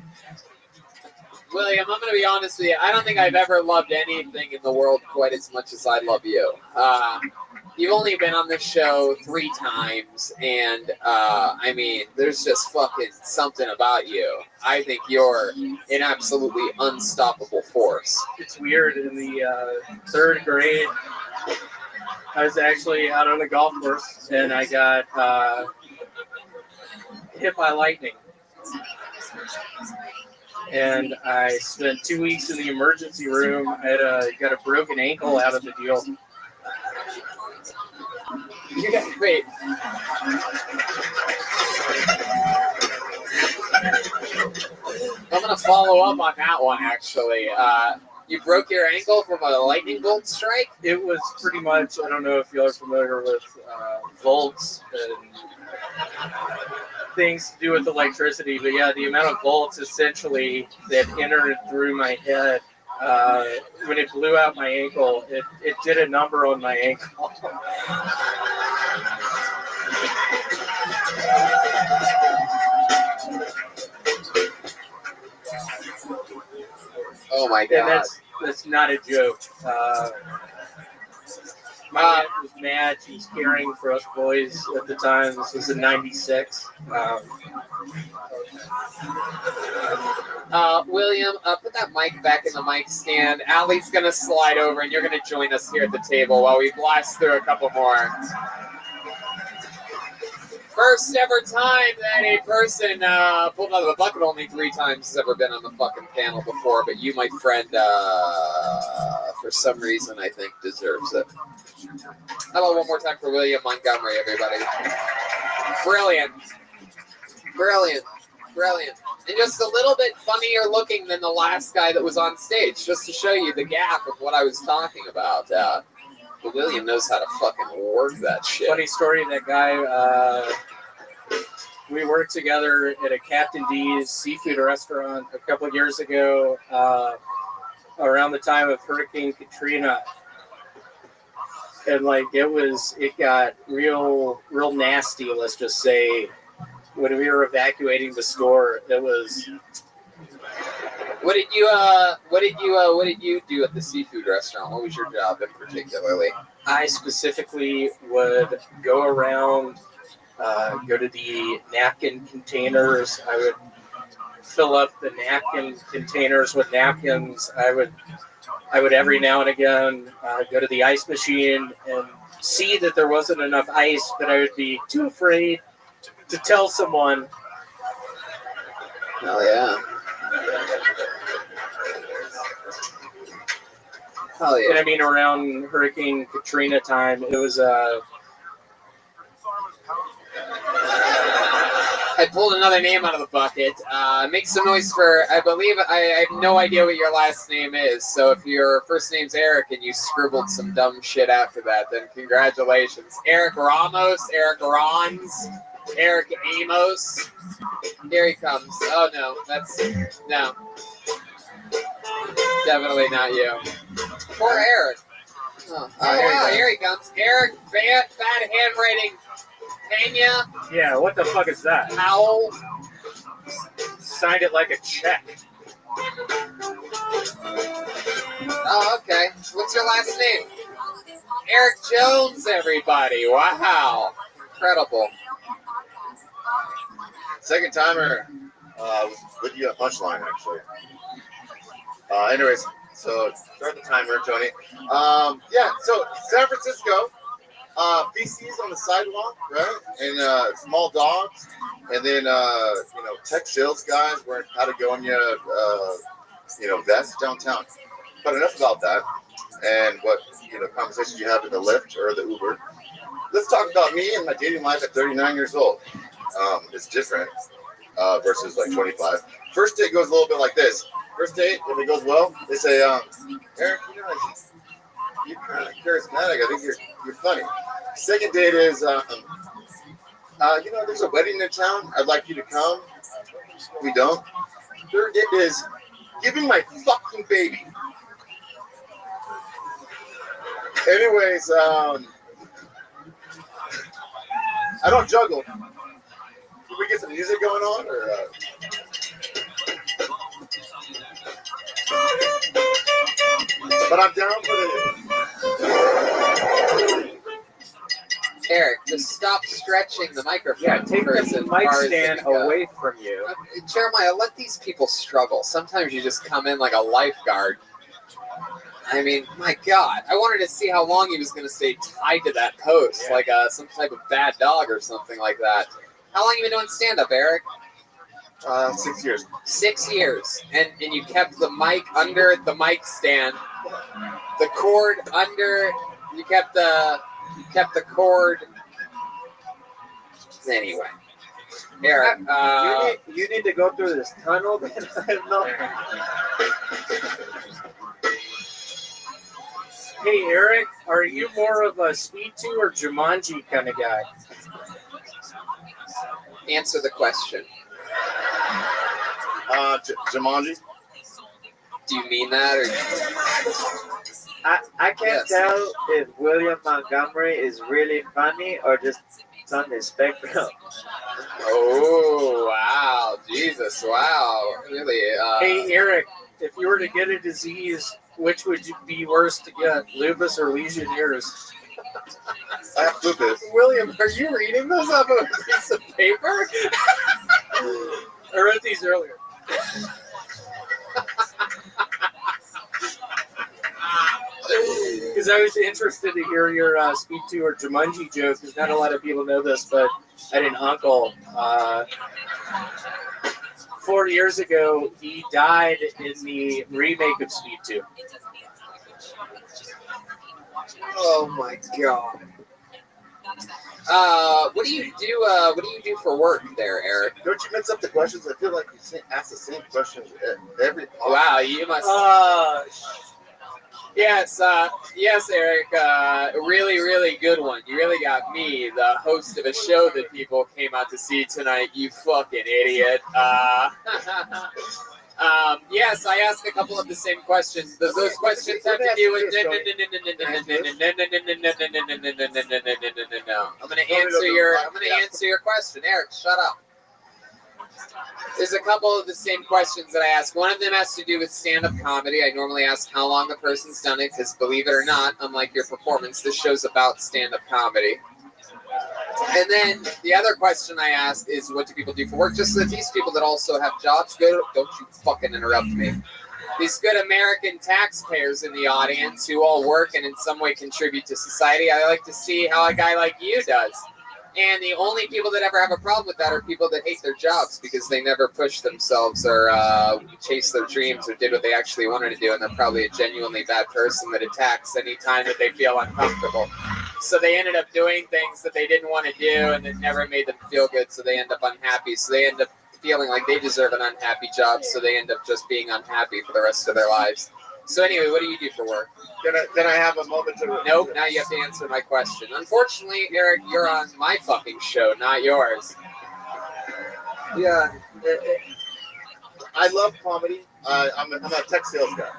William, I'm going to be honest with you. I don't think I've ever loved anything in the world quite as much as I love you. You've only been on this show 3 times, and I mean, there's just fucking something about you. I think you're an absolutely unstoppable force. It's weird. In the 3rd grade, I was actually out on a golf course, and I got hit by lightning. And I spent 2 weeks in the emergency room. I got a broken ankle out of the deal. Wait. I'm going to follow up on that one, actually. You broke your ankle from a lightning bolt strike? It was pretty much, I don't know if y'all are familiar with volts and things to do with electricity, but yeah, the amount of volts essentially that entered through my head, when it blew out my ankle, it did a number on my ankle. Oh my God. And that's not a joke. My dad was mad. He was caring for us boys at the time. This was in '96. William, put that mic back in the mic stand. Allie's going to slide over, and you're going to join us here at the table while we blast through a couple more. First ever time that a person pulled out of the bucket only 3 times has ever been on the fucking panel before, but you, my friend, for some reason, I think, deserves it. How about one more time for William Montgomery, everybody? Brilliant. Brilliant. Brilliant. And just a little bit funnier looking than the last guy that was on stage, just to show you the gap of what I was talking about. But William knows how to fucking work that shit. Funny story, that guy, we worked together at a Captain D's seafood restaurant a couple of years ago, around the time of Hurricane Katrina. And like it got real nasty, let's just say, when we were evacuating the store. It was. What did you do at the seafood restaurant? What was your job in particularly? I specifically would go around, go to the napkin containers. I would fill up the napkin containers with napkins. I would every now and again go to the ice machine and see that there wasn't enough ice, but I would be too afraid to tell someone. Oh yeah. Oh yeah. And I mean, around Hurricane Katrina time, it was I pulled another name out of the bucket. Make some noise for, I believe, I have no idea what your last name is. So if your first name's Eric and you scribbled some dumb shit after that, then congratulations. Eric Ramos, Eric Rons, Eric Amos. Here he comes. Oh no, no. Definitely not you. Poor Eric. Here he comes. Eric, bad handwriting. Pena. Yeah, what the fuck is that? Powell. Signed it like a check. Oh, okay. What's your last name? Eric Jones, everybody. Wow. Incredible. Second timer was with you at Punchline, actually. Anyways, so start the timer, Tony. Yeah, so San Francisco, PCs on the sidewalk, right? And small dogs. And then, tech sales guys wearing Patagonia That's downtown. But enough about that and what conversations you have in the Lyft or the Uber. Let's talk about me and my dating life at 39 years old. It's different versus like 25. First date goes a little bit like this. First date, if it goes well, they say, Eric, you're kind of charismatic. I think you're funny. Second date is, there's a wedding in town. I'd like you to come. We don't. Third date is, give me my fucking baby. Anyways, I don't juggle. Can we get some music going on, or? But I'm down for the. Eric, just stop stretching the microphone. Yeah, take the mic stand away from you. Jeremiah, let these people struggle. Sometimes you just come in like a lifeguard. I mean, my God, I wanted to see how long he was going to stay tied to that post, like some type of bad dog or something like that. How long have you been doing stand-up, Eric? 6 years. 6 years, and you kept the mic under the mic stand, the cord under. You kept the cord. Anyway, Eric, you need to go through this tunnel. I don't know. Hey, Eric, are you more of a Speed 2 or Jumanji kind of guy? Answer the question. Jumanji. Do you mean that, or? I can't tell if William Montgomery is really funny or just on the spectrum. Oh, wow. Jesus, wow. Really? Hey, Eric, if you were to get a disease, which would be worse to get, lupus or Legionnaires? I have lupus. William, are you reading those off of a piece of paper? I read these earlier. Because I was interested to hear your Speed 2 or Jumanji joke, because not a lot of people know this, but I had an uncle 4 years ago. He died in the remake of Speed 2. Oh my God. What do you do? What do you do for work there, Eric? Don't you mix up the questions? I feel like you ask the same questions every. Wow, you must. Yes, Eric. Really, really good one. You really got me, the host of a show that people came out to see tonight. You fucking idiot. Yes, I asked a couple of the same questions. Does those questions have to do with? No. I'm gonna answer your question, Eric. Shut up. There's a couple of the same questions that I ask. One of them has to do with stand-up comedy. I normally ask how long the person's done it, because believe it or not, unlike your performance, this show's about stand-up comedy. And then the other question I ask is, what do people do for work? Just so that these people that also have jobs, don't you fucking interrupt me. These good American taxpayers in the audience who all work and in some way contribute to society, I like to see how a guy like you does. And the only people that ever have a problem with that are people that hate their jobs because they never pushed themselves or chased their dreams or did what they actually wanted to do. And they're probably a genuinely bad person that attacks any time that they feel uncomfortable. So they ended up doing things that they didn't want to do and it never made them feel good. So they end up unhappy. So they end up feeling like they deserve an unhappy job. So they end up just being unhappy for the rest of their lives. So anyway, what do you do for work? Then I have a moment to... Nope, now you have to answer my question. Unfortunately, Eric, you're on my fucking show, not yours. Yeah, I love comedy. I'm a tech sales guy.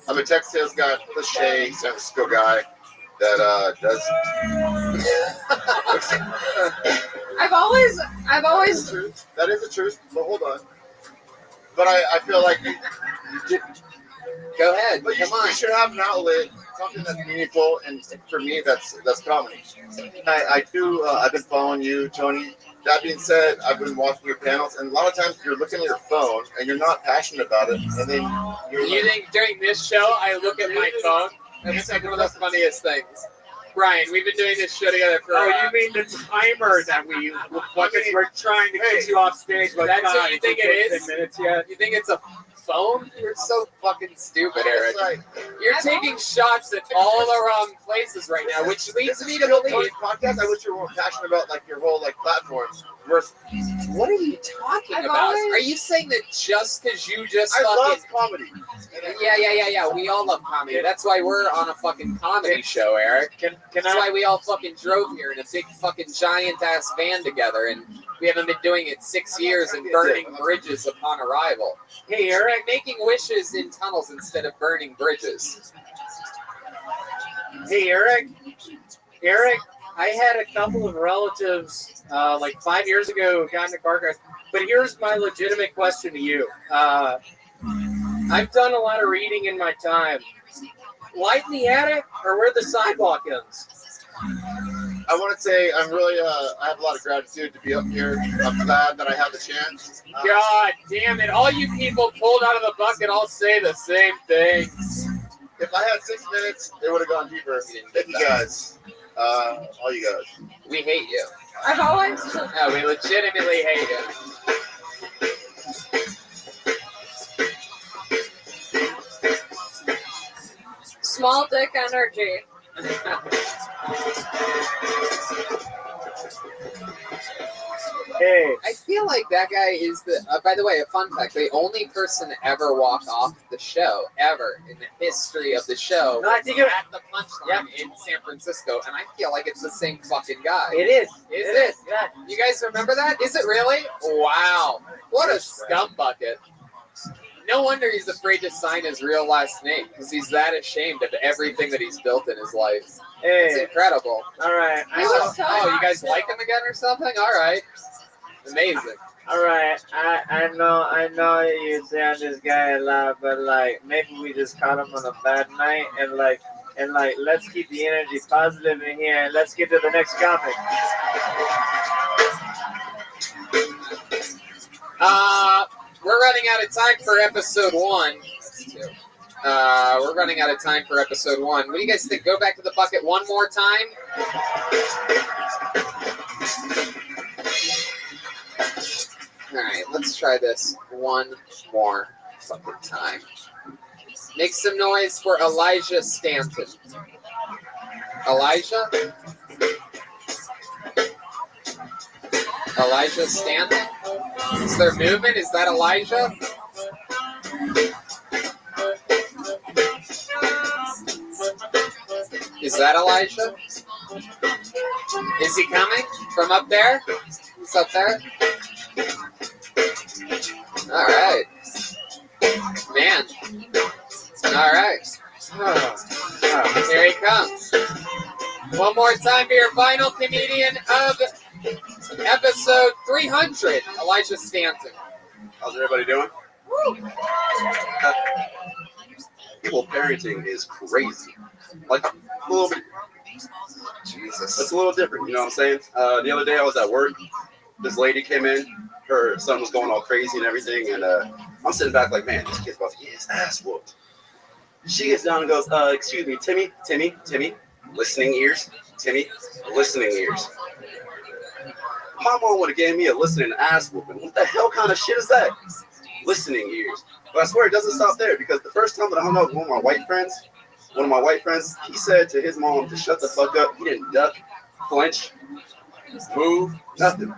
I'm a tech sales guy, cliche, San Francisco guy that does... I've always... That is the truth, but hold on. But I feel like you did... Go ahead. But you should have an outlet, something that's meaningful, and for me, that's comedy. I've been following you, Tony. That being said, I've been watching your panels, and a lot of times you're looking at your phone and you're not passionate about it, and then you think during this show I look at my phone? That's like one of the funniest things. Brian, we've been doing this show together for... Oh, you mean the timer that we're trying to get you off stage? Like, that's what you think it is? 10 minutes yet? You think it's a phone? You're so fucking stupid, Eric. Like, You're taking shots at all the wrong places right now, which leads me to believe. Podcast. I wish you were more passionate about like your whole like platforms. Versus, what are you talking about? Are you saying that just because you just I fucking love comedy. Yeah. We all love comedy. That's why we're on a fucking comedy show, Eric. That's why we all fucking drove here in a big fucking giant ass van together, and we haven't been doing it 6 years and burning bridges upon arrival. Hey, Eric, making wishes in tunnels instead of burning bridges. Hey, Eric, I had a couple of relatives like 5 years ago who got in a car crash. But here's my legitimate question to you. I've done a lot of reading in my time. Light in the attic or where the sidewalk ends? I want to say I'm really, I have a lot of gratitude to be up here. I'm glad that I have the chance. God damn it. All you people pulled out of the bucket all say the same things. If I had 6 minutes, it would have gone deeper. Thank you guys. All you guys. We hate you. I've always. No, we legitimately hate you. Small dick energy. Hey. I feel like that guy is the. By the way, a fun fact: the only person to ever walk off the show ever in the history of the show No, I think it- at the punchline in San Francisco, and I feel like it's the same fucking guy. It is. Is It it? is, yeah. You guys remember that? Is it really? Wow! What a scum bucket. No wonder he's afraid to sign his real last name because he's that ashamed of everything that he's built in his life. Hey. It's incredible. All right. Oh, you guys like him again or something? All right. Amazing. All right, I know you say this guy a lot, but like maybe we just caught him on a bad night, and let's keep the energy positive in here, and let's get to the next comic. We're running out of time for episode 1. We're running out of time for episode 1. What do you guys think? Go back to the bucket one more time? Alright, let's try this one more fucking time. Make some noise for Elijah Stanton. Elijah? Elijah Stanton? Is there movement? Is that Elijah? Is that Elijah? Is he coming from up there? He's up there? All right. Man. All right. Here he comes. One more time for your final comedian of episode 300, Elijah Stanton. How's everybody doing? People parenting is crazy. Like, a little bit. Jesus. It's a little different, you know what I'm saying? The other day I was at work. This lady came in. Her son was going all crazy and everything. And I'm sitting back like, man, this kid's about to get his ass whooped. She gets down and goes, excuse me, Timmy, listening ears. Timmy, listening ears. My mom would have gave me a listening ass whooping. What the hell kind of shit is that? Listening ears. But I swear it doesn't stop there, because the first time that I hung out with one of my white friends, he said to his mom to shut the fuck up. He didn't duck, flinch, move, nothing.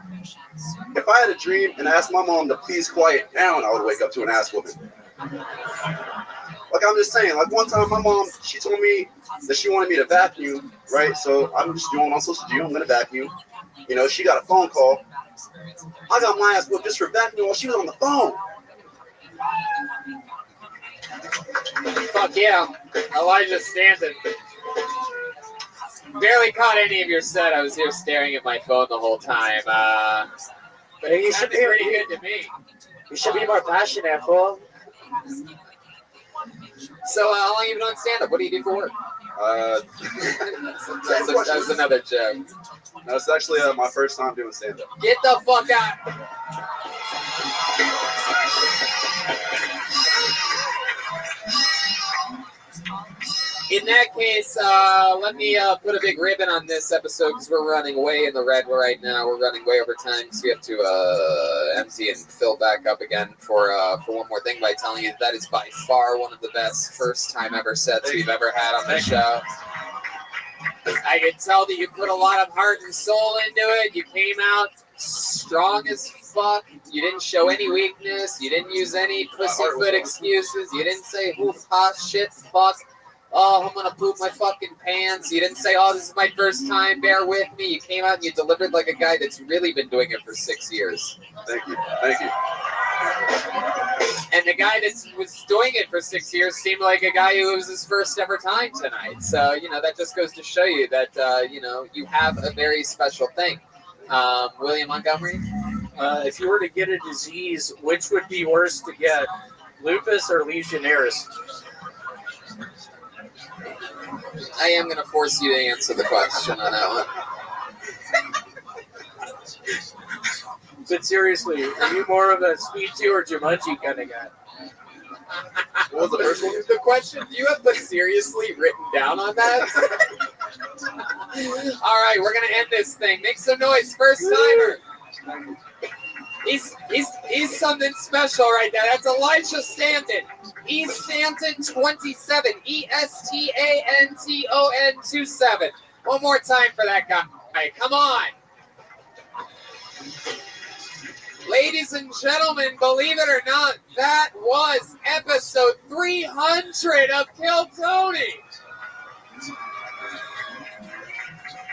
If I had a dream and asked my mom to please quiet down, I would wake up to an ass whooping. Like, I'm just saying, like, one time my mom, she told me that she wanted me to vacuum, right? So I'm just doing what I'm supposed to do. I'm going to vacuum. You know, she got a phone call. I got my ass whooped just for vacuuming while she was on the phone. Fuck yeah. Elijah Stanton. Barely caught any of your set. I was here staring at my phone the whole time. But it sounded pretty good to me. You should be more passionate, fool. So, how long have you been on stand-up? What do you do for work? That was another joke. No, it's actually my first time doing stand-up. Get the fuck out. In that case, let me put a big ribbon on this episode because we're running way in the red right now. We're running way over time, so we have to empty and fill back up again for one more thing by telling you that is by far one of the best first time ever sets we've ever had on the show. I could tell that you put a lot of heart and soul into it. You came out strong as fuck. You didn't show any weakness. You didn't use any pussyfoot excuses. You didn't say hoof, ha, shit, fuck. Oh, I'm gonna poop my fucking pants. You didn't say, oh, this is my first time, bear with me. You came out and you delivered like a guy that's really been doing it for 6 years. Thank you. Thank you. And the guy that was doing it for 6 years seemed like a guy who was his first ever time tonight. So, you know, that just goes to show you that, you know, you have a very special thing. William Montgomery? If you were to get a disease, which would be worse to get, lupus or Legionnaires? I am going to force you to answer the question on that one. But seriously, are you more of a Speed 2 or Jumanji kind of guy? What was the first one? The question, do you have the seriously written down on that? All right, we're going to end this thing. Make some noise, first timer. He's something special right now. That's Elijah Stanton. He's Stanton 27. ESTANTON 27. One more time for that guy. Come on. Ladies and gentlemen, believe it or not, that was episode 300 of Kill Tony.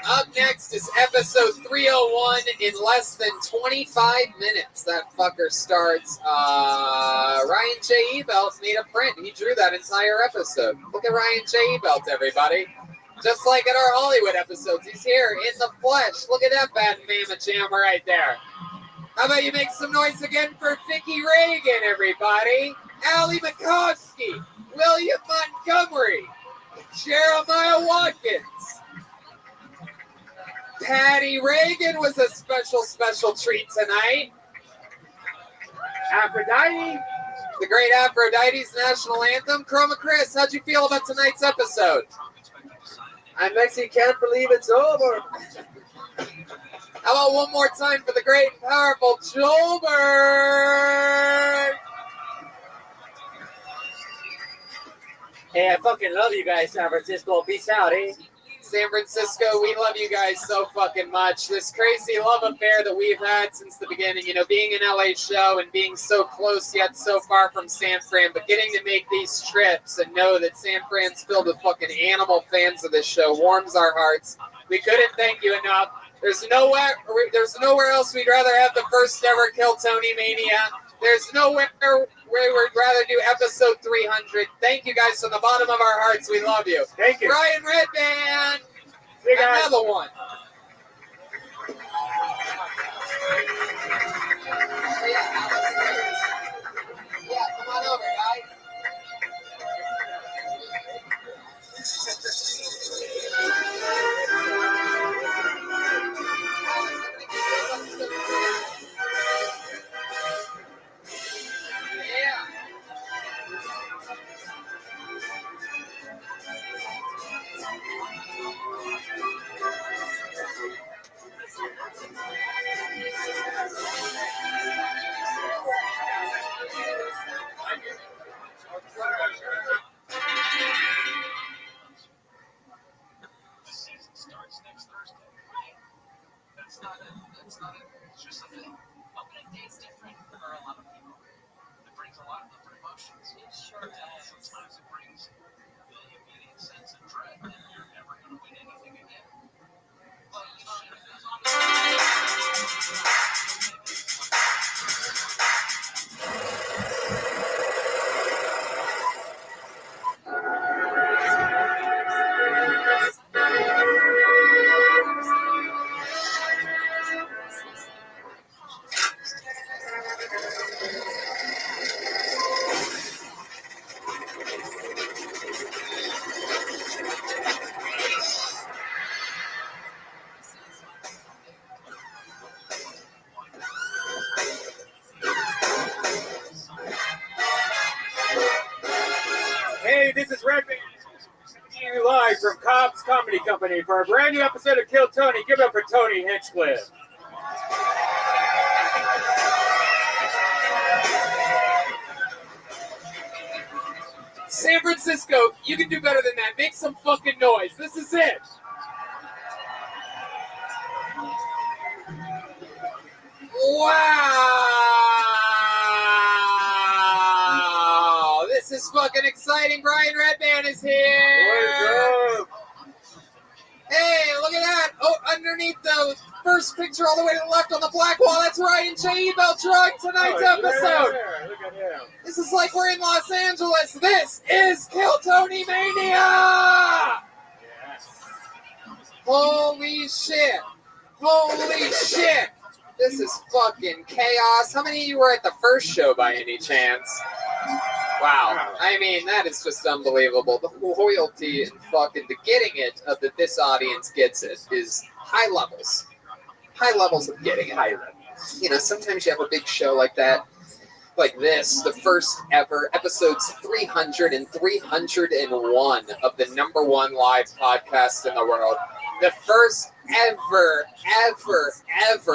Up next is episode 301 in less than 25 minutes. That fucker starts. Ryan J. Ebelt made a print. He drew that entire episode. Look at Ryan J. Ebelt, everybody. Just like in our Hollywood episodes, he's here in the flesh. Look at that bad mamma jamma right there. How about you make some noise again for Vicky Reagan, everybody? Allie Makovsky, William Montgomery, Jeremiah Watkins. Patty Reagan was a special treat tonight. Aphrodite, the great Aphrodite's national anthem. Chroma Chris, how'd you feel about tonight's episode? I actually can't believe it's over. How about one more time for the great and powerful Joelberg? Hey, I fucking love you guys, San Francisco. Peace out, eh? San Francisco, we love you guys so fucking much. This crazy love affair that we've had since the beginning, you know, being an LA show and being so close yet so far from San Fran, but getting to make these trips and know that San Fran's filled with fucking animal fans of this show warms our hearts. We couldn't thank you enough. There's nowhere else we'd rather have the first ever Kill Tony Mania. There's nowhere where we'd rather do episode 300. Thank you guys from the bottom of our hearts. We love you. Thank you. Brian Redband. Hey guys. Another one. Yeah, come on over, guys. Comedy Company for a brand new episode of Kill Tony. Give it up for Tony Hinchcliffe. San Francisco, you can do better than that. Make some fucking noise. This is it. Wow! This is fucking exciting. Brian Redband is here. Hey, look at that. Oh, underneath the first picture all the way to the left on the black wall, that's Ryan J. Beltrug, tonight's episode. Look at him. This is like we're in Los Angeles. This is Kill Tony Mania! Yes. Holy shit. Holy shit. This is fucking chaos. How many of you were at the first show by any chance? Wow. I mean, that is just unbelievable. The loyalty and fucking the getting it of that this audience gets it is high levels. High levels of getting it. High levels. You know, sometimes you have a big show like that, like this, the first ever episodes 300 and 301 of the #1 live podcast in the world. The first ever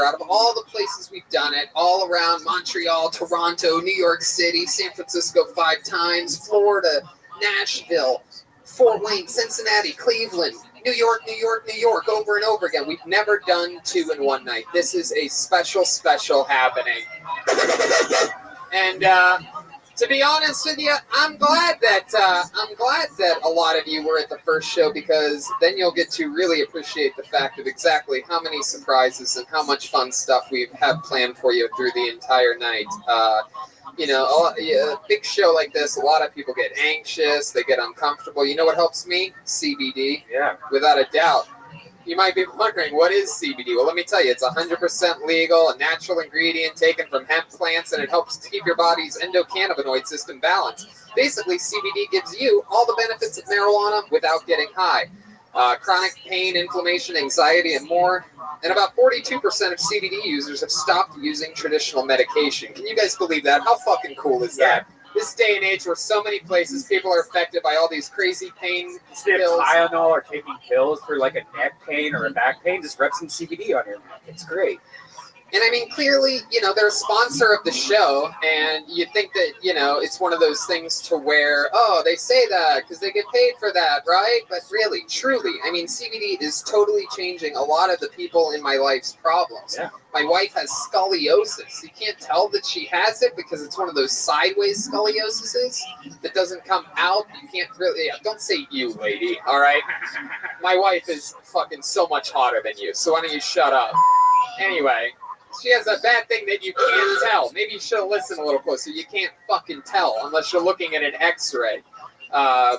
out of all the places we've done it, all around Montreal, Toronto, New York City, San Francisco 5 times, Florida, Nashville, Fort Wayne, Cincinnati, Cleveland, New York, over and over again. We've never done 2 in one night. This is a special happening. And to be honest with you, I'm glad that a lot of you were at the first show, because then you'll get to really appreciate the fact of exactly how many surprises and how much fun stuff we have planned for you through the entire night. You know, a big show like this, a lot of people get anxious, they get uncomfortable. You know what helps me? CBD. Yeah. Without a doubt. You might be wondering, what is CBD? Well, let me tell you, it's 100% legal, a natural ingredient taken from hemp plants, and it helps keep your body's endocannabinoid system balanced. Basically, CBD gives you all the benefits of marijuana without getting high. Chronic pain, inflammation, anxiety, and more. And about 42% of CBD users have stopped using traditional medication. Can you guys believe that? How fucking cool is that? This day and age where so many places people are affected by all these crazy pain Instead of Tylenol or taking pills for like a neck pain or a back pain, just rub some CBD on your neck. It's great. And I mean, clearly, you know, they're a sponsor of the show, and you think that, you know, it's one of those things to where, oh, they say that because they get paid for that, right? But really, truly, I mean, CBD is totally changing a lot of the people in my life's problems. Yeah. My wife has scoliosis. You can't tell that she has it because it's one of those sideways scolioses that doesn't come out. You can't really, don't say you, lady, all right? My wife is fucking so much hotter than you, so why don't you shut up? Anyway. She has a bad thing that you can't tell. Maybe you should listen a little closer. You can't fucking tell unless you're looking at an X-ray.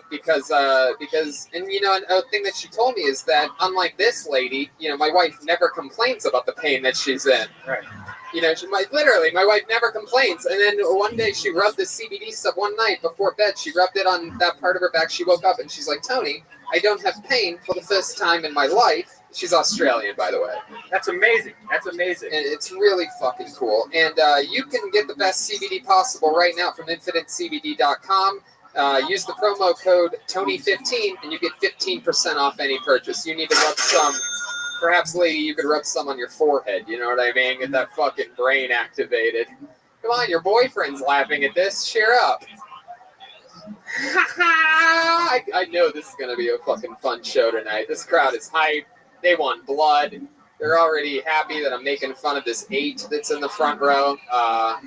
Because and you know, a thing that she told me is that unlike this lady, you know, my wife never complains about the pain that she's in. Right. You know, my wife never complains. And then one day she rubbed the CBD stuff one night before bed. She rubbed it on that part of her back. She woke up and she's like, Tony, I don't have pain for the first time in my life. She's Australian, by the way. That's amazing. That's amazing. And it's really fucking cool. And you can get the best CBD possible right now from InfiniteCBD.com. Use the promo code Tony15 and you get 15% off any purchase. You need to rub some, perhaps, lady, you could rub some on your forehead. You know what I mean? Get that fucking brain activated. Come on, your boyfriend's laughing at this. Cheer up. I know this is going to be a fucking fun show tonight. This crowd is hyped. They want blood. They're already happy that I'm making fun of this 8 that's in the front row. Wow,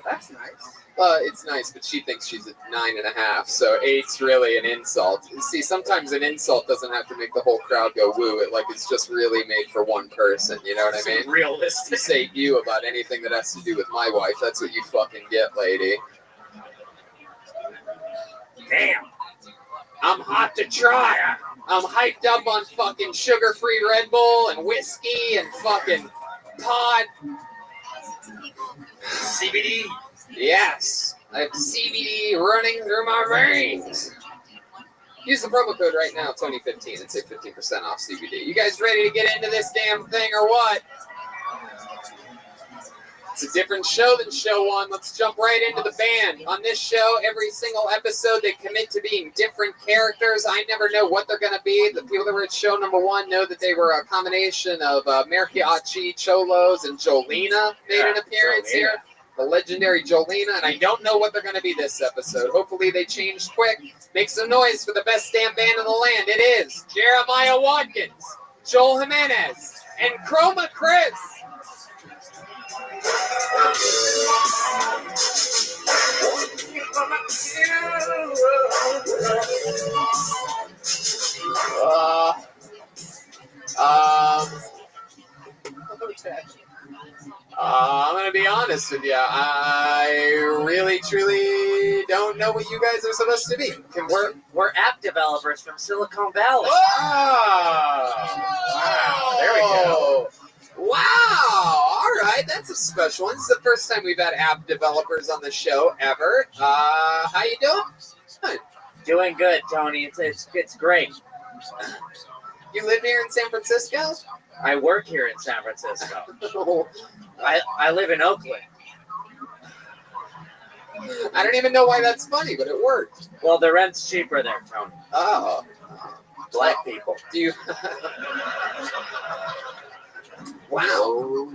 that's nice. It's nice, but she thinks she's at 9.5, so 8's really an insult. See, sometimes an insult doesn't have to make the whole crowd go woo. It's just really made for one person, you know what I mean? Realistic. You say you about anything that has to do with my wife, that's what you fucking get, lady. Damn. I'm hot to try. I'm hyped up on fucking sugar-free Red Bull and whiskey and fucking pod. CBD. Yes. I have CBD running through my veins. Use the promo code right now, Tony15, and save 15% off CBD. You guys ready to get into this damn thing or what? It's a different show than show one. Let's jump right into the band. On this show, every single episode, they commit to being different characters. I never know what they're going to be. The people that were at show number one know that they were a combination of Mariachi, Cholos, and Jolena made an appearance here. The legendary Jolena, and I don't know what they're going to be this episode. Hopefully they change quick. Make some noise for the best damn band in the land. It is Jeremiah Watkins, Joel Jimenez, and Chroma Chris. I'm going to be honest with you. I really, truly don't know what you guys are supposed to be. We're app developers from Silicon Valley. Wow. There we go. Wow. All right. That's a special one. This is the first time we've had app developers on the show ever. How you doing? Good. Doing good, Tony. It's great. You live here in San Francisco? I work here in San Francisco. I live in Oakland. I don't even know why that's funny, but it worked. Well, the rent's cheaper there, Tony. Oh. Black people. Do you... Wow.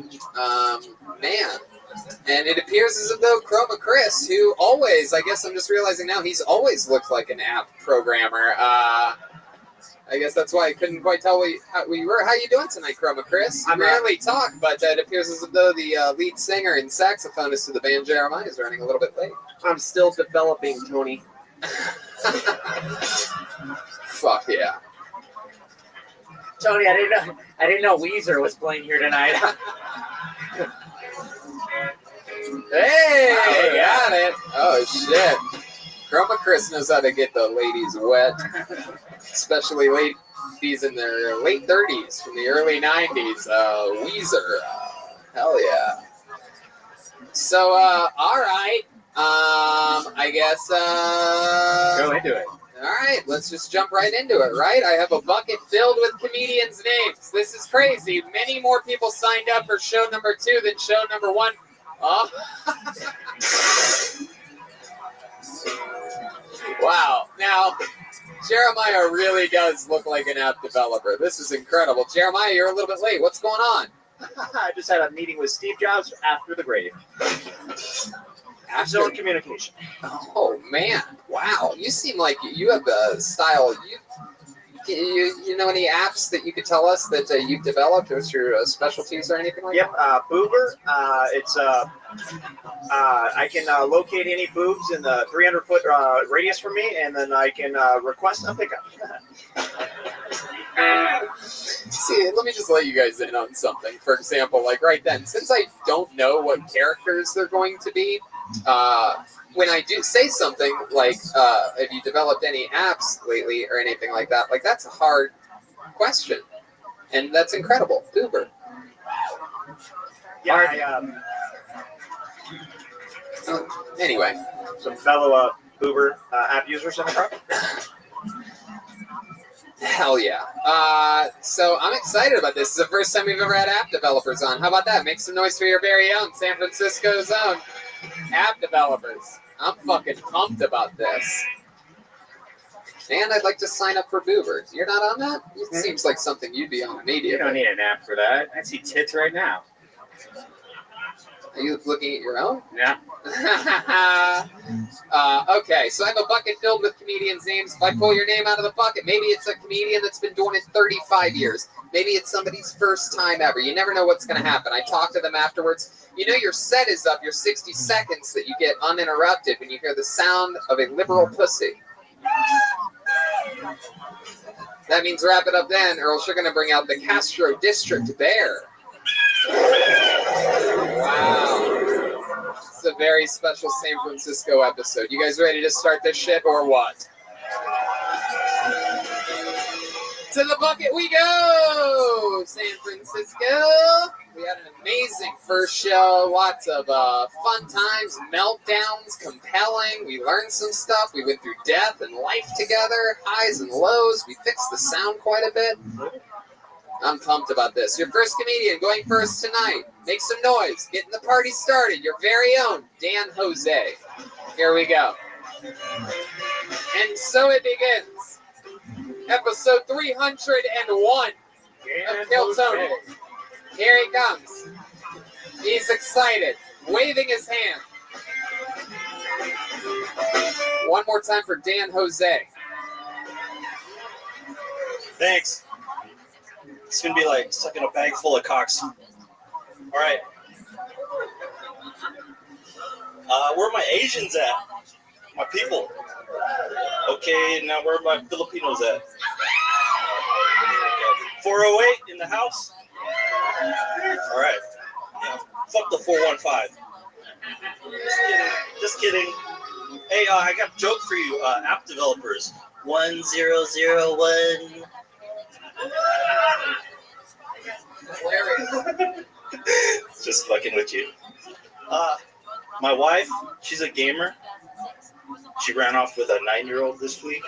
Man. And it appears as if though Chroma Chris, who always, I guess I'm just realizing now, he's always looked like an app programmer. I guess that's why I couldn't quite tell how we were. How you doing tonight, Chroma Chris? I rarely talk, but it appears as though the lead singer and saxophonist of the band, Jeremiah, is running a little bit late. I'm still developing, Tony. Fuck yeah. Tony, I didn't know Weezer was playing here tonight. Hey, got it. Oh shit. Chroma Chris knows how to get the ladies wet, especially ladies in their late 30s from the early 90s. Weezer, hell yeah. So, all right. I guess. Go into it. All right, let's just jump right into it, right? I have a bucket filled with comedians' names. This is crazy. Many more people signed up for show number 2 than show number 1. Oh. Wow. Now, Jeremiah really does look like an app developer. This is incredible. Jeremiah, you're a little bit late. What's going on? I just had a meeting with Steve Jobs after the grave. Zone communication. Oh, man. Wow. You seem like you have a style. You know any apps that you could tell us that you've developed? What's your specialties or anything like that? Yep, Boober. It's I can locate any boobs in the 300-foot radius from me, and then I can request a pickup. See, let me just let you guys in on something. For example, like right then, since I don't know what characters they're going to be, when I do say something like, have you developed any apps lately or anything like that, like that's a hard question. And that's incredible. Uber. Yeah, anyway. Some fellow Uber app users in the car. Hell yeah. So I'm excited about this. This is the first time we've ever had app developers on. How about that? Make some noise for your very own San Francisco zone. App developers. I'm fucking pumped about this. And I'd like to sign up for Boober. You're not on that? It seems like something you'd be on immediately. You don't need an app for that. I see tits right now. Are you looking at your own? Yeah. Okay, so I have a bucket filled with comedians' names. If I pull your name out of the bucket, maybe it's a comedian that's been doing it 35 years. Maybe it's somebody's first time ever. You never know what's going to happen. I talk to them afterwards. You know your set is up, your 60 seconds that you get uninterrupted when you hear the sound of a liberal pussy. That means wrap it up then, or else you're going to bring out the Castro District Bear. Wow. It's a very special San Francisco episode. You guys ready to start this shit or what? To the bucket we go! San Francisco! We had an amazing first show. Lots of fun times, meltdowns, compelling. We learned some stuff. We went through death and life together, highs and lows. We fixed the sound quite a bit. I'm pumped about this. Your first comedian going first tonight. Make some noise. Getting the party started. Your very own Dan Jose. Here we go. And so it begins. Episode 301 of Kill Tony. Here he comes. He's excited, waving his hand. One more time for Dan Jose. Thanks. It's gonna be like sucking a bag full of cocks. All right. Where are my Asians at? My people. Okay, now where are my Filipinos at? 408 in the house? All right. Yeah, fuck the 415. Just kidding. Hey, I got a joke for you, app developers. 1001. Just fucking with you. My wife, she's a gamer. She ran off with a 9-year-old this week.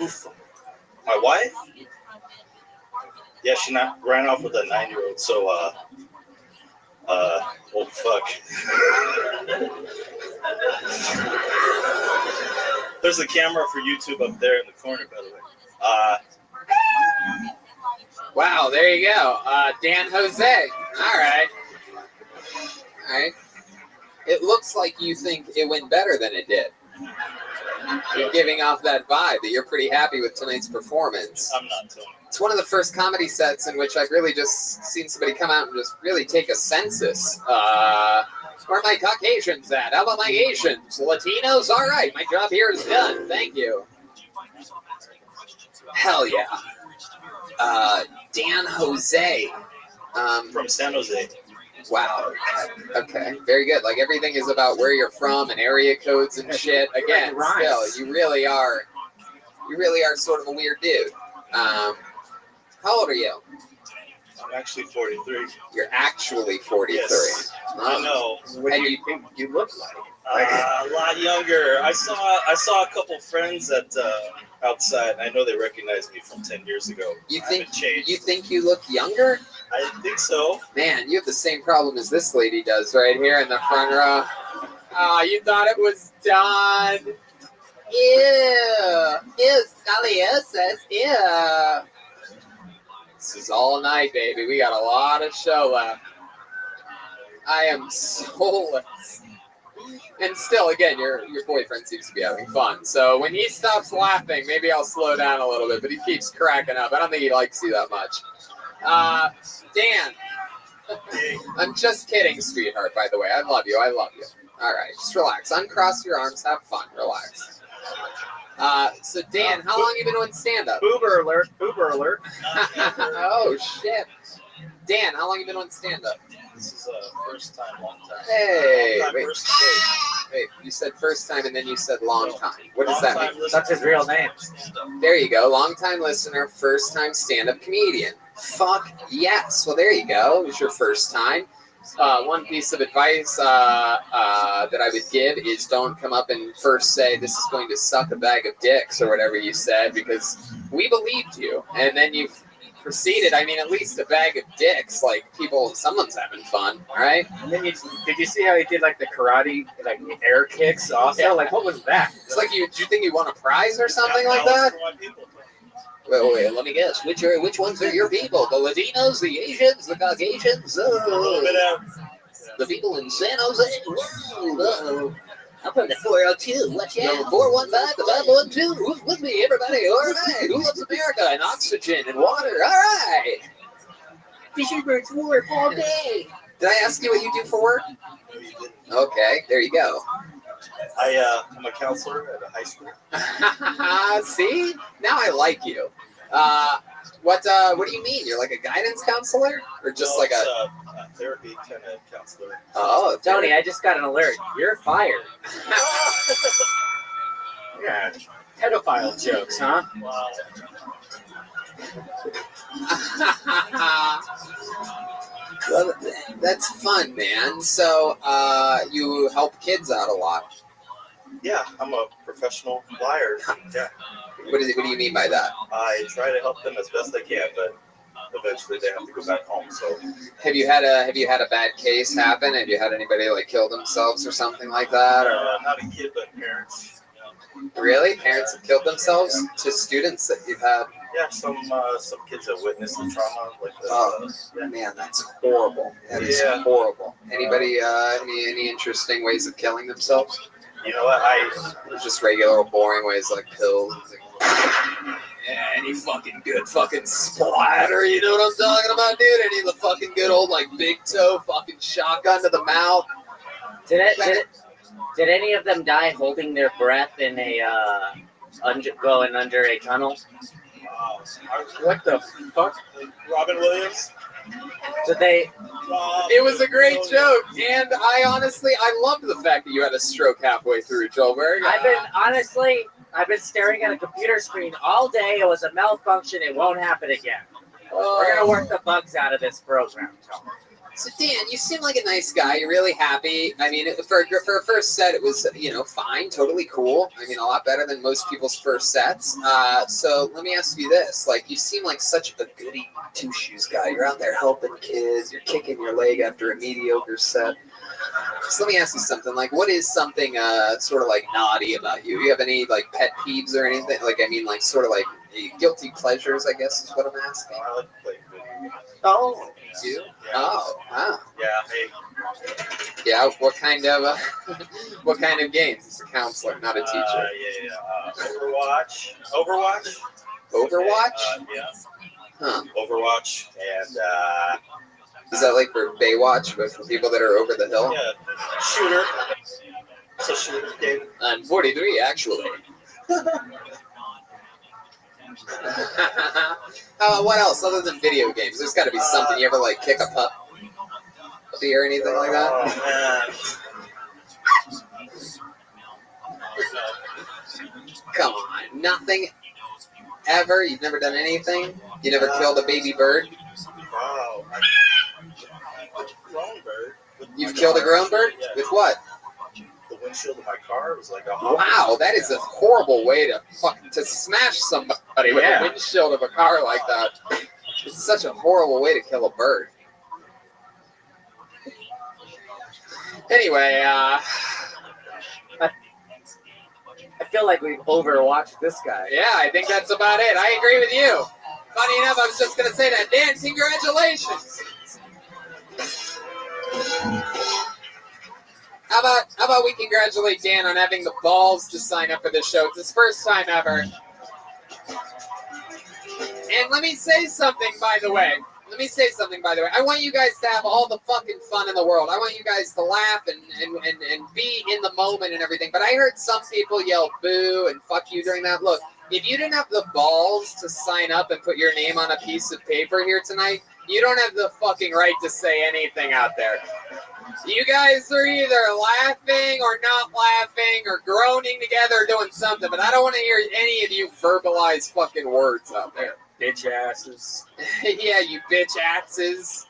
Oof. My wife? Yeah, she ran off with a 9-year-old. So, oh fuck. There's a camera for YouTube up there in the corner, by the way. Wow, there you go. Dan Jose. All right. It looks like you think it went better than it did. You're giving off that vibe that you're pretty happy with tonight's performance. I'm not, Tony. It's one of the first comedy sets in which I've really just seen somebody come out and just really take a census. Where are my Caucasians at? How about my Asians? Latinos? All right, my job here is done. Thank you. Hell yeah. Dan Jose. From San Jose. Wow. Okay. Very good. Like everything is about where you're from and area codes and shit. Again, still, you really are sort of a weird dude. How old are you? I'm actually 43. You're actually 43. Yes, I know. What do you think you look like? A lot younger. I saw a couple friends at outside. I know they recognized me from 10 years ago. You think you look younger? I think so. Man, you have the same problem as this lady does right here in the front row. Oh, you thought it was done. Ew, scoliosis, ew. This is all night, baby. We got a lot of show left. I am soulless. And still, again, your boyfriend seems to be having fun. So when he stops laughing, maybe I'll slow down a little bit, but he keeps cracking up. I don't think he likes you that much. Dan. I'm just kidding, sweetheart, by the way. I love you. All right, just relax. Uncross your arms. Have fun. Relax. So, Dan, how long have you been doing stand-up? Uber alert. Oh, shit. Dan, how long have you been doing stand-up? This is first time, long time. Hey, Long time, wait, first day. wait, you said first time and then you said long time. What does that mean? That's his real name. There you go. Long time listener, first time stand-up comedian. Fuck yes. Well, there you go. It was your first time. One piece of advice that I would give is don't come up and first say this is going to suck a bag of dicks or whatever you said, because we believed you. And then you've proceeded, I mean, at least a bag of dicks, like someone's having fun, right? And then did you see how he did like the karate, like air kicks also? Yeah. Like, what was that? It's like, did you think you won a prize or something like that? Wait, let me guess. Which ones are your people? The Latinos, the Asians, the Caucasians? The people in San Jose? Whoa. I'm from the 402. Watch out. The 415, the 512. Who's with me, everybody? All right. Who loves America and oxygen and water? All right. Fishing birds work all day. Did I ask you what you do for work? Okay, there you go. I'm a counselor at a high school. See? Now I like you. What do you mean? You're like a guidance counselor? Or just like a therapy kind of counselor. Oh, Tony, I just got an alert. You're fired. Yeah, pedophile jokes, huh? Wow. Well, that's fun, man. So, you help kids out a lot. Yeah, I'm a professional liar. Yeah. What do you mean by that? I try to help them as best I can, but eventually they have to go back home. So Have you had a bad case happen? Have you had anybody like kill themselves or something like that? Or not a kid, but parents. really, parents have killed themselves to students that you've had? Yeah, some kids have witnessed the trauma. Like Man, that's horrible. That is horrible. Anybody any interesting ways of killing themselves? You know what? Or just regular boring ways like pills. Yeah, any fucking good fucking splatter, you know what I'm talking about, dude? Any of the fucking good old like big toe fucking shotgun to the mouth. Did any of them die holding their breath in a going under a tunnel? What the fuck? Robin Williams? Did they? It was a great joke, and I loved the fact that you had a stroke halfway through, Joelberg. I've been staring at a computer screen all day. It was a malfunction. It won't happen again. We're gonna work the bugs out of this program, Tom. So Dan, you seem like a nice guy. You're really happy. I mean, for a first set, it was fine, totally cool. I mean, a lot better than most people's first sets. So let me ask you this: like, you seem like such a goody two shoes guy. You're out there helping kids. You're kicking your leg after a mediocre set. So let me ask you something. Like, what is something sort of like naughty about you? Do you have any like pet peeves or anything? Like, I mean, like sort of like guilty pleasures, I guess is what I'm asking. I like to play video games. Oh, you do? Oh, wow. Yeah. Hey. Yeah. What kind of games? As a counselor, not a teacher. Overwatch. Yeah. Huh. Overwatch and. Is that like for Baywatch with people that are over the hill? Yeah. Shooter. It's a shooter game. I'm 43, actually. What else other than video games? There's got to be something. You ever like kick a puppy or anything like that? Oh, Come on, nothing ever. You've never done anything. You never killed a baby bird. Wow. Grown bird. You've killed a grown bird? Yeah. With what? The windshield of my car was like a Wow, that is a horrible way to smash somebody with a windshield of a car like that. It's such a horrible way to kill a bird. Anyway, I feel like we've overwatched this guy. Yeah, I think that's about it. I agree with you. Funny enough, I was just going to say that. Dan, congratulations. How about we congratulate Dan on having the balls to sign up for this show? It's his first time ever. And let me say something, by the way. I want you guys to have all the fucking fun in the world. I want you guys to laugh and be in the moment and everything. But I heard some people yell boo and fuck you during that. Look, if you didn't have the balls to sign up and put your name on a piece of paper here tonight, you don't have the fucking right to say anything out there. You guys are either laughing or not laughing or groaning together or doing something, but I don't want to hear any of you verbalize fucking words out there. Bitch asses. Yeah, you bitch asses.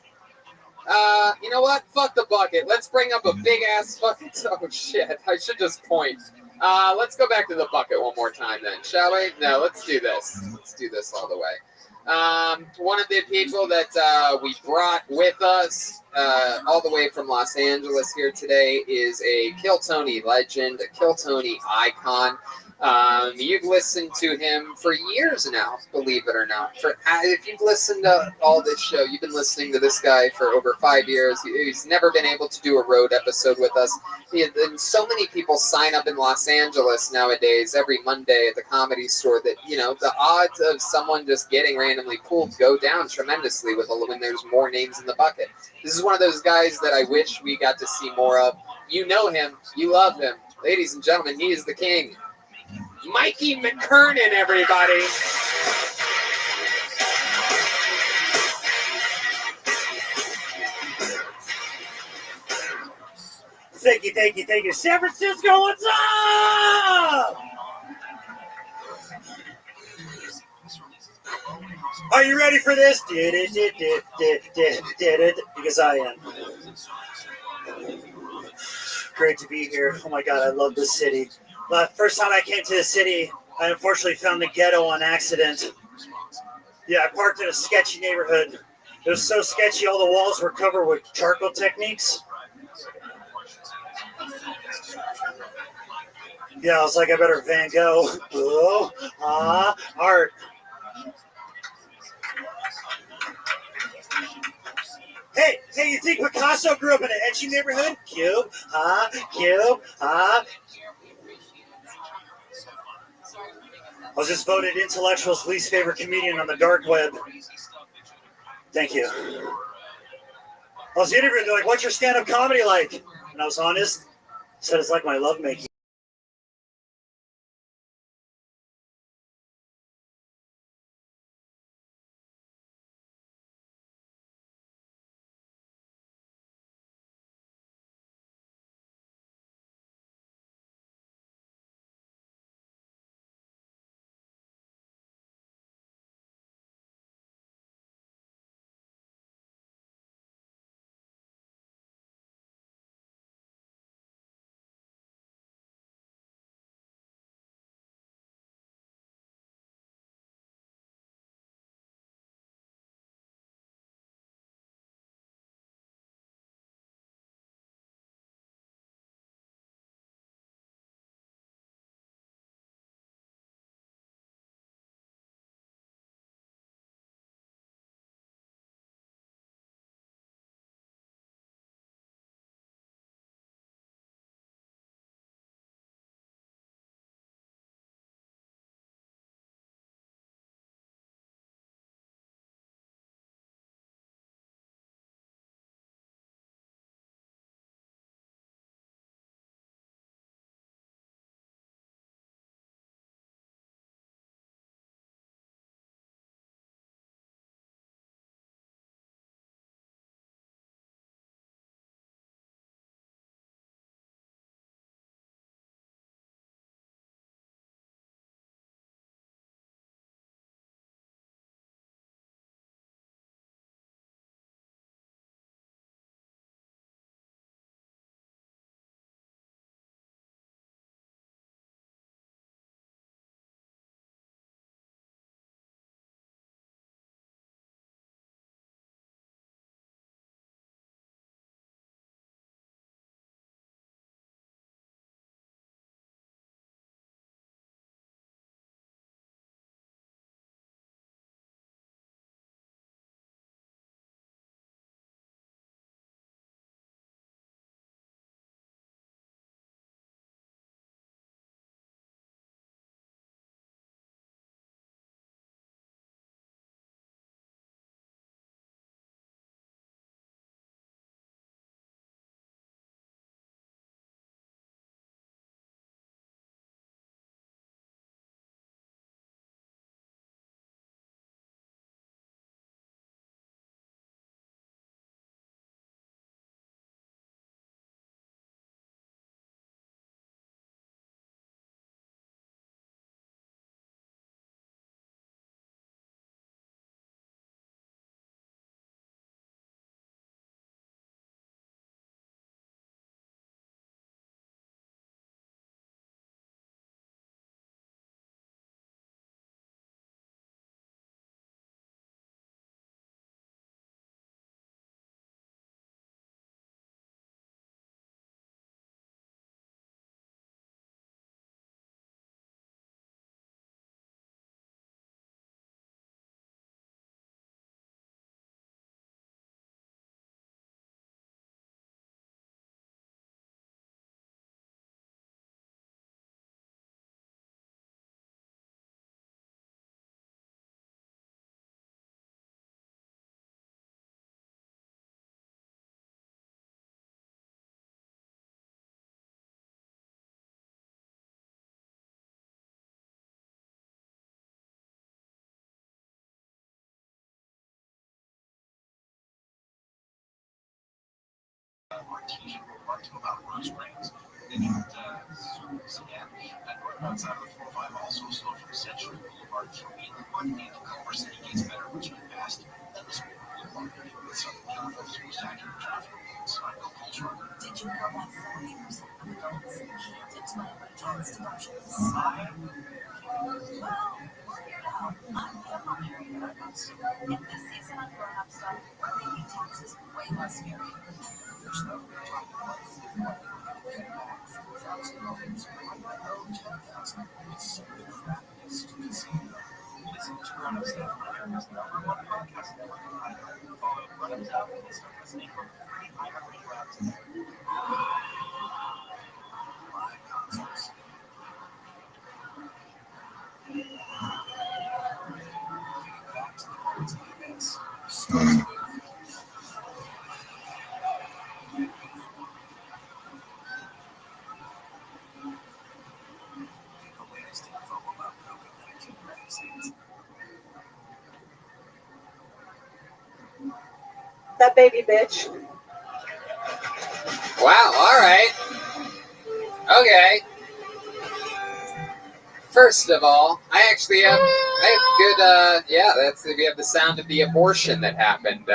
You know what? Fuck the bucket. Let's bring up a big ass fucking. Oh shit! I should just point. Let's go back to the bucket one more time then, shall we? No, let's do this. Let's do this all the way. One of the people that we brought with us all the way from Los Angeles here today is a Kill Tony legend, a Kill Tony icon. You've listened to him for years now, believe it or not. If you've listened to all this show, you've been listening to this guy for over 5 years. He's never been able to do a road episode with us. And so many people sign up in Los Angeles nowadays every Monday at the Comedy Store that, the odds of someone just getting randomly pulled go down tremendously when there's more names in the bucket. This is one of those guys that I wish we got to see more of. You know him. You love him. Ladies and gentlemen, he is the king. Mikey McKernan, everybody. Thank you. San Francisco, what's up? Are you ready for this? Because I am. Great to be here. Oh my God, I love this city. The first time I came to the city, I unfortunately found the ghetto on accident. Yeah, I parked in a sketchy neighborhood. It was so sketchy, all the walls were covered with charcoal techniques. Yeah, I was like, I better Van Gogh. Art. Hey, you think Picasso grew up in an edgy neighborhood? Cube, cube, I was just voted intellectual's least favorite comedian on the dark web. Thank you. I was interviewed, they're like, what's your stand-up comedy like? And I was honest. I said it's like my lovemaking. Martini remarked about Rose Springs. They moved Savannah and north outside of the 405 also slow from Century Boulevard through Inglewood and Culver City gets better Richmond past Ellisville Boulevard. With some California's most accurate traffic rules, I'm Bill Culture. Did you know that 40% of adults can't explain advanced emotions? Well, work it out. I'm the That baby bitch. Wow. All right. Okay. First of all, I have good. Yeah, we have the sound of the abortion that happened.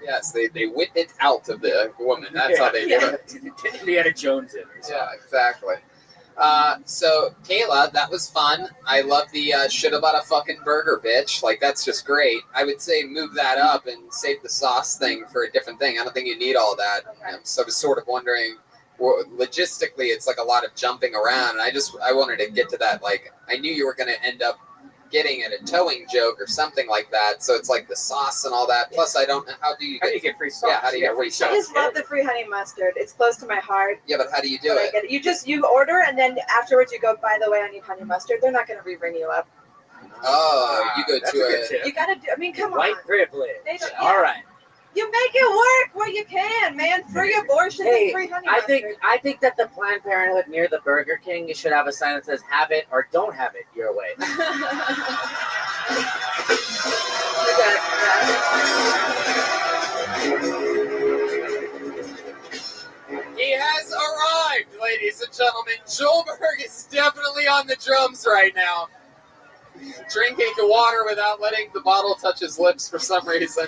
Yes, they whip it out of the woman. That's how they do it. Indiana Jones in. Yeah, exactly. So Kayla, that was fun. I love the shit about a fucking burger, bitch. Like, that's just great. I would say move that up and save the sauce thing for a different thing. I don't think you need all that. So I was sort of wondering, well, logistically, it's like a lot of jumping around, and I wanted to get to that. Like, I knew you were going to end up getting at a towing joke or something like that. So it's like the sauce and all that. Plus, I don't know how do you get free sauce? Yeah, how do you get free I sauce? just love the free honey mustard. It's close to my heart. Yeah, but how do you do But I it? get it. You order, and then afterwards you go, by the way, I need honey mustard. They're not going to re-ring you up. Oh, you go That's to a good tip. You got to do. I mean, come White on. privilege. They don't- All right. You make it work where you can, man. Free abortion Hey, and free honey I mustard. think that the Planned Parenthood near the Burger King, you should have a sign that says "Have it or don't have it your way." He has arrived, ladies and gentlemen. Joelberg is definitely on the drums right now. Drinking the water without letting the bottle touch his lips for some reason.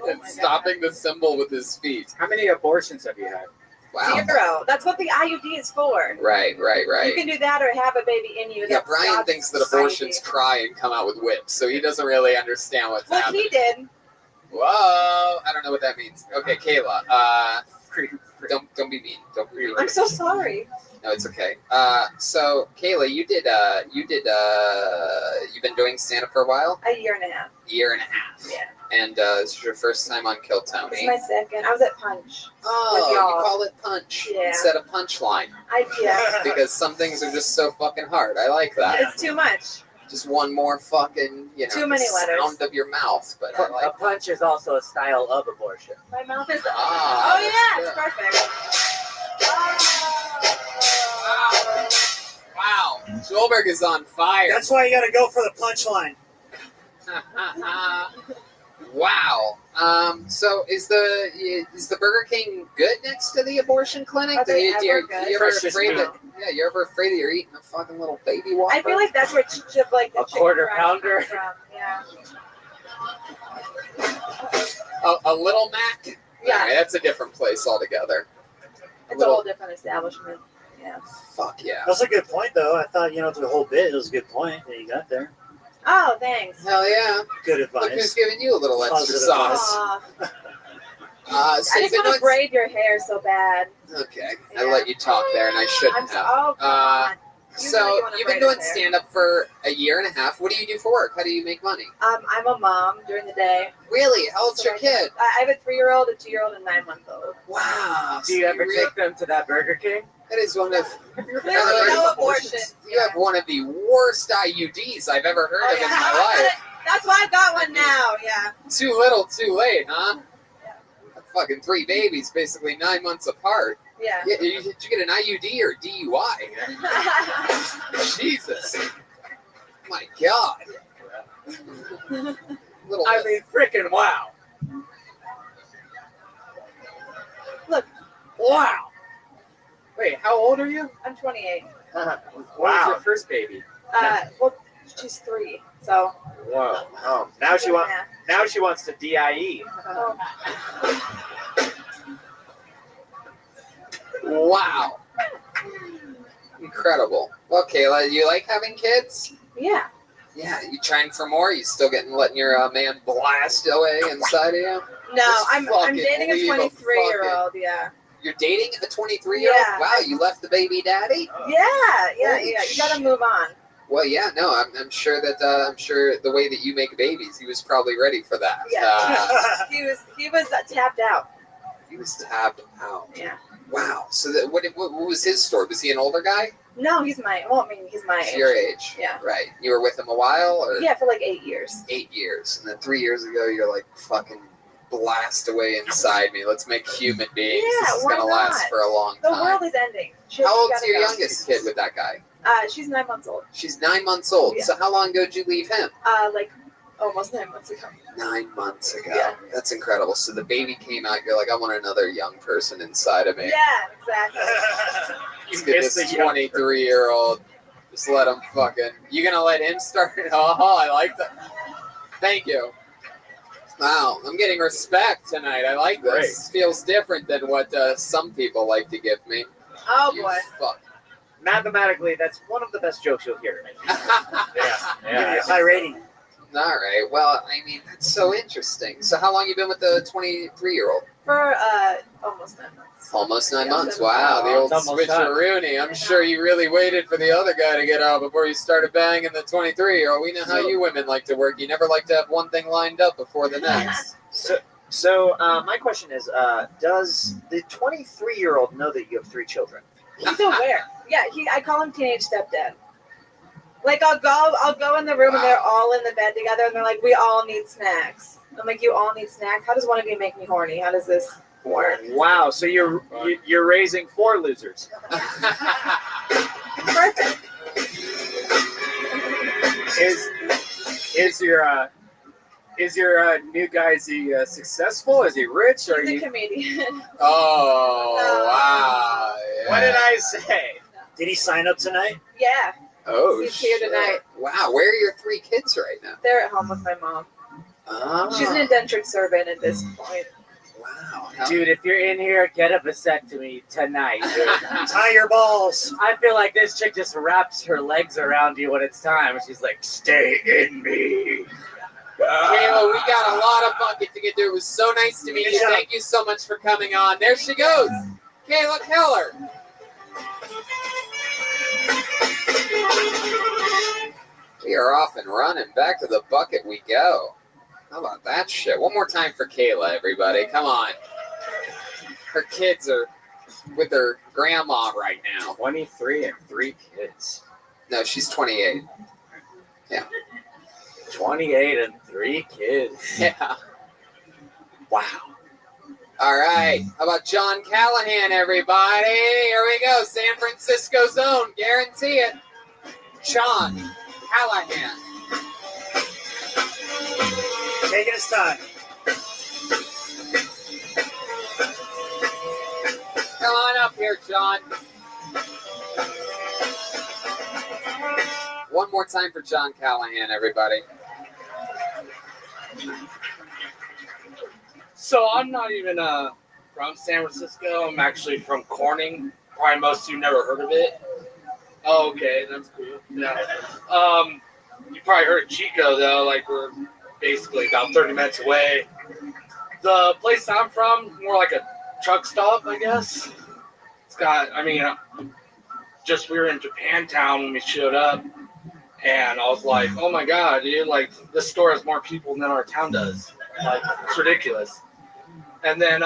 And stopping the cymbal with his feet. How many abortions have you had? Wow. 0. That's what the IUD is for. Right. You can do that or have a baby in you. Yeah, That's Brian God's thinks that society. abortions cry and come out with whips, so he doesn't really understand what's Well, happening. he did. Whoa, I don't know what that means. Okay, Kayla, don't be mean. Don't be mean. I'm so sorry. No, it's okay. So Kayla, you've been doing stand-up for a while? A year and a half. Year and a half. Yeah. And this is your first time on Kill It's Tony. my second. I was at Punch. Oh, with you y'all. call it punch Yeah. instead of punchline. Yeah. Because some things are just so fucking hard. I like that. It's too much. Just one more fucking, Too many letters. sound of your mouth. But I like A punch is also a style of abortion. My mouth is. Ah, oh yeah, it's perfect. Wow, Joelberg is on fire. That's why you got to go for the punchline. Wow. So is the Burger King good next to the abortion clinic? Are they You ever good? ever Precious afraid meat. that? Yeah, you're ever afraid that you're eating a fucking little baby Whopper? I feel like that's where like the A quarter chicken fries pounder? come from. Yeah. a little Mac. Yeah. Alright, that's a different place altogether. It's a whole different establishment. Yeah. Fuck yeah. That's a good point, though. I thought, the whole bit was a good point that you got there. Oh, thanks. Hell yeah. Good advice. Look who's giving you a little extra Positive sauce. Aw. So I you've just been want to doing- braid your hair so bad. Okay, I let you talk there, and I shouldn't have. Oh, come on. You So really wanna you've been braid doing his hair. stand up for a year and a half. What do you do for work? How do you make money? I'm a mom during the day. Really? How old's So your kid? I have a 3-year-old, a 2-year-old, and a 9-month-old. Wow. Do you ever take them to that Burger King? That is one of Literally no abortion. you have one of the worst IUDs I've ever heard Oh, of yeah. in my life. That's why I got one now. Yeah. Too little, too late, huh? Fucking 3 babies, basically 9 months apart. Yeah. Did you get an IUD or DUI? Jesus. My God. I mean, freaking wow. Look. Wow. Wait, how old are you? I'm 28. What was your first baby? Well, she's 3, so. Whoa. Oh, now she wants to DIE. Oh. Wow. Incredible. Well, Kayla, you like having kids? Yeah. Yeah. You trying for more? You still letting your man blast away inside of you? No, Just I'm fucking dating a leave 23-year-old. Yeah. You're dating a 23-year-old? Yeah. Wow, you left the baby daddy? Yeah. Holy You gotta move on. Well, yeah, no, I'm sure that the way that you make babies, he was probably ready for that. Yeah. He was tapped out. He was tapped out. Yeah. Wow. So what was his story? Was he an older guy? No, he's my age. Your age. Yeah. Right. You were with him a while, or? Yeah, for like 8 years. 8 years, and then 3 years ago, you're like, fucking blast away inside me. Let's make human beings. Yeah, This is why gonna not? last for a long The time. world is ending. How old's your youngest kid with that guy? She's 9 months old. She's 9 months old. Yeah. So how long ago did you leave him? Like almost 9 months ago. 9 months ago. Yeah. That's incredible. So the baby came out. You're like, I want another young person inside of me. Yeah, exactly. Let's get this 23-year-old. Just let him fucking. You gonna let him start? Oh, I like that. Thank you. Wow, I'm getting respect tonight. I like this. Great. This feels different than what some people like to give me. Oh You boy. fuck. Mathematically, that's one of the best jokes you'll hear. Yeah. High rating. All right. Well, I mean, that's so interesting. So, how long you been with the 23-year-old? For almost 9 months. Almost 9 Yeah, months. 7 Wow, the old It's almost done. switcheroony. I'm sure you really waited for the other guy to get out before you started banging the 23-year-old. We know how you women like to work. You never like to have one thing lined up before the next. So my question is, does the 23-year-old know that you have 3 children? He's aware. Yeah, I call him teenage stepdad. Like I'll go in the room and they're all in the bed together and they're like, we all need snacks. I'm like, you all need snacks? How does one of you make me horny? How does this work? Wow, so you're raising 4 losers. Perfect. Is your new guy, is he successful? Is he rich? Or He's a comedian. Oh, wow. Yeah. What did I say? Did he sign up tonight? Yeah. Oh, He's here tonight. Wow, where are your 3 kids right now? They're at home with my mom. Oh. She's an indentured servant at this point. Wow. Dude, if you're in here, get a vasectomy tonight, dude. Tie your balls. I feel like this chick just wraps her legs around you when it's time. And she's like, stay in me. Kayla, we got a lot of bucket to get through. It was so nice to meet you. Thank you so much for coming on. There she goes. Kayla Keller. We are off and running. Back to the bucket we go. How about that shit? One more time for Kayla, everybody. Come on. Her kids are with her grandma right now. 23 and 3 kids. No, she's 28. Yeah. 28 and 3 kids. Yeah. Wow. All right. How about John Callahan, everybody? Here we go. San Francisco's own. Guarantee it. John Callahan. Taking his time. Come on up here, John. One more time for John Callahan, everybody. So I'm not even from San Francisco. I'm actually from Corning. Probably most of you never heard of it. Oh, okay, that's cool. Yeah. You probably heard of Chico though. Like we're basically about 30 minutes away. The place I'm from, more like a truck stop, I guess. It's got. I mean, just we were in Japantown when we showed up, and I was like, oh my god, dude! Like this store has more people than our town does. Like it's ridiculous. And then,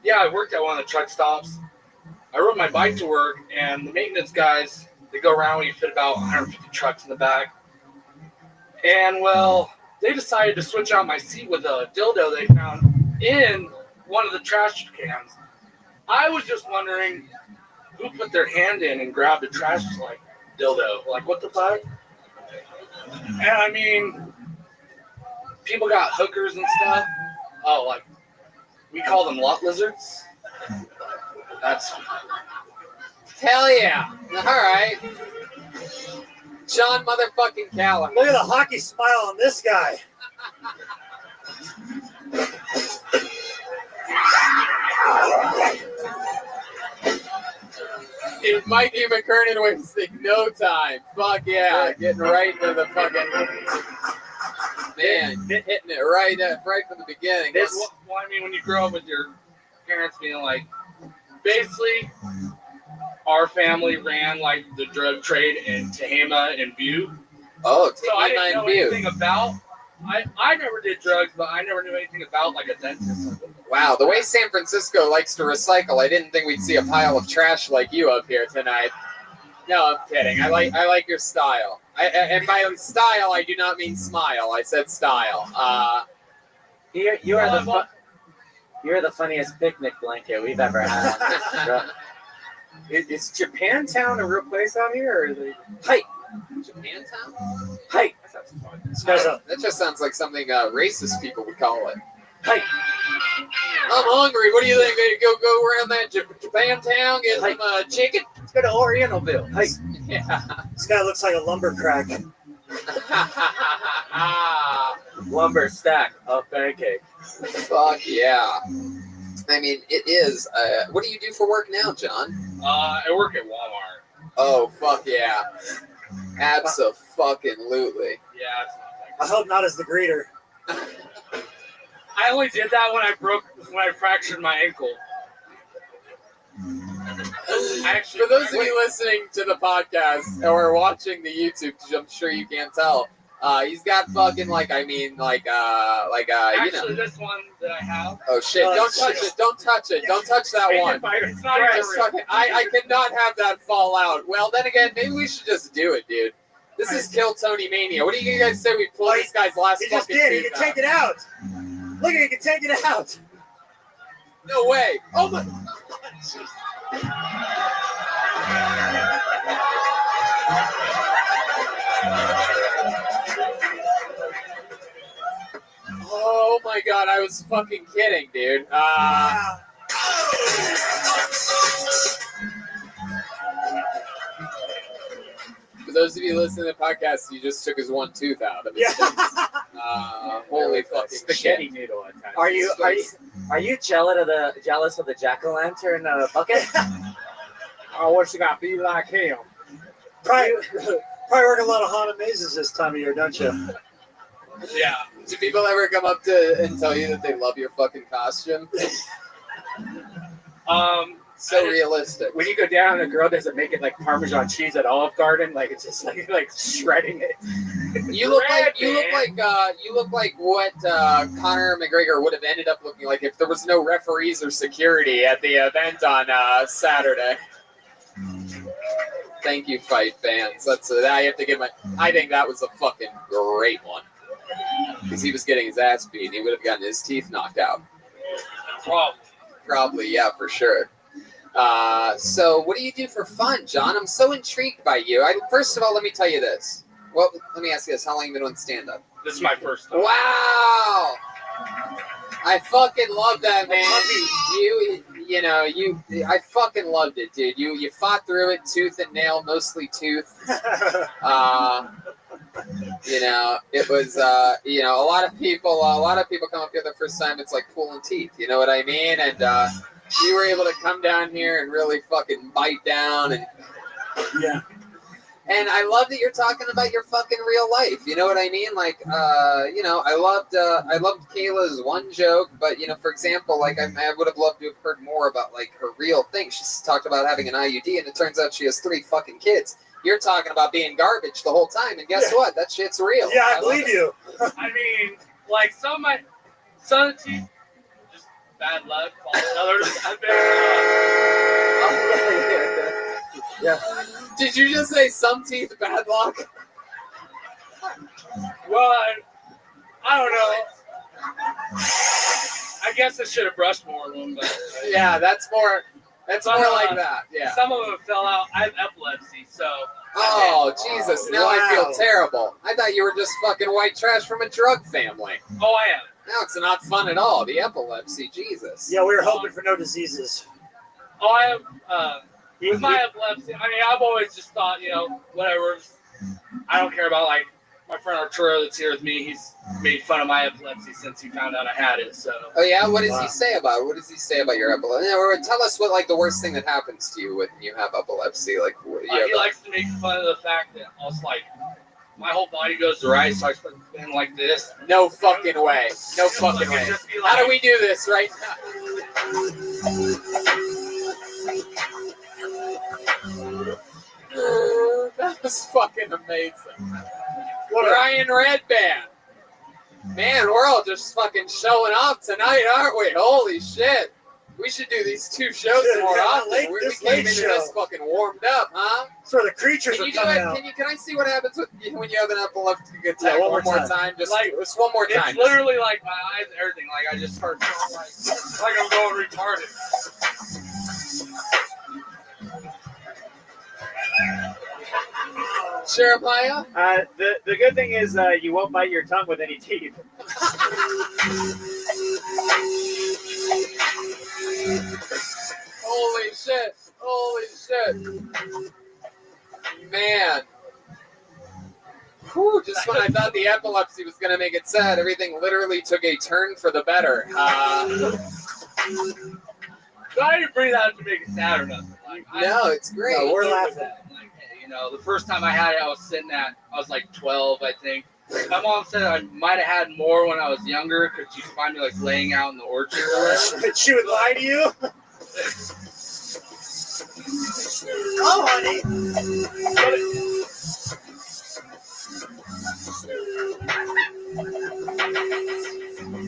yeah, I worked at one of the truck stops. I rode my bike to work, and the maintenance guys, they go around when you fit about 150 trucks in the back. And, well, they decided to switch out my seat with a dildo they found in one of the trash cans. I was just wondering who put their hand in and grabbed a trash, like, dildo. Like, what the fuck? And, I mean, people got hookers and stuff. Oh, like, we call them lot lizards. That's Hell yeah. All right. John motherfucking Callahan. Look at the hockey smile on this guy. Mikey McKernan wasting no time. Fuck yeah, getting right into the fucking man, hitting it right from the beginning. Well, I mean, when you grow up with your parents being like, basically, our family ran like the drug trade in Tehama and Butte. Oh, so I didn't know Tehama and Butte. anything about. I never did drugs, but I never knew anything about like a dentist. Wow, the way San Francisco likes to recycle, I didn't think we'd see a pile of trash like you up here tonight. No, I'm kidding. I like your style. And by style, I do not mean smile. I said style. You're the funniest picnic blanket we've ever had. Is Japantown a real place out here? Or is it... Hey, Japantown? Hey, that just sounds like something racist people would call it. Hey, I'm hungry. What do you think? Go around that Japantown, get some chicken? Let's go to Orientalville. Hey, yeah. This guy looks like a lumber crack. Lumber stack of pancake. Fuck yeah. I mean, it is. What do you do for work now, John? I work at Walmart. Oh, fuck yeah. Abso-fucking-lutely. Yeah. I hope not as the greeter. I only did that when I fractured my ankle. For those of you listening to the podcast or watching the YouTube, I'm sure you can't tell, he's got fucking Actually, you know. this one that I have. Oh shit! Don't touch it! Don't touch it! Don't touch that one! It's not Just fucking, I cannot have that fall out. Well, then again, maybe we should just do it, dude. This is Kill Tony Mania. What do you guys say we pull this guy's last He just fucking did. He tooth can take it out. Look at it. He can take it out. No way! Oh my! Oh my god! I was fucking kidding, dude. For those of you listening to the podcast, you just took his one tooth out of his face. Holy fucking spaghetti shit. noodle attack. Are you jealous of the jack-o'-lantern bucket? Oh, what's she got to be like him? Probably work a lot of haunted mazes this time of year, don't you? Yeah. Do people ever come up to and tell you that they love your fucking costume? So realistic. When you go down, and a girl doesn't make it like Parmesan cheese at Olive Garden, like it's just like shredding it. You look like what Conor McGregor would have ended up looking like if there was no referees or security at the event on Saturday. Thank you, fight fans. That's I have to give my. I think that was a fucking great one because he was getting his ass beat. He would have gotten his teeth knocked out. Probably, yeah, for sure. So what do you do for fun, John? I'm so intrigued by you. First of all, let me tell you this. Well, let me ask you this. How long have you been doing stand-up? This is my first time. Wow! I fucking love that, man. I fucking loved it, dude. You fought through it, tooth and nail, mostly tooth. It was, a lot of people come up here the first time. It's like pulling teeth. You know what I mean? And you were able to come down here and really fucking bite down and yeah. And I love that you're talking about your fucking real life. You know what I mean? Like, I loved Kayla's one joke, but for example, like I would have loved to have heard more about like her real thing. She's talked about having an IUD, and it turns out she has 3 fucking kids. You're talking about being garbage the whole time, and guess what? That shit's real. Yeah, I believe you. I mean, like some of the teeth, just bad luck. Yeah. Did you just say some teeth bad luck? Well, I don't know. I guess I should have brushed more a little bit. Yeah, that's more like that. Yeah. Some of them fell out. I have epilepsy, so. Oh, Jesus. Now I feel terrible. I thought you were just fucking white trash from a drug family. Oh, I am. Now it's not fun at all. The epilepsy, Jesus. Yeah, we were hoping for no diseases. Oh, I have, with my epilepsy, I mean, I've always just thought, whatever. I don't care about, like, my friend Arturo that's here with me, he's made fun of my epilepsy since he found out I had it. So. Oh yeah, what does he say about it? What does he say about your epilepsy? Or tell us what like the worst thing that happens to you when you have epilepsy. Like he likes to make fun of the fact that I was like, my whole body goes to right, so I start spinning like this. No fucking way. No fucking way. How do we do this right now? That was fucking amazing. Brian Redband. Man, we're all just fucking showing off tonight, aren't we? Holy shit. We should do these two shows more often. We came into this fucking warmed up, huh? So the creatures are coming out. Can I see what happens when you have an epileptic attack one more time? Just one more time. It's literally like my eyes and everything. Like I just start feeling like I'm going retarded. Jeremiah? The good thing is you won't bite your tongue with any teeth. Holy shit. Holy shit. Man. Whew, just when I thought the epilepsy was going to make it sad, everything literally took a turn for the better. So I didn't bring that up to make it sad or nothing. Like, no, it's great. No, we're laughing. You know, the first time I had it, I was like 12, I think. My mom said I might have had more when I was younger because she'd find me like laying out in the orchard. She would lie to you? Oh, honey.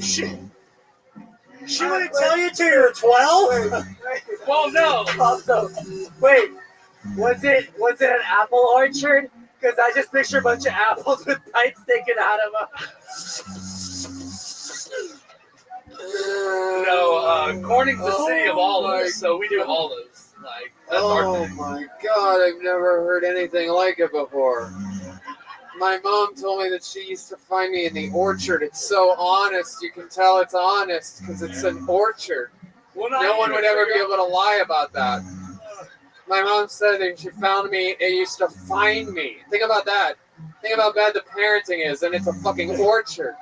She wouldn't tell you till you were 12? Well, no. Also, wait, was it an apple orchard? Because I just picture a bunch of apples with bites sticking out of them. No, Corning's the city of olives, so we do olives. Like, that's our thing. My God, I've never heard anything like it before. My mom told me that she used to find me in the orchard. It's so honest. You can tell it's honest because it's an orchard. Well, no one would ever be able to lie about that. My mom said that she found me, it used to find me. Think about that. Think about how bad the parenting is, and it's a fucking orchard.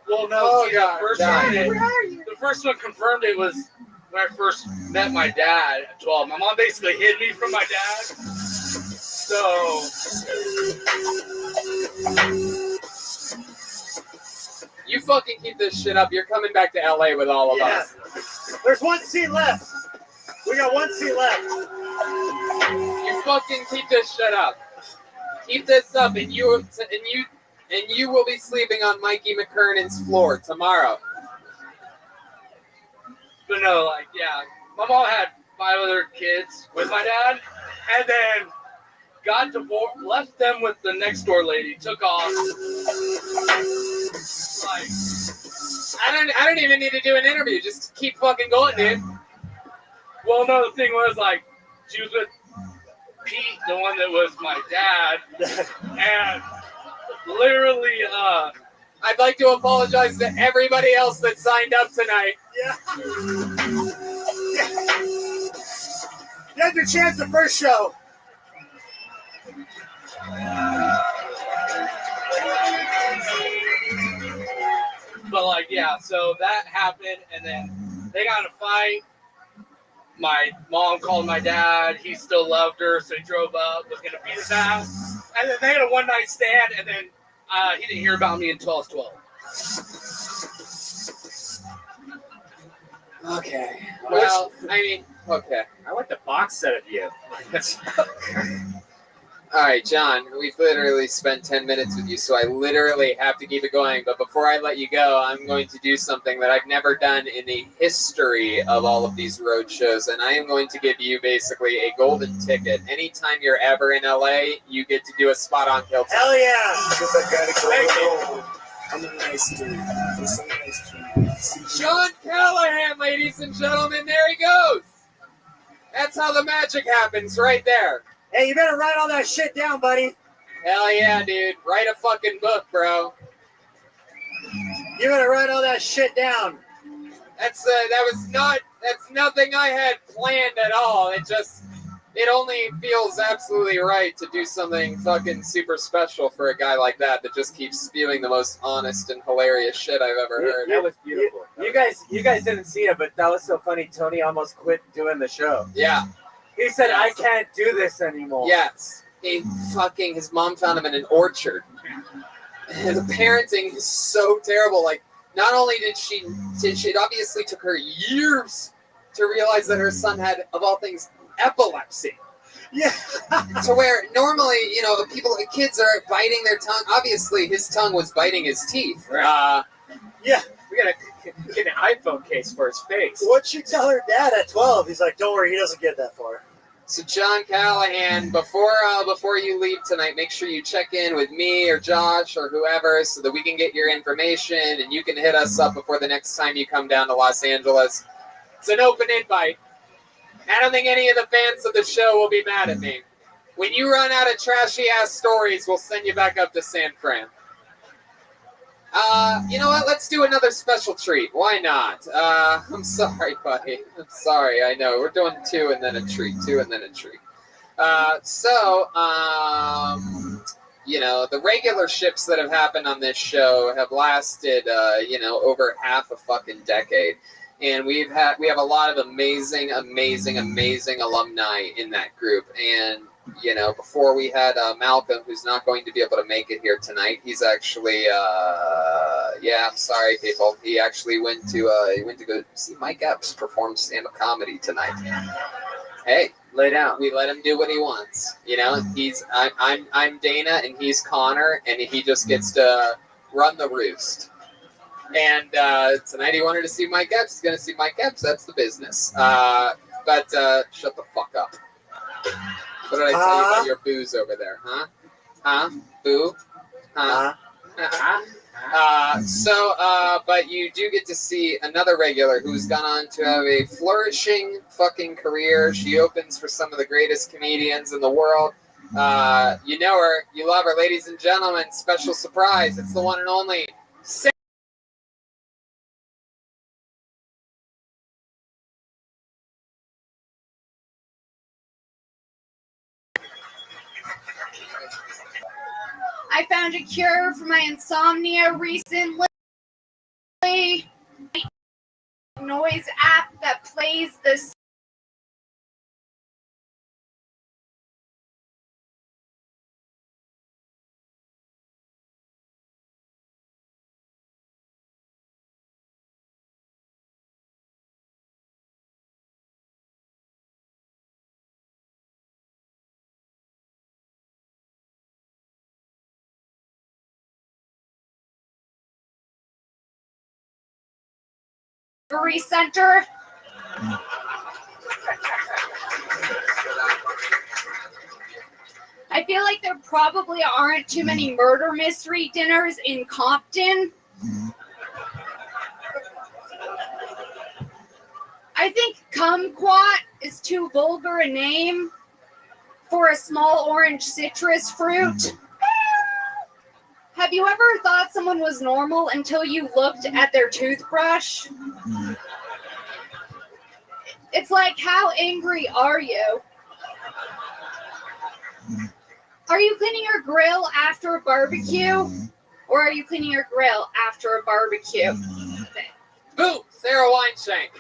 Well, no, see, the first one confirmed it was when I first met my dad at 12. My mom basically hid me from my dad. So... You fucking keep this shit up. You're coming back to LA with all of us. There's one seat left. We got one seat left. You fucking keep this shit up. Keep this up, and you will be sleeping on Mikey McKernan's floor tomorrow. But no, like, yeah, my mom had 5 other kids with my dad, and then got divorced, left them with the next door lady, took off. Like, I don't even need to do an interview. Just keep fucking going, dude. Well, no, the thing was, like, she was with Pete, the one that was my dad, and literally, I'd like to apologize to everybody else that signed up tonight. Yeah. You had your chance the first show. But, like, yeah, so that happened, and then they got in a fight. My mom called my dad. He still loved her, so he drove up, was going to beat his ass. And then they had a one-night stand, and then he didn't hear about me until I was 12. Okay. Well, I mean, okay. I want the box set of you. All right, John, we've literally spent 10 minutes with you, so I literally have to keep it going. But before I let you go, I'm going to do something that I've never done in the history of all of these road shows, and I am going to give you basically a golden ticket. Anytime you're ever in LA, you get to do a spot on Kill. Hell yeah! Thank you. I'm a nice dude. It's a nice dude. Sean Callahan, ladies and gentlemen, there he goes. That's how the magic happens right there. Hey, you better write all that shit down, buddy. Hell yeah, dude. Write a fucking book, bro. You better write all that shit down. That's nothing I had planned at all. It just it only feels absolutely right to do something fucking super special for a guy like that just keeps spewing the most honest and hilarious shit I've ever heard. That was beautiful. You guys didn't see it, but that was so funny. Tony almost quit doing the show. Yeah. He said, "I can't do this anymore." Yes. His mom found him in an orchard. And the parenting is so terrible. Like, not only did it obviously took her years to realize that her son had, of all things, epilepsy. Yeah. To where normally, kids are biting their tongue. Obviously, his tongue was biting his teeth. Right. Yeah. We gotta get an iPhone case for his face. What'd you tell her dad at 12? He's like, don't worry, he doesn't get that far. So John Callahan, before you leave tonight, make sure you check in with me or Josh or whoever so that we can get your information and you can hit us up before the next time you come down to Los Angeles. It's an open invite. I don't think any of the fans of the show will be mad at me. When you run out of trashy-ass stories, we'll send you back up to San Fran. You know what? Let's do another special treat. Why not? I'm sorry, buddy. I'm sorry. I know. We're doing 2 and then a treat. 2 and then a treat. The regular ships that have happened on this show have lasted, over half a fucking decade. And we have a lot of amazing alumni in that group. And, before we had Malcolm, who's not going to be able to make it here tonight. He's actually, I'm sorry, people. He actually went to go see Mike Epps perform stand-up comedy tonight. Hey, lay down. We let him do what he wants. I'm Dana and he's Connor, and he just gets to run the roost. And tonight he wanted to see Mike Epps. He's going to see Mike Epps. That's the business. But shut the fuck up. What did I tell you about your booze over there? Huh? Huh? Boo? Huh? But you do get to see another regular who's gone on to have a flourishing fucking career. She opens for some of the greatest comedians in the world. You know her. You love her. Ladies and gentlemen, special surprise. It's the one and only Sarah. I found a cure for my insomnia recently. Noise app that plays this. Center. I feel like there probably aren't too many murder mystery dinners in Compton. I think kumquat is too vulgar a name for a small orange citrus fruit. Have you ever thought someone was normal until you looked at their toothbrush? It's like, how angry are you? Are you cleaning your grill after a barbecue? Or are you cleaning your grill after a barbecue? Boo! Sarah Weinshank.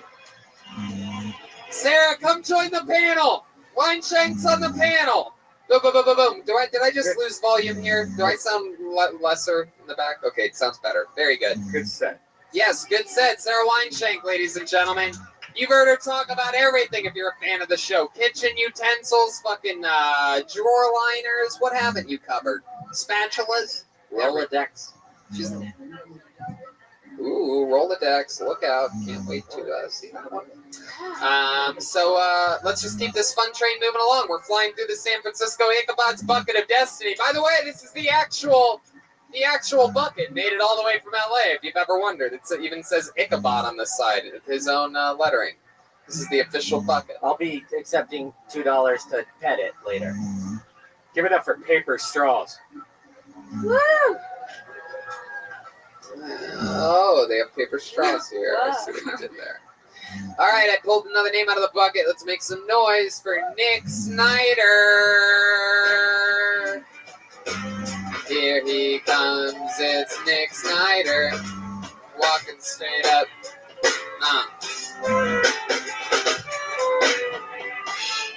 Sarah, come join the panel. Weinshank's on the panel. Boom, boom, boom, boom, boom. Did I just lose volume here? Do I sound lesser in the back? Okay, it sounds better. Very good. Good set. Yes, good set. Sarah Weinshank, ladies and gentlemen. You've heard her talk about everything if you're a fan of the show. Kitchen utensils, fucking drawer liners. What haven't you covered? Spatulas? Rolodex. Ooh, Rolodex. Look out. Can't wait to see that one. Let's just keep this fun train moving along. We're flying through the San Francisco Ichabod's Bucket of Destiny. By the way, this is the actual bucket. Made it all the way from LA, if you've ever wondered. It even says Ichabod on the side of his own lettering. This is the official bucket. I'll be accepting $2 to pet it later. Give it up for paper straws. Woo! Oh, they have paper straws here. I see what you did there. All right, I pulled another name out of the bucket. Let's make some noise for Nick Snyder. Here he comes. It's Nick Snyder. Walking straight up.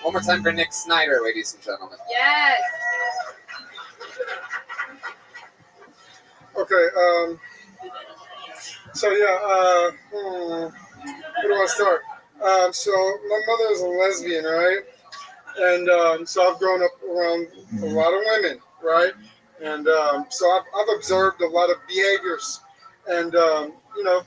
One more time for Nick Snyder, ladies and gentlemen. Yes. Okay, so yeah, where do I start? So my mother is a lesbian, right? And so I've grown up around a lot of women, right? And so I've observed a lot of behaviors. And, you know,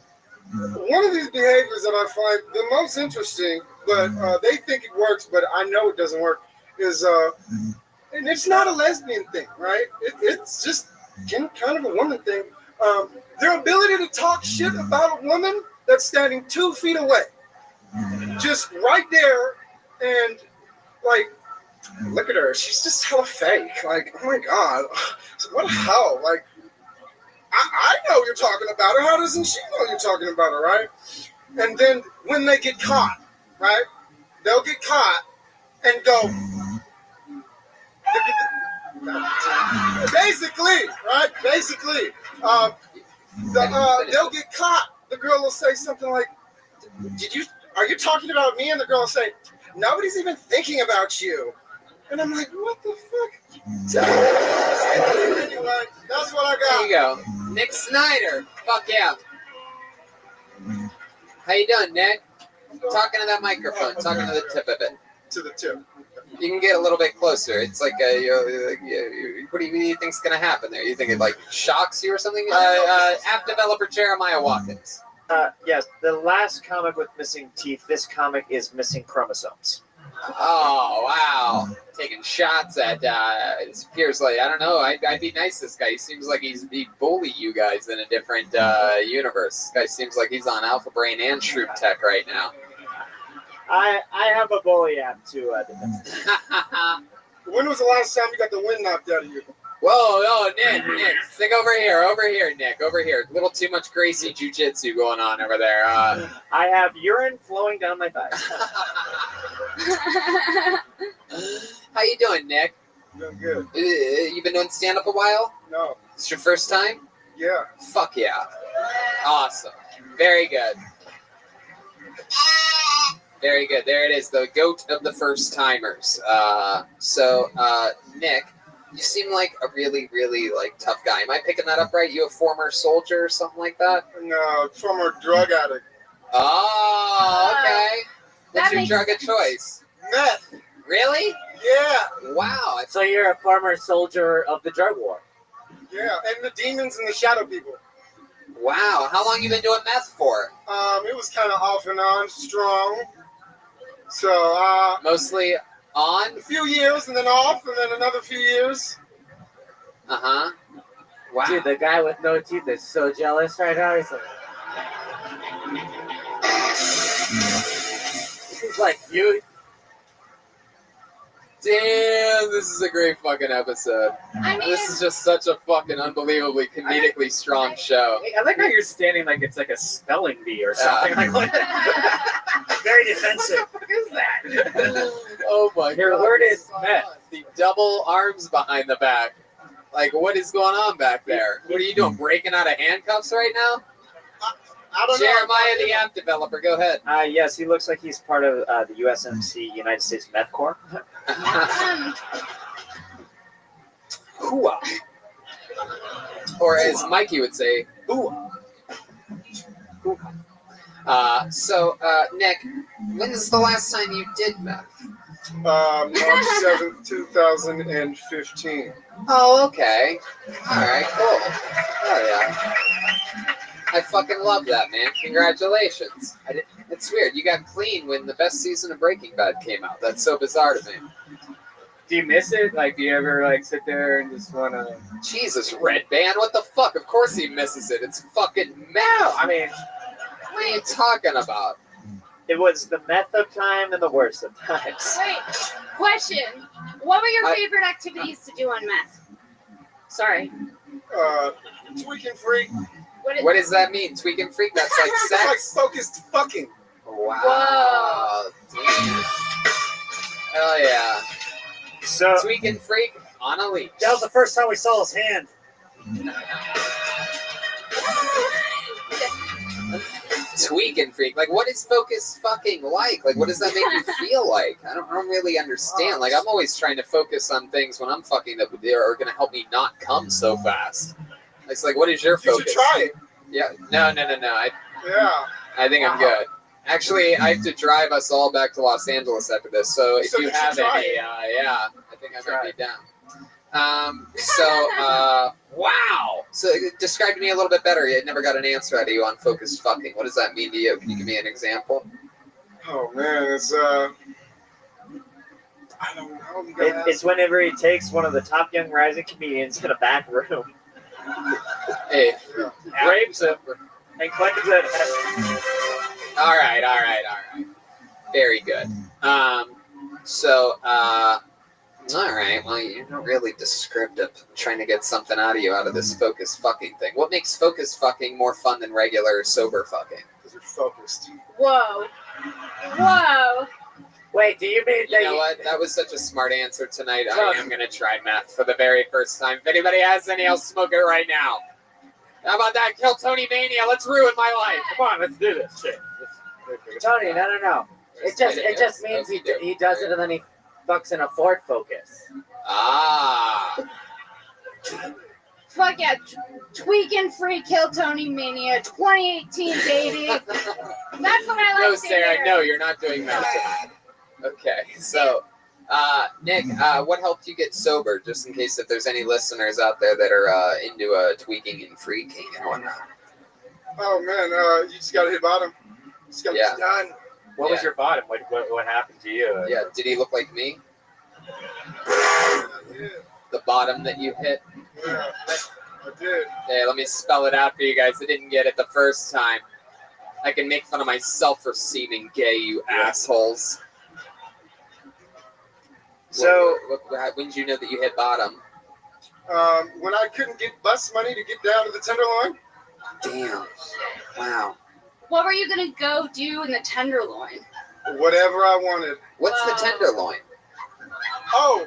one of these behaviors that I find the most interesting, but they think it works, but I know it doesn't work, is, and it's not a lesbian thing, right? It's just kind of a woman thing. Their ability to talk shit about a woman that's standing 2 feet away, just right there, and like, look at her, she's just hella fake. Like, oh my god, what the hell? Like, I know you're talking about her. How doesn't she know you're talking about her, right? And then when they get caught, right, they'll get caught and go. Basically, right? Basically, they'll get caught. The girl will say something like, are you talking about me? And the girl will say, nobody's even thinking about you. And I'm like, what the fuck? Anyway, that's what I got. There you go. Nick Snyder. Fuck yeah. How you doing, Nick? Talking to that microphone. Talking to the tip of it. To the tip. You can get a little bit closer. It's like, what do you think's going to happen there? You think it like shocks you or something? App developer Jeremiah Watkins. Yes, the last comic with missing teeth. This comic is missing chromosomes. Oh, wow. Taking shots at, it appears like, I don't know, I'd be nice to this guy. He seems like he'd bully you guys in a different universe. This guy seems like he's on Alpha Brain and Shroom Tech right now. I have a bully app too. When was the last time you got the wind knocked out of you? Whoa, Nick, stick over here, Nick, over here. A little too much Gracie jiu-jitsu going on over there. I have urine flowing down my thighs. How you doing, Nick? Doing good. You been doing stand-up a while? No. Is this your first time? Yeah. Fuck yeah. Awesome. Very good. Very good. There it is, the goat of the first-timers. Nick, you seem like a really, really, like, tough guy. Am I picking that up right? You a former soldier or something like that? No, former drug addict. Oh, okay. What's your drug of choice? Meth. Really? Yeah. Wow. So you're a former soldier of the drug war? Yeah, and the demons and the shadow people. Wow. How long you been doing meth for? It was kind of off and on, strong. So, mostly on? A few years, and then off, and then another few years. Uh-huh. Wow. Dude, the guy with no teeth is so jealous right now. He's like, you. Damn, this is a great fucking episode. This is just such a fucking unbelievably comedically strong show. I like how you're standing like it's like a spelling bee or something. Like, very defensive. What the fuck is that? Oh my Your god. word is meth. The double arms behind the back. Like, what is going on back there? What are you doing, breaking out of handcuffs right now? I don't Jeremiah, the app developer, go ahead. Yes, he looks like he's part of the USMC, United States Meth Corps. Hooah. Or as Mikey would say, hooah. Nick, when is the last time you did meth? March 7th, 2015. Oh, okay. All right, cool. Oh, yeah. I fucking love that, man. Congratulations. It's weird. You got clean when the best season of Breaking Bad came out. That's so bizarre to me. Do you miss it? Like, do you ever like sit there and just want to? Jesus, Red Band, what the fuck? Of course he misses it. It's fucking meth. I mean, what are you talking about? It was the meth of time and the worst of times. Wait, question. What were your favorite activities to do on meth? Sorry. Tweak and freak. What does that mean? Tweak and freak? That's like sex? It's like focused fucking. Wow. Damn. Hell yeah. So Tweak and freak on a leash. that was the first time we saw his hand. Tweak and freak. Like, what is focus fucking like? Like, what does that make you feel like? I don't really understand. Like, I'm always trying to focus on things when I'm fucking that are going to help me not come so fast. It's like, what is your focus? You should try it. Yeah. No. I think I'm good. Actually, I have to drive us all back to Los Angeles after this. So if you have any, I think I might be down. Wow. So describe to me a little bit better. I never got an answer out of you on focused fucking. What does that mean to you? Can you give me an example? Oh man, it's I don't know. You gotta It's whenever he takes one of the top young rising comedians in a back room, Hey, rapes him, and claims that. all right. Very good. All right. Well, you're not really descriptive. I'm trying to get something out of this focus fucking thing. What makes focus fucking more fun than regular sober fucking? Because you're focused. Whoa. Wait, do you mean You know what? That was such a smart answer tonight. I am going to try meth for the very first time. If anybody has any, I'll smoke it right now. How about that? Kill Tony Mania. Let's ruin my life. Come on, let's do this shit. Tony? No. It just means he does it and then he fucks in a Ford Focus. Ah. Fuck yeah. Tweak and free Kill Tony Mania 2018, baby. That's what I like No, to Sarah, hear. no, you're not doing that. Okay, so, Nick, what helped you get sober, just in case if there's any listeners out there that are into tweaking and freaking and whatnot? Oh man, you just gotta hit bottom. You just gotta be done. What was your bottom? What happened to you? Yeah, did he look like me? The bottom that you hit? Yeah, I did. Okay, let me spell it out for you guys. I didn't get it the first time. I can make fun of myself for seeming gay, you assholes. So, when did you know that you hit bottom? When I couldn't get bus money to get down to the Tenderloin. Damn. Wow. What were you gonna go do in the Tenderloin? Whatever I wanted. What's the Tenderloin? Oh,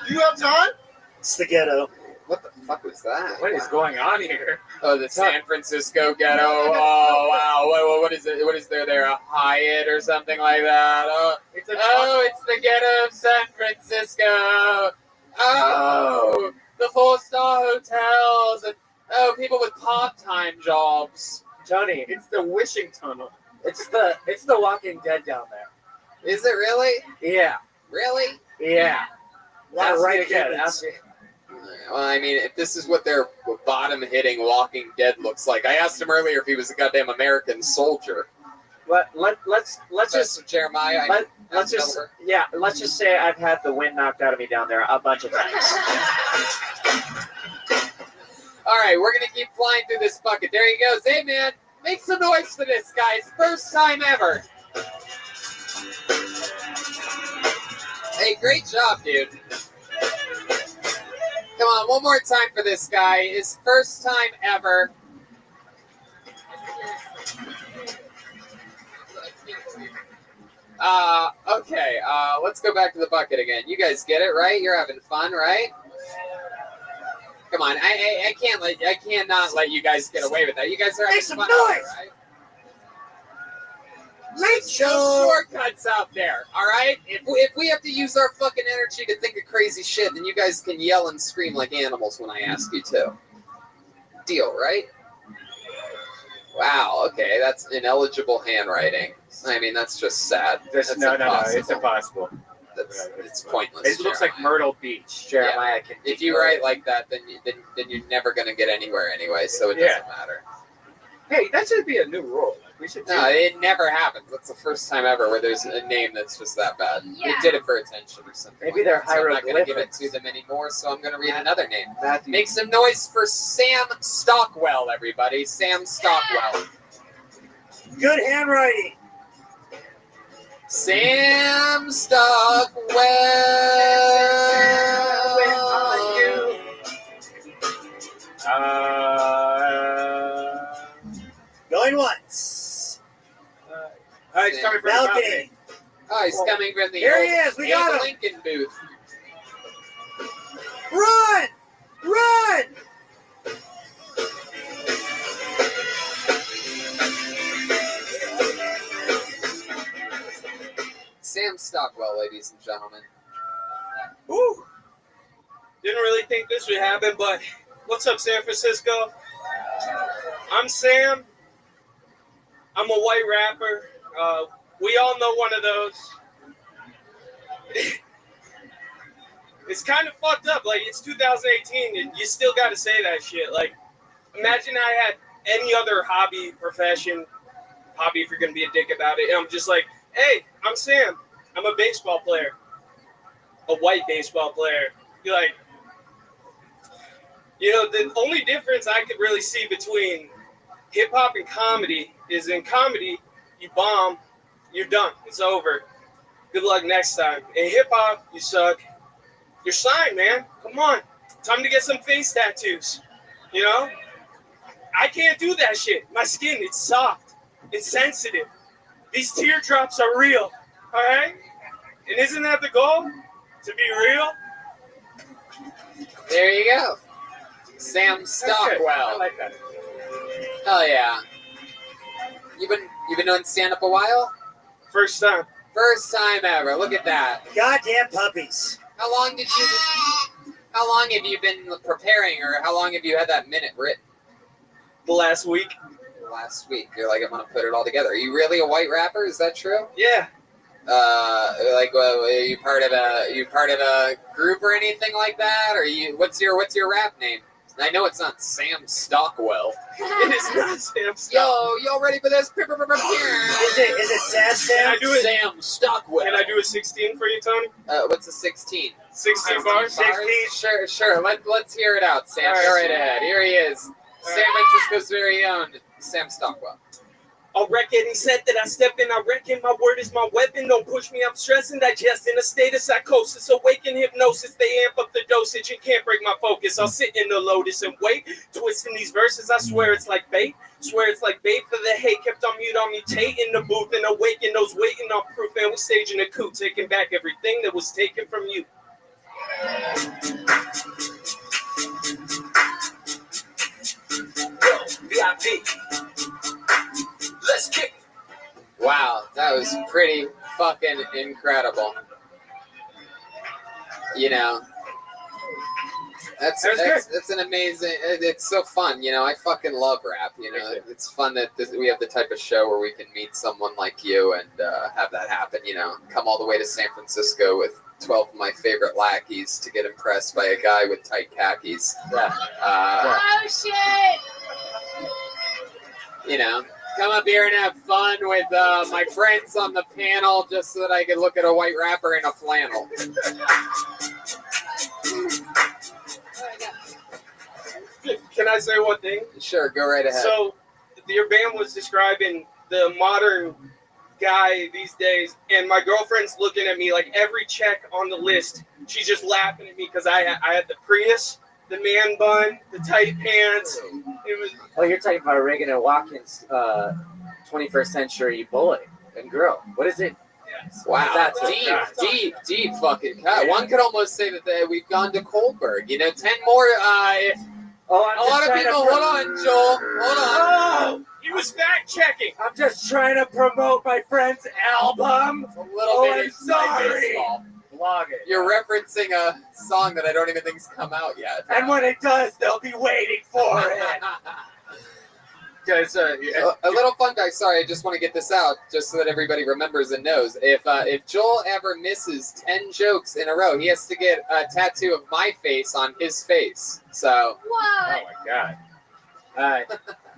you have time? It's the ghetto. What the fuck was that? What is going on here? Oh, the San Francisco ghetto. Oh, wow. What is it? What is there? There a Hyatt or something like that? Oh, it's the ghetto of San Francisco. Oh, the 4-star hotels and people with part-time jobs. Tony, It's the wishing tunnel. it's the Walking Dead down there. Is it really? Yeah. Really? Yeah. That's right the again. Well, I mean, if this is what their bottom-hitting Walking Dead looks like, I asked him earlier if he was a goddamn American soldier. Let's just Jeremiah. let's just say I've had the wind knocked out of me down there a bunch of times. All right, we're gonna keep flying through this bucket. There he goes. Hey, man, make some noise for this, guys. First time ever. Hey, great job, dude. Come on, one more time for this guy. His first time ever. Okay, let's go back to the bucket again. You guys get it, right? You're having fun, right? Come on, I cannot let you guys get away with that. You guys are having fun, right? Let's no shortcuts out there, all right? If we have to use our fucking energy to think of crazy shit, then you guys can yell and scream like animals when I ask you to. Deal, right? Wow, okay, that's ineligible handwriting. I mean, that's just sad. That's No, it's impossible. It's pointless. It looks like Myrtle Beach. Jeremiah can. If you write like that, then you're never gonna get anywhere anyway, so it doesn't matter. Hey, that should be a new rule. We should. No, it never happens. That's the first time ever where there's a name that's just that bad. Yeah. They did it for attention or something. Maybe like they're that. So I'm not gonna give it hieroglyphics. to them anymore, so I'm gonna read another name. Matthew. Make some noise for Sam Stockwell, everybody. Sam Stockwell. Good handwriting. Sam Stockwell. Going once. Oh, he's coming from the balcony. Oh, he's coming from the Here he old is. We got Abe him. Lincoln booth. Run! Run! Sam Stockwell, ladies and gentlemen. Woo! Didn't really think this would happen, but what's up, San Francisco? I'm Sam. I'm a white rapper. We all know one of those. It's kind of fucked up. Like, it's 2018, and you still got to say that shit. Like, imagine I had any other hobby, profession, hobby if you're going to be a dick about it, and I'm just like, hey, I'm Sam. I'm a baseball player. A white baseball player. You're like, you know, the only difference I could really see between hip-hop and comedy is in comedy, you bomb, you're done. It's over. Good luck next time. In hip-hop, you suck. You're signed, man. Come on. Time to get some face tattoos. You know? I can't do that shit. My skin, it's soft. It's sensitive. These teardrops are real. All right? And isn't that the goal? To be real? There you go. Sam Stockwell. I like that. Hell yeah. You've been doing stand-up a while? First time. First time ever. Look at that. Goddamn puppies. How long have you been preparing, or how long have you had that minute written? The last week. Last week. You're like, I'm gonna put it all together. Are you really a white rapper? Is that true? Yeah. Are you part of a group or anything like that? Or what's your rap name? I know it's not Sam Stockwell. It is not Sam Stockwell. Yo, y'all ready for this? Is it Sad Sam? Can I do it? Sam Stockwell. Can I do a 16 for you, Tony? What's a 16? 16 bars? 16? Sure. Let's hear it out, Sam. Go right ahead. Here he is. San Francisco's very own Sam Stockwell. I reckon he said that I step in, I reckon my word is my weapon. Don't push me, I'm stressing, digesting a state of psychosis. Awaken hypnosis, they amp up the dosage and can't break my focus. I'll sit in the lotus and wait, twisting these verses. I swear it's like bait, swear it's like bait for the hate. Kept on mute, on mutate in the booth and awaken those waiting on proof. And we're staging a coup, taking back everything that was taken from you. Yo, VIP. Let's kick. Wow, that was pretty fucking incredible. You know, that's an amazing. It's so fun. You know, I fucking love rap. You know, it's fun that we have the type of show where we can meet someone like you and have that happen. You know, come all the way to San Francisco with 12 of my favorite lackeys to get impressed by a guy with tight khakis. Oh shit! You know, come up here and have fun with my friends on the panel just so that I can look at a white rapper in a flannel. Can I say one thing? Sure, go right ahead. So, your band was describing the modern guy these days, and my girlfriend's looking at me like every check on the list. She's just laughing at me because I had the Prius, the man bun, the tight pants. It was. Oh, you're talking about Reagan and Watkins, 21st century boy and girl. What is it? Yes. Wow, That's deep fucking cut. One could almost say that we've gone to Kohlberg. You know, 10 more. A lot of people. Hold on, Joel. Hold on. Oh, he was fact checking. I'm just trying to promote my friend's album. A little bit I'm inside sorry. baseball. Blog it. You're referencing a song that I don't even think's come out yet. And when it does, they'll be waiting for it. Guys, a little fun fact. Sorry, I just want to get this out just so that everybody remembers and knows. If Joel ever misses 10 jokes in a row, he has to get a tattoo of my face on his face. So. What? Oh my god.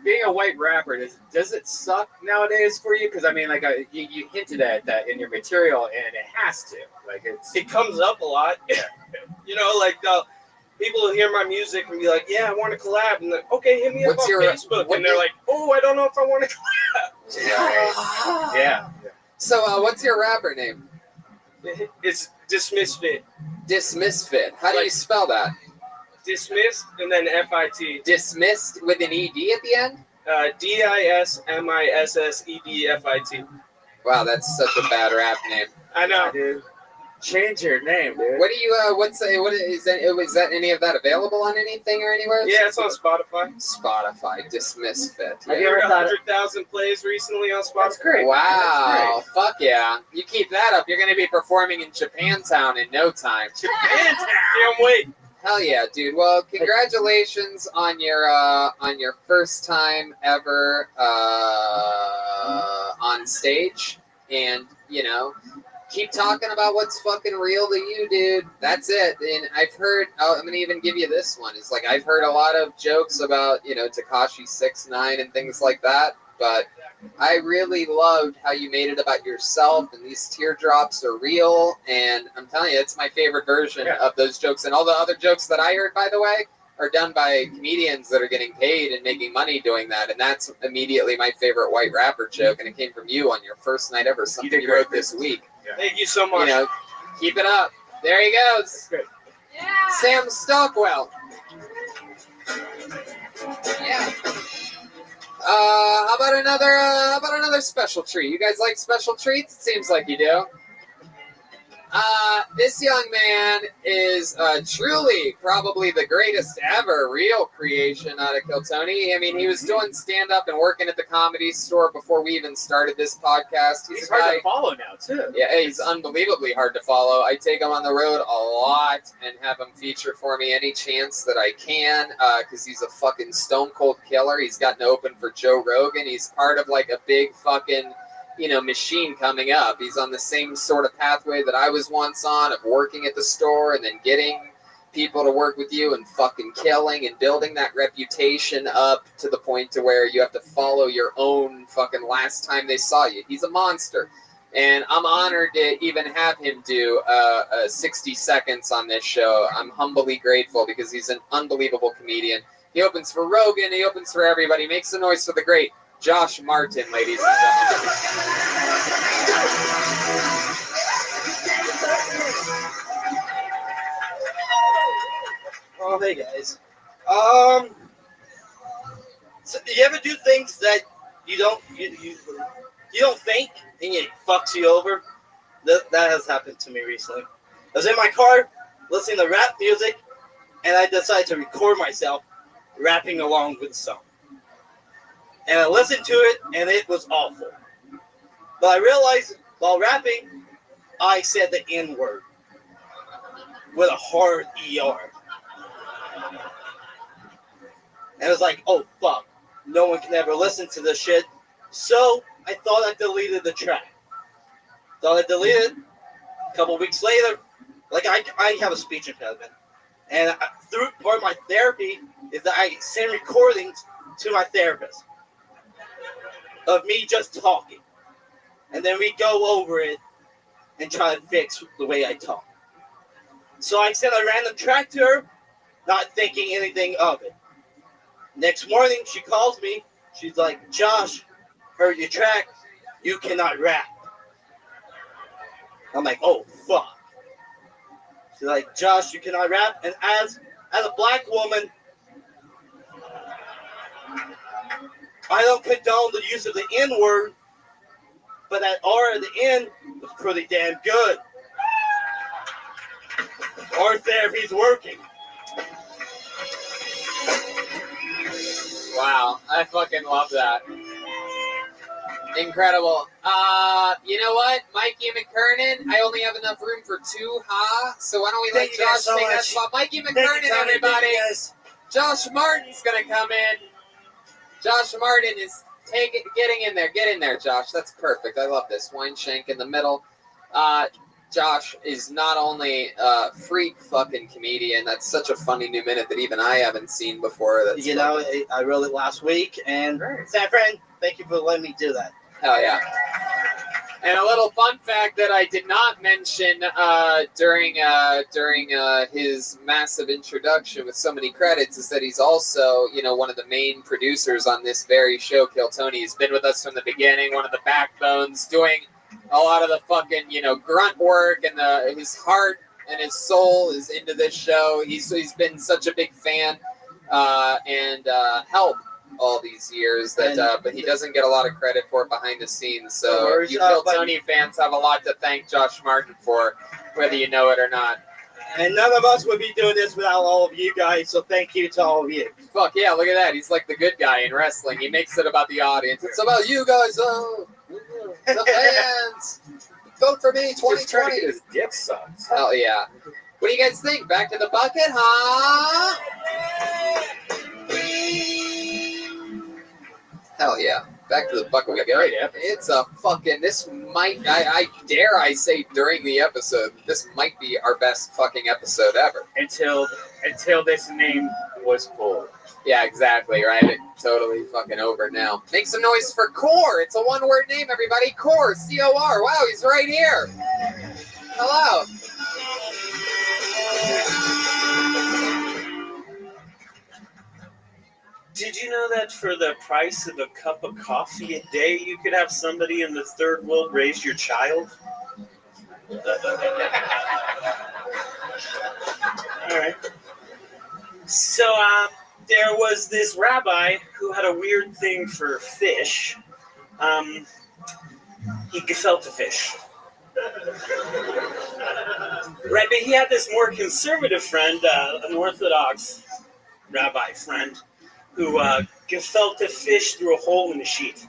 Being a white rapper, does it suck nowadays for you? Because I mean, like you hinted at that in your material, and it has to. Like it comes up a lot. You know, like people will hear my music and be like, "Yeah, I want to collab," and like, "Okay, hit me up on Facebook," and they're like, "Oh, I don't know if I want to collab." Yeah. So, what's your rapper name? It's Dismissfit. Dismissfit. How do you spell that? Dismissed and then FIT. Dismissed with an ED at the end? DISMISSEDFIT. Wow, that's such a bad rap name. I know, dude. Change your name, dude. What do you? What is that? Is that any of that available on anything or anywhere? Yeah, it's on Spotify. Spotify, Dismiss Fit. I heard 100,000 plays recently on Spotify. That's great. Wow, fuck yeah! You keep that up, you're gonna be performing in Japantown in no time. Japantown. Can't wait. Hell yeah, dude. Well, congratulations on your first time ever on stage, and keep talking about what's fucking real to you, dude. That's it. And I've heard. I'm gonna even give you this one. It's like I've heard a lot of jokes about Tekashi 6ix9ine and things like that, but I really loved how you made it about yourself, and these teardrops are real. And I'm telling you, it's my favorite version of those jokes. And all the other jokes that I heard, by the way, are done by comedians that are getting paid and making money doing that. And that's immediately my favorite white rapper joke. And it came from you on your first night ever, something you wrote this week. Thank you so much. Keep it up. There he goes. Yeah. Sam Stockwell. Yeah. How about another special treat? You guys like special treats? It seems like you do. This young man is truly probably the greatest ever real creation out of Kiltony. I mean, he was doing stand-up and working at the Comedy Store before we even started this podcast. He's hard to follow now, too. Yeah, he's unbelievably hard to follow. I take him on the road a lot and have him feature for me any chance that I can because he's a fucking stone-cold killer. He's gotten open for Joe Rogan. He's part of like a big fucking machine coming up. He's on the same sort of pathway that I was once on of working at the store and then getting people to work with you and fucking killing and building that reputation up to the point to where you have to follow your own fucking last time they saw you. He's a monster. And I'm honored to even have him do 60 seconds on this show. I'm humbly grateful because he's an unbelievable comedian. He opens for Rogan. He opens for everybody. Makes a noise for the great Josh Martin, ladies and gentlemen. Oh, hey guys. So you ever do things that you don't think and it fucks you over? That has happened to me recently. I was in my car listening to rap music, and I decided to record myself rapping along with the song. And I listened to it, and it was awful. But I realized while rapping, I said the N-word with a hard ER. And it was like, oh, fuck. No one can ever listen to this shit. So I thought I deleted the track. A couple weeks later, like I have a speech impediment. And through part of my therapy is that I send recordings to my therapist of me just talking. And then we go over it and try to fix the way I talk. So I sent a random track to her, not thinking anything of it. Next morning, she calls me. She's like, Josh, heard your track. You cannot rap. I'm like, oh, fuck. She's like, Josh, you cannot rap. And as a black woman, I don't condone the use of the N-word, but that R at the end was pretty damn good. Our therapy's working. Wow, I fucking love that. Incredible. You know what? Mikey McKernan, I only have enough room for two, so why don't we let Josh take that spot? Mikey McKernan, everybody. Josh Martin's going to come in. Josh Martin is getting in there. Get in there, Josh. That's perfect. I love this. Wine shank in the middle. Josh is not only a freak fucking comedian, that's such a funny new minute that even I haven't seen before. That's I wrote it last week, and Sanfran, thank you for letting me do that. Hell yeah. And a little fun fact that I did not mention during his massive introduction with so many credits is that he's also, one of the main producers on this very show, Kill Tony. He's been with us from the beginning, one of the backbones, doing a lot of the fucking, grunt work, and his heart and his soul is into this show. He's been such a big fan and help all these years. That, but he doesn't get a lot of credit for it behind the scenes. So No worries, you Kill but- Tony fans have a lot to thank Josh Martin for, whether you know it or not. And none of us would be doing this without all of you guys, so thank you to all of you. Fuck yeah, look at that. He's like the good guy in wrestling. He makes it about the audience. It's about you guys, the fans. Vote for me, Just trying to 2020. get his dick sucked. Hell yeah. What do you guys think? Back to the bucket, huh? Hell yeah. Back to the bucket we go. It's a fucking, this might, I dare I say during the episode, this might be our best fucking episode ever. Until this name was pulled. Yeah, exactly, right? It's totally fucking over now. Make some noise for Core. It's a one-word name, everybody. Core, C-O-R. Wow, he's right here. Hello. Did you know that for the price of a cup of coffee a day, you could have somebody in the third world raise your child? All right. So there was this rabbi who had a weird thing for fish. He gefilte fish. Right, but he had this more conservative friend, an Orthodox rabbi friend, who gefilte fish through a hole in the sheet.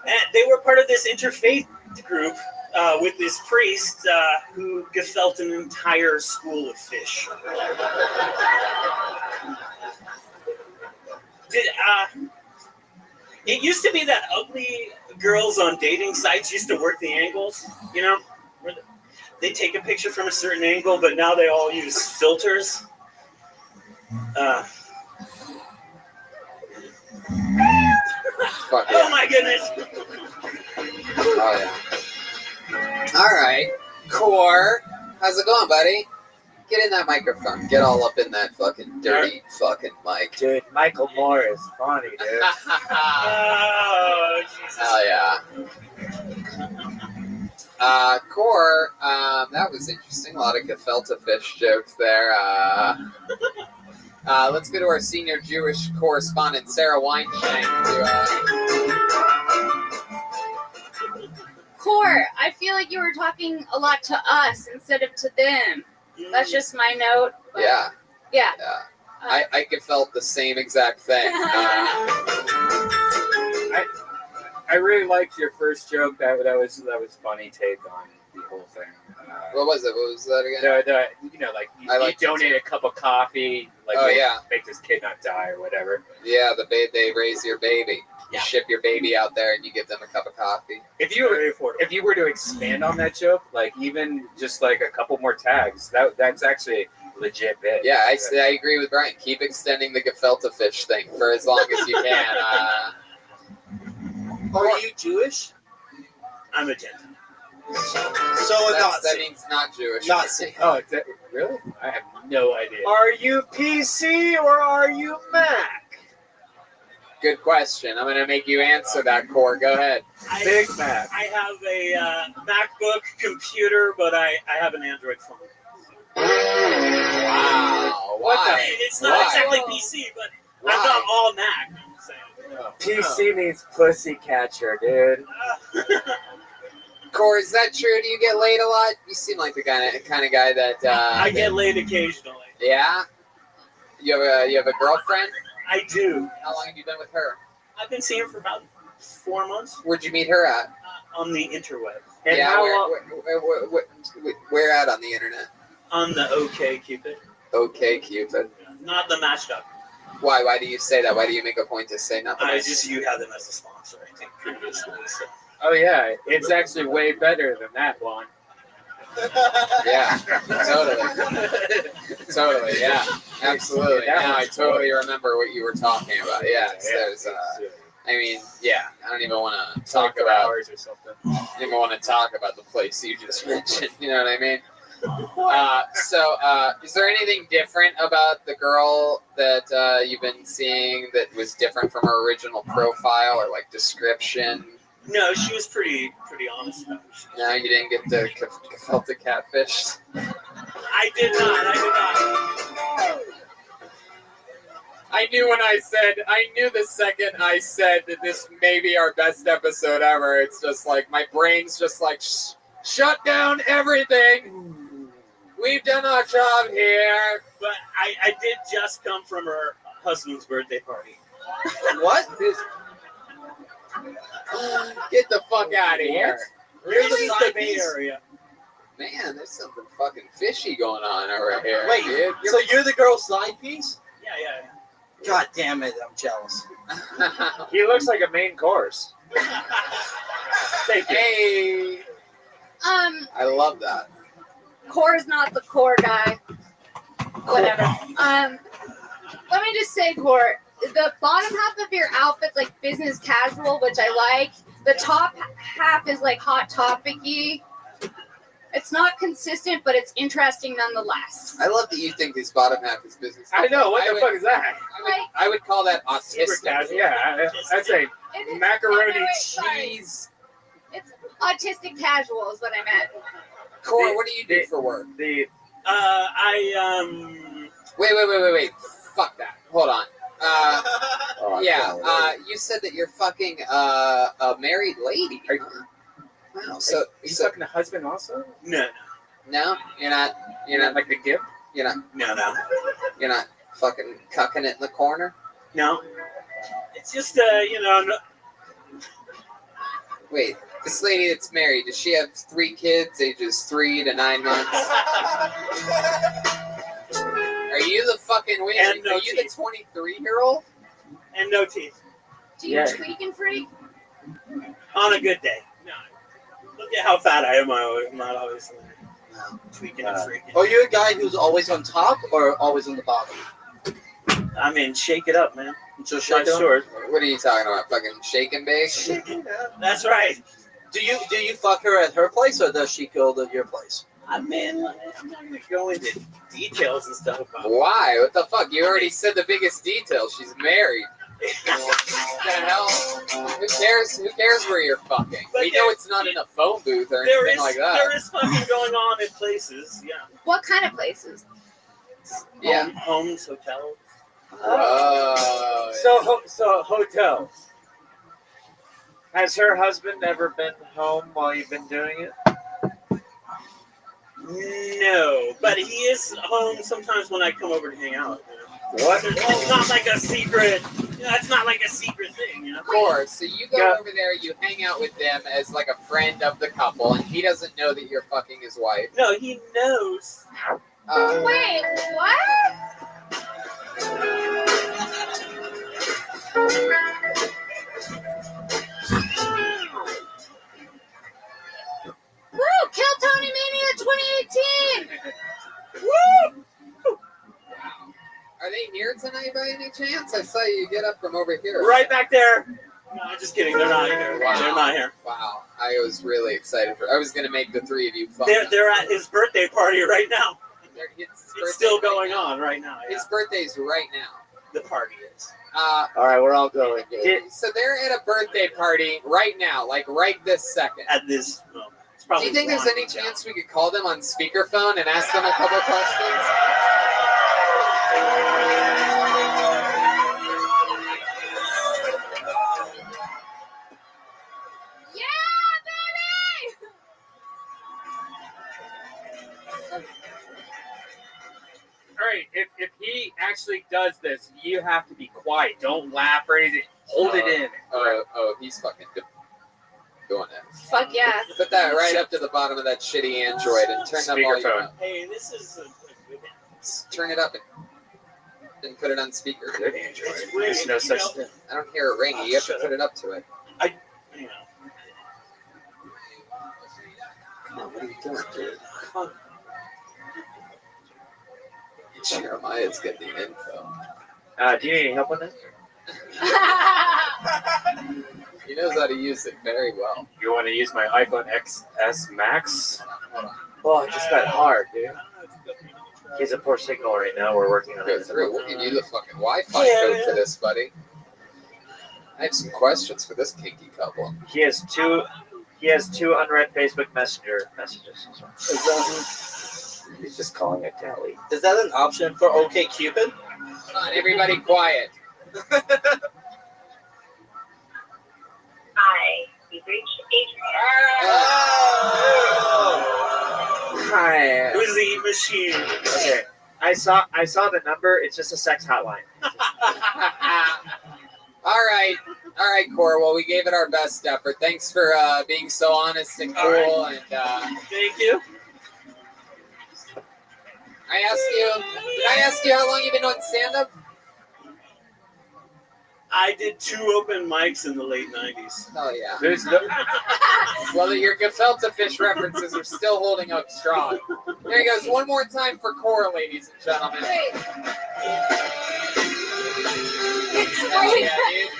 And they were part of this interfaith group with this priest who gefilte an entire school of fish. It used to be that ugly girls on dating sites used to work the angles, you know? Where they take a picture from a certain angle, but now they all use filters. Oh my goodness! Oh yeah. All right, Core, how's it going, buddy? Get in that microphone. Get all up in that fucking dirty fucking mic. Dude, Michael Moore is funny, dude. Oh, Jesus. Hell yeah. Core, that was interesting. A lot of gefilte fish jokes there. Let's go to our senior Jewish correspondent, Sarah Weinstein. Core, I feel like you were talking a lot to us instead of to them. That's just my note. But Yeah. Yeah. I felt the same exact thing. I really liked your first joke. That was funny take on the whole thing. What was it? What was that again? You donate a cup of coffee, make this kid not die or whatever. Yeah, they raise your baby. You ship your baby out there and you give them a cup of coffee. If you were to expand on that joke, like even just like a couple more tags, that's actually a legit bit. Yeah, I agree with Brian. Keep extending the gefilte fish thing for as long as you can. Are you Jewish? I'm a Gentile. So that means not Jewish. Nazi. Oh, really? I have no idea. Are you PC or are you Mac? Good question. I'm going to make you answer that, Core. Go ahead. Big Mac. I have a MacBook computer, but I have an Android phone. Wow. Why? It's not exactly PC, but I'm not all Mac. I'm saying. PC means pussy catcher, dude. Core, is that true? Do you get laid a lot? You seem like the kind of guy that. I get laid occasionally. Yeah. You have a girlfriend? I do. How long have you been with her? I've been seeing her for about 4 months. Where'd you meet her at? On the interweb. And yeah, where at on the internet? On the OkCupid. OkCupid. Not the Match.com. Why? Why do you say that? Why do you make a point to say nothing? You had them as a sponsor, I think, previously. So. Oh yeah, it's actually way better than that one. Yeah, totally, yeah, absolutely. Now I totally remember what you were talking about. Yeah, there's, I mean, yeah, I don't even want to talk about hours or something. I don't even want to talk about the place you just mentioned. You know what I mean? So, is there anything different about the girl that you've been seeing that was different from her original profile or like description? No, she was pretty honest about it. No, you didn't get the gefilte catfish. I did not. I knew the second I said that this may be our best episode ever. It's just like, my brain's just like, shut down everything. We've done our job here. But I did just come from her husband's birthday party. What? Get the fuck out of here. Really? Side Bay area. Man, there's something fucking fishy going on over here. Wait, dude. so you're the girl's side piece? Yeah. God damn it, I'm jealous. He looks like a main course. Thank you. Hey. I love that. Core's not the core guy. Whatever. Let me just say, Core, the bottom half of your outfit's like business casual, which I like. The top half is like hot topic-y. It's not consistent, but it's interesting nonetheless. I love that you think this bottom half is business. I know. What the fuck is that? I would call that autistic. Yeah, I'd say macaroni cheese. It's autistic casual is what I meant. Core, what do you do for work? Wait. Wait. Fuck that. Hold on. You said that you're fucking a married lady. Wow. So you fucking a husband also? No. No, you're not like the gift. You're not. No. You're not fucking cucking it in the corner. No. It's just no. Wait, this lady that's married, does she have 3 kids, ages 3 to 9 months? Are you the fucking And are no you the 23-year-old? And no teeth. Do you tweak and freak? On a good day. No. Look at how fat I am. I'm not always tweaking and freaking. Are you a guy who's always on top or always on the bottom? I mean, shake it up, man. So shake it up? Short. What are you talking about? Fucking shake and bake? That's right. Do you fuck her at her place or does she go to your place? I mean, I'm not going to go into details and stuff about it. Why? What the fuck? You already said the biggest detail. She's married. What the hell? Who cares? Who cares where you're fucking? But we know it's not in a phone booth or There anything is like that. there is fucking going on in places. Yeah. What kind of places? Yeah. Homes, hotels. So hotels. Has her husband ever been home while you've been doing it? No, but he is home sometimes when I come over to hang out. What? It's not like a secret. It's not like a secret thing. Of course. So you go over there, you hang out with them as like a friend of the couple, and he doesn't know that you're fucking his wife. No, he knows. Wait, what? Woo! Kill Tony Mania 2018! Woo! Are they here tonight by any chance? I saw you get up from over here. Right back there. No, just kidding. They're not here. Wow. They're not here. Wow. I was really excited I was going to make the 3 of you fun. They're at his birthday party right now. It's still going on right now. Yeah. His birthday's right now. The party is. All right, we're all going. So they're at a birthday party right now, like right this second. At this moment. Do you think there's any chance we could call them on speakerphone and ask them a couple questions? All right, if he actually does this, you have to be quiet. Don't laugh or anything. Hold it in. He's fucking doing it. Fuck yeah. Put that right up to the bottom of that shitty Android and turn that volume Speakerphone. up. Hey, this is a good Turn it up and put it on speaker. Good Android. There's no such thing. I don't hear it ringing. You have to put it up to it. Come on, what are you doing, dude? Come on. Jeremiah's getting the info. Do you need any help on that? He knows how to use it very well. You want to use my iPhone XS Max? Oh, I just got hard, dude. He has a poor signal right now. We're working on Go it. through. We'll give you the fucking Wi-Fi code for this, buddy. I have some questions for this kinky couple. He has two unread Facebook Messenger messages. Is that, He's just calling it Tally. is that an option for OkCupid? Come on, everybody quiet. Hi, you've reached Adrian. Hi. Who's the eat machine? Okay. I saw the number. It's just a sex hotline. All right, Cora. Well, we gave it our best effort. Thanks for being so honest and cool. And thank you. Did I ask you how long you've been on stand-up? I did 2 open mics in the late 90s. Oh, yeah. There's no... Well, your gefilte fish references are still holding up strong. There he goes. One more time for Cora, ladies and gentlemen. Wait. Hell yeah, dude.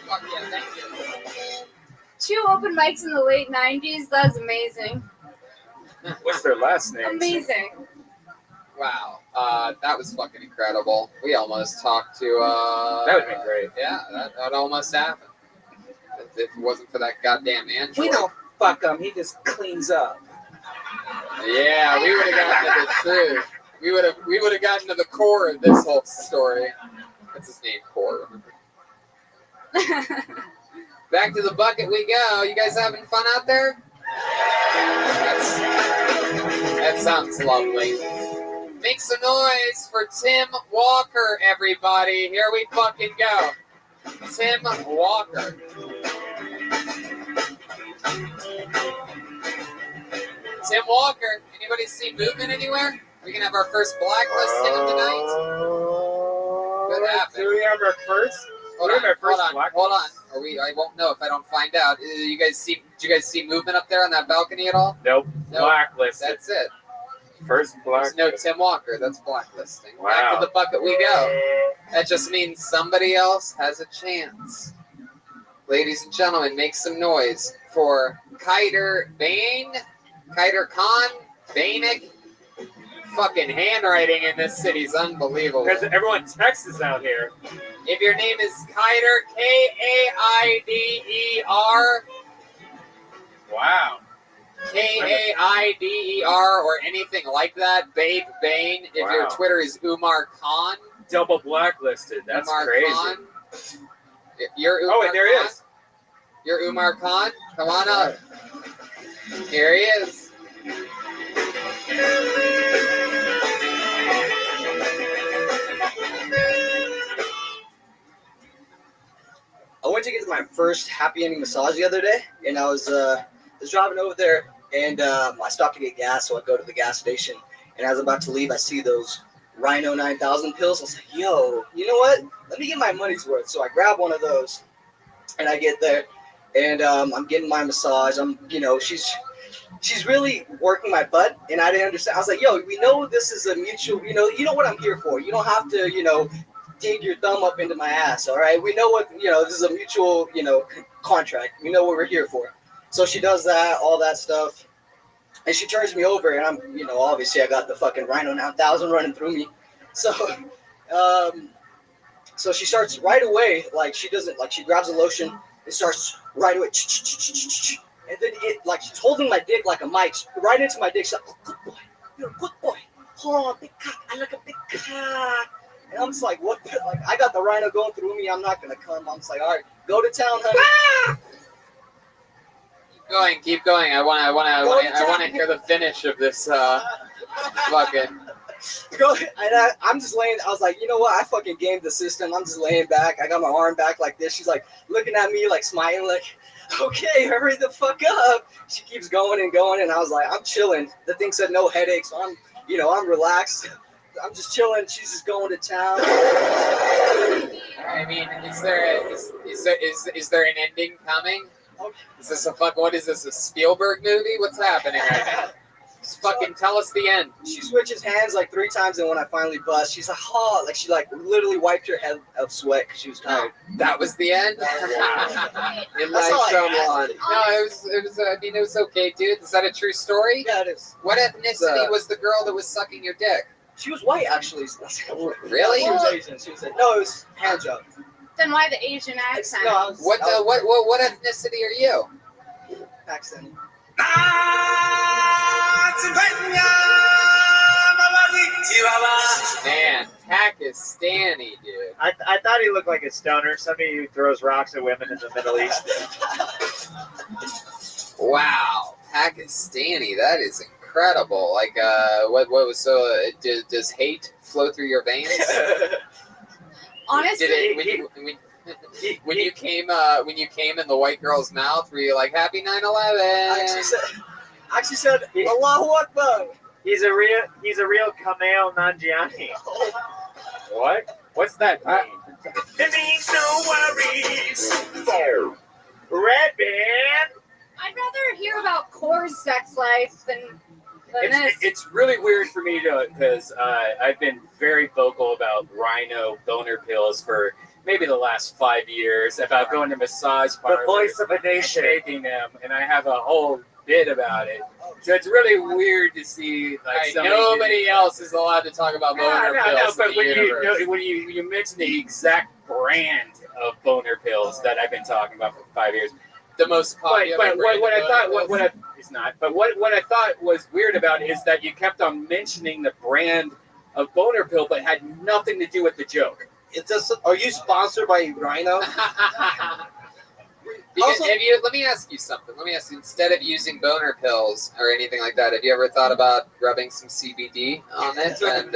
Fuck yeah, thank you. 2 open mics in the late 90s. That's amazing. What's their last name? Amazing. Wow. That was fucking incredible. We almost talked to... That would have been great. Yeah, that almost happened. If it wasn't for that goddamn android. We don't fuck him. He just cleans up. Yeah, we would have gotten to the truth. We would have gotten to the core of this whole story. That's his name, Core. Back to the bucket we go. You guys having fun out there? That sounds lovely. Make some noise for Tim Walker, everybody. Here we fucking go. Tim Walker. Tim Walker. Anybody see movement anywhere? We can have our first blacklisting of the night. What happened? Do we have our first? Hold on. I won't know if I don't find out. Did you guys see movement up there on that balcony at all? Nope. No. Blacklisted. That's it. First There's no Tim Walker. That's blacklisting. Wow. Back to the bucket we go. That just means somebody else has a chance. Ladies and gentlemen, make some noise for Kiter Bain, Kiter Khan, Bainik. Fucking handwriting in this city's unbelievable. Because everyone Texas out here. If your name is Kiter, Kaider, Wow. Kaider, or anything like that, Babe Bain. If your Wow. Twitter is Umar Khan. Double blacklisted. That's Umar crazy. Khan. You're Umar Oh, wait, there he Khan? is. You're Umar Khan? Come on up. Here he is. I went to get my first happy ending massage the other day, and I was driving over there, and I stopped to get gas, so I go to the gas station, and as I was about to leave, I see those Rhino 9000 pills. I was like, yo, you know what? Let me get my money's worth. So I grab one of those, and I get there, and I'm getting my massage. She's really working my butt, and I didn't understand. I was like, yo, we know this is a mutual, you know what I'm here for. You don't have to, dig your thumb up into my ass, all right? We know what, this is a mutual, contract. We know what we're here for. So she does that, all that stuff, and she turns me over, and I'm, obviously I got the fucking Rhino 9000 running through me. So, so she starts right away, she grabs a lotion, and starts right away, and then she's holding my dick like a mic, right into my dick. She's like, oh, good boy, you're a good boy. Oh, big cock, I like a big cock. And I'm just like, what? I got the Rhino going through me. I'm not gonna come. I'm just like, all right, go to town, honey. Keep going. I want to hear the finish of this fucking. Go. And I'm just laying. I was like, you know what? I fucking gamed the system. I'm just laying back. I got my arm back like this. She's like looking at me, like smiling, like, okay, hurry the fuck up. She keeps going and going, and I was like, I'm chilling. The thing said no headaches. So I'm relaxed. I'm just chilling. She's just going to town. I mean, is there an ending coming? Is this what is this, a Spielberg movie? What's happening right now? Just fucking tell us the end. She switches hands like 3 times, and when I finally bust, she's like, oh, she literally wiped her head of sweat because she was tired. That was the end? Wow. It was okay, dude. Is that a true story? Yeah, it is. What ethnicity was the girl that was sucking your dick? She was white, actually. Really? She was Asian. It was hand job. Then why the Asian accent? What ethnicity are you? Pakistan. Man, Pakistani, dude. I thought he looked like a stoner, somebody who throws rocks at women in the Middle East. Wow, Pakistani. That is incredible. Like, what was so? Does hate flow through your veins? Honestly, when you came in the white girl's mouth, were you like Happy 9/11? I actually said Allahu Akbar. He's a real Kameo Nanjiani. What? What's that mean? It means no worries. Red Band. I'd rather hear about Core's sex life than this. It's really weird for me because I've been very vocal about rhino boner pills for maybe the last 5 years, about going to massage parlors, The voice of a nation. taking them, and I have a whole bit about it. So it's really weird to see like nobody else is allowed to talk about boner pills. But in when the universe. when you mention the exact brand of boner pills that I've been talking about for 5 years, the most popular. But what I thought, it's not. But what I thought was weird about it is that you kept on mentioning the brand of boner pill, but had nothing to do with the joke. It's just, are you sponsored by Rhino? Because let me ask you something. Let me ask you, instead of using boner pills or anything like that, have you ever thought about rubbing some CBD on it? And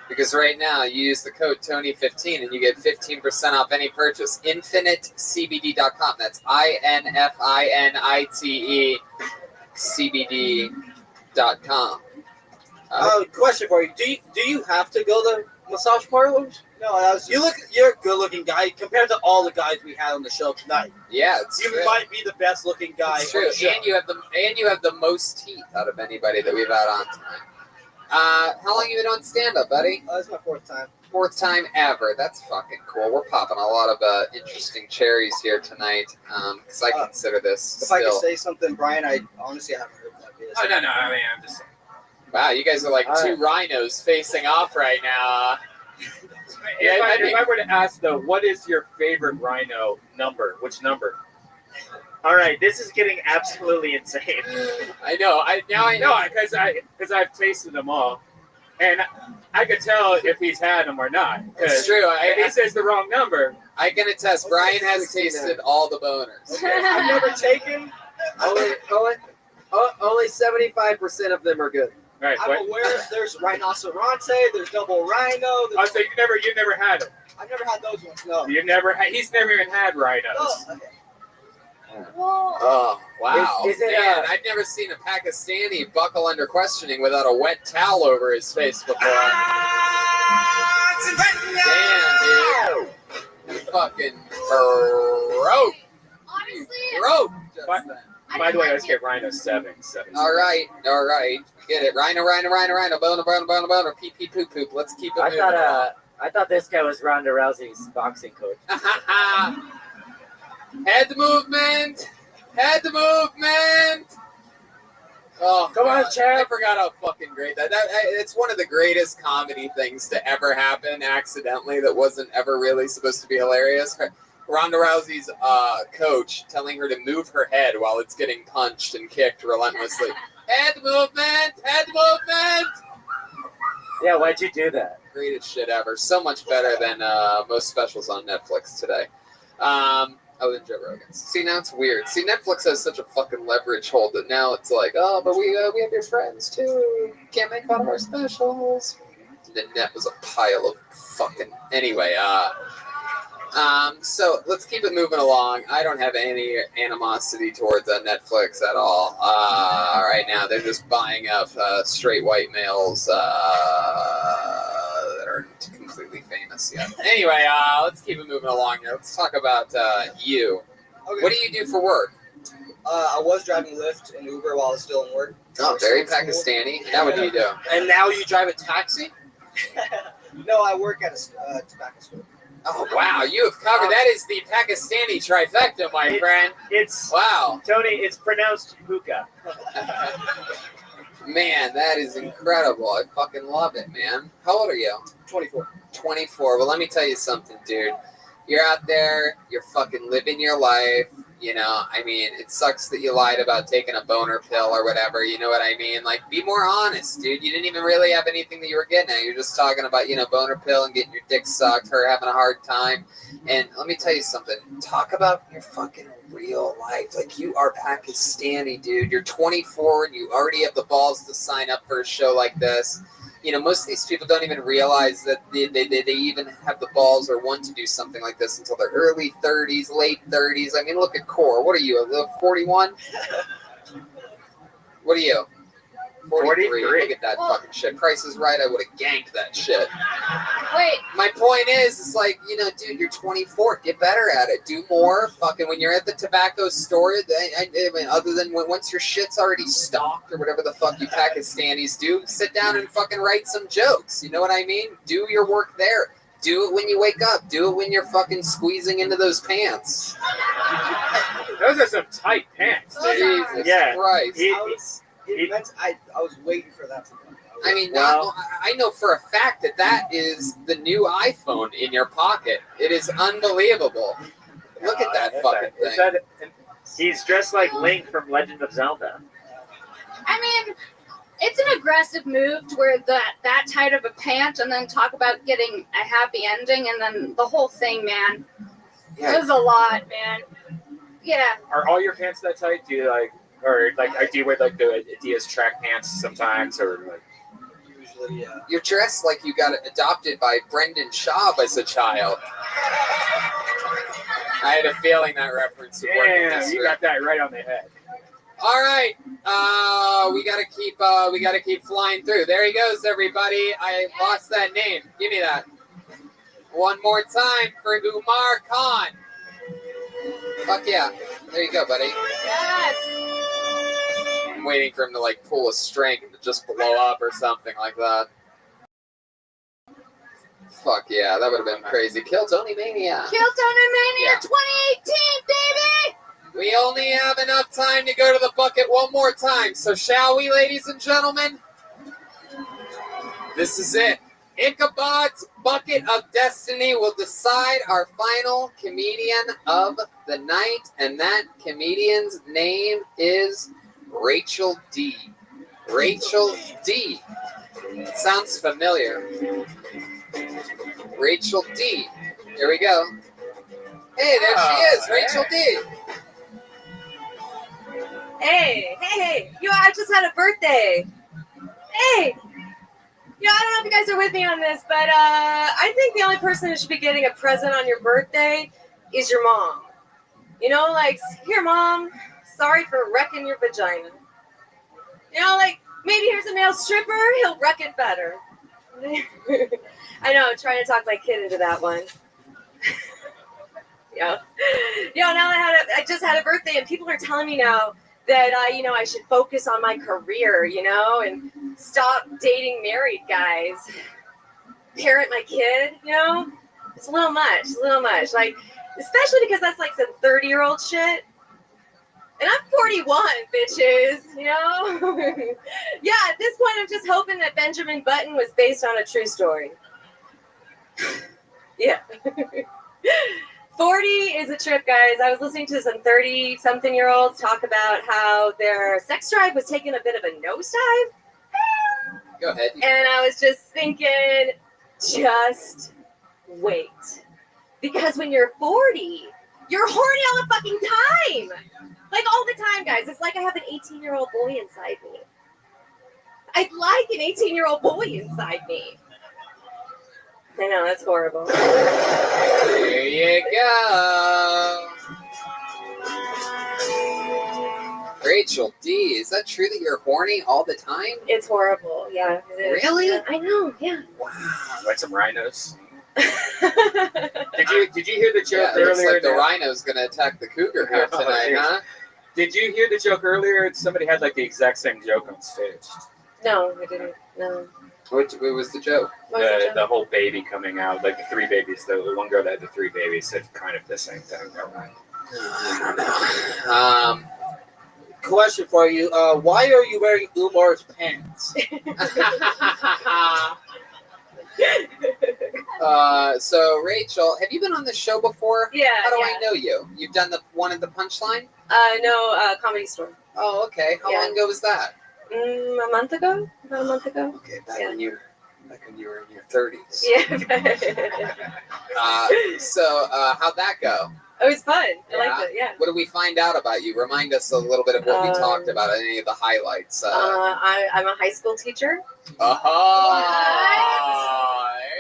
because right now you use the code Tony15 and you get 15% off any purchase. InfiniteCBD.com. That's INFINITE CBD.com. Question for you: Do you have to go to massage parlors? No, you're a good-looking guy compared to all the guys we had on the show tonight. Yeah, it's you true. might be the best-looking guy. It's true, on the show. and you have the most teeth out of anybody that we've had on tonight. How long you been on stand-up, buddy? This is my 4th time. 4th time ever. That's fucking cool. We're popping a lot of interesting cherries here tonight because I consider this If I could say something, Brian, I honestly haven't heard that bit. Oh, no. I mean, I'm just saying. Wow, you guys are like two rhinos facing off right now. If I were to ask, though, what is your favorite rhino number? Which number? All right, this is getting absolutely insane. I know. I know because I've tasted them all, and I could tell if he's had them or not. It's true. If he says the wrong number, I can attest. Brian has tasted all the boners. I've never taken. Only 75% of them are good. Right. I'm aware there's rhinoceronte, there's double rhino. So you've never had them. I've never had those ones. No. He's never even had rhinos. Oh, okay. Oh, wow. Is it, Man, I've never seen a Pakistani buckle under questioning without a wet towel over his face before. Damn, dude. You fucking broke. Honestly, Broke. By the way, let's get Rhino 7. All right. Get it. Rhino, boner, pee, pee, poop, poop. Let's keep it moving. I thought this guy was Ronda Rousey's boxing coach. Head movement. Oh, come on, Chad. I forgot how fucking great it's one of the greatest comedy things to ever happen accidentally that wasn't ever really supposed to be hilarious. Ronda Rousey's coach telling her to move her head while it's getting punched and kicked relentlessly. Head movement. Yeah, why'd you do that? Greatest shit ever. So much better than most specials on Netflix today. Other than Joe Rogan's. See, now it's weird. See, Netflix has such a fucking leverage hold that now it's like, oh, but we have your friends too. Can't make fun of our specials. The net was a pile of fucking. Anyway, so let's keep it moving along. I don't have any animosity towards Netflix at all. Right now, they're just buying up straight white males that aren't completely famous yet. Anyway, let's keep it moving along here. Let's talk about you. Okay. What do you do for work? I was driving Lyft and Uber while I was still in work. Oh, very Pakistani. Now what do you do? And now you drive a taxi? No, I work at a tobacco store. Oh, wow, you have covered. That is the Pakistani trifecta, my friend. Wow. Tony, it's pronounced hookah. Man, that is incredible. I fucking love it, man. How old are you? 24. 24. Well, let me tell you something, dude. You're out there, you're fucking living your life. You know, I mean, it sucks that you lied about taking a boner pill or whatever. You know what I mean? Like, be more honest, dude. You didn't even really have anything that you were getting at. You're just talking about, you know, boner pill and getting your dick sucked, her having a hard time. And let me tell you something. Talk about your fucking real life. Like, you are Pakistani, dude. You're 24 and you already have the balls to sign up for a show like this. You know, most of these people don't even realize that they even have the balls or want to do something like this until their early 30s, late 30s. I mean, look at Core. What are you, a 41? What are you? 43. Look at that fucking shit. Price is Right, I would have ganked that shit. Wait. My point is, it's like, you know, dude, you're 24. Get better at it. Do more. Fucking when you're at the tobacco store, I mean, other than once your shit's already stocked or whatever the fuck you Pakistanis do, sit down and fucking write some jokes. You know what I mean? Do your work there. Do it when you wake up. Do it when you're fucking squeezing into those pants. Those are some tight pants. Jesus Christ. I was waiting for that to come. I mean, I know for a fact that is the new iPhone in your pocket. It is unbelievable. Look at that fucking thing. He's dressed like Link from Legend of Zelda. I mean, it's an aggressive move to wear that tight of a pant and then talk about getting a happy ending and then the whole thing, man. Yeah. It was a lot, man. Yeah. Are all your pants that tight? Do you like, or like, do you wear like the Adidas track pants sometimes, or like? Usually, yeah. You're dressed like you got adopted by Brendan Schaub as a child. I had a feeling that reference would work. Yeah, you got that right on the head. All right, we gotta keep flying through. There he goes, everybody. I lost that name. Give me that. One more time for Umar Khan. Fuck yeah. There you go, buddy. Yes. I'm waiting for him to like pull a string and just blow up or something like that. Fuck yeah, that would have been crazy. Kill Tony Mania. Kill Tony Mania 2018, baby! We only have enough time to go to the bucket one more time. So shall we, ladies and gentlemen? This is it. Ichabod's Bucket of Destiny will decide our final comedian of the night. And that comedian's name is Rachel D. Rachel D. It sounds familiar. Rachel D. Here we go. Hey, there she is, Rachel D. Hey, yo, I just had a birthday. Hey, yo, I don't know if you guys are with me on this, but I think the only person who should be getting a present on your birthday is your mom. You know, like, here, Mom, sorry for wrecking your vagina. You know, like, maybe here's a male stripper, he'll wreck it better. I know, I'm trying to talk my kid into that one. Yo, now I just had a birthday, and people are telling me now that I should focus on my career, and stop dating married guys. Parent my kid, it's a little much. Like, especially because that's like some 30-year-old shit. And I'm 41, bitches, Yeah, at this point, I'm just hoping that Benjamin Button was based on a true story. Yeah. 40 is a trip, guys. I was listening to some 30-something-year-olds talk about how their sex drive was taking a bit of a nosedive. Go ahead. And I was just thinking, just wait. Because when you're 40, you're horny all the fucking time. Like, all the time, guys. It's like I have an 18-year-old boy inside me. I'd like an 18-year-old boy inside me. I know, that's horrible. There you go. Rachel D, is that true that you're horny all the time? It's horrible, yeah. It is. Really? Yeah, I know, yeah. Wow. Like some rhinos. Did you hear the joke It looks earlier? like the rhino's going to attack the cougar here tonight, huh? Did you hear the joke earlier? Somebody had like the exact same joke on stage. No, I didn't. No. What was the joke? The whole baby coming out, like the three babies. The one girl that had the three babies said kind of the same thing. I don't know. Question for you. Why are you wearing Umar's pants? So Rachel, have you been on this show before? Yeah. How do yeah. I know you? You've done the one at the Punchline? No, Comedy Store. Oh, okay. How long ago was that? A month ago. About a month ago. Okay, back when you were in your 30s. Yeah. So how'd that go? It was fun. I liked it. Yeah. What did we find out about you? Remind us a little bit of what we talked about. Any of the highlights? I'm a high school teacher. Oh,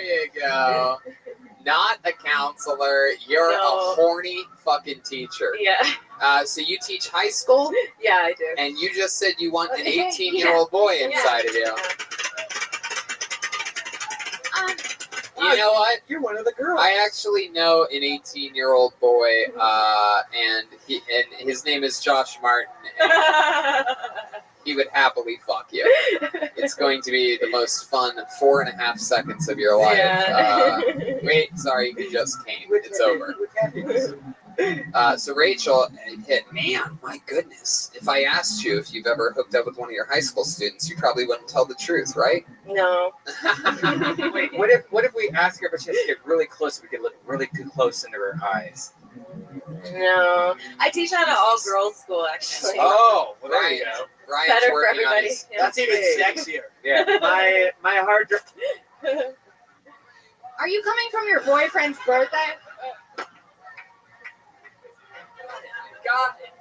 there you go. Not a counselor. You're a horny fucking teacher. Yeah. So you teach high school? Yeah, I do. And you just said you want an 18-year-old boy inside of you. You know what? You're one of the girls. I actually know an 18-year-old boy, and his name is Josh Martin. And he would happily fuck you. It's going to be the most fun 4.5 seconds of your life. Yeah. Wait, sorry, you just came. It's over. So Rachel, man, my goodness. If I asked you if you've ever hooked up with one of your high school students, you probably wouldn't tell the truth, right? No. Wait, what if we ask her, but she has to get really close? We could look really close into her eyes. No. I teach at an all-girls school, actually. Oh, well, there you go. Ryan's Better for working on everybody. his- Yeah. That's even sexier. Yeah. My hard drive. Are you coming from your boyfriend's birthday? Got it.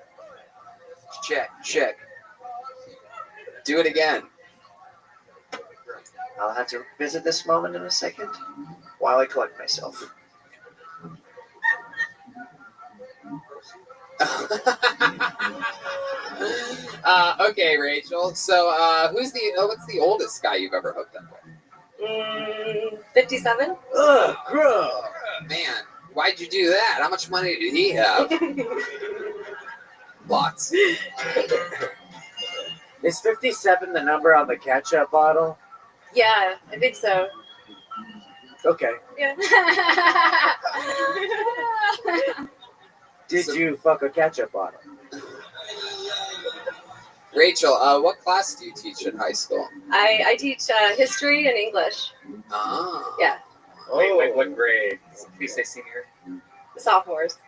Check. Do it again. I'll have to visit this moment in a second while I collect myself. Okay, Rachel. So, what's the oldest guy you've ever hooked up with? 57. Ugh, gross. Man, why'd you do that? How much money did he have? Lots. Is 57 the number on the ketchup bottle? Yeah, I think so. Okay. Yeah. Did you fuck a ketchup bottle? Rachel, what class do you teach in high school? I teach history and English. Ah. Yeah. Wait, what grade? Please say senior. Sophomores.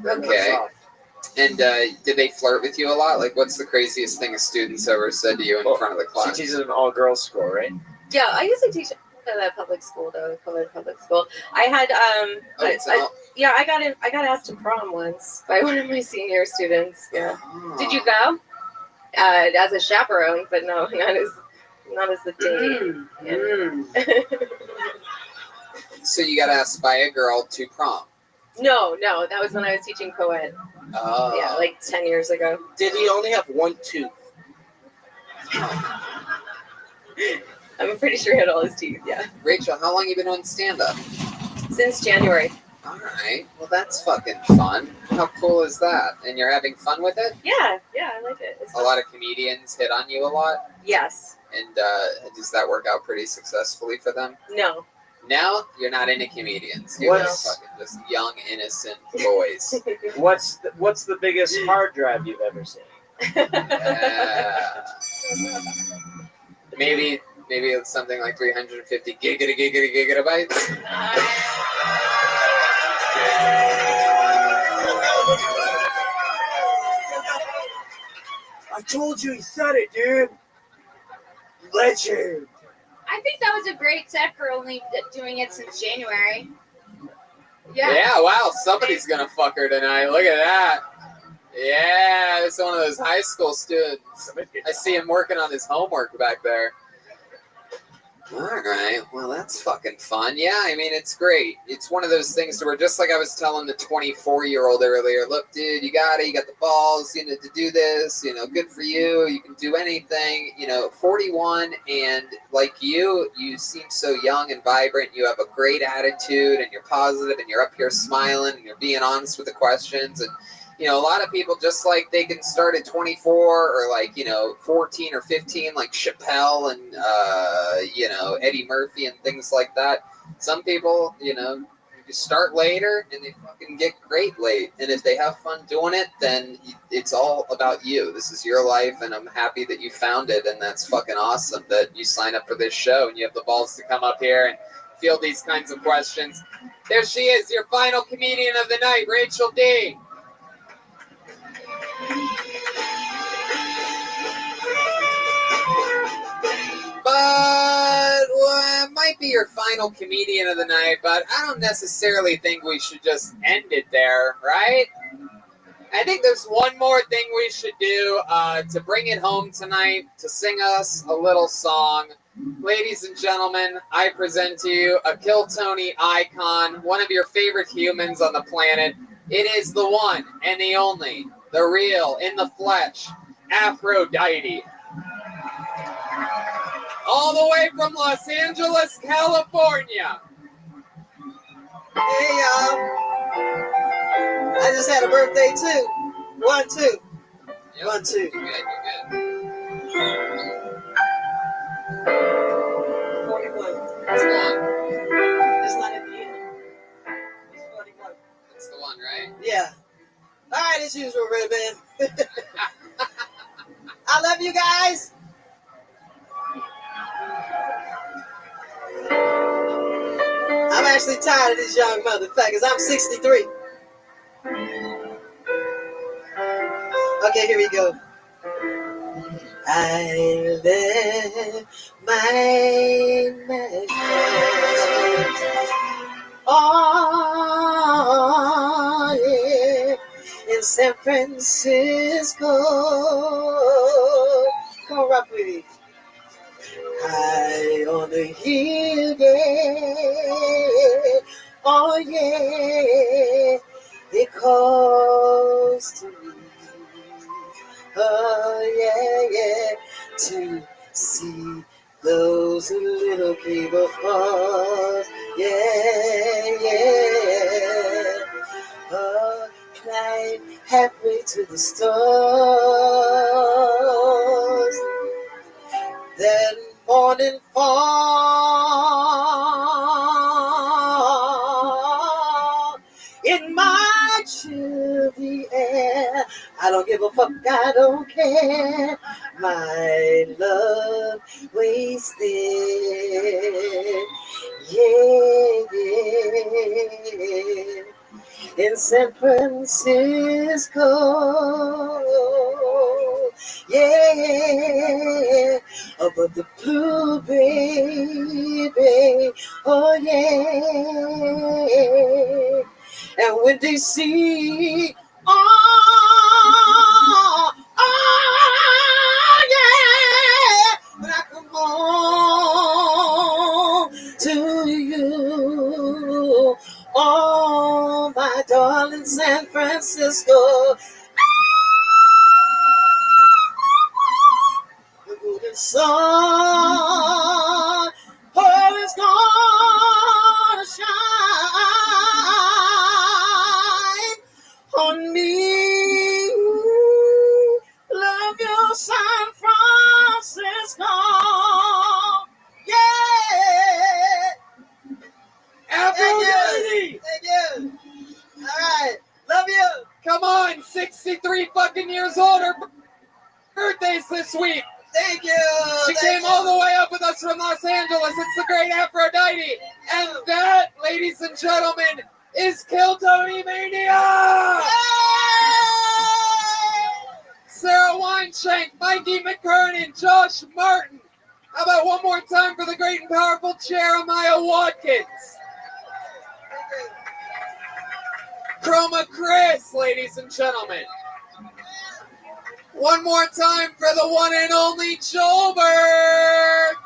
Okay. And did they flirt with you a lot? Like, what's the craziest thing a student's ever said to you in front of the class? She teaches in an all-girls school, right? Yeah, I usually teach at a public school though. Public school. I had I got asked to prom once by one of my senior students. Yeah. Did you go? As a chaperone, but no, not as a date. So you got asked by a girl to prom? No, that was when I was teaching co-ed. Oh. Yeah, like 10 years ago. Did he only have one tooth? I'm pretty sure he had all his teeth, yeah. Rachel, how long you been doing stand-up? Since January. All right. Well, that's fucking fun. How cool is that? And you're having fun with it? Yeah, I like it. It's A lot of comedians hit on you a lot? Yes. And does that work out pretty successfully for them? No. Now you're not into comedians. You're fucking just young, innocent boys. What's the biggest hard drive you've ever seen? Maybe it's something like 350 gigabytes. I told you he said it, dude. Legend. I think that was a great set for only doing it since January. Yeah, wow, somebody's gonna fuck her tonight. Look at that. Yeah, it's one of those high school students. I see him working on his homework back there. All right, well, that's fucking fun. Yeah, I mean, it's great. It's one of those things where, just like I was telling the 24-year-old earlier, look, dude, you got the balls, to do this, good for you. You can do anything, 41, and like you seem so young and vibrant. You have a great attitude, and you're positive, and you're up here smiling, and you're being honest with the questions, and a lot of people, just like they can start at 24 or 14 or 15, like Chappelle and, Eddie Murphy and things like that. Some people, You start later, and they fucking get great late. And if they have fun doing it, then it's all about you. This is your life, and I'm happy that you found it, and that's fucking awesome that you sign up for this show, and you have the balls to come up here and field these kinds of questions. There she is, your final comedian of the night, Rachel D. But it might be your final comedian of the night, but I don't necessarily think we should just end it there, right? I think there's one more thing we should do to bring it home tonight, to sing us a little song. Ladies and gentlemen, I present to you a Kill Tony icon, one of your favorite humans on the planet. It is the one and the only, the real, in the flesh, Aphrodite. All the way from Los Angeles, California. Hey, y'all. I just had a birthday, too. 1, 2. Yep. 1, 2. You're good. 41. That's the one. It's not at the end. It's 41. That's the one, right? Yeah. All right, as usual, Red Man. I love you guys. I'm actually tired of these young motherfuckers. I'm 63. Okay, here we go. I left my mind. Oh, yeah. In San Francisco. Come on, rock with me. High on the hill, yeah. Oh, yeah. It calls to me. Oh, yeah. To see those little cable cars. Yeah. Oh, climb halfway to the stars. Then morning fall in my chilly air. I don't give a fuck, I don't care. My love wasted. Yeah. In San Francisco. Yeah, above the blue, baby. Oh, yeah. And when they see, yeah. When I come home to you, oh, my darling San Francisco. The sun, oh, it's gonna shine on me. Love you, San Francisco. Yeah. Aphrodite. Thank you. All right. Love you. Come on, 63 fucking years old. Her birthday's this week. Thank you. She came all the way up with us from Los Angeles. It's the great Aphrodite. And that, ladies and gentlemen, is Kill Tony Mania! Sarah Weinshank, Mikey McKernan, Josh Martin. How about one more time for the great and powerful Jeremiah Watkins? Chroma Chris, ladies and gentlemen. One more time for the one and only Joelberg.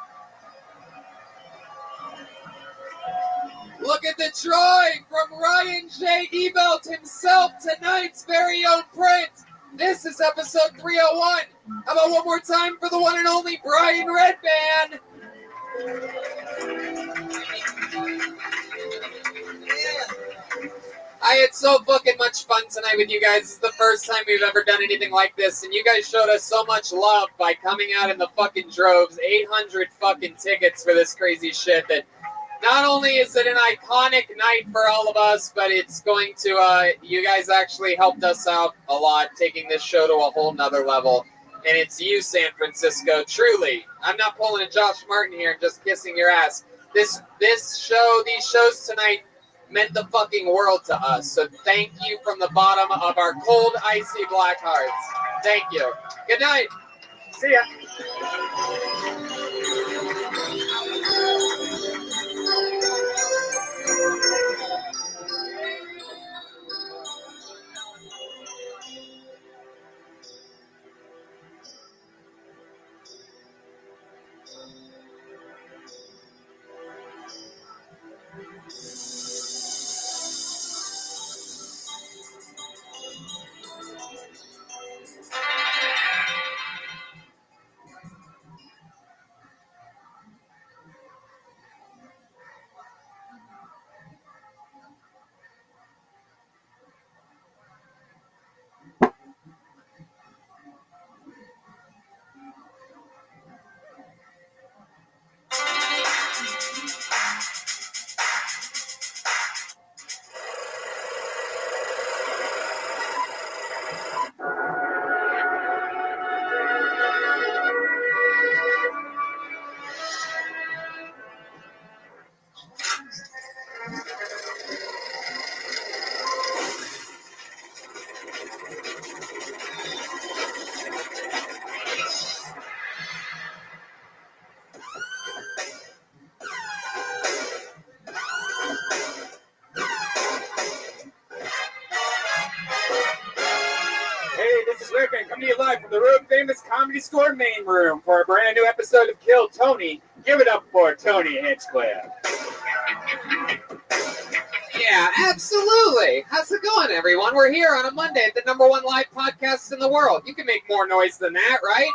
Look at the drawing from Ryan J. Ebelt himself, tonight's very own print. This is episode 301. How about one more time for the one and only Brian Redband? I had so fucking much fun tonight with you guys. This is the first time we've ever done anything like this, and you guys showed us so much love by coming out in the fucking droves. 800 fucking tickets for this crazy shit that not only is it an iconic night for all of us, but it's going to, you guys actually helped us out a lot, taking this show to a whole nother level. And it's you, San Francisco, truly. I'm not pulling a Josh Martin here and just kissing your ass. This show, these shows tonight meant the fucking world to us. So thank you from the bottom of our cold, icy black hearts. Thank you. Good night. See ya. Coming to you live from the world famous Comedy Store main room for a brand new episode of Kill Tony. Give it up for Tony Hinchcliffe. Yeah, absolutely. How's it going, everyone? We're here on a Monday at the #1 live podcast in the world. You can make more noise than that, right?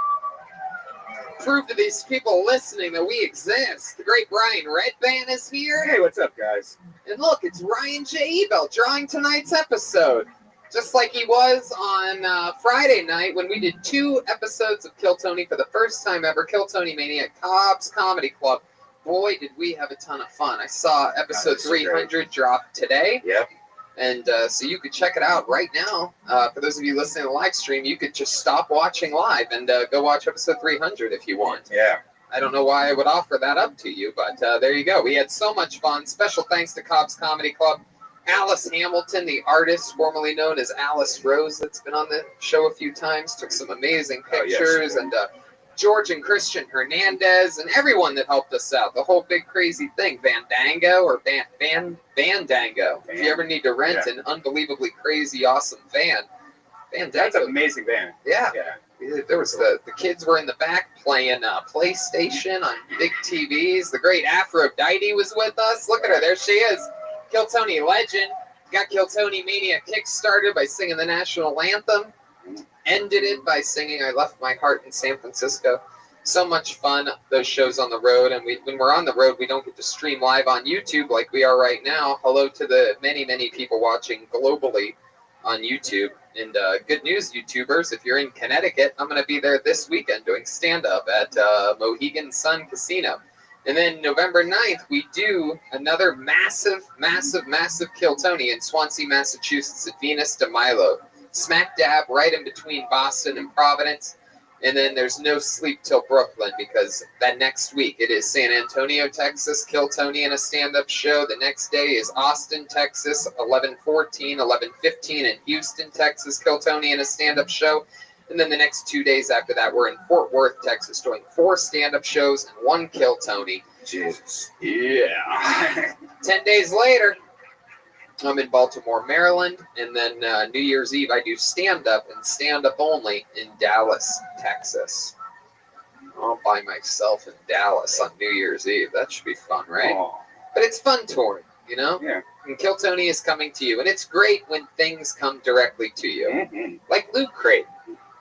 Prove to these people listening that we exist. The great Brian Redban is here. Hey, what's up, guys? And look, it's Ryan J. Ebel drawing tonight's episode. Just like he was on Friday night when we did 2 episodes of Kill Tony for the first time ever, Kill Tony Mania at Cobb's Comedy Club. Boy, did we have a ton of fun. I saw episode 300 drop today. Yep. And so you could check it out right now. For those of you listening to the live stream, you could just stop watching live and go watch episode 300 if you want. Yeah. I don't know why I would offer that up to you, but there you go. We had so much fun. Special thanks to Cobb's Comedy Club. Alice Hamilton, the artist formerly known as Alice Rose, that's been on the show a few times, took some amazing pictures, and George and Christian Hernandez, and everyone that helped us out. The whole big crazy thing, Vandango or Vandango. If you ever need to rent an unbelievably crazy, awesome van, Vandango. That's an amazing van. Yeah. There was the kids were in the back playing PlayStation on big TVs. The great Aphrodite was with us. Look at her, there she is. Kill Tony legend. Got Kill Tony Mania kick-started by singing the national anthem. Ended it by singing I Left My Heart in San Francisco. So much fun, those shows on the road. And when we're on the road, we don't get to stream live on YouTube like we are right now. Hello to the many, many people watching globally on YouTube. And good news, YouTubers, if you're in Connecticut, I'm going to be there this weekend doing stand-up at Mohegan Sun Casino. And then November 9th, we do another massive Kill Tony in Swansea, Massachusetts at Venus de Milo. Smack dab right in between Boston and Providence. And then there's no sleep till Brooklyn because that next week it is San Antonio, Texas, Kill Tony and a stand-up show. The next day is Austin, Texas, 11/14, 11/15 in Houston, Texas, Kill Tony and a stand-up show. And then the next 2 days after that, we're in Fort Worth, Texas, doing 4 stand-up shows and 1 Kill Tony. Jesus. Yeah. 10 days later, I'm in Baltimore, Maryland. And then New Year's Eve, I do stand-up and stand-up only in Dallas, Texas. All by myself in Dallas on New Year's Eve. That should be fun, right? Oh. But it's fun touring, you know? Yeah. And Kill Tony is coming to you. And it's great when things come directly to you. Mm-hmm. Like Loot Crate.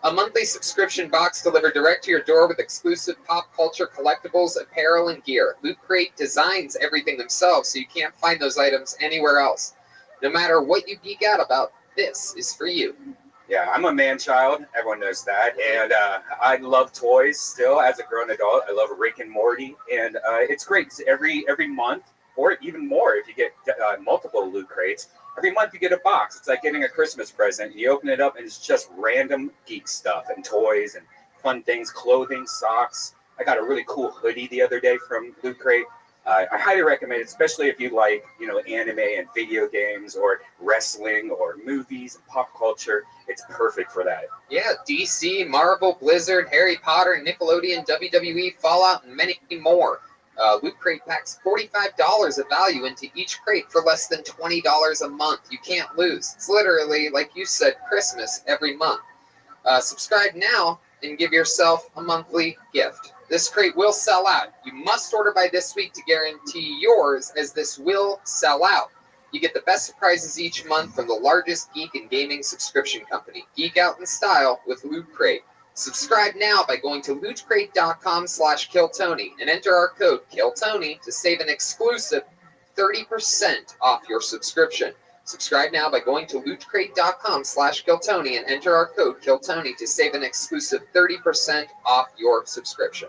A monthly subscription box delivered direct to your door with exclusive pop culture collectibles, apparel, and gear. Loot Crate designs everything themselves, so you can't find those items anywhere else. No matter what you geek out about, this is for you. Yeah, I'm a man-child. Everyone knows that. And I love toys still as a grown adult. I love Rick and Morty. And it's great. 'Cause every month or even more if you get multiple Loot Crates. Every month you get a box. It's like getting a Christmas present. You open it up and it's just random geek stuff and toys and fun things, clothing, socks. I got a really cool hoodie the other day from Loot Crate. I highly recommend it, especially if you like, anime and video games or wrestling or movies and pop culture. It's perfect for that. Yeah, DC, Marvel, Blizzard, Harry Potter, Nickelodeon, WWE, Fallout, and many more. Loot Crate packs $45 of value into each crate for less than $20 a month. You can't lose. It's literally, like you said, Christmas every month. Subscribe now and give yourself a monthly gift. This crate will sell out. You must order by this week to guarantee yours, as this will sell out. You get the best surprises each month from the largest geek and gaming subscription company. Geek out in style with Loot Crate. Subscribe now by going to lootcrate.com/KillTony and enter our code KillTony to save an exclusive 30% off your subscription. Subscribe now by going to lootcrate.com/KillTony and enter our code KillTony to save an exclusive 30% off your subscription.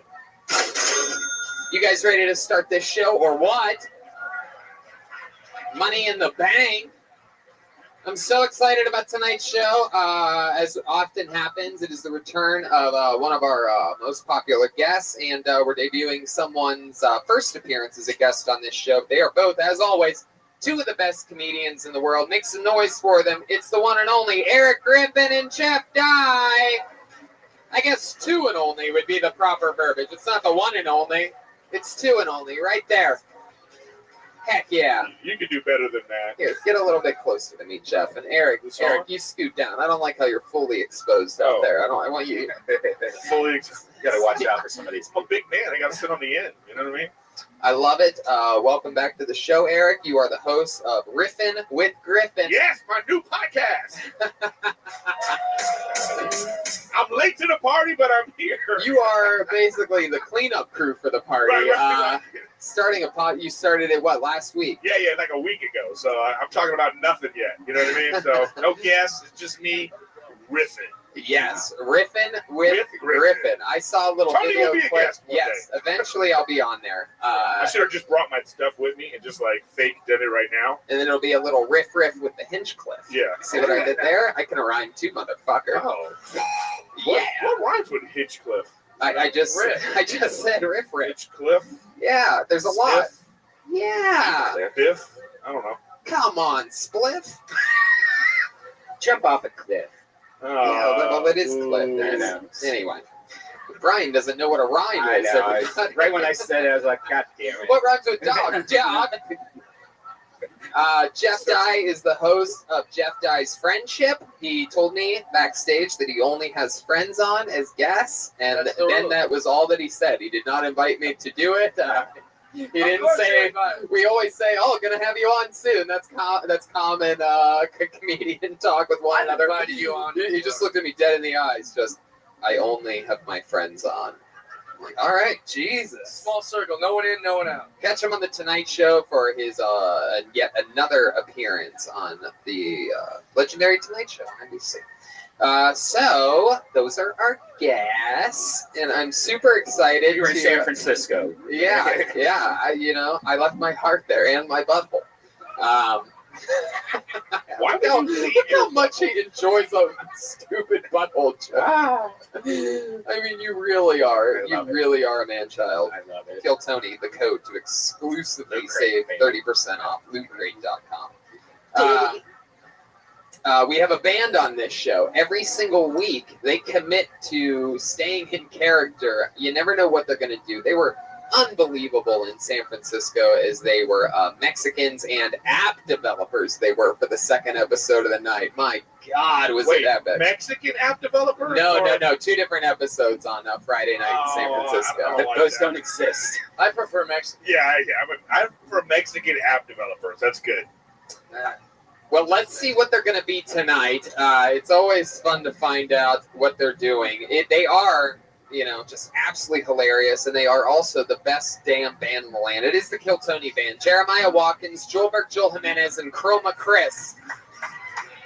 You guys ready to start this show or what? Money in the bank. I'm so excited about tonight's show. As often happens, it is the return of one of our most popular guests, and we're debuting someone's first appearance as a guest on this show. They are both, as always, two of the best comedians in the world. Make some noise for them. It's the one and only Eric Griffin and Jeff Dye. I guess two and only would be the proper verbiage. It's not the one and only. It's two and only right there. Heck yeah. You could do better than that. Here, get a little bit closer to me, Jeff. And Eric, you scoot down. I don't like how you're fully exposed out there. I want you fully You gotta watch out for some of these. I'm a big man. I gotta sit on the end. You know what I mean? I love it. Welcome back to the show, Eric. You are the host of Riffin' with Griffin. Yes, my new podcast. I'm late to the party, but I'm here. You are basically the cleanup crew for the party. Right. Starting a pod, you started it, last week? Yeah, like a week ago. So I'm talking about nothing yet. You know what I mean? So no guests. It's just me riffing. Yes, riffing with Griffin. I saw a little video clip. Yes, eventually I'll be on there. I should have just brought my stuff with me and just fake did it right now. And then it'll be a little riff with the Hinchcliffe. Yeah. See what I did there? I can rhyme too, motherfucker. Oh. Yeah. What rhymes with Hinchcliffe? I just said riff. Hinchcliffe? Yeah, there's a lot. Yeah. Biff? I don't know. Come on, Spliff. Jump off a cliff. Yeah, it is cliff. Anyway, Brian doesn't know what a rhyme is. Right when I said it, I was like, God damn it. What rhymes with dog? Dog. Jeff Dye is the host of Jeff Dye's Friendship. He told me backstage that he only has friends on as guests, and then that was all that he said. He did not invite me to do it. He didn't say. We always say, "Oh, gonna have you on soon." That's common comedian talk with one another. You on? He just looked at me dead in the eyes. Just, I only have my friends on. I'm like, all right, Jesus. Small circle, no one in, no one out. Catch him on the Tonight Show for his yet another appearance on the legendary Tonight Show on NBC. So those are our guests, and I'm super excited. You were in San Francisco. Yeah. I left my heart there and my butthole. Why look how much he enjoys a stupid butthole joke. I mean, you really are. You really are a man-child. I love it. Kill Tony, the code to exclusively save 30% off. LootCrate.com. We have a band on this show. Every single week, they commit to staying in character. You never know what they're going to do. They were unbelievable in San Francisco as they were Mexicans and app developers. They were for the second episode of the night. My God, was it epic. Mexican app developer? No. Two different episodes on Friday night in San Francisco. Those don't exist. I prefer Mexican. Yeah, I prefer Mexican app developers. That's good. Well, let's see what they're going to be tonight. It's always fun to find out what they're doing. They are, just absolutely hilarious, and they are also the best damn band in the land. It is the Kill Tony Band. Jeremiah Watkins, Joel Jimenez, and Chroma Chris.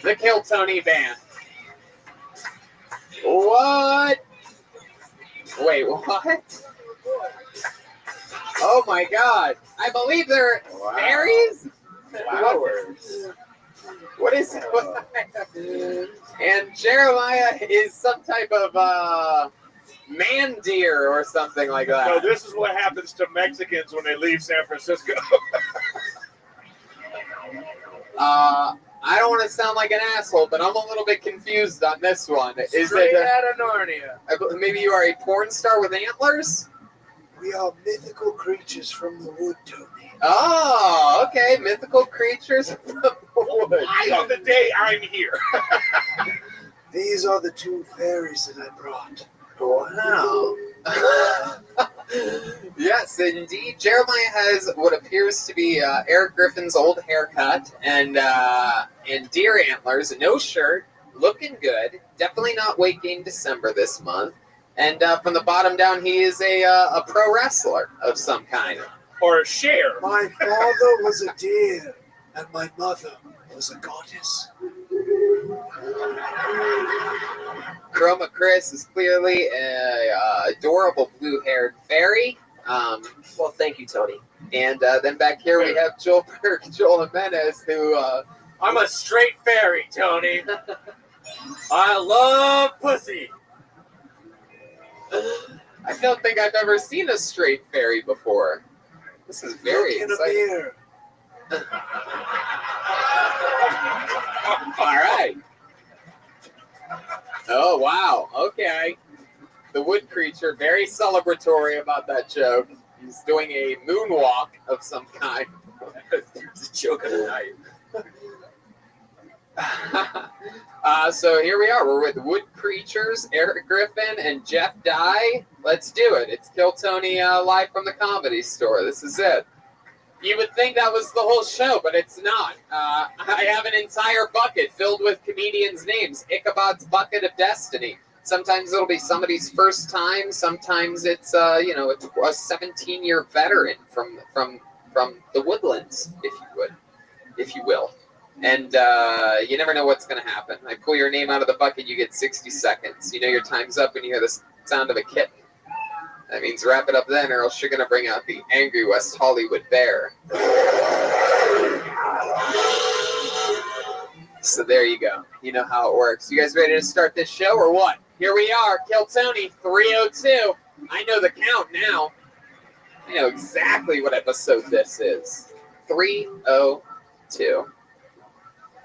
The Kill Tony Band. What? Wait, what? Oh my God! I believe they're fairies. Flowers. What is it? And Jeremiah is some type of man deer or something like that. So this is what happens to Mexicans when they leave San Francisco. I don't want to sound like an asshole, but I'm a little bit confused on this one. Is Straight it out of Narnia. maybe you are a porn star with antlers? We are mythical creatures from the wood, Tony. Oh, okay. Mythical creatures from the wood. Why on the day I'm here? These are the two fairies that I brought. Wow. Yes, indeed. Jeremiah has what appears to be Eric Griffin's old haircut and deer antlers, no shirt, looking good. Definitely not weight gain December this month. And from the bottom down, he is a pro wrestler of some kind. Or a share. My father was a deer, and my mother was a goddess. Chroma Chris is clearly a adorable blue-haired fairy. Well, thank you, Tony. And then back here we have Joel Jimenez, who... I'm a straight fairy, Tony. I love pussy. I don't think I've ever seen a straight fairy before. This is very Look in a exciting. mirror. All right. Oh, wow. Okay. The wood creature, very celebratory about that joke. He's doing a moonwalk of some kind. It's a joke of the night. So here we are. We're with Wood Creatures, Eric Griffin, and Jeff Dye. Let's do it. It's Kill Tony live from the Comedy Store. This is it. You would think that was the whole show, but it's not. I have an entire bucket filled with comedians' names. Ichabod's Bucket of Destiny. Sometimes it'll be somebody's first time. Sometimes it's a 17-year veteran from the woodlands, if you will. And you never know what's going to happen. I pull your name out of the bucket, you get 60 seconds. You know your time's up when you hear the sound of a kitten. That means wrap it up then, or else you're going to bring out the angry West Hollywood bear. So there you go. You know how it works. You guys ready to start this show or what? Here we are, Kill Tony 302. I know the count now. I know exactly what episode this is. 302.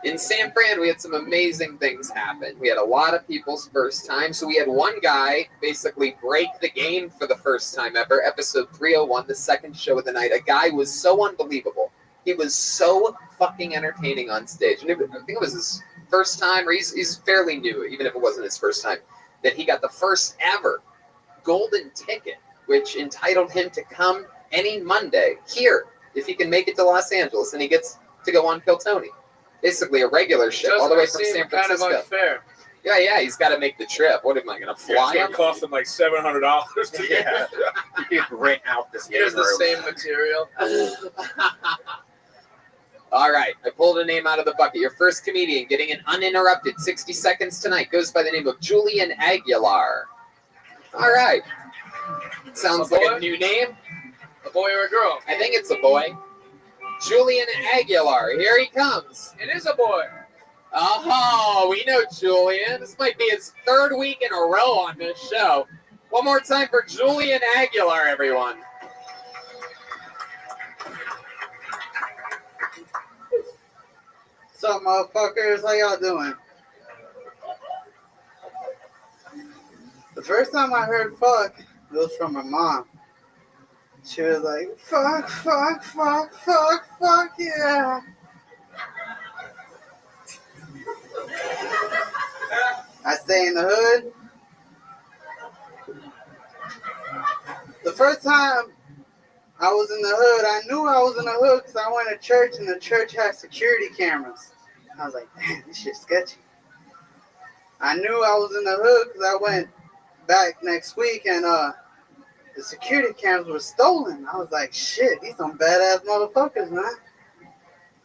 In San Fran, we had some amazing things happen. We had a lot of people's first time. So we had one guy basically break the game for the first time ever, episode 301, the second show of the night. A guy was so unbelievable. He was so fucking entertaining on stage. And I think it was his first time, or he's fairly new, even if it wasn't his first time, that he got the first ever golden ticket, which entitled him to come any Monday here, if he can make it to Los Angeles, and he gets to go on Kill Tony. Basically a regular ship all the way from San Francisco. Kind of unfair. Yeah, he's got to make the trip. What am I going to fly? It's going to cost him like $700 to get. Yeah. You could rent out this Here's game the room. same material. All right, I pulled a name out of the bucket. Your first comedian getting an uninterrupted 60 seconds tonight goes by the name of Julian Aguilar. All right. Sounds like a new name. A boy or a girl? I think it's a boy. Julian Aguilar, here he comes. It is a boy. Oh, we know Julian. This might be his third week in a row on this show. One more time for Julian Aguilar, everyone. What's up, motherfuckers? How y'all doing? The first time I heard fuck, it was from my mom. She was like, fuck, fuck, fuck, fuck, fuck, yeah. I stay in the hood. The first time I was in the hood, I knew I was in the hood because I went to church and the church had security cameras. I was like, damn, this shit's sketchy. I knew I was in the hood because I went back next week and the security cameras were stolen. I was like, shit, these some badass motherfuckers, man.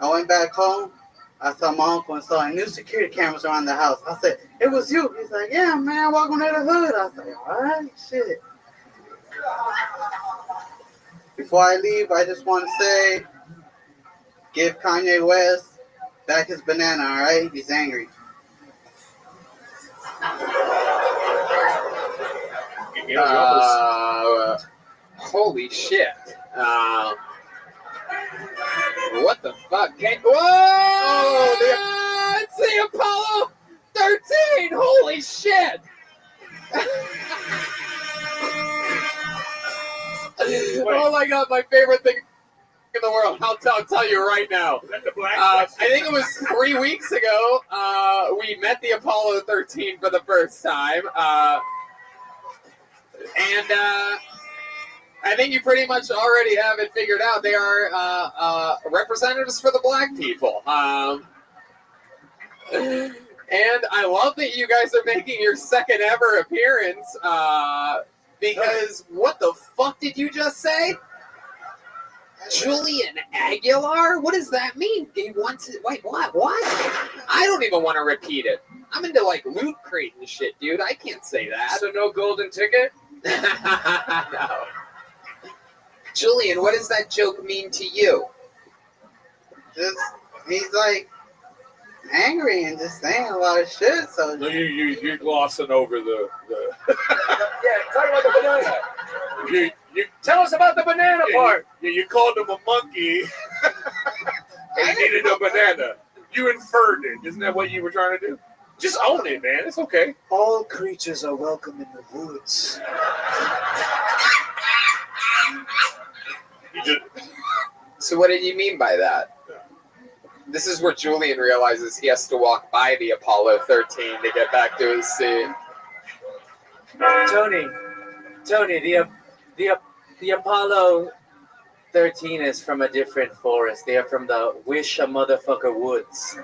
I went back home. I saw my uncle and saw new security cameras around the house. I said, it was you. He's like, yeah, man, welcome to the hood. I was like, all right, shit. Before I leave, I just want to say, give Kanye West back his banana, all right? He's angry. Holy shit. What the fuck? Whoa! It's the Apollo 13! Holy shit! Oh my god, my favorite thing in the world. I'll tell you right now. I think it was 3 weeks ago, we met the Apollo 13 for the first time. I think you pretty much already have it figured out. They are representatives for the black people. And I love that you guys are making your second ever appearance. Because what the fuck did you just say? Julian Aguilar? What does that mean? He wants it. Wait, what? What? I don't even want to repeat it. I'm into like loot crate and shit, dude. I can't say that. So no golden ticket? No. Julian, what does that joke mean to you? Just, he's like angry and just saying a lot of shit. So You're glossing over the. Yeah, talk about the banana. You tell us about the banana part. You called him a monkey. And he needed a banana. You inferred it. Isn't that what you were trying to do? Just own it, man. It's okay. All creatures are welcome in the woods. So what did you mean by that? This is where Julian realizes he has to walk by the Apollo 13 to get back to his seat. Tony, the Apollo 13 is from a different forest. They are from the Wish a Motherfucker Woods.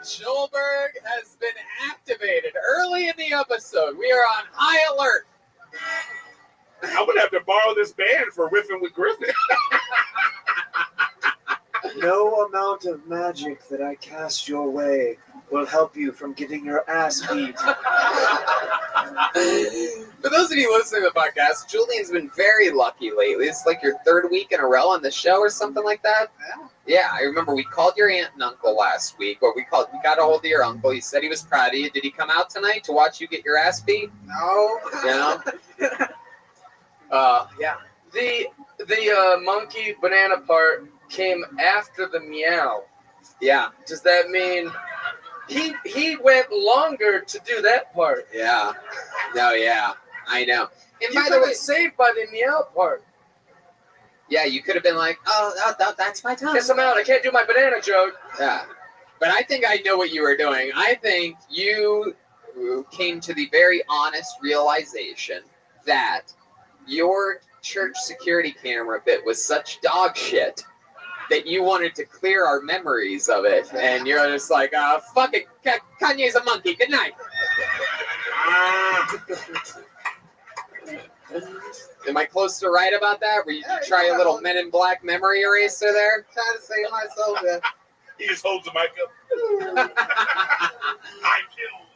Schulberg has been activated early in the episode. We are on high alert. I'm gonna have to borrow this band for riffing with Griffin. No amount of magic that I cast your way will help you from getting your ass beat. For those of you listening to the podcast, Julian's been very lucky lately. It's like your third week in a row on the show or something like that. Yeah, I remember we called your aunt and uncle last week, or we got a hold of your uncle. He said he was proud of you. Did he come out tonight to watch you get your ass beat? No. No? Yeah. The monkey banana part came after the meow. Yeah. Does that mean he went longer to do that part? Yeah. No, yeah. I know. And You by the way, saved by the meow part. yeah, you could have been like, oh, that's my time. Guess I'm out. I can't do my banana joke. Yeah. But I think I know what you were doing. I think you came to the very honest realization that your church security camera bit was such dog shit that you wanted to clear our memories of it. And you're just like, fuck it, Kanye's a monkey. Good night. Am I close to right about that? Were you try a little Men in Black memory eraser there? Trying to save myself. Yeah. He just holds the mic up. I killed.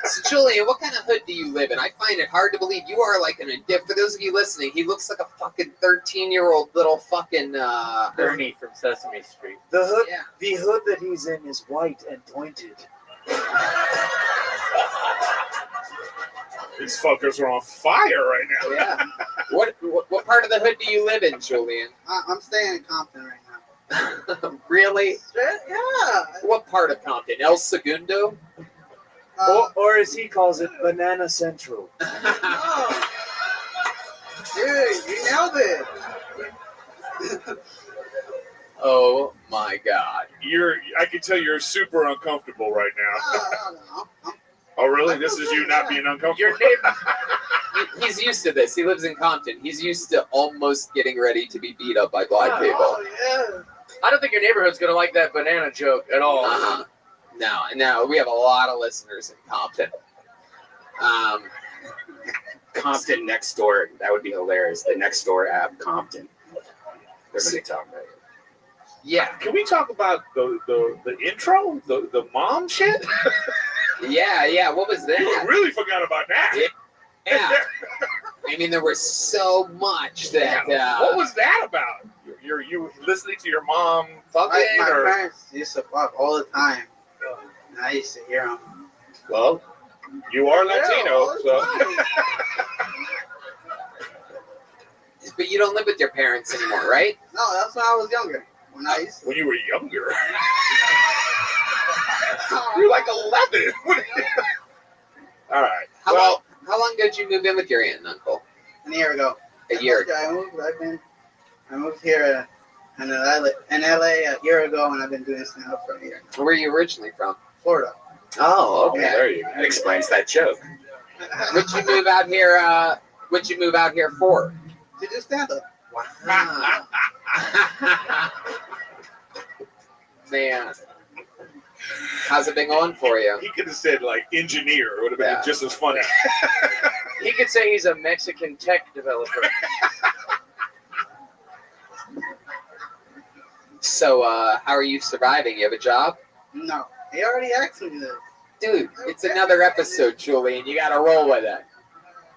So, Julian, what kind of hood do you live in? I find it hard to believe you are like for those of you listening, he looks like a fucking 13-year-old little fucking Ernie from Sesame Street. The hood that he's in is white and pointed. These fuckers are on fire right now. Yeah. What part of the hood do you live in, Julian? I'm staying in Compton right now. Really? Yeah. What part of Compton? El Segundo? Or as he calls it, Banana Central. Oh. Dude, you nailed it. Oh my God. I can tell you're super uncomfortable right now. Oh, really? This is you not being uncomfortable? Your neighbor. He's used to this. He lives in Compton. He's used to almost getting ready to be beat up by black people. Oh, yeah. I don't think your neighborhood's gonna like that banana joke at all. No, we have a lot of listeners in Compton. Compton next door. That would be hilarious. The next door app, Compton. They're going to talk about it. Yeah. Can we talk about the intro? The mom shit? Yeah. What was that? You really forgot about that. Yeah. I mean, there was so much that. What was that about? You listening to your mom fucking? My or? parents used to fuck all the time. And I used to hear them. Well, you are Latino, so. But you don't live with your parents anymore, right? No, that's when I was younger. When you were younger. You're like 11. All right. How long did you move in with your aunt and uncle? A year ago. A year ago. I moved here in LA a year ago, and I've been doing stand-up for a year. Where are you originally from? Florida. Oh, okay. There you go. That explains that joke. What'd you move out here? What'd you move out here for? To do stand-up. Wow. Man, how's it been going for you? He could have said like engineer. It would have been just as funny. He could say he's a Mexican tech developer. So, how are you surviving? You have a job? No. He already asked me this. Dude, it's another episode, Julie, and you gotta roll with it.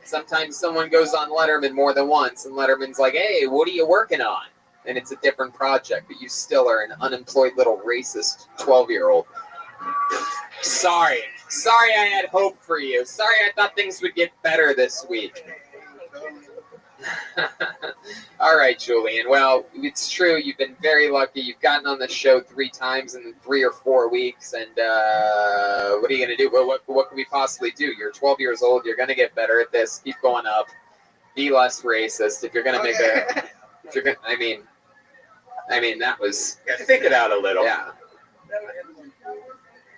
Sometimes someone goes on Letterman more than once, and Letterman's like, hey, what are you working on? And it's a different project, but you still are an unemployed little racist 12-year-old. Sorry I had hope for you. Sorry I thought things would get better this week. All right, Julian. Well, it's true. You've been very lucky. You've gotten on the show 3 times in 3 or 4 weeks. And what are you going to do? What can we possibly do? You're 12 years old. You're going to get better at this. Keep going up. Be less racist. If you're going to make a... If you're going to... I mean, that was... Think it out a little. Yeah.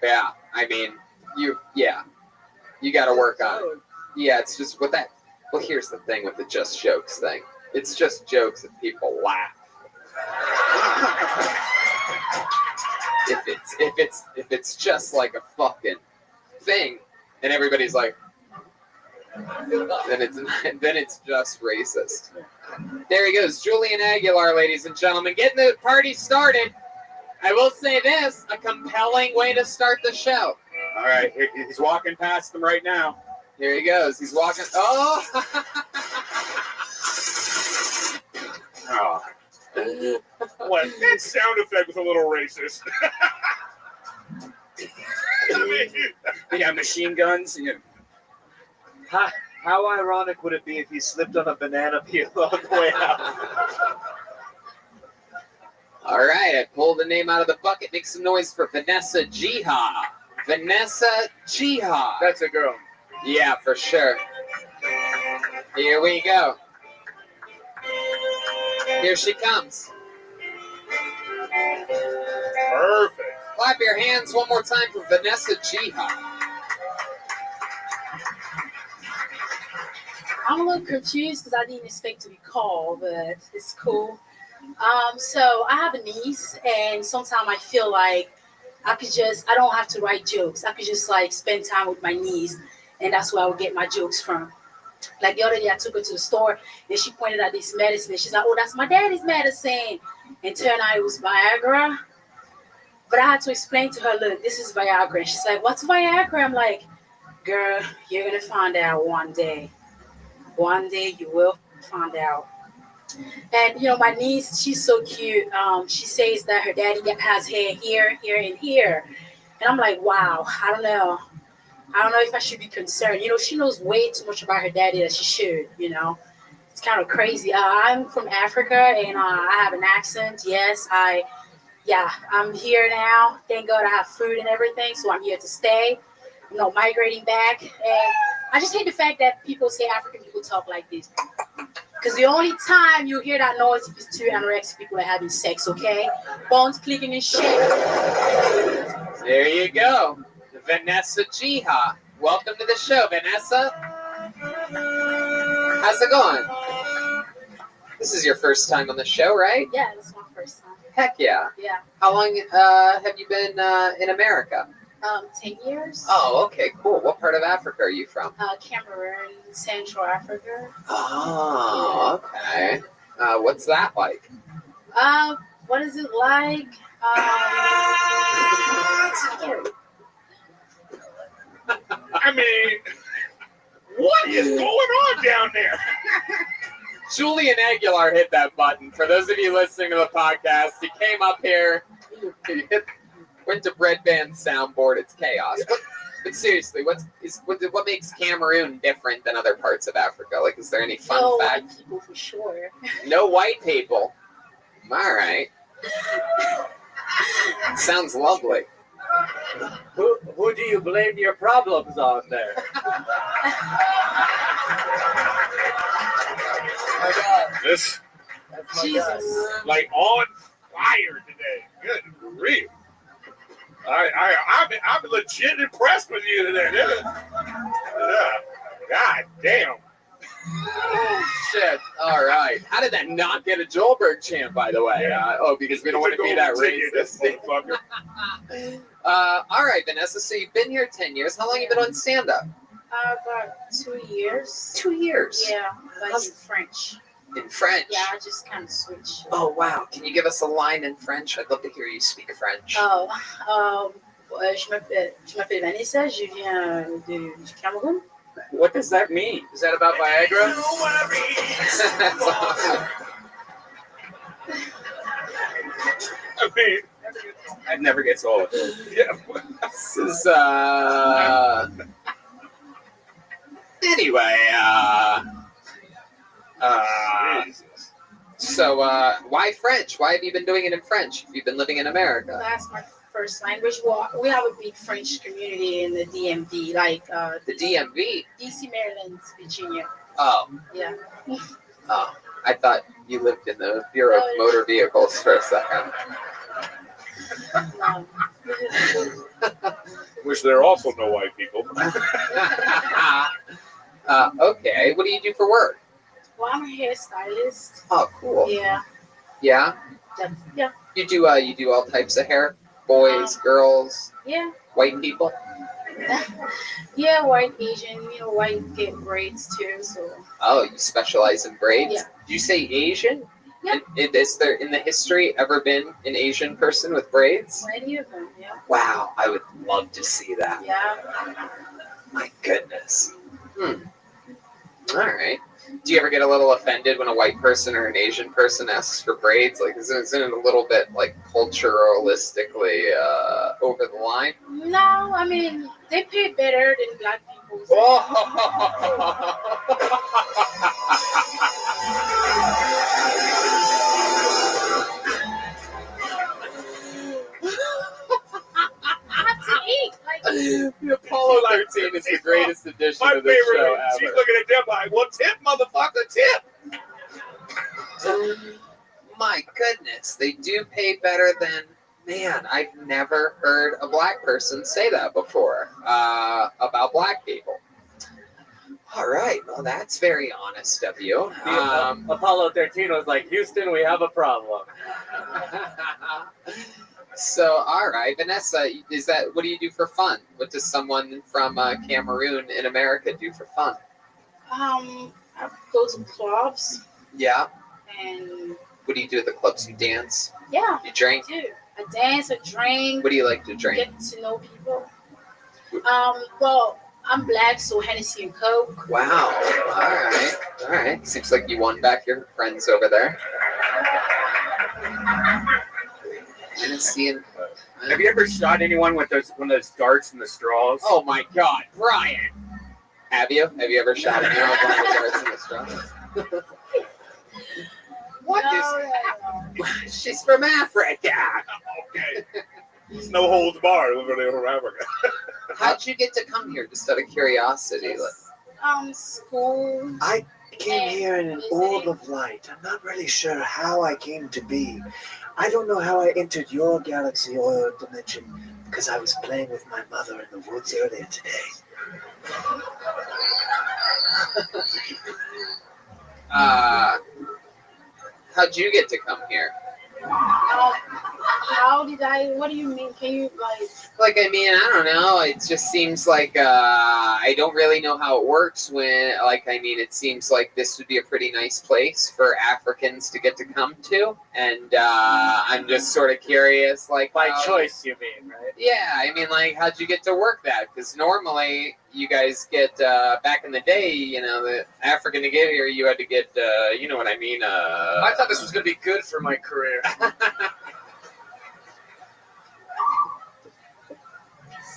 Yeah. I mean, you got to work on it. Yeah, it's just with that... Well, here's the thing with the just jokes thing. It's just jokes if people laugh. If it's just like a fucking thing, and everybody's like, then it's just racist. There he goes, Julian Aguilar, ladies and gentlemen, getting the party started. I will say this: a compelling way to start the show. All right, he's walking past them right now. Here he goes. He's walking. Oh! Oh. What? That sound effect was a little racist. They got machine guns. How ironic would it be if he slipped on a banana peel on the way out? All right, I pulled the name out of the bucket. Make some noise for Vanessa Jihad. Vanessa Jihad. That's a girl. Yeah, for sure. Here we go. Here she comes. Perfect. Clap your hands one more time for Vanessa Jihad. I'm a little confused because I didn't expect to be called, but it's cool. So I have a niece, and sometimes I feel like I don't have to write jokes. I could just like spend time with my niece, and that's where I would get my jokes from. Like the other day, I took her to the store, and she pointed out this medicine, and she's like, "Oh, that's my daddy's medicine." And turned out it was Viagra. But I had to explain to her, "Look, this is Viagra." And she's like, "What's Viagra?" I'm like, "Girl, you're gonna find out one day. One day you will find out." And my niece, she's so cute. She says that her daddy has hair here, here, and here. And I'm like, wow, I don't know if I should be concerned. She knows way too much about her daddy that she should, It's kind of crazy. I'm from Africa, and I have an accent. Yes, I'm here now. Thank God I have food and everything, so I'm here to stay. Migrating back. And I just hate the fact that people say African people talk like this. Because the only time you hear that noise if it's 2 anorexic people are having sex, okay? Bones clicking and shit. There you go. Vanessa Jihad. Welcome to the show, Vanessa. How's it going? This is your first time on the show, right? Yeah, this is my first time. Heck yeah. Yeah. How long have you been in America? 10 years. Oh, okay, cool. What part of Africa are you from? Cameroon, Central Africa. Oh, okay. What's that like? What is it like? I mean, what is going on down there? Julian Aguilar hit that button. For those of you listening to the podcast, he came up here, went to Bread Band's soundboard. It's chaos. But seriously, what makes Cameroon different than other parts of Africa? Like, is there any fun No fact? white people for sure. No white people. All right. Sounds lovely. Who do you blame your problems on there? This Jesus. like on fire today. Good grief. I'm legit impressed with you today. Yeah. God damn. Oh, shit. All right. How did that not get a Joelberg chant, by the way? Because we don't want to be that racist. All right, Vanessa. So you've been here 10 years. How long have you been on stand-up? About 2 years. 2 years. Yeah, but in French. In French? Yeah, I just kind of switched. Oh, wow. Can you give us a line in French? I'd love to hear you speak French. Oh, je m'appelle Vanessa, je viens du Cameroun. What does that mean? Is that about Viagra? I mean, that never gets old. Yeah. This is, anyway, so, why French? Why have you been doing it in French if you've been living in America? That's my first language. Well, we have a big French community in the DMV, like The DMV? DC, Maryland, Virginia. Oh. Yeah. Oh, I thought you lived in the Bureau of Motor Vehicles for a second. Which there are also no white people. Okay, what do you do for work? Well, I'm a hairstylist. Oh, cool. Yeah. Yeah? Yeah. You do all types of hair? Boys, girls, Yeah. white people? Yeah, white, Asian, white get braids too, so. Oh, you specialize in braids? Yeah. Did you say Asian? Yeah. Is there in the history ever been an Asian person with braids? Plenty of them, yeah. Wow, I would love to see that. Yeah. My goodness. All right. Do you ever get a little offended when a white person or an Asian person asks for braids? Like, isn't it a little bit like culturalistically over the line? No, I mean, they pay better than black people. The Apollo 13 is the greatest edition My of this favorite. show She's ever. looking at them like, well, tip, motherfucker, tip. My goodness, they do pay better than. Man, I've never heard a black person say that before about black people. All right, well, that's very honest of you. Apollo 13 was like, Houston, we have a problem. So, all right, Vanessa, what do you do for fun? What does someone from Cameroon in America do for fun? I go to clubs Yeah. and What do you do at the clubs? You dance? yeah, You drink? I do. I dance, I drink. What do you like to drink? Get to know people. Well, I'm black, so Hennessy and Coke. Wow. All right. Seems like you won back your friends over there. Hennessy and Coke. Have you ever shot anyone with one of those darts in the straws? Oh my God, Brian! Have you? Have you ever shot anyone with one of the darts in the straws? What is? She's from Africa. Okay. It's no holds barred over there from Africa. How'd you get to come here? Just out of curiosity. School. I came here in an orb of light. I'm not really sure how I came to be. I don't know how I entered your galaxy or dimension because I was playing with my mother in the woods earlier today. How'd you get to come here? How did I? What do you mean? Can you like? Like, I mean, I don't know. It just seems like I don't really know how it works when, like, I mean, it seems like this would be a pretty nice place for Africans to get to come to. And I'm just sort of curious, like, By how- choice, you mean, right? Yeah, I mean, like, how'd you get to work that? Because normally you guys get, back in the day, you know, the African to get here, you had to get, you know what I mean? I thought this was going to be good for my career.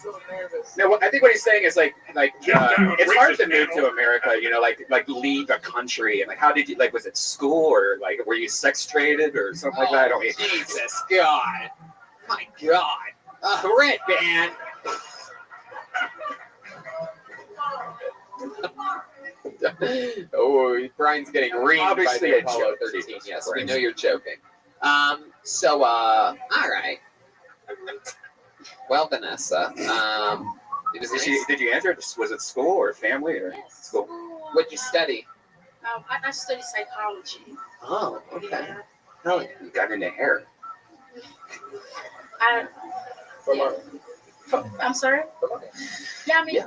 So nervous. No, I think what he's saying is like it's hard to racist move panel. to America, you know, like leave a country, and like how did you, like, was it school or like were you sex traded or something like that? I don't know. Jesus God. My God. Red band. Oh, Brian's getting reamed by Obviously the a Apollo joke. 13. Jesus Yes, we Christ. know you're joking. All right. Well, Vanessa, Did you answer? Was it school or family or school? What'd you study? I study psychology. Oh, okay. Yeah. Oh, you got into hair. I'm sorry. Yeah, I mean,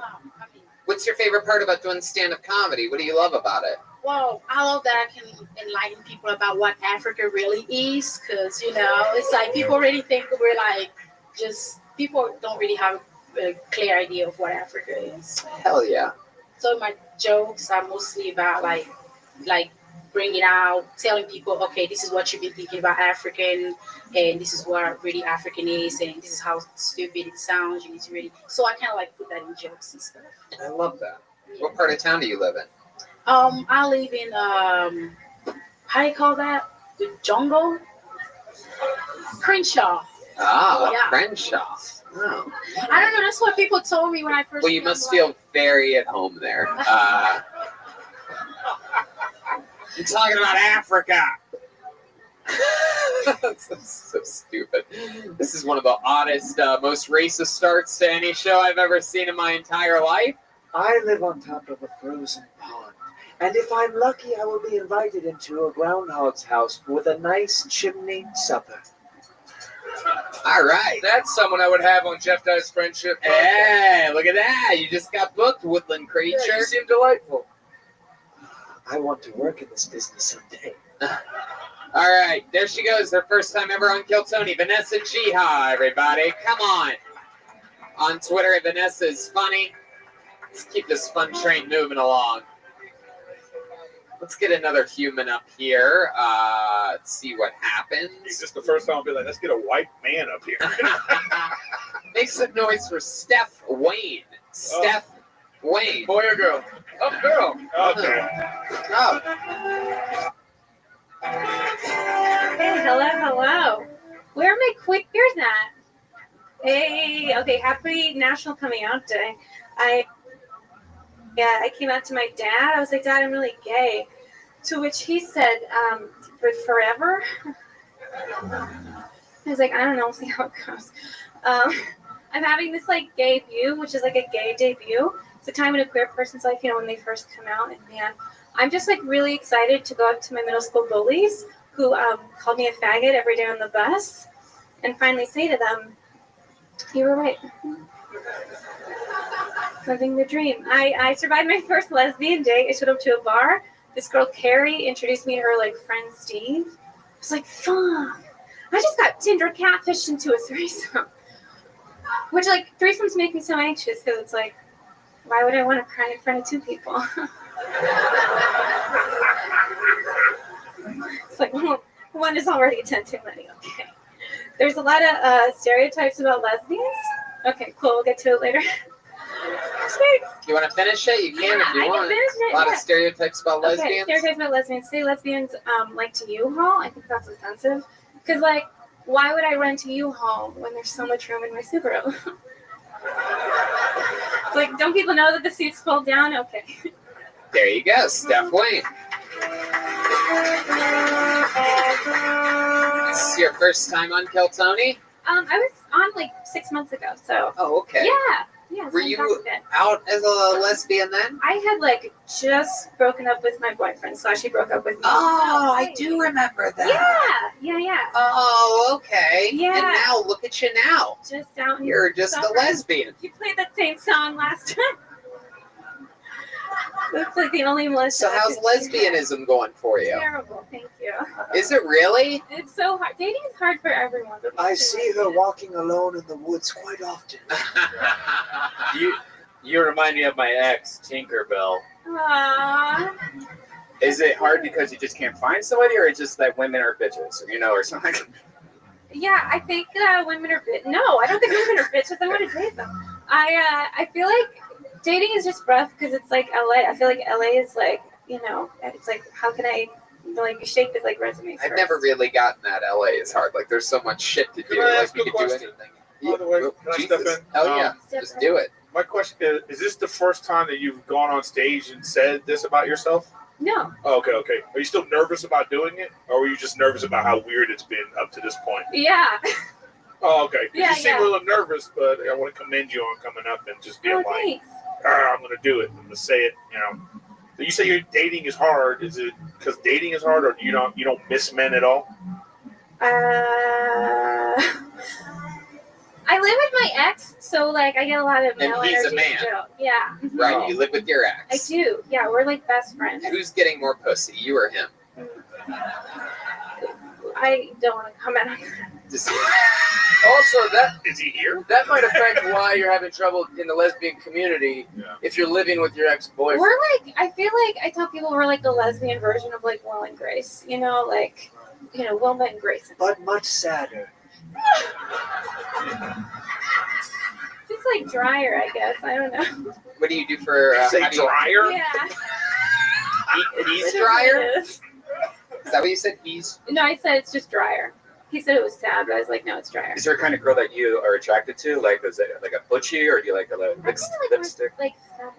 What's your favorite part about doing stand-up comedy? What do you love about it? well, I love that I can enlighten people about what Africa really is, because you know, it's like people really think we're like just people don't really have a clear idea of what Africa is. Hell yeah. So my jokes are mostly about like bringing out, telling people, okay, this is what you've been thinking about African, and this is what really African is, and this is how stupid it sounds. You need to really. So I kind of like put that in jokes and stuff. I love that. What part of town do you live in? I live in how do you call that? The jungle? Crenshaw. Ah, Yeah. Crenshaw. Oh. I don't know. That's what people told me when I first. Well, you came, must like- feel very at home there. You're talking about Africa. That's so stupid. This is one of the oddest, most racist starts to any show I've ever seen in my entire life. I live on top of a frozen pond, and if I'm lucky, I will be invited into a groundhog's house with a nice chimney supper. All right. That's someone I would have on Jeff Dye's Friendship podcast. Hey, look at that. You just got booked, woodland creature. Yeah, you seem delightful. I want to work in this business someday. All right, there she goes. Her first time ever on Kill Tony. Vanessa Jiha, everybody. Come on. On Twitter, Vanessa's funny. Let's keep this fun train moving along. Let's get another human up here. Let's see what happens. Is this the first time I'll be like, let's get a white man up here? Make some noise for Steph Wayne. Steph Wayne. Boy or girl? Oh, girl. Okay. Oh. Hey, hello. Where are my quick beers at? Hey, okay, happy National Coming Out Day. I came out to my dad. I was like, Dad, I'm really gay. To which he said, for forever? I was like, I don't know, we'll see how it goes. I'm having this like gay view, which is like a gay debut. It's a time in a queer person's life, you know, when they first come out. And man, I'm just like really excited to go up to my middle school bullies who called me a faggot every day on the bus and finally say to them, you were right. Living the dream. I survived my first lesbian date. I showed up to a bar. This girl, Carrie, introduced me to her like friend Steve. I was like, fuck. I just got Tinder catfished into a threesome. Which like threesomes make me so anxious because it's like, why would I want to cry in front of two people? It's like one is already 10 too many. Okay. There's a lot of stereotypes about lesbians. Okay, cool. We'll get to it later. You want to finish it? You can if you I want. can finish it. A lot yeah. of stereotypes about Okay, lesbians. stereotypes about lesbians. Say lesbians like to U-Haul. I think that's offensive. Because, like, why would I rent to U-Haul when there's so much room in my Subaru? It's like, don't people know that the seats fold down? Okay. There you go, Steph Wayne. This is your first time on Kill Tony? I was on like 6 months ago, so. Oh, okay. Yeah. Yeah. Were you out as a lesbian then? I had like just broken up with my boyfriend, so she broke up with me. Oh, I do remember that. Yeah. Oh, okay. Yeah. And now look at you now. Just out. You're just a lesbian. You played that same song last time. That's like the only lesbian. So how's lesbianism going for you? Terrible, thank you. Is it really? It's so hard. Dating is hard for everyone. But I see her walking alone in the woods quite often. You remind me of my ex, Tinkerbell. Aww. Is it hard because you just can't find somebody, or it's just that women are bitches, or something? Yeah, I think women are No, I don't think women are bitches. I want to date them. I feel like dating is just rough because it's like LA. I feel like LA is like, it's like, how can I be shaped as like resumes? I've never really gotten that. LA is hard. Like there's so much shit to do. Can I Like ask you a could do question? anything. By the way, can I step in? Oh yeah, just do it. My question is this the first time that you've gone on stage and said this about yourself? No. Oh, okay. Are you still nervous about doing it? Or were you just nervous about how weird it's been up to this point? Yeah. Oh, okay. Yeah, You seem a little nervous, but I want to commend you on coming up and just being like, I'm going to do it. I'm going to say it, So you say your dating is hard. Is it because dating is hard, or you don't miss men at all? I live with my ex, so like I get a lot of And male he's a energy man. still. Yeah. Mhm. Right, you live with your ex. I do. Yeah, we're like best friends. Who's getting more pussy, you or him? I don't want to comment on that. Also, that is he here? That might affect why you're having trouble in the lesbian community if you're living with your ex-boyfriend. We're like, I feel like I tell people we're like the lesbian version of like Will and Grace. Wilma and Grace. But much sadder. Just like drier, I guess. I don't know. What do you do for? Say dryer? Yeah. He's drier. Is that what you said? No, I said it's just drier. He said it was sad, but I was like, no, it's drier. Is there a kind of girl that you are attracted to? Like, is it like a butchie, or do you like a lipstick? Like some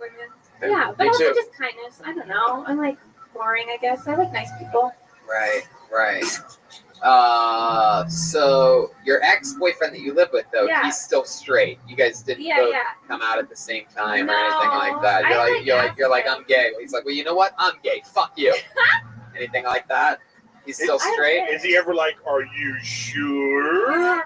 women. Yeah, but Me also too. just kindness. I don't know. I'm like boring, I guess. I like nice people. Right. So your ex-boyfriend that you live with, though, Yeah. he's still straight. You guys didn't both come out at the same time or anything like that. You're like, I'm gay. He's like, well, you know what? I'm gay. Fuck you. Anything like that? He's still straight. Is he ever like, are you sure?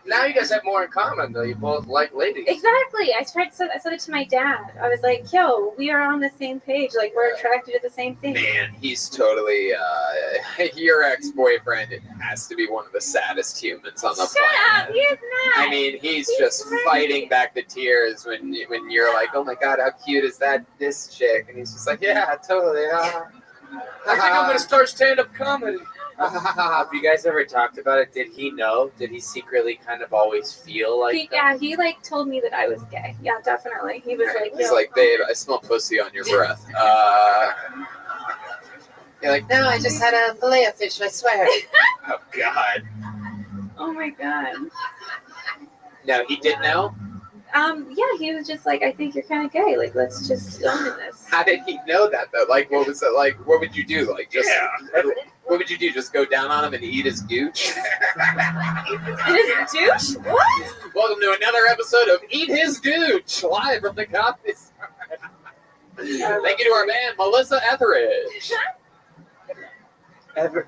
Now you guys have more in common, though. You both like ladies. Exactly. I said it to my dad. I was like, yo, we are on the same page. Like, we're attracted to the same thing. Man, he's totally your ex-boyfriend has to be one of the saddest humans on the Shut up. planet. He is not. I mean, he's just fighting back the tears when you're like, oh my god, how cute is this chick? And he's just like, yeah, totally. I think I'm gonna start stand-up comedy. Have you guys ever talked about it? Did he know? Did he secretly kind of always feel like He like told me that I was gay. Yeah, definitely. He was like, He's yo. like, babe, I smell pussy on your breath. You're like, no, I just had a fillet of fish, I swear. Oh god. Oh my god. No, he did know? Yeah, he was just like, I think you're kind of gay. Like, let's just go into this. How did he know that though? Like, what was it like? What would you do? Like, just what would you do? Just go down on him and eat his gooch? His douche? What? Welcome to another episode of Eat His Gooch, live from the Comedy Store. Thank you to our man, Melissa Etheridge.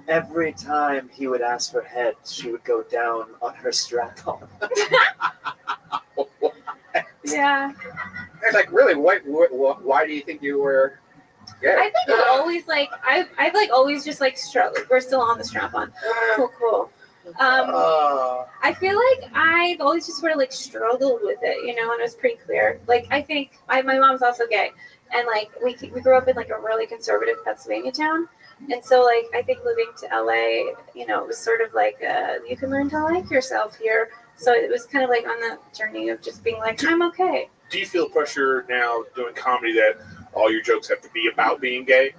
Every time he would ask for head, she would go down on her strap-on. Yeah. And like, really, why do you think you were gay? I think I've always like, I've like always just like struggled. We're still on the strap on. Cool. I feel like I've always just sort of like struggled with it, and it was pretty clear. Like, I think my mom's also gay, and like we grew up in like a really conservative Pennsylvania town. And so, like, I think moving to LA, it was sort of like, you can learn to like yourself here. So it was kind of like on the journey of just being like, I'm okay. Do you feel pressure now doing comedy that all your jokes have to be about being gay?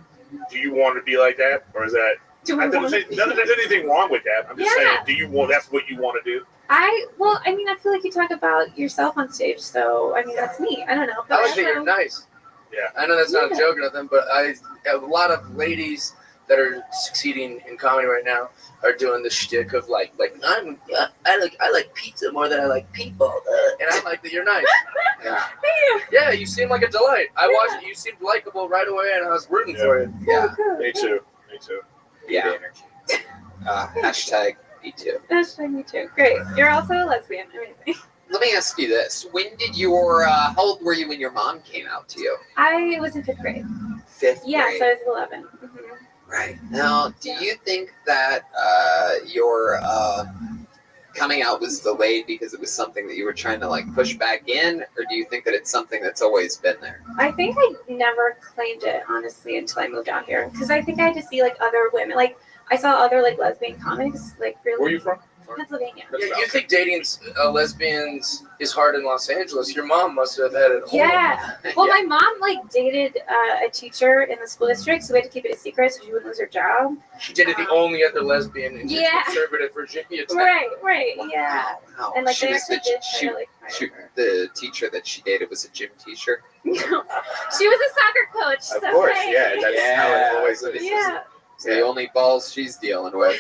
Do you want to be like that? Or is that... Not that there's anything wrong with that. I'm just saying, that's what you want to do? I feel like you talk about yourself on stage. So, that's me. I don't know. I like that you're nice. Yeah. I know that's not a joke or nothing, but a lot of ladies that are succeeding in comedy right now are doing the shtick of like I like pizza more than I like people, and I like that you're nice. Yeah, you seem like a delight. I watched it. You seemed likable right away, and I was rooting for you. Yeah. Me too. Yeah. Hashtag me too. Hashtag me too. Great. You're also a lesbian. Amazing. Let me ask you this: when did your how old were you when your mom came out to you? I was in 5th grade. Fifth Yeah, grade. so I was 11. Right. Now, do you think that your coming out was delayed because it was something that you were trying to like push back in, or do you think that it's something that's always been there? I think I never claimed it, honestly, until I moved out here. Because I think I had to see, like, other women. Like, I saw other, like, lesbian comics, like, really. Where are you from? Pennsylvania. Yeah, you think dating lesbians is hard in Los Angeles? Your mom must have had it. Yeah. Well, my mom, like, dated a teacher in the school district, so we had to keep it a secret so she wouldn't lose her job. She dated the only other lesbian in Yeah. conservative Virginia. Right, yeah. Wow. And, like, she they was actually the, did she, try to, like, fire she, her. the teacher that she dated was a gym teacher. No. She was a soccer coach. Of so course, hey. yeah, that's how it always is. Yeah. It's the only balls she's dealing with.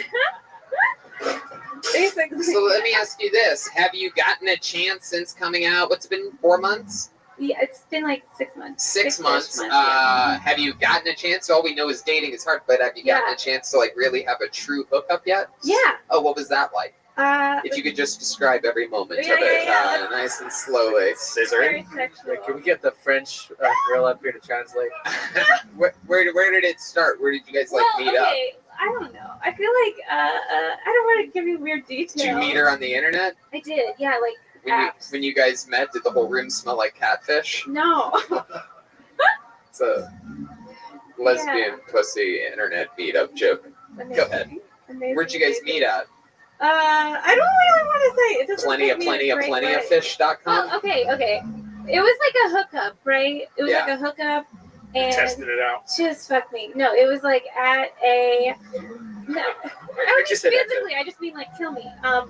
Basically. So let me ask you this: have you gotten a chance since coming out? What's it been, 4 months? Yeah, it's been like 6 months. 6 months. Yeah. Have you gotten a chance? All we know is dating is hard, but have you gotten a chance to like really have a true hookup yet? Yeah. Oh, what was that like? If you could just describe every moment of it, nice and slowly. Very sexual. Can we get the French girl up here to translate? Where did it start? Where did you guys like meet up? I don't know. I feel like I don't want to give you weird details. Did you meet her on the internet? I did. Yeah, like When you guys met, did the whole room smell like catfish? no. It's a lesbian pussy internet meetup joke. Amazing. Go ahead. Amazing. Where'd you guys meet at? I don't really want to say. It doesn't Plenty of fish.com. Well, okay. It was like a hookup, right? It was like a hookup, and Tested it out. just fuck me. No, it was like at a. No, I don't mean physically. I just mean like kill me. Oh.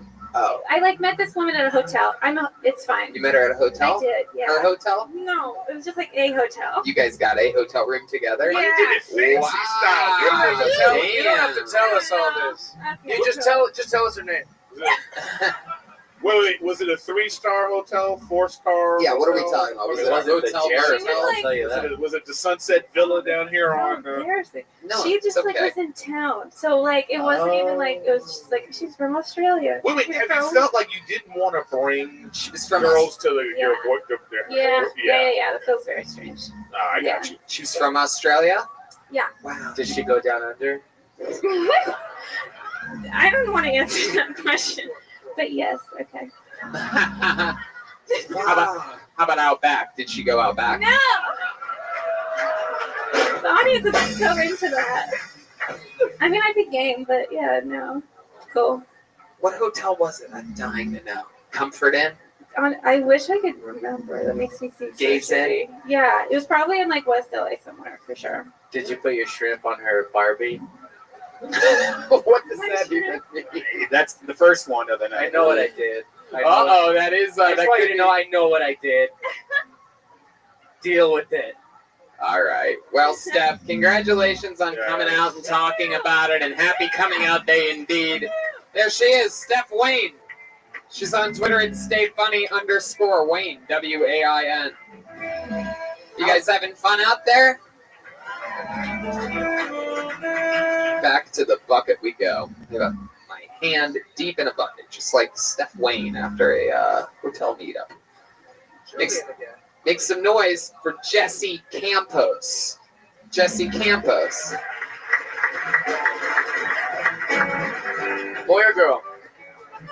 I like met this woman at a hotel. It's fine. You met her at a hotel? I did. Yeah. Her hotel? No, it was just like a hotel. You guys got a hotel room together? Yeah. You did it fancy style. You don't have to tell us all this. Okay. You just tell us her name. Wait, was it a 3-star hotel, 4-star? Yeah, what are we hotel? talking about? Was Or it a hotel? Was it the Sunset Villa down here on? Embarrassing. No, she it's just like okay. was in town, so like it wasn't even like it was just like she's from Australia. Wait, have you felt like you didn't want to bring girls to your Yeah. That feels very strange. I got you. She's from Australia? Yeah. Wow. Did she go down under? I don't want to answer that question, but yes, okay. How about out back? Did she go out back? No. The audience doesn't go into that. I mean, I'd be game, but yeah, no. Cool. What hotel was it? I'm dying to know. Comfort Inn? I wish I could remember. That makes me seem so Gaze in? shitty. Yeah, it was probably in like West LA somewhere for sure. Did you put your shrimp on her Barbie? What does that even mean? That's the first one of the night. I know what I did. That is. I just that want could you to know I know what I did. Deal with it. All right. Well, Steph, congratulations on coming out and talking about it, and happy coming out day indeed. There she is, Steph Wayne. She's on Twitter at stayfunny_Wayne, WAIN. You guys having fun out there? Back to the bucket we go. I got my hand deep in a bucket, just like Steph Wayne after a hotel meetup. Make some noise for Jesse Campos. Jesse Campos. Boy or girl?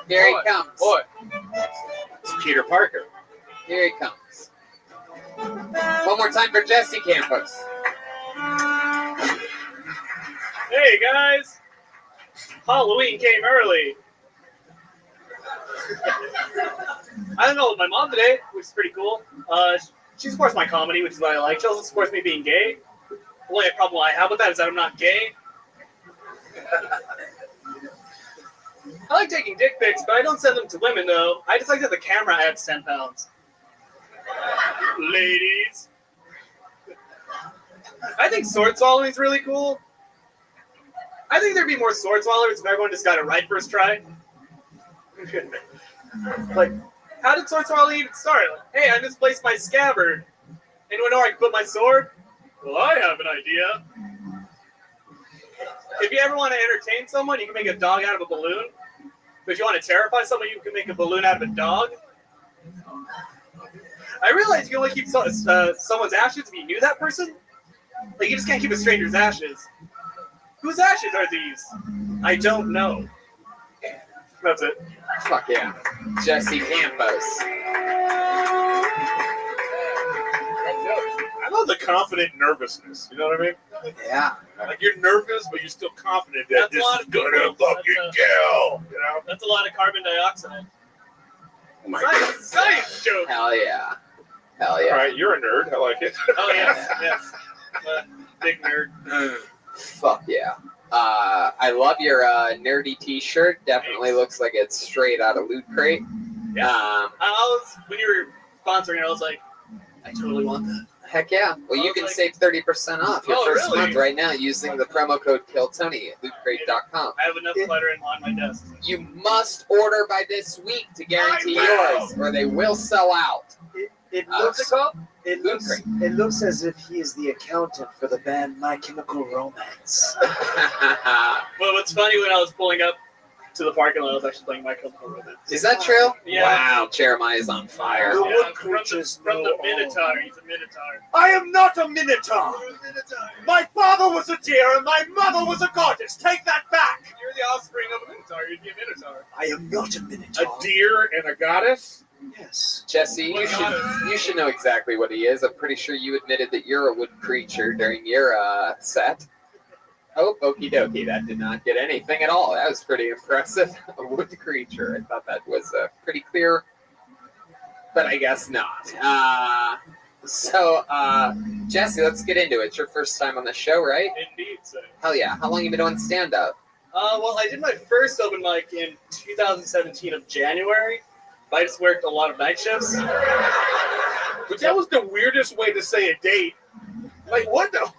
Here he comes. Boy. It's Peter Parker. Here he comes. One more time for Jesse Campos. Hey guys! Halloween came early. I don't know, my mom today, which is pretty cool. She supports my comedy, which is what I like. She also supports me being gay. The only problem I have with that is that I'm not gay. I like taking dick pics, but I don't send them to women though. I just like that the camera adds 10 pounds. Ladies. I think sword swallowing is really cool. I think there'd be more sword swallowers if everyone just got it right first try. Like, how did sword swallow even start? Like, hey, I misplaced my scabbard. Anyone know where I can put my sword? Well, I have an idea. If you ever want to entertain someone, you can make a dog out of a balloon. But if you want to terrify someone, you can make a balloon out of a dog. I realize you can only keep someone's ashes if you knew that person. Like, you just can't keep a stranger's ashes. Whose ashes are these? I don't know. That's it. Fuck yeah. Jesse Campos. I love the confident nervousness. You know what I mean? Yeah. Like you're nervous, but you're still confident that That's this a lot is of gonna people. fucking kill. You know? That's a lot of carbon dioxide. Oh my Science joke. Hell yeah. Hell yeah. All right, you're a nerd. I like it. Oh yes, yes. Big nerd. Fuck yeah. I love your nerdy t-shirt. Definitely looks like it's straight out of Loot Crate. Yeah. I was, when you were sponsoring it, I was like, I totally want that. Heck yeah. Well, you can save 30% off your first month right now using the promo code KILLTONY at lootcrate.com. I have enough lettering on my desk. You must order by this week to guarantee yours, or they will sell out. It What's it called? It looks as if he is the accountant for the band My Chemical Romance. Well, what's funny, when I was pulling up to the parking lot, I was actually playing My Chemical Romance. Is that true? Yeah. Wow, Jeremiah's on fire. The Yeah, wood from the creatures Minotaur. He's a Minotaur. I am not a minotaur. My father was a deer and my mother was a goddess. Take that back. You're the offspring of a Minotaur. You'd be a Minotaur. I am not a minotaur. A deer and a goddess? Yes. Jesse, you should know exactly what he is. I'm pretty sure you admitted that you're a wood creature during your set. Oh, okie dokie. That did not get anything at all. That was pretty impressive. A wood creature. I thought that was pretty clear, but I guess not. Jesse, let's get into it. It's your first time on the show, right? Indeed, so. Hell yeah. How long you been doing stand-up? Well, I did my first open mic in 2017 of January. I just worked a lot of night shifts. But that was the weirdest way to say a date. Like, what the?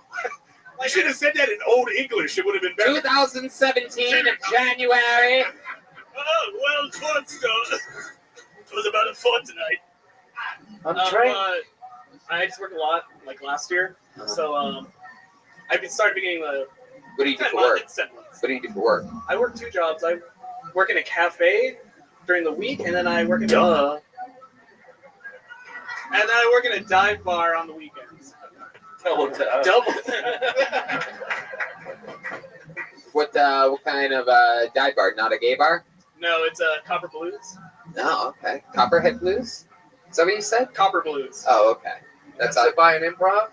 You should have said that in Old English. It would have been better. 2017 of January. Oh, well, it was about a fortnight. I'm trying. I just worked a lot, like last year. So I started beginning the. What do you do for work? What do you do for work? I work 2 jobs. I work in a cafe during the week, and then I work in Duh. and then I work in a dive bar on the weekends. Double. What kind of dive bar? Not a gay bar? No, it's a Copper Blues. No, okay. Copperhead Blues? Is that what you said? Copper Blues. Oh, okay. That's out by an improv?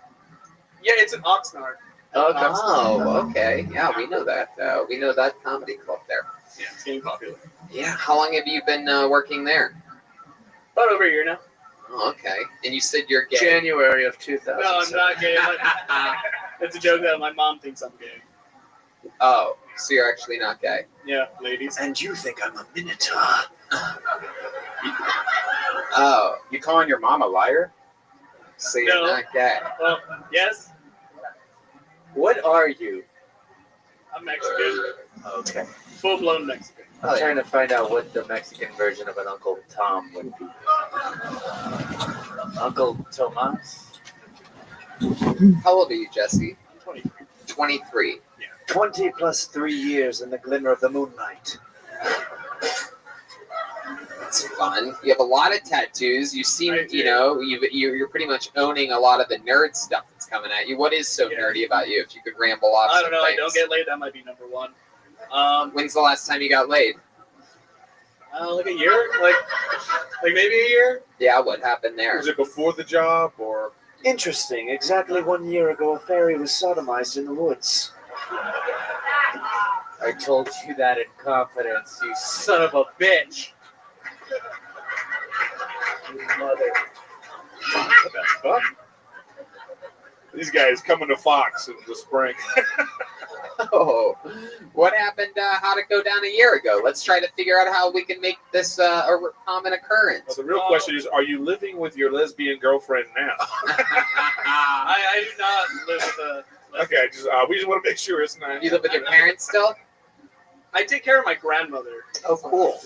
Yeah, it's an Oxnard. Oh, okay. Yeah, we know that. We know that comedy club there. Yeah, it's getting popular. Yeah. How long have you been working there? About over a year now. Oh, okay. And you said you're gay. January of 2000. No, I'm not gay. It's a joke that my mom thinks I'm gay. Oh, so you're actually not gay? Yeah, ladies. And you think I'm a minotaur? Oh, You calling your mom a liar? so you're No. not gay? Well, yes, What are you? I'm Mexican. Okay. Full-blown Mexican. I'm trying to find out what the Mexican version of an Uncle Tom would be. Uncle Tomas? How old are you, Jesse? 23. 23. 20 plus 3 years in the glimmer of the moonlight. It's fun. You have a lot of tattoos. You seem, I do. you know, you're pretty much owning a lot of the nerd stuff that's coming at you. What is so nerdy about you? If you could ramble off I some don't know. I things. don't get laid. That might be number one. When's the last time you got laid? Like a year? Like maybe a year? Yeah, what happened there? Was it before the job or? Interesting. Exactly 1 year ago, a fairy was sodomized in the woods. I told you that in confidence, you son of a bitch. Mother. Fuck. These guys coming to Fox in the spring. Oh, what happened? How'd it go down a year ago? Let's try to figure out how we can make this a common occurrence. Well, the real question is, are you living with your lesbian girlfriend now? I do not live with a Okay, we just want to make sure it's not. You live with your parents still? I take care of my grandmother. Oh, cool.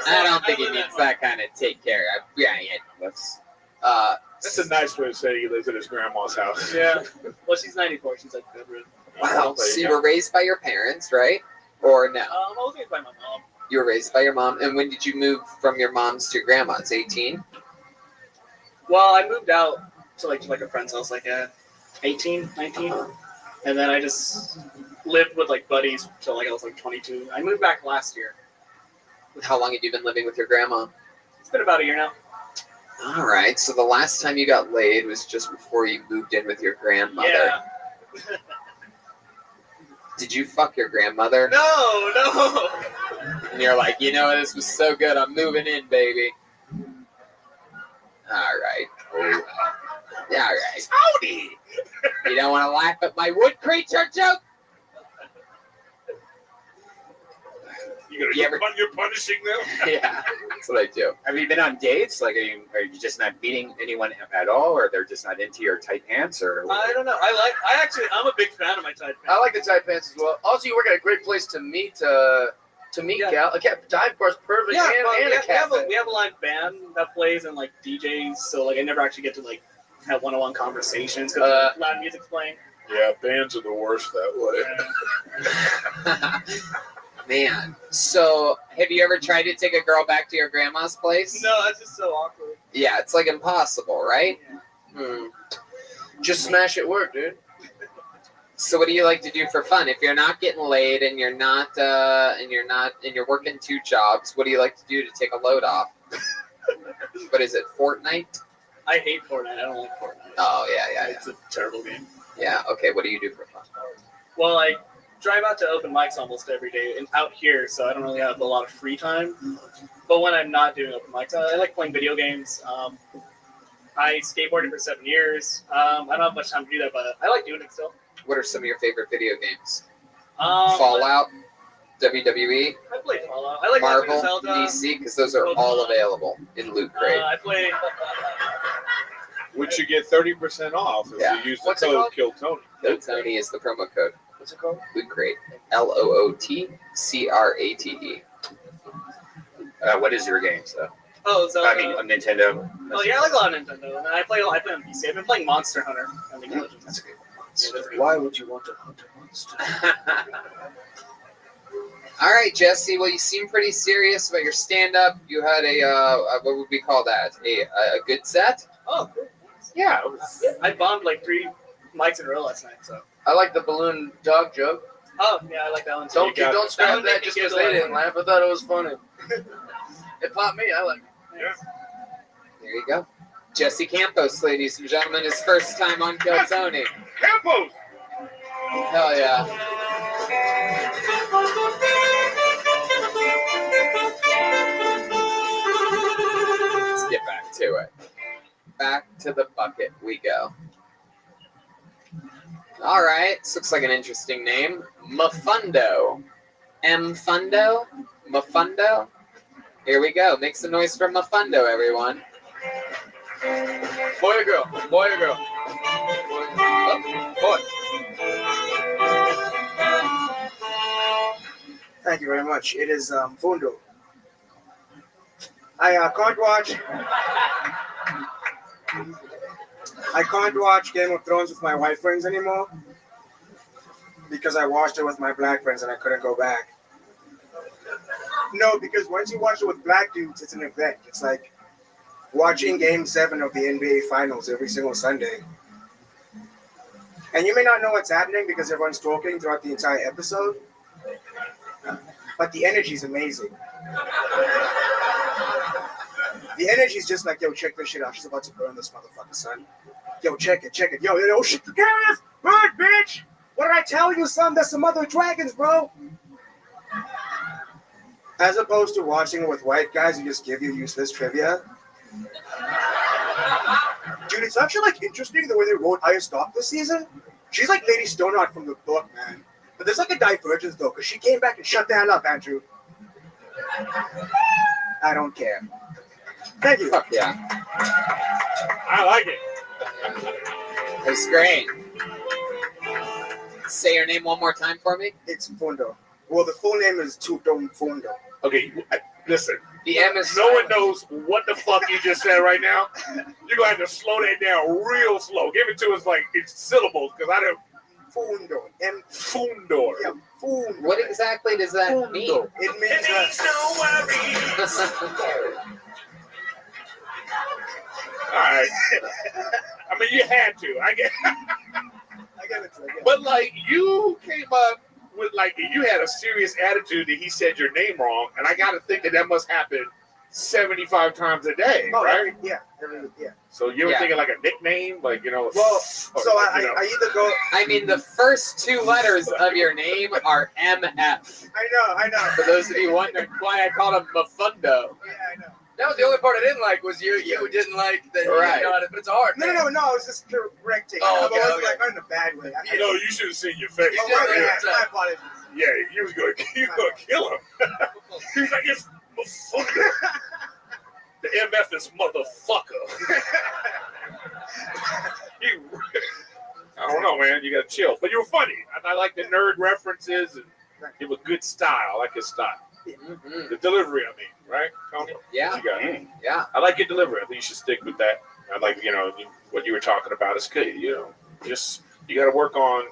I don't think he needs that kind of take care of. Yeah, That's a nice way to say he lives at his grandma's house. Yeah. Well, she's 94. She's like bedridden. Wow. So you were raised by your parents, right? Or no? I was raised by my mom. You were raised by your mom. And when did you move from your mom's to your grandma's? 18? Well, I moved out to like a friend's house like at 18, 19. And then I just lived with like buddies till like I was like 22. I moved back last year. How long have you been living with your grandma? It's been about a year now. All right. So the last time you got laid was just before you moved in with your grandmother. Yeah. Did you fuck your grandmother? No. And you're like, you know, this was so good. I'm moving in, baby. All right. Yeah, all right. Howdy. You don't want to laugh at my wood creature joke? You're punishing them? Yeah, that's what I do. Have you been on dates? Like, are you just not meeting anyone at all, or they're just not into your tight pants, or? I don't know. I'm a big fan of my tight pants. I like the tight pants as well. Also, you work at a great place to meet gal. A dive bar's perfect. Yeah, and we a cafe. have a live band that plays and like DJs, so like I never actually get to like have one-on-one conversations because loud music's playing. Yeah, bands are the worst that way. Man, so have you ever tried to take a girl back to your grandma's place? No, that's just so awkward. Yeah, it's like impossible, right? Yeah. Just smash at work, dude. So what do you like to do for fun? If you're not getting laid and you're you're working 2 jobs, what do you like to do to take a load off? What is it, Fortnite? I hate Fortnite. I don't like Fortnite. Oh yeah. It's a terrible game. Yeah. Okay. What do you do for fun? Well, I drive out to open mics almost every day and out here, so I don't really have a lot of free time. But when I'm not doing open mics, I like playing video games. I skateboarded for 7 years. I don't have much time to do that, but I like doing it still. What are some of your favorite video games? Fallout, WWE, I play Fallout. I like Marvel, Zelda, DC, because those are all available in Loot Crate. I play. Which you get 30% off if you use the code Kill Tony. Kill Tony is the promo code. What's it called? Loot Crate. LOOTCRATE. What is your games though? Oh, Zelda. I mean, on Nintendo. Oh yeah, I like a lot of Nintendo, and I play on PC. I've been playing Monster Hunter. That's a good one. Why would you want to hunt a monster? All right, Jesse. Well, you seem pretty serious about your stand-up. You had what would we call that? A good set? Oh, cool. Yeah. I bombed like 3 mics in a row last night, so. I like the balloon dog joke. Oh, yeah, I like that one too. Don't scrap that just because they didn't laugh. I thought it was funny. It popped me. I like it. Yeah. There you go. Jesse Campos, ladies and gentlemen, his first time on Kill Tony. Campos! Hell yeah. Let's get back to it. Back to the bucket we go. All right, this looks like an interesting name. Mafundo. M-Fundo? Mafundo? Here we go. Make some noise for Mafundo, everyone. Boy or girl? Boy or girl? Boy. Thank you very much. It is Fundo. I can't watch Game of Thrones with my white friends anymore because I watched it with my black friends and I couldn't go back. No, because once you watch it with black dudes, it's an event. It's like watching Game 7 of the NBA Finals every single Sunday. And you may not know what's happening because everyone's talking throughout the entire episode, but the energy is amazing. The energy is just like, yo, check this shit out. She's about to burn this motherfucker, son. Yo, check it. Yo, shit, you carry this bird, bitch. What did I tell you, son? That's the mother of dragons, bro. As opposed to watching it with white guys who just give you useless trivia. Dude, it's actually like interesting the way they wrote Arya Stark this season. She's like Lady Stoneheart from the book, man. But there's like a divergence though, because she came back and shut the hell up, Andrew. I don't care. Thank you. Fuck yeah. I like it. It was great. Say your name one more time for me. It's Fundo. Well, the full name is Tutom Fundo. Okay, listen. The M is no one knows what the fuck you just said right now. You're going to have to slow that down real slow. Give it to us like it's syllables, because I don't. Fundo. Fundor. Yeah, Fundo. What exactly does that mean? It means All right. I mean, you had to. I get it. But like, you came up with like, you had a serious attitude that he said your name wrong, and I got to think that must happen 75 times a day, right? Yeah. So you were thinking like a nickname, like, you know. Well, so I either go. I mean, the first two letters of your name are MF. I know. For those of you wondering why I called him Mafundo. Yeah, I know. That was the only part I didn't like was you didn't like that. Right. You know, but it's hard. No, I was just correcting. Oh, I okay, wasn't okay. like in a bad way. No, you should have seen your face. My apologies. Yeah, you was going to kill him. He was like, it's Mafundo. The MF is motherfucker. I don't know, man. You got to chill. But you were funny. I like the nerd references, and you have a good style. I like your style. Mm-hmm. The delivery, I mean, right, Tony? Yeah. You got, yeah. I like your delivery. I think you should stick with that. I like, what you were talking about is good. You got to work on.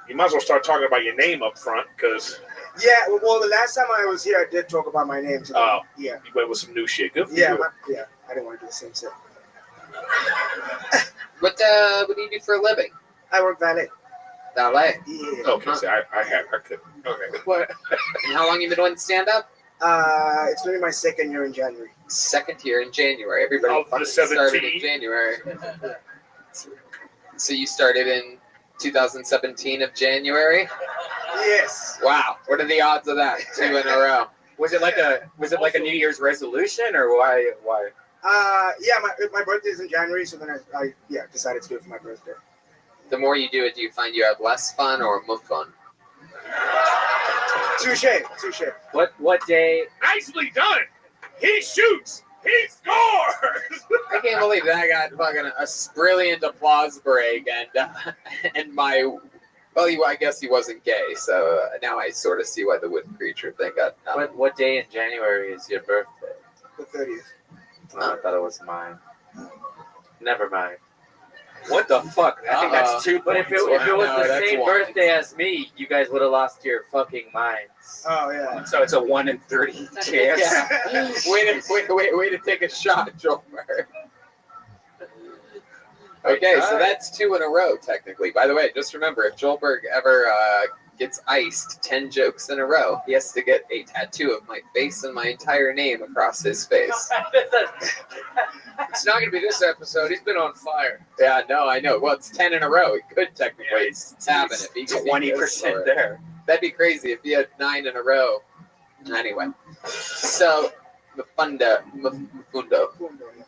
You might as well start talking about your name up front, because. Yeah, well, the last time I was here, I did talk about my name. So yeah. You went with some new shit. Good for you. I didn't want to do the same shit. What do you do for a living? I work valet. Valet? Yeah. Okay, so I could. Okay. What? And how long you been doing stand-up? It's going to be my second year in January. Second year in January. Everybody fucking started in January. So you started in 2017 of January? Yes. Wow. What are the odds of that? 2 in a row. Was it like a New Year's resolution, or why? Yeah, my birthday is in January, so then I decided to do it for my birthday. The more you do it, do you find you have less fun or more fun? Touche. What day? Nicely done. He shoots. He scores. I can't believe that I got fucking a brilliant applause break, and my. Well, I guess he wasn't gay, so now I sort of see why the wooden creature thing got. What day in January is your birthday? The 30th. Oh, I thought it was mine. Never mind. What the fuck? I think that's 2 But if it was the same birthday as me, you guys would have lost your fucking minds. Oh yeah. So it's a 1 in 30 chance. Yeah. Way to take a shot, Joel. Okay, so that's 2 in a row, technically. By the way, just remember, if Joelberg ever gets iced 10 jokes in a row, he has to get a tattoo of my face and my entire name across his face. It's not going to be this episode. He's been on fire. Yeah, no, I know. Well, it's 10 in a row. He could technically happen if he 20% there. That'd be crazy if he had 9 in a row. Anyway, so Mafundo.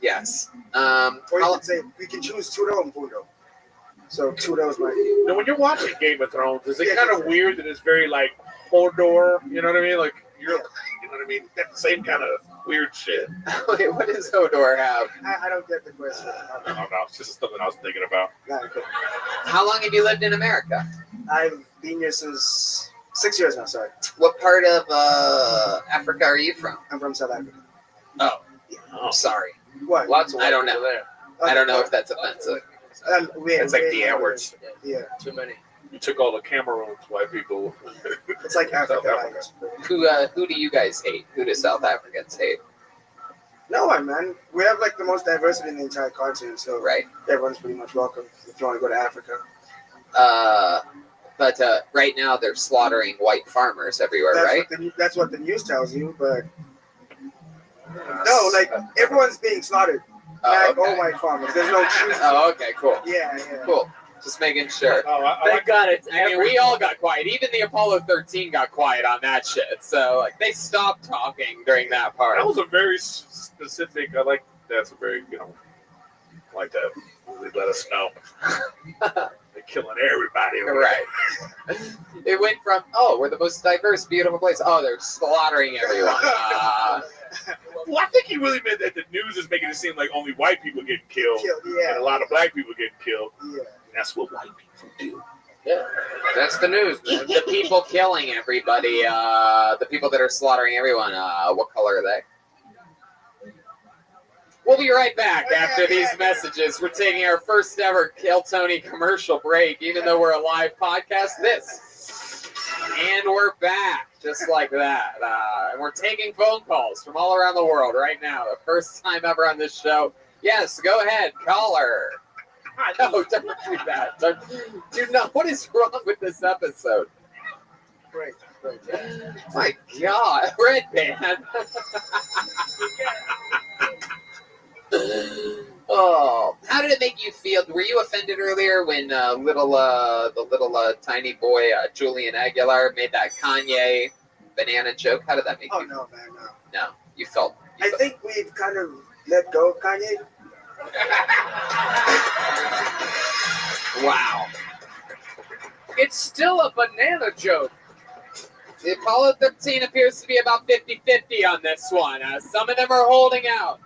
Yes. Or you could say we can choose Tudo and Fundo. So Tudo is my. Now, when you're watching Game of Thrones, is it kind of weird that it's very like Hodor? You know what I mean? Like you know what I mean? That same kind of weird shit. Wait, what does Hodor have? I don't get the question. I don't know. It's just something I was thinking about. How long have you lived in America? I've been here since 6 years now. Sorry. What part of Africa are you from? I'm from South Africa. Oh, I'm sorry. What? Lots of I don't know. there. I don't know if that's offensive. It's like the Edwards. Yeah. Too many. You took all the Cameroons, white people. It's like Africa. Who do you guys hate? Who do South Africans hate? No one, man. We have like the most diversity in the entire continent, so right. Everyone's pretty much welcome if you want to go to Africa. But right now they're slaughtering white farmers everywhere, right? That's what the news tells you, but no, like everyone's being slaughtered. Black or white farmers. There's no choosing. Oh, okay, cool. Yeah. Cool. Just making sure. Thank God it's. I mean, we all got quiet. Even the Apollo 13 got quiet on that shit. So, like, they stopped talking during that part. That was a very specific. That's a very like that. They let us know. They're killing everybody. Right. It went from we're the most diverse, beautiful place. Oh, they're slaughtering everyone. Well, I think he really meant that the news is making it seem like only white people getting killed, yeah. and a lot of black people getting killed. Yeah. That's what white people do. Yeah, that's the news. The people killing everybody, the people that are slaughtering everyone, what color are they? We'll be right back after these messages. We're taking our first ever Kill Tony commercial break, even though we're a live podcast. And we're back, just like that. And we're taking phone calls from all around the world right now. The first time ever on this show. Yes, go ahead, caller. No, don't do that. Do not. What is wrong with this episode? Great. My God, Red Band. Oh, how did it make you feel? Were you offended earlier when the little tiny boy Julian Aguilar made that Kanye banana joke? How did that make you? Oh no, man, no. No, you felt. I think we've kind of let go of Kanye. Wow. It's still a banana joke. The Apollo 13 appears to be about 50-50 on this one. Some of them are holding out.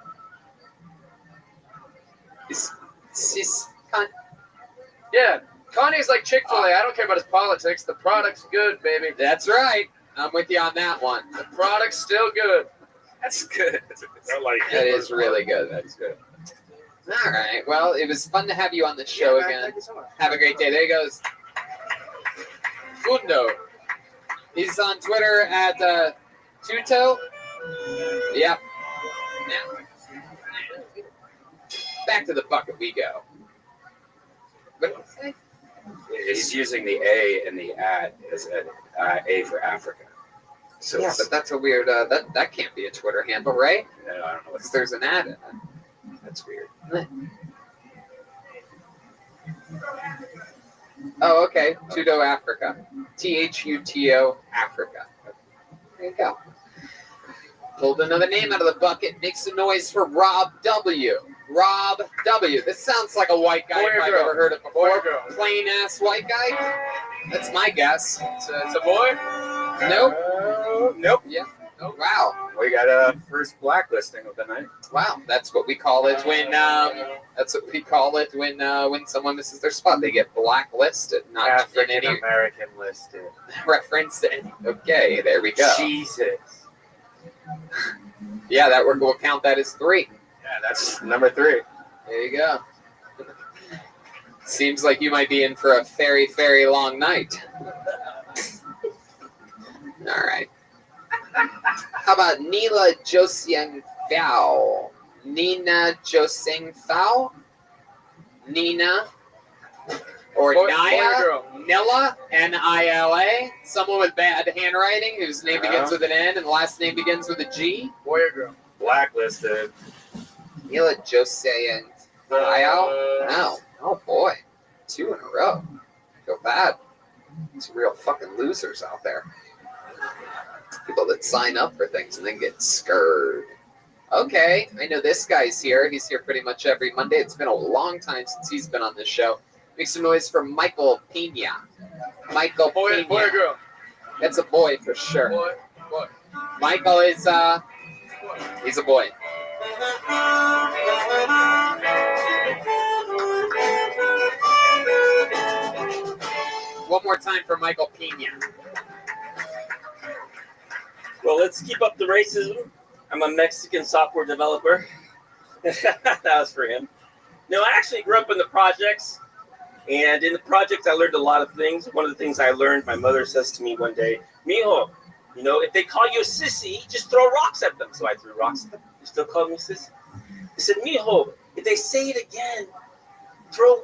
Yeah, Kanye's like Chick-fil-A. I don't care about his politics. The product's good, baby. That's right. I'm with you on that one. The product's still good. That's good. That is really good. That's good. All right. Well, it was fun to have you on the show again. Thank you so much. Have a great day. There he goes. Fundo. He's on Twitter at Tuto. Yep. Now, back to the bucket we go. What did he say? He's using the A and the at as A for Africa. So, but that's a weird. That can't be a Twitter handle, right? No, I don't know. Because there's an ad in it. That's weird. Oh, okay. Tuto Africa. THUTO Africa. There you go. Pulled another name out of the bucket. Makes some noise for Rob W. Rob W. This sounds like a white guy if I've ever heard it before. Plain ass white guy. That's my guess. It's a boy? Nope. Nope. Yeah. Oh, wow. We got a first blacklisting of the night. Wow. That's what we call it when. That's what we call it when someone misses their spot. They get blacklisted, not African in any American listed. reference to any. Okay, there we go. Jesus. Yeah, we'll count that as 3. Yeah, that's number 3. There you go. Seems like you might be in for a very, very long night. All right. How about Nila Josiang Phao? Nina Josiang Phao? Nina? Or Naya? Nilla? N-I-L-A? Someone with bad handwriting whose name begins with an N and last name begins with a G? Boy or girl? Blacklisted. Nila Josiang Phao? No. Oh boy. 2 in a row. Feel bad. Some real fucking losers out there. People that sign up for things and then get scared. Okay, I know this guy's here. He's here pretty much every Monday. It's been a long time since he's been on this show. Make some noise for Michael Pena. Michael Pena. Boy or girl? That's a boy for sure. Boy. Michael is he's a boy. One more time for Michael Pena. Well, let's keep up the racism. I'm a Mexican software developer. That was for him. No, I actually grew up in the projects. And in the projects, I learned a lot of things. One of the things I learned, my mother says to me one day, Mijo, if they call you a sissy, just throw rocks at them. So I threw rocks at them. You still call me sissy? I said, Mijo, if they say it again, throw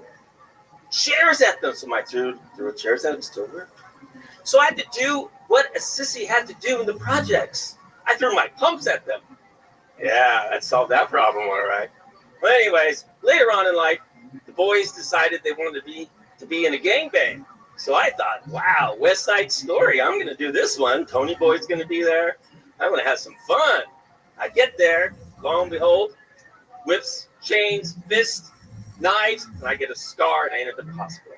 chairs at them. So I threw chairs at them, still worked. So I had to do what a sissy had to do in the projects. I threw my pumps at them. Yeah, that solved that problem, all right. Well, anyways, later on in life, the boys decided they wanted to be in a gangbang. So I thought, wow, West Side Story. I'm going to do this one. Tony Boy's going to be there. I'm going to have some fun. I get there, lo and behold, whips, chains, fists, knives, and I get a scar and I end up in the hospital.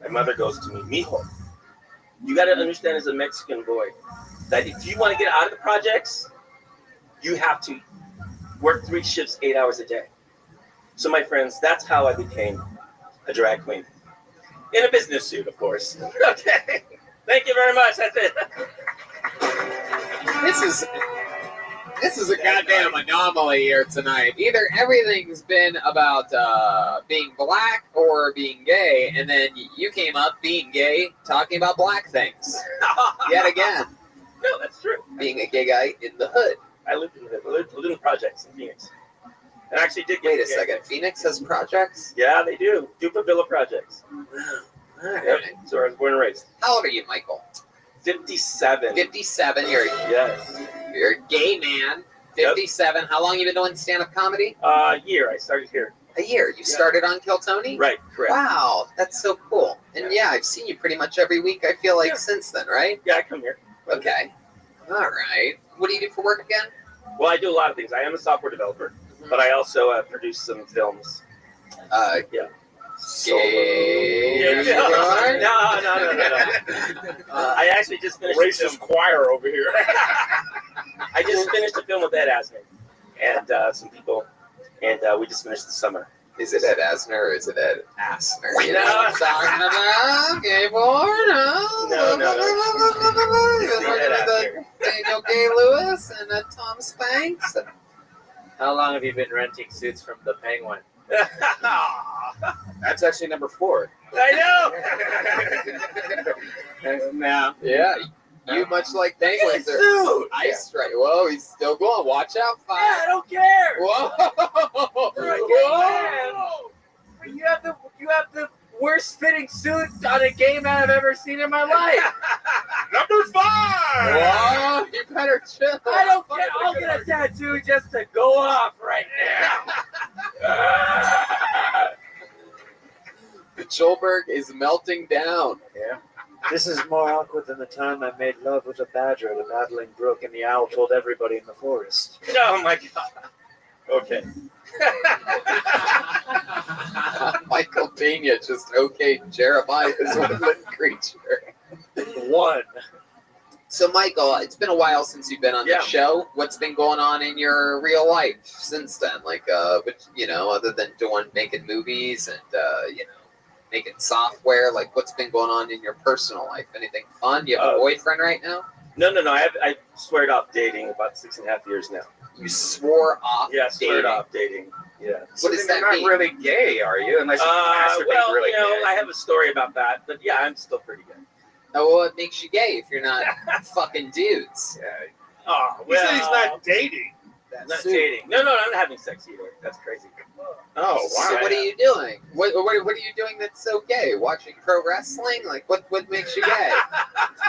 My mother goes to me, Mijo, you got to understand as a Mexican boy that if you want to get out of the projects, you have to work 3 shifts, 8 hours a day. So my friends, that's how I became a drag queen. In a business suit, of course. Okay. Thank you very much. That's it. This is a goddamn anomaly here tonight. Either everything's been about being black or being gay, and then you came up being gay, talking about black things. Yet again. No, that's true. Being a gay guy in the hood. I lived in the lived in the projects in Phoenix. And actually did get Wait a second. Phoenix has projects? Yeah, they do. Dupa Villa projects. Yep. So I was born and raised. How old are you, Michael? 57. 57. Yes. You're a gay man. 57. Yep. How long have you been doing stand-up comedy? A year. I started here. A year. You started on Kill Tony? Right. Correct. Wow, that's so cool. And yeah, I've seen you pretty much every week. I feel like since then, right? Yeah, I come here. Okay. All right. What do you do for work again? Well, I do a lot of things. I am a software developer, but I also produce some films. Yeah. Gay. No. I actually just finished racist choir over here. I just finished a film with Ed Asner and some people, and we just finished the summer. Is it Ed Asner or is it Ed Asner? You No. know what I'm talking about? Gay porn? No. Daniel Gay Lewis and Tom Spanks. How long have you been renting suits from the Penguin? That's actually number 4. I know. Now, yeah, you much like Penguins are ice right. Whoa, he's still going. Watch out, Fire. Yeah, I don't care. Whoa. Whoa. You have the worst fitting suit on a gay man I've ever seen in my life. Number 5. Whoa, you better chill. I don't care. I'll get a tattoo just to go off right now. The Cholberg is melting down. Yeah. This is more awkward than the time I made love with a badger at a babbling brook and the owl told everybody in the forest. Oh my god. Okay. Michael Pena just okayed Jeremiah's woodland creature. 1. So, Michael, it's been a while since you've been on the show. What's been going on in your real life since then? Like, other than making movies and, making software, like, what's been going on in your personal life? Anything fun? You have a boyfriend right now? No. I swear it off dating about 6.5 years now. You swore off dating? Yeah, swear it off dating. Yeah. What does that mean? You're not really gay, are you? Unless you masturbate well, really gay. I have a story about that, but yeah, I'm still pretty gay. Oh, well, it makes you gay if you're not fucking dudes. Yeah. Oh, He said he's not dating. Not dating. No, I'm not having sex either. That's crazy. Oh, wow. So what are you doing? What are you doing that's so gay? Watching pro wrestling? Like, what makes you gay?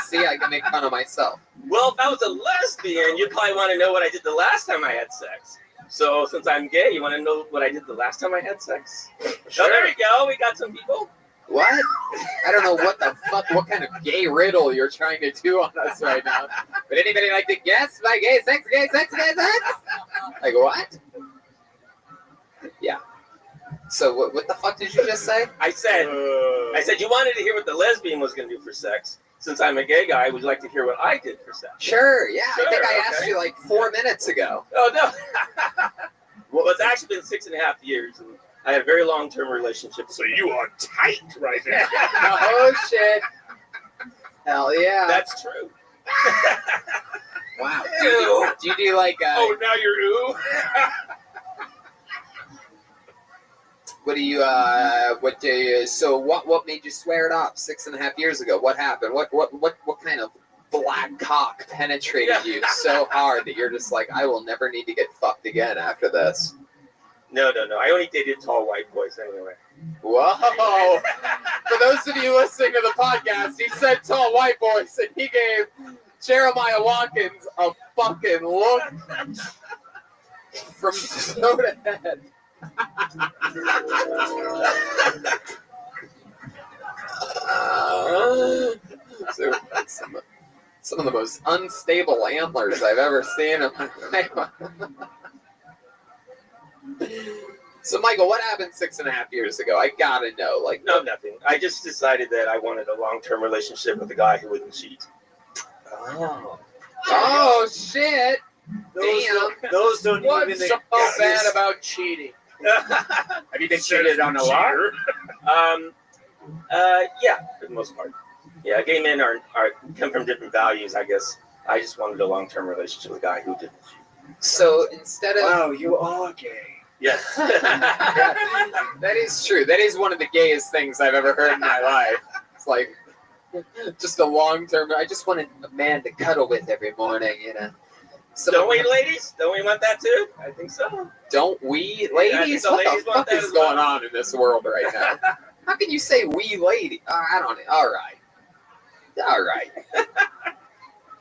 See, I can make fun of myself. Well, if I was a lesbian, you'd probably want to know what I did the last time I had sex. So since I'm gay, you want to know what I did the last time I had sex? Sure. Oh, there we go. We got some people. What? I don't know what the fuck, what kind of gay riddle you're trying to do on us right now. Would anybody like to guess my gay sex? Like, what? Yeah. So what the fuck did you just say? I said you wanted to hear what the lesbian was going to do for sex. Since I'm a gay guy, would you like to hear what I did for sex? Sure, yeah. Sure, I think I asked you like 4 minutes ago. Oh, no. Well, it's actually been 6.5 years. And I had a very long-term relationship. So you are tight right now. Oh, shit. Hell yeah. That's true. Wow. Do you do like... oh, now you're ooh? So what made you swear it off 6.5 years ago? What happened? What kind of black cock penetrated you so hard that you're just like, I will never need to get fucked again after this? No. I only dated tall white boys anyway. Whoa. For those of you listening to the podcast, he said tall white boys, and he gave Jeremiah Watkins a fucking look from toe to head. Some of the most unstable antlers I've ever seen in my life. So, Michael, what happened 6.5 years ago? I gotta know. Like, no, nothing. I just decided that I wanted a long-term relationship with a guy who wouldn't cheat. Oh shit! Those don't What's even so bad about cheating? Have you been cheated on a lot? Yeah, for the most part. Yeah, gay men are come from different values, I guess. I just wanted a long-term relationship with a guy who didn't. So instead of wow, you are gay. Yes. That is true. That is one of the gayest things I've ever heard in my life. It's like just a long-term. I just wanted a man to cuddle with every morning, you know. Don't we, ladies? Don't we want that too? I think so. Don't we, ladies? What the fuck is going on in this world right now? How can you say we, lady? I don't know. All right.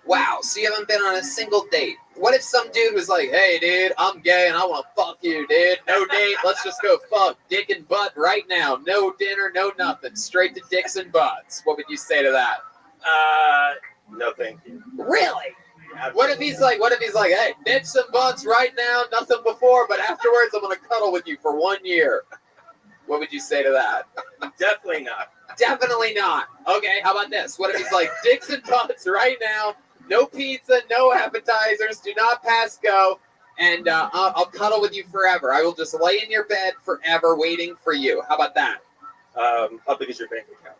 Wow. So you haven't been on a single date. What if some dude was like, "Hey, dude, I'm gay and I want to fuck you, dude. No date. Let's just go fuck dick and butt right now. No dinner, no nothing. Straight to dicks and butts." What would you say to that? No, thank you. Really? What if he's like, "Hey, dicks and butts right now, nothing before, but afterwards I'm gonna cuddle with you for 1 year." What would you say to that? Definitely not. Definitely not. Okay, how about this? What if he's like, "Dicks and butts right now, no pizza, no appetizers, do not pass go, and I'll cuddle with you forever. I will just lay in your bed forever waiting for you." How about that? How big is your bank account?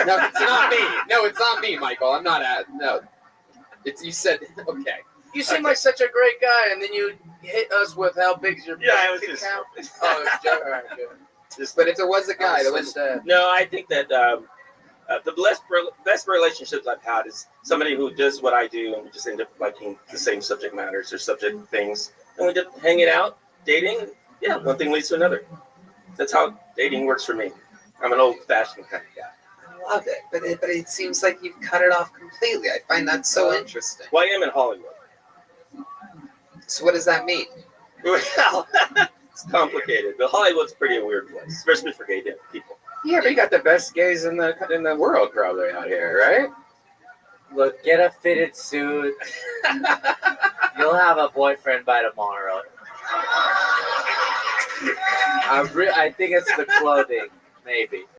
No, it's not me. No, it's not me, Michael. I'm not no. It's you said okay. You seem like such a great guy, and then you hit us with how big's your I bank was account. just. Oh, it's joke. All right, good. But if there was a guy that was No, I think that the best relationships I've had is somebody who does what I do, and we just end up liking the same subject matters or subject things, and we just hanging out, dating. Yeah, one thing leads to another. That's how dating works for me. I'm an old-fashioned kind of guy. I love it, but it seems like you've cut it off completely. I find that so interesting. Well, I am in Hollywood. So what does that mean? Well, it's complicated, but Hollywood's pretty a weird place, especially for gay people. Yeah, but you got the best gays in the world probably out here, right? Look, get a fitted suit. You'll have a boyfriend by tomorrow. I think it's the clothing, maybe.